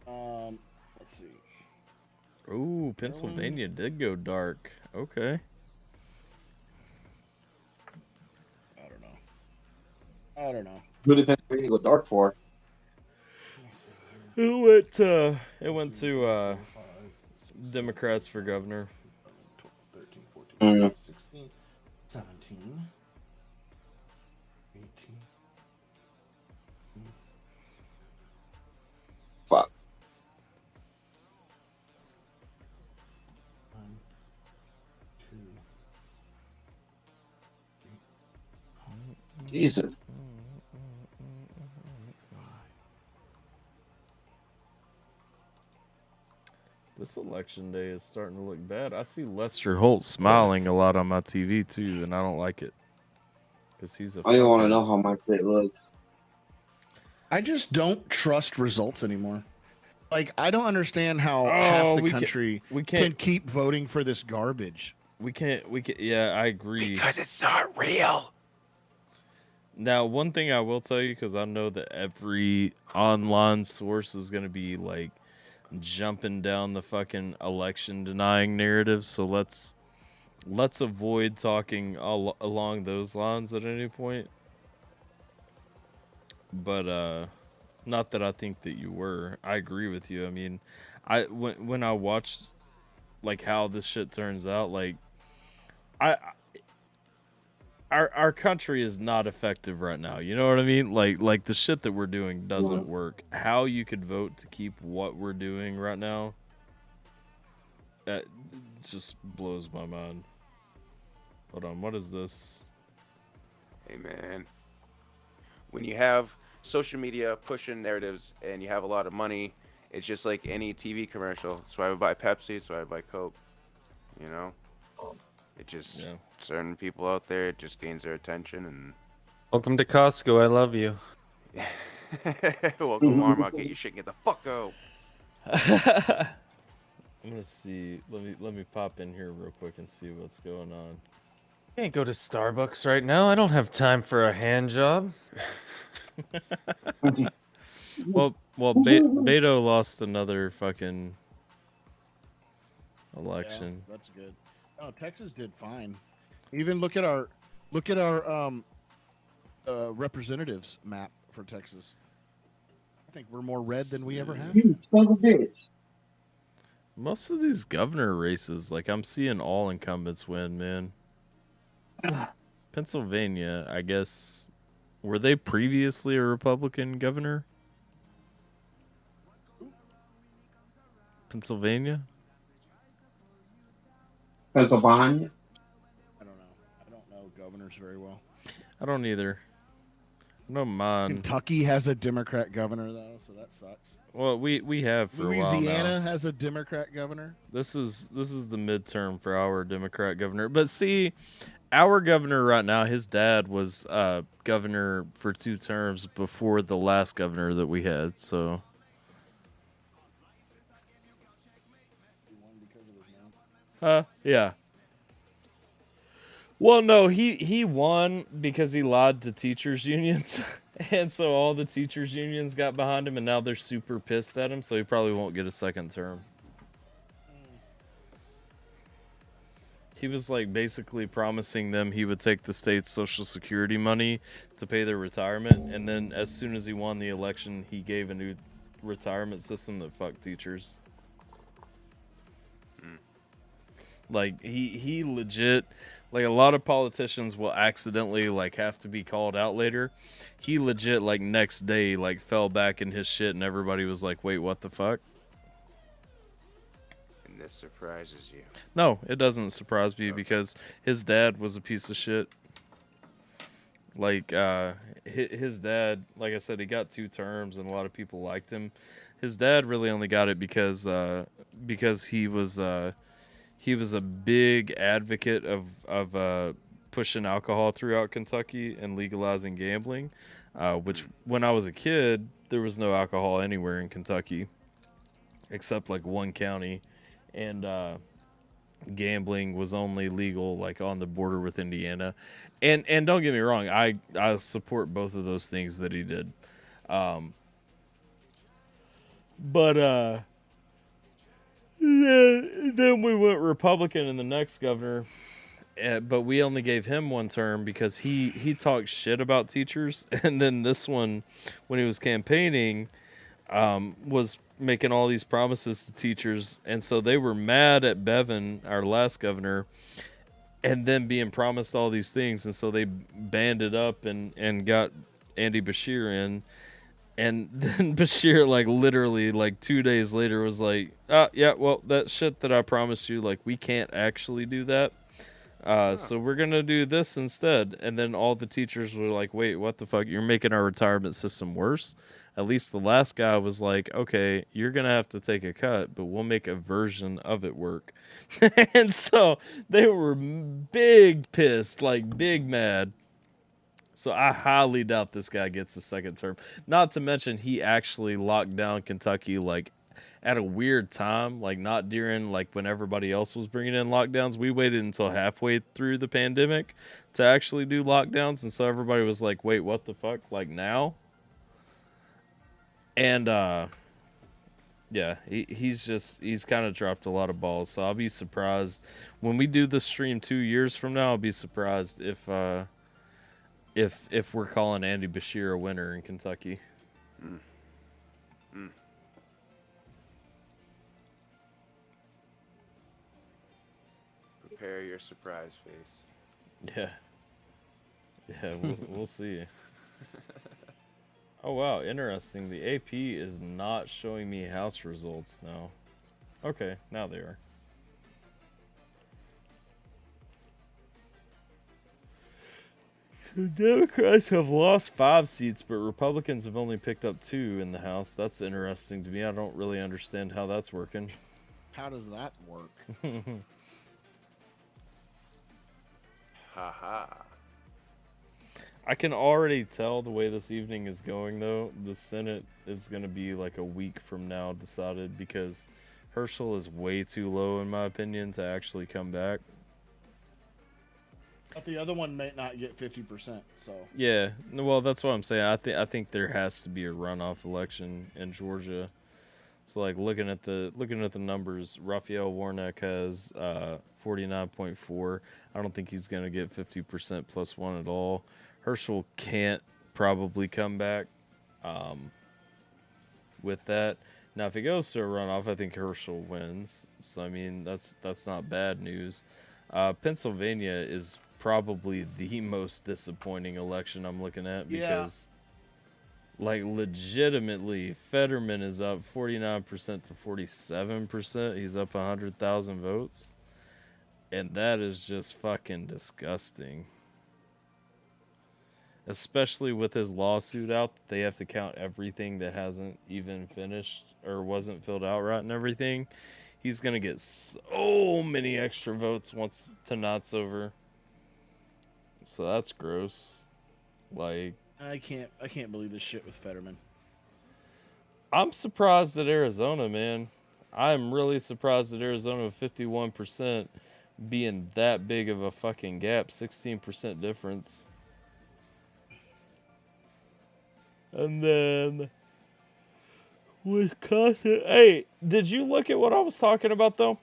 one. Let's see. Ooh, Pennsylvania did go dark. Okay. I don't know. Who did Pennsylvania go dark for? It went to Democrats for governor. 13, 14, 16, 17, 18. Fuck. 1, 2, 3. Jesus. This election day is starting to look bad. I see Lester Holt smiling a lot on my TV too, and I don't like it. Because he's a. I don't even want to know how my shit looks. I just don't trust results anymore. I don't understand how half the country can keep voting for this garbage. We can't. Yeah, I agree. Because it's not real. Now, one thing I will tell you, because I know that every online source is going to be jumping down the fucking election denying narrative, so let's avoid talking along those lines at any point. But not that I think that you were. I agree with you. I mean, when I watched how this shit turns out, our country is not effective right now. You know what I mean? Like the shit that we're doing doesn't work. How you could vote to keep what we're doing right now, that just blows my mind. Hold on, what is this? Hey man, when you have social media pushing narratives and you have a lot of money It's just like any TV commercial. That's why I buy Pepsi. That's why I buy Coke. You know, it just certain people out there. It just gains their attention and. Welcome to Costco. I love you. Welcome, Marmot. Get your shit. Get the fuck out. I'm gonna see. Let me pop in here real quick and see what's going on. Can't go to Starbucks right now. I don't have time for a hand job. well, Beto lost another fucking election. Yeah, that's good. Oh, Texas did fine. Even look at our representatives map for Texas. I think we're more red than we ever have. You son of a bitch. Most of these governor races, like I'm seeing all incumbents win, man. Pennsylvania, I guess, were they previously a Republican governor? Pennsylvania? Pennsylvania? I don't know. I don't know governors very well. I don't either. I don't mind. Kentucky has a Democrat governor though, so that sucks. Well, we have for a while now. Louisiana has a Democrat governor. This is the midterm for our Democrat governor. But see, our governor right now, his dad was governor for 2 terms before the last governor that we had. So, yeah. Well, no, he won because he lied to teachers unions. And so all the teachers unions got behind him, and now they're super pissed at him, so he probably won't get a second term. He was like basically promising them he would take the state's social security money to pay their retirement, and then as soon as he won the election, he gave a new retirement system that fucked teachers. Like he legit, like a lot of politicians will accidentally like have to be called out later. He legit like next day like fell back in his shit, and everybody was like, "Wait, what the fuck?" And this surprises you. No, it doesn't surprise me because his dad was a piece of shit. Like his dad, like I said, he got 2 terms, and a lot of people liked him. His dad really only got it because he was a big advocate of pushing alcohol throughout Kentucky and legalizing gambling, which when I was a kid, there was no alcohol anywhere in Kentucky except like one county, and gambling was only legal like on the border with Indiana. And don't get me wrong, I support both of those things that he did. Then we went Republican in the next governor, but we only gave him 1 term because he talked shit about teachers. And then this one, when he was campaigning, was making all these promises to teachers. And so they were mad at Bevin, our last governor, and then being promised all these things. And so they banded up and got Andy Beshear in. And then Beshear, like, literally, like, 2 days later was like, yeah, well, that shit that I promised you, like, we can't actually do that. So we're going to do this instead. And then all the teachers were like, wait, what the fuck? You're making our retirement system worse? At least the last guy was like, okay, you're going to have to take a cut, but we'll make a version of it work. And so they were big pissed, like, big mad. So I highly doubt this guy gets a second term. Not to mention he actually locked down Kentucky like at a weird time, like not during like when everybody else was bringing in lockdowns. We waited until halfway through the pandemic to actually do lockdowns, and so everybody was like, "Wait, what the fuck? Like now?" And yeah, he's kind of dropped a lot of balls. So I'll be surprised when we do the stream 2 years from now. I'll be surprised if we're calling Andy Beshear a winner in Kentucky. Prepare your surprise face. Yeah, we'll see. Oh wow, interesting. The AP is not showing me House results now. Okay, now they are. The Democrats have lost 5 seats, but Republicans have only picked up 2 in the House. That's interesting to me. I don't really understand how that's working. How does that work? Haha. I can already tell the way this evening is going, though. The Senate is going to be like a week from now decided because Herschel is way too low, in my opinion, to actually come back. But the other one may not get 50%. So Yeah, well, that's what I'm saying. I think there has to be a runoff election in Georgia. So like looking at the numbers, Raphael Warnock has 49.4. I don't think he's gonna get 50% plus 1 at all. Herschel can't probably come back with that. Now, if it goes to a runoff, I think Herschel wins. So I mean, that's not bad news. Pennsylvania is probably the most disappointing election I'm looking at because, like, legitimately, Fetterman is up 49% to 47%. He's up 100,000 votes. And that is just fucking disgusting. Especially with his lawsuit out, they have to count everything that hasn't even finished or wasn't filled out right and everything. He's going to get so many extra votes once tonight's over. So that's gross. Like, I can't believe this shit with Fetterman. I'm surprised at Arizona, man. I'm really surprised at Arizona with 51% being that big of a fucking gap, 16% difference. And then Wisconsin. Hey, did you look at what I was talking about though?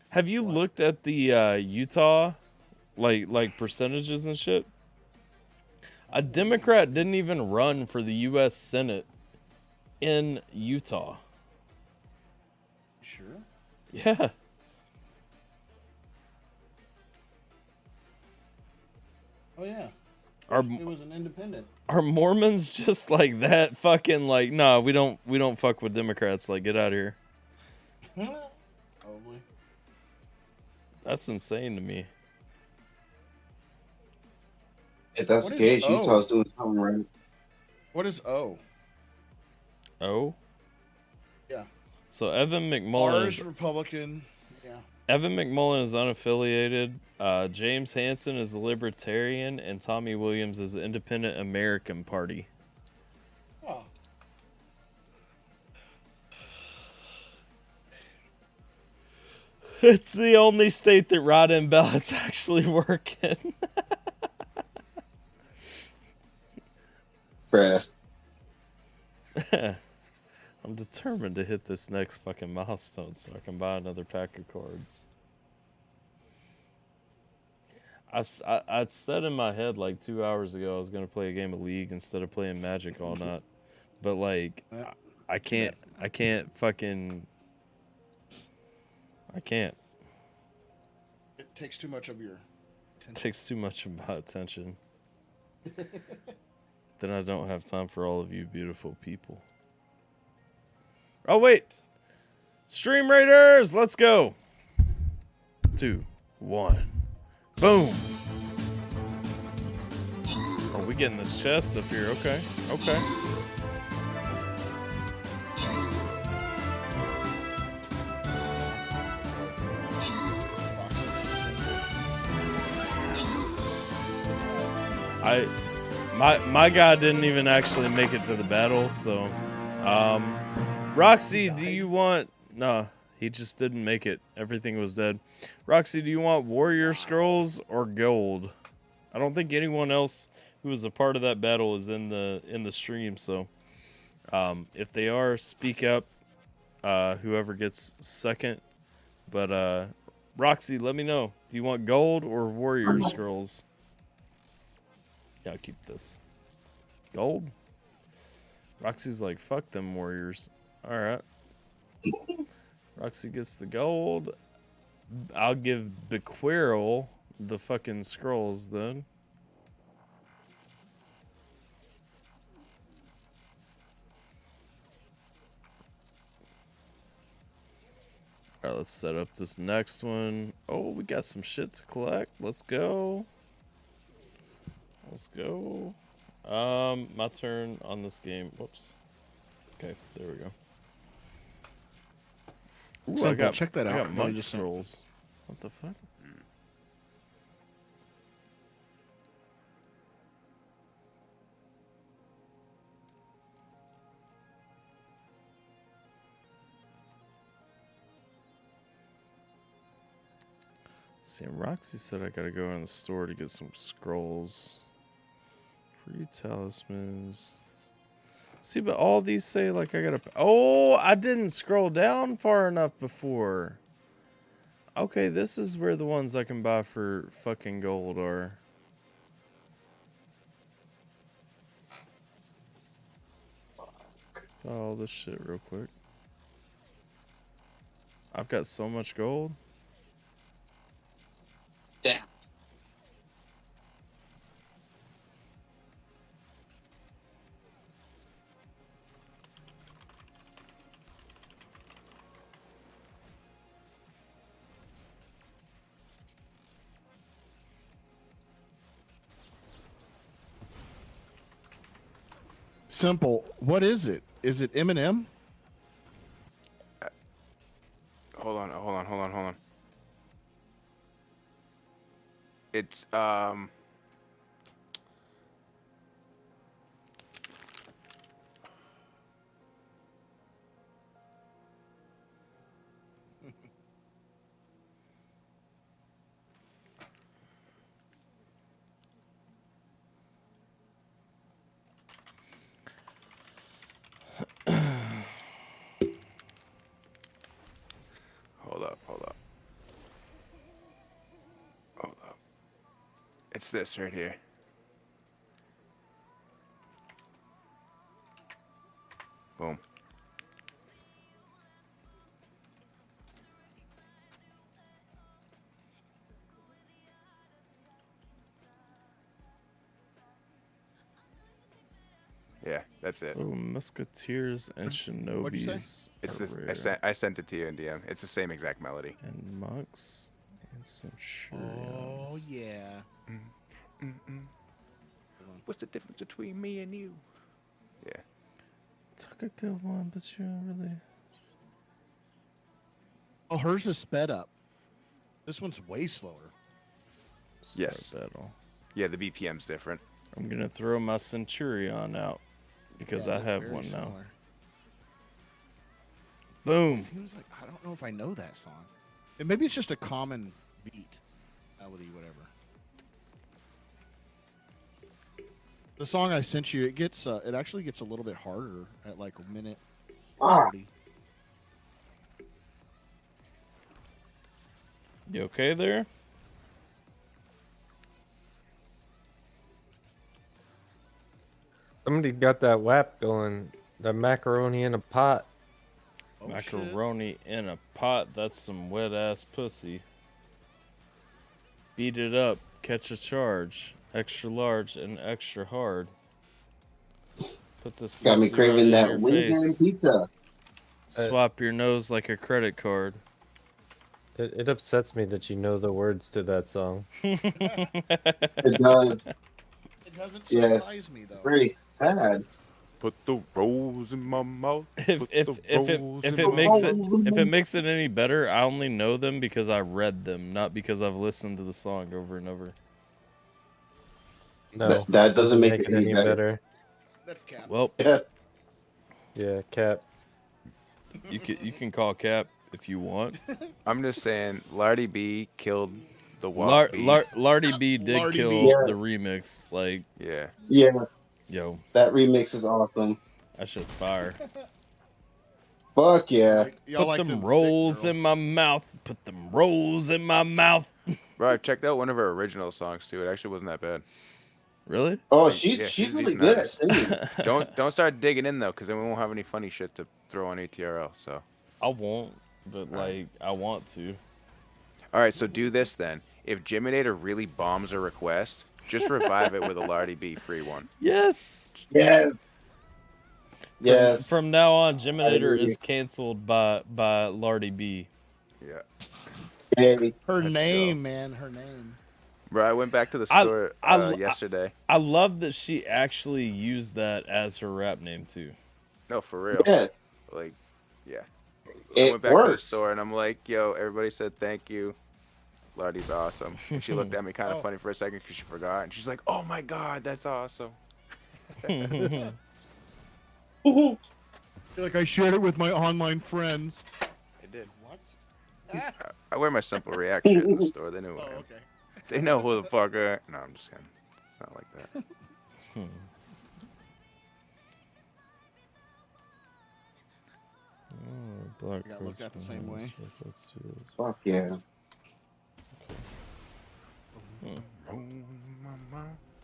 Have you looked at the Utah like percentages and shit? A Democrat didn't even run for the U.S. Senate in Utah. Sure. Yeah. Oh yeah. It was an independent. Are Mormons just like that fucking like, nah, we don't fuck with Democrats, like get out of here. Probably. That's insane to me. If that's the case, Utah's doing something right. What is O? Oh? Yeah. So Evan McMullen Ours Republican. Yeah. Evan McMullen is unaffiliated. James Hansen is a libertarian, and Tommy Williams is the Independent American Party. Oh. It's the only state that write-in ballots actually working. Bruh. I'm determined to hit this next fucking milestone so I can buy another pack of cards. I said in my head like 2 hours ago I was going to play a game of League instead of playing Magic all night. But like, I can't fucking... I can't. It takes too much of your attention. It takes too much of my attention. Then I don't have time for all of you beautiful people. Oh, wait. Stream Raiders, let's go. 2, 1. Boom. Oh, we getting this chest up here. Okay. Okay. My guy didn't even actually make it to the battle, so Roxy, do you want... No, he just didn't make it. Everything was dead. Roxy, do you want warrior scrolls or gold? I don't think anyone else who was a part of that battle is in the stream, so if they are, speak up. Whoever gets second. But Roxy, let me know. Do you want gold or warrior scrolls? Yeah, I'll keep this. Gold? Roxy's like, fuck them warriors. Alright. Roxy gets the gold. I'll give Bequirrel the fucking scrolls then. Alright, let's set up this next one. Oh, we got some shit to collect. Let's go. Let's go. My turn on this game. Whoops. Okay, there we go. Ooh, Simple, check that out. I got No, monk just sent- scrolls. What the fuck? See, Roxy said I gotta go in the store to get some scrolls. Free talismans. See, but all these say like I gotta. Oh, I didn't scroll down far enough before. Okay, this is where the ones I can buy for fucking gold are. Let's buy all this shit real quick. I've got so much gold. Damn. Simple. What is it? Is it Eminem? Hold on. It's Hold up. It's this right here. Boom. Yeah, that's it. Oh, Musketeers and Shinobis. It's are the rare. I sent it to you in DM. It's the same exact melody. And monks and centurions. Oh yeah. What's the difference between me and you? Yeah. Took a good one, but you don't really. Oh, hers is sped up. This one's way slower. Yes. Battle. Yeah, the BPM's different. I'm gonna throw my Centurion out because Yeah, I have very one now. similar. Boom. Seems like I don't know if I know that song. And maybe it's just a common beat, melody, whatever. The song I sent you, it actually gets a little bit harder at like a minute 40. You okay there? Somebody got that WAP going. The macaroni in a pot. Oh, Macaroni in a pot. That's some wet ass pussy. Beat it up. Catch a charge. Extra large and extra hard. Put this Got me pussy craving right in that your wing and face. pizza. Swap your nose like a credit card. It upsets me that you know the words to that song. It does. It doesn't Yes. surprise me though. Very sad. Put the rose in my mouth. If it makes it any better, I only know them because I read them, not because I've listened to the song over and over. No, That doesn't make it any better. That's Cap. Well, Yes. Yeah, Cap. you can call Cap if you want. I'm just saying, Lardy B killed the Lardy B did Lardy kill B. the remix. Like, Yeah. Yeah. yo, That remix is awesome. that shit's fire. Fuck yeah. Y'all Put like them them thick rolls in girls? my mouth. Put them rolls in my mouth. Bro, I checked out one of her original songs too. It actually wasn't that bad. Really? Oh, Yeah, she's she's really decent good at artist. singing. Don't start digging in though, because then we won't have any funny shit to throw on ATRL. So. I won't, but like I want to. All right, so do this then. If Jiminator really bombs a request, just revive it with a Lardy B free one. Yes. Yes. Yes. From now on, I Jiminator agree. is canceled by Lardy B. Yeah. Hey, Her Let's name, man, her name. Bro, I went back to the store yesterday. I love that she actually used that as her rap name too. No, for real. Yeah. Like, yeah. I It went back to the works. store and I'm like, yo, everybody said thank you. Lardy's awesome. And she looked at me kind of funny for a second because she forgot. And she's like, oh my God, that's awesome. I feel like I shared it with my online friends. I did. What? I wear my simple react shit in the store. They know who I am. Okay. They know who the fuck I am. No, I'm just kidding. It's not like that. Black You gotta look at the same way. Let's do this. Fuck yeah.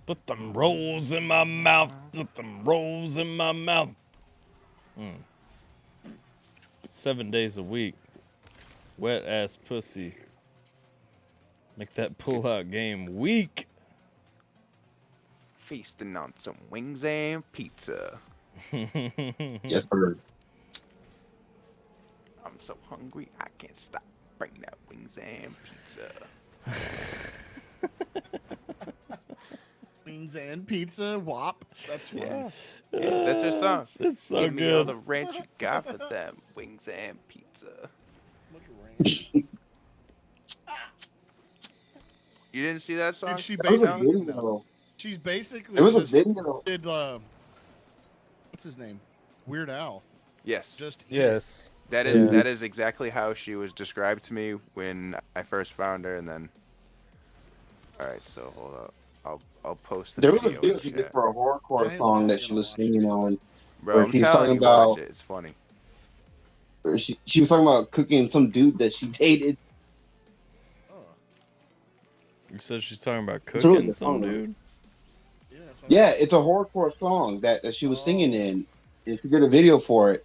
Put them rolls in my mouth. Put them rolls in my mouth. 7 days a week. Wet ass pussy. Make that pull out game weak. Feasting on some wings and pizza. Yes, sir. I'm so hungry, I can't stop. Bring that wings and pizza. Wings and pizza, wop. That's fun. Yeah, that's your song. It's so Give me all good. the ranch you got for them wings and pizza. You didn't see that song? Dude, she It was a basically, video. she's basically It was a just video. did what's his name? Weird Al. Yes. Just Yes. That is exactly how she was described to me when I first found her, and then. All right, so hold up. I'll post the There was a video video in she chat. did for a horrorcore song that she was singing on. Bro, where I'm she's telling talking you, watch about. it. It's funny. Or she was talking about cooking some dude that she dated. You said she's talking about It's really cooking good some song, dude. Yeah, it's a horrorcore song that she was singing in. And she did a video for it.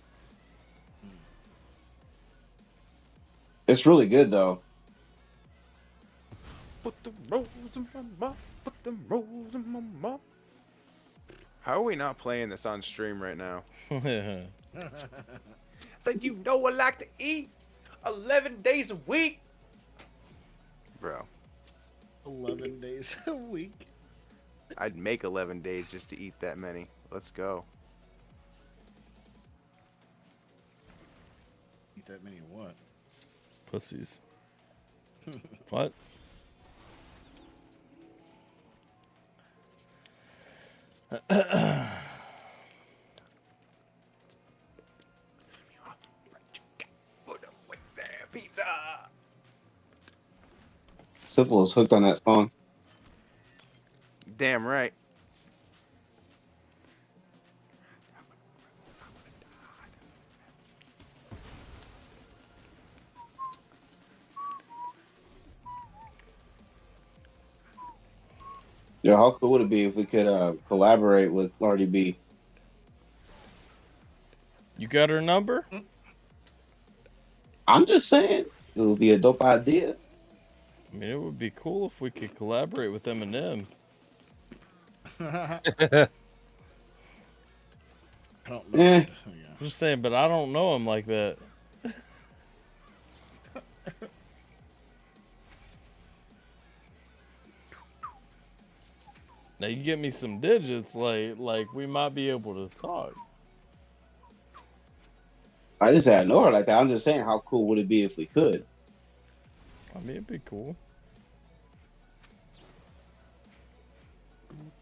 It's really good though. Put the rolls in my mouth. Put the rolls in my mouth. How are we not playing this on stream right now? That you know I like to eat 11 days a week. Bro. 11 days a week. I'd make 11 days just to eat that many. Let's go. Eat that many what? Pussies. What? Simple is hooked on that song. Damn right. Yeah, how cool would it be if we could collaborate with Lardy B? You got her number? I'm just saying, it would be a dope idea. I mean, it would be cool if we could collaborate with Eminem. I don't know. Eh. I'm just saying, but I don't know him like that. Now you get me some digits, like we might be able to talk. I just said I know her like that. I'm just saying, how cool would it be if we could? I mean, it'd be cool.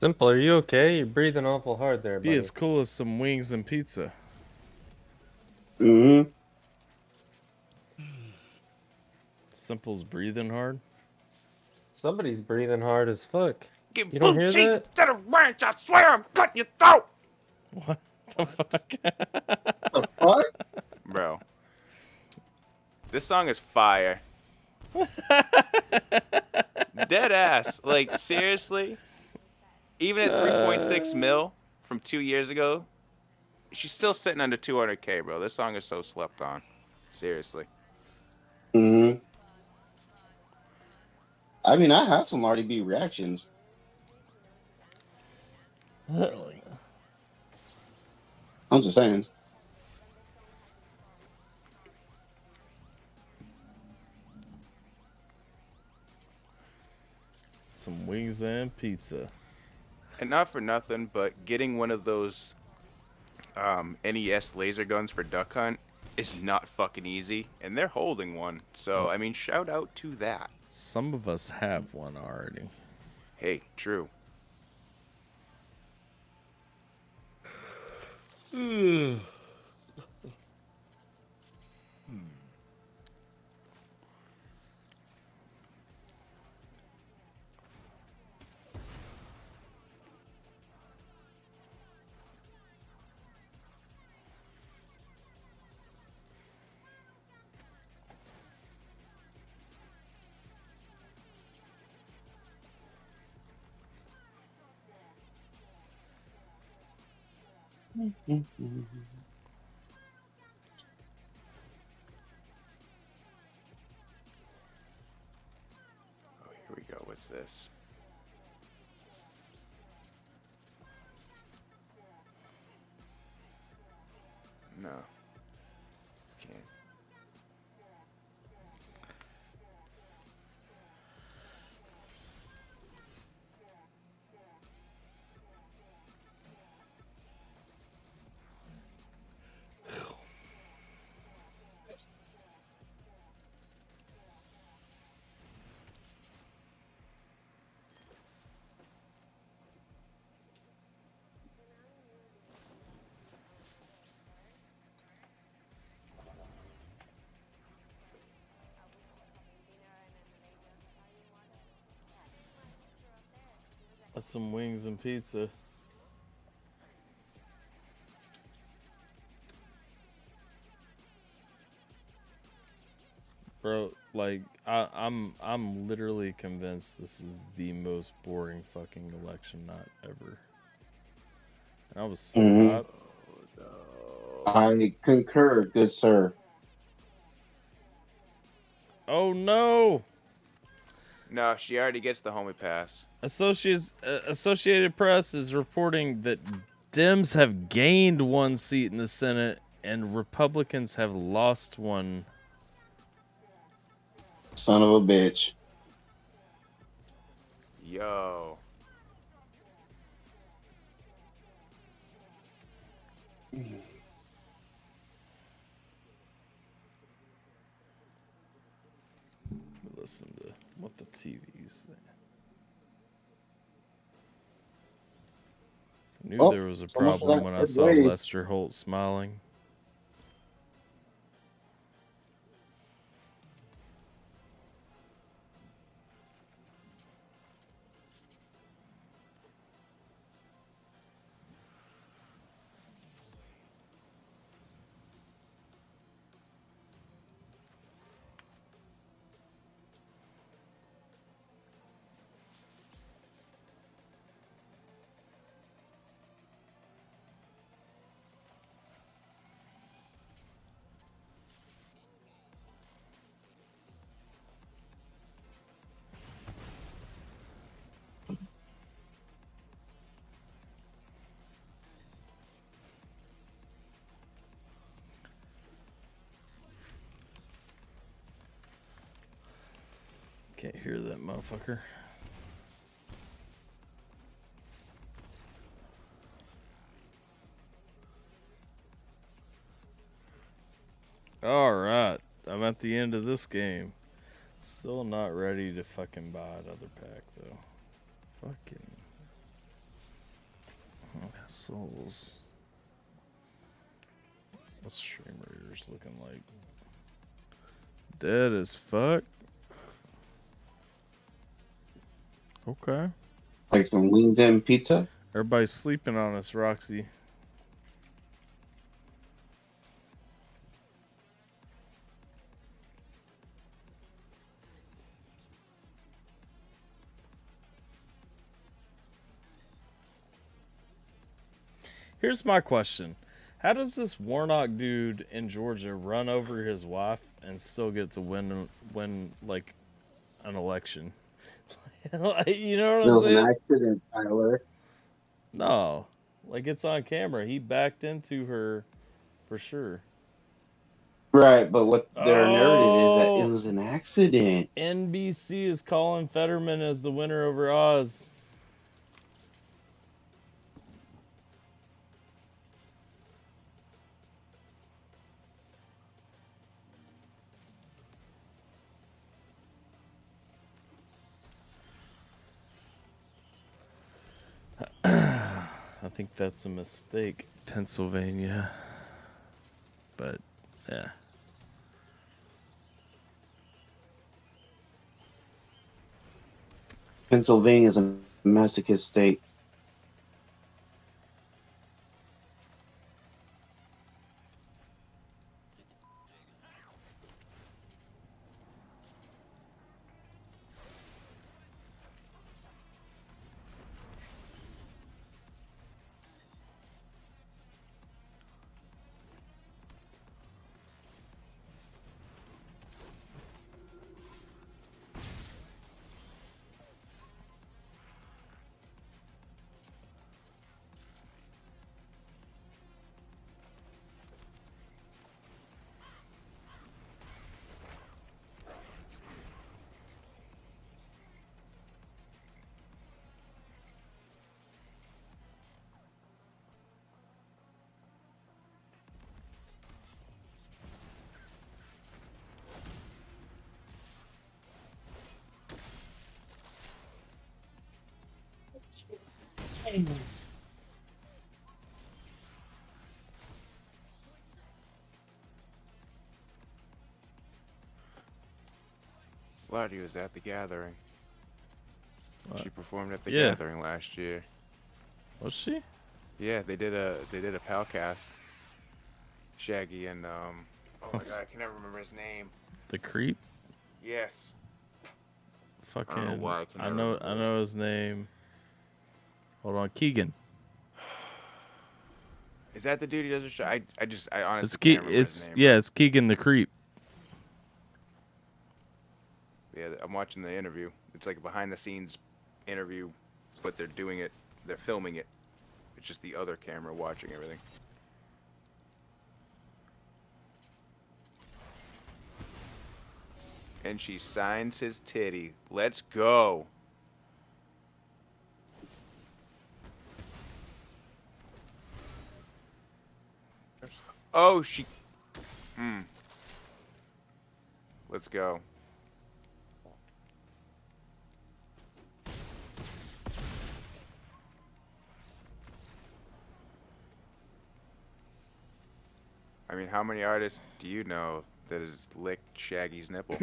Simple, are you okay? You're breathing awful hard there, buddy. Be as cool as some wings and pizza. Mm-hmm. Simple's breathing hard. Somebody's breathing hard as fuck. Give You don't hear cheese that? to the ranch, I swear I'm cutting your throat. What the fuck? The fuck? Bro. This song is fire. Dead ass. Like, seriously? Even at 3.6 mil from 2 years ago, she's still sitting under 200K, bro. This song is so slept on. Seriously. Mm-hmm. I mean, I have some Lardy B reactions. Really? I'm just saying. Some wings and pizza. And not for nothing, but getting one of those NES laser guns for duck hunt is not fucking easy, and they're holding one. So, I mean, shout out to that. Some of us have one already. Hey, true. Oh, here we go. What's this? No. Can't. That's some wings and pizza. Bro, like I'm literally convinced this is the most boring fucking election not ever. And I was so hot. I concur, good sir. Oh no! No, she already gets the homie pass. Associated Press is reporting that Dems have gained one seat in the Senate and Republicans have lost one. Son of a bitch. Yo. Listen to what the TV's saying. I knew there was a problem when I saw Lester Holt smiling. Can't hear that motherfucker. Alright, I'm at the end of this game. Still not ready to fucking buy another pack though. Fucking assholes. What's Stream Raiders looking like? Dead as fuck. Okay. Like some wings and pizza? Everybody's sleeping on us, Roxy. Here's my question. How does this Warnock dude in Georgia run over his wife and still get to win like an election? You know what I'm saying? There was an accident, Tyler. No. Like, it's on camera. He backed into her for sure. Right, but what their narrative is that it was an accident. NBC is calling Fetterman as the winner over Oz. I think that's a mistake, Pennsylvania. But, yeah. Pennsylvania is a masochist state. Lottie was at the gathering. She performed at the Yeah. gathering last year. Was she? Yeah, they did a palcast. Shaggy and oh my god, I can never remember his name. The Creep? Yes. Fucking. I don't know why I can I never know. remember I know his name. Hold on, Keegan. Is that the dude who does a show? I honestly It's can't remember his name. yeah, it's Keegan the Creep. Yeah, I'm watching the interview. It's like a behind the scenes interview, but they're filming it. It's just the other camera watching everything. And she signs his titty. Let's go. Oh, she... Let's go. I mean, how many artists do you know that has licked Shaggy's nipple?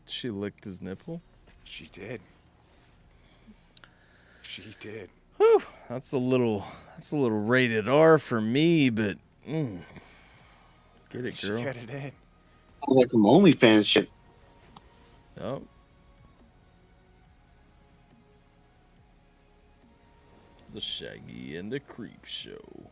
She licked his nipple? She did. She did. Whew, that's a little rated R for me, but get it, girl. She got it in. Like some OnlyFans shit. Yep. The Shaggy and the Creep Show.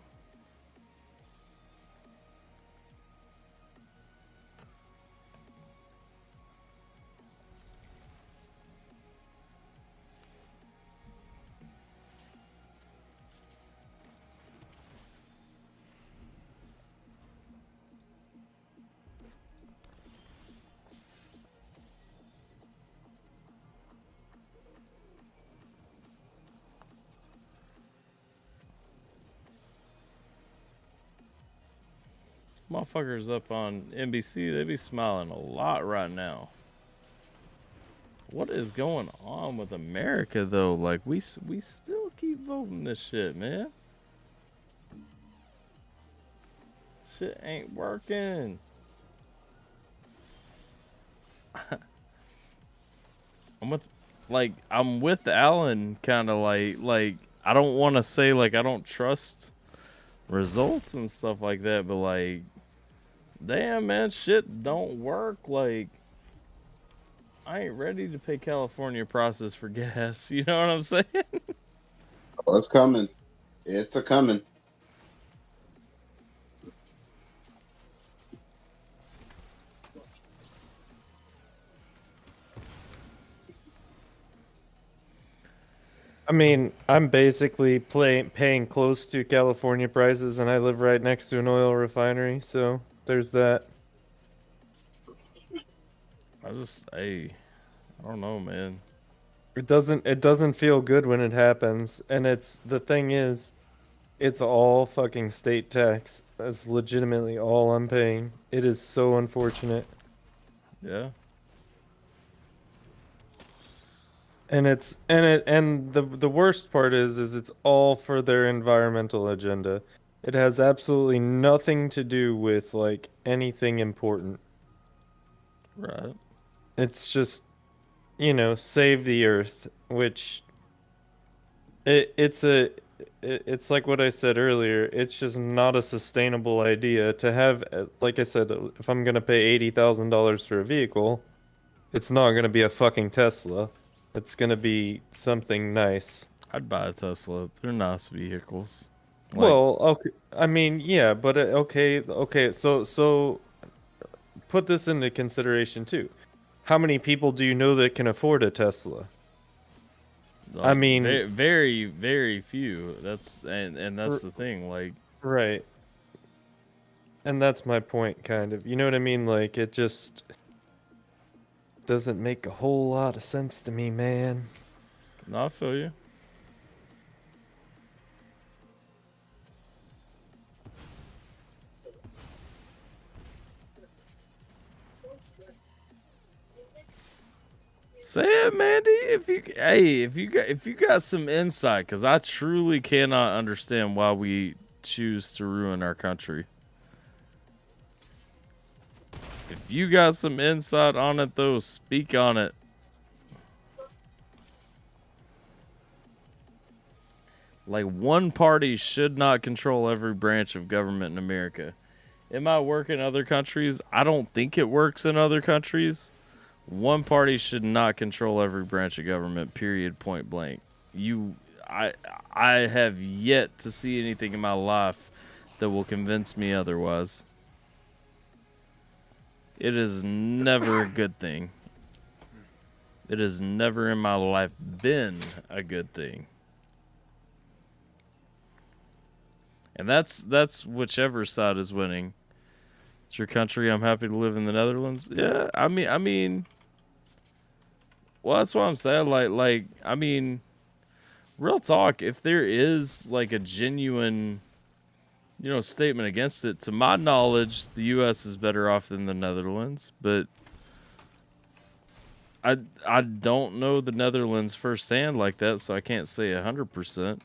Motherfuckers up on NBC, they be smiling a lot right now. What is going on with America, though? Like, we still keep voting this shit, man. Shit ain't working. I'm with Alan, kind of like I don't want to say like I don't trust results and stuff like that, but like, damn, man, shit don't work. Like, I ain't ready to pay California process for gas. You know what I'm saying? Oh, it's coming. It's a coming. I mean, I'm basically paying close to California prices, and I live right next to an oil refinery, so there's that. I don't know, man. It doesn't feel good when it happens, and the thing is, it's all fucking state tax. That's legitimately all I'm paying. It is so unfortunate. Yeah. And the worst part is it's all for their environmental agenda. It has absolutely nothing to do with like anything important. Right. It's just, save the earth, which it's like what I said earlier. It's just not a sustainable idea to have. Like I said, if I'm gonna pay $80,000 for a vehicle, it's not gonna be a fucking Tesla. It's gonna be something nice. I'd buy a Tesla. They're nice vehicles. Well, okay. I mean, yeah, but okay. So put this into consideration too. How many people do you know that can afford a Tesla? I mean, very, very few. That's the thing. Like, right. And that's my point, kind of. You know what I mean? Like, it just doesn't make a whole lot of sense to me, man. No, I feel you. Say it, Mandy. If you got some insight, because I truly cannot understand why we choose to ruin our country. If you got some insight on it, though, speak on it. Like, one party should not control every branch of government in America. It might work in other countries. I don't think it works in other countries. One party should not control every branch of government, period, point blank. I have yet to see anything in my life that will convince me otherwise. It is never a good thing. It has never in my life been a good thing. And that's whichever side is winning. It's your country. I'm happy to live in the Netherlands. Yeah, I mean, well, that's what I'm saying. Like, I mean, real talk. If there is like a genuine, statement against it, to my knowledge, the U.S. is better off than the Netherlands. But I don't know the Netherlands firsthand like that, so I can't say 100%.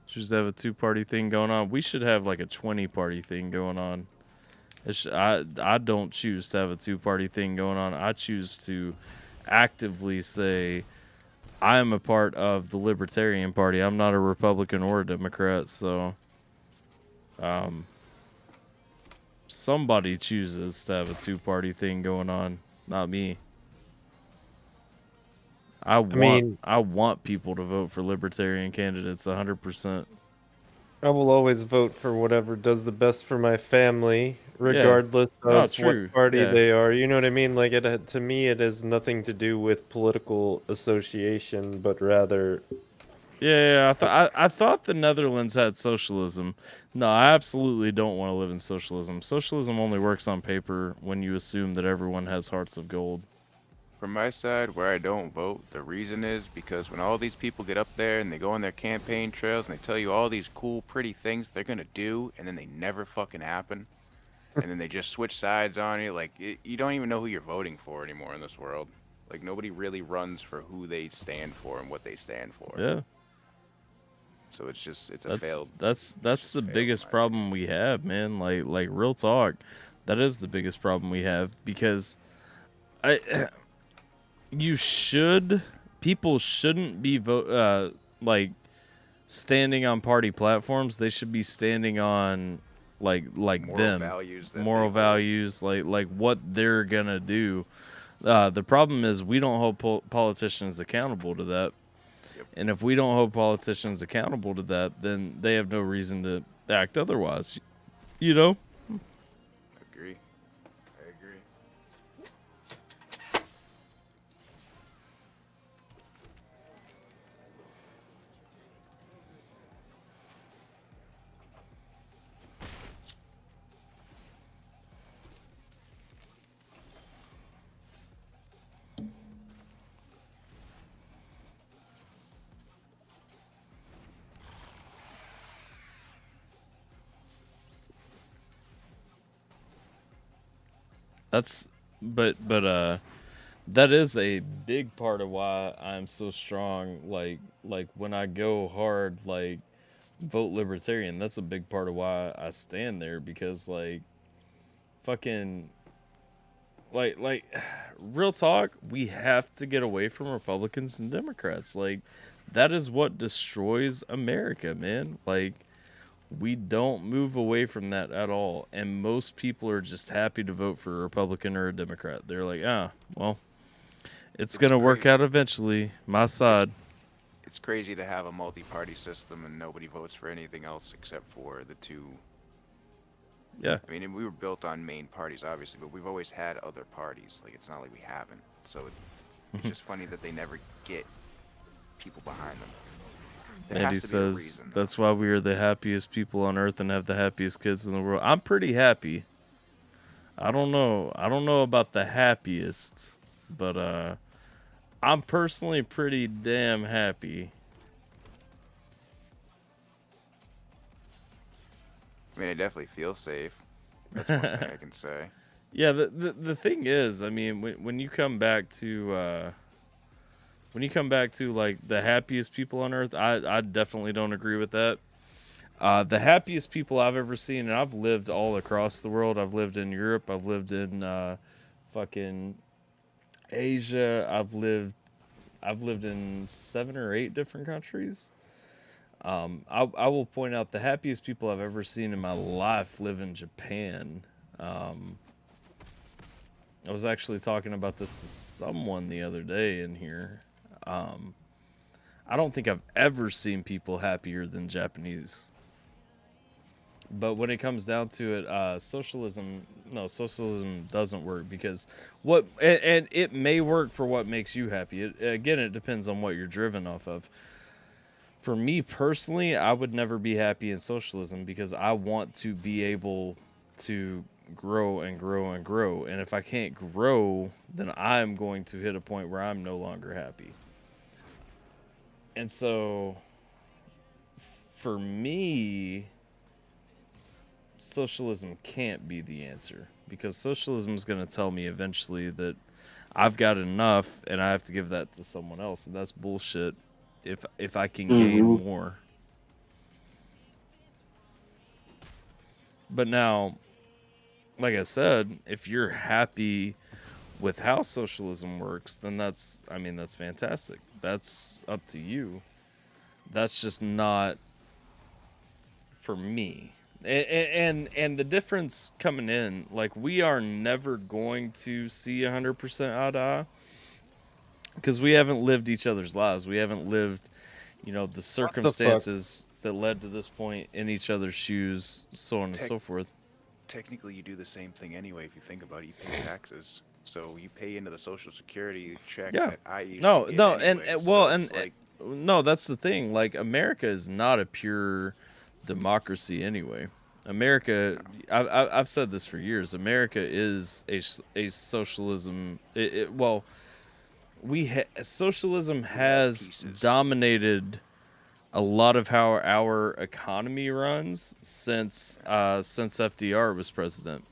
Choose to have a 2-party thing going on. We should have like a 20-party thing going on. I don't choose to have a 2-party thing going on. I choose to actively say I am a part of the Libertarian Party. I'm not a Republican or a Democrat, so somebody chooses to have a 2-party thing going on, not me. I want people to vote for Libertarian candidates 100%. I will always vote for whatever does the best for my family, regardless of what party they are. You know what I mean? Like, to me, it has nothing to do with political association, but rather... Yeah, I thought the Netherlands had socialism. No, I absolutely don't want to live in socialism. Socialism only works on paper when you assume that everyone has hearts of gold. From my side, where I don't vote, the reason is because when all these people get up there and they go on their campaign trails and they tell you all these cool, pretty things they're going to do, and then they never fucking happen, and then they just switch sides on you, like, you don't even know who you're voting for anymore in this world. Like, nobody really runs for who they stand for and what they stand for. Yeah. So it's a failed... That's the biggest problem we have, man. Like real talk. That is the biggest problem we have, because people shouldn't be like standing on party platforms. They should be standing on like moral values, like what they're gonna do. The problem is we don't hold politicians accountable to that. Yep. And if we don't hold politicians accountable to that, then they have no reason to act otherwise. Agree. I agree. That's but that is a big part of why I'm so strong. Like when I go hard, like vote libertarian. That's a big part of why I stand there, because like fucking like real talk, we have to get away from Republicans and Democrats. Like that is what destroys America, man. Like we don't move away from that at all, and most people are just happy to vote for a Republican or a Democrat. They're like, well, it's gonna work out eventually. My side. It's crazy to have a multi-party system and nobody votes for anything else except for the two. Yeah. I mean, we were built on main parties, obviously, but we've always had other parties. Like, it's not like we haven't. So it's just funny that they never get people behind them. There Andy has to be a says reason. that's why we are the happiest people on earth and have the happiest kids in the world. I'm pretty happy. I don't know about the happiest, but I'm personally pretty damn happy. I mean, I definitely feel safe. That's one thing I can say. Yeah, the thing is, I mean, when you come back to like the happiest people on earth, I definitely don't agree with that. The happiest people I've ever seen, and I've lived all across the world. I've lived in Europe. I've lived in fucking Asia. I've lived in 7 or 8 different countries. I will point out the happiest people I've ever seen in my life live in Japan. I was actually talking about this to someone the other day in here. I don't think I've ever seen people happier than Japanese. But when it comes down to it, socialism doesn't work, because and it may work for what makes you happy. It depends on what you're driven off of. For me personally, I would never be happy in socialism, because I want to be able to grow and grow and grow. And if I can't grow, then I'm going to hit a point where I'm no longer happy. And so for me, socialism can't be the answer, because socialism is going to tell me eventually that I've got enough and I have to give that to someone else, and that's bullshit. If I can gain more. But now, like I said, if you're happy with how socialism works, then that's fantastic. That's up to you. That's just not for me. And the difference coming in, like, we are never going to see 100% eye to eye, because we haven't lived each other's lives. We haven't lived, the circumstances that led to this point in each other's shoes, so on and so forth. Technically, you do the same thing anyway. If you think about it, you pay taxes, so you pay into the Social Security check that I usually get anyway. No, that's the thing. Like, America is not a pure democracy anyway. America, I've said this for years. America is a socialism. Socialism has dominated a lot of how our economy runs since FDR was president.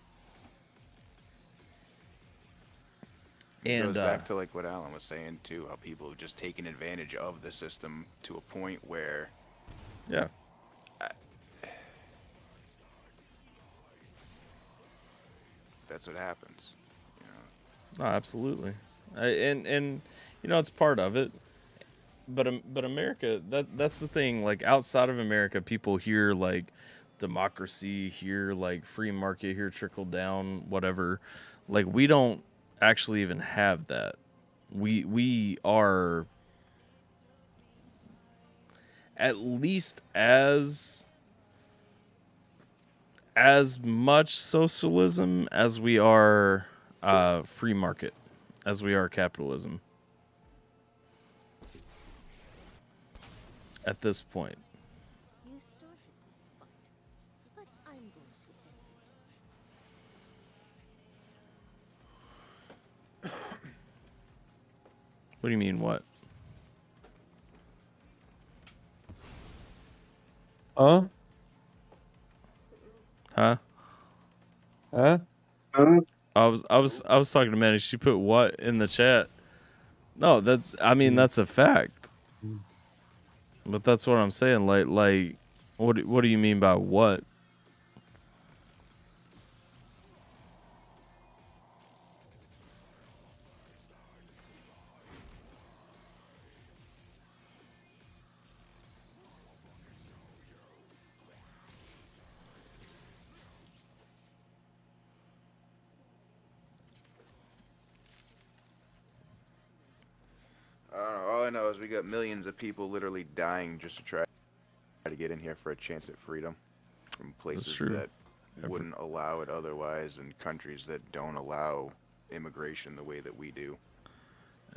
It goes back to like what Alan was saying too, how people have just taken advantage of the system to a point where, that's what happens. Oh, absolutely. And it's part of it, but America, that's the thing. Like, outside of America, people hear like democracy, hear like free market, hear trickle down, whatever. Like, we don't actually even have that. We are at least as much socialism as we are free market, as we are capitalism at this point. You started this fight, but I'm going to end it. What do you mean, what? Huh? Huh? Huh? I was talking to Manny. She put what in the chat? No, I mean that's a fact. But that's what I'm saying. Like, what do you mean by what? I don't know. All I know is we got millions of people literally dying just to try to get in here for a chance at freedom from places that wouldn't allow it otherwise, and countries that don't allow immigration the way that we do.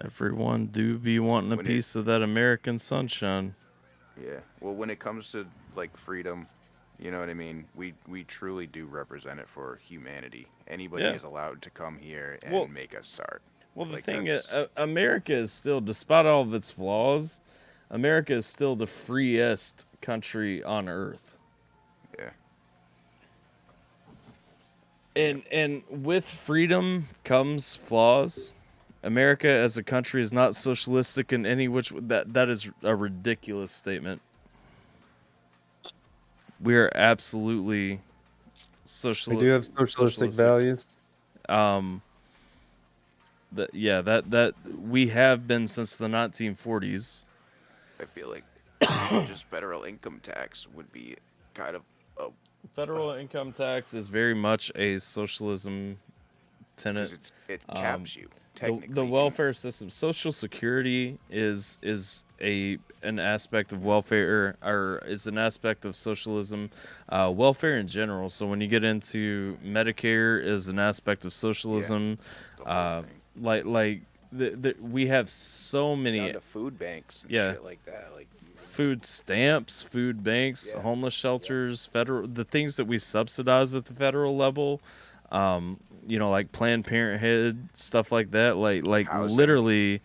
Everyone do be wanting a piece of that American sunshine. Yeah. Well, when it comes to like freedom, you know what I mean? We truly do represent it for humanity. Anybody is allowed to come here and make a start. Well, the thing is, America is still, despite all of its flaws, America is still the freest country on earth. Yeah. And with freedom comes flaws. America as a country is not socialistic in any which that is a ridiculous statement. We are absolutely We do have socialistic values. That we have been since the 1940s. I feel like just federal income tax would be kind of a... Federal income tax is very much a socialism tenet. It caps you. The welfare system, Social Security is an aspect of welfare, or is an aspect of socialism. Welfare in general. So when you get into Medicare, is an aspect of socialism. We have so many down to food banks and shit like that, like food stamps, food banks, homeless shelters, the things that we subsidize at the federal level. Like Planned Parenthood, stuff like that. Like housing. Literally,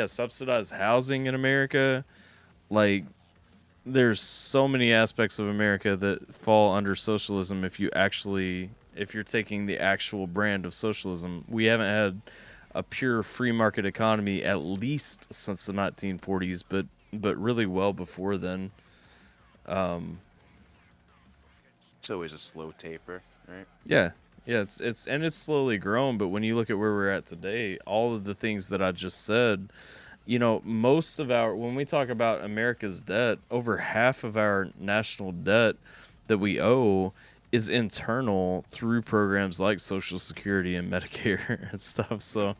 subsidized housing in America. Like, there's so many aspects of America that fall under socialism. If you're taking the actual brand of socialism, we haven't had a pure free market economy at least since the 1940s, but really well before then. It's always a slow taper, right? Yeah, it's slowly grown. But when you look at where we're at today, all of the things that I just said, most of when we talk about America's debt, over half of our national debt that we owe is internal through programs like Social Security and Medicare and stuff. So,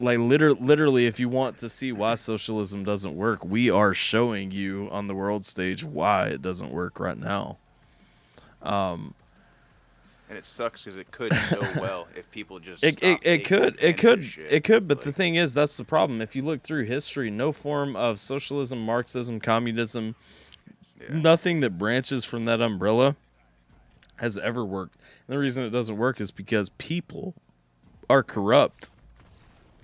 literally, if you want to see why socialism doesn't work, we are showing you on the world stage why it doesn't work right now. And it sucks because it could so well if people just it could. But the thing is, that's the problem. If you look through history, no form of socialism, Marxism, communism, nothing that branches from that umbrella has ever worked. And the reason it doesn't work is because people are corrupt.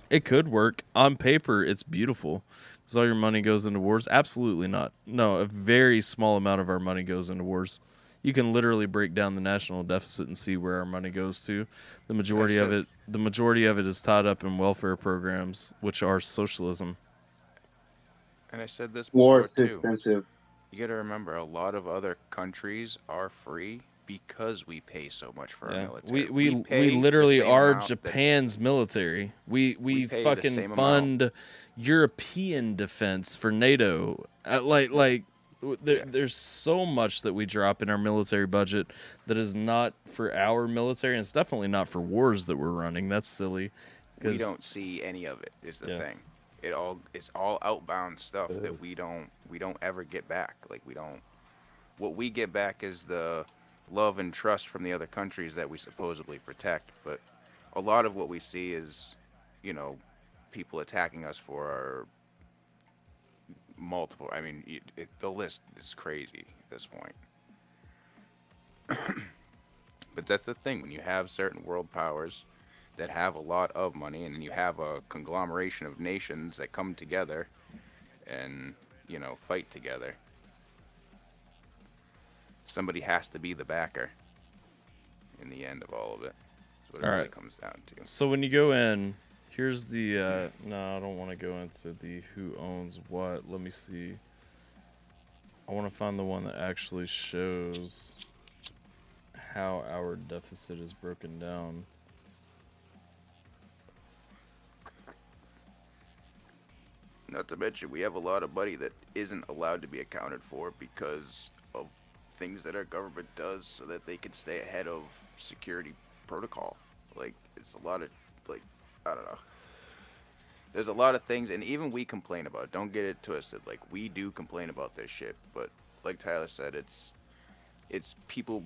It could work on paper. It's beautiful because all your money goes into wars. Absolutely not. No, a very small amount of our money goes into wars. You can literally break down the national deficit and see where our money goes to. The majority of it is tied up in welfare programs, which are socialism. And I said this War before is too expensive. You got to remember, a lot of other countries are free because we pay so much for our military. We literally are Japan's military. We fucking fund European defense for NATO. There's so much that we drop in our military budget that is not for our military, and it's definitely not for wars that we're running. That's silly. We don't see any of it. Is the thing. It's all outbound stuff that we don't ever get back. What we get back is the love and trust from the other countries that we supposedly protect. But a lot of what we see is, people attacking us for our multiple. I mean, the list is crazy at this point. But that's the thing. When you have certain world powers that have a lot of money, and then you have a conglomeration of nations that come together and, fight together, somebody has to be the backer in the end of all of it. That's what it really comes down to. So when you go in, here's the no, I don't want to go into the who owns what. Let me see. I want to find the one that actually shows how our deficit is broken down. Not to mention, we have a lot of money that isn't allowed to be accounted for because of things that our government does so that they can stay ahead of security protocol. Like, it's a lot of, like, I don't know. There's a lot of things, and even we complain about it. Don't get it twisted. Like, we do complain about this shit, but like Tyler said, it's people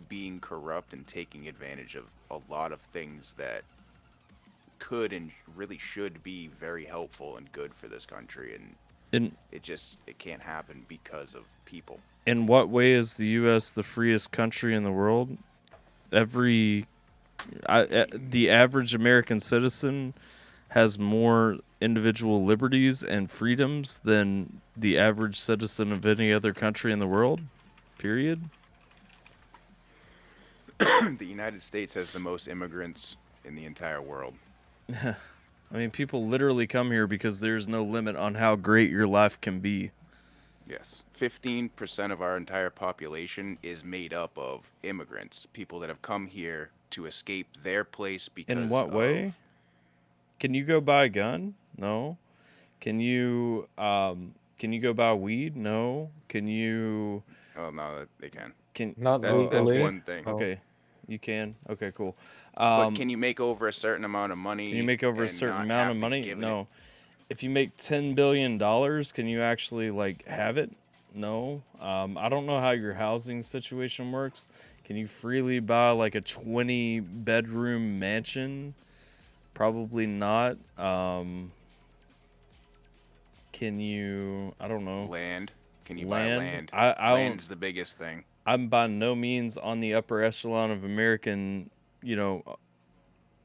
being corrupt and taking advantage of a lot of things that could and really should be very helpful and good for this country, and it can't happen because of people. In what way is the U.S. the freest country in the world? The average American citizen has more individual liberties and freedoms than the average citizen of any other country in the world, period. The United States has the most immigrants in the entire world. I mean, people literally come here because there's no limit on how great your life can be. Yes. 15% of our entire population is made up of immigrants, people that have come here to escape their place because In what way? Can you go buy a gun? No. Can you go buy weed? No. Can you? Oh no, they can. That's one thing. Okay, you can. Okay, cool. But can you make over a certain amount of money? Can you make over a and certain not amount have of to money? give it? No. If you make $10 billion, can you actually like have it? No. I don't know how your housing situation works. Can you freely buy like a 20-bedroom mansion? Probably not. Can you? I don't know. Land? Can you buy land? Land's the biggest thing. I'm by no means on the upper echelon of American,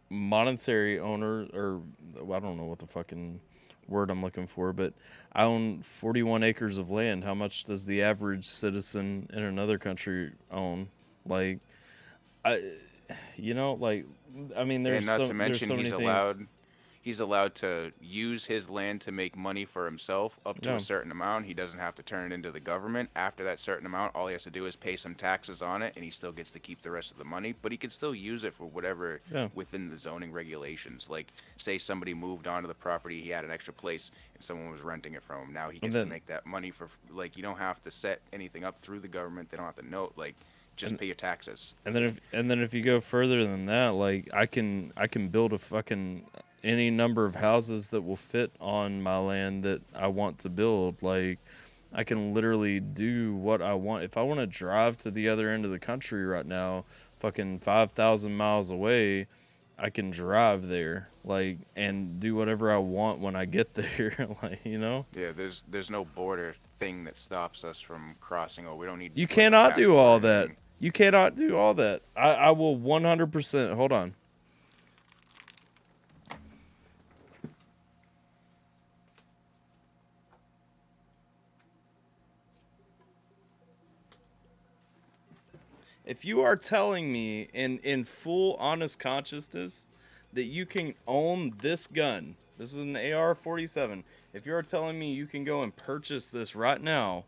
monetary owner, or I don't know what the fucking word I'm looking for, but I own 41 acres of land. How much does the average citizen in another country own? Like, I mean, there's and not so, to mention there's so many things. he's allowed to use his land to make money for himself up to Yeah. a certain amount. He doesn't have to turn it into the government. After that certain amount, all he has to do is pay some taxes on it, and he still gets to keep the rest of the money. But he can still use it for whatever within the zoning regulations. Like, say somebody moved onto the property, he had an extra place, and someone was renting it from him. Now he gets to make that money for, like, you don't have to set anything up through the government. They don't have to note, like, just pay your taxes. And then if you go further than that, like I can build a fucking any number of houses that will fit on my land that I want to build. Like, I can literally do what I want. If I want to drive to the other end of the country right now, fucking 5,000 miles away, I can drive there, like, and do whatever I want when I get there. Like, Yeah, there's no border thing that stops us from crossing. We don't need. You cannot do all that. You cannot do all that. I will 100%. Hold on. If you are telling me in full honest consciousness that you can own this gun, this is an AR-47. If you're telling me you can go and purchase this right now,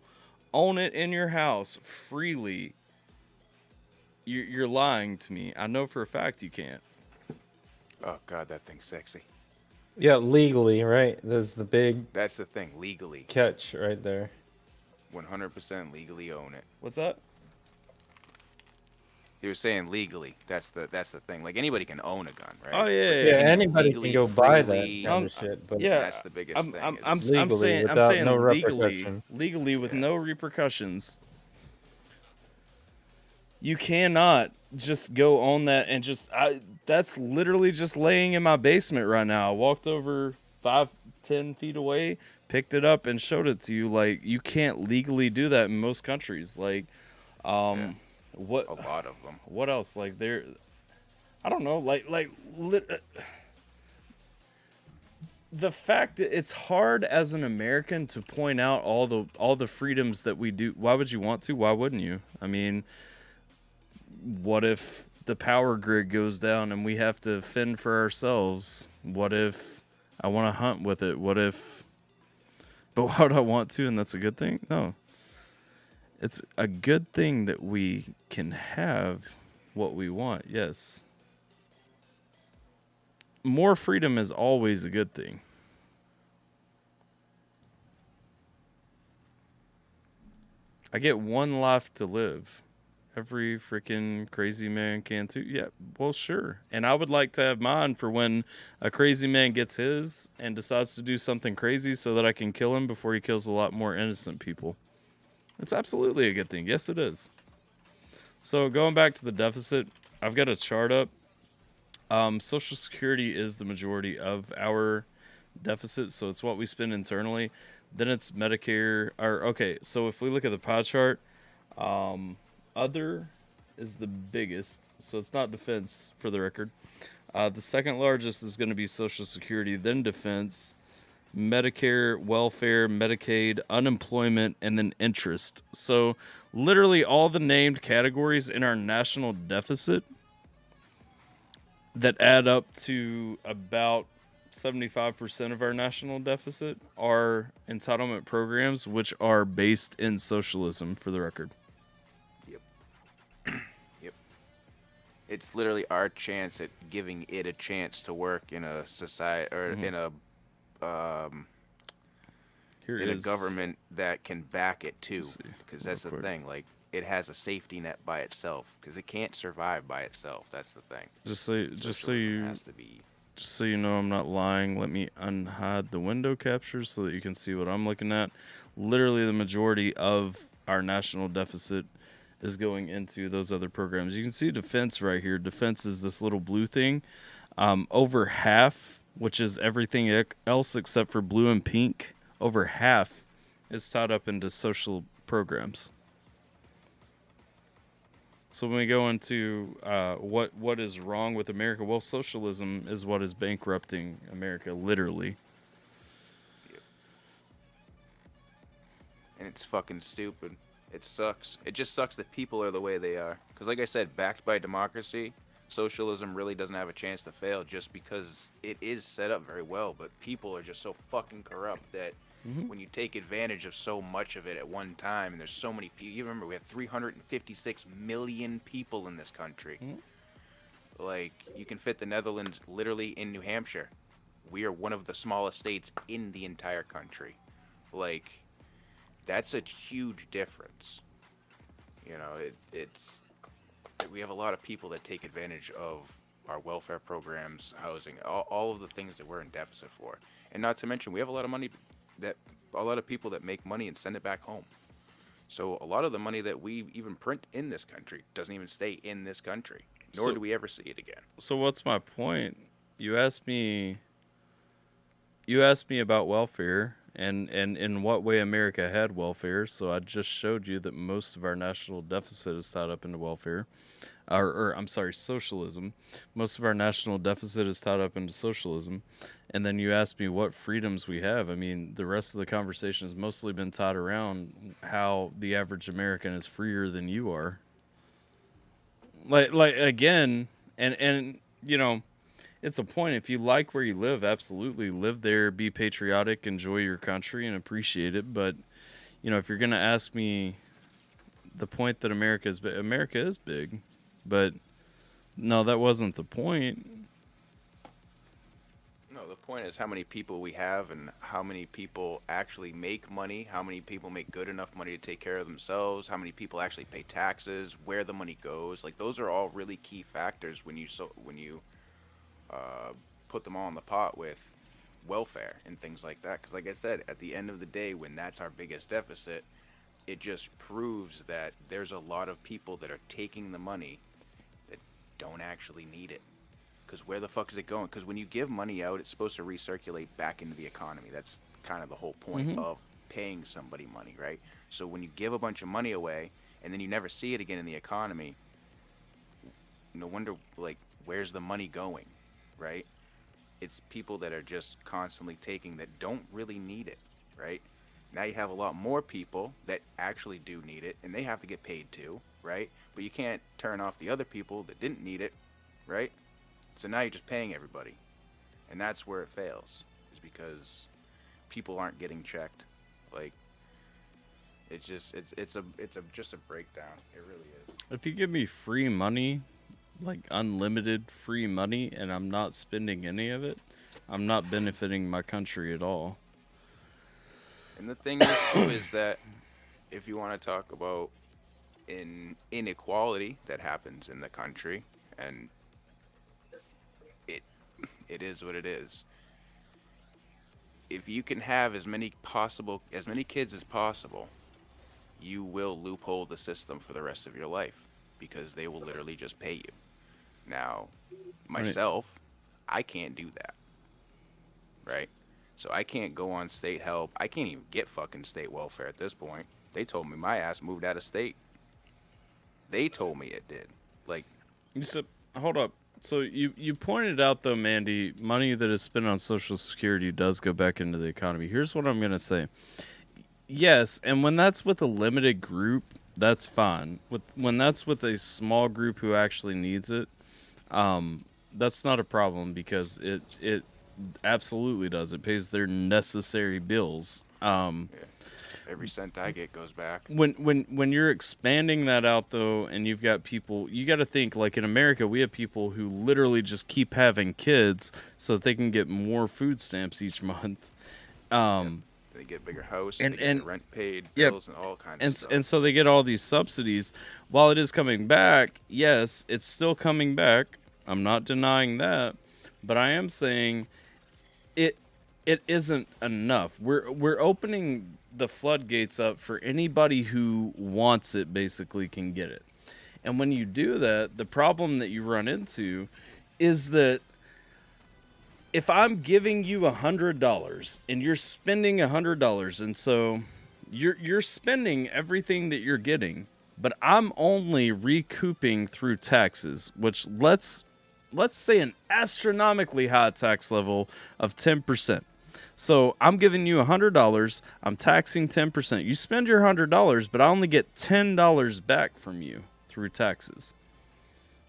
own it in your house freely, you're lying to me. I know for a fact you can't. Oh God, that thing's sexy. Yeah, legally, right? That's the thing, legally. Catch right there. 100% legally own it. What's that? He was saying legally. That's the thing. Like, anybody can own a gun, right? Oh yeah, Yeah, anybody can go buy that freely- kind of shit. But yeah, that's the biggest thing. I'm saying no legally, repercussion. with no repercussions. You cannot just go on that and that's literally just laying in my basement right now. I walked over 5-10 feet away, picked it up and showed it to you. Like, you can't legally do that in most countries. Like, what? A lot of them. What else? Like, I don't know. The fact that it's hard as an American to point out all the freedoms that we do. Why would you want to? Why wouldn't you? I mean, what if the power grid goes down and we have to fend for ourselves? What if I want to hunt with it? What if... But why would I want to, and that's a good thing? No. It's a good thing that we can have what we want, yes. More freedom is always a good thing. I get one life to live. Every freaking crazy man can too. Yeah, well, sure. And I would like to have mine for when a crazy man gets his and decides to do something crazy so that I can kill him before he kills a lot more innocent people. It's absolutely a good thing. Yes, it is. So going back to the deficit, I've got a chart up. Social Security is the majority of our deficit, so it's what we spend internally. Then it's Medicare. Okay, so if we look at the pie chart, other is the biggest, so it's not defense for the record. The second largest is going to be Social Security, then defense, Medicare, welfare, Medicaid, unemployment, and then interest. So literally all the named categories in our national deficit that add up to about 75% of our national deficit are entitlement programs, which are based in socialism, for the record. Yep. It's literally our chance at giving it a chance to work in a society or in a government that can back it too. Because that's the thing. Like, it has a safety net by itself because it can't survive by itself. That's the thing. Just so you know I'm not lying, let me unhide the window captures so that you can see what I'm looking at. Literally the majority of our national deficit is going into those other programs. You can see defense right here. Defense is this little blue thing. Over half, which is everything else except for blue and pink, over half is tied up into social programs. So when we go into what is wrong with America, well, socialism is what is bankrupting America, literally. And it's fucking stupid. It sucks. It just sucks that people are the way they are. Because like I said, backed by democracy, socialism really doesn't have a chance to fail just because it is set up very well. But people are just so fucking corrupt that when you take advantage of so much of it at one time, and there's so many people. You remember we have 356 million people in this country. Like, you can fit the Netherlands literally in New Hampshire. We are one of the smallest states in the entire country. Like, that's a huge difference. You know, we have a lot of people that take advantage of our welfare programs, housing, all of the things that we're in deficit for. And not to mention, we have a lot of money a lot of people that make money and send it back home. So a lot of the money that we even print in this country doesn't even stay in this country, nor do we ever see it again. So what's my point? You asked me about welfare and in what way America had welfare. So I just showed you that most of our national deficit is tied up into welfare. Or I'm sorry, socialism. Most of our national deficit is tied up into socialism. And then you asked me what freedoms we have. I mean, the rest of the conversation has mostly been tied around how the average American is freer than you are. Like again, and you know, it's a point. If you like where you live, absolutely live there, be patriotic, enjoy your country, and appreciate it. But you know, if you're gonna ask me the point that America is big, but no, that wasn't the point. No, the point is how many people we have and how many people actually make money, how many people make good enough money to take care of themselves, how many people actually pay taxes, where the money goes. Like, those are all really key factors when you put them all in the pot with welfare and things like that. Because like I said, at the end of the day, when that's our biggest deficit, it just proves that there's a lot of people that are taking the money that don't actually need it. Because where the fuck is it going? Because when you give money out, it's supposed to recirculate back into the economy. That's kind of the whole point of paying somebody money, right? So when you give a bunch of money away and then you never see it again in the economy, no wonder, like, where's the money going, right? It's people that are just constantly taking that don't really need it, right? Now you have a lot more people that actually do need it, and they have to get paid too, right? but you can't turn off the other people that didn't need it, right? So now you're just paying everybody, and that's where it fails, is because people aren't getting checked. Like, it's just a breakdown. It really is. If you give me free money, like unlimited free money, and I'm not spending any of it, I'm not benefiting my country at all. And the thing is, too, is that if you want to talk about inequality that happens in the country, and it is what it is. If you can have as many kids as possible, you will loophole the system for the rest of your life, because they will literally just pay you. Now, myself, I can't do that, right? So I can't go on state help. I can't even get fucking state welfare at this point. They told me my ass moved out of state. They told me it did. Like, you said, hold up. So you pointed out, though, Mandy, money that is spent on Social Security does go back into the economy. Here's what I'm going to say. Yes, and when that's with a limited group, that's fine. When that's with a small group who actually needs it, that's not a problem, because it absolutely does. It pays their necessary bills. yeah. Every cent I get goes back. When you're expanding that out, though, and you've got people, you got to think, like in America, we have people who literally just keep having kids so that they can get more food stamps each month. They get a bigger house, and they get rent paid, bills, and all kinds of stuff. And so they get all these subsidies. While it is coming back, yes, it's still coming back. I'm not denying that, but I am saying it isn't enough. We're opening the floodgates up for anybody who wants it, basically can get it. And when you do that, the problem that you run into is that if I'm giving you $100 and you're spending $100, and so you're spending everything that you're getting, but I'm only recouping through taxes, which let's say an astronomically high tax level of 10%. So I'm giving you $100. I'm taxing 10%. You spend your $100, but I only get $10 back from you through taxes.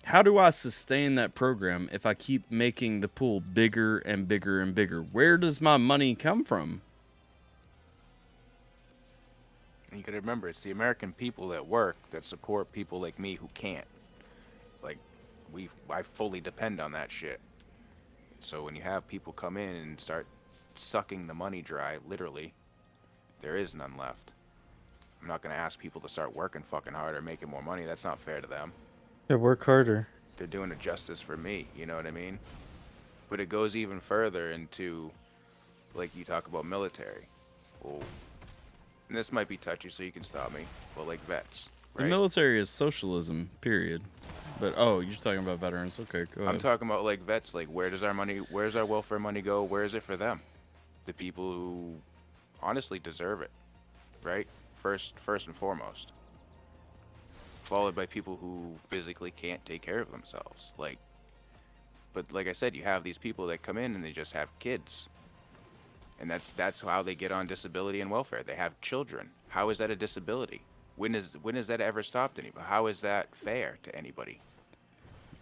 How do I sustain that program if I keep making the pool bigger and bigger and bigger? Where does my money come from? And you got to remember, it's the American people that work that support people like me who can't. Like, I fully depend on that shit. So when you have people come in and start sucking the money dry, literally, there is none left. I'm not going to ask people to start working fucking harder, making more money. That's not fair to them. Yeah, work harder. They're doing a justice for me, you know what I mean? But it goes even further into, like, you talk about military. Well, and this might be touchy, so you can stop me, but like vets, right? The military is socialism, period. But, oh, you're talking about veterans. Okay, go ahead. I'm talking about, like, vets. Like, where's our welfare money go? Where is it for them? The people who honestly deserve it, right? First and foremost. Followed by people who physically can't take care of themselves. But like I said, you have these people that come in and they just have kids. And that's how they get on disability and welfare. They have children. How is that a disability? When has that ever stopped anybody? How is that fair to anybody?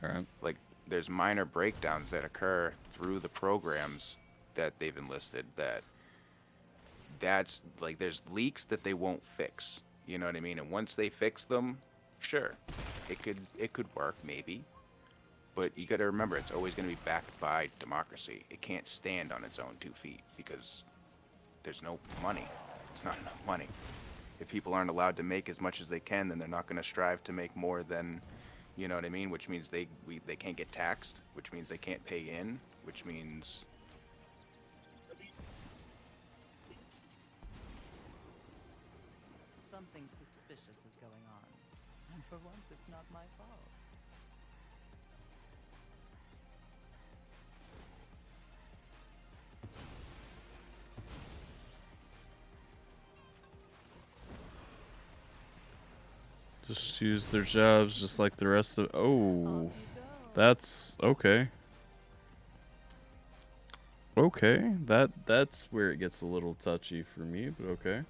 All right. Like, there's minor breakdowns that occur through the programs that they've enlisted that's like, there's leaks that they won't fix. You know what I mean? And once they fix them, sure, it could work, maybe. But you got to remember, it's always going to be backed by democracy. It can't stand on its own 2 feet because there's no money. It's not enough money. If people aren't allowed to make as much as they can, then they're not going to strive to make more than, you know what I mean? Which means they can't get taxed, which means they can't pay in, which means... Something suspicious is going on. And for once, it's not my fault. Just use their jobs just like the rest of... Oh, that's... Okay. Okay, that's where it gets a little touchy for me, but okay.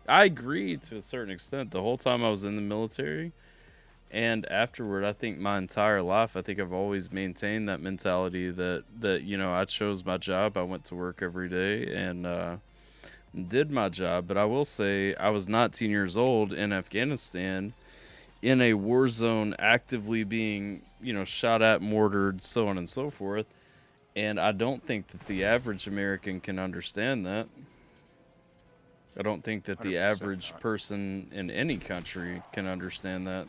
I agree to a certain extent. The whole time I was in the military, and afterward. I think my entire life, I think I've always maintained that mentality that I chose my job. I went to work every day and did my job. But I will say I was 19 years old in Afghanistan in a war zone, actively being, shot at, mortared, so on and so forth. And I don't think that the average American can understand that. I don't think that the average person in any country can understand that.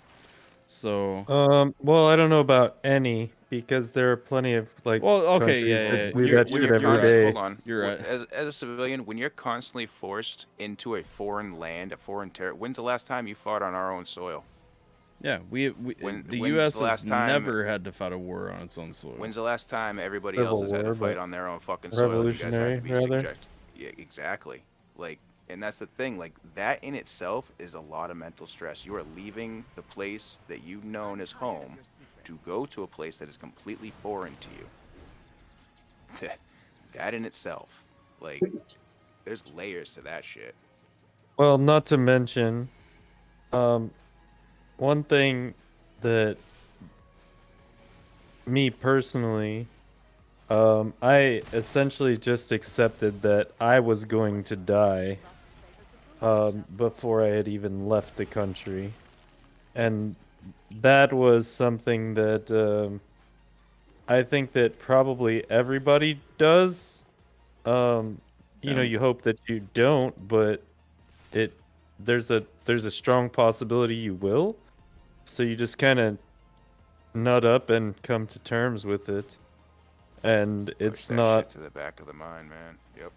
So, well, I don't know about any, because there are plenty of countries that do that shit every day. Hold on. You're right. As a civilian, when you're constantly forced into a foreign land, a foreign territory, when's the last time you fought on our own soil? Yeah, the U.S. has never had to fight a war on its own soil. When's the last time everybody else has had to fight on their own fucking soil? And you guys had to be subject. Yeah, exactly. And that's the thing. That in itself is a lot of mental stress. You are leaving the place that you've known as home to go to a place that is completely foreign to you. That in itself, there's layers to that shit. Well, not to mention, one thing that me personally, I essentially just accepted that I was going to die before I had even left the country. And that was something that I think that probably everybody does. You hope that you don't, but there's a strong possibility you will. So you just kind of nut up and come to terms with it. And it's not shit to the back of the mind, man. Yep.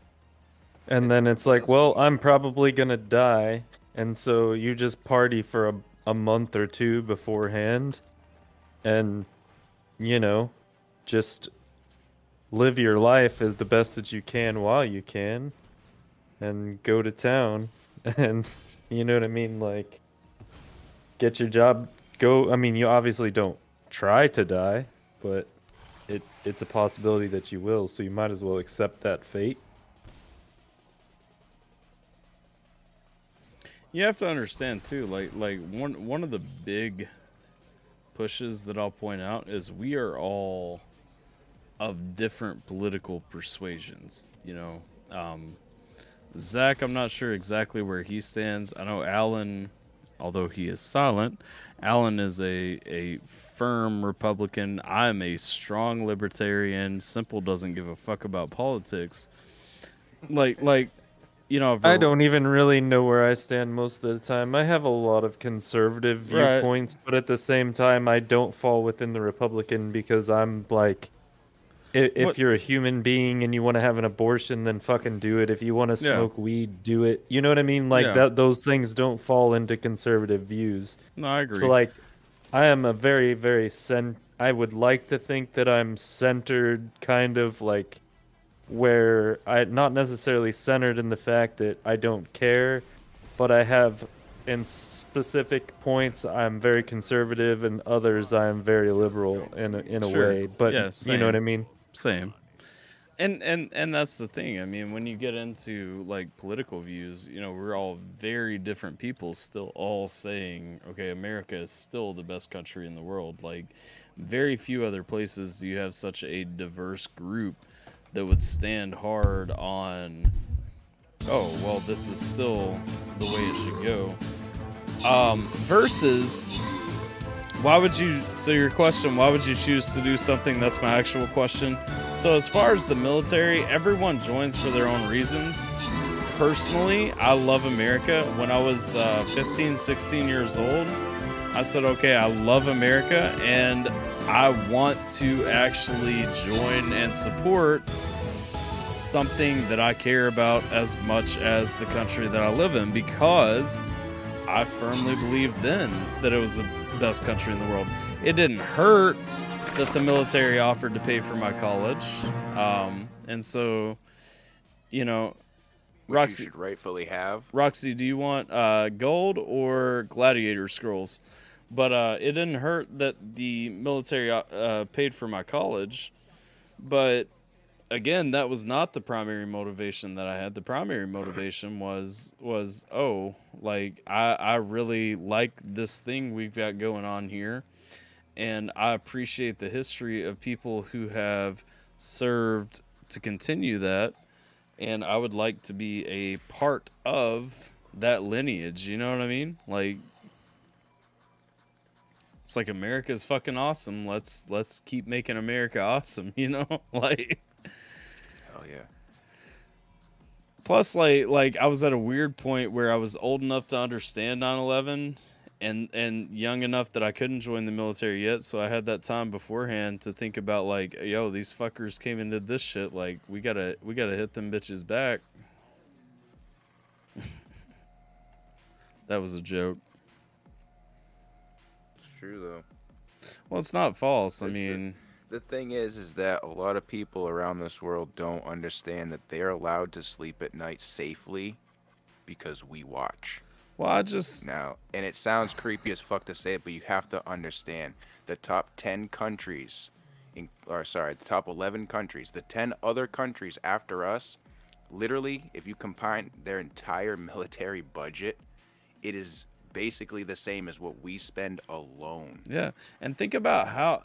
And then it's like, well, I'm probably gonna die, and so you just party for a month or two beforehand, and just live your life as the best that you can while you can, and go to town, and you know what I mean, get your job. I mean, you obviously don't try to die, but it's a possibility that you will, so you might as well accept that fate. You have to understand too, one of the big pushes that I'll point out is we are all of different political persuasions. Zach, I'm not sure exactly where he stands. I know Alan, although he is silent, Alan is a firm Republican. I'm a strong libertarian. Simple doesn't give a fuck about politics. I don't even really know where I stand most of the time. I have a lot of conservative viewpoints, but at the same time, I don't fall within the Republican because I'm if you're a human being and you want to have an abortion, then fucking do it. If you want to smoke weed, do it. You know what I mean? Those things don't fall into conservative views. No, I agree. So, I am a very, very I would like to think that I'm centered, kind of where I'm not necessarily centered in the fact that I don't care, but I have in specific points I'm very conservative, and others I'm very liberal in a way. But you know what I mean? Same. And that's the thing. I mean, when you get into political views, we're all very different people, still all saying, okay, America is still the best country in the world. Very few other places do you have such a diverse group that would stand hard on, oh, well, this is still the way it should go. Versus, your question, why would you choose to do something? That's my actual question. So as far as the military, everyone joins for their own reasons. Personally, I love America. When I was 15, 16 years old, I said, okay, I love America, and I want to actually join and support something that I care about as much as the country that I live in, because I firmly believed then that it was the best country in the world. It didn't hurt that the military offered to pay for my college. And so, Roxy you should rightfully have. Roxy, do you want gold or gladiator scrolls? But it didn't hurt that the military paid for my college. But again, that was not the primary motivation that I had. The primary motivation was like I really like this thing we've got going on here, and I appreciate the history of people who have served to continue that, and I would like to be a part of that lineage. You know what I mean? Like, it's like America's fucking awesome. Let's keep making America awesome. You know, like. Oh yeah. Plus, like I was at a weird point where I was old enough to understand 9/11 and young enough that I couldn't join the military yet, so I had that time beforehand to think about, like, yo, these fuckers came and did this shit, like we gotta hit them bitches back. That was a joke. It's true though. Well, it's not false. I mean, the thing is that a lot of people around this world don't understand that they're allowed to sleep at night safely because we watch. Well, I just now, and it sounds creepy as fuck to say it, but you have to understand the top 10 countries, the top 11 countries, the 10 other countries after us, literally, if you combine their entire military budget, it is basically the same as what we spend alone. Yeah, and think about how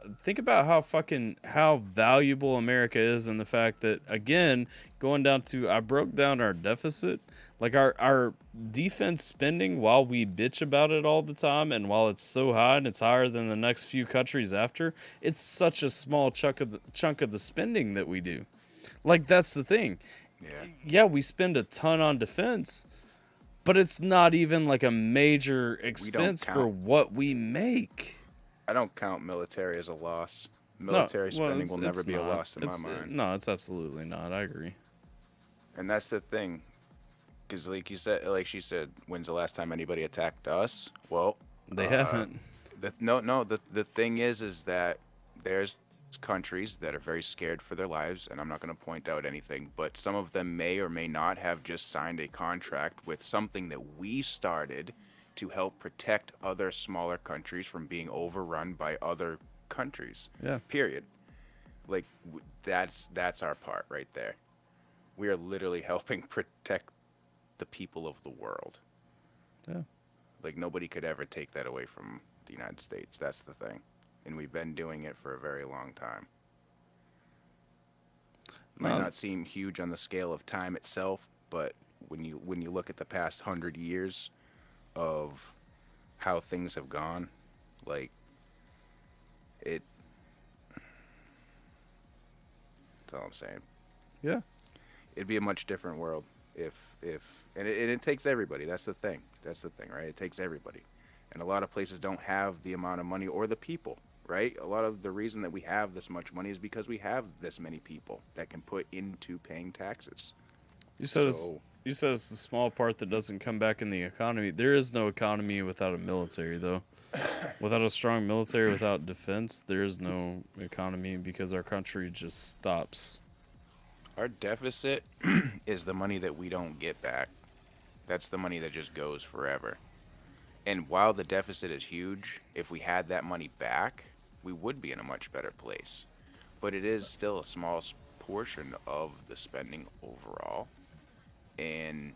valuable America is, and the fact that, again, going down to, I broke down our deficit, like our defense spending, while we bitch about it all the time, and while it's so high and it's higher than the next few countries after, it's such a small chunk of the spending that we do. Like, that's the thing. Yeah, we spend a ton on defense, but it's not even like a major expense for what we make. I don't count military as a loss. Military spending will never be a loss in my mind. No, it's absolutely not. I agree. And that's the thing. Because like she said, when's the last time anybody attacked us? Well, they haven't. The thing is that there's countries that are very scared for their lives, and I'm not going to point out anything, but some of them may or may not have just signed a contract with something that we started to help protect other smaller countries from being overrun by other countries. Yeah. Period. Like, that's our part right there. We are literally helping protect the people of the world. Yeah. Like, nobody could ever take that away from the United States. That's the thing. And we've been doing it for a very long time. Might not seem huge on the scale of time itself, but when you look at the past 100 years of how things have gone, like, that's all I'm saying. Yeah. It'd be a much different world if it takes everybody. That's the thing, right? It takes everybody. And a lot of places don't have the amount of money or the people, right? A lot of the reason that we have this much money is because we have this many people that can put into paying taxes. You said it's the small part that doesn't come back in the economy. There is no economy without a military, though. Without a strong military, without defense, there is no economy, because our country just stops. Our deficit is the money that we don't get back. That's the money that just goes forever. And while the deficit is huge, if we had that money back, we would be in a much better place. But it is still a small portion of the spending overall. And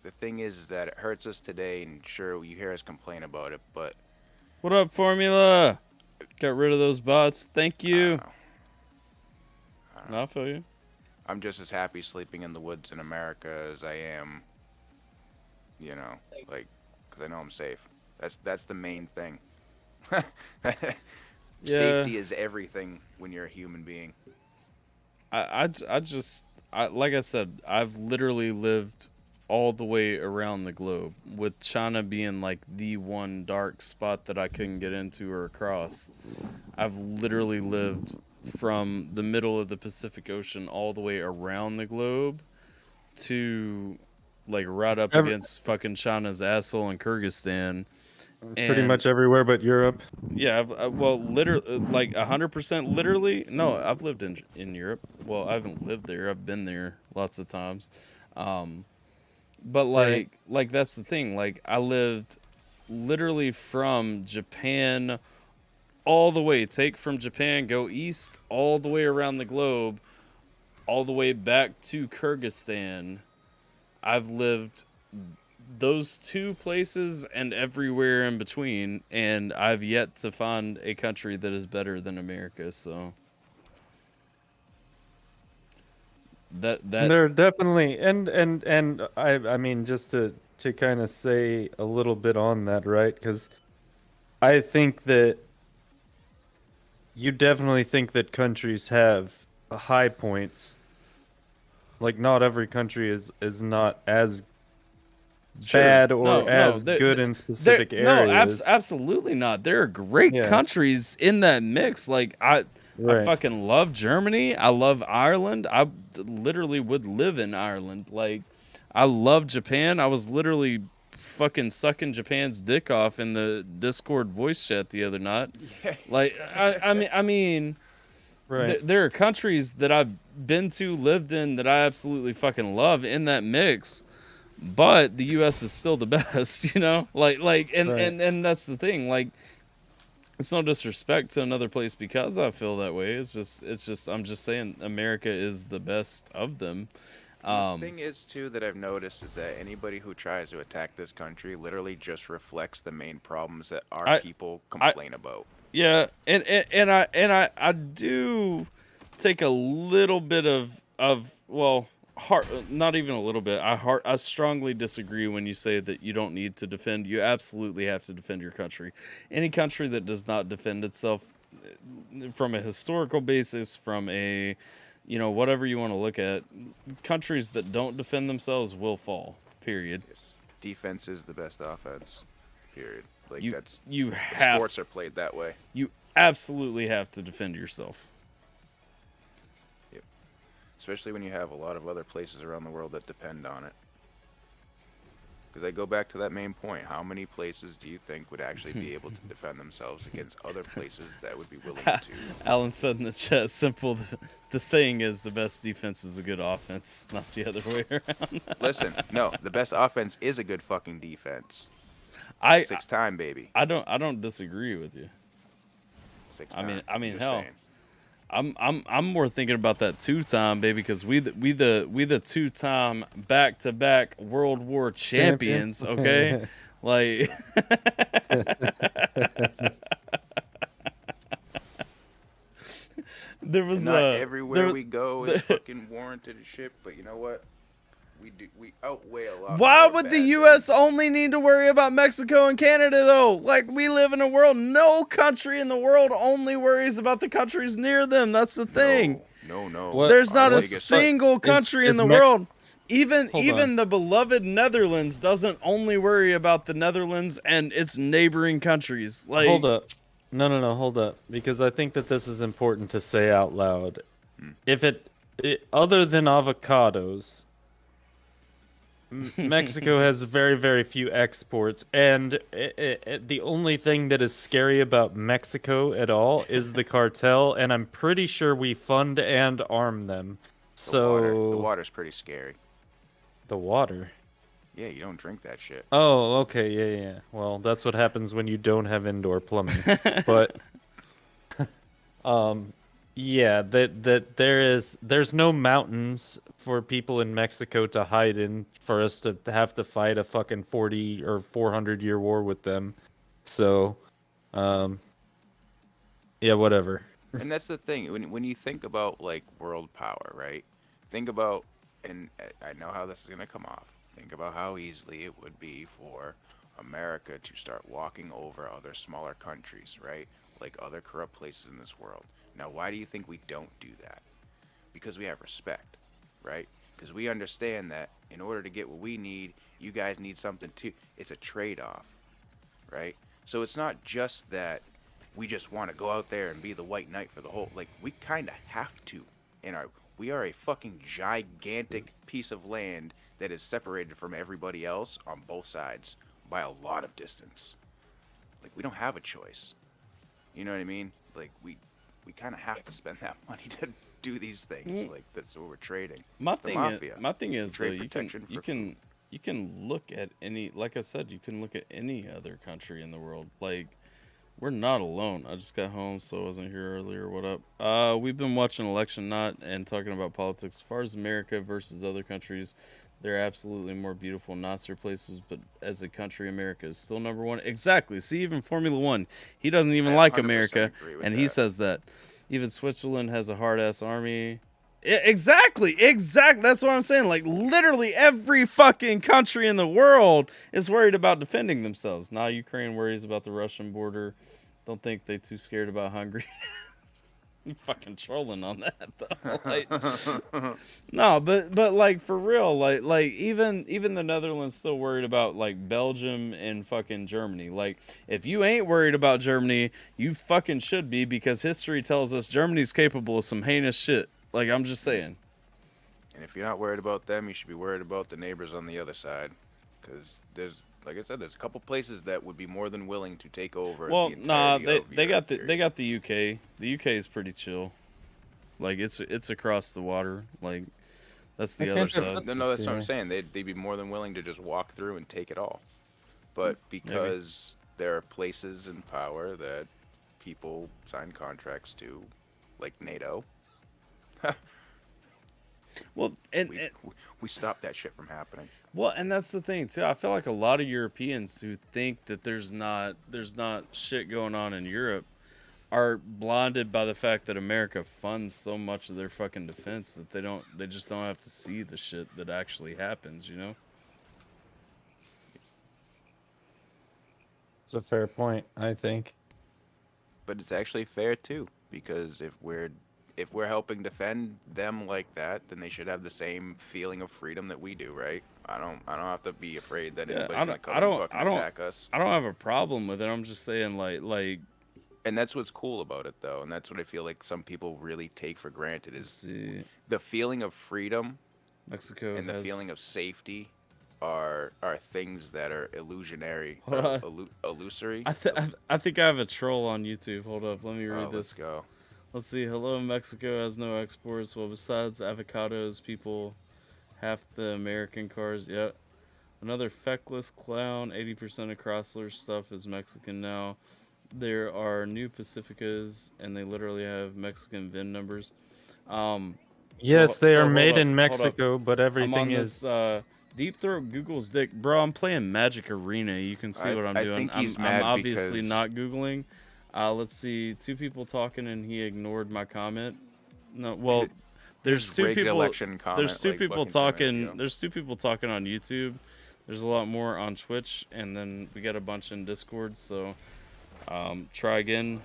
the thing is that it hurts us today, and sure, you hear us complain about it, but... What up, Formula? Got rid of those bots. Thank you. I feel you. I'm just as happy sleeping in the woods in America as I am, like, because I know I'm safe. That's the main thing. Safety is everything when you're a human being. Like I said, I've literally lived all the way around the globe, with China being like the one dark spot that I couldn't get into or across. I've literally lived from the middle of the Pacific Ocean all the way around the globe to, like, right up against fucking China's asshole in Kyrgyzstan. Pretty much everywhere but Europe. Yeah, well, literally, like 100% literally. No, I've lived in Europe. Well, I haven't lived there. I've been there lots of times. But like that's the thing. Like, I lived literally from Japan all the way. Take from Japan, go east all the way around the globe, all the way back to Kyrgyzstan. I've lived those 2 places and everywhere in between, and I've yet to find a country that is better than America. So that they're definitely and I mean, just to kind of say a little bit on that, right? Because I think that you definitely think that countries have high points. Like, not every country is not as bad or as good in specific areas. No, absolutely not. There are great countries in that mix. Like, I fucking love Germany. I love Ireland. I literally would live in Ireland. Like, I love Japan. I was literally fucking sucking Japan's dick off in the Discord voice chat the other night. Like, I mean, there are countries that I've been to, lived in, that I absolutely fucking love in that mix. But the U.S. is still the best, you know. And that's the thing. Like, it's no disrespect to another place because I feel that way. It's just I'm just saying America is the best of them. The thing is, too, that I've noticed is that anybody who tries to attack this country literally just reflects the main problems that our people complain about. Yeah, and I do take a little bit of well, not even a little bit. I strongly disagree when you say that you don't need to defend. You absolutely have to defend your country. Any country that does not defend itself from a historical basis, from a, you know, whatever you want to look at, countries that don't defend themselves will fall. Period. Yes. Defense is the best offense. Period. Like, sports are played that way. You absolutely have to defend yourself. Yep. Especially when you have a lot of other places around the world that depend on it. Because I go back to that main point. How many places do you think would actually be able to defend themselves against other places that would be willing to? Alan said in the chat, simple, the saying is the best defense is a good offense, not the other way around. Listen, no, the best offense is a good fucking defense. 6-time, baby. I don't disagree with you. 6-time. I mean, hell, I'm more thinking about that 2-time, baby, because we the 2-time back-to-back World War champions, okay? Like, there was not everywhere we go is fucking warranted as shit, but you know what? We outweigh a lot. Why would the U.S. only need to worry about Mexico and Canada, though? Like, we live in a world, no country in the world only worries about the countries near them. That's the thing. No. There's not a single country in the world. Even the beloved Netherlands doesn't only worry about the Netherlands and its neighboring countries. Like, hold up. No, hold up. Because I think that this is important to say out loud. If it other than avocados, Mexico has very, very few exports, and the only thing that is scary about Mexico at all is the cartel, and I'm pretty sure we fund and arm them. The water's pretty scary. The water? Yeah, you don't drink that shit. Oh, okay, yeah. Well, that's what happens when you don't have indoor plumbing. But, yeah, there's no mountains for people in Mexico to hide in for us to have to fight a fucking 40 or 400 year war with them. So, yeah, whatever. And that's the thing. When you think about, like, world power, right? Think about, and I know how this is going to come off. Think about how easily it would be for America to start walking over other smaller countries, right? Like other corrupt places in this world. Now, why do you think we don't do that? Because we have respect, right? Because we understand that in order to get what we need, you guys need something too. It's a trade-off, right? So it's not just that we just want to go out there and be the white knight for the whole. Like, we kind of have to. We are a fucking gigantic piece of land that is separated from everybody else on both sides by a lot of distance. Like, we don't have a choice. You know what I mean? Like, we kind of have to spend that money to do these things. Like, that's what we're trading. My thing is though, you can look at any, like I said, you can look at any other country in the world. Like, We're not alone. I just got home, so I wasn't here earlier. What up? We've been watching Election Not and talking about politics. As far as America versus other countries, they're absolutely more beautiful, nicer places. But as a country, America is still number one. Exactly. See, even Formula One, he doesn't even like America, and he says that. Even Switzerland has a hard-ass army. Exactly. That's what I'm saying. Like, literally every fucking country in the world is worried about defending themselves. Now Ukraine worries about the Russian border. Don't think they too scared about Hungary. You fucking trolling on that, though. Like, no, but like, for real, like even the Netherlands still worried about, like, Belgium and fucking Germany. Like, if you ain't worried about Germany, you fucking should be, because history tells us Germany's capable of some heinous shit. Like, I'm just saying. And if you're not worried about them, you should be worried about the neighbors on the other side. Because there's, like I said, there's a couple places that would be more than willing to take over. Well, the nah, entirety they got Europe. they got the UK. The UK is pretty chill. Like, it's across the water. Like, that's the other side. No, that's what I'm saying. They'd be more than willing to just walk through and take it all. But because there are places in power that people sign contracts to, like NATO. Well, we stopped that shit from happening. Well, and that's the thing too. I feel like a lot of Europeans who think that there's not shit going on in Europe are blinded by the fact that America funds so much of their fucking defense that they just don't have to see the shit that actually happens, you know? It's a fair point, I think. But it's actually fair too, because if we're helping defend them like that, then they should have the same feeling of freedom that we do, right? I don't have to be afraid that anybody's gonna come and fucking attack us. I don't have a problem with it. I'm just saying, like. And that's what's cool about it, though, and that's what I feel like some people really take for granted is the feeling of freedom, Mexico, and the feeling of safety are things that are illusionary, illusory. I think I have a troll on YouTube. Hold up, let me read this. Let's go. Let's see. Hello, Mexico has no exports. Well, besides avocados, people, half the American cars. Yep. Another feckless clown. 80% of Chrysler's stuff is Mexican now. There are new Pacificas, and they literally have Mexican VIN numbers. Yes, they are made in Mexico, but everything is. Deep Throat Google's dick, bro. I'm playing Magic Arena. You can see what I'm doing. I'm obviously not Googling. Let's see. Two people talking, and he ignored my comment. No, well, there's two people. There's two people talking. There's two people talking on YouTube. There's a lot more on Twitch, and then we got a bunch in Discord. So, try again,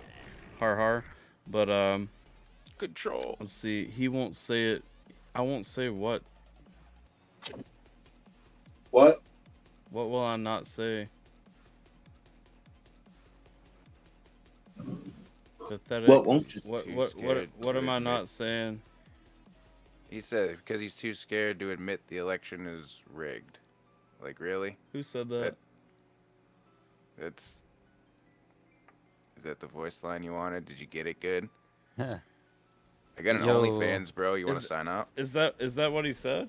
har. But control. Let's see. He won't say it. I won't say what. What? What will I not say? Pathetic. What won't you? What am I not saying? He said because he's too scared to admit the election is rigged. Like, really? Who said that? Is that the voice line you wanted? Did you get it good? Huh. I got an OnlyFans, bro. You want to sign up? Is that what he said?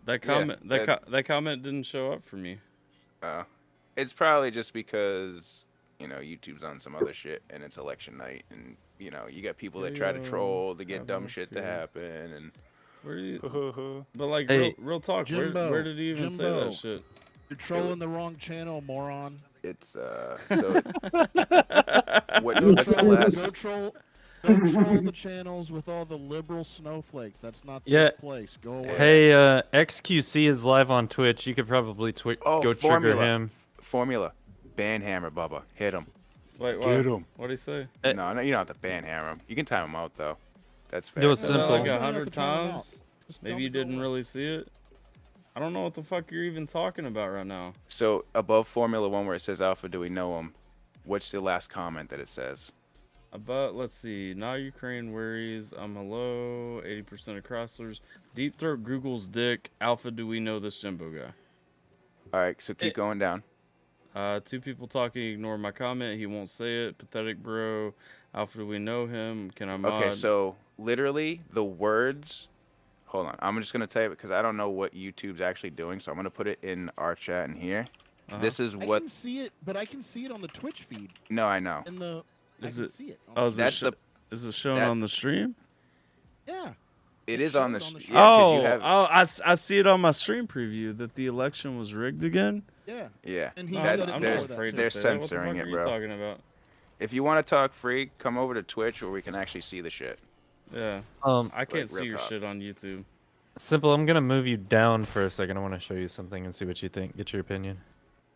That comment that comment didn't show up for me. It's probably just because YouTube's on some other shit and it's election night, and you got people that try to troll to get dumb shit to happen, and where do you, but like real talk, Jimbo, where did he even say that shit? You're trolling the wrong channel, moron. It's so Go troll the channels with all the liberal snowflakes. That's not this place. Go away. Hey, XQC is live on Twitch. You could probably go trigger him. Formula. Banhammer, Bubba. Hit him. Wait, get him. What'd he say? No, you don't have to banhammer him. You can time him out, though. That's fair. It was simple. Like 100 times? Maybe you didn't really see it. I don't know what the fuck you're even talking about right now. So, above Formula 1 where it says Alpha, do we know him? What's the last comment that it says? Let's see. Now Ukraine worries. Hello. 80% of Chryslers. Deep Throat Google's dick. Alpha, do we know this Jimbo guy? All right, so keep going down. Two people talking. Ignore my comment. He won't say it. Pathetic bro. Alpha, do we know him? Can I mod? Okay, so literally the words. Hold on. I'm just going to type it because I don't know what YouTube's actually doing. So I'm going to put it in our chat in here. This is I what. can see it, but I can see it on the Twitch feed. No, I know. In the, Is I it? can see it. Oh, is That's it? Is it showing that- on the stream? Yeah. It is on the. showed on the Yeah, 'cause Oh, you have, I see it on my stream preview that the election was rigged again. Yeah. yeah. And he No, said I'm it not before that, afraid too. to They're say that. What the censoring fuck it, are you bro. talking about? If you want to talk free, come over to Twitch where we can actually see the shit. Yeah. I can't Like, see real your talk. shit on YouTube. Simple, I'm gonna move you down for a second. I want to show you something and see what you think. Get your opinion.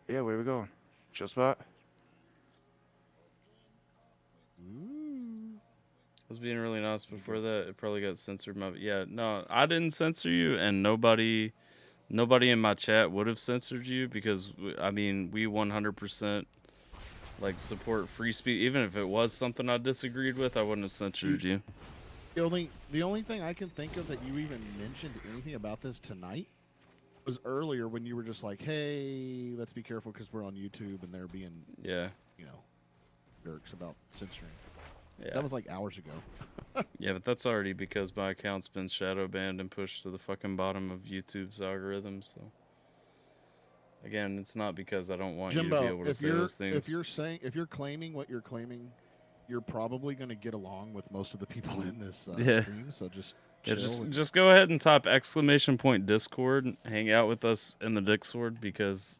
Yeah, where we going? Chill spot. I was being really nice before that. It probably got censored. Yeah, no, I didn't censor you, and nobody in my chat would have censored you because I mean we 100% like support free speech. Even if it was something I disagreed with, I wouldn't have censored you. The only thing I can think of that you even mentioned anything about this tonight was earlier when you were just like, "Hey, let's be careful because we're on YouTube and they're being jerks about censoring." Yeah. That was like hours ago. Yeah, but that's already because my account's been shadow banned and pushed to the fucking bottom of YouTube's algorithm. So again, it's not because I don't want you to be able to say those things. If you're claiming what you're claiming, you're probably going to get along with most of the people in this stream. So just just go ahead and type !Discord and hang out with us in the Discord because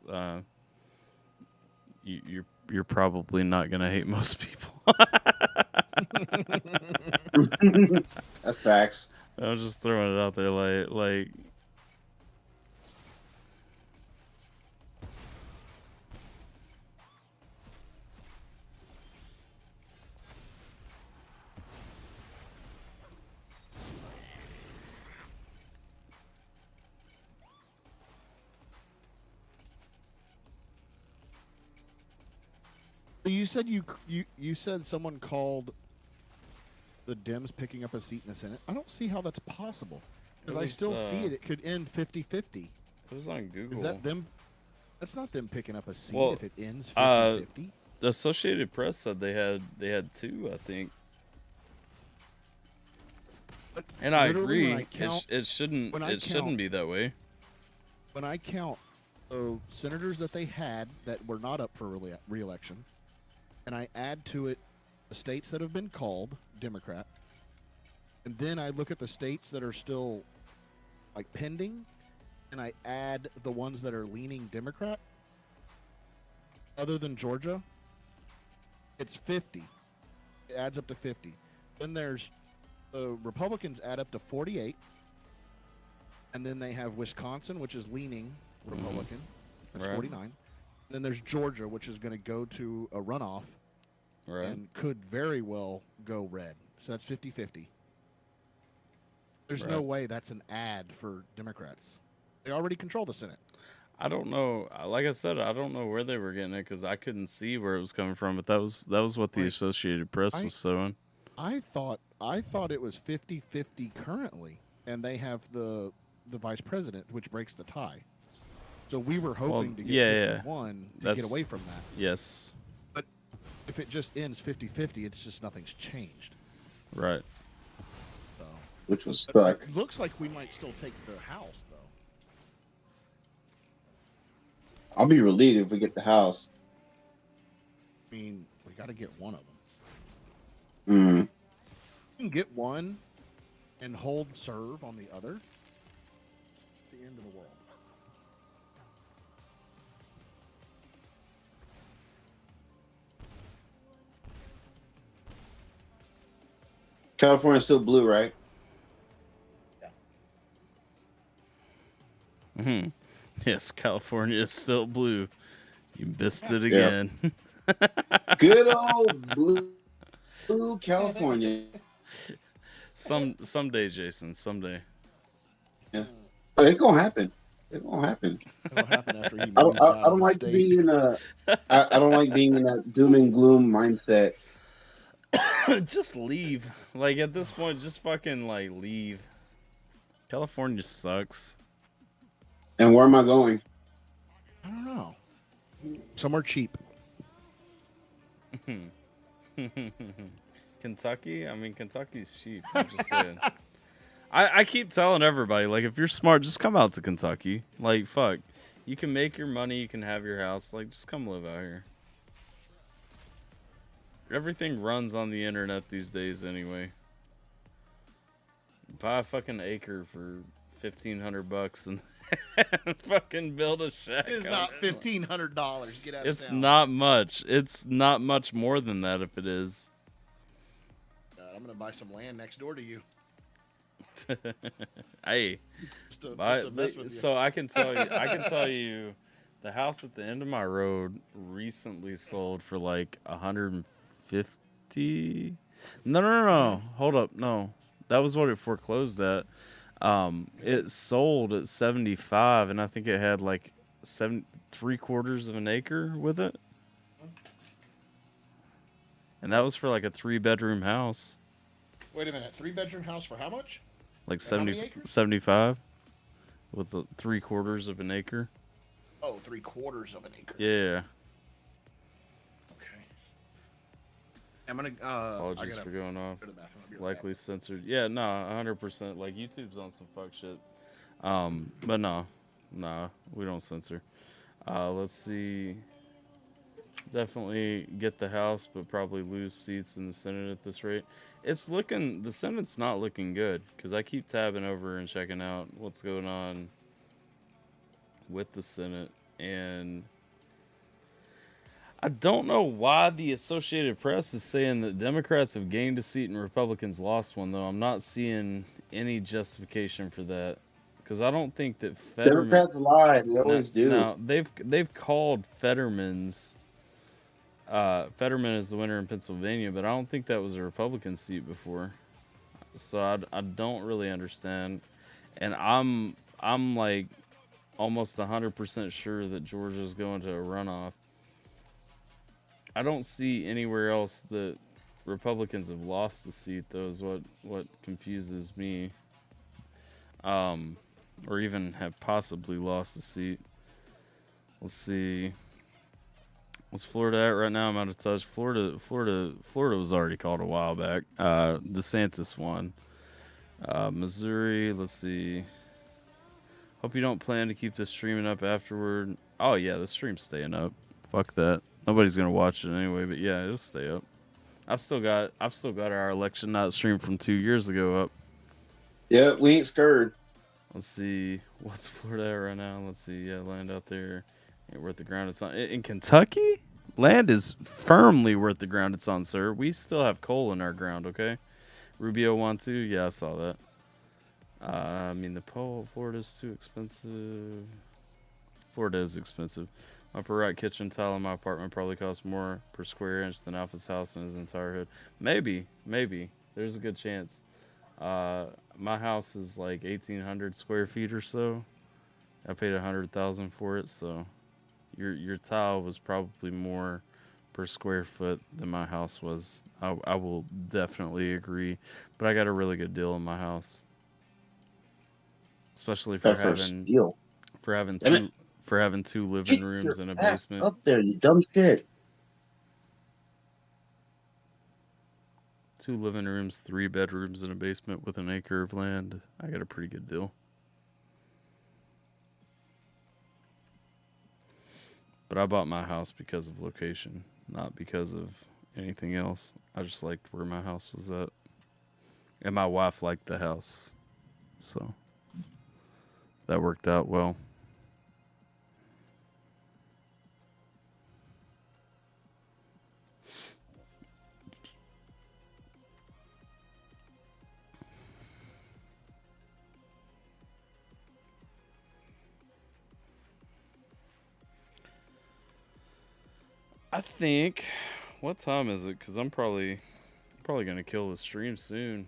you're probably not gonna hate most people. That's facts. I was just throwing it out there, like. You said you said someone called the Dems picking up a seat in the Senate. I don't see how that's possible because I still see it. It could end 50-50. It was on Google. Is that them? That's not them picking up a seat Well, if it ends 50-50. The Associated Press said they had two, I think. And I Literally, agree. when I count- it shouldn't when I shouldn't count- be that way. When I count the senators that they had that were not up for re-election, and I add to it the states that have been called Democrat, and then I look at the states that are still like pending, and I add the ones that are leaning Democrat, other than Georgia, it's 50. It adds up to 50. Then there's the Republicans add up to 48, and then they have Wisconsin, which is leaning Republican. That's Right. 49. Then there's Georgia, which is going to go to a runoff Right. and could very well go red. So that's 50-50. There's no Right. way that's an ad for Democrats. They already control the Senate. I don't know. Like I said, I don't know where they were getting it because I couldn't see where it was coming from. But that was what the Like, Associated Press was showing. I thought it was 50-50 currently, and they have the vice president, which breaks the tie. So we were hoping to get 51 to get away from that. Yes. But if it just ends 50-50, it's just nothing's changed. Right. So, Which was but stuck. it looks like we might still take the House, though. I'll be relieved if we get the house. I mean, we got to get one of them. Mm. You can get one and hold serve on the other. It's the end of the world. California's still blue, right? Hmm. Yes, California is still blue. You missed it Yeah. again. Good old blue California. Someday, Jason. Someday. Yeah. Oh, it's gonna happen. It's gonna happen. It'll happen after he I moves don't, out I of don't the like to state. be in a. I don't like being in that doom and gloom mindset. Just leave. Like at this point, just fucking like leave. California sucks. And where am I going? I don't know. Somewhere cheap. Kentucky? I mean, Kentucky's cheap. I'm just saying. I keep telling everybody, like, if you're smart, just come out to Kentucky. Like, fuck. You can make your money. You can have your house. Like, just come live out here. Everything runs on the internet these days anyway. Buy a fucking acre for $1,500 and fucking build a shack. It is not $1,500. Get out of It's town. not much. It's not much more than that if it is. I'm gonna buy some land next door to you. Hey, Just to mess with you. so I can tell you, the house at the end of my road recently sold for like 150. No. Hold up, no, that was what it foreclosed at. It sold at 75, and I think it had like 3/4 of an acre with it, and that was for like a 3-bedroom house. Wait a minute, 3-bedroom house for how much? Like And how many 70, acres? 75 with the 3/4 of an acre. Oh, 3/4 of an acre. Yeah. Okay. I'm gonna. Apologies for going off. Go to the bathroom. I'll be right Likely censored. Yeah, no, 100%. Like, YouTube's on some fuck shit. But no, we don't censor. Let's see. Definitely get the House, but probably lose seats in the Senate at this rate. The Senate's not looking good, because I keep tabbing over and checking out what's going on with the Senate, and I don't know why the Associated Press is saying that Democrats have gained a seat and Republicans lost one, though. I'm not seeing any justification for that, because I don't think that Fetterman... Democrats lie. They always do. No, they've called Fetterman's... Fetterman is the winner in Pennsylvania, but I don't think that was a Republican seat before. So I don't really understand. And I'm like almost 100% sure that Georgia's going to a runoff. I don't see anywhere else that Republicans have lost the seat, though, is what confuses me. Or even have possibly lost the seat. Let's see. What's Florida at right now? I'm out of touch. Florida was already called a while back. DeSantis won. Missouri, let's see. Hope you don't plan to keep this streaming up afterward. Oh yeah, the stream's staying up. Fuck that. Nobody's gonna watch it anyway, but yeah, it'll stay up. I've still got our election not streamed from 2 years ago up. Yeah, we ain't scared. Let's see. What's Florida at right now? Let's see. Yeah, land out there. Ain't worth the ground it's on. In Kentucky, land is firmly worth the ground it's on, sir. We still have coal in our ground, okay? Rubio won too. Yeah, I saw that. I mean, Florida's too expensive. Florida is expensive. Upper right kitchen tile in my apartment probably costs more per square inch than Alpha's house in his entire hood. Maybe. There's a good chance. My house is like 1,800 square feet or so. I paid $100,000 for it, so your tile was probably more per square foot than my house was. I will definitely agree, but I got a really good deal in my house, especially for having two living rooms and a basement. Up there, you dumb shit. 2 living rooms, 3 bedrooms, and a basement with an acre of land. I got a pretty good deal. But I bought my house because of location, not because of anything else. I just liked where my house was at. And my wife liked the house. So that worked out well. I think, what time is it? Because I'm probably gonna kill the stream soon.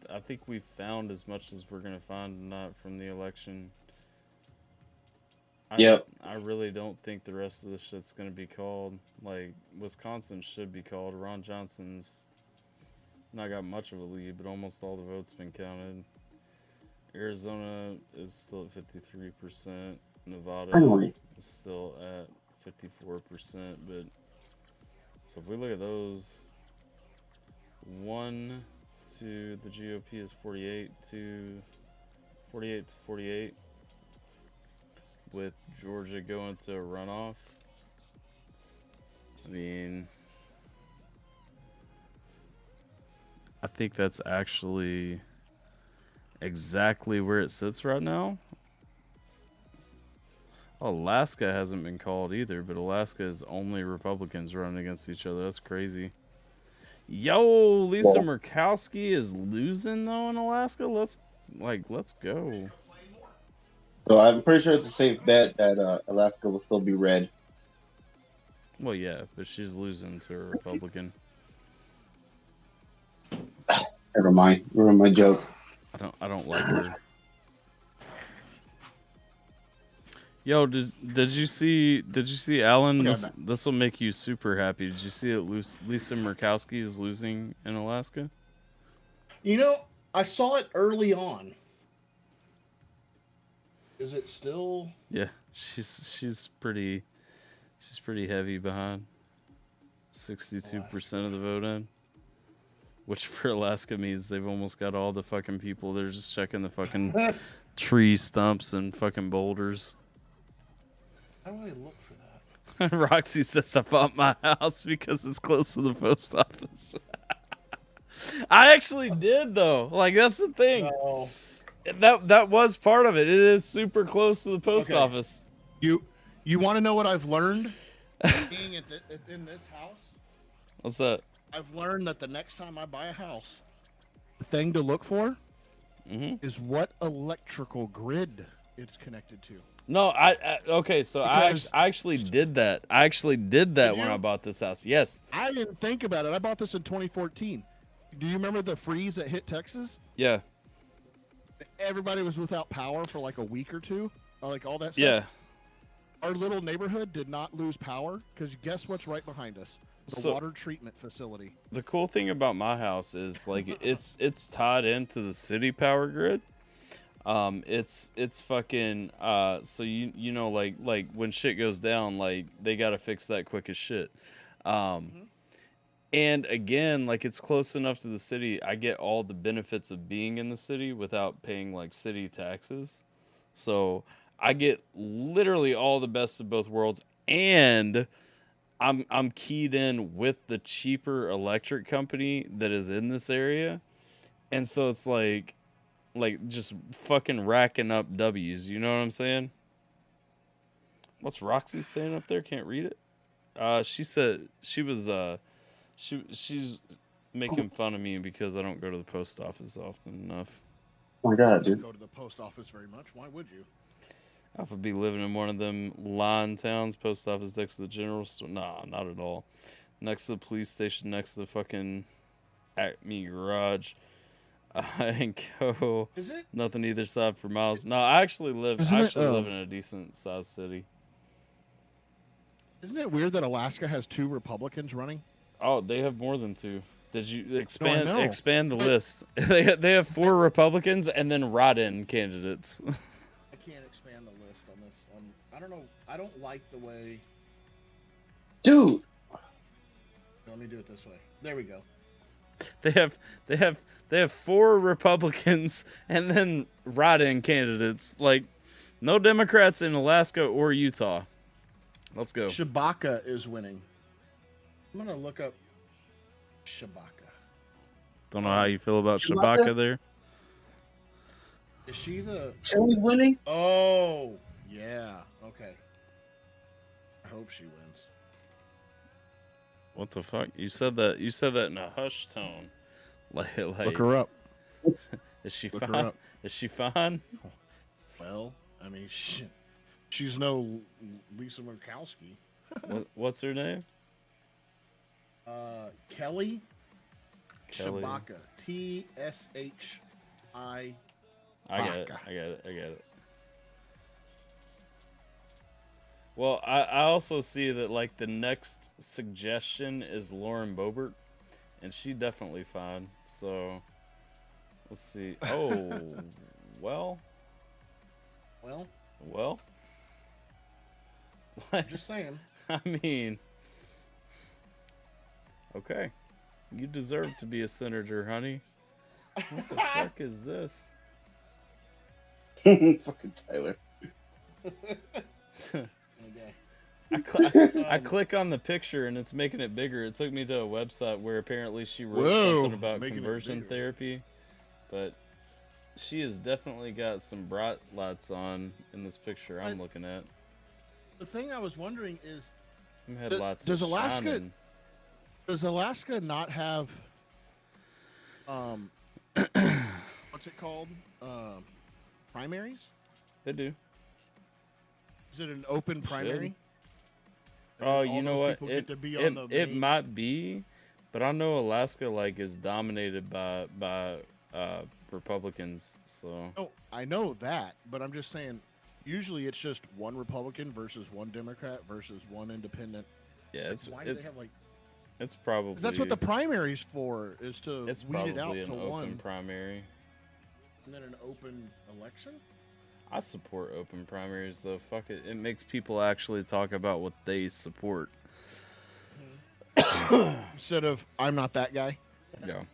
I think we've found as much as we're gonna find tonight from the election. Yep. I really don't think the rest of this shit's gonna be called. Like, Wisconsin should be called. Ron Johnson's not got much of a lead, but almost all the votes been counted. Arizona is still at 53%. Nevada is still at 54%, but so if we look at those, 1 to the GOP is 48 to 48. with Georgia going to a runoff. I mean, I think that's actually exactly where it sits right now. Alaska hasn't been called either, but Alaska is only Republicans running against each other. That's crazy. Yo, Lisa Murkowski is losing though in Alaska. Let's go. So I'm pretty sure it's a safe bet that Alaska will still be red. Well, yeah, but she's losing to a Republican. Never mind. Ruin my joke. I don't like her. Yo, did you see Alan? This will make you super happy. Did you see that Lisa Murkowski is losing in Alaska? You know, I saw it early on. Is it still? Yeah, she's pretty heavy behind. 62% of the vote in. Which for Alaska means they've almost got all the fucking people. They're just checking the fucking tree stumps and fucking boulders. How do I look for that? Roxy says I bought my house because it's close to the post office. I actually did though. Like that's the thing. No. That was part of it. It is super close to the post office. You want to know what I've learned being in this house? What's that? I've learned that the next time I buy a house, the thing to look for is what electrical grid it's connected to. No, okay, so I actually did that. I actually did that when I bought this house. Yes. I didn't think about it. I bought this in 2014. Do you remember the freeze that hit Texas? Yeah. Everybody was without power for like a week or two, like all that stuff. Yeah. Our little neighborhood did not lose power because guess what's right behind us? The water treatment facility. The cool thing about my house is like it's tied into the city power grid. It's fucking so you know like when shit goes down, like they gotta fix that quick as shit. And again, like it's close enough to the city, I get all the benefits of being in the city without paying like city taxes. So I get literally all the best of both worlds, and I'm keyed in with the cheaper electric company that is in this area. And so it's like just fucking racking up W's, you know what I'm saying? What's Roxy saying up there? Can't read it. She said she was she's making fun of me because I don't go to the post office often enough. Oh my god, dude. Go to the post office very much. Why would you? Alpha be living in one of them line towns, post office next to the general store. Nah, not at all. Next to the police station, next to the fucking Acme garage. And go nothing either side for miles. No, I actually live live in a decent sized city. Isn't it weird that Alaska has 2 Republicans running? Oh, they have more than 2. Did you expand the list? They have 4 Republicans and then write-in candidates. I can't expand the list on this. I don't know. I don't like the way. Dude. Let me do it this way. There we go. They have 4 Republicans and then write-in candidates. Like no Democrats in Alaska or Utah. Let's go. Shabaka is winning. I'm gonna look up Shabaka. Don't know how you feel about Shabaka there. Is she the? She's winning. Oh yeah. Okay. I hope she wins. What the fuck? You said that in a hush tone. Like Look her up. Is she fine? Is she fine? Well, I mean, she's no Lisa Murkowski. What's her name? Kelly Shabaka. TSHI. I got it. Well, I also see that like the next suggestion is Lauren Boebert, and she definitely fine. So let's see. Oh, well. I'm just saying. I mean, okay, you deserve to be a senator, honey. What the fuck is this? Fucking Tyler. I click on the picture and it's making it bigger. It took me to a website where apparently she wrote something about conversion therapy, but she has definitely got some bright lights on in this picture I'm looking at. The thing I was wondering is, Some headlights does are Alaska shining. does Alaska not have what's it called? Primaries? They do. Is it an open primary? Oh, you know what? It main- might be, but I know Alaska like is dominated by Republicans. So Oh, I know that, but I'm just saying. Usually, it's just one Republican versus one Democrat versus one independent. yeah, it's Why do they have like? it's probably 'Cause that's what the primary's for, is to it's weed it out probably to an open one, primary. and then an open election. I support open primaries though. Fuck it, it makes people actually talk about what they support. Instead of I'm not that guy. Yeah.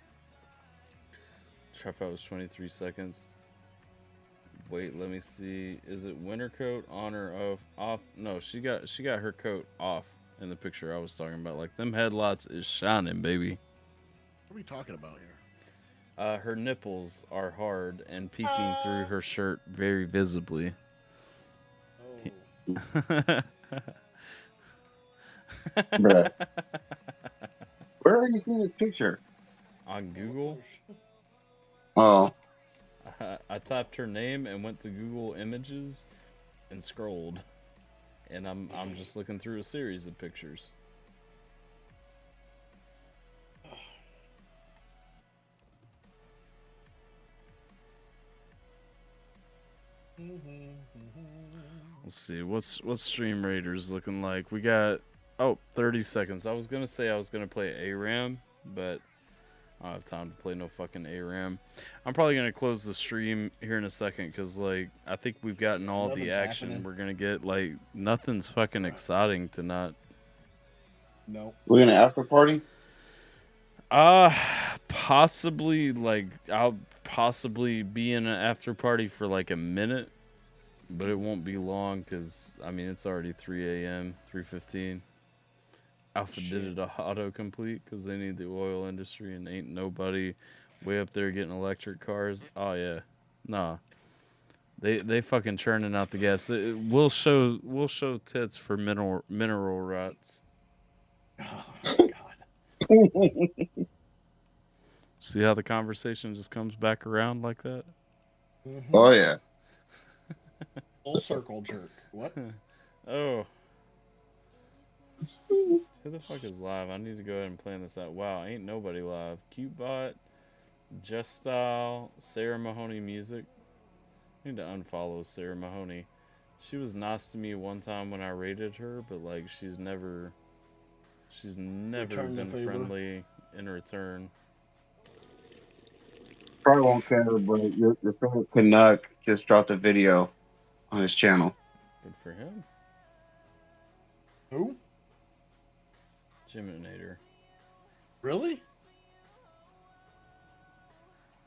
Trap out was 23 seconds. Wait, let me see. Is it winter coat on or off? No, she got her coat off in the picture I was talking about. Like them headlights is shining, baby. What are we talking about here? Her nipples are hard and peeking through her shirt very visibly. Oh. Bruh. Where are you seeing this picture? On Google. Oh. I typed her name and went to Google Images and scrolled, and I'm just looking through a series of pictures. Let's see what's Stream Raiders looking like. We got 30 seconds. I was gonna say I was gonna play ARAM, but I don't have time to play no fucking ARAM. I'm probably gonna close the stream here in a second because like I think we've gotten all the action happening. we're gonna get. Like nothing's fucking exciting tonight. No. We're gonna after party. Possibly like I'll possibly be in an after party for like a minute, but it won't be long because I mean it's already 3 a.m. 3:15. Alpha did it autocomplete because they need the oil industry and ain't nobody way up there getting electric cars. Oh yeah, nah. They fucking churning out the gas. We'll show tits for mineral rights. See how the conversation just comes back around like that? Oh yeah. Full circle jerk. What? Oh. Who the fuck is live? I need to go ahead and plan this out. Wow, ain't nobody live. CuteBot, Just Style, Sarah Mahoney Music. I need to unfollow Sarah Mahoney. She was nice to me one time when I rated her, but like she's never Returned the been favor. friendly in return. Probably won't care, but your favorite Canuck just dropped a video on his channel. Good for him. Who? Jiminator. Really?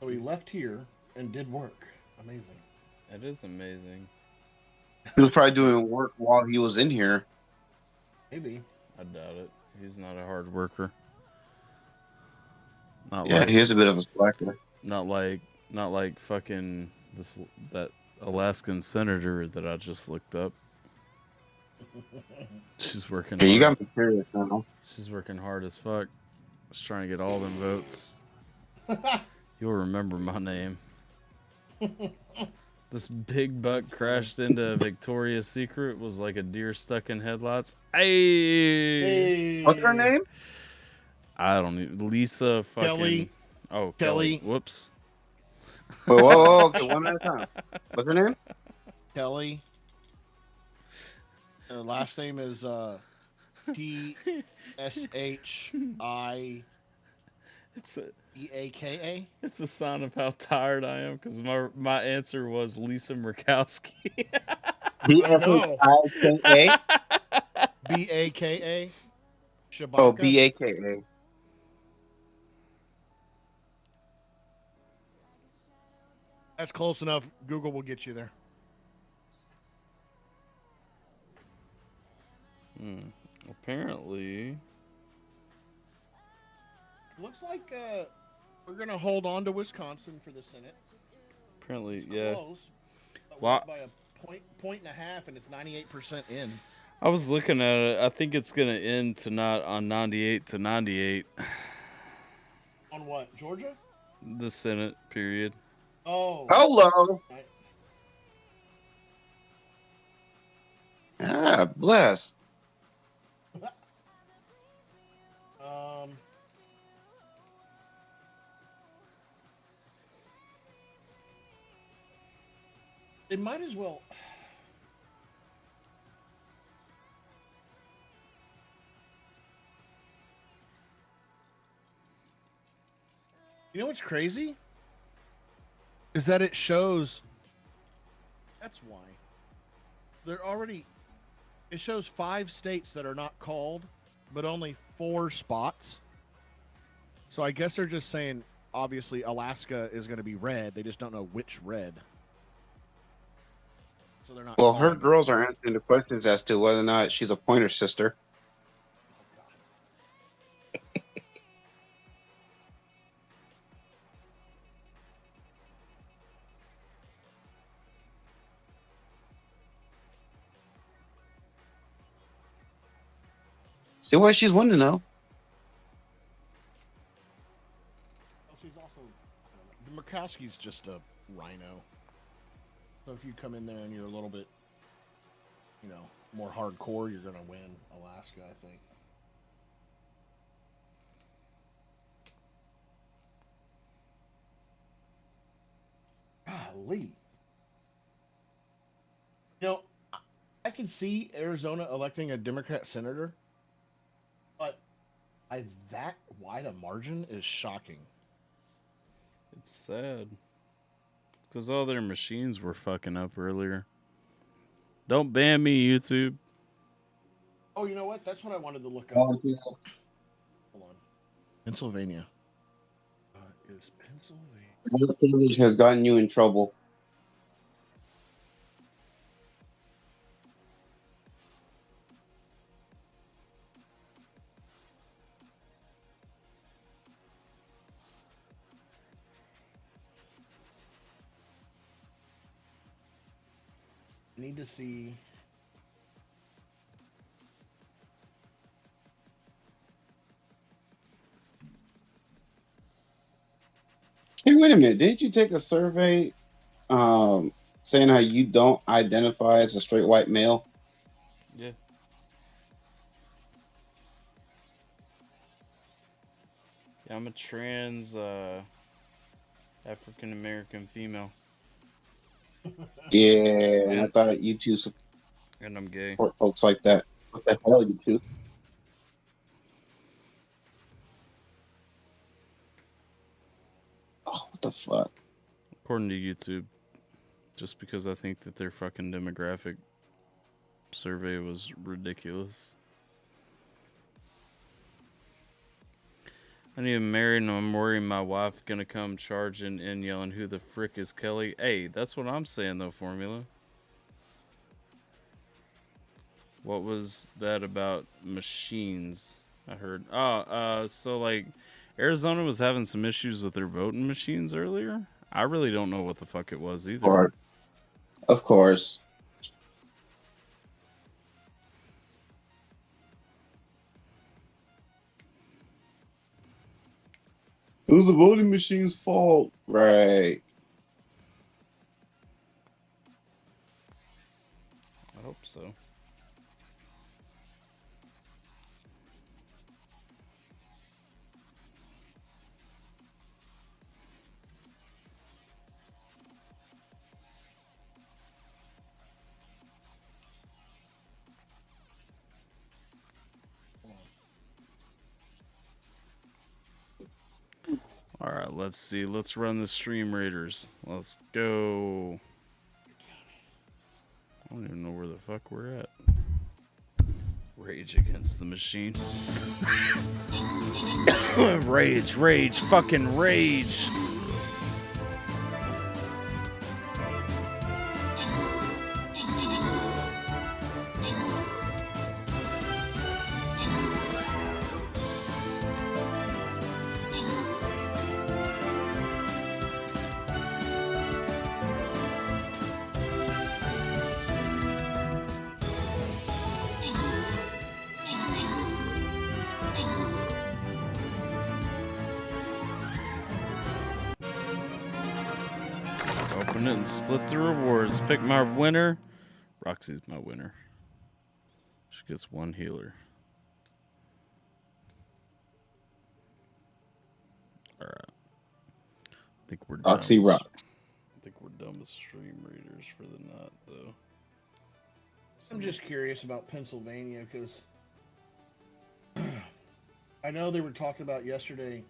So he left here and did work. Amazing. It is amazing. He was probably doing work while he was in here. Maybe. I doubt it. He's not a hard worker. Yeah, he is a bit of a slacker. Not like fucking that Alaskan senator that I just looked up. She's working. Okay, you hard. got me curious now. She's working hard as fuck. She's trying to get all them votes. You'll remember my name. This big buck crashed into Victoria's Secret was like a deer stuck in headlights. Hey, What's her name? I don't know. Lisa fucking. Kelly. Oh, Kelly. Kelly. Whoops. Whoa, okay, one at a time. What's her name? Kelly. Her last name is TSHI It's a EAKA. It's a sign of how tired I am because my answer was Lisa Murkowski. B-F-I-K-A? BAKA. Shabaka. Oh, B-A-K-A. That's close enough. Google will get you there. Apparently. Looks like we're gonna hold on to Wisconsin for the Senate. Apparently, yeah. Close, but Well, by a point and a half, and it's 98% in. I was looking at it. I think it's gonna end to not on 98 to 98. On what? Georgia? The Senate period. Oh. Hello. Right. Ah, bless. They might as well. You know what's crazy? Is that it shows. That's why. They're already. It shows 5 states that are not called, but only 4 spots. So I guess they're just saying, obviously, Alaska is going to be red. They just don't know which red. So they're not. Well, her girls are answering the questions as to whether or not she's a Pointer sister. See what she's wanting to know. Well, she's also. Murkowski's just a rhino. So if you come in there and you're a little bit, more hardcore, you're going to win Alaska, I think. Golly. I can see Arizona electing a Democrat senator, but by that wide a margin is shocking. It's sad. Because all their machines were fucking up earlier. Don't ban me, YouTube. Oh, you know what? That's what I wanted to look up. Oh, yeah. Hold on. Pennsylvania. Is Pennsylvania? What privilege has gotten you in trouble? I need to see. Hey, wait a minute. Didn't you take a survey saying how you don't identify as a straight white male? Yeah. Yeah, I'm a trans African American female. Yeah, and I thought you two And I'm gay. support folks like that. What the hell, you two? Oh, what the fuck? According to YouTube, just because I think that their fucking demographic survey was ridiculous. I need to marry and I'm worried my wife gonna come charging and yelling, "Who the frick is Kelly?" Hey, that's what I'm saying though, Formula. What was that about machines? I heard. So like Arizona was having some issues with their voting machines earlier. I really don't know what the fuck it was either. Of course. It was the voting machine's fault. Right. I hope so. All right, let's see. Let's run the Stream Raiders. Let's go. I don't even know where the fuck we're at. Rage Against the Machine. Rage, fucking rage. Open it and split the rewards. Pick my winner. Roxy's my winner. She gets 1 healer. Alright. I think we're done. Roxy rock. I think we're done with stream readers for the night, though. I'm just curious about Pennsylvania because I know they were talking about yesterday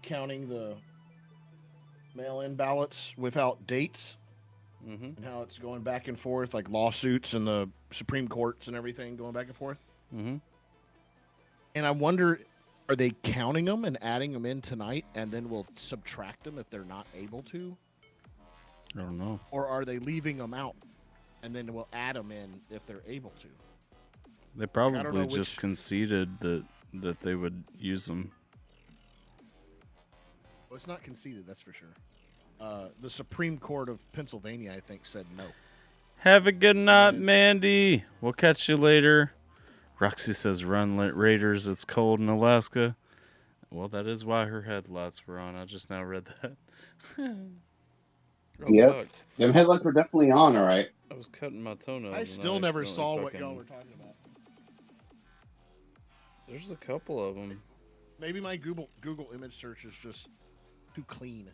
counting the mail-in ballots without dates, and how it's going back and forth, like lawsuits and the Supreme Courts and everything going back and forth. Mm-hmm. And I wonder, are they counting them and adding them in tonight, and then we'll subtract them if they're not able to? I don't know. Or are they leaving them out, and then we'll add them in if they're able to? They I don't probably know just which- conceded that they would use them. Well, it's not conceded, that's for sure. The Supreme Court of Pennsylvania, I think, said no. Have a good night, Mandy. We'll catch you later. Roxy says, run Raiders. It's cold in Alaska. Well, that is why her headlights were on. I just now read that. Oh, Yep. fuck. Them headlights are definitely on, all right. I was cutting my toenails. I and still never accidentally saw what fucking- y'all were talking about. There's a couple of them. Maybe my Google image search is just too clean.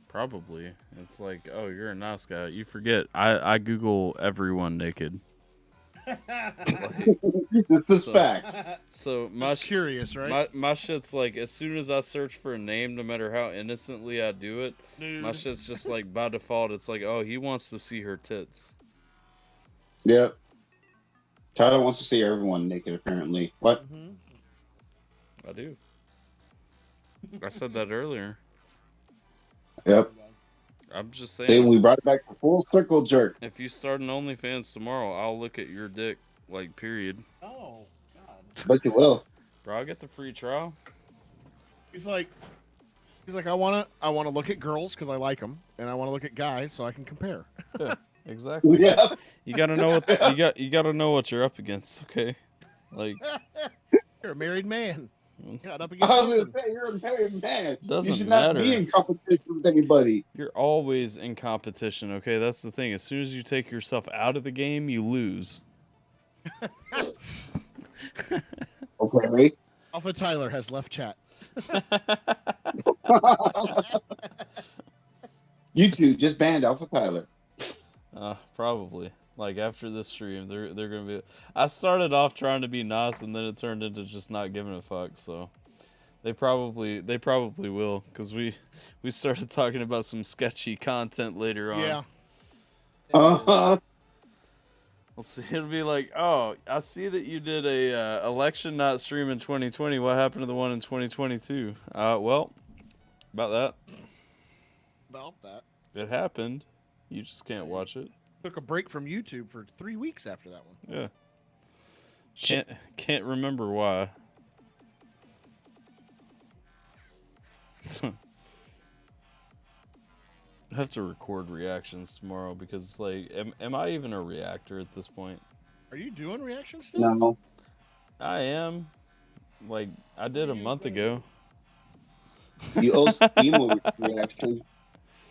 Probably. It's like, oh, you're a nice guy. You forget, I Google everyone naked. This is facts. So my Just curious, right? My shit's like, as soon as I search for a name, no matter how innocently I do it, my Dude. shit's just like by default. It's like, oh, he wants to see her tits. Yep. Tyler wants to see everyone naked, apparently. What? I do. I said that earlier. Yep. I'm just See, saying. we brought it back to full circle jerk. If you start an OnlyFans tomorrow, I'll look at your dick, like, period. Oh, God. But you will. Bro, I'll get the free trial. He's like, I wanna look at girls because I like them, and I want to look at guys so I can compare. Yeah, exactly. Yeah. You gotta know what you gotta know what you're up against, okay? Like, You're a married man. You're not up I against was nothing. gonna say, you're a married man. Doesn't you should not matter. be in competition with anybody. you're always in competition, okay? That's the thing. As soon as you take yourself out of the game, you lose. Okay. AlphaTyler has left chat. You two just banned AlphaTyler. Probably. Like after this stream, they're gonna be. I started off trying to be nice, and then it turned into just not giving a fuck. So they probably will, because we started talking about some sketchy content later on. Yeah. We'll see. It'll be like, oh, I see that you did a election night stream in 2020. What happened to the one in 2022? Well, about that. About that. It happened. You just can't watch it. Took a break from YouTube for 3 weeks after that one. Yeah. Can't remember why. I have to record reactions tomorrow because, like, am I even a reactor at this point? Are you doing reactions still? No. I am. Like, I did a month ago. You owe emo reaction.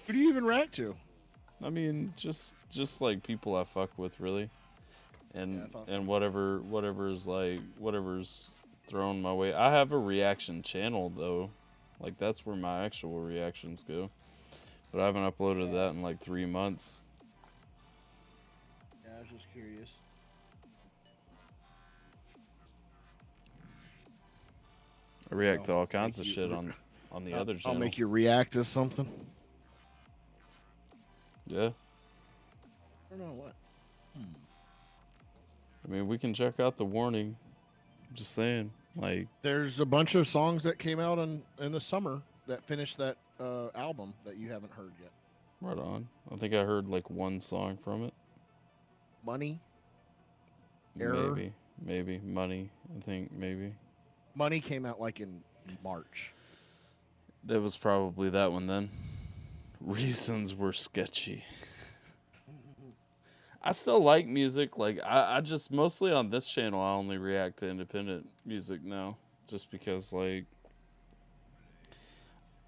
Who do you even react to? I mean, just like people I fuck with, really, and Yeah, I thought so. and whatever's thrown my way. I have a reaction channel though, like that's where my actual reactions go, but I haven't uploaded that in like 3 months. Yeah, I was just curious. I react to all kinds of shit on the other channel. I'll make you react to something. Yeah. I don't know what. I mean, we can check out the warning. I'm just saying, like, There's a bunch of songs that came out in the summer that finished that album that you haven't heard yet. right on. I think I heard like one song from it. Money. Error. Maybe Money. I think maybe. Money came out like in March. That was probably that one then. Reasons were sketchy. I still like music. Like I just mostly on this channel I only react to independent music now, just because like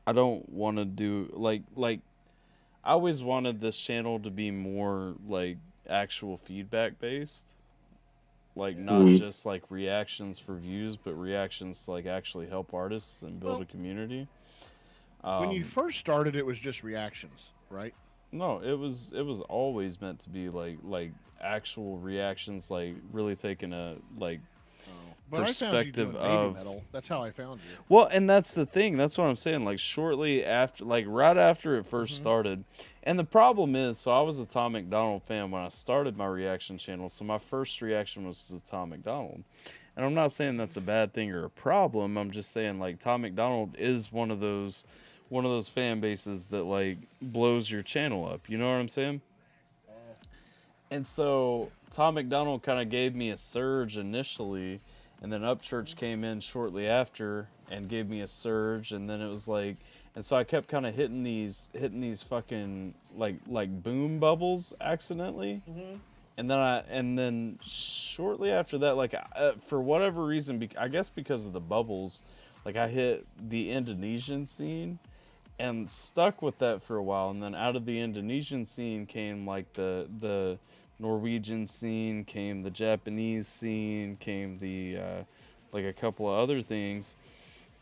I don't want to do like I always wanted this channel to be more like actual feedback based. Like not just like reactions for views, but reactions to like actually help artists and build a community. When you first started, it was just reactions, right? No, it was always meant to be like actual reactions, like really taking a like But perspective I found you doing of Baby Metal. That's how I found you. Well, and that's the thing. That's what I'm saying. Like shortly after, like right after it 1st started, and the problem is, so I was a Tom McDonald fan when I started my reaction channel. So my first reaction was to Tom McDonald, and I'm not saying that's a bad thing or a problem. I'm just saying like Tom McDonald is one of those fan bases that like blows your channel up. You know what I'm saying? And so Tom McDonald kind of gave me a surge initially, and then Upchurch came in shortly after and gave me a surge, and then it was like, and so I kept kind of hitting these fucking like boom bubbles accidentally, and then shortly after that, like for whatever reason, I guess because of the bubbles, like I hit the Indonesian scene and stuck with that for a while, and then out of the Indonesian scene came like the Norwegian scene, came the Japanese scene, came the like a couple of other things.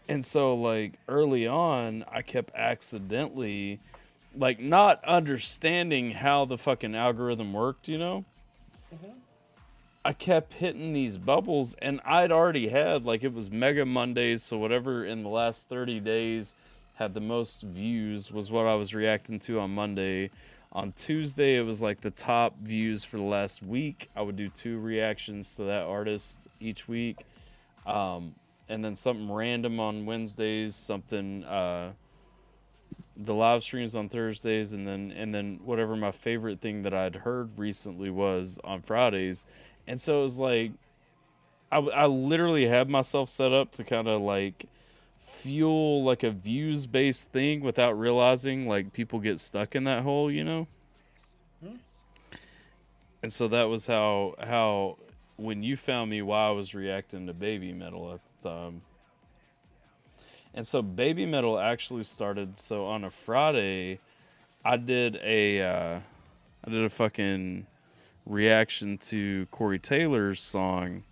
And so like early on I kept accidentally like not understanding how the fucking algorithm worked, you know? I kept hitting these bubbles, and I'd already had like, it was Mega Mondays, so whatever in the last 30 days had the most views was what I was reacting to on Monday. On Tuesday, it was like the top views for the last week. I would do 2 reactions to that artist each week. And then something random on Wednesdays, something, the live streams on Thursdays, and then whatever my favorite thing that I'd heard recently was on Fridays. And so it was like, I literally had myself set up to kind of like fuel like a views based thing without realizing like people get stuck in that hole, you know? And so that was how when you found me, why I was reacting to Baby Metal at the time. And so Baby Metal actually started, so on a Friday I did a fucking reaction to Corey Taylor's song,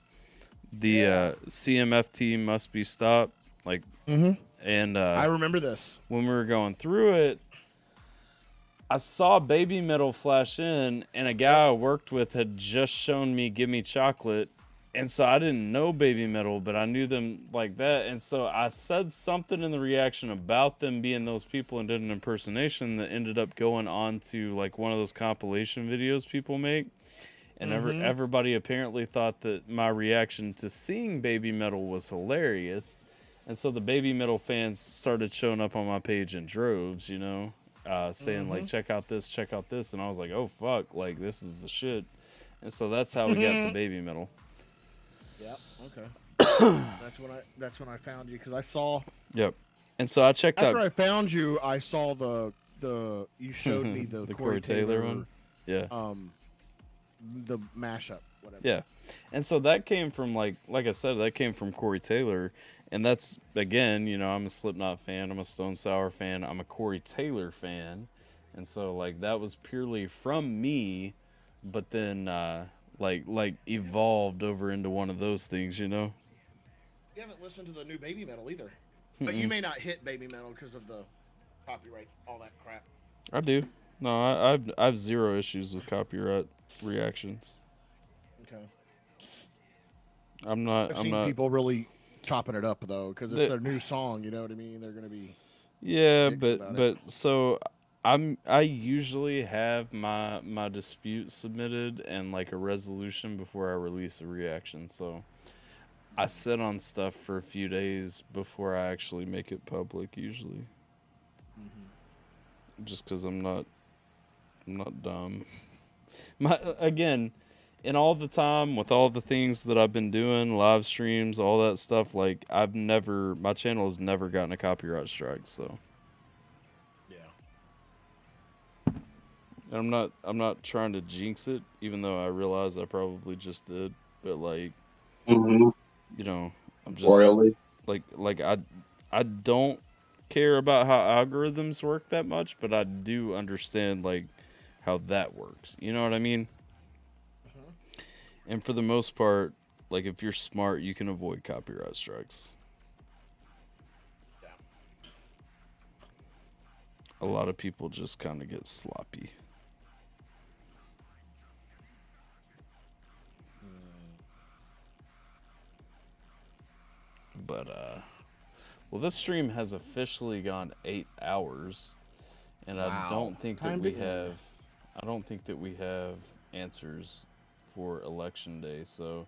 the CMFT Must Be Stopped, like and I remember this. When we were going through it, I saw Baby Metal flash in, and a guy I worked with had just shown me Give Me Chocolate, and so I didn't know Baby Metal, but I knew them like that, and so I said something in the reaction about them being those people and did an impersonation that ended up going on to like one of those compilation videos people make, and everybody apparently thought that my reaction to seeing Baby Metal was hilarious, and so the Baby Metal fans started showing up on my page in droves, you know, saying like, check out this, and I was like, oh fuck, like this is the shit. And so that's how we got to Baby Metal. Yep. Okay. That's when I found you, because I saw. Yep. And so I checked after out. I found you, I saw the you showed me the Corey Taylor one. Yeah. The mashup, whatever. Yeah. And so that came from like I said, that came from Corey Taylor. And that's, again, you know, I'm a Slipknot fan, I'm a Stone Sour fan, I'm a Corey Taylor fan. And so, like, that was purely from me, but then, like evolved over into one of those things, you know? You haven't listened to the new Baby Metal either. But you may not hit Baby Metal because of the copyright, all that crap. I do. No, I have zero issues with copyright reactions. Okay. I've seen people really chopping it up though, because it's their new song. You know what I mean? They're gonna be. Yeah, dicks about it. but so I usually have my dispute submitted and like a resolution before I release a reaction. So I sit on stuff for a few days before I actually make it public. Usually, just because I'm not dumb. Again, in all the time with all the things that I've been doing, live streams, all that stuff, like my channel has never gotten a copyright strike, so. Yeah. And I'm not trying to jinx it, even though I realize I probably just did, but like, you know, I'm just royally. like I don't care about how algorithms work that much, but I do understand like how that works. You know what I mean? And for the most part, like if you're smart, you can avoid copyright strikes. A lot of people just kind of get sloppy. But well, this stream has officially gone 8 hours, and I don't think that we have. I don't think that we have answers for Election Day. So,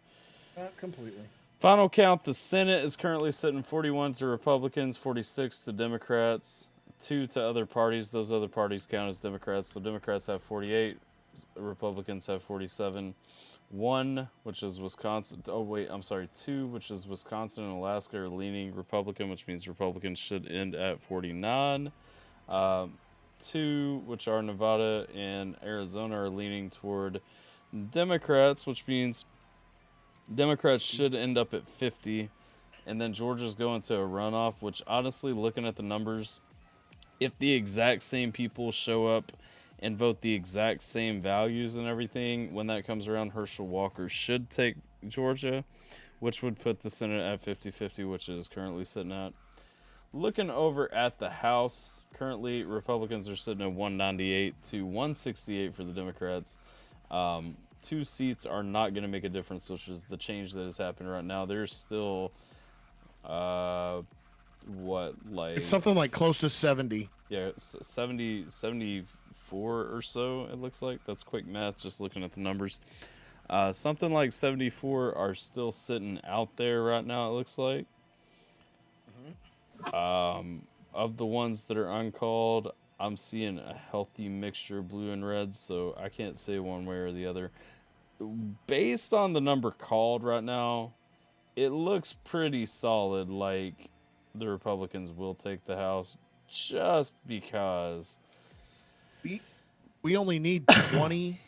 not completely. Final count: the Senate is currently sitting 41 to Republicans, 46 to Democrats, 2 to other parties. Those other parties count as Democrats. So Democrats have 48, Republicans have 47. 1, which is Wisconsin. Oh wait, I'm sorry. 2, which is Wisconsin and Alaska, are leaning Republican, which means Republicans should end at 49. 2, which are Nevada and Arizona, are leaning toward Democrats, which means Democrats should end up at 50. And then Georgia's going to a runoff, which honestly, looking at the numbers, if the exact same people show up and vote the exact same values and everything, when that comes around, Herschel Walker should take Georgia, which would put the Senate at 50-50, which it is currently sitting at. Looking over at the House, currently Republicans are sitting at 198 to 168 for the Democrats. 2 seats are not going to make a difference, which is the change that is happening right now. There's still, It's something like close to 70. Yeah, 74 or so, it looks like. That's quick math, just looking at the numbers. Something like 74 are still sitting out there right now, it looks like. Of the ones that are uncalled, I'm seeing a healthy mixture of blue and reds, so I can't say one way or the other. Based on the number called right now, it looks pretty solid, like the Republicans will take the House, just because we only need 20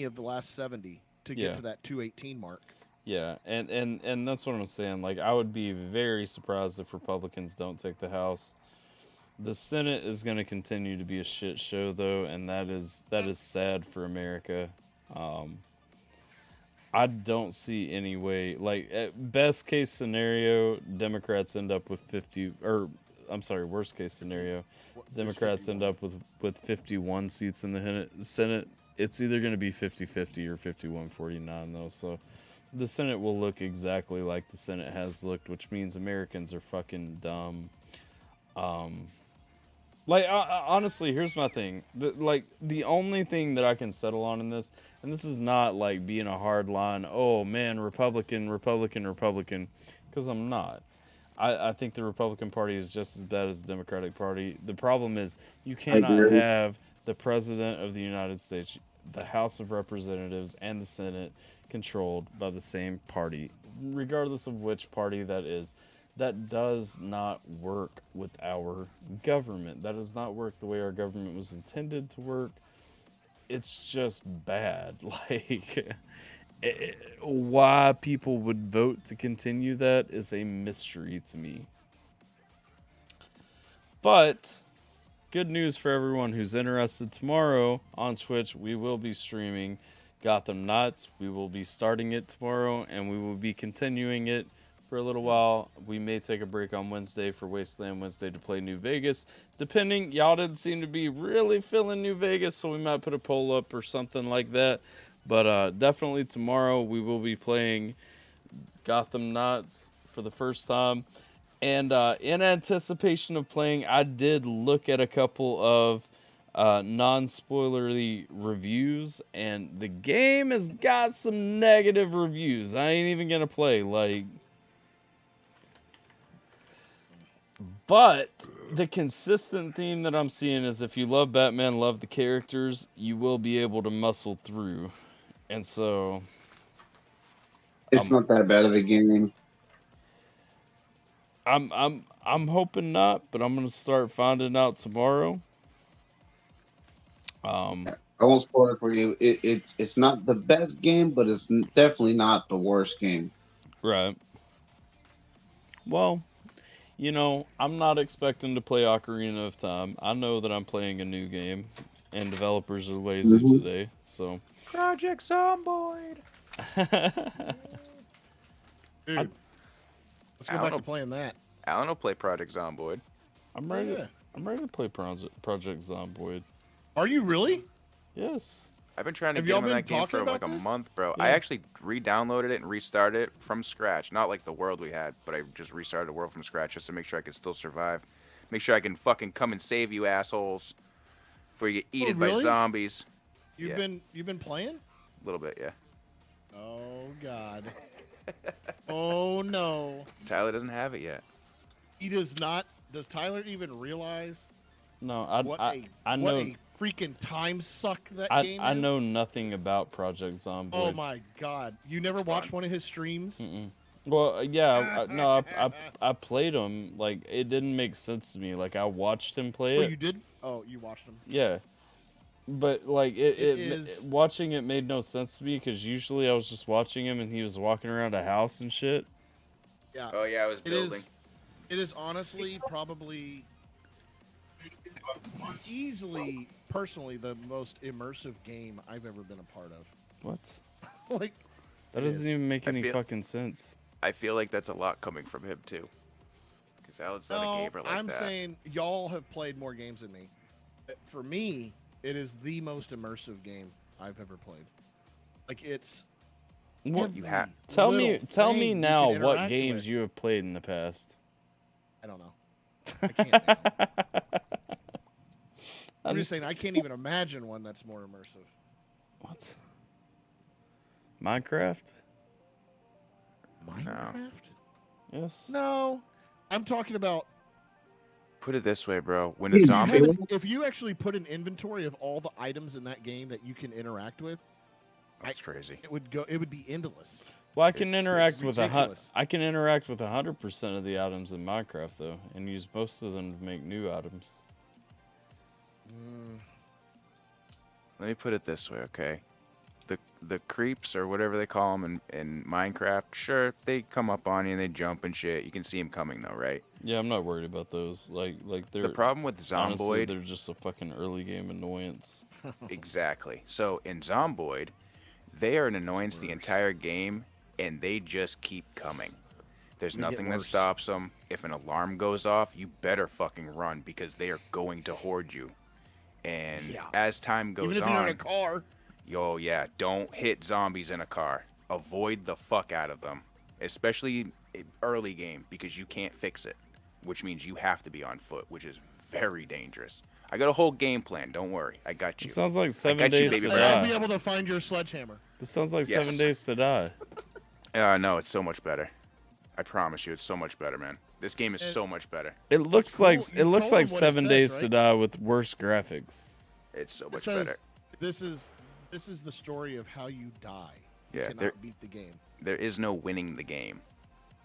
of the last 70 to get to that 218 mark. Yeah, and that's what I'm saying. Like, I would be very surprised if Republicans don't take the House. The Senate is going to continue to be a shit show, though, and that is sad for America. I don't see any way. Like, at best case scenario, Democrats end up with 50, or I'm sorry, worst case scenario, Democrats end up with 51 seats in the Senate. It's either going to be 50-50 or 51-49, though. So the Senate will look exactly like the Senate has looked, which means Americans are fucking dumb. Honestly, here's my thing. The only thing that I can settle on in this, and this is not like being a hard line, oh man, Republican, because I'm not. I think the Republican Party is just as bad as the Democratic Party. The problem is you cannot have the President of the United States, the House of Representatives, and the Senate controlled by the same party, regardless of which party that is. That does not work with our government. That does not work the way our government was intended to work. It's just bad. Like, why people would vote to continue that is a mystery to me. But good news for everyone who's interested. Tomorrow on Twitch, we will be streaming Gotham Knights. We will be starting it tomorrow, and we will be continuing it for a little while. We may take a break on Wednesday for Wasteland Wednesday to play New Vegas. Depending, y'all didn't seem to be really feeling New Vegas, so we might put a poll up or something like that. But definitely tomorrow we will be playing Gotham Knights for the first time. And in anticipation of playing, I did look at a couple of non-spoilery reviews, and the game has got some negative reviews. I ain't even gonna play, like... But the consistent theme that I'm seeing is if you love Batman, love the characters, you will be able to muscle through. And so... It's not that bad of a game. I'm hoping not, but I'm gonna start finding out tomorrow. I won't spoil it for you. It's not the best game, but it's definitely not the worst game. Right. Well, You know, I'm not expecting to play Ocarina of Time. I know that I'm playing a new game, and developers are lazy today, so... Project Zomboid! Dude, let's go back to playing that. Alan will play Project Zomboid. I'm ready to play Project Zomboid. Are you really? Yes. I've been trying to Have get y'all him in been that game talking for like about a this? month, bro. Yeah. I actually re-downloaded it and restarted it from scratch. Not like the world we had, but I just restarted the world from scratch just to make sure I could still survive. Make sure I can fucking come and save you assholes before you get eaten by really? zombies. You've been playing? A little bit, yeah. Oh God. Oh no. Tyler doesn't have it yet. He does not. Does Tyler even realize? No, what I a know. freaking time suck that game I is. know nothing about Project Zomboid. Oh my God! You never watched one of his streams? Mm-mm. Well, yeah, no, I played him. Like, it didn't make sense to me. Like, I watched him play Oh, it. you did? Oh, you watched him? Yeah, but like watching it made no sense to me because usually I was just watching him and he was walking around a house and shit. Yeah. Oh yeah, I was building. It is honestly probably easily, personally, the most immersive game I've ever been a part of. What? Like, that doesn't even make any fucking sense. I feel like that's a lot coming from him too. Because Alan's not a gamer like I'm that. saying y'all have played more games than me. For me, it is the most immersive game I've ever played. Like, it's What you have? Tell thing me you now can what interact games with. you have played in the past. I don't know. I can't name it. I'm just saying I can't even imagine one that's more immersive. What? Minecraft? Minecraft? Yes. No, I'm talking about Put it this way, bro. When a zombie, if you actually put an inventory of all the items in that game that you can interact with, that's crazy. It would be endless. Well, I can interact with ridiculous. I can interact with 100% of the items in Minecraft though, and use most of them to make new items. Let me put it this way, okay? The creeps or whatever they call them in Minecraft, sure, they come up on you and they jump and shit. You can see them coming though, right? Yeah, I'm not worried about those. Like they're The problem with honestly, Zomboid, they're just a fucking early game annoyance. exactly. So in Zomboid, they are an annoyance the entire game, and they just keep coming. There's They get nothing that worse. stops them. If an alarm goes off, you better fucking run because they are going to hoard you. And Yeah. as time goes Even if on, you're in a car. yo, yeah, don't hit zombies in a car. Avoid the fuck out of them, especially early game because you can't fix it, which means you have to be on foot, which is very dangerous. I got a whole game plan. Don't worry, I got you. It sounds like I 7 got you, days baby to And bird. I'll die. be able to find your sledgehammer. This sounds like Yes. 7 days to die. No, it's so much better. I promise you, it's so much better, man. This game is so much better. It looks cool. like You told him what it 7 says, days to right? die with worse graphics. It's so It much says better. this is the story of how you die. You Yeah, cannot beat the game. There is no winning the game.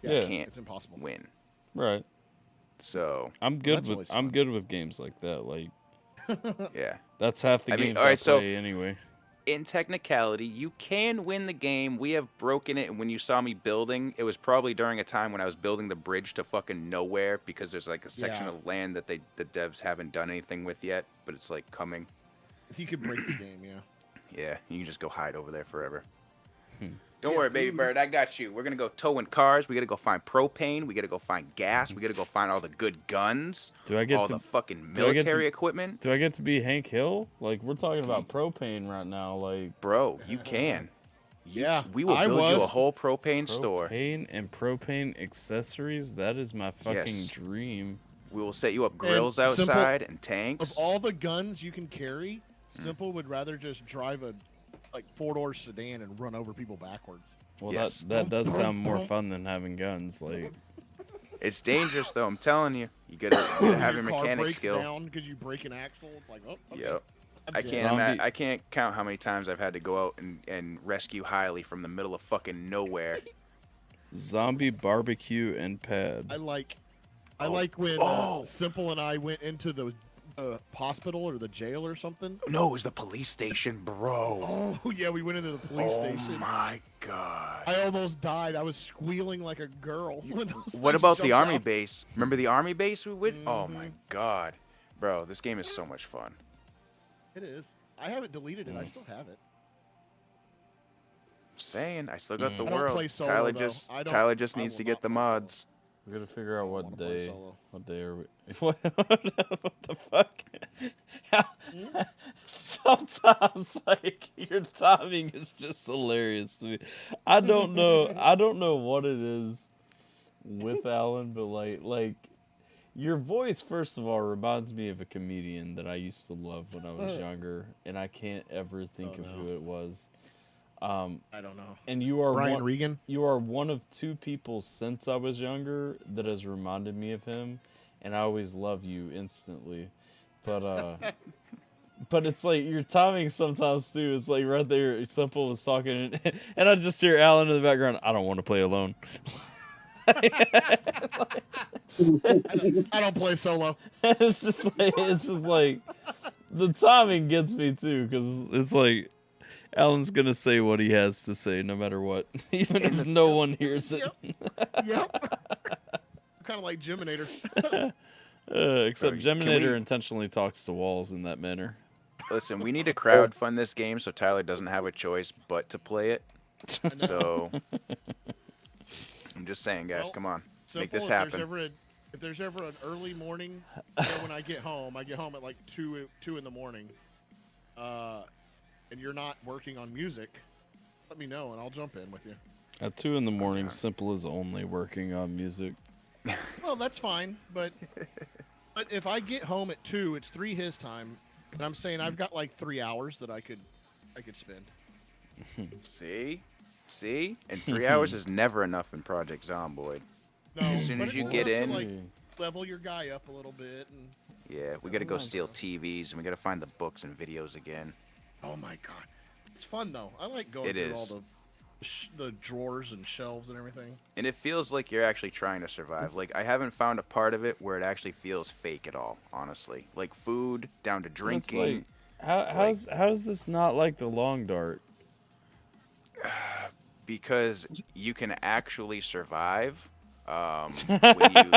Yeah, You can't it's impossible. win. Right. So I'm good That's always I'm good with games like that. Like yeah. that's half the I mean, games alright, I so- play anyway. In technicality, you can win the game. We have broken it, and when you saw me building, it was probably during a time when I was building the bridge to fucking nowhere because there's like a section Yeah. of land that the devs haven't done anything with yet, but it's like coming. You could break the game, yeah. Yeah, you can just go hide over there forever. Hmm. Don't worry, baby bird, I got you. We're gonna go towing cars. We gotta go find propane. We gotta go find gas. We gotta go find all the good guns. Do I get all to the fucking do I get to- military equipment? Do I get to be Hank Hill? Like we're talking about propane right now. Like Bro, you can. Yeah, We will I build you a was. whole propane store. propane and propane accessories. That is my fucking Yes. dream. We will set you up grills And Simple- outside and tanks. Of all the guns you can carry, Simple would rather just drive a like 4-door sedan and run over people backwards. Well, Yes. that does sound more fun than having guns. Like It's dangerous though, I'm telling you. You gotta have your car mechanic breaks skill. down because you break an axle. It's like, oh, okay. Yep. I'm I dead. can't Zombie- I can't count how many times I've had to go out and rescue Hiley from the middle of fucking nowhere. zombie barbecue and pad. I like Oh. when Oh. Simple and I went into the hospital or the jail or something. No, it was the police station, bro. Oh yeah, we went into the police station. Oh my god. I almost died. I was squealing like a girl. when those What things about the jumped army out. base? Remember the army base we went? Oh my god. Bro, this game is so much fun. It is. I haven't deleted it. I still have it. Saying, I still got the I don't world. play solo, Tyler though. Tyler just I needs will to get not the play mods. We gotta figure out what play day. solo. What day are we? What the fuck? Sometimes, like, your timing is just hilarious to me. I don't know. I don't know what it is with Alan, but like your voice, first of all, reminds me of a comedian that I used to love when I was younger, and I can't ever think of who it was. I don't know. And you are Brian Regan? You are one of two people since I was younger that has reminded me of him, and I always love you instantly. But but it's like your timing sometimes too. It's like right there, Simple was talking, and I just hear Alan in the background. I don't want to play alone. I don't play solo. It's just like the timing gets me too, because it's like Alan's gonna say what he has to say no matter what, even if no one hears it. Yep. Kind of like Geminator. Except Bro, can Geminator we- intentionally talks to walls in that manner. Listen, we need to crowdfund this game so Tyler doesn't have a choice but to play it. So I'm just saying, guys, Well, come on, Simple, make this if happen. there's ever an early morning, when I get home at like 2 in the morning, and you're not working on music, let me know and I'll jump in with you. At 2 in the morning, Simple is only working on music. Well, that's fine, but if I get home at 2, it's 3 his time, and I'm saying I've got like 3 hours that I could spend. See, and 3 hours is never enough in Project Zomboid. No, As soon but as it's you get enough in, to, like, level your guy up a little bit, and yeah, we gotta go steal TVs and we gotta find the books and videos again. oh my god, it's fun though. I like going It through is. all the drawers and shelves and everything. And it feels like you're actually trying to survive. Like, I haven't found a part of it where it actually feels fake at all, honestly. Like, food, down to It's drinking. like, how's this not like the long dart? Because you can actually survive when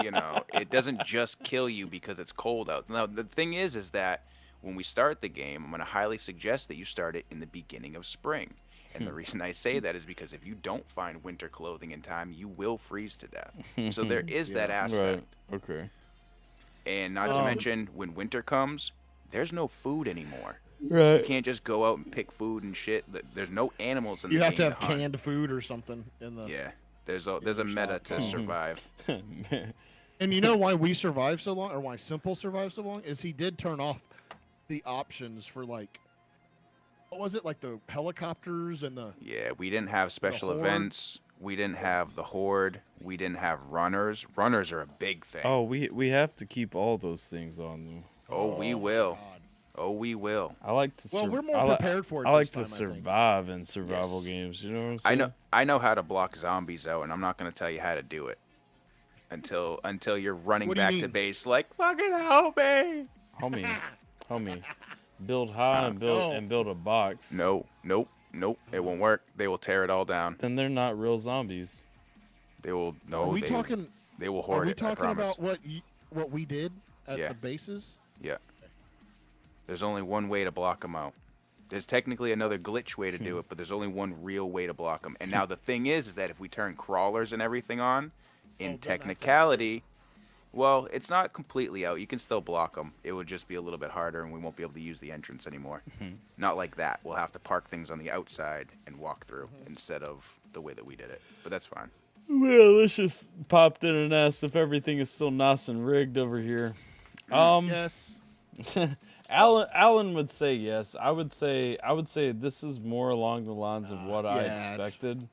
you know, it doesn't just kill you because it's cold out. Now, the thing is that when we start the game, I'm going to highly suggest that you start it in the beginning of spring. And the reason I say that is because if you don't find winter clothing in time, you will freeze to death. So there is that aspect. Right. Okay. And not to mention, when winter comes, there's no food anymore. Right. You can't just go out and pick food and shit. There's no animals in You the have to game have hunt. canned food or something in the. Yeah, there's a meta to survive. And you know why we survived so long, or why Simple survived so long, is he did turn off the options for, like, what was it, like the helicopters and the. Yeah, we didn't have special horde? events. We didn't have the horde. We didn't have runners. Runners are a big thing. Oh, we have to keep all those things on though. Oh, we will. Oh, we will. I like to. Well, we're more prepared for it I like this to time, I think. survive in survival games. You know what I'm saying? I know how to block zombies out, and I'm not gonna tell you how to do it until you're running What do you back to mean? base like fucking help me, homie. Build high and build a box. Nope. It won't work. They will tear it all down. Then they're not real zombies. They will. No. Are we they, talking? They will Are hoard we it. I talking promise. about what we did at Yeah. the bases? Yeah. There's only one way to block them out. There's technically another glitch way to do it, but there's only one real way to block them. And now the thing is that if we turn crawlers and everything on, in technicality, well, it's not completely out. You can still block them. It would just be a little bit harder, and we won't be able to use the entrance anymore. Not like that. We'll have to park things on the outside and walk through instead of the way that we did it. But that's fine. Malicious popped in and asked if everything is still nice and rigged over here. Yes. Alan would say yes. I would say this is more along the lines of what I yeah, it's- expected.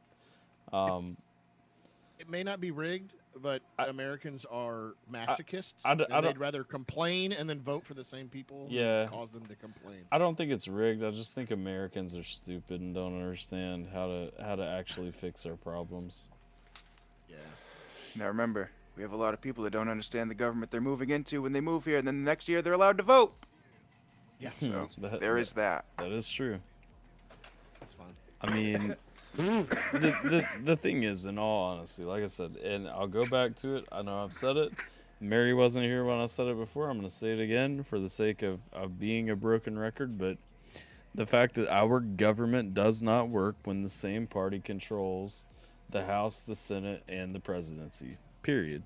It may not be rigged, but Americans are masochists, I and don't- they'd rather complain and then vote for the same people Yeah. who cause them to complain. I don't think it's rigged. I just think Americans are stupid and don't understand how to actually fix our problems. Yeah. Now remember, We have a lot of people that don't understand the government they're moving into when they move here, and then the next year they're allowed to vote. Yeah. So there is that. That is true. That's fine. I mean, the thing is, in all honesty, like I said, and I'll go back to it. I know I've said it. Mary wasn't here when I said it before. I'm going to say it again for the sake of being a broken record. But the fact that our government does not work when the same party controls the House, the Senate, and the presidency. Period.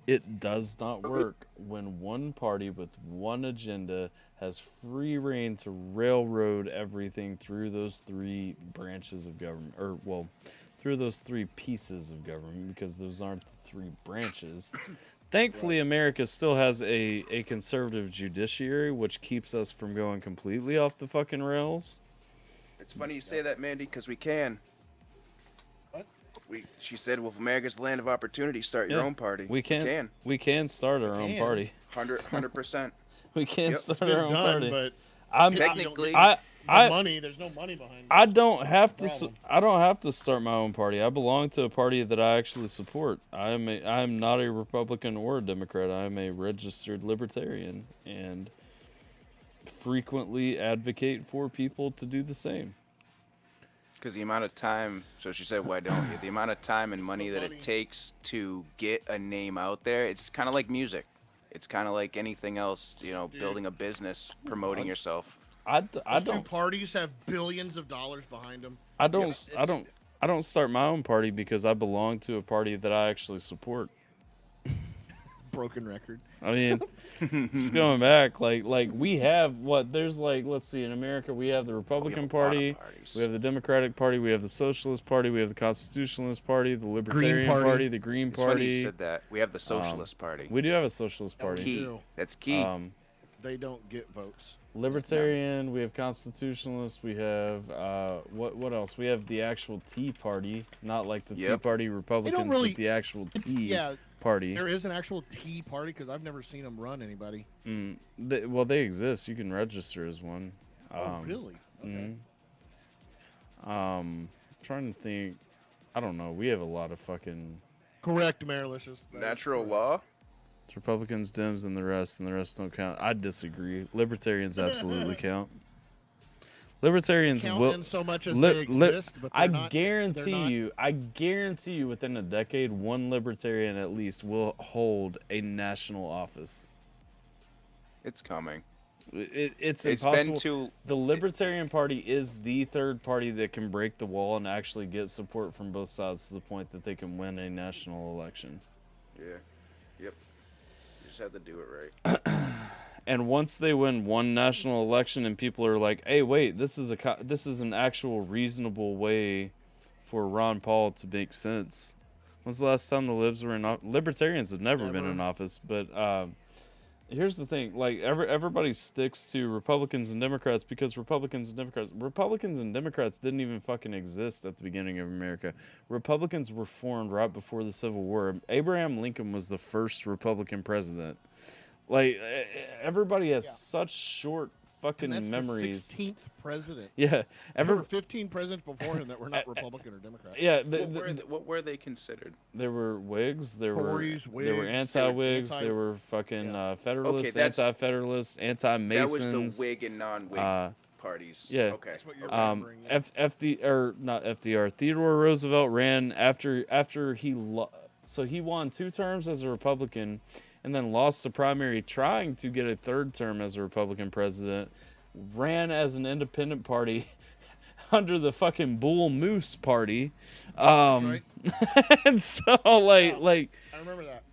It does not work when one party with one agenda has free reign to railroad everything through those three branches of government, or, well, through those three pieces of government, because those aren't the three branches. Thankfully, America still has a conservative judiciary, which keeps us from going completely off the fucking rails. It's funny you say that, Mandy, because we can. What? She said, well, if America's the land of opportunity, start your own party. We can start our own party. 100%. We can It's start been our own done, party. but technically, there's no money behind it. I don't have to start my own party. I belong to a party that I actually support. I am not a Republican or a Democrat. I am a registered libertarian and frequently advocate for people to do the same. Because the amount of time, so she said, why don't you? The amount of time and money that it takes to get a name out there, it's kind of like music. It's kind of like anything else, building a business, promoting yourself. Those two parties have billions of dollars behind them. I don't start my own party because I belong to a party that I actually support. Broken record. I mean, just going back, like we have let's see, in America we have the Republican Party, we have the Democratic Party, we have the Socialist Party, we have the Constitutionalist Party, the Libertarian Party, the Green Party. It's funny you said that. We have the Socialist Party. We do have a Socialist Party. Key. That's key. They don't get votes. Libertarian, we have Constitutionalist, we have what else? We have the actual Tea Party, not like the Tea Party Republicans, but the actual Tea Party. There is an actual Tea Party because I've never seen them run anybody. They exist. You can register as one. Oh, really? Okay. Trying to think. I don't know. We have a lot of fucking. Correct, Marilicious. Natural law. It's Republicans, Dems, and the rest don't count. I disagree. Libertarians absolutely count. Libertarians count will in so much as they exist, but I not, guarantee you, within a decade, one libertarian at least will hold a national office. It's coming. It's impossible. The Libertarian Party is the third party that can break the wall and actually get support from both sides to the point that they can win a national election. Yeah. Yep. You just have to do it right. And once they win one national election and people are like, hey, wait, this is an actual reasonable way for Ron Paul to make sense. When's the last time the libs were in office? Libertarians have never been in office, but here's the thing. Like, everybody sticks to Republicans and Democrats because Republicans and Democrats didn't even fucking exist at the beginning of America. Republicans were formed right before the Civil War. Abraham Lincoln was the first Republican president. Like, everybody has such short fucking and that's memories. The 16th president. Yeah, there were 15 presidents before him that were not Republican or Democrat. Yeah, what were they considered? There were Whigs. There Tories, were there were anti-Whigs. There were fucking Federalists, anti-Federalists, anti-Masons. That was the Whig and non-Whig parties. Yeah. Okay. That's what you're not FDR. Theodore Roosevelt ran after he won 2 terms as a Republican. And then lost the primary trying to get a 3rd term as a Republican president, ran as an independent party under the fucking Bull Moose Party. That's right. And so, like... I remember that.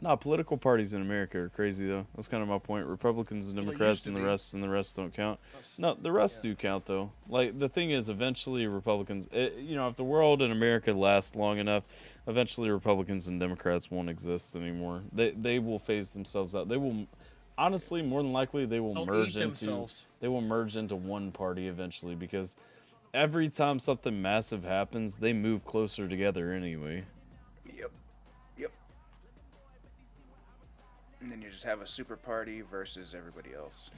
No, political parties in America are crazy, though. That's kind of my point. Republicans and Democrats and the rest don't count. No, the rest do count, though. Like, the thing is, eventually Republicans... if the world and America lasts long enough, eventually Republicans and Democrats won't exist anymore. They will phase themselves out. They will... Honestly, more than likely, they will merge into one party eventually, because every time something massive happens, they move closer together anyway. Yep. And then you just have a super party versus everybody else.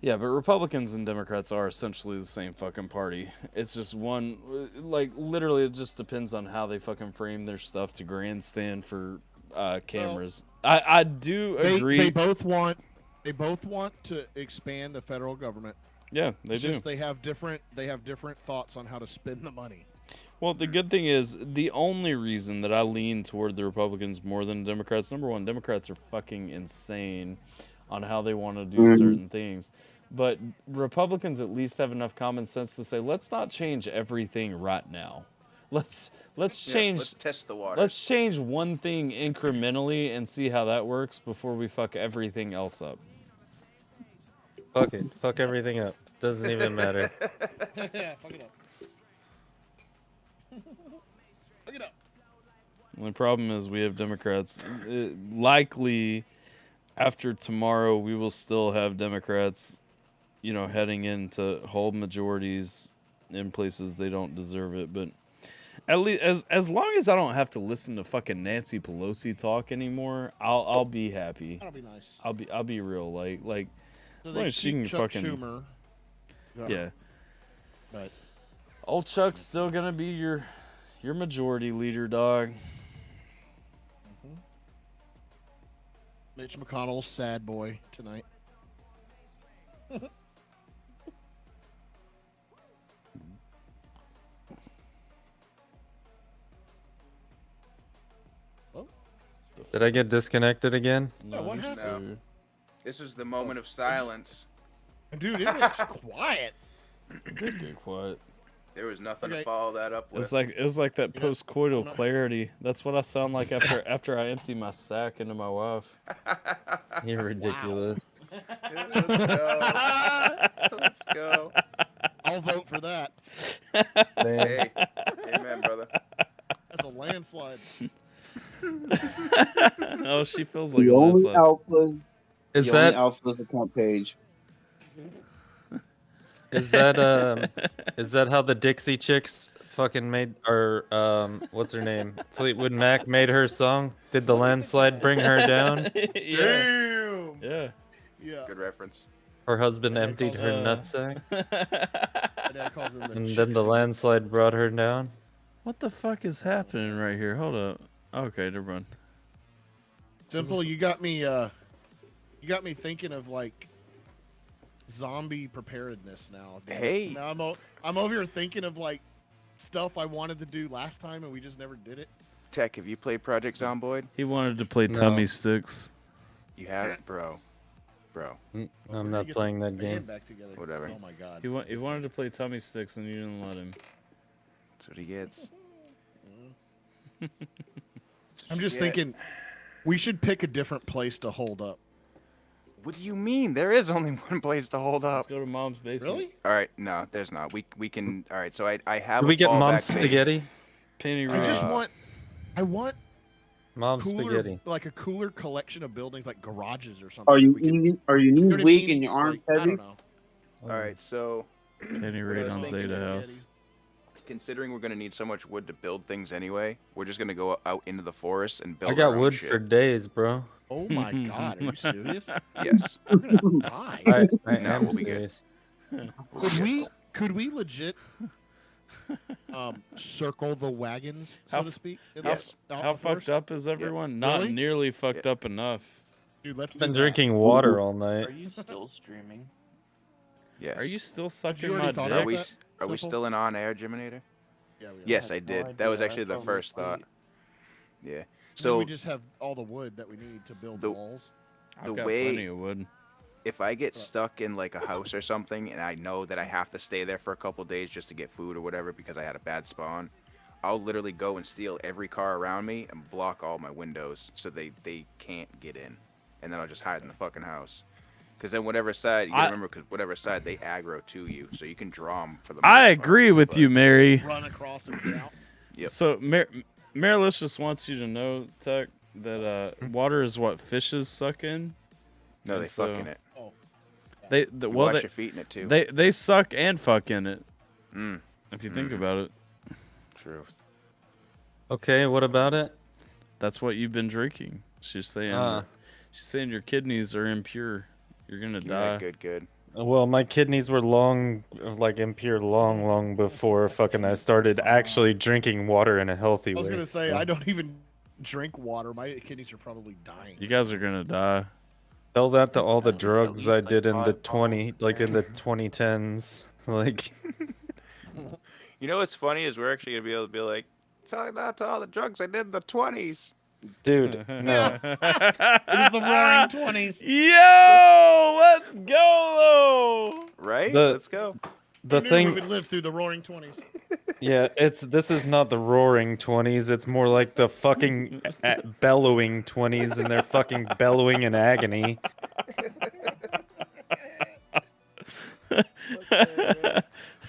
Yeah, but Republicans and Democrats are essentially the same fucking party. It's just one, like, literally it just depends on how they fucking frame their stuff to grandstand for cameras. Well, I do agree. They both want to expand the federal government. Yeah, they do. Just they have different thoughts on how to spend the money. Well, the good thing is, the only reason that I lean toward the Republicans more than the Democrats, number one, Democrats are fucking insane on how they want to do certain things. But Republicans at least have enough common sense to say, let's not change everything right now. Let's change. Let's test the waters. Let's change one thing incrementally and see how that works before we fuck everything else up. Fuck it. Fuck everything up. Doesn't even matter. Yeah, fuck it up. Fuck it up. The problem is we have Democrats. Likely, after tomorrow, we will still have Democrats, you know, heading in to hold majorities in places they don't deserve it. But at least, as long as I don't have to listen to fucking Nancy Pelosi talk anymore, I'll be happy. That'll be nice. I'll be real. Like So as long they as she keep can Chuck fucking Schumer. yeah. But Old Chuck's still gonna be your majority leader, dog. Mitch McConnell's sad boy tonight. Did I get disconnected again? No, what happened? No. This is the moment of silence. Dude, it was quiet. It did get quiet. There was nothing to follow that up with. It was like that post-coital clarity. That's what I sound like after I empty my sack into my wife. You're ridiculous. Let's go. I'll vote for that. Hey, amen, brother. That's a landslide. Oh, she feels like The a only landslide. alphas. Is the that only alphas account page? is that how the Dixie Chicks fucking made, or what's her name? Fleetwood Mac made her song? Did the landslide bring her down? Damn. Yeah. Yeah. Good reference. Her husband emptied her nutsack, My dad calls them and the then the landslide brought her down. What the fuck is happening right here? Hold up. Okay, never mind. Simple, you got me thinking of like zombie preparedness now. Dude. Hey. Now I'm over here thinking of like stuff I wanted to do last time and we just never did it. Tech, have you played Project Zomboid? He wanted to play Tummy Sticks. You haven't, bro. I'm not playing that game. Back together. Whatever. Oh my god. He wanted to play Tummy Sticks and you didn't let him. That's what he gets. I'm just thinking we should pick a different place to hold up. What do you mean? There is only one place to hold up. Let's go to Mom's basement. Really? All right, no, there's not. We can. All right, so I have. Can a we get fallback Mom's base. spaghetti? Penny I want Mom's cooler, spaghetti. like a cooler collection of buildings, like garages or something. Are you We can- knees what I weak mean? and your arms Like, I heavy? don't know. All right, so Penny raid on Zeta House. considering we're gonna need so much wood to build things anyway, we're just gonna go out into the forest and build. I got our own wood shit. for days, bro. Oh my god, are you serious? Yes. I'm gonna die. I No, am we'll be good. serious. Could we legit circle the wagons, so to speak? How fucked up is everyone? Not Really? nearly fucked up enough. Dude, let's Been do that. drinking water all night. Are you still streaming? Yes. Are you still sucking already my thought dick? Are we? that, Are we Simple? still in on-air, Jiminator? Yeah, we are. Yes, I had no did. That was idea. actually I the totally first played. thought. Yeah. So So we just have all the wood that we need to build The- walls. I've the got way- plenty of wood. if I get stuck in like a house or something and I know that I have to stay there for a couple days just to get food or whatever because I had a bad spawn, I'll literally go and steal every car around me and block all my windows so they can't get in. And then I'll just hide in the fucking house. Because then whatever side, you gotta remember, because whatever side they aggro to you, so you can draw them for the most I part, agree with but- you, Mary. Run across and get out. Yep. So, Marilys just wants you to know, Tech, that water is what fishes suck in. No, And they so fuck in it. Oh. You Well, wash they, your feet in it too. They suck and fuck in it. Mm. If you think about it. Truth. Okay, what about it? That's what you've been drinking. She's saying. She's saying your kidneys are impure. You're gonna die. Yeah, good. Well, my kidneys were like impure long before fucking I started actually drinking water in a healthy I way. was gonna say so. I don't even drink water. My kidneys are probably dying. You guys are gonna die. Tell that to all the drugs I least, like, did in the 5 bottles a in the day. 2010s. Like, You know what's funny is we're actually gonna be able to be like, tell that to all the drugs I did in the 20s. dude, no. It was the Roaring 20s. Yo, let's go. Right? The- Let's go. The Who knew thing, we would live through the Roaring 20s. yeah, this is not the roaring 20s. It's more like the fucking bellowing 20s, and they're fucking bellowing in agony.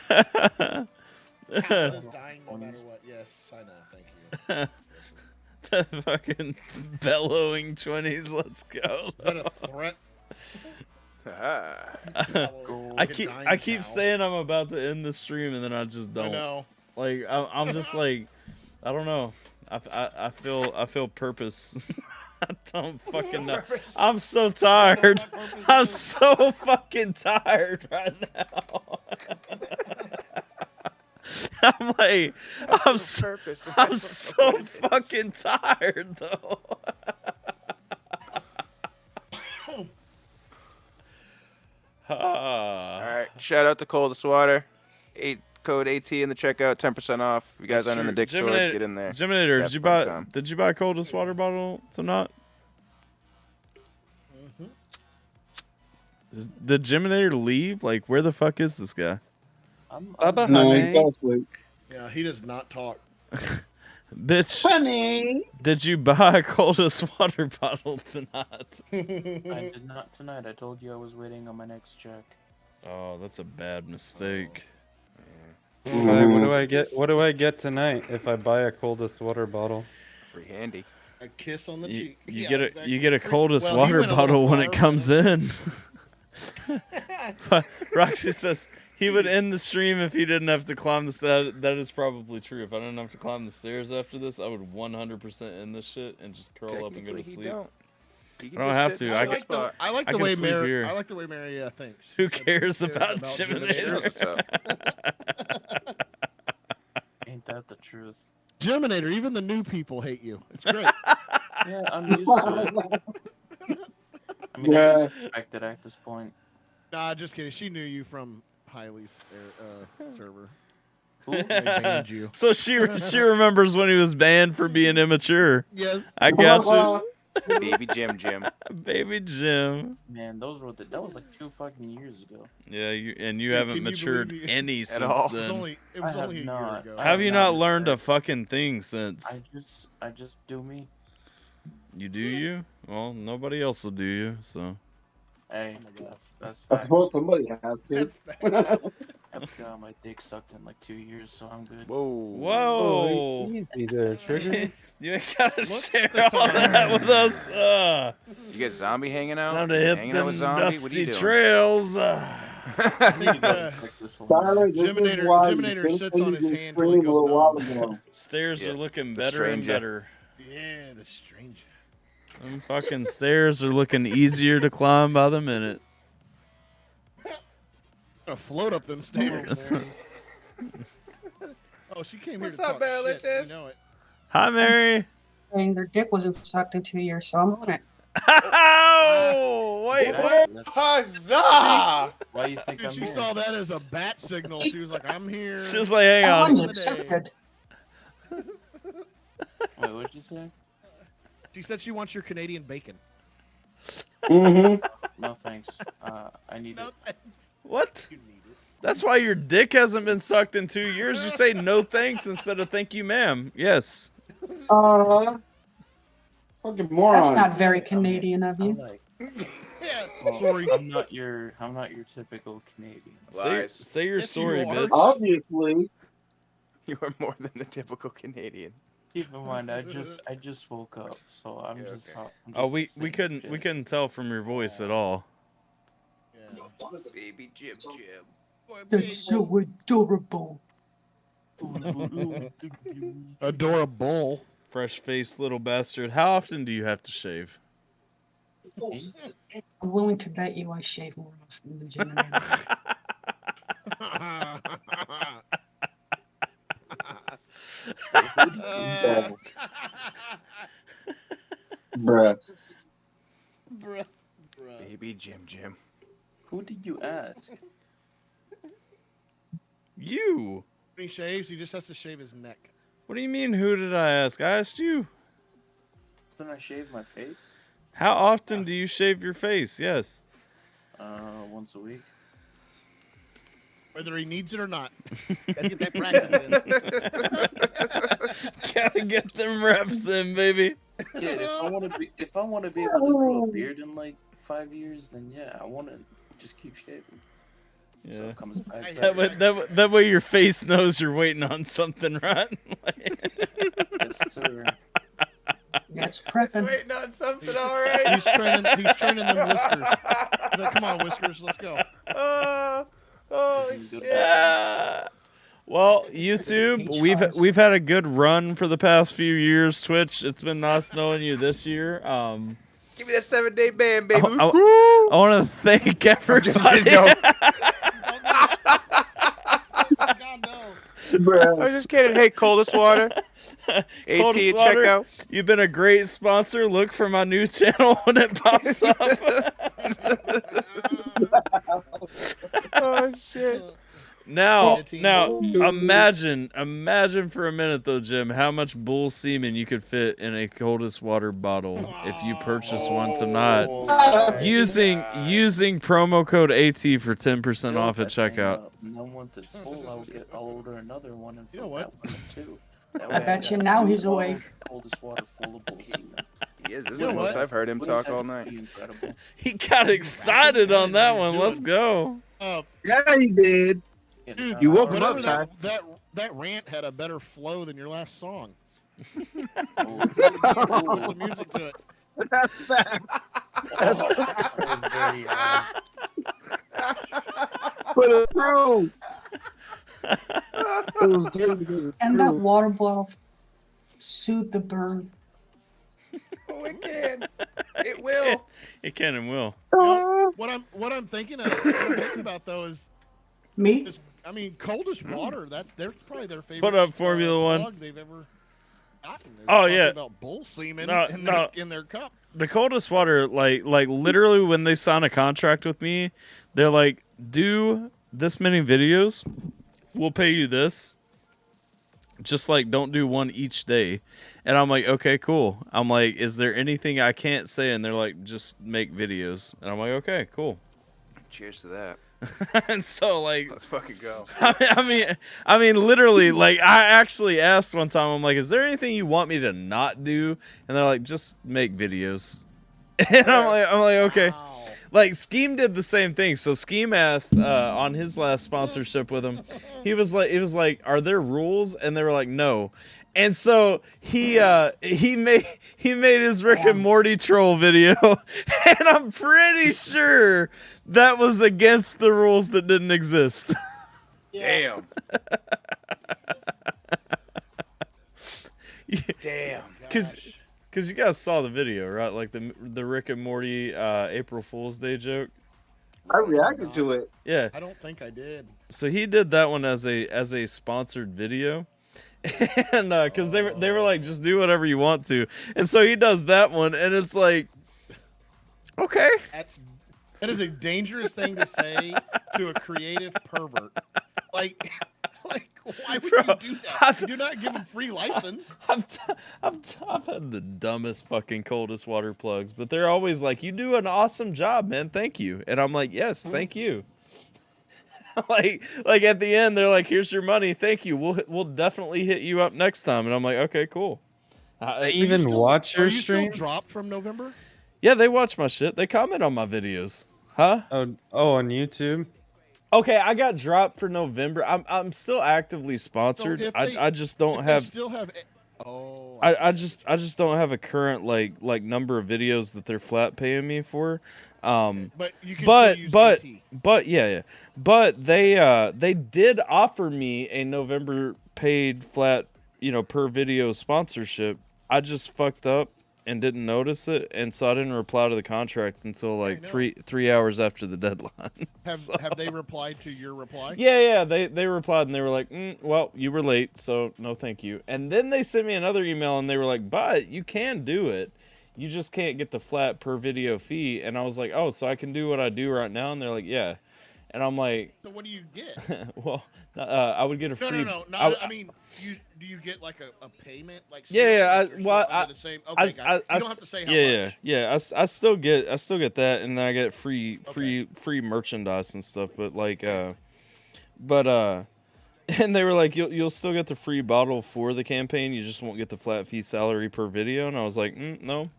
Cat is dying no matter what. Yes, I know. Thank you. The fucking bellowing 20s. Let's go. Is that a threat? I keep saying I'm about to end the stream and then I just don't. I know. Like I'm just like I don't know. I feel purpose. I don't fucking know. I'm so tired. I'm so fucking tired right now. I'm like I'm so fucking tired though. Alright, shout out to Coldest Water. Code AT in the checkout, 10% off. If you guys aren't in the Dick store, get in there. Geminator, Cashapp.com. did you buy Coldest Water bottle tonight? Did Geminator leave? Like, where the fuck is this guy? No, he fell asleep. Yeah, he does not talk. Bitch, Honey. did you buy a Coldest Water bottle tonight? I did not tonight. I told you I was waiting on my next check. Oh, that's a bad mistake. What do I get tonight if I buy a Coldest Water bottle? Free handy. A kiss on the You, cheek. you Yeah, get a exactly. you get a Coldest Well, he Water went a little bottle when far it with comes in. Roxy says he would end the stream if he didn't have to climb the stairs. That is probably true. If I didn't have to climb the stairs after this, I would 100% end this shit and just curl up and go to Technically, he sleep. don't. He can I don't just have sit to. in I the can- spot. I like I the can way sleep Mary. here. I like the way Mary thinks. Who She cares said about Sure Geminator? what's up. Ain't that the truth? Geminator, even the new people hate you. It's great. Yeah, I'm used to it. I mean, I Yeah. just expect it at this point. Nah, just kidding. She knew you from Hiley's server. Who? They banned you. So she remembers when he was banned for being immature. Yes. I got you. Baby Jim. Baby Jim. Man, that was like 2 fucking years ago. Yeah, you Can haven't you matured believe any At since all. It was then. only, it I was have only a year not. ago. I Have you not learned a matured. fucking thing since? I just do me. You do you? Well, nobody else will do you, so. Hey, that's I facts. suppose somebody has to. I've got my dick sucked in like 2 years, so I'm good. Whoa. Whoa! Easy there, Trigger. You ain't gotta share all that with us. You get Zombie hanging out? Time to hit Hanging out with them Zombie? What are dusty you doing? trails. I need to go inspect this one. Tyler, this Geminator- is why you Geminator couldn't sits on his leave your hand till he stream a goes little while numb. ago. Stairs Yeah, are looking the better and stranger. better. Yeah, the stranger. Them fucking stairs are looking easier to climb by the minute. Gonna float up them stairs. Oh, she came here What's to up, talk Bear shit. Licious? You know it. Hi, Mary. Saying their dick wasn't sucked in 2 years, so I'm on it. Oh, wait, what? Huzzah! Why you think Dude, I'm she here? saw that as a bat signal. She was like, "I'm here." She was like, hang on. One's Today. accepted. Wait, what'd you say? She said she wants your Canadian bacon. Mm-hmm. No thanks. I need No, it. thanks. What? You need it. That's why your dick hasn't been sucked in 2 years. You say no thanks instead of thank you, ma'am. Yes. Fucking moron. That's not very Canadian of I'm you. like, Yeah, well, sorry. I'm not your typical Canadian. Say you're Yes, you sorry, are. bitch. Obviously. You are more than the typical Canadian. Keep in mind, I just woke up, so I'm just. okay. I'm Oh, just we sitting couldn't chilling. tell from your voice at all. Baby Jim. That's so adorable. Adorable. Fresh faced little bastard. How often do you have to shave? I'm willing to bet you I shave more often in the gym than I Bruh. Baby Jim. Who did you ask? You. When he shaves, he just has to shave his neck. What do you mean, who did I ask? I asked you. Didn't I shave my face? How often do you shave your face? Yes. Once a week. Whether he needs it or not. Gotta get that practice in. Gotta get them reps in, baby. Yeah, if I want to be able to grow a beard in like 5 years, then yeah, I want to just keep shaving. Yeah. So it comes back. That way your face knows you're waiting on something, right? Yes, sir. That's prepping. Waiting on something, all right. He's training them whiskers. He's like, come on, whiskers, let's go. Oh shit. Yeah. Well, YouTube, we've had a good run for the past few years. Twitch, it's been nice knowing you this year. Give me that 7-day ban, baby. I want to thank everybody. I was just kidding. Hey, Coldest Water. Coldest Water, checkout. You've been a great sponsor. Look for my new channel when it pops up. Oh shit. Now, imagine for a minute though, Jim, how much bull semen you could fit in a Coldest Water bottle if you purchase one tonight, using promo code AT for 10% off at checkout. And then once it's full, I'll order another one and fill what? that one too. I bet you now he's awake. Coldest Water full of bull semen. He is. This is the most I've heard him talk all night. Incredible. He got excited on that one. Let's go. Yeah, he did. Dude, You woke him up, whatever Ty. that rant had a better flow than your last song. Put Oh, the music to it. that was dirty. Put it through. It was dirty. And that water bottle soothed the burn. Oh, it can. It will. It can and will. What I'm thinking about though is Me? I mean, Coldest Water. That's probably their favorite. Put up Formula One. plug they've ever gotten. Is Oh, talking yeah. about bull semen No. in their cup. The Coldest Water, like literally when they sign a contract with me, they're like, do this many videos, we'll pay you this. Just like don't do one each day. And I'm like, okay, cool. I'm like, is there anything I can't say? And they're like, just make videos. And I'm like, okay, cool. Cheers to that. And so like, Let's fucking go. I mean, literally, like I actually asked one time, I'm like, is there anything you want me to not do? And they're like, just make videos. And I'm like, okay. Like Scheme did the same thing. So Scheme asked on his last sponsorship with him, he was like, are there rules? And they were like, no. And so he made his Rick and Morty troll video, and I'm pretty sure that was against the rules that didn't exist. Damn. Damn. Because you guys saw the video, right? Like the Rick and Morty April Fool's Day joke. I reacted to it. Yeah. I don't think I did. So he did that one as a sponsored video. And because they were like, just do whatever you want to, and so he does that one, and it's like, okay, that is a dangerous thing to say to a creative pervert. Like why would you do that? You do not give him free license. I've had the dumbest fucking Coldest Water plugs, but they're always like, you do an awesome job, man, thank you, and I'm like, yes, thank you. like at the end, they're like, here's your money, thank you. We'll definitely hit you up next time, and I'm like, okay, cool. I even watch your stream. Still dropped from November? Yeah, they watch my shit. They comment on my videos. Huh? Oh, on YouTube. Okay, I got dropped for November. I'm still actively sponsored. So I just don't have. Still have. I just don't have a current like number of videos that they're flat paying me for. But you can still use AT. But they did offer me a November paid flat, per video sponsorship. I just fucked up and didn't notice it, and so I didn't reply to the contract until like 3 hours after the deadline. Have they replied to your reply? Yeah, they replied and they were like, well, you were late, so no thank you. And then they sent me another email and they were like, but you can do it. You just can't get the flat per video fee. And I was like, oh, so I can do what I do right now? And they're like, yeah. And I'm like, so what do you get? well, I would get a free. No. I mean, do you get like a payment? Like yeah. the same. Okay, you don't have to say how much. Yeah. I still get that, and then I get free merchandise and stuff. But like, and they were like, you'll still get the free bottle for the campaign. You just won't get the flat fee salary per video. And I was like, no.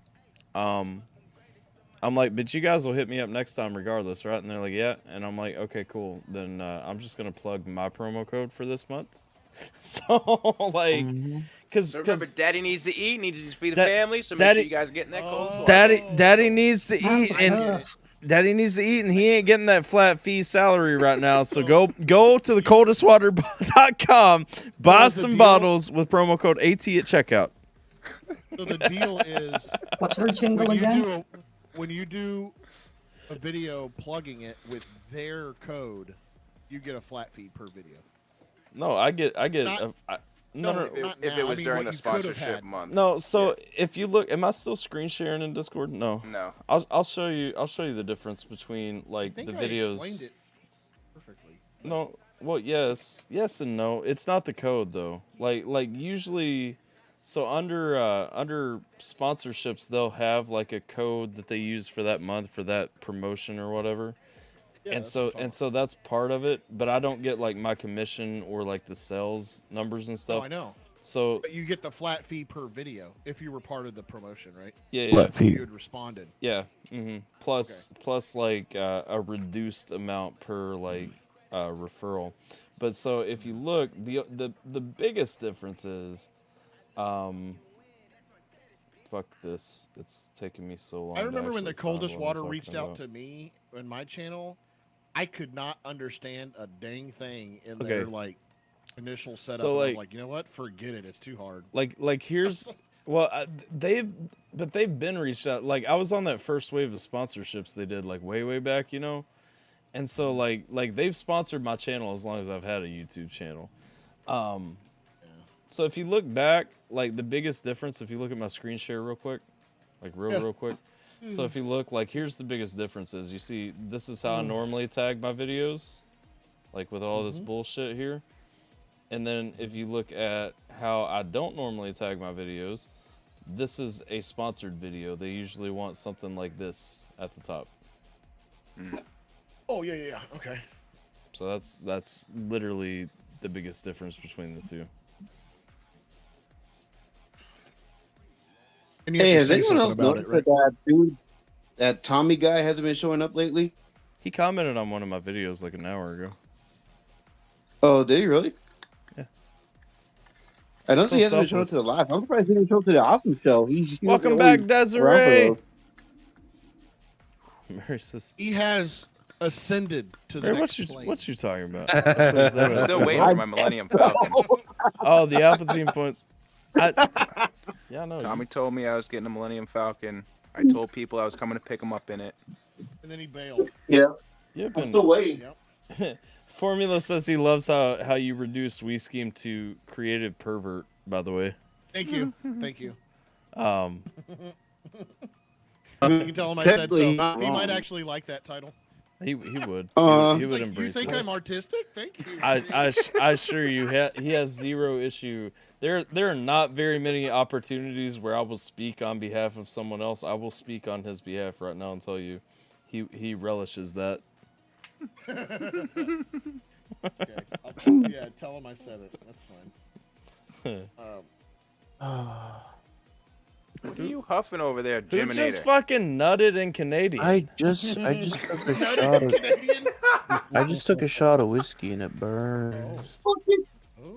I'm like, but you guys will hit me up next time regardless, right? And they're like, yeah. And I'm like, okay, cool. Then I'm just going to plug my promo code for this month. So, like, because remember, Daddy needs to eat, needs to feed the family, so make sure you guys are getting that code. Daddy needs to eat, and Daddy needs to eat, and he ain't getting that flat fee salary right now. So go to thecoldestwater.com, buy some bottles with promo code AT at checkout. So the deal is, what's her jingle again? When you do a video plugging it with their code, you get a flat fee per video. No, I get. No. If it was during the sponsorship month. No, so if you look, am I still screen sharing in Discord? No. No. I'll show you the difference between like the videos. I explained it perfectly. No, well, yes and no. It's not the code though. Like usually. So under sponsorships, they'll have like a code that they use for that month for that promotion or whatever, and so that's part of it. But I don't get like my commission or like the sales numbers and stuff. Oh, I know. So but you get the flat fee per video if you were part of the promotion, right? Yeah. Flat fee. You had responded. Yeah. Plus like a reduced amount per like referral. But so if you look, the biggest difference is. Fuck this. It's taking me so long. I remember when the coldest water reached out to me in my channel, I could not understand a dang thing in their like initial setup. So, I was like, like, you know what? Forget it. It's too hard. Like here's well, they've been reached out. Like I was on that first wave of sponsorships they did like way back, you know. And so like they've sponsored my channel as long as I've had a YouTube channel. So if you look back, like the biggest difference, if you look at my screen share real quick, like real quick. So if you look, like here's the biggest difference is you see this is how I normally tag my videos, like with all this bullshit here. And then if you look at how I don't normally tag my videos, this is a sponsored video. They usually want something like this at the top. Oh yeah, okay. So that's literally the biggest difference between the two. Hey, has anyone else noticed that dude, that Tommy guy, hasn't been showing up lately? He commented on one of my videos like an hour ago. Oh, did he really? Yeah. I don't see he hasn't been showing up to the live. I'm surprised he didn't show up to the awesome show. Welcome back, Desiree. Mary says he has ascended to the next plane. What you talking about? I'm still waiting for my Millennium Falcon. Oh, the Alpha Team points. Yeah, no. Tommy told me I was getting a Millennium Falcon. I told people I was coming to pick him up in it. And then he bailed. Yeah. I'm still waiting. Yep. Formula says he loves how you reduced We Scheme to creative pervert, by the way. Thank you. Thank you. You can tell him I said so. He might actually like that title. He would. He would like, embrace it. You think I'm artistic? Thank you. I assure you, he has zero issue. There are not very many opportunities where I will speak on behalf of someone else. I will speak on his behalf right now and tell you, he relishes that. Okay. Yeah, tell him I said it. That's fine. What are you huffing over there, Who Jiminator? just fucking nutted in Canadian? I just took a shot of I just took a shot of whiskey and it burns.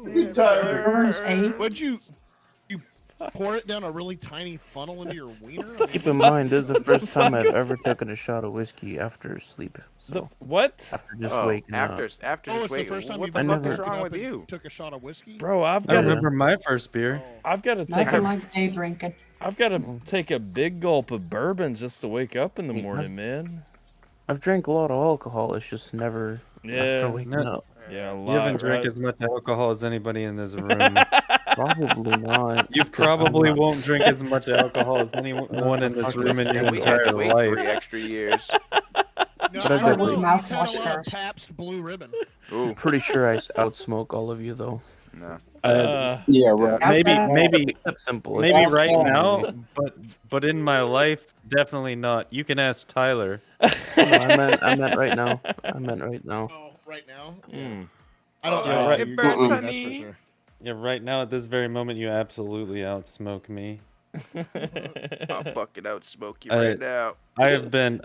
Burns, Would you pour it down a really tiny funnel into your wiener? Keep in mind, this is the first time I've ever taken a shot of whiskey after sleep. So what? After just waking up. After it's just waking the first time what you've the fuck ever is wrong with up and you? Took a shot of whiskey? Bro, I remember my first beer. I've got to take Nothing like day drinking. I've got to take a big gulp of bourbon just to wake up in the morning, man. I've drank a lot of alcohol. It's just never after waking up. Yeah, a lot. You haven't drank right? as much alcohol as anybody in this room. Probably not. You 'cause I'm probably not- won't drink as much alcohol as anyone in this room in your We had entire to wait 3 life. extra years. No, But I I don't definitely- know. He's had a lot of Pabst Blue Ribbon. Ooh. Pretty sure I outsmoke all of you though. No. Yeah, right. Maybe Keep it simple. maybe It's right small, now, maybe. but in my life, definitely not. You can ask Tyler. No, I meant right now. I meant right now. Oh, right now? Mm. I don't Yeah, know. right. You're good, that's for sure. Yeah, right now at this very moment, you absolutely outsmoke me. I'll fucking outsmoke you I- right now. I have been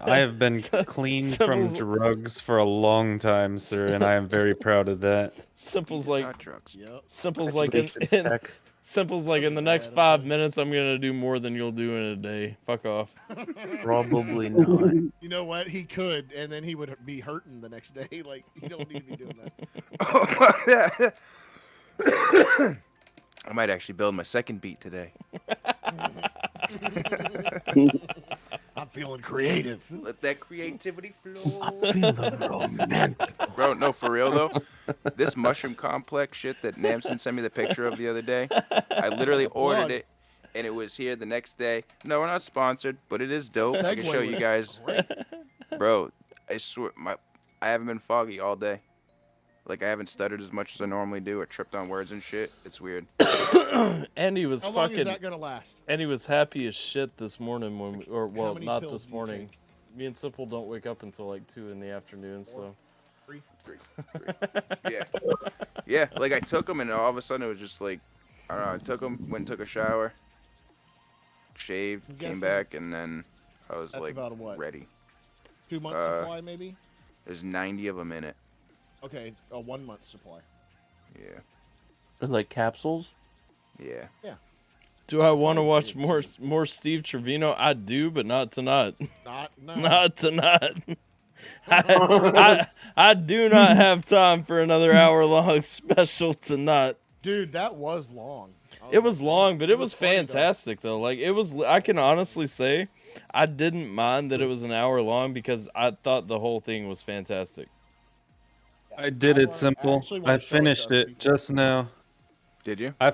clean from Simple's- drugs for a long time, sir, and I am very proud of that. Simple's It's like not drugs. Yep. Simple's like in the next 5 minutes I'm gonna do more than you'll do in a day. Fuck off. Probably not. You know what? He could, and then he would be hurting the next day. Like, he don't need to be doing that. I might actually build my second beat today. I'm feeling creative. Let that creativity flow. I'm feeling romantic. Bro, no, for real though. This mushroom complex shit that Namson sent me the picture of the other day, I literally ordered it, and it was here the next day. No, we're not sponsored, but it is dope. I can show you guys. Bro, I swear, I haven't been foggy all day. Like, I haven't stuttered as much as I normally do or tripped on words and shit. It's weird. And he was How long fucking. is that gonna last? And he was happy as shit this morning when, well, many not pills this do you morning. Me and Simple don't wake up until like 2 in the afternoon, so. Three. Yeah. Yeah, like I took them and all of a sudden it was just like, I don't know, I took them, went and took a shower, shaved, I'm came guessing back, and then I was that's like about a what? ready. 2 months supply, maybe? There's 90 of them in it. Okay, a 1 month supply. Yeah. Like capsules? Yeah. Yeah. Do I want to watch more Steve Trevino? I do, but not tonight. No. Not tonight. I do not have time for another hour-long special tonight. Dude, that was long. It was long, but it was fantastic though. Like it was, I can honestly say, I didn't mind that it was an hour long because I thought the whole thing was fantastic. I did it simple. I finished it just now. Did you? I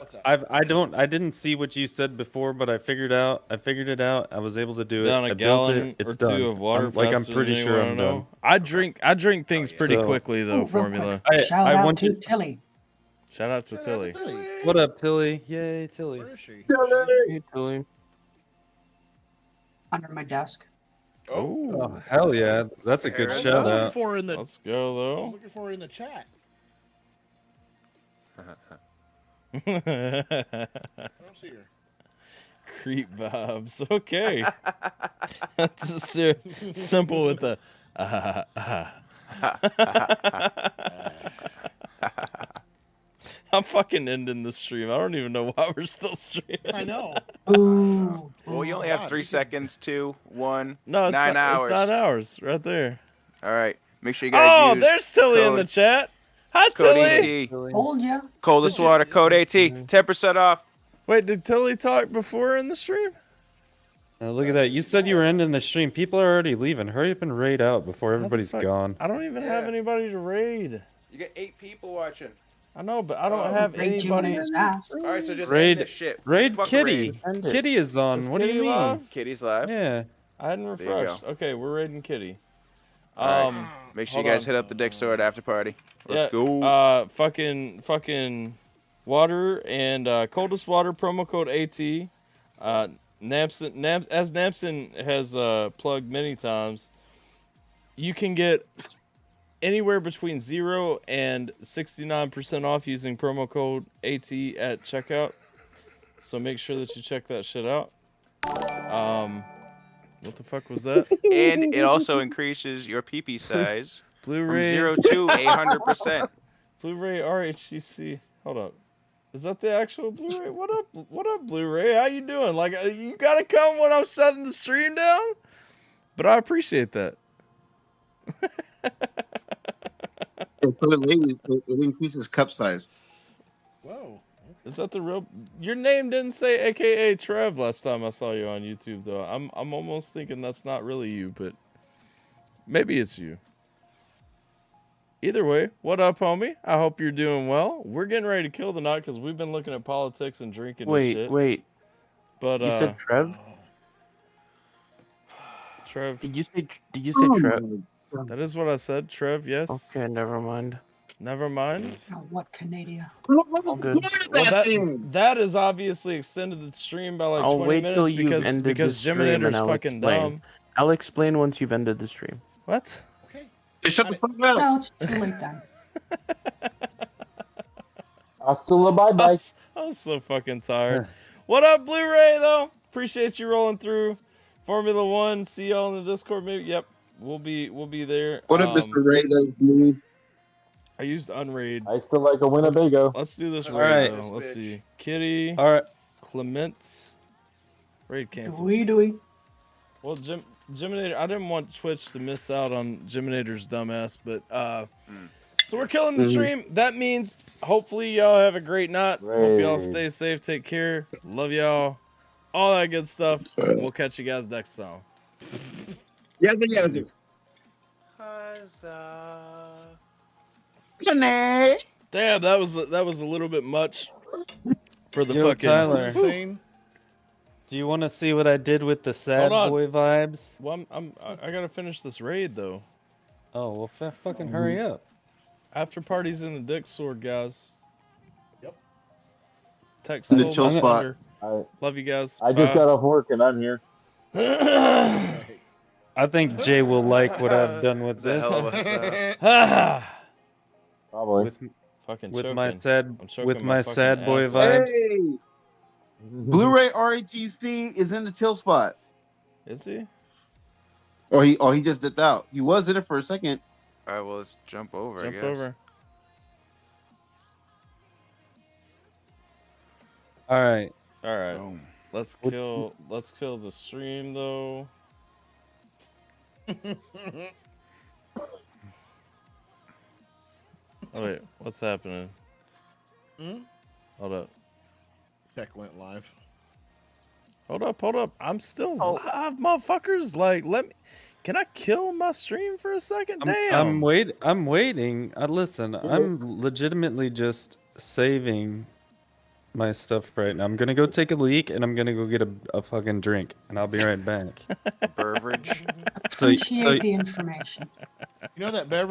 didn't see what you said before, but I figured it out. I was able to do it. Down I a built gallon it. It's or done. two of water. I'm faster pretty than sure anyone I'm I done. know. I drink things pretty quickly though. Real Formula. quick, shout I out want to you- Tilly. Shout out to Tilly. What up, Tilly? Yay, Tilly. Where is she? Hey, Tilly. Under my desk. Oh, hell yeah. That's a good I'm shout looking out. for her in the. Let's go I'm though. looking for her in the chat. I don't see her. Creep vibes. Okay. That's just simple with the. I'm fucking ending the stream. I don't even know why we're still streaming. I know. Ooh. Well, you only have 3 seconds, 2, 1, No, it's 9 not, hours. It's 9 hours right there. All right. Make sure you guys Oh, use there's Tilly in the code- chat. Hi, Code Tilly. AT. Told ya. Coldest water, code AT. 10% off. Wait, did Tilly talk before in the stream? Look at that. You said you were ending the stream. People are already leaving. Hurry up and raid out before everybody's fuck? gone. I don't even have anybody to raid. You got 8 people watching. I know, but I don't have Raid you in anybody. his ass. All right, so just Raid, end this shit. raid Fuck Kitty. raid. Kitty is on. Is What do Kitty you mean? live? Kitty's live. Yeah. I hadn't There you refreshed. go. Okay, we're raiding Kitty. All right. Make sure you hold guys on. hit up the Dick Sword after party. Let's Yeah, go. fucking water and coldest water promo code AT. As Namson has plugged many times, you can get anywhere between 0 and 69% off using promo code AT at checkout. So make sure that you check that shit out. What the fuck was that? And it also increases your PP size Blu-ray from 0 to 100%. Blu-ray RHCC. Hold up. Is that the actual Blu-ray? What up? What up, Blu-ray? How you doing? Like, you gotta come when I'm shutting the stream down? But I appreciate that. For the ladies, it increases cup size. Whoa. Is that the real? Your name didn't say AKA Trev last time I saw you on YouTube, though. I'm almost thinking that's not really you, but maybe it's you. Either way, what up, homie? I hope you're doing well. We're getting ready to kill the night because we've been looking at politics and drinking and shit. Wait. But You said Trev? Trev. Did you say Trev? That is what I said, Trev. Yes. Okay, never mind. Never mind. Oh, what Canada? All good. Well, that is obviously extended the stream by like I'll 20 wait till minutes you've ended because the stream, and Geminator's I'll fucking explain. dumb. I'll explain once you've ended the stream. What? Shut the fuck up. No, it's too late then. Hasta bye-bye. I'm so fucking tired. What up, Blu-ray, though? Appreciate you rolling through. Formula One. See y'all in the Discord, maybe. Yep, we'll be there. What up, Mr. Ray? That's blue. I used Unraid. I still like a Winnebago. Let's do this All raid, right. though. Let's see. Kitty. All right. Clement. Raid cancel. Dewey. Well, Geminator, I didn't want Twitch to miss out on Geminator's dumbass, but so we're killing the stream. That means hopefully y'all have a great night. Hope y'all stay safe, take care. Love y'all. All that good stuff. We'll catch you guys next time. Yeah. Damn, that was a little bit much for the Yo, fucking Tyler. scene. Do you want to see what I did with the sad Hold on. boy vibes? Well, I gotta finish this raid though. Oh well, fucking hurry up. After parties in the Dick Sword, guys. Yep. Text In the Soul chill Master. spot. Love you guys. I just Bye. got off work and I'm here. I think Jay will like what I've done with this. Probably. Fucking with choking. my sad I'm choking with my my fucking sad boy ass vibes. Hey, Blu-ray RATC is in the chill spot. Is he? Or he just dipped out. He was in it for a second. All right, well, let's jump over. I Jump guess. over. All right. All right. Boom. Let's kill the stream though. Oh wait, what's happening? Hold up. Tech went live. Hold up. I'm still live, motherfuckers. Like, can I kill my stream for a second? Damn. I'm waiting. Listen, I'm legitimately just saving my stuff right now. I'm gonna go take a leak and I'm gonna go get a fucking drink and I'll be right back. Beverage. Appreciate the information. You know that beverage